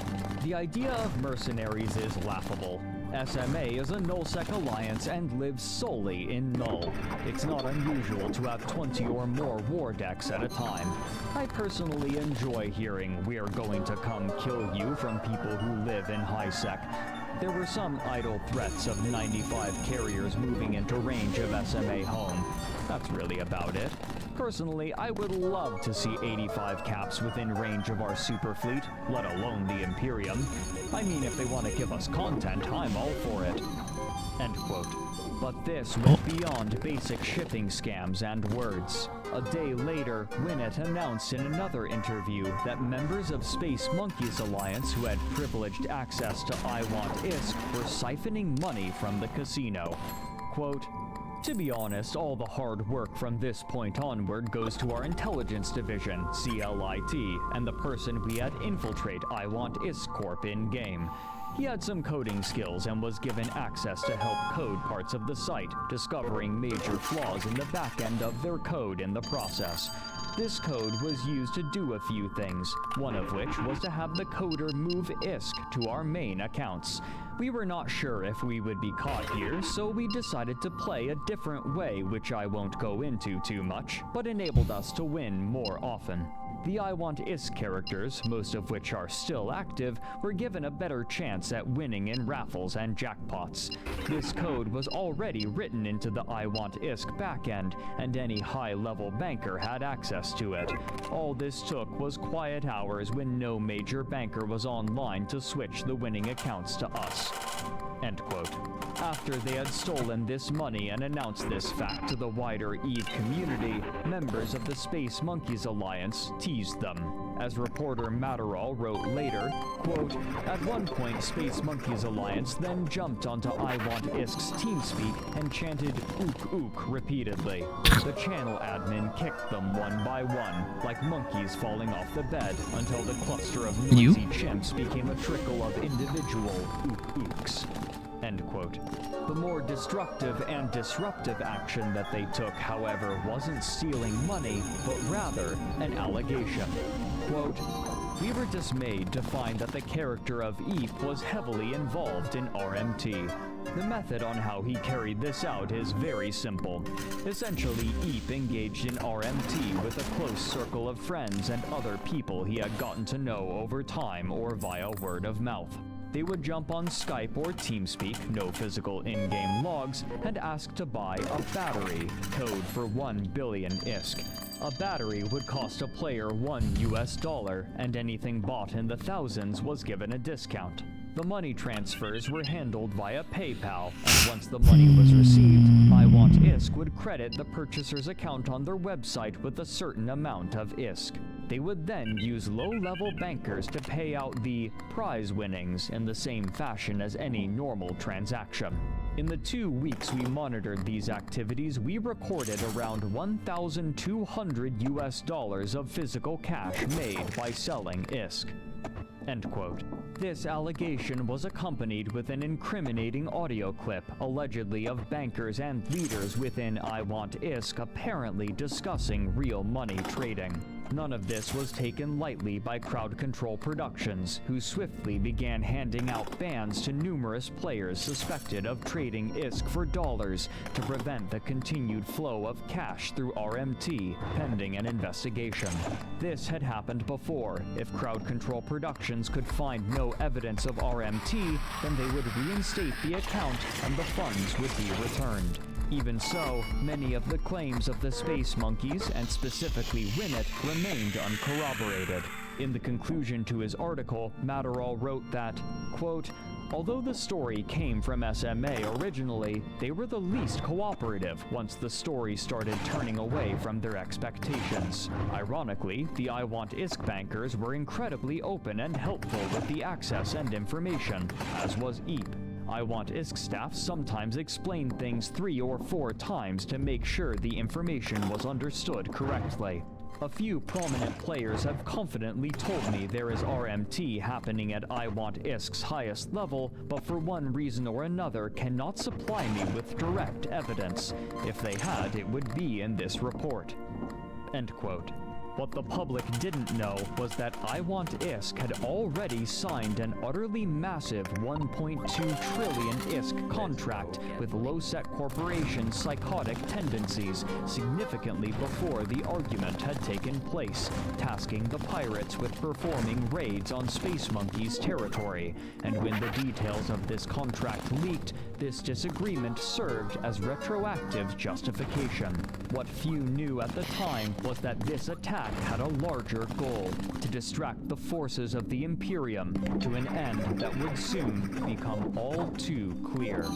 "The idea of mercenaries is laughable. SMA is a nullsec alliance and lives solely in null. It's not unusual to have 20 or more war decks at a time. I personally enjoy hearing 'we're going to come kill you' from people who live in high sec. There were some idle threats of 95 carriers moving into range of SMA home. That's really about it. Personally, I would love to see 85 caps within range of our super fleet, let alone the Imperium. I mean, if they want to give us content, I'm all for it. End quote. But this went beyond basic shipping scams and words. A day later, Winnet announced in another interview that members of Space Monkeys Alliance who had privileged access to I Want ISK were siphoning money from the casino. Quote, "To be honest, all the hard work from this point onward goes to our intelligence division, CLIT, and the person we had infiltrate I Want ISK Corp in-game. He had some coding skills and was given access to help code parts of the site, discovering major flaws in the back end of their code in the process. This code was used to do a few things, one of which was to have the coder move ISK to our main accounts. We were not sure if we would be caught here, so we decided to play a different way, which I won't go into too much, but enabled us to win more often. The I Want ISK characters, most of which are still active, were given a better chance at winning in raffles and jackpots. This code was already written into the I Want ISK backend, and any high-level banker had access to it. All this took was quiet hours when no major banker was online to switch the winning accounts to us." End quote. After they had stolen this money and announced this fact to the wider EVE community, members of the Space Monkeys Alliance teased them. As reporter Matterall wrote later, quote, "At one point, Space Monkeys Alliance then jumped onto I Want ISK's TeamSpeak and chanted ook ook repeatedly. The channel admin kicked them one by one, like monkeys falling off the bed, until the cluster of noisy chimps became a trickle of individual ook ooks." End quote. The more destructive and disruptive action that they took, however, wasn't stealing money, but rather an allegation. Quote, "We were dismayed to find that the character of Eep was heavily involved in RMT. The method on how he carried this out is very simple. Essentially, Eep engaged in RMT with a close circle of friends and other people he had gotten to know over time or via word of mouth. They would jump on Skype or TeamSpeak, no physical in-game logs, and ask to buy a battery, code for 1 billion ISK. A battery would cost a player $1, and anything bought in the thousands was given a discount. The money transfers were handled via PayPal, and once the money was received, I Want ISK would credit the purchaser's account on their website with a certain amount of ISK. They would then use low-level bankers to pay out the prize winnings in the same fashion as any normal transaction. In the 2 weeks we monitored these activities, we recorded around $1,200 of physical cash made by selling ISK." End quote. This allegation was accompanied with an incriminating audio clip, allegedly of bankers and leaders within I Want ISK apparently discussing real money trading. None of this was taken lightly by Crowd Control Productions, who swiftly began handing out bans to numerous players suspected of trading ISK for dollars to prevent the continued flow of cash through RMT, pending an investigation. This had happened before. If Crowd Control Productions could find no evidence of RMT, then they would reinstate the account and the funds would be returned. Even so, many of the claims of the Space Monkeys, and specifically Winnet, remained uncorroborated. In the conclusion to his article, Matterall wrote that, quote, "Although the story came from SMA originally, they were the least cooperative once the story started turning away from their expectations. Ironically, the I Want ISK bankers were incredibly open and helpful with the access and information, as was Eep. I Want ISK staff sometimes explained things 3 or 4 times to make sure the information was understood correctly. A few prominent players have confidently told me there is RMT happening at I Want ISK's highest level, but for one reason or another cannot supply me with direct evidence. If they had, it would be in this report." End quote. What the public didn't know was that I Want ISK had already signed an utterly massive 1.2 trillion ISK contract with Lowsec Corporation's psychotic tendencies significantly before the argument had taken place, tasking the pirates with performing raids on Space Monkey's territory. And when the details of this contract leaked, this disagreement served as retroactive justification. What few knew at the time was that this attack had a larger goal, to distract the forces of the Imperium to an end that would soon become all too clear.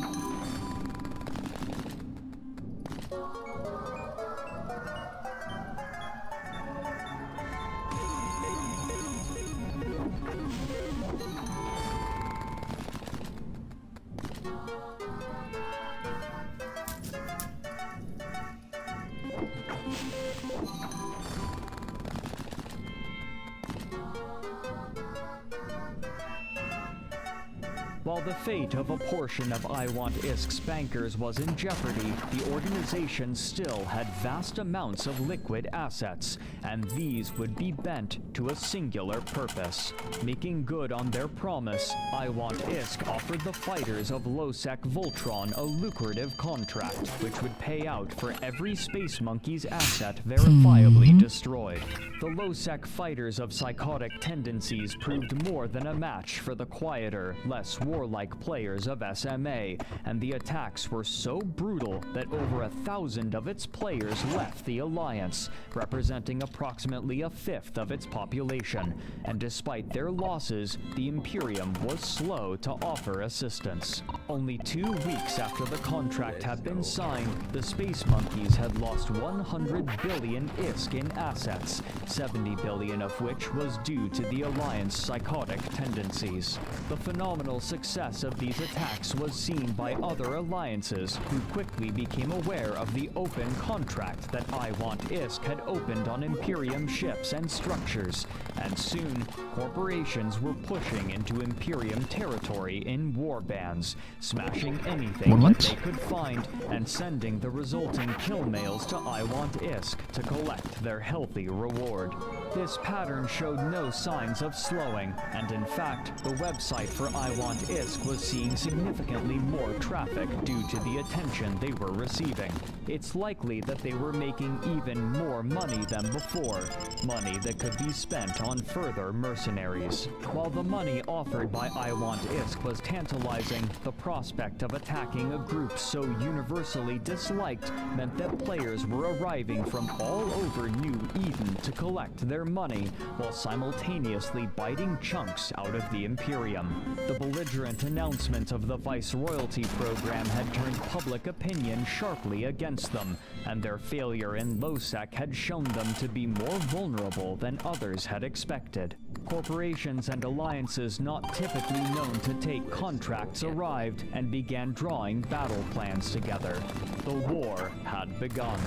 While the fate of a portion of I Want Isk's bankers was in jeopardy, the organization still had vast amounts of liquid assets, and these would be bent to a singular purpose. Making good on their promise, I Want Isk offered the fighters of Losec Voltron a lucrative contract, which would pay out for every Space Monkey's asset verifiably destroyed. The Losec fighters of psychotic tendencies proved more than a match for the quieter, less warlike players of SMA, and the attacks were so brutal that over 1,000 of its players left the Alliance, representing approximately a fifth of its population. And despite their losses, the Imperium was slow to offer assistance. Only 2 weeks after the contract had been signed, the Space Monkeys had lost 100 billion ISK in assets, 70 billion of which was due to the Alliance psychotic tendencies. The phenomenal success of these attacks was seen by other alliances, who quickly became aware of the open contract that I Want Isk had opened on Imperium ships and structures, and soon corporations were pushing into Imperium territory in warbands, smashing anything that they could find and sending the resulting kill mails to I Want Isk to collect their healthy reward. This pattern showed no signs of slowing, and in fact, the website for I Want Isk was seeing significantly more traffic due to the attention they were receiving. It's likely that they were making even more money than before, money that could be spent on further mercenaries. While the money offered by I Want Isk was tantalizing, the prospect of attacking a group so universally disliked meant that players were arriving from all over New Eden to collect their money, while simultaneously biting chunks out of the Imperium. The belligerent announcement of the Viceroyalty program had turned public opinion sharply against them, and their failure in Losec had shown them to be more vulnerable than others had expected. Corporations and alliances not typically known to take contracts arrived and began drawing battle plans together. The war had begun.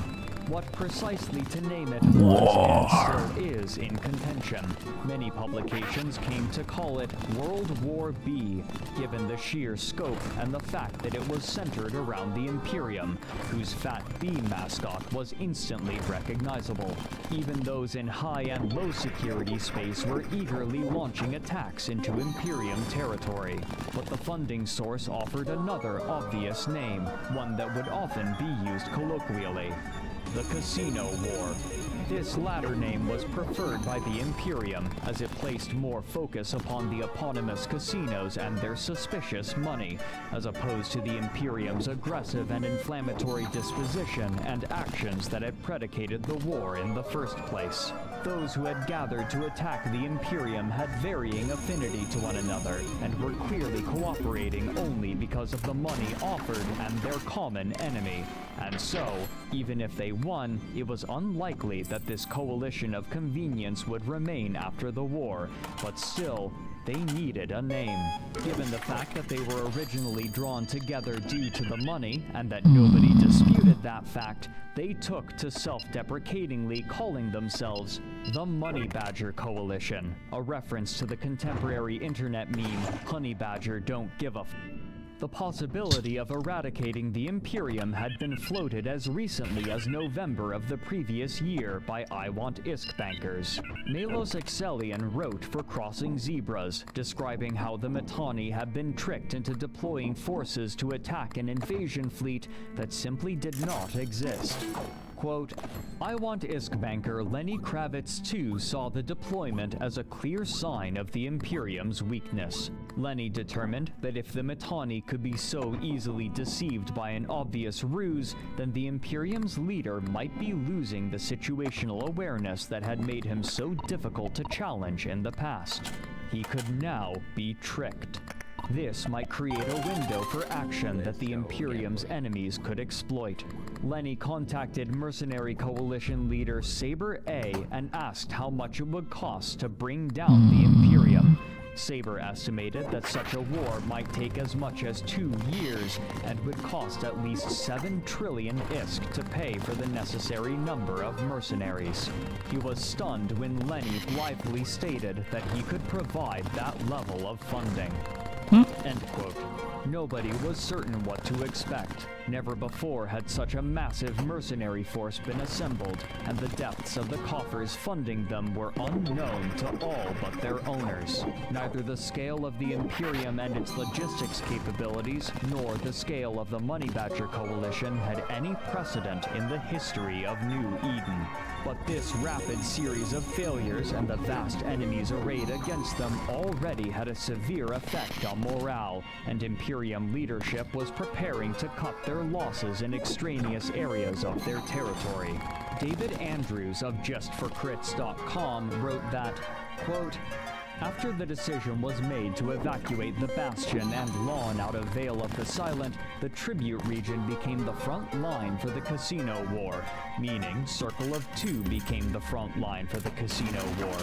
What precisely to name it was and still is in contention. Many publications came to call it World War B, given the sheer scope and the fact that it was centered around the Imperium, whose fat B mascot was instantly recognizable. Even those in high and low security space were eagerly launching attacks into Imperium territory. But the funding source offered another obvious name, one that would often be used colloquially: the Casino War. This latter name was preferred by the Imperium, as it placed more focus upon the eponymous casinos and their suspicious money, as opposed to the Imperium's aggressive and inflammatory disposition and actions that had predicated the war in the first place. Those who had gathered to attack the Imperium had varying affinity to one another, and were clearly cooperating only because of the money offered and their common enemy. And so, even if they won, it was unlikely that this coalition of convenience would remain after the war, but still, they needed a name. Given the fact that they were originally drawn together due to the money, and that nobody disputed that fact, they took to self-deprecatingly calling themselves the Money Badger Coalition, a reference to the contemporary internet meme, Honey Badger Don't Give a F. The possibility of eradicating the Imperium had been floated as recently as November of the previous year by I Want Isk bankers. Melos Excellion wrote for Crossing Zebras, describing how the Mittani had been tricked into deploying forces to attack an invasion fleet that simply did not exist. Quote, I want ISK banker Lenny Kravitz too saw the deployment as a clear sign of the Imperium's weakness. Lenny determined that if the Mittani could be so easily deceived by an obvious ruse, then the Imperium's leader might be losing the situational awareness that had made him so difficult to challenge in the past. He could now be tricked. This might create a window for action that the Imperium's enemies could exploit. Lenny contacted mercenary coalition leader Saber A and asked how much it would cost to bring down the Imperium. Saber estimated that such a war might take as much as 2 years and would cost at least 7 trillion ISK to pay for the necessary number of mercenaries. He was stunned when Lenny blithely stated that he could provide that level of funding. End quote. Nobody was certain what to expect. Never before had such a massive mercenary force been assembled, and the depths of the coffers funding them were unknown to all but their owners. Neither the scale of the Imperium and its logistics capabilities, nor the scale of the Money Badger Coalition had any precedent in the history of New Eden. But this rapid series of failures and the vast enemies arrayed against them already had a severe effect on morale, and Imperium leadership was preparing to cut their losses in extraneous areas of their territory. David Andrews of JustForCrits.com wrote that, quote, after the decision was made to evacuate the Bastion and Lawn out of Vale of the Silent, the Tribute region became the front line for the Casino War, meaning Circle of Two became the front line for the Casino War.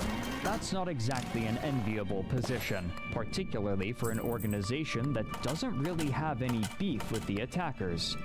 That's not exactly an enviable position, particularly for an organization that doesn't really have any beef with the attackers.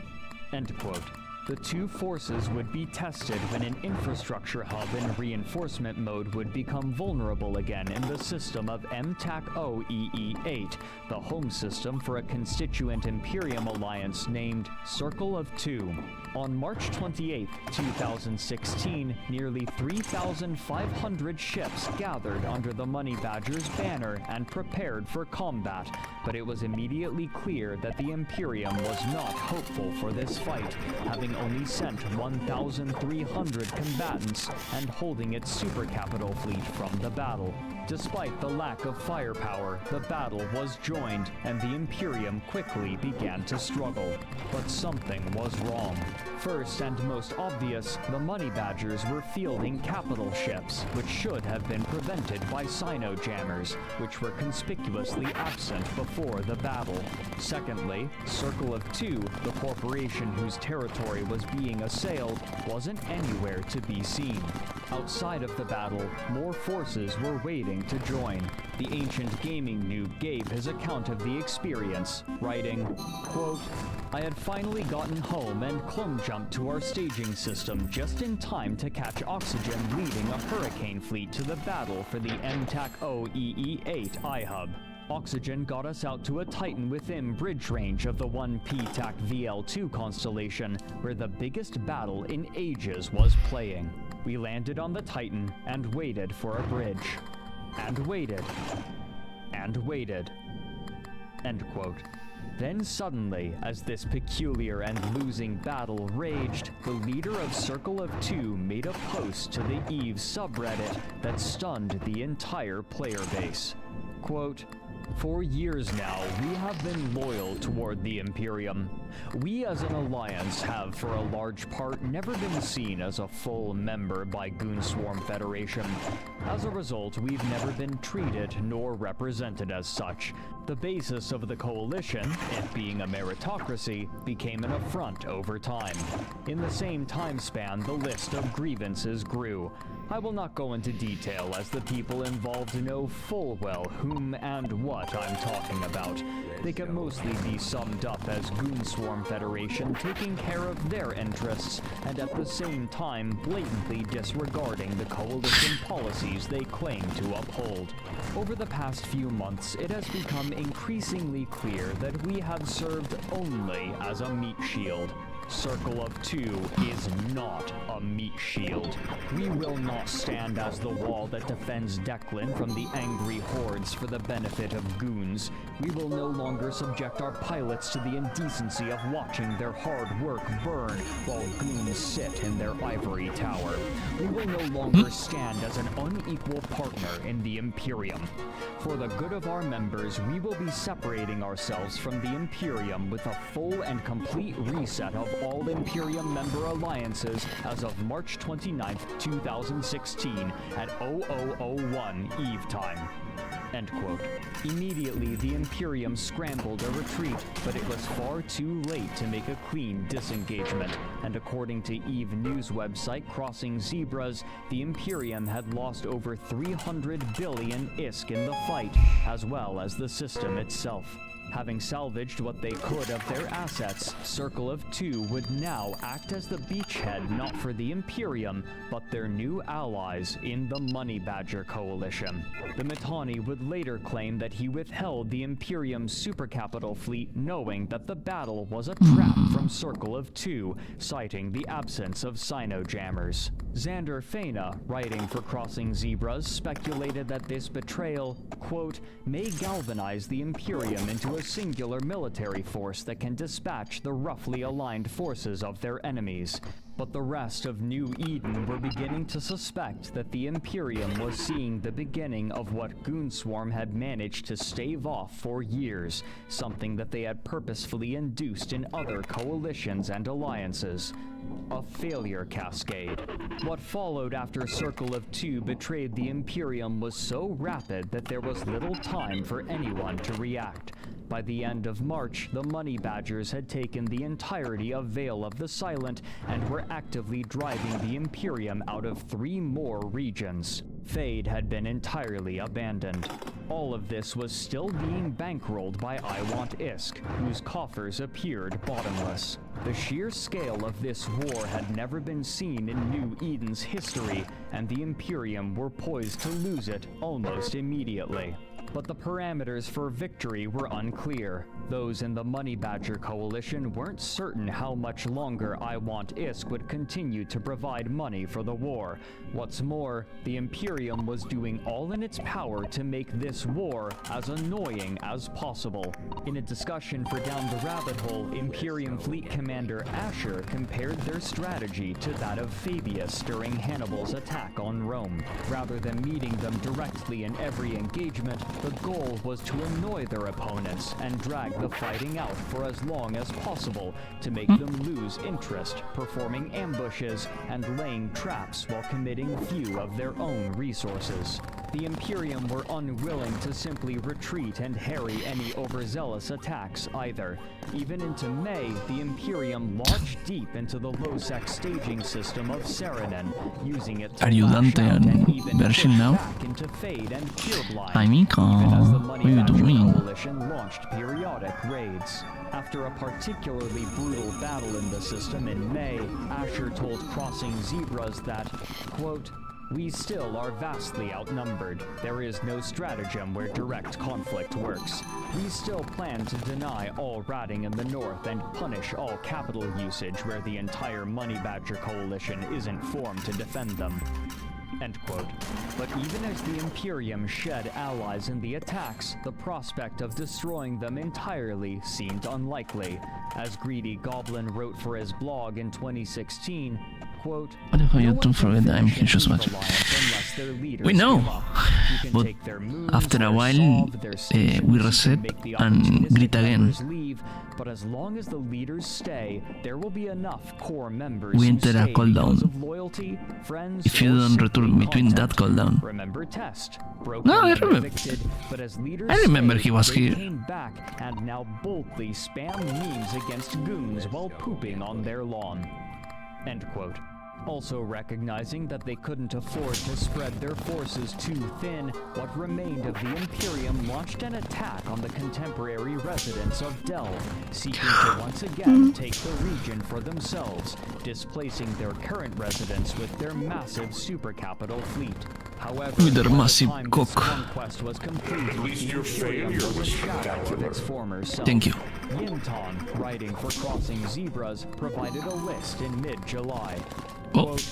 End quote. The two forces would be tested when an infrastructure hub in reinforcement mode would become vulnerable again in the system of MTAC-OEE-8, the home system for a constituent Imperium alliance named Circle of Two. On March 28, 2016, nearly 3,500 ships gathered under the Money Badger's banner and prepared for combat, but it was immediately clear that the Imperium was not hopeful for this fight, having only sent 1,300 combatants and holding its super capital fleet from the battle. Despite the lack of firepower, the battle was joined, and the Imperium quickly began to struggle. But something was wrong. First and most obvious, the Money Badgers were fielding capital ships, which should have been prevented by Sino-jammers, which were conspicuously absent before the battle. Secondly, Circle of Two, the corporation whose territory was being assailed, wasn't anywhere to be seen. Outside of the battle, more forces were waiting to join. The ancient gaming noob gave his account of the experience, writing, quote, I had finally gotten home and clone jumped to our staging system just in time to catch Oxygen leading a Hurricane fleet to the battle for the MTAC-OEE-8 iHub. Oxygen got us out to a Titan within bridge range of the 1PTAC VL2 constellation, where the biggest battle in ages was playing. We landed on the Titan and waited for a bridge. And waited. And waited. End quote. Then suddenly, as this peculiar and losing battle raged, the leader of Circle of Two made a post to the EVE subreddit that stunned the entire player base. Quote, for years now, we have been loyal toward the Imperium. We as an alliance have, for a large part, never been seen as a full member by Goonswarm Federation. As a result, we've never been treated nor represented as such. The basis of the coalition, it being a meritocracy, became an affront over time. In the same time span, the list of grievances grew. I will not go into detail as the people involved know full well whom and what I'm talking about. They can mostly be summed up as Goonswarm Federation taking care of their interests and at the same time blatantly disregarding the coalition policies they claim to uphold. Over the past few months, it has become increasingly clear that we have served only as a meat shield. Circle of Two is not a a meat shield. We will not stand as the wall that defends Declan from the angry hordes for the benefit of goons. We will no longer subject our pilots to the indecency of watching their hard work burn while goons sit in their ivory tower. We will no longer stand as an unequal partner in the Imperium. For the good of our members, we will be separating ourselves from the Imperium with a full and complete reset of all Imperium member alliances as of March 29th, 2016 at 0001 Eve time. End quote. Immediately, the Imperium scrambled a retreat, but it was far too late to make a clean disengagement, and according to EVE News website Crossing Zebras, the Imperium had lost over 300 billion ISK in the fight, as well as the system itself. Having salvaged what they could of their assets, Circle of Two would now act as the beachhead not for the Imperium, but their new allies in the Money Badger Coalition. The Mittani would later claim that he withheld the Imperium's supercapital fleet knowing that the battle was a trap from Circle of Two, citing the absence of Sino-jammers. Xander Fena, writing for Crossing Zebras, speculated that this betrayal, quote, may galvanize the Imperium into a singular military force that can dispatch the roughly aligned forces of their enemies. But the rest of New Eden were beginning to suspect that the Imperium was seeing the beginning of what Goonswarm had managed to stave off for years, something that they had purposefully induced in other coalitions and alliances. A failure cascade. What followed after Circle of Two betrayed the Imperium was so rapid that there was little time for anyone to react. By the end of March, the Money Badgers had taken the entirety of Vale of the Silent and were actively driving the Imperium out of 3 more regions. Fade had been entirely abandoned. All of this was still being bankrolled by I Want ISK, whose coffers appeared bottomless. The sheer scale of this war had never been seen in New Eden's history, and the Imperium were poised to lose it almost immediately. But the parameters for victory were unclear. Those in the Money Badger Coalition weren't certain how much longer I Want ISK would continue to provide money for the war. What's more, the Imperium was doing all in its power to make this war as annoying as possible. In a discussion for Down the Rabbit Hole, Imperium Fleet Commander Asher compared their strategy to that of Fabius during Hannibal's attack on Rome. Rather than meeting them directly in every engagement, the goal was to annoy their opponents and drag the fighting out for as long as possible to make them lose interest, performing ambushes and laying traps while committing few of their own resources. The Imperium were unwilling to simply retreat and harry any overzealous attacks either. Even into May, the Imperium launched deep into the low-sec staging system of Saranen, using it to Ayudante and version now. into Fade and Pureblind. Hi Mika, what are you doing? Coalition launched periodic raids. After a particularly brutal battle in the system in May, Asher told Crossing Zebras that, quote, we still are vastly outnumbered. There is no stratagem where direct conflict works. We still plan to deny all ratting in the north and punish all capital usage where the entire Money Badger Coalition isn't formed to defend them. End quote. But even as the Imperium shed allies in the attacks, the prospect of destroying them entirely seemed unlikely. As Greedy Goblin wrote for his blog in 2016, quote, What if you don't forget that I'm here just watching? We know! But after a while, we reset and greet again. But as long as the leaders stay, there will be enough core members We who enter a stay cooldown. because of loyalty, friends, If you or don't return secret between that content. cooldown. Remember Test. No, I and remember. evicted, but as leaders I remember stayed, he was they here. came back and now boldly spam memes against goons while pooping on their lawn. End quote. Also recognizing that they couldn't afford to spread their forces too thin, what remained of the Imperium launched an attack on the contemporary residents of Delve, seeking to once again take the region for themselves, displacing their current residents with their massive supercapital fleet. However, With their by the massive time cock. this conquest was complete, At least the your Imperium failure was a was shadow of its former self. Thank you. Yinton, writing for Crossing Zebras, provided a list in mid-July. Quote,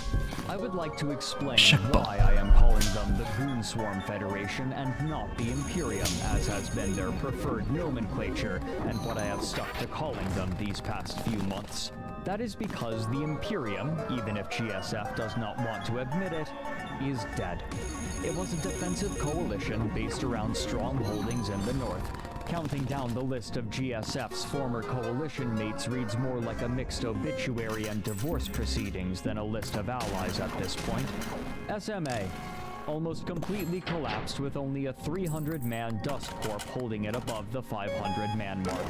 I would like to explain why I am calling them the Goonswarm Federation and not the Imperium, as has been their preferred nomenclature, and what I have stuck to calling them these past few months. That is because the Imperium, even if GSF does not want to admit it, is dead. It was a defensive coalition based around strong holdings in the north. Counting down the list of GSF's former coalition mates reads more like a mixed obituary and divorce proceedings than a list of allies at this point. SMA almost completely collapsed with only a 300-man Dust Corp holding it above the 500-man mark.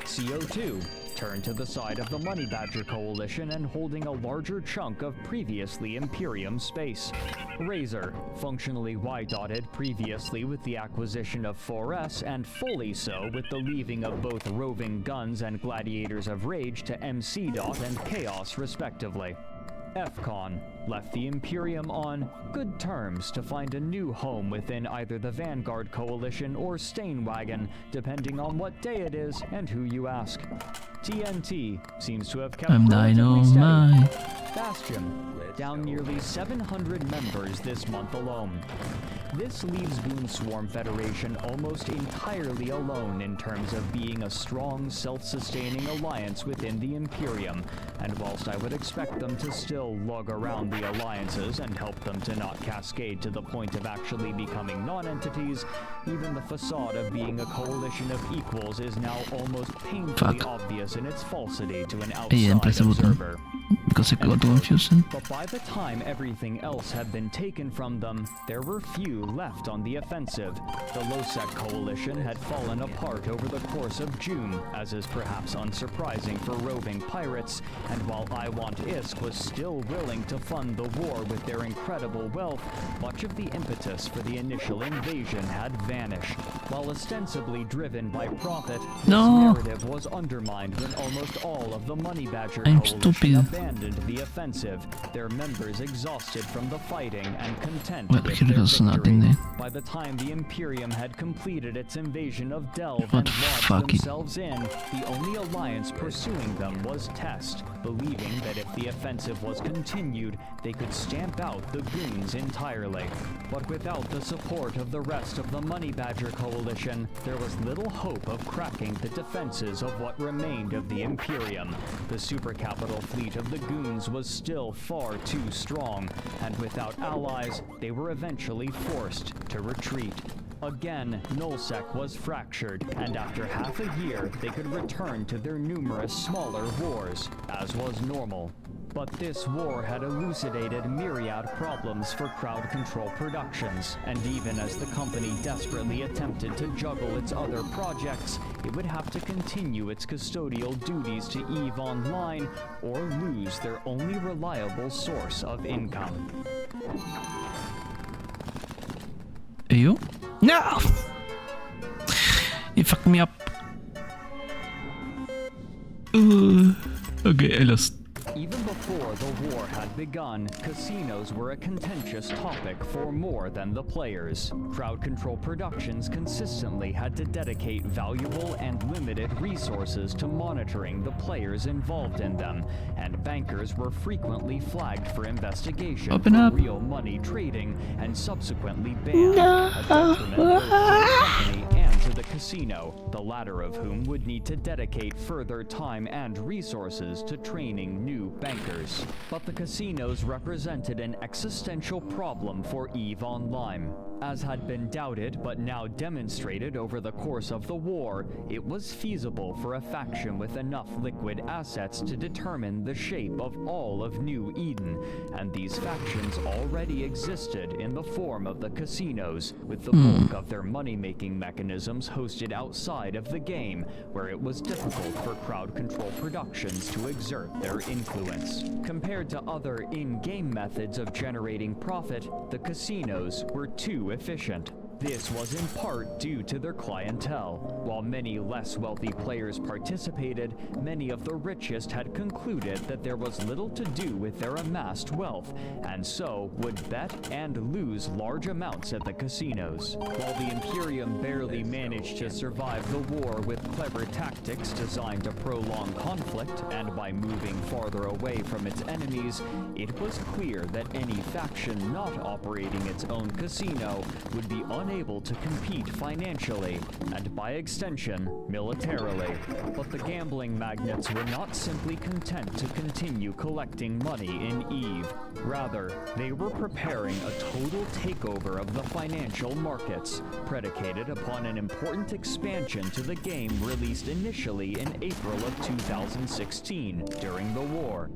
CO2 turned to the side of the Money Badger Coalition and holding a larger chunk of previously Imperium space. Razor, functionally Y-dotted previously with the acquisition of 4S and fully so with the leaving of both Roving Guns and Gladiators of Rage to MC. and Chaos respectively. FCON left the Imperium on good terms to find a new home within either the Vanguard Coalition or Stainwagon, depending on what day it is and who you ask. TNT seems to have kept relatively steady. Bastion, down nearly 700 members this month alone. This leaves Goonswarm Federation almost entirely alone in terms of being a strong, self-sustaining alliance within the Imperium, and whilst I would expect them to still lug around the alliances and help them to not cascade to the point of actually becoming non-entities, even the facade of being a coalition of equals is now almost painfully obvious in its falsity to an outside observer. Because it got confused. But by the time everything else had been taken from them, there were few left on the offensive. The Losec Coalition had fallen apart over the course of June, as is perhaps unsurprising for roving pirates, and while I Want ISK was still willing to fund the war with their incredible wealth, much of the impetus for the initial invasion had vanished. While ostensibly driven by profit, this narrative was undermined when almost all of the Money Badger Coalition abandoned the offensive, their members exhausted from the fighting and content with their victory. By the time the Imperium had completed its invasion of Delve and lodged themselves in, the only alliance pursuing them was Test, believing that if the offensive was continued, they could stamp out the Goons entirely. But without the support of the rest of the Money Badger Coalition, there was little hope of cracking the defenses of what remained of the Imperium. The super capital fleet of the Goons was still far too strong, and without allies, they were eventually forced to retreat. Again, Nullsec was fractured, and after half a year, they could return to their numerous smaller wars, as was normal. But this war had elucidated myriad problems for Crowd Control Productions, and even as the company desperately attempted to juggle its other projects, it would have to continue its custodial duties to EVE Online or lose their only reliable source of income. You? No! You fucked me up. Okay, I lost. Even before the war had begun, casinos were a contentious topic for more than the players. Crowd Control Productions consistently had to dedicate valuable and limited resources to monitoring the players involved in them, and bankers were frequently flagged for investigation for real money trading and subsequently banned, a detriment both to the company and to the casino, the latter of whom would need to dedicate further time and resources to training new bankers. But the casinos represented an existential problem for EVE Online. As had been doubted but now demonstrated over the course of the war, it was feasible for a faction with enough liquid assets to determine the shape of all of New Eden, and these factions already existed in the form of the casinos, with the bulk of their money-making mechanisms hosted outside of the game, where it was difficult for Crowd Control Productions to exert their influence. Compared to other in-game methods of generating profit, the casinos were too efficient. This was in part due to their clientele. While many less wealthy players participated, many of the richest had concluded that there was little to do with their amassed wealth, and so would bet and lose large amounts at the casinos. While the Imperium barely managed to survive the war with clever tactics designed to prolong conflict and by moving farther away from its enemies, it was clear that any faction not operating its own casino would be unable to compete financially, and by extension, militarily. But the gambling magnates were not simply content to continue collecting money in EVE. Rather, they were preparing a total takeover of the financial markets, predicated upon an important expansion to the game released initially in April of 2016 during the war.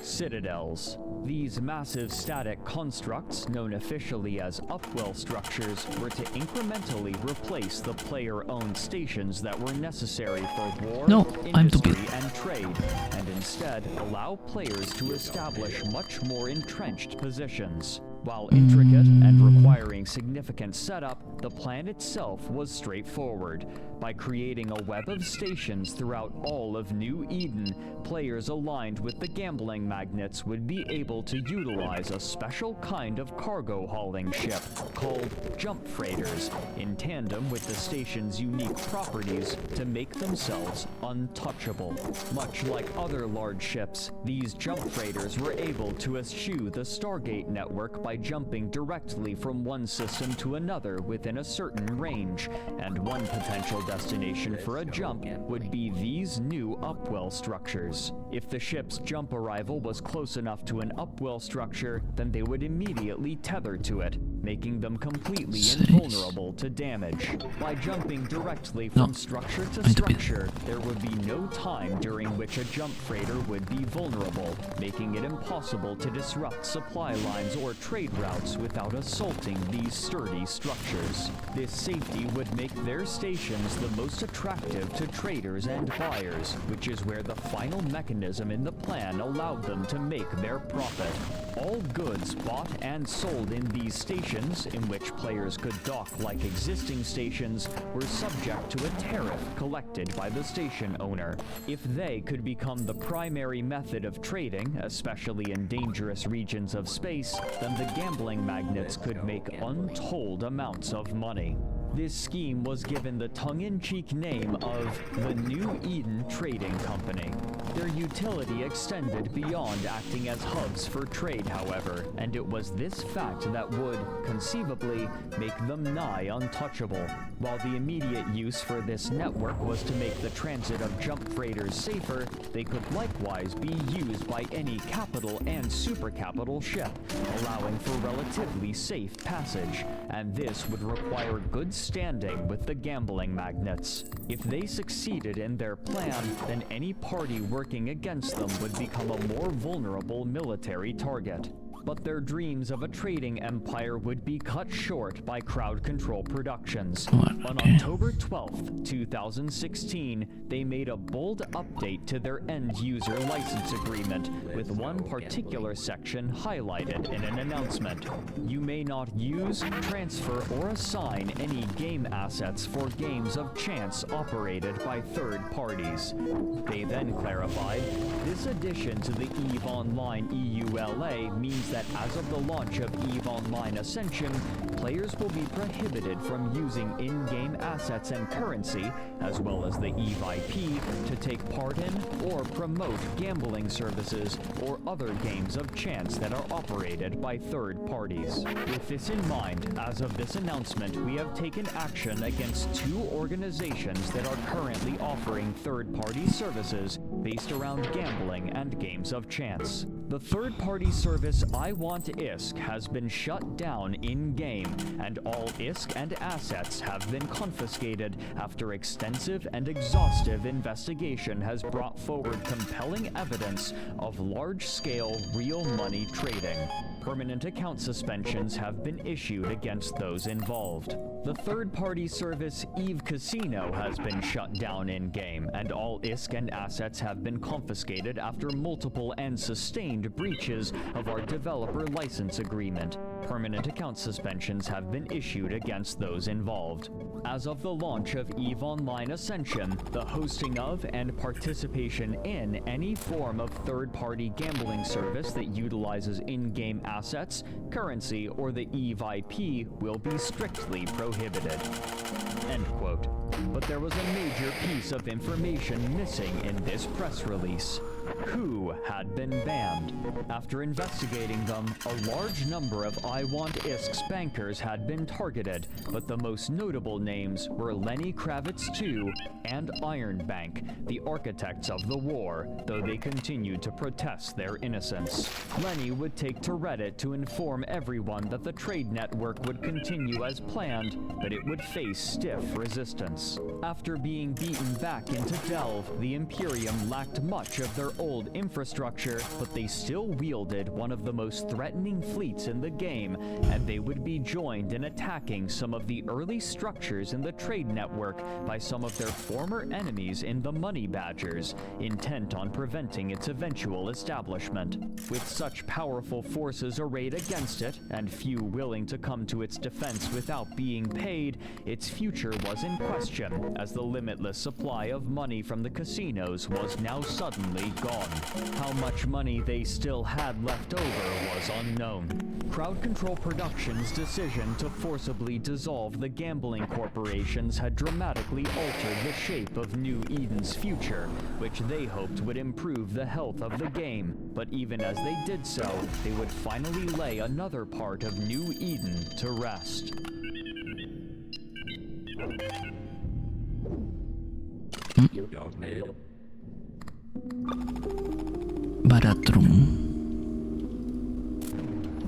Citadels. These massive static constructs, known officially as upwell structures, were to incrementally replace the player-owned stations that were necessary for war, industry, and trade, and instead allow players to establish much more entrenched positions. While intricate and requiring significant setup, the plan itself was straightforward. By creating a web of stations throughout all of New Eden, players aligned with the gambling magnates would be able to utilize a special kind of cargo hauling ship called jump freighters, in tandem with the station's unique properties to make themselves untouchable. Much like other large ships, these jump freighters were able to eschew the Stargate network by jumping directly from one system to another within a certain range, and one potential destination for a jump would be these new upwell structures. If the ship's jump arrival was close enough to an upwell structure, then they would immediately tether to it, making them completely invulnerable to damage. By jumping directly from structure to structure, there would be no time during which a jump freighter would be vulnerable, making it impossible to disrupt supply lines or trade routes without assaulting these sturdy structures. This safety would make their stations the most attractive to traders and buyers, which is where the final mechanism in the plan allowed them to make their profit. All goods bought and sold in these stations, in which players could dock like existing stations, were subject to a tariff collected by the station owner. If they could become the primary method of trading, especially in dangerous regions of space, then the gambling magnates could make untold amounts of money. This scheme was given the tongue-in-cheek name of the New Eden Trading Company. Their utility extended beyond acting as hubs for trade, however, and it was this fact that would, conceivably, make them nigh untouchable. While the immediate use for this network was to make the transit of jump freighters safer, they could likewise be used by any capital and supercapital ship, allowing for relatively safe passage, and this would require good standing with the gambling magnates. If they succeeded in their plan, then any party working against them would become a more vulnerable military target. But their dreams of a trading empire would be cut short by Crowd Control Productions. On October 12th, 2016, they made a bold update to their end-user license agreement, with one particular section highlighted in an announcement. You may not use, transfer, or assign any game assets for games of chance operated by third parties. They then clarified, this addition to the EVE Online EULA means that as of the launch of EVE Online Ascension, players will be prohibited from using in-game assets and currency, as well as the EVE IP, to take part in or promote gambling services or other games of chance that are operated by third parties. With this in mind, as of this announcement, we have taken action against 2 organizations that are currently offering third-party services based around gambling and games of chance. The third-party service I Want ISK has been shut down in-game, and all ISK and assets have been confiscated after extensive and exhaustive investigation has brought forward compelling evidence of large-scale real money trading. Permanent account suspensions have been issued against those involved. The third-party service EVE Casino has been shut down in-game, and all ISK and assets have been confiscated after multiple and sustained breaches of our developer license agreement. permanent account suspensions have been issued against those involved. As of the launch of EVE Online Ascension, the hosting of and participation in any form of third-party gambling service that utilizes in-game assets, currency, or the EVE IP will be strictly prohibited. End quote. But there was a major piece of information missing in this press release. Who had been banned? After investigating them, a large number of iWantIsk's bankers had been targeted, but the most notable names were Lenny Kravitz II and Iron Bank, the architects of the war, though they continued to protest their innocence. Lenny would take to Reddit to inform everyone that the trade network would continue as planned, but it would face stiff resistance. After being beaten back into Delve, the Imperium lacked much of their old infrastructure, but they still wielded one of the most threatening fleets in the game, and they would be joined in attacking some of the early structures in the trade network by some of their former enemies in the Money Badgers, intent on preventing its eventual establishment. With such powerful forces arrayed against it, and few willing to come to its defense without being paid, its future was in question, as the limitless supply of money from the casinos was now suddenly gone. How much money they still had left over was unknown. Crowd Control Productions' decision to forcibly dissolve the gambling corporations had dramatically altered the shape of New Eden's future, which they hoped would improve the health of the game. But even as they did so, they would finally lay another part of New Eden to rest. Baratrum.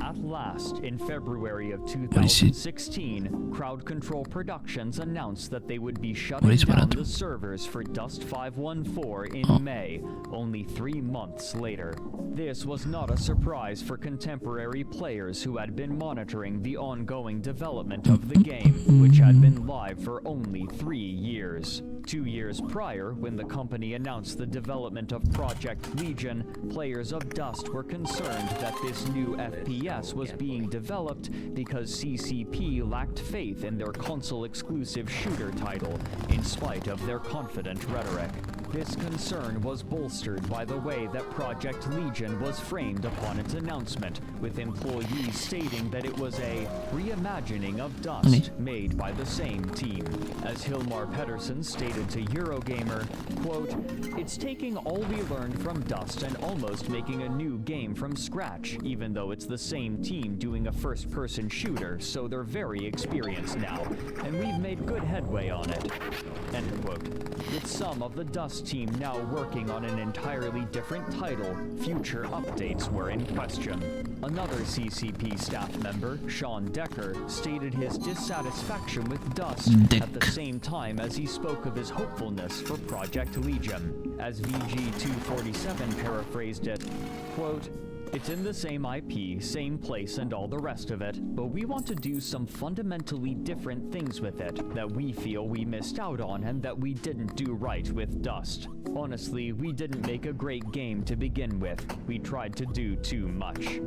At last, in February of 2016, Crowd Control Productions announced that they would be shutting down the servers for Dust 514 in May, only 3 months later. This was not a surprise for contemporary players who had been monitoring the ongoing development of the game, which had been live for only 3 years. 2 years prior, when the company announced the development of Project Legion, players of Dust were concerned that this new FPS was being developed because CCP lacked faith in their console-exclusive shooter title, in spite of their confident rhetoric. This concern was bolstered by the way that Project Legion was framed upon its announcement, with employees stating that it was a reimagining of Dust made by the same team. As Hilmar Pedersen stated to Eurogamer, quote, "It's taking all we learned from Dust and almost making a new game from scratch, even though it's the same team doing a first-person shooter, so they're very experienced now, and we've made good headway on it." End quote. With some of the Dust team now working on an entirely different title, future updates were in question. Another CCP staff member, Sean Decker, stated his dissatisfaction with Dust at the same time as he spoke of his hopefulness for Project Legion. As VG247 paraphrased it, quote, "It's in the same IP, same place and all the rest of it, but we want to do some fundamentally different things with it that we feel we missed out on and that we didn't do right with Dust. Honestly, we didn't make a great game to begin with. We tried to do too much."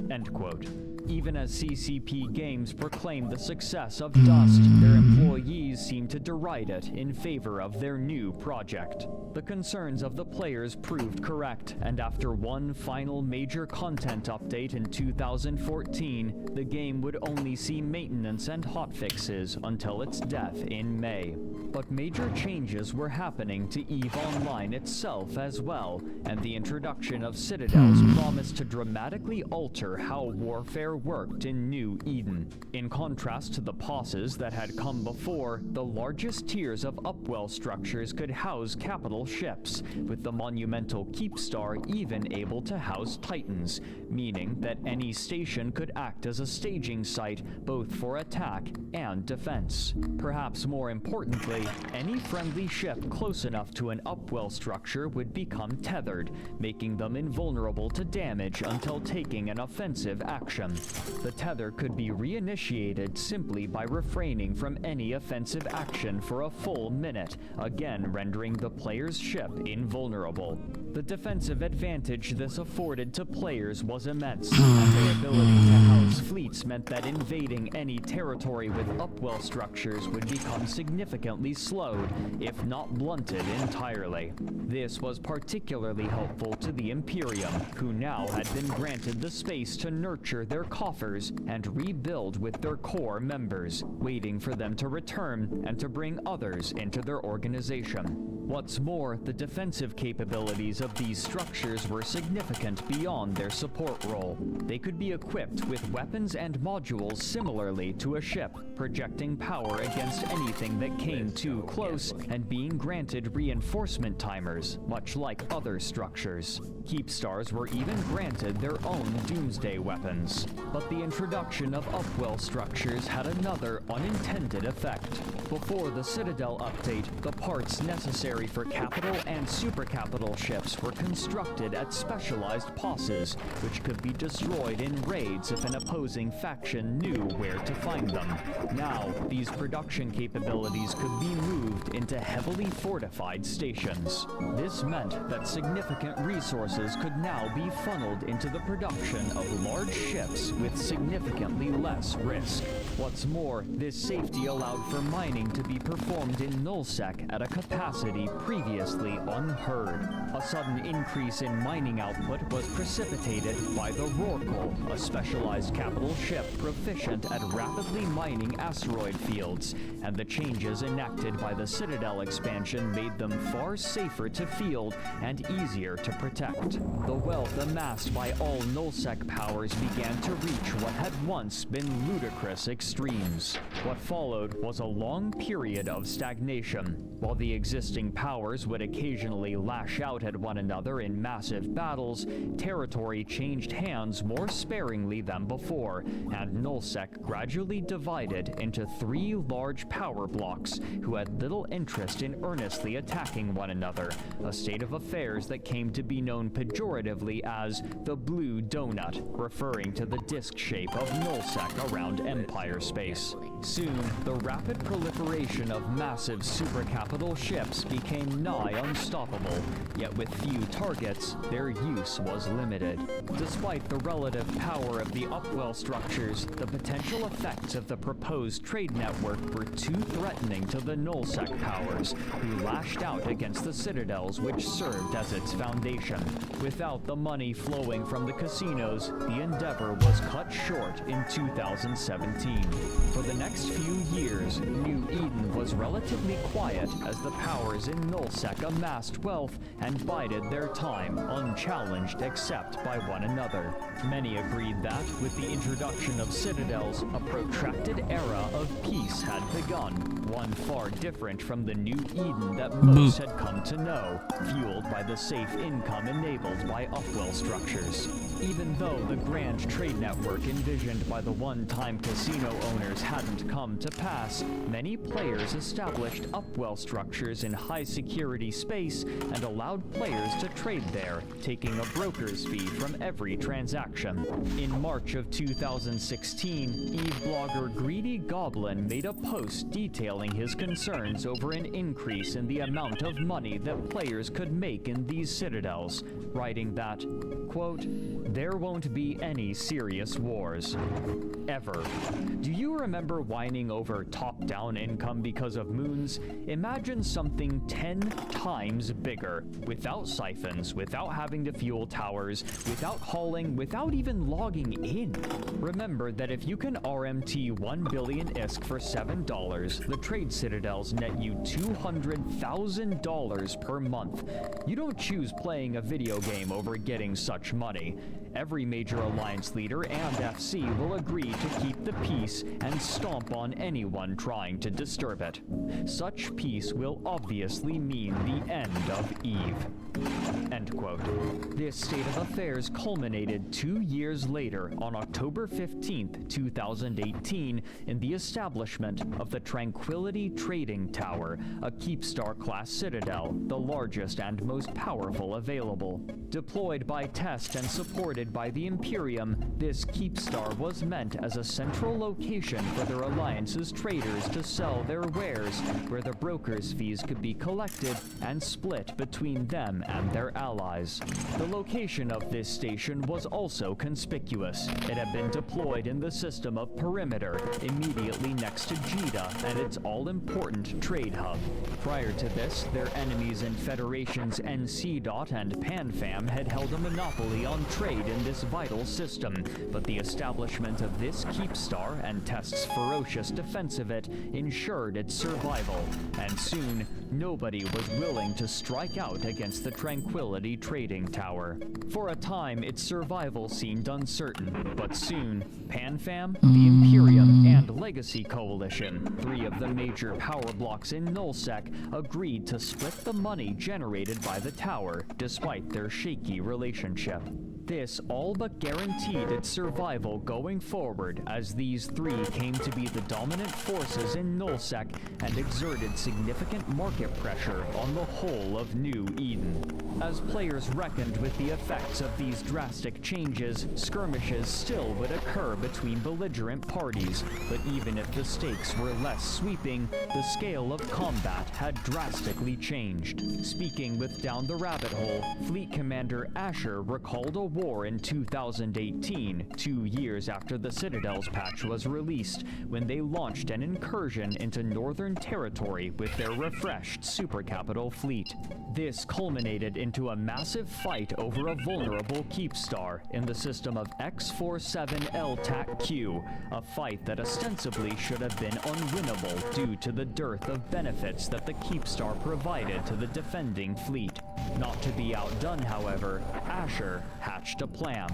End quote. Even as CCP Games proclaimed the success of Dust, their employees seemed to deride it in favor of their new project. The concerns of the players proved correct, and after one final major content update in 2014, the game would only see maintenance and hotfixes until its death in May. But major changes were happening to EVE Online itself as well, and the introduction of Citadels promised to dramatically alter how warfare worked in New Eden. In contrast to the posses that had come before, the largest tiers of Upwell structures could house capital ships, with the monumental Keepstar even able to house Titans, meaning that any station could act as a staging site both for attack and defense. Perhaps more importantly, any friendly ship close enough to an Upwell structure would become tethered, making them invulnerable to damage until taking an offensive action. The tether could be reinitiated simply by refraining from any offensive action for a full minute, again rendering the player's ship invulnerable. The defensive advantage this afforded to players was immense, and their ability to house fleets meant that invading any territory with upwell structures would become significantly slowed, if not blunted entirely. This was particularly helpful to the Imperium, who now had been granted the space to nurture their coffers and rebuild with their core members, waiting for them to return and to bring others into their organization. What's more, the defensive capabilities of these structures were significant beyond their support role. They could be equipped with weapons and modules similarly to a ship, projecting power against anything that came too close and being granted reinforcement timers, much like other structures. Keepstars were even granted their own doomsday weapons. But the introduction of upwell structures had another unintended effect. Before the Citadel update, the parts necessary for capital and supercapital ships were constructed at specialized posses, which could be destroyed in raids if an opposing faction knew where to find them. Now, these production capabilities could be moved into heavily fortified stations. This meant that significant resources could now be funneled into the production of large ships with significantly less risk. What's more, this safety allowed for mining to be performed in nullsec at a capacity previously unheard. A sudden increase in mining output was precipitated by the Rorqual, a specialized capital ship proficient at rapidly mining asteroid fields, and the changes enacted by the Citadel expansion made them far safer to field and easier to protect. The wealth amassed by all nullsec powers began to reach what had once been ludicrous extremes. What followed was a long period of stagnation. While the existing powers would occasionally lash out at one another in massive battles, territory changed hands more sparingly than before, and nullsec gradually divided into 3 large power blocks who had little interest in earnestly attacking one another, a state of affairs that came to be known pejoratively as the Blue Donut, referring to the disk shape of nullsec around Empire space. Soon, the rapid proliferation of massive supercapital ships became nigh unstoppable, yet with few targets, their use was limited. Despite the relative power of the upwell structures, the potential effects of the proposed trade network were too threatening to the nullsec powers, who lashed out against the citadels which served as its foundation. Without the money flowing from the casinos, the endeavor was cut short in 2017. For the next few years, New Eden was relatively quiet as the powers in nullsec amassed wealth and bided their time, unchallenged except by one another. Many agreed that, with the introduction of citadels, a protracted era of peace had begun, one far different from the New Eden that most had come to know, fueled by the safe income enabled by upwell structures. Even though the grand trade network envisioned by the one-time casino owners hadn't come to pass, many players established upwell structures in high-security space and allowed players to trade there, taking a broker's fee from every transaction. In March of 2016, EVE blogger Greedy Goblin made a post detailing his concerns over an increase in the amount of money that players could make in these citadels, writing that, quote, "There won't be any serious wars. Ever. Do you remember whining over top-down income because of moons? Imagine something 10 times bigger, without siphons, without having to fuel towers, without hauling, without even logging in. Remember that if you can RMT 1 billion ISK for $7, the trade citadels net you $200,000 per month. You don't choose playing a video game over getting such money. Every major alliance leader and FC will agree to keep the peace and stomp on anyone trying to disturb it. Such peace will obviously mean the end of EVE." End quote. This state of affairs culminated 2 years later on October 15th, 2018, in the establishment of the Tranquility Trading Tower, a Keepstar-class citadel, the largest and most powerful available. Deployed by test and supported spotted by the Imperium, this Keepstar was meant as a central location for their alliance's traders to sell their wares, where the broker's fees could be collected and split between them and their allies. The location of this station was also conspicuous. It had been deployed in the system of Perimeter, immediately next to Jedha and its all-important trade hub. Prior to this, their enemies in Federation's NC Dot and PanFam had held a monopoly on trade in this vital system, but the establishment of this Keepstar and Test's ferocious defense of it ensured its survival, and soon, nobody was willing to strike out against the Tranquility Trading Tower. For a time, its survival seemed uncertain, but soon, PanFam, the Imperium, and Legacy Coalition, three of the major power blocks in Nullsec, agreed to split the money generated by the tower, despite their shaky relationship. This all but guaranteed its survival going forward, as these three came to be the dominant forces in Nullsec and exerted significant market pressure on the whole of New Eden. As players reckoned with the effects of these drastic changes, skirmishes still would occur between belligerent parties, but even if the stakes were less sweeping, the scale of combat had drastically changed. Speaking with Down the Rabbit Hole, Fleet Commander Asher recalled a war in 2018, 2 years after the Citadel's patch was released, when they launched an incursion into Northern Territory with their refreshed supercapital fleet. This culminated into a massive fight over a vulnerable Keepstar in the system of X47L-TAC-Q, a fight that ostensibly should have been unwinnable due to the dearth of benefits that the Keepstar provided to the defending fleet. Not to be outdone, however, Asher hatched a plan.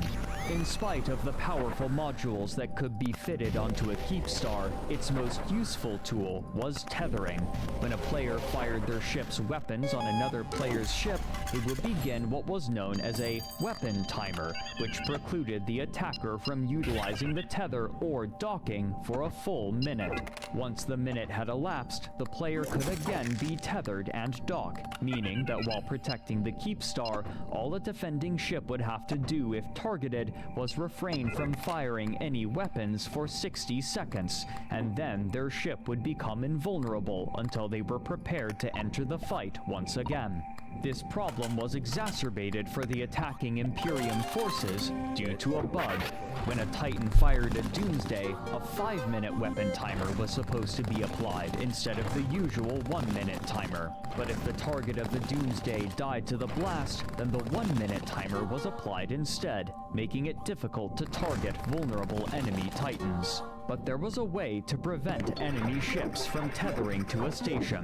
In spite of the powerful modules that could be fitted onto a Keepstar, its most useful tool was tethering. When a player fired their ship's weapons on another player's ship, it would begin what was known as a weapon timer, which precluded the attacker from utilizing the tether or docking for a full minute. Once the minute had elapsed, the player could again be tethered and dock, meaning that while protecting the Keepstar, all a defending ship would have to do if targeted was refrain from firing any weapons for 60 seconds, and then their ship would become invulnerable until they were prepared to enter the fight once again. This problem was exacerbated for the attacking Imperium forces due to a bug. When a Titan fired a Doomsday, a 5-minute weapon timer was supposed to be applied instead of the usual 1-minute timer. But if the target of the Doomsday died to the blast, then the 1-minute timer was applied instead, making it difficult to target vulnerable enemy Titans. But there was a way to prevent enemy ships from tethering to a station.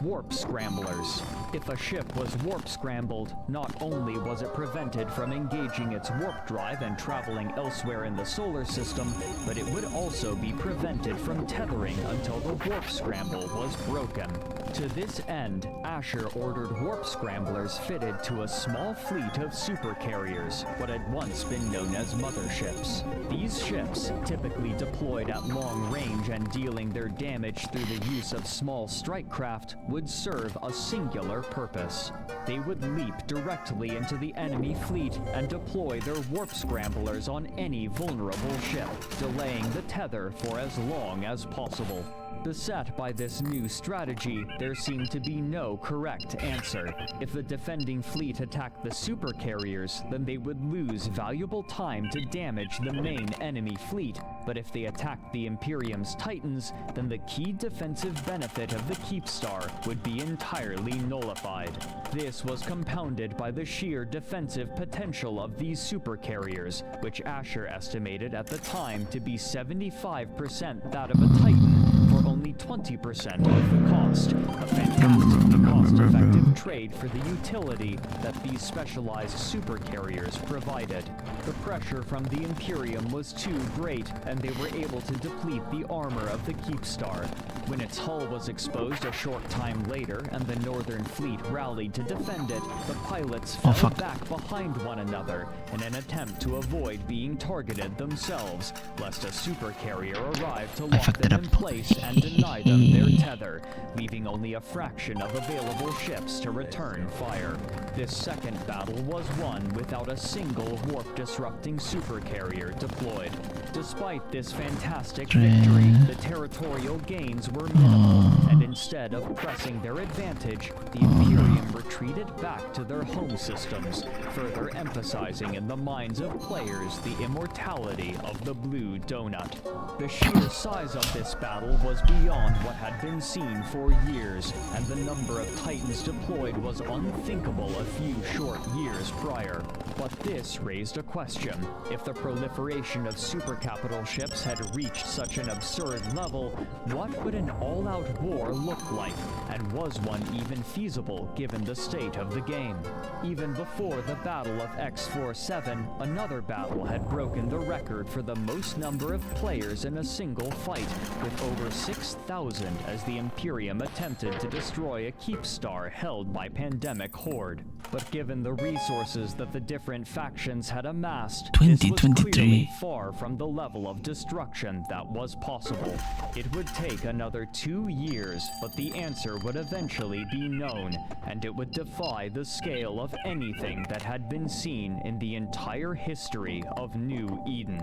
Warp scramblers. If a ship was warp scrambled, not only was it prevented from engaging its warp drive and traveling elsewhere in the solar system, but it would also be prevented from tethering until the warp scramble was broken. To this end, Asher ordered warp scramblers fitted to a small fleet of supercarriers, what had once been known as motherships. These ships, typically deployed at long range and dealing their damage through the use of small strike craft, would serve a singular purpose. They would leap directly into the enemy fleet and deploy their warp scramblers on any vulnerable ship, delaying the tether for as long as possible. Beset by this new strategy, there seemed to be no correct answer. If the defending fleet attacked the supercarriers, then they would lose valuable time to damage the main enemy fleet, but if they attacked the Imperium's Titans, then the key defensive benefit of the Keepstar would be entirely nullified. This was compounded by the sheer defensive potential of these supercarriers, which Asher estimated at the time to be 75% that of a Titan, for only 20% of the cost. A fantastic cost-effective trade for the utility that these specialized supercarriers provided. The pressure from the Imperium was too great, and they were able to deplete the armor of the Keepstar. When its hull was exposed a short time later and the Northern Fleet rallied to defend it, the pilots fell back behind one another in an attempt to avoid being targeted themselves, lest a supercarrier arrive to lock them in place and deny them their tether, leaving only a fraction of available ships to return fire. This second battle was won without a single warp-disrupting supercarrier deployed. Despite this fantastic victory, the territorial gains were minimal, and instead of pressing their advantage, the Imperium retreated back to their home systems, further emphasizing in the minds of players the immortality of the Blue Donut. The sheer size of this battle was beyond what had been seen for years, and the number of Titans deployed was unthinkable a few short years prior. But this raised a question. If the proliferation of supercapital ships had reached such an absurd level, what would an all-out war look like? And was one even feasible given the state of the game? Even before the Battle of X-47, another battle had broken the record for the most number of players in a single fight, with over 6,000 as the Imperium attempted to destroy a keep star held by Pandemic Horde. But given the resources that the different factions had amassed, this was clearly far from the level of destruction that was possible. It would take another 2 years, but the answer would eventually be known, and it would defy the scale of anything that had been seen in the entire history of New Eden.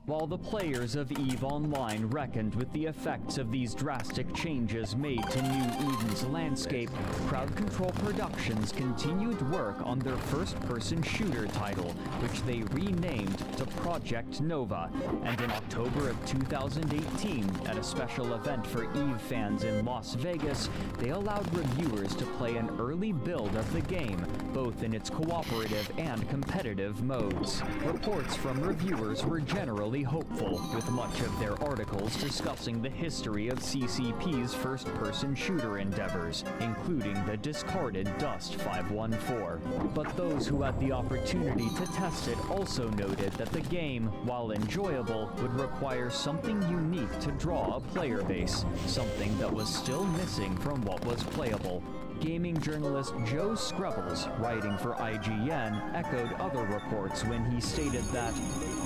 While the players of EVE Online reckoned with the effects of these drastic changes made to New Eden's landscape, Crowd Control Productions continued work on their first-person shooter title, which they renamed to Project Nova, and in October of 2018, at a special event for EVE fans in Las Vegas, they allowed reviewers to play an early build of the game, both in its cooperative and competitive modes. Reports from reviewers were generally hopeful, with much of their articles discussing the history of CCP's first-person shooter endeavors, including the discarded Dust 514. But those who had the opportunity to test it also noted that the game, while enjoyable, would require something unique to draw a player base, something that was still missing from what was playable. Gaming journalist Joe Screbbles, writing for IGN, echoed other reports when he stated that,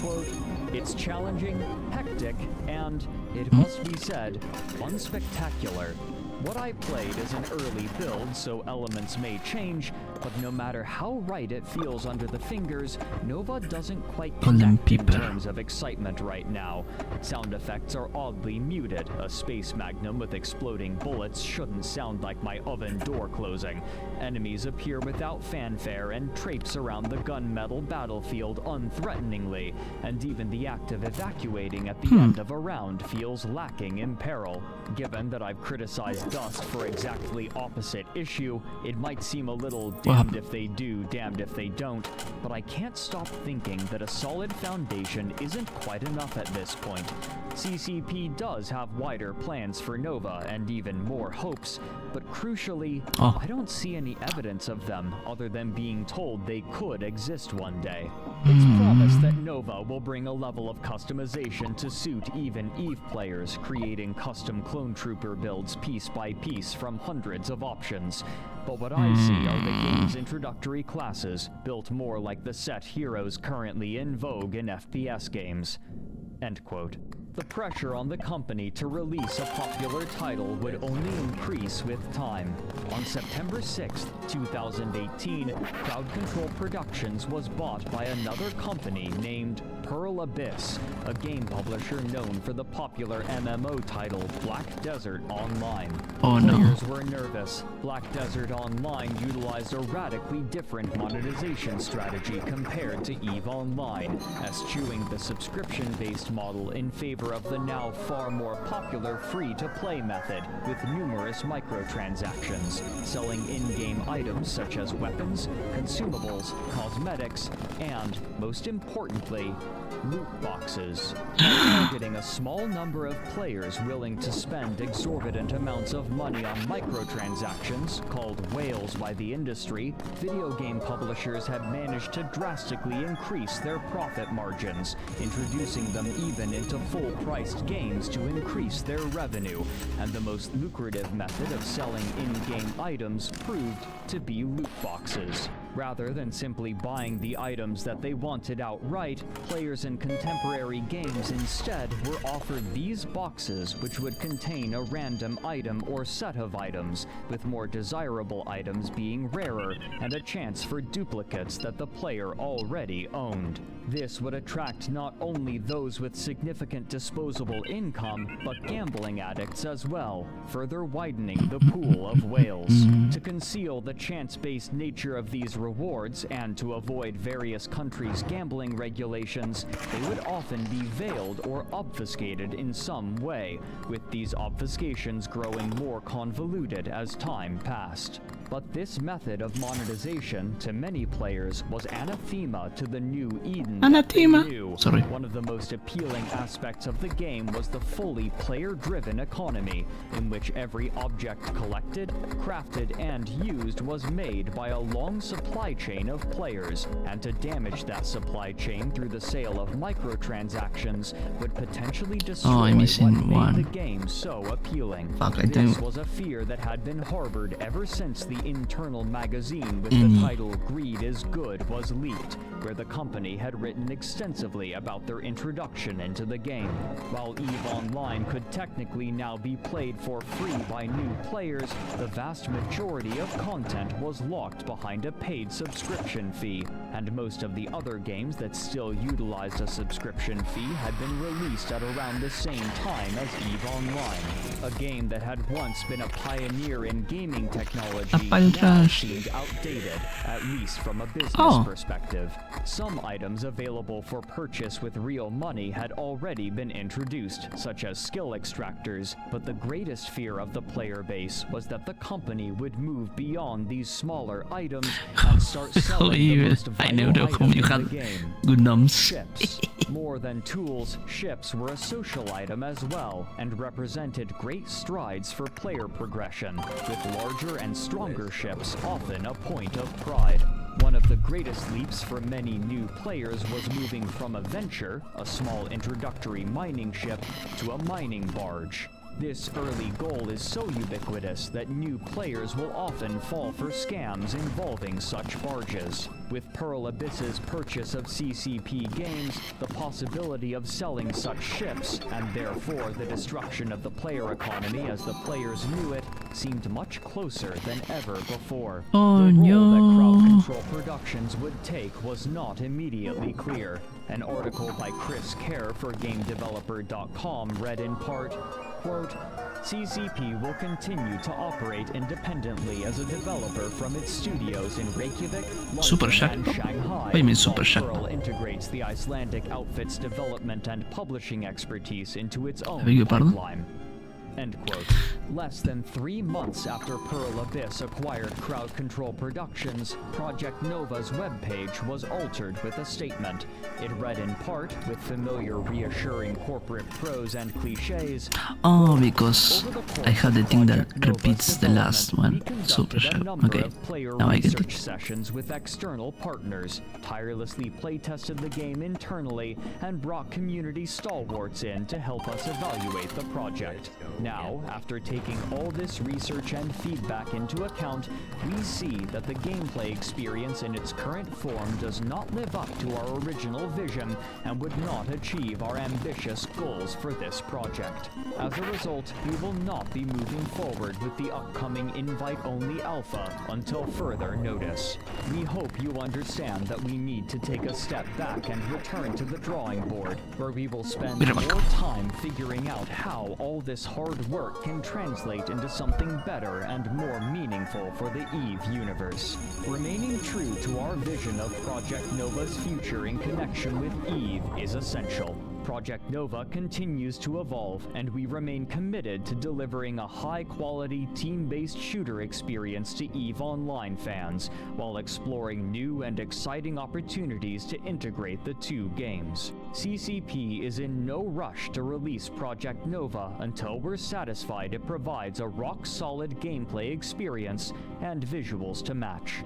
quote, "It's challenging, hectic, and, it must be said, unspectacular. What I played is an early build, so elements may change, but no matter how right it feels under the fingers, Nova doesn't quite connect in terms of excitement right now. Sound effects are oddly muted. A space magnum with exploding bullets shouldn't sound like my oven door closing. Enemies appear without fanfare and traipse around the gunmetal battlefield unthreateningly, and even the act of evacuating at the end of a round feels lacking in peril. Given that I've criticized Dust for exactly opposite issue, it might seem a little damned if they do, damned if they don't, but I can't stop thinking that a solid foundation isn't quite enough at this point. CCP does have wider plans for Nova and even more hopes, but crucially, I don't see any evidence of them other than being told they could exist one day. It's promised that Nova will bring a level of customization to suit even EVE players, creating custom clone trooper builds piece by piece from hundreds of options. But what I see are the game's introductory classes, built more like the set heroes currently in vogue in FPS games." End quote. The pressure on the company to release a popular title would only increase with time. On September 6, 2018, Crowd Control Productions was bought by another company named Pearl Abyss, a game publisher known for the popular MMO title Black Desert Online. Players were nervous. Black Desert Online utilized a radically different monetization strategy compared to EVE Online, eschewing the subscription-based model in favor of the now far more popular free-to-play method, with numerous microtransactions, selling in-game items such as weapons, consumables, cosmetics, and, most importantly, loot boxes. Targeting a small number of players willing to spend exorbitant amounts of money on microtransactions, called whales by the industry, video game publishers have managed to drastically increase their profit margins, introducing them even into full-priced games to increase their revenue, and the most lucrative method of selling in-game items proved to be loot boxes. Rather than simply buying the items that they wanted outright, players in contemporary games instead were offered these boxes, which would contain a random item or set of items, with more desirable items being rarer, and a chance for duplicates that the player already owned. This would attract not only those with significant disposable income, but gambling addicts as well, further widening the pool of whales. To conceal the chance-based nature of these rewards and to avoid various countries' gambling regulations, they would often be veiled or obfuscated in some way, with these obfuscations growing more convoluted as time passed. But this method of monetization, to many players, was anathema to the new Eden. Anathema? Sorry. One of the most appealing aspects of the game was the fully player-driven economy, in which every object collected, crafted, and used was made by a long supply chain of players, and to damage that supply chain through the sale of microtransactions would potentially destroy what made the game so appealing. This was a fear that had been harbored ever since the internal magazine with the title Greed is Good was leaked, where the company had written extensively about their introduction into the game. While EVE Online could technically now be played for free by new players, the vast majority of content was locked behind a paid subscription fee, and most of the other games that still utilized a subscription fee had been released at around the same time as EVE Online. A game that had once been a pioneer in gaming technology now seemed outdated, at least from a business perspective. Some items available for purchase with real money had already been introduced, such as skill extractors, but the greatest fear of the player base was that the company would move beyond these smaller items and start selling the most vital item in the game. Good names. Ships. More than tools, ships were a social item as well, and represented great strides for player progression, with larger and stronger ships often a point of pride. One of the greatest leaps for many new players was moving from a venture, a small introductory mining ship, to a mining barge. This early goal is so ubiquitous that new players will often fall for scams involving such barges. With Pearl Abyss's purchase of CCP Games, the possibility of selling such ships, and therefore the destruction of the player economy as the players knew it, seemed much closer than ever before. The role that Crowd Control Productions would take was not immediately clear. An article by Chris Kerr for GameDeveloper.com read in part, quote, CCP will continue to operate independently as a developer from its studios in Reykjavik, London, and Shanghai, while Pearl integrates the Icelandic outfit's development and publishing expertise into its own pipeline. End quote. Less than 3 months after Pearl Abyss acquired Crowd Control Productions, Project Nova's webpage was altered with a statement. It read in part, with familiar reassuring corporate prose and cliches. Oh, because I had the thing that repeats the last one. Super sharp. Okay, now I get it. Sessions with external partners, tirelessly playtested the game internally, and brought community stalwarts in to help us evaluate the project. Now, after taking all this research and feedback into account, we see that the gameplay experience in its current form does not live up to our original vision and would not achieve our ambitious goals for this project. As a result, we will not be moving forward with the upcoming invite-only alpha until further notice. We hope you understand that we need to take a step back and return to the drawing board, where we will spend more time figuring out how all this hard work can translate into something better and more meaningful for the EVE universe. Remaining true to our vision of Project Nova's future in connection with EVE is essential. Project Nova continues to evolve, and we remain committed to delivering a high-quality, team-based shooter experience to EVE Online fans, while exploring new and exciting opportunities to integrate the two games. CCP is in no rush to release Project Nova until we're satisfied it provides a rock-solid gameplay experience and visuals to match.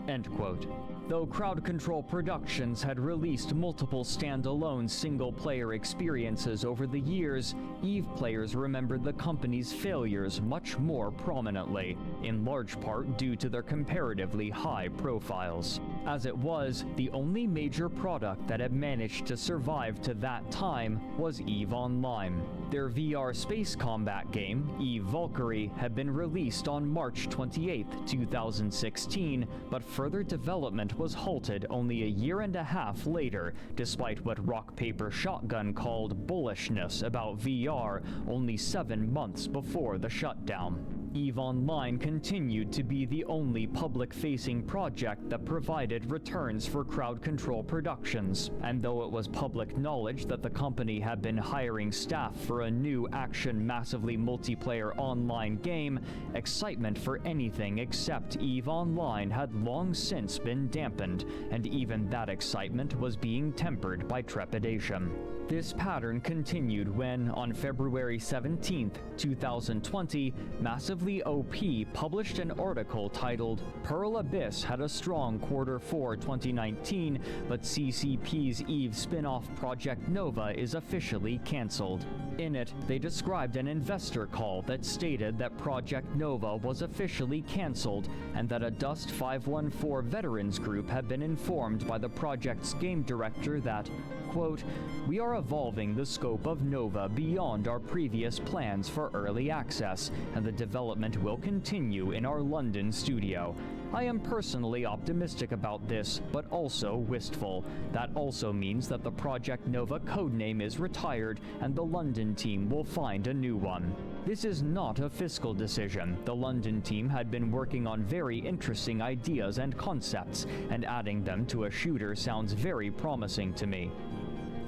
End quote. Though Crowd Control Productions had released multiple standalone single-player experiences over the years, EVE players remembered the company's failures much more prominently, in large part due to their comparatively high profiles. As it was, the only major product that had managed to survive to that time was EVE Online. Their VR space combat game, EVE Valkyrie, had been released on March 28, 2016, but further development was halted only a year and a half later, despite what Rock Paper Shotgun called bullishness about VR only 7 months before the shutdown. EVE Online continued to be the only public-facing project that provided returns for Crowd Control Productions, and though it was public knowledge that the company had been hiring staff for a new action massively multiplayer online game, excitement for anything except EVE Online had long since been dampened, and even that excitement was being tempered by trepidation. This pattern continued when, on February 17, 2020, Massively OP published an article titled "Pearl Abyss had a strong Q4 2019, but CCP's EVE spin-off Project Nova is officially cancelled." In it, they described an investor call that stated that Project Nova was officially cancelled and that a Dust 514 veterans group had been informed by the project's game director that, quote, "We are evolving the scope of Nova beyond our previous plans for early access, and the development will continue in our London studio. I am personally optimistic about this, but also wistful. That also means that the Project Nova codename is retired, and the London team will find a new one. This is not a fiscal decision. The London team had been working on very interesting ideas and concepts, and adding them to a shooter sounds very promising to me."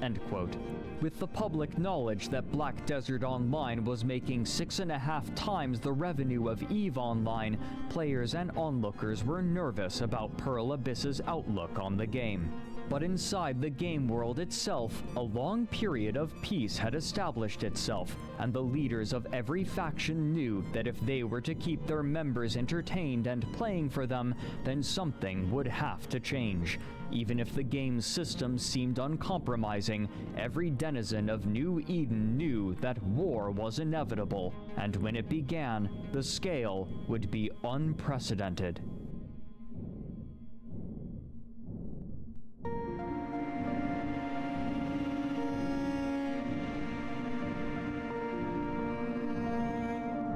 End quote. With the public knowledge that Black Desert Online was making 6.5 times the revenue of EVE Online, players and onlookers were nervous about Pearl Abyss's outlook on the game. But inside the game world itself, a long period of peace had established itself, and the leaders of every faction knew that if they were to keep their members entertained and playing for them, then something would have to change. Even if the game's systems seemed uncompromising, every denizen of New Eden knew that war was inevitable, and when it began, the scale would be unprecedented.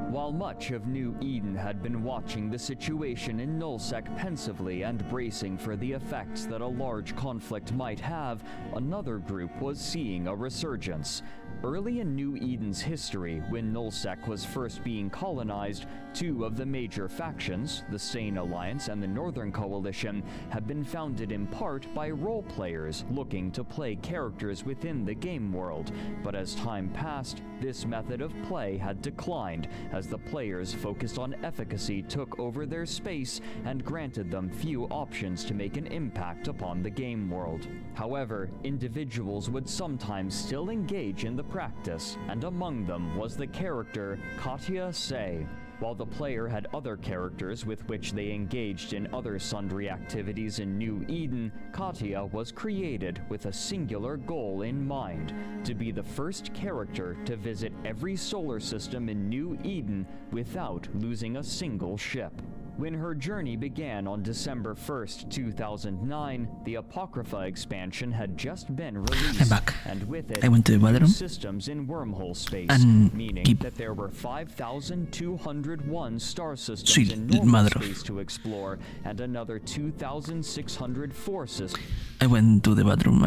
While much of New Eden had been watching the situation in Nullsec pensively and bracing for the effects that a large conflict might have, another group was seeing a resurgence. Early in New Eden's history, when Nullsec was first being colonized, two of the major factions, the Sane Alliance and the Northern Coalition, had been founded in part by role players looking to play characters within the game world. But as time passed, this method of play had declined as the players focused on efficacy took over their space and granted them few options to make an impact upon the game world. However, individuals would sometimes still engage in the practice, and among them was the character Katya Say. While the player had other characters with which they engaged in other sundry activities in New Eden, Katya was created with a singular goal in mind: to be the first character to visit every solar system in New Eden without losing a single ship. When her journey began on December 1st, 2009, the Apocrypha expansion had just been released. I'm back. And with it, I went to the bathroom systems in wormhole space, and meaning that there were 5,201 star systems Sweet in normal mother of- space to explore, and another 2,604 systems. I went to the bathroom.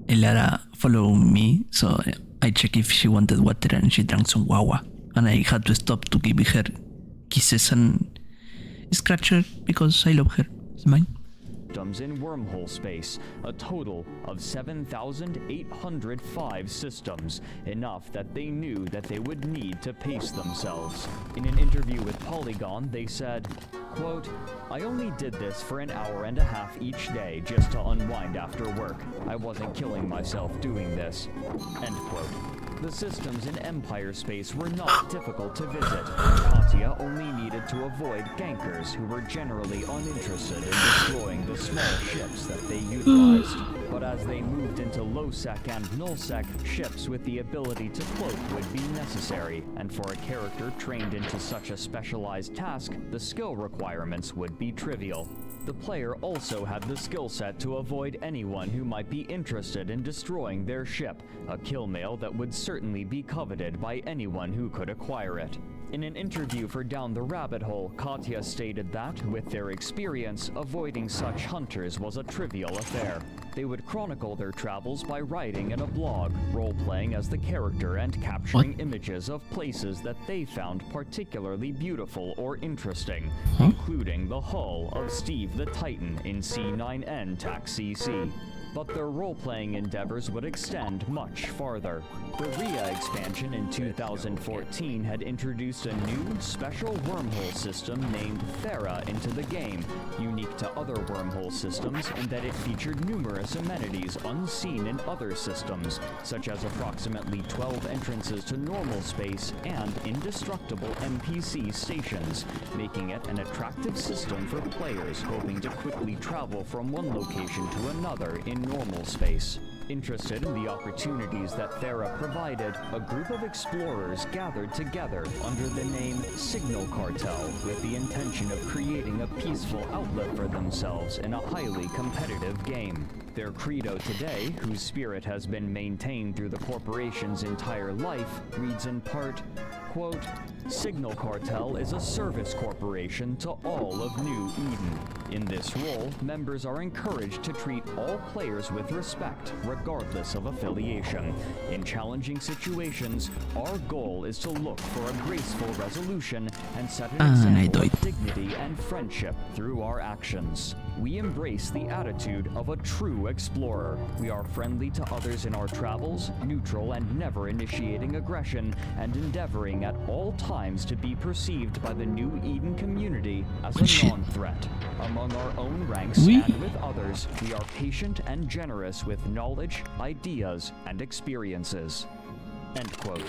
Elara followed me, so I checked if she wanted water and she drank some guagua. And I had to stop to give her kisses and scratch her because I love her. It's mine. systems in wormhole space, a total of 7,805 systems, enough that they knew that they would need to pace themselves. In an interview with Polygon, they said, quote, "I only did this for an hour and a half each day just to unwind after work. I wasn't killing myself doing this." End quote. The systems in Empire space were not difficult to visit, and Katya only needed to avoid gankers who were generally uninterested in destroying the small ships that they utilized. But as they moved into low-sec and null-sec, ships with the ability to cloak would be necessary, and for a character trained into such a specialized task, the skill requirements would be trivial. The player also had the skill set to avoid anyone who might be interested in destroying their ship, a kill mail that would certainly be coveted by anyone who could acquire it. In an interview for Down the Rabbit Hole, Katya stated that, with their experience, avoiding such hunters was a trivial affair. They would chronicle their travels by writing in a blog, role-playing as the character and capturing images of places that they found particularly beautiful or interesting, including the hull of Steve the Titan in C9N TAC CC. But their role-playing endeavors would extend much farther. The RIA expansion in 2014 had introduced a new, special wormhole system named Thera into the game, unique to other wormhole systems in that it featured numerous amenities unseen in other systems, such as approximately 12 entrances to normal space and indestructible NPC stations, making it an attractive system for players hoping to quickly travel from one location to another in normal space. Interested in the opportunities that Thera provided, a group of explorers gathered together under the name Signal Cartel with the intention of creating a peaceful outlet for themselves in a highly competitive game. Their credo today, whose spirit has been maintained through the corporation's entire life, reads in part, quote, "Signal Cartel is a service corporation to all of New Eden. In this role, members are encouraged to treat all players with respect, regardless of affiliation. In challenging situations, our goal is to look for a graceful resolution and set an example of dignity and friendship through our actions. We embrace the attitude of a true explorer. We are friendly to others in our travels, neutral and never initiating aggression, and endeavoring at all times to be perceived by the New Eden community as a non-threat. Among our own ranks and with others, we are patient and generous with knowledge, ideas, and experiences." End quote.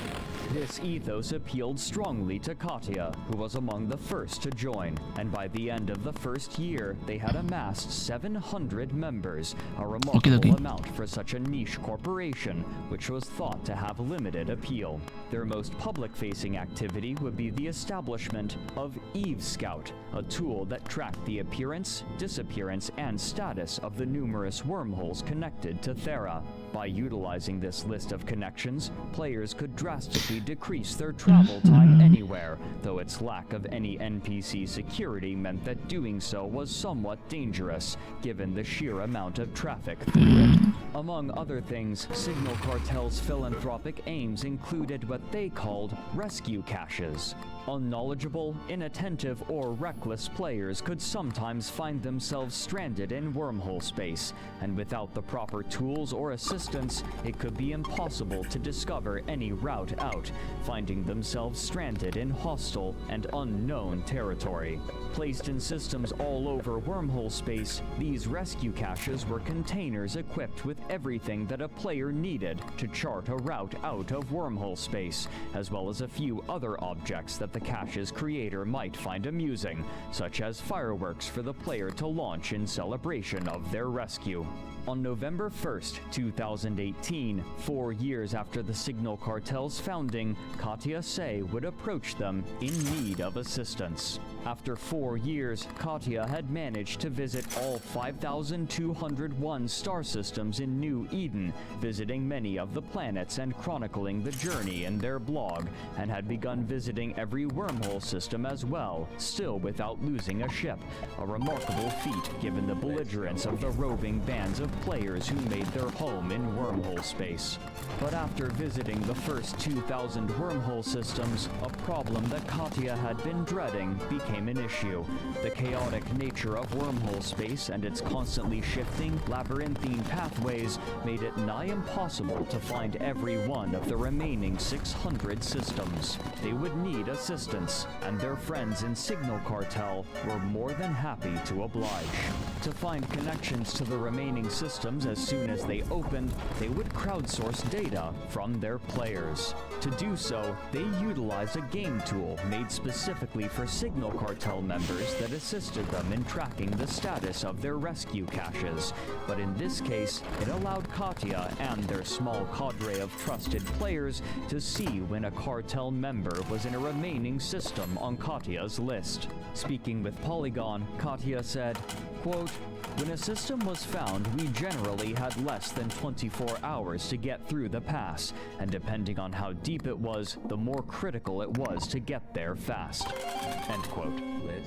This ethos appealed strongly to Katya, who was among the first to join, and by the end of the first year, they had amassed 700 members, a remarkable amount for such a niche corporation, which was thought to have limited appeal. Their most public-facing activity would be the establishment of Eve Scout, a tool that tracked the appearance, disappearance, and status of the numerous wormholes connected to Thera. By utilizing this list of connections, players could drastically decrease their travel time anywhere, though its lack of any NPC security meant that doing so was somewhat dangerous, given the sheer amount of traffic through it. Among other things, Signal Cartel's philanthropic aims included what they called rescue caches. Unknowledgeable, inattentive, or reckless players could sometimes find themselves stranded in wormhole space, and without the proper tools or assistance, it could be impossible to discover any route out, finding themselves stranded in hostile and unknown territory. Placed in systems all over wormhole space, these rescue caches were containers equipped with everything that a player needed to chart a route out of wormhole space, as well as a few other objects that the cache's creator might find amusing, such as fireworks for the player to launch in celebration of their rescue. On November 1st, 2018, 4 years after the Signal Cartel's founding, Katya Say would approach them in need of assistance. After 4 years, Katya had managed to visit all 5,201 star systems in New Eden, visiting many of the planets and chronicling the journey in their blog, and had begun visiting every every wormhole system as well, still without losing a ship. A remarkable feat given the belligerence of the roving bands of players who made their home in wormhole space. But after visiting the first 2,000 wormhole systems, a problem that Katya had been dreading became an issue. The chaotic nature of wormhole space and its constantly shifting, labyrinthine pathways made it nigh impossible to find every one of the remaining 600 systems. They would need assistance, and their friends in Signal Cartel were more than happy to oblige. To find connections to the remaining systems as soon as they opened, they would crowdsource data from their players. To do so, they utilized a game tool made specifically for Signal Cartel members that assisted them in tracking the status of their rescue caches. But in this case, it allowed Katya and their small cadre of trusted players to see when a cartel member was in a remaining system on Katya's list. Speaking with Polygon, Katya said, quote, "When a system was found, we generally had less than 24 hours to get through the pass, and depending on how deep it was, the more critical it was to get there fast." End quote.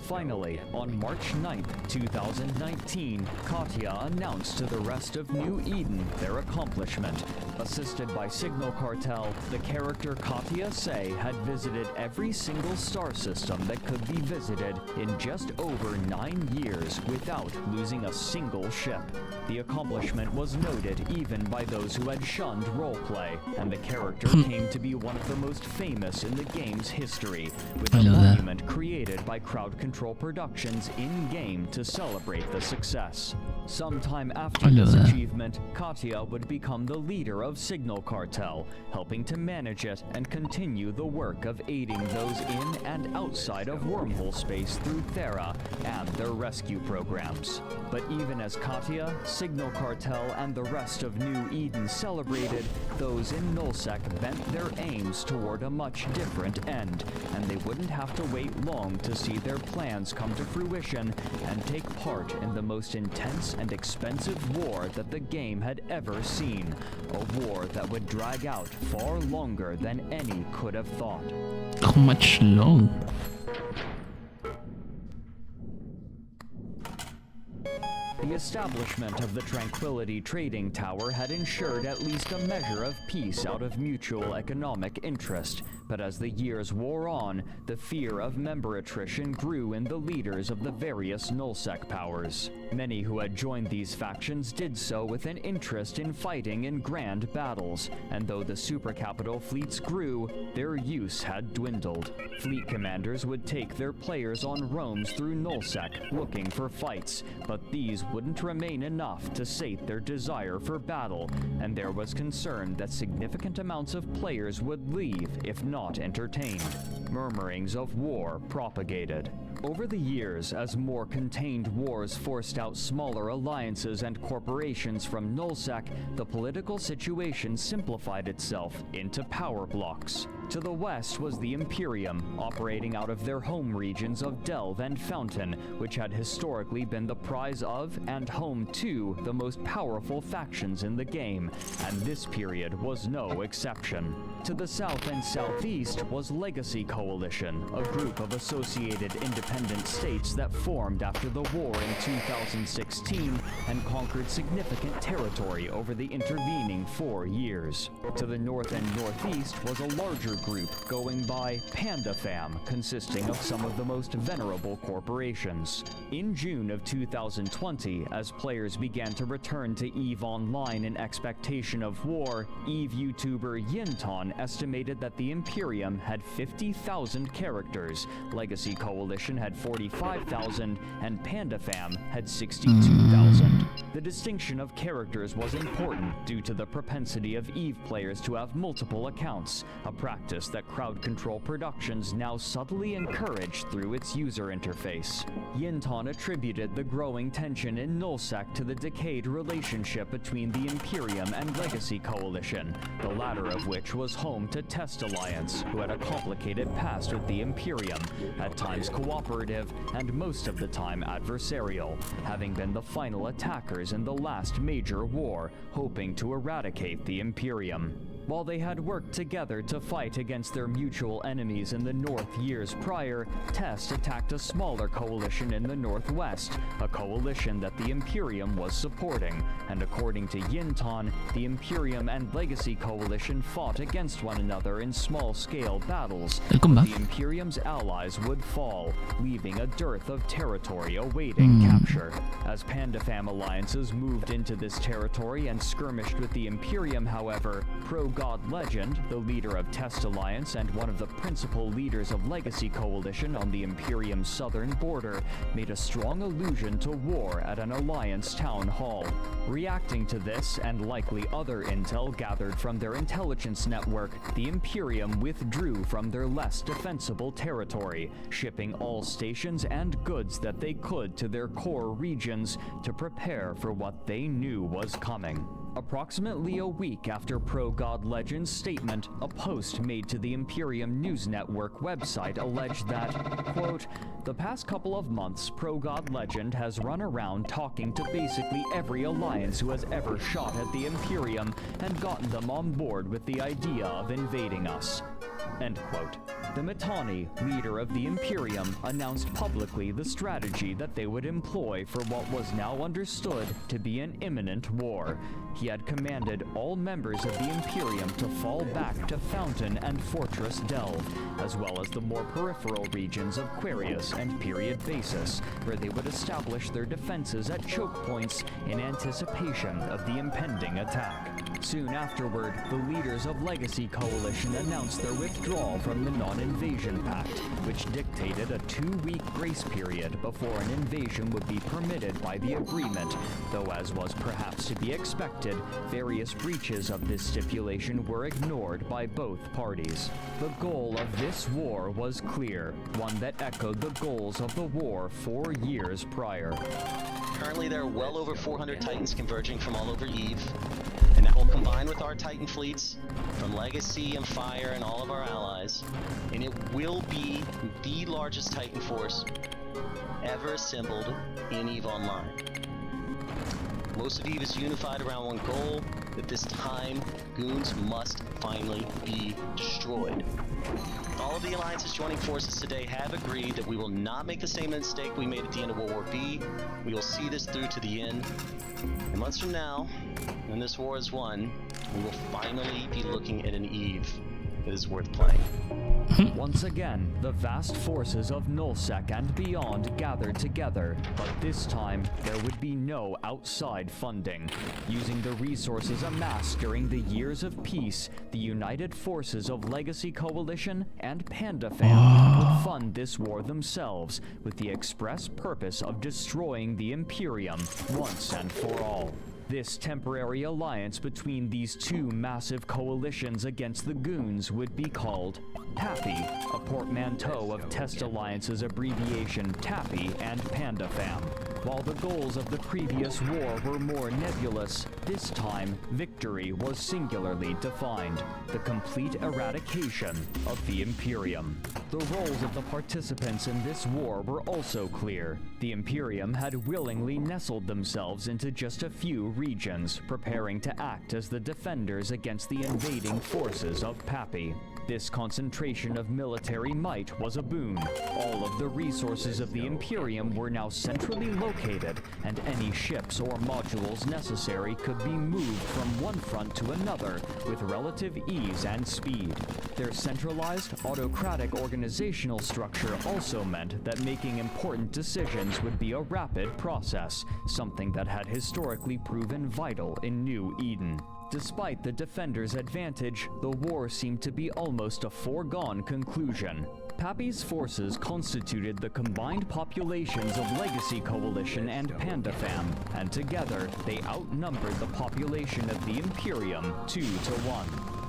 Finally, on March 9th, 2019, Katya announced to the rest of New Eden their accomplishment. Assisted by Signal Cartel, the character Katya Say had visited every single star system that could be visited in just over 9 years without losing a single ship. The accomplishment was noted even by those who had shunned roleplay, and the character came to be one of the most famous in the game's history, with a monument created by Crowd Control Productions in-game to celebrate the success. Sometime after this achievement, Katya would become the leader of Signal Cartel, helping to manage it and continue the work of aiding those in and outside of wormhole space through Thera and their rescue programs. But even as Katya, Signal Cartel, and the rest of New Eden celebrated, those in Nullsec bent their aims toward a much different end, and they wouldn't have to wait long to see their plans come to fruition and take part in the most intense and expensive war that the game had ever seen. A war that would drag out far longer than any could have thought. How much long? The establishment of the Tranquility Trading Tower had ensured at least a measure of peace out of mutual economic interest, but as the years wore on, the fear of member attrition grew in the leaders of the various Nullsec powers. Many who had joined these factions did so with an interest in fighting in grand battles, and though the supercapital fleets grew, their use had dwindled. Fleet commanders would take their players on roams through Nullsec looking for fights, but these wouldn't remain enough to sate their desire for battle, and there was concern that significant amounts of players would leave if not entertained. Murmurings of war propagated. Over the years, as more contained wars forced out smaller alliances and corporations from Nullsec, the political situation simplified itself into power blocks. To the west was the Imperium, operating out of their home regions of Delve and Fountain, which had historically been the prize of and home to the most powerful factions in the game, and this period was no exception. To the south and southeast was Legacy Coalition, a group of associated independent states that formed after the war in 2016 and conquered significant territory over the intervening 4 years. To the north and northeast was a larger group going by PandaFam, consisting of some of the most venerable corporations. In June of 2020, as players began to return to EVE Online in expectation of war, EVE YouTuber Yinton estimated that the Imperium had 50,000 characters, Legacy Coalition had 45,000, and PandaFam had 62,000. The distinction of characters was important due to the propensity of EVE players to have multiple accounts, a practice that Crowd Control Productions now subtly encouraged through its user interface. Yinton attributed the growing tension in Nullsec to the decayed relationship between the Imperium and Legacy Coalition, the latter of which was home to Test Alliance, who had a complicated past with the Imperium, at times cooperative and most of the time adversarial, having been the final attackers in the last major war, hoping to eradicate the Imperium. While they had worked together to fight against their mutual enemies in the north years prior, Test attacked a smaller coalition in the northwest, a coalition that the Imperium was supporting. And according to Yinton, the Imperium and Legacy Coalition fought against one another in small-scale battles. But the Imperium's allies would fall, leaving a dearth of territory awaiting capture. As PandaFam alliances moved into this territory and skirmished with the Imperium, however, Pro-God Legend, the leader of Test Alliance and one of the principal leaders of Legacy Coalition on the Imperium's southern border, made a strong allusion to war at an Alliance town hall. Reacting to this, and likely other intel gathered from their intelligence network, the Imperium withdrew from their less defensible territory, shipping all stations and goods that they could to their core regions to prepare for what they knew was coming. Approximately a week after Pro-God Legend's statement, a post made to the Imperium News Network website alleged that, quote, "The past couple of months, Pro-God Legend has run around talking to basically every alliance who has ever shot at the Imperium and gotten them on board with the idea of invading us." End quote. The Mittani, leader of the Imperium, announced publicly the strategy that they would employ for what was now understood to be an imminent war. He had commanded all members of the Imperium to fall back to Fountain and Fortress Delve, as well as the more peripheral regions of Quarius and Period Basis, where they would establish their defenses at choke points in anticipation of the impending attack. Soon afterward, the leaders of Legacy Coalition announced their withdrawal from the Non-Invasion Pact, which dictated a 2-week grace period before an invasion would be permitted by the agreement, though as was perhaps to be expected, various breaches of this stipulation were ignored by both parties. The goal of this war was clear, one that echoed the goals of the war 4 years prior. Currently, there are well over 400 Titans converging from all over Eve, and that will combine with our Titan fleets from Legacy and Fire and all of our allies, and it will be the largest Titan force ever assembled in EVE Online. Most of EVE is unified around one goal, that this time, goons must finally be destroyed. All of the alliances joining forces today have agreed that we will not make the same mistake we made at the end of World War B. We will see this through to the end. And months from now, when this war is won, we will finally be looking at an EVE that is worth playing. Once again, the vast forces of Nullsec and beyond gathered together, but this time, there would be no outside funding. Using the resources amassed during the years of peace, the united forces of Legacy Coalition and PandaFam would fund this war themselves, with the express purpose of destroying the Imperium once and for all. This temporary alliance between these two massive coalitions against the goons would be called TAPI, a portmanteau of Test Alliance's abbreviation TAPI and PandaFam. While the goals of the previous war were more nebulous, this time victory was singularly defined: the complete eradication of the Imperium. The roles of the participants in this war were also clear. The Imperium had willingly nestled themselves into just a few regions, preparing to act as the defenders against the invading forces of Pappy. This concentration of military might was a boon. All of the resources of the Imperium were now centrally located, and any ships or modules necessary could be moved from one front to another with relative ease and speed. Their centralized, autocratic organizational structure also meant that making important decisions would be a rapid process, something that had historically proven vital in New Eden. Despite the Defenders' advantage, the war seemed to be almost a foregone conclusion. Pappy's forces constituted the combined populations of Legacy Coalition and PandaFam, and together they outnumbered the population of the Imperium 2-1.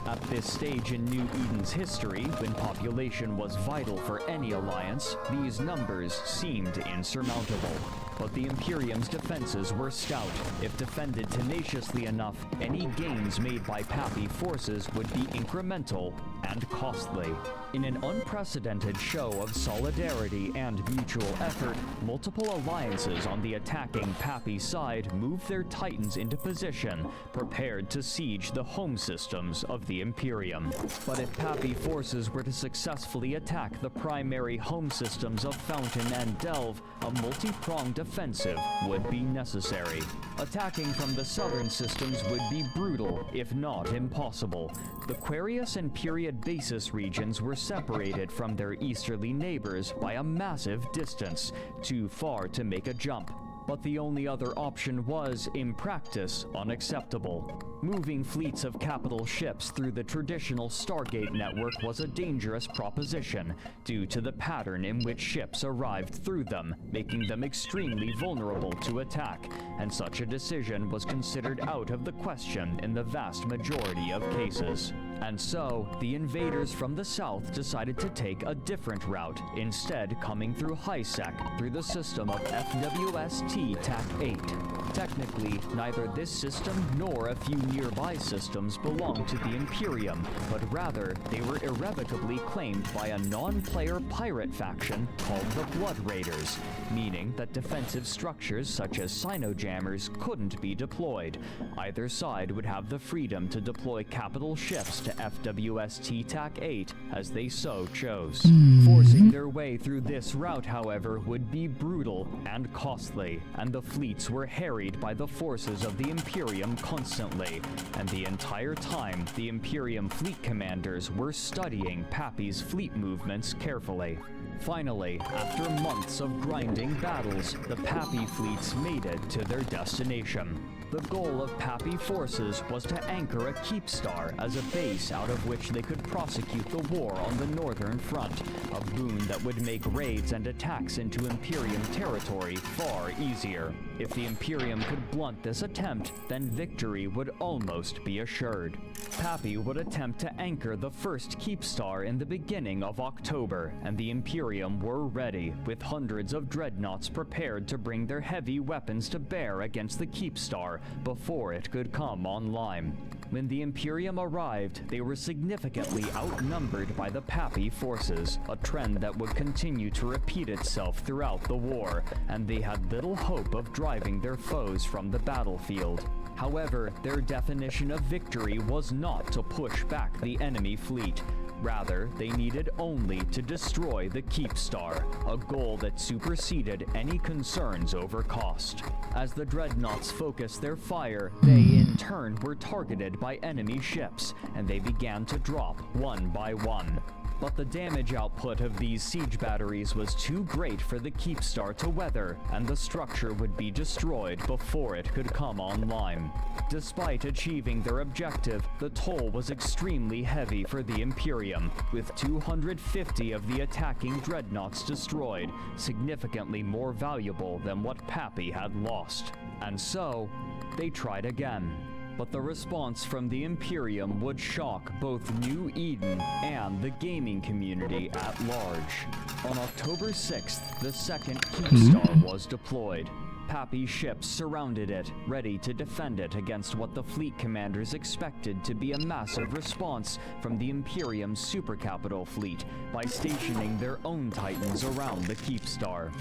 At this stage in New Eden's history, when population was vital for any alliance, these numbers seemed insurmountable. But the Imperium's defenses were stout. If defended tenaciously enough, any gains made by Pappy forces would be incremental and costly. In an unprecedented show of solidarity and mutual effort, multiple alliances on the attacking Pappy side moved their Titans into position, prepared to siege the home systems of the Imperium. But if Pappy forces were to successfully attack the primary home systems of Fountain and Delve, a multi-pronged offensive would be necessary. Attacking from the southern systems would be brutal, if not impossible. The Quarius and Period Basis regions were separated from their easterly neighbors by a massive distance, too far to make a jump. But the only other option was, in practice, unacceptable. Moving fleets of capital ships through the traditional Stargate network was a dangerous proposition, due to the pattern in which ships arrived through them, making them extremely vulnerable to attack, and such a decision was considered out of the question in the vast majority of cases. And so, the invaders from the south decided to take a different route, instead coming through HiSec through the system of FWST TAC-8. Technically, neither this system nor a few nearby systems belonged to the Imperium, but rather they were irrevocably claimed by a non-player pirate faction called the Blood Raiders, meaning that defensive structures such as Sinojammers couldn't be deployed. Either side would have the freedom to deploy capital ships to FWST TAC-8 as they so chose. Forcing their way through this route, however, would be brutal and costly, and the fleets were harried by the forces of the Imperium constantly, and the entire time the Imperium fleet commanders were studying Pappy's fleet movements carefully. Finally, after months of grinding battles, the Pappy fleets made it to their destination. The goal of Pappy forces was to anchor a Keepstar as a base out of which they could prosecute the war on the northern front, a boon that would make raids and attacks into Imperium territory far easier. If the Imperium could blunt this attempt, then victory would almost be assured. Pappy would attempt to anchor the first Keepstar in the beginning of October, and the Imperium were ready, with hundreds of dreadnoughts prepared to bring their heavy weapons to bear against the Keepstar before it could come online. When the Imperium arrived, they were significantly outnumbered by the Pappy forces, a trend that would continue to repeat itself throughout the war, and they had little hope of driving their foes from the battlefield. However, their definition of victory was not to push back the enemy fleet. Rather, they needed only to destroy the Keepstar, a goal that superseded any concerns over cost. As the dreadnoughts focused their fire, they in turn were targeted by enemy ships, and they began to drop one by one. But the damage output of these siege batteries was too great for the Keepstar to weather, and the structure would be destroyed before it could come online. Despite achieving their objective, the toll was extremely heavy for the Imperium, with 250 of the attacking dreadnoughts destroyed, significantly more valuable than what Pappy had lost. And so, they tried again. But the response from the Imperium would shock both New Eden and the gaming community at large. On October 6th, the second Keepstar was deployed. Pappy ships surrounded it, ready to defend it against what the fleet commanders expected to be a massive response from the Imperium's supercapital fleet by stationing their own Titans around the Keepstar.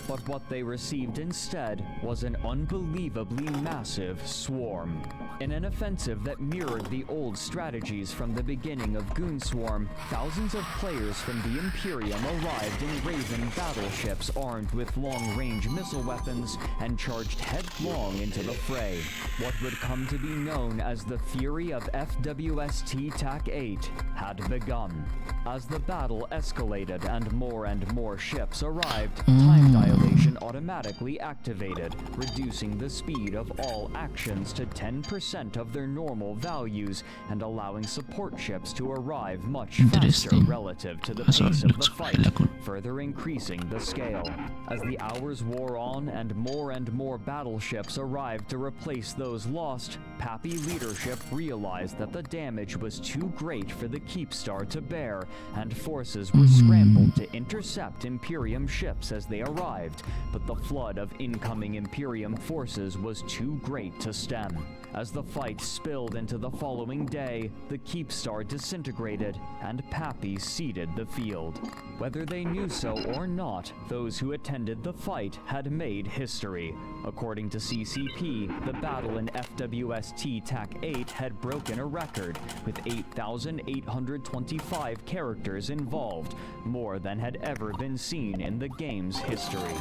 But what they received instead was an unbelievably massive swarm. In an offensive that mirrored the old strategies from the beginning of Goonswarm, thousands of players from the Imperium arrived in Raven battleships armed with long-range missile weapons and charged headlong into the fray. What would come to be known as the Fury of FWST TAC-8 had begun. As the battle escalated and more ships arrived, time dilation automatically activated, reducing the speed of all actions to 10% of their normal values and allowing support ships to arrive much faster relative to the pace of the fight, further increasing the scale. As the hours wore on and more battleships arrived to replace those lost, Pappy leadership realized that the damage was too great for the Keepstar to bear and forces were scrambled to intercept Imperium ships as they arrived, but the flood of incoming Imperium forces was too great to stem. As the fight spilled into the following day, the Keepstar disintegrated and Pappy ceded the field. Whether they knew so or not, those who attended the fight had made history. According to CCP, the battle in FWST TAC 8 had broken a record, with 8,825 characters involved, more than had ever been seen in the game's history.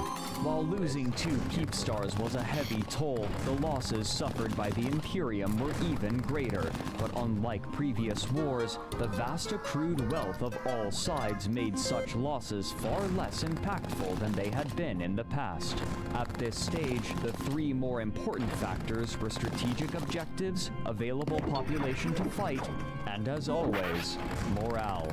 While losing 2 Keepstars was a heavy toll, the losses suffered by the Imperium were even greater, but unlike previous wars, the vast accrued wealth of all sides made such losses far less impactful than they had been in the past. At this stage, the 3 more important factors were strategic objectives, available population to fight, and as always, morale.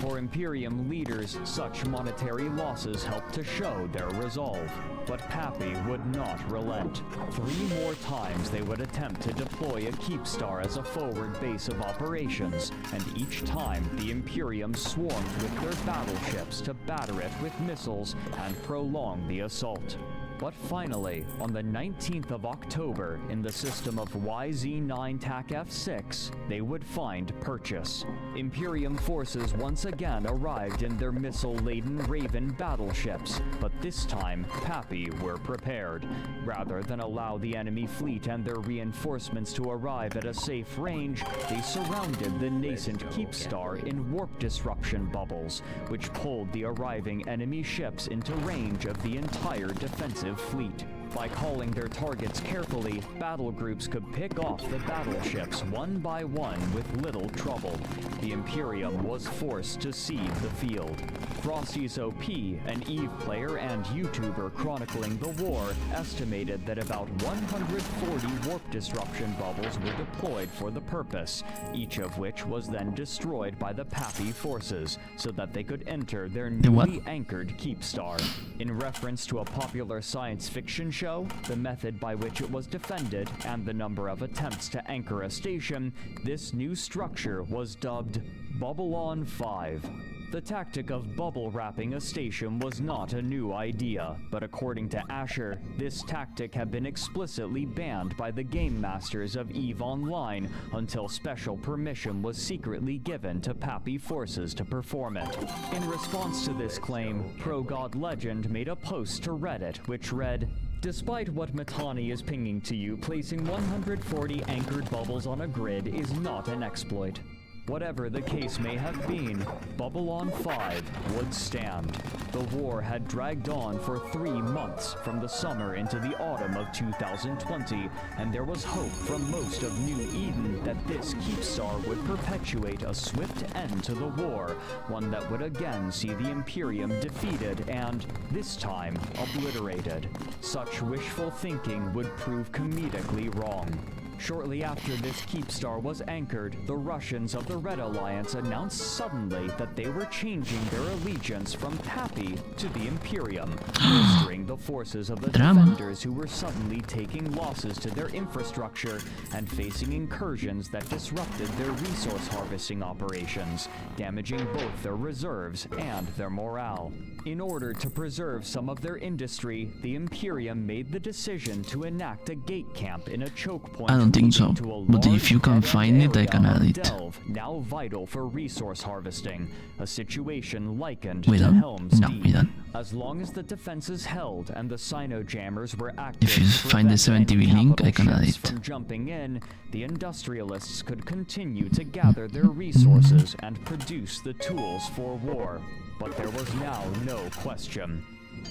For Imperium leaders, such monetary losses helped to show their resolve. But Pappy would not relent. 3 more times they would attempt to deploy a Keepstar as a forward base of operations, and each time the Imperium swarmed with their battleships to batter it with missiles and prolong the assault. But finally, on the 19th of October, in the system of YZ9 TAC F6, they would find purchase. Imperium forces once again arrived in their missile-laden Raven battleships, but this time, Pappy were prepared. Rather than allow the enemy fleet and their reinforcements to arrive at a safe range, they surrounded the nascent Keepstar in warp disruption bubbles, which pulled the arriving enemy ships into range of the entire defensive fleet. By calling their targets carefully, battle groups could pick off the battleships one by one with little trouble. The Imperium was forced to cede the field. Frosty's OP, an EVE player and YouTuber chronicling the war, estimated that about 140 warp disruption bubbles were deployed for the purpose, each of which was then destroyed by the Pappy forces, so that they could enter their newly anchored Keepstar. In reference to a popular science fiction show, the method by which it was defended, and the number of attempts to anchor a station, this new structure was dubbed Bubble-on 5. The tactic of bubble wrapping a station was not a new idea, but according to Asher, this tactic had been explicitly banned by the game masters of EVE Online until special permission was secretly given to Pappy forces to perform it. In response to this claim, ProGod Legend made a post to Reddit which read, "Despite what Matani is pinging to you, placing 140 anchored bubbles on a grid is not an exploit. Whatever the case may have been, Bubble-on 5 would stand. The war had dragged on for 3 months, from the summer into the autumn of 2020, and there was hope from most of New Eden that this Keepstar would perpetuate a swift end to the war, one that would again see the Imperium defeated and, this time, obliterated. Such wishful thinking would prove comedically wrong. Shortly after this Keepstar was anchored, the Russians of the Red Alliance announced suddenly that they were changing their allegiance from Pappy to the Imperium, bolstering the forces of the defenders who were suddenly taking losses to their infrastructure and facing incursions that disrupted their resource harvesting operations, damaging both their reserves and their morale. In order to preserve some of their industry, the Imperium made the decision to enact a gate camp in a choke point. I don't think so, but if you can find it, I can add it. Delve, now vital for resource harvesting, a situation likened to Helm's Deep. As long as the defenses held and the Sino-jammers were active, if you find the 70V link, I can add it. From jumping in, the industrialists could continue to gather their resources and produce the tools for war. But there was now no question.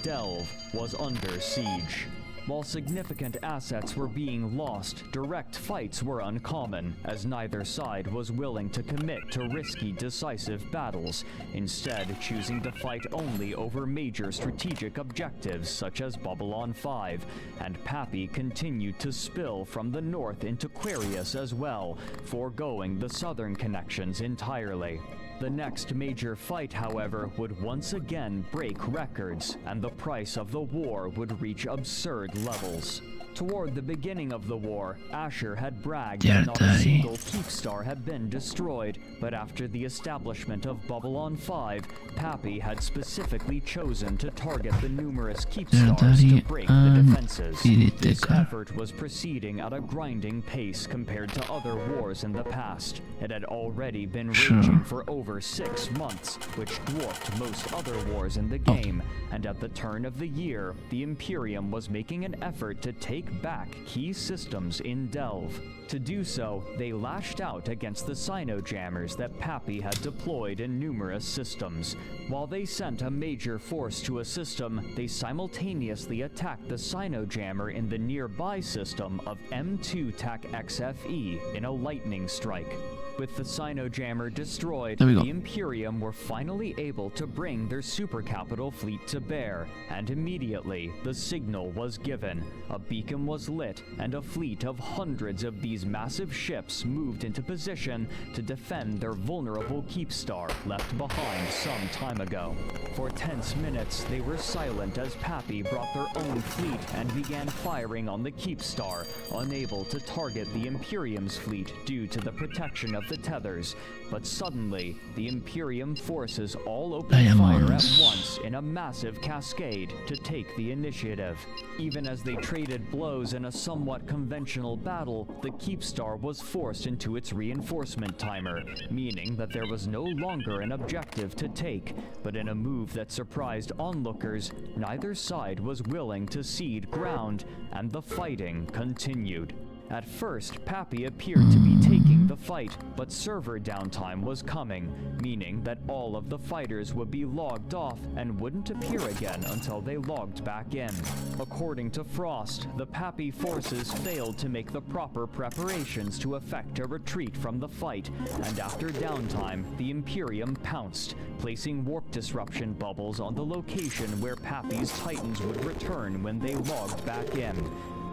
Delve was under siege. While significant assets were being lost, direct fights were uncommon, as neither side was willing to commit to risky, decisive battles, instead choosing to fight only over major strategic objectives such as Bubble-on 5, and Pappy continued to spill from the north into Quarius as well, foregoing the southern connections entirely. The next major fight, however, would once again break records, and the price of the war would reach absurd levels. Toward the beginning of the war, Asher had bragged that not a single Keepstar had been destroyed, but after the establishment of Babylon 5, Pappy had specifically chosen to target the numerous Keepstars to break the defenses. This effort was proceeding at a grinding pace compared to other wars in the past. It had already been raging for over 6 months, which dwarfed most other wars in the game, and at the turn of the year, the Imperium was making an effort to take back key systems in Delve. To do so, they lashed out against the Cynojammers that Pappy had deployed in numerous systems. While they sent a major force to a system, they simultaneously attacked the Cynojammer in the nearby system of M2 TAC XFE in a lightning strike. With the Cynojammer destroyed, the Imperium were finally able to bring their super capital fleet to bear, and immediately the signal was given. A beacon was lit, and a fleet of hundreds of these massive ships moved into position to defend their vulnerable Keepstar left behind some time ago. For tense minutes, they were silent as Pappy brought their own fleet and began firing on the Keepstar, unable to target the Imperium's fleet due to the protection of the tethers. But suddenly, the Imperium forces all opened fire at once in a massive cascade to take the initiative. Even as they traded blows in a somewhat conventional battle, the Keepstar was forced into its reinforcement timer, meaning that there was no longer an objective to take. But in a move that surprised onlookers, neither side was willing to cede ground, and the fighting continued. At first, Pappy appeared to be taking the fight, but server downtime was coming, meaning that all of the fighters would be logged off and wouldn't appear again until they logged back in. According to Frost, the Pappy forces failed to make the proper preparations to effect a retreat from the fight, and after downtime, the Imperium pounced, placing warp disruption bubbles on the location where Pappy's Titans would return when they logged back in.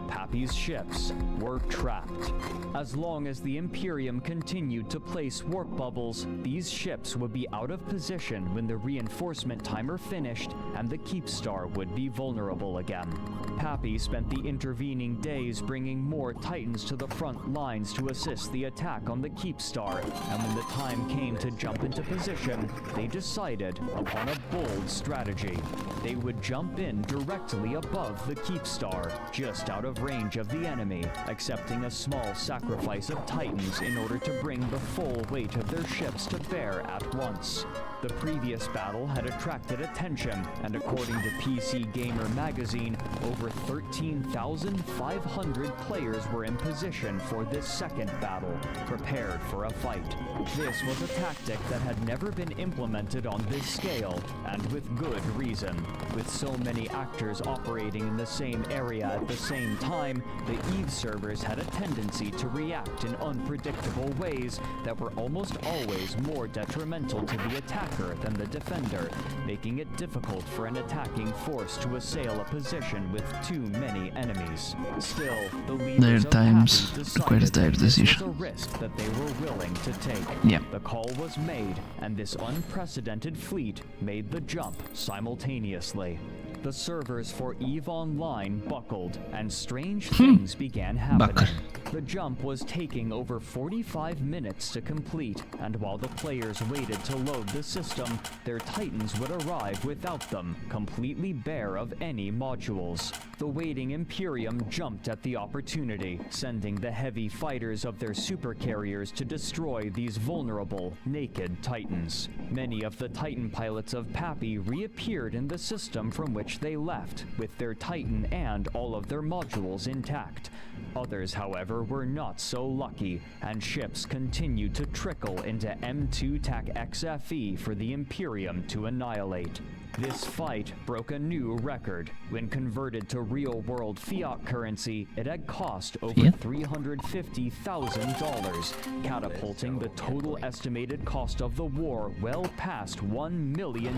Pappy's ships were trapped. As long as the Imperium continued to place warp bubbles, these ships would be out of position when the reinforcement timer finished, and the Keepstar would be vulnerable again. Pappy spent the intervening days bringing more Titans to the front lines to assist the attack on the Keepstar, and when the time came to jump into position, they decided upon a bold strategy. They would jump in directly above the Keepstar, just out of range of the enemy, accepting a small sacrifice of Titans in order to bring the full weight of their ships to bear at once. The previous battle had attracted attention, and according to PC Gamer magazine, over 13,500 players were in position for this second battle, prepared for a fight. This was a tactic that had never been implemented on this scale, and with good reason. With so many actors operating in the same area at the same time, the EVE servers had a tendency to react in unpredictable ways that were almost always more detrimental to the attacker than the defender, making it difficult for an attacking force to assail a position with too many enemies. Still, the leaders of Pappy decided that this was a risk that they were willing to take. The call was made, and this unprecedented fleet made the jump simultaneously. The servers for EVE Online buckled, and strange things began happening. The jump was taking over 45 minutes to complete, and while the players waited to load the system, their Titans would arrive without them, completely bare of any modules. The waiting Imperium jumped at the opportunity, sending the heavy fighters of their supercarriers to destroy these vulnerable, naked Titans. Many of the Titan pilots of Pappy reappeared in the system from which they left, with their Titan and all of their modules intact. Others, however, were not so lucky, and ships continued to trickle into M2 TAC XFE for the Imperium to annihilate. This fight broke a new record. When converted to real-world fiat currency, it had cost over $350,000, catapulting the total estimated cost of the war well past $1 million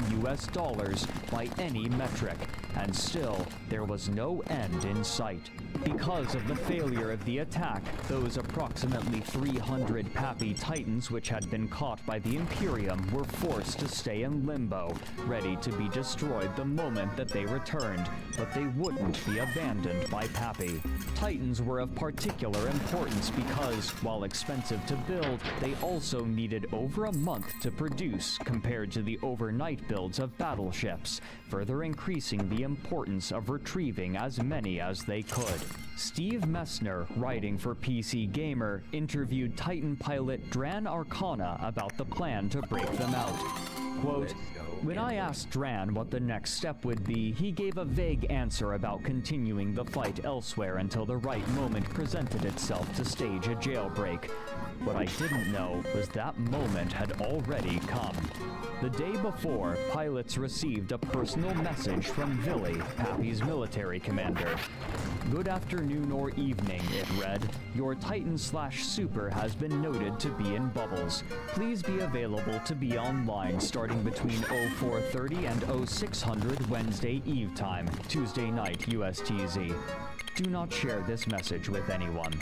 by any metric. And still, there was no end in sight. Because of the failure of the attack, those approximately 300 Pappy Titans which had been caught by the Imperium were forced to stay in limbo, ready to be destroyed the moment that they returned, but they wouldn't be abandoned by Pappy. Titans were of particular importance because, while expensive to build, they also needed over a month to produce compared to the overnight builds of battleships, further increasing the importance of retrieving as many as they could. Steve Messner, writing for PC Gamer, interviewed Titan pilot Dran Arcana about the plan to break them out. Quote, "When I asked Dran what the next step would be, he gave a vague answer about continuing the fight elsewhere until the right moment presented itself to stage a jailbreak. What I didn't know was that moment had already come." The day before, pilots received a personal message from Villy, Pappy's military commander. "Good afternoon or evening," it read. "Your Titan/Super has been noted to be in bubbles. Please be available to be online starting between 0430 and 0600 Wednesday Eve time, Tuesday night USTZ. Do not share this message with anyone."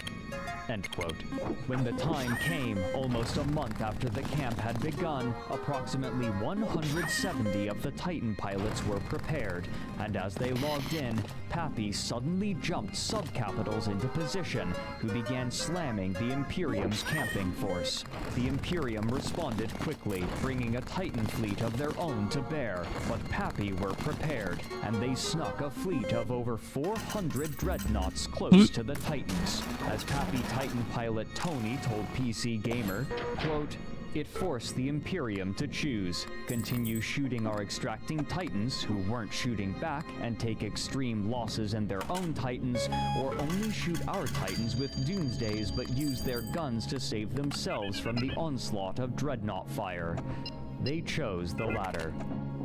End quote. When the time came, almost a month after the camp had begun, approximately 170 of the Titan pilots were prepared, and as they logged in, Pappy suddenly jumped subcapitals into position, who began slamming the Imperium's camping force. The Imperium responded quickly, bringing a Titan fleet of their own to bear, but Pappy were prepared, and they snuck a fleet of over 400 dreadnoughts close to the Titans. As Pappy Titan pilot Tony told PC Gamer, quote, "It forced the Imperium to choose: continue shooting our extracting Titans, who weren't shooting back, and take extreme losses in their own Titans, or only shoot our Titans with Doomsdays but use their guns to save themselves from the onslaught of dreadnought fire." They chose the latter.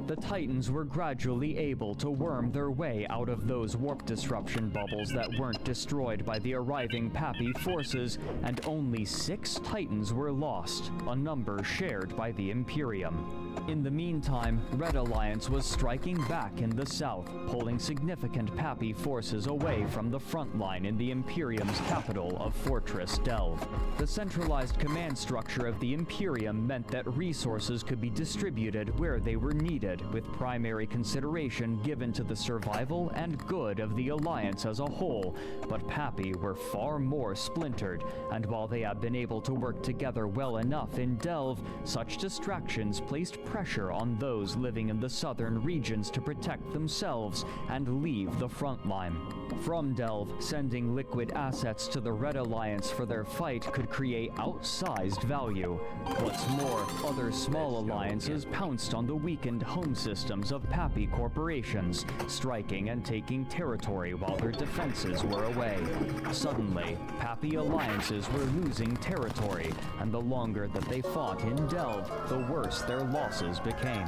The Titans were gradually able to worm their way out of those warp disruption bubbles that weren't destroyed by the arriving Pappy forces, and only 6 Titans were lost, a number shared by the Imperium. In the meantime, Red Alliance was striking back in the south, pulling significant Pappy forces away from the front line in the Imperium's capital of Fortress Delve. The centralized command structure of the Imperium meant that resources could be distributed where they were needed, with primary consideration given to the survival and good of the Alliance as a whole, but Pappy were far more splintered, and while they had been able to work together well enough in Delve, such distractions placed pressure on those living in the southern regions to protect themselves and leave the front line. From Delve, sending liquid assets to the Red Alliance for their fight could create outsized value. What's more, other small alliances pounced on the weakened home systems of Pappy corporations, striking and taking territory while their defenses were away. Suddenly, Pappy alliances were losing territory, and the longer that they fought in Delve, the worse their losses became.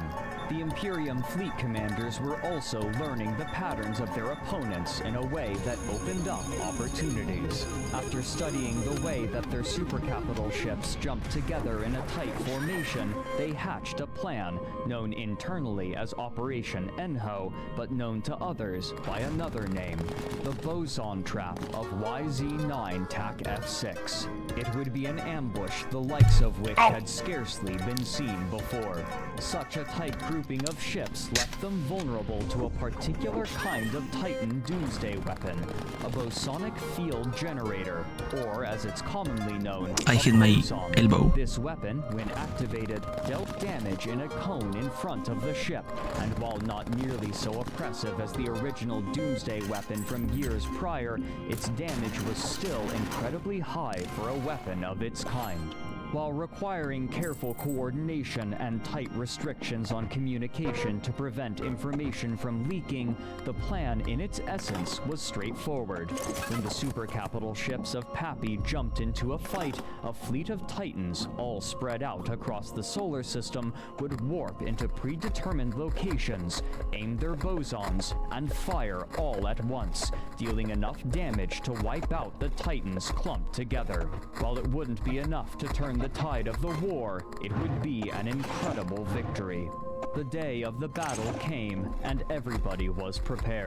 The Imperium fleet commanders were also learning the patterns of their opponents in a way that opened up opportunities. After studying the way that their supercapital ships jumped together in a tight formation, they hatched a plan known internally as Operation Enho, but known to others by another name, the Boson Trap of YZ-9 TAC F6. It would be an ambush the likes of which had scarcely been seen before. Such a tight grouping of ships left them vulnerable to a particular kind of Titan doomsday weapon, a bosonic field generator, or as it's commonly known, I hit my elbow. This weapon, when activated, dealt damage in a cone in front of the ship, and while not nearly so oppressive as the original doomsday weapon from years prior, its damage was still incredibly high for a weapon of its kind. While requiring careful coordination and tight restrictions on communication to prevent information from leaking, the plan in its essence was straightforward. When the supercapital ships of Pappy jumped into a fight, a fleet of Titans, all spread out across the solar system, would warp into predetermined locations, aim their bosons, and fire all at once, dealing enough damage to wipe out the Titans clumped together. While it wouldn't be enough to turn the tide of the war, it would be an incredible victory. The day of the battle came, and everybody was prepared.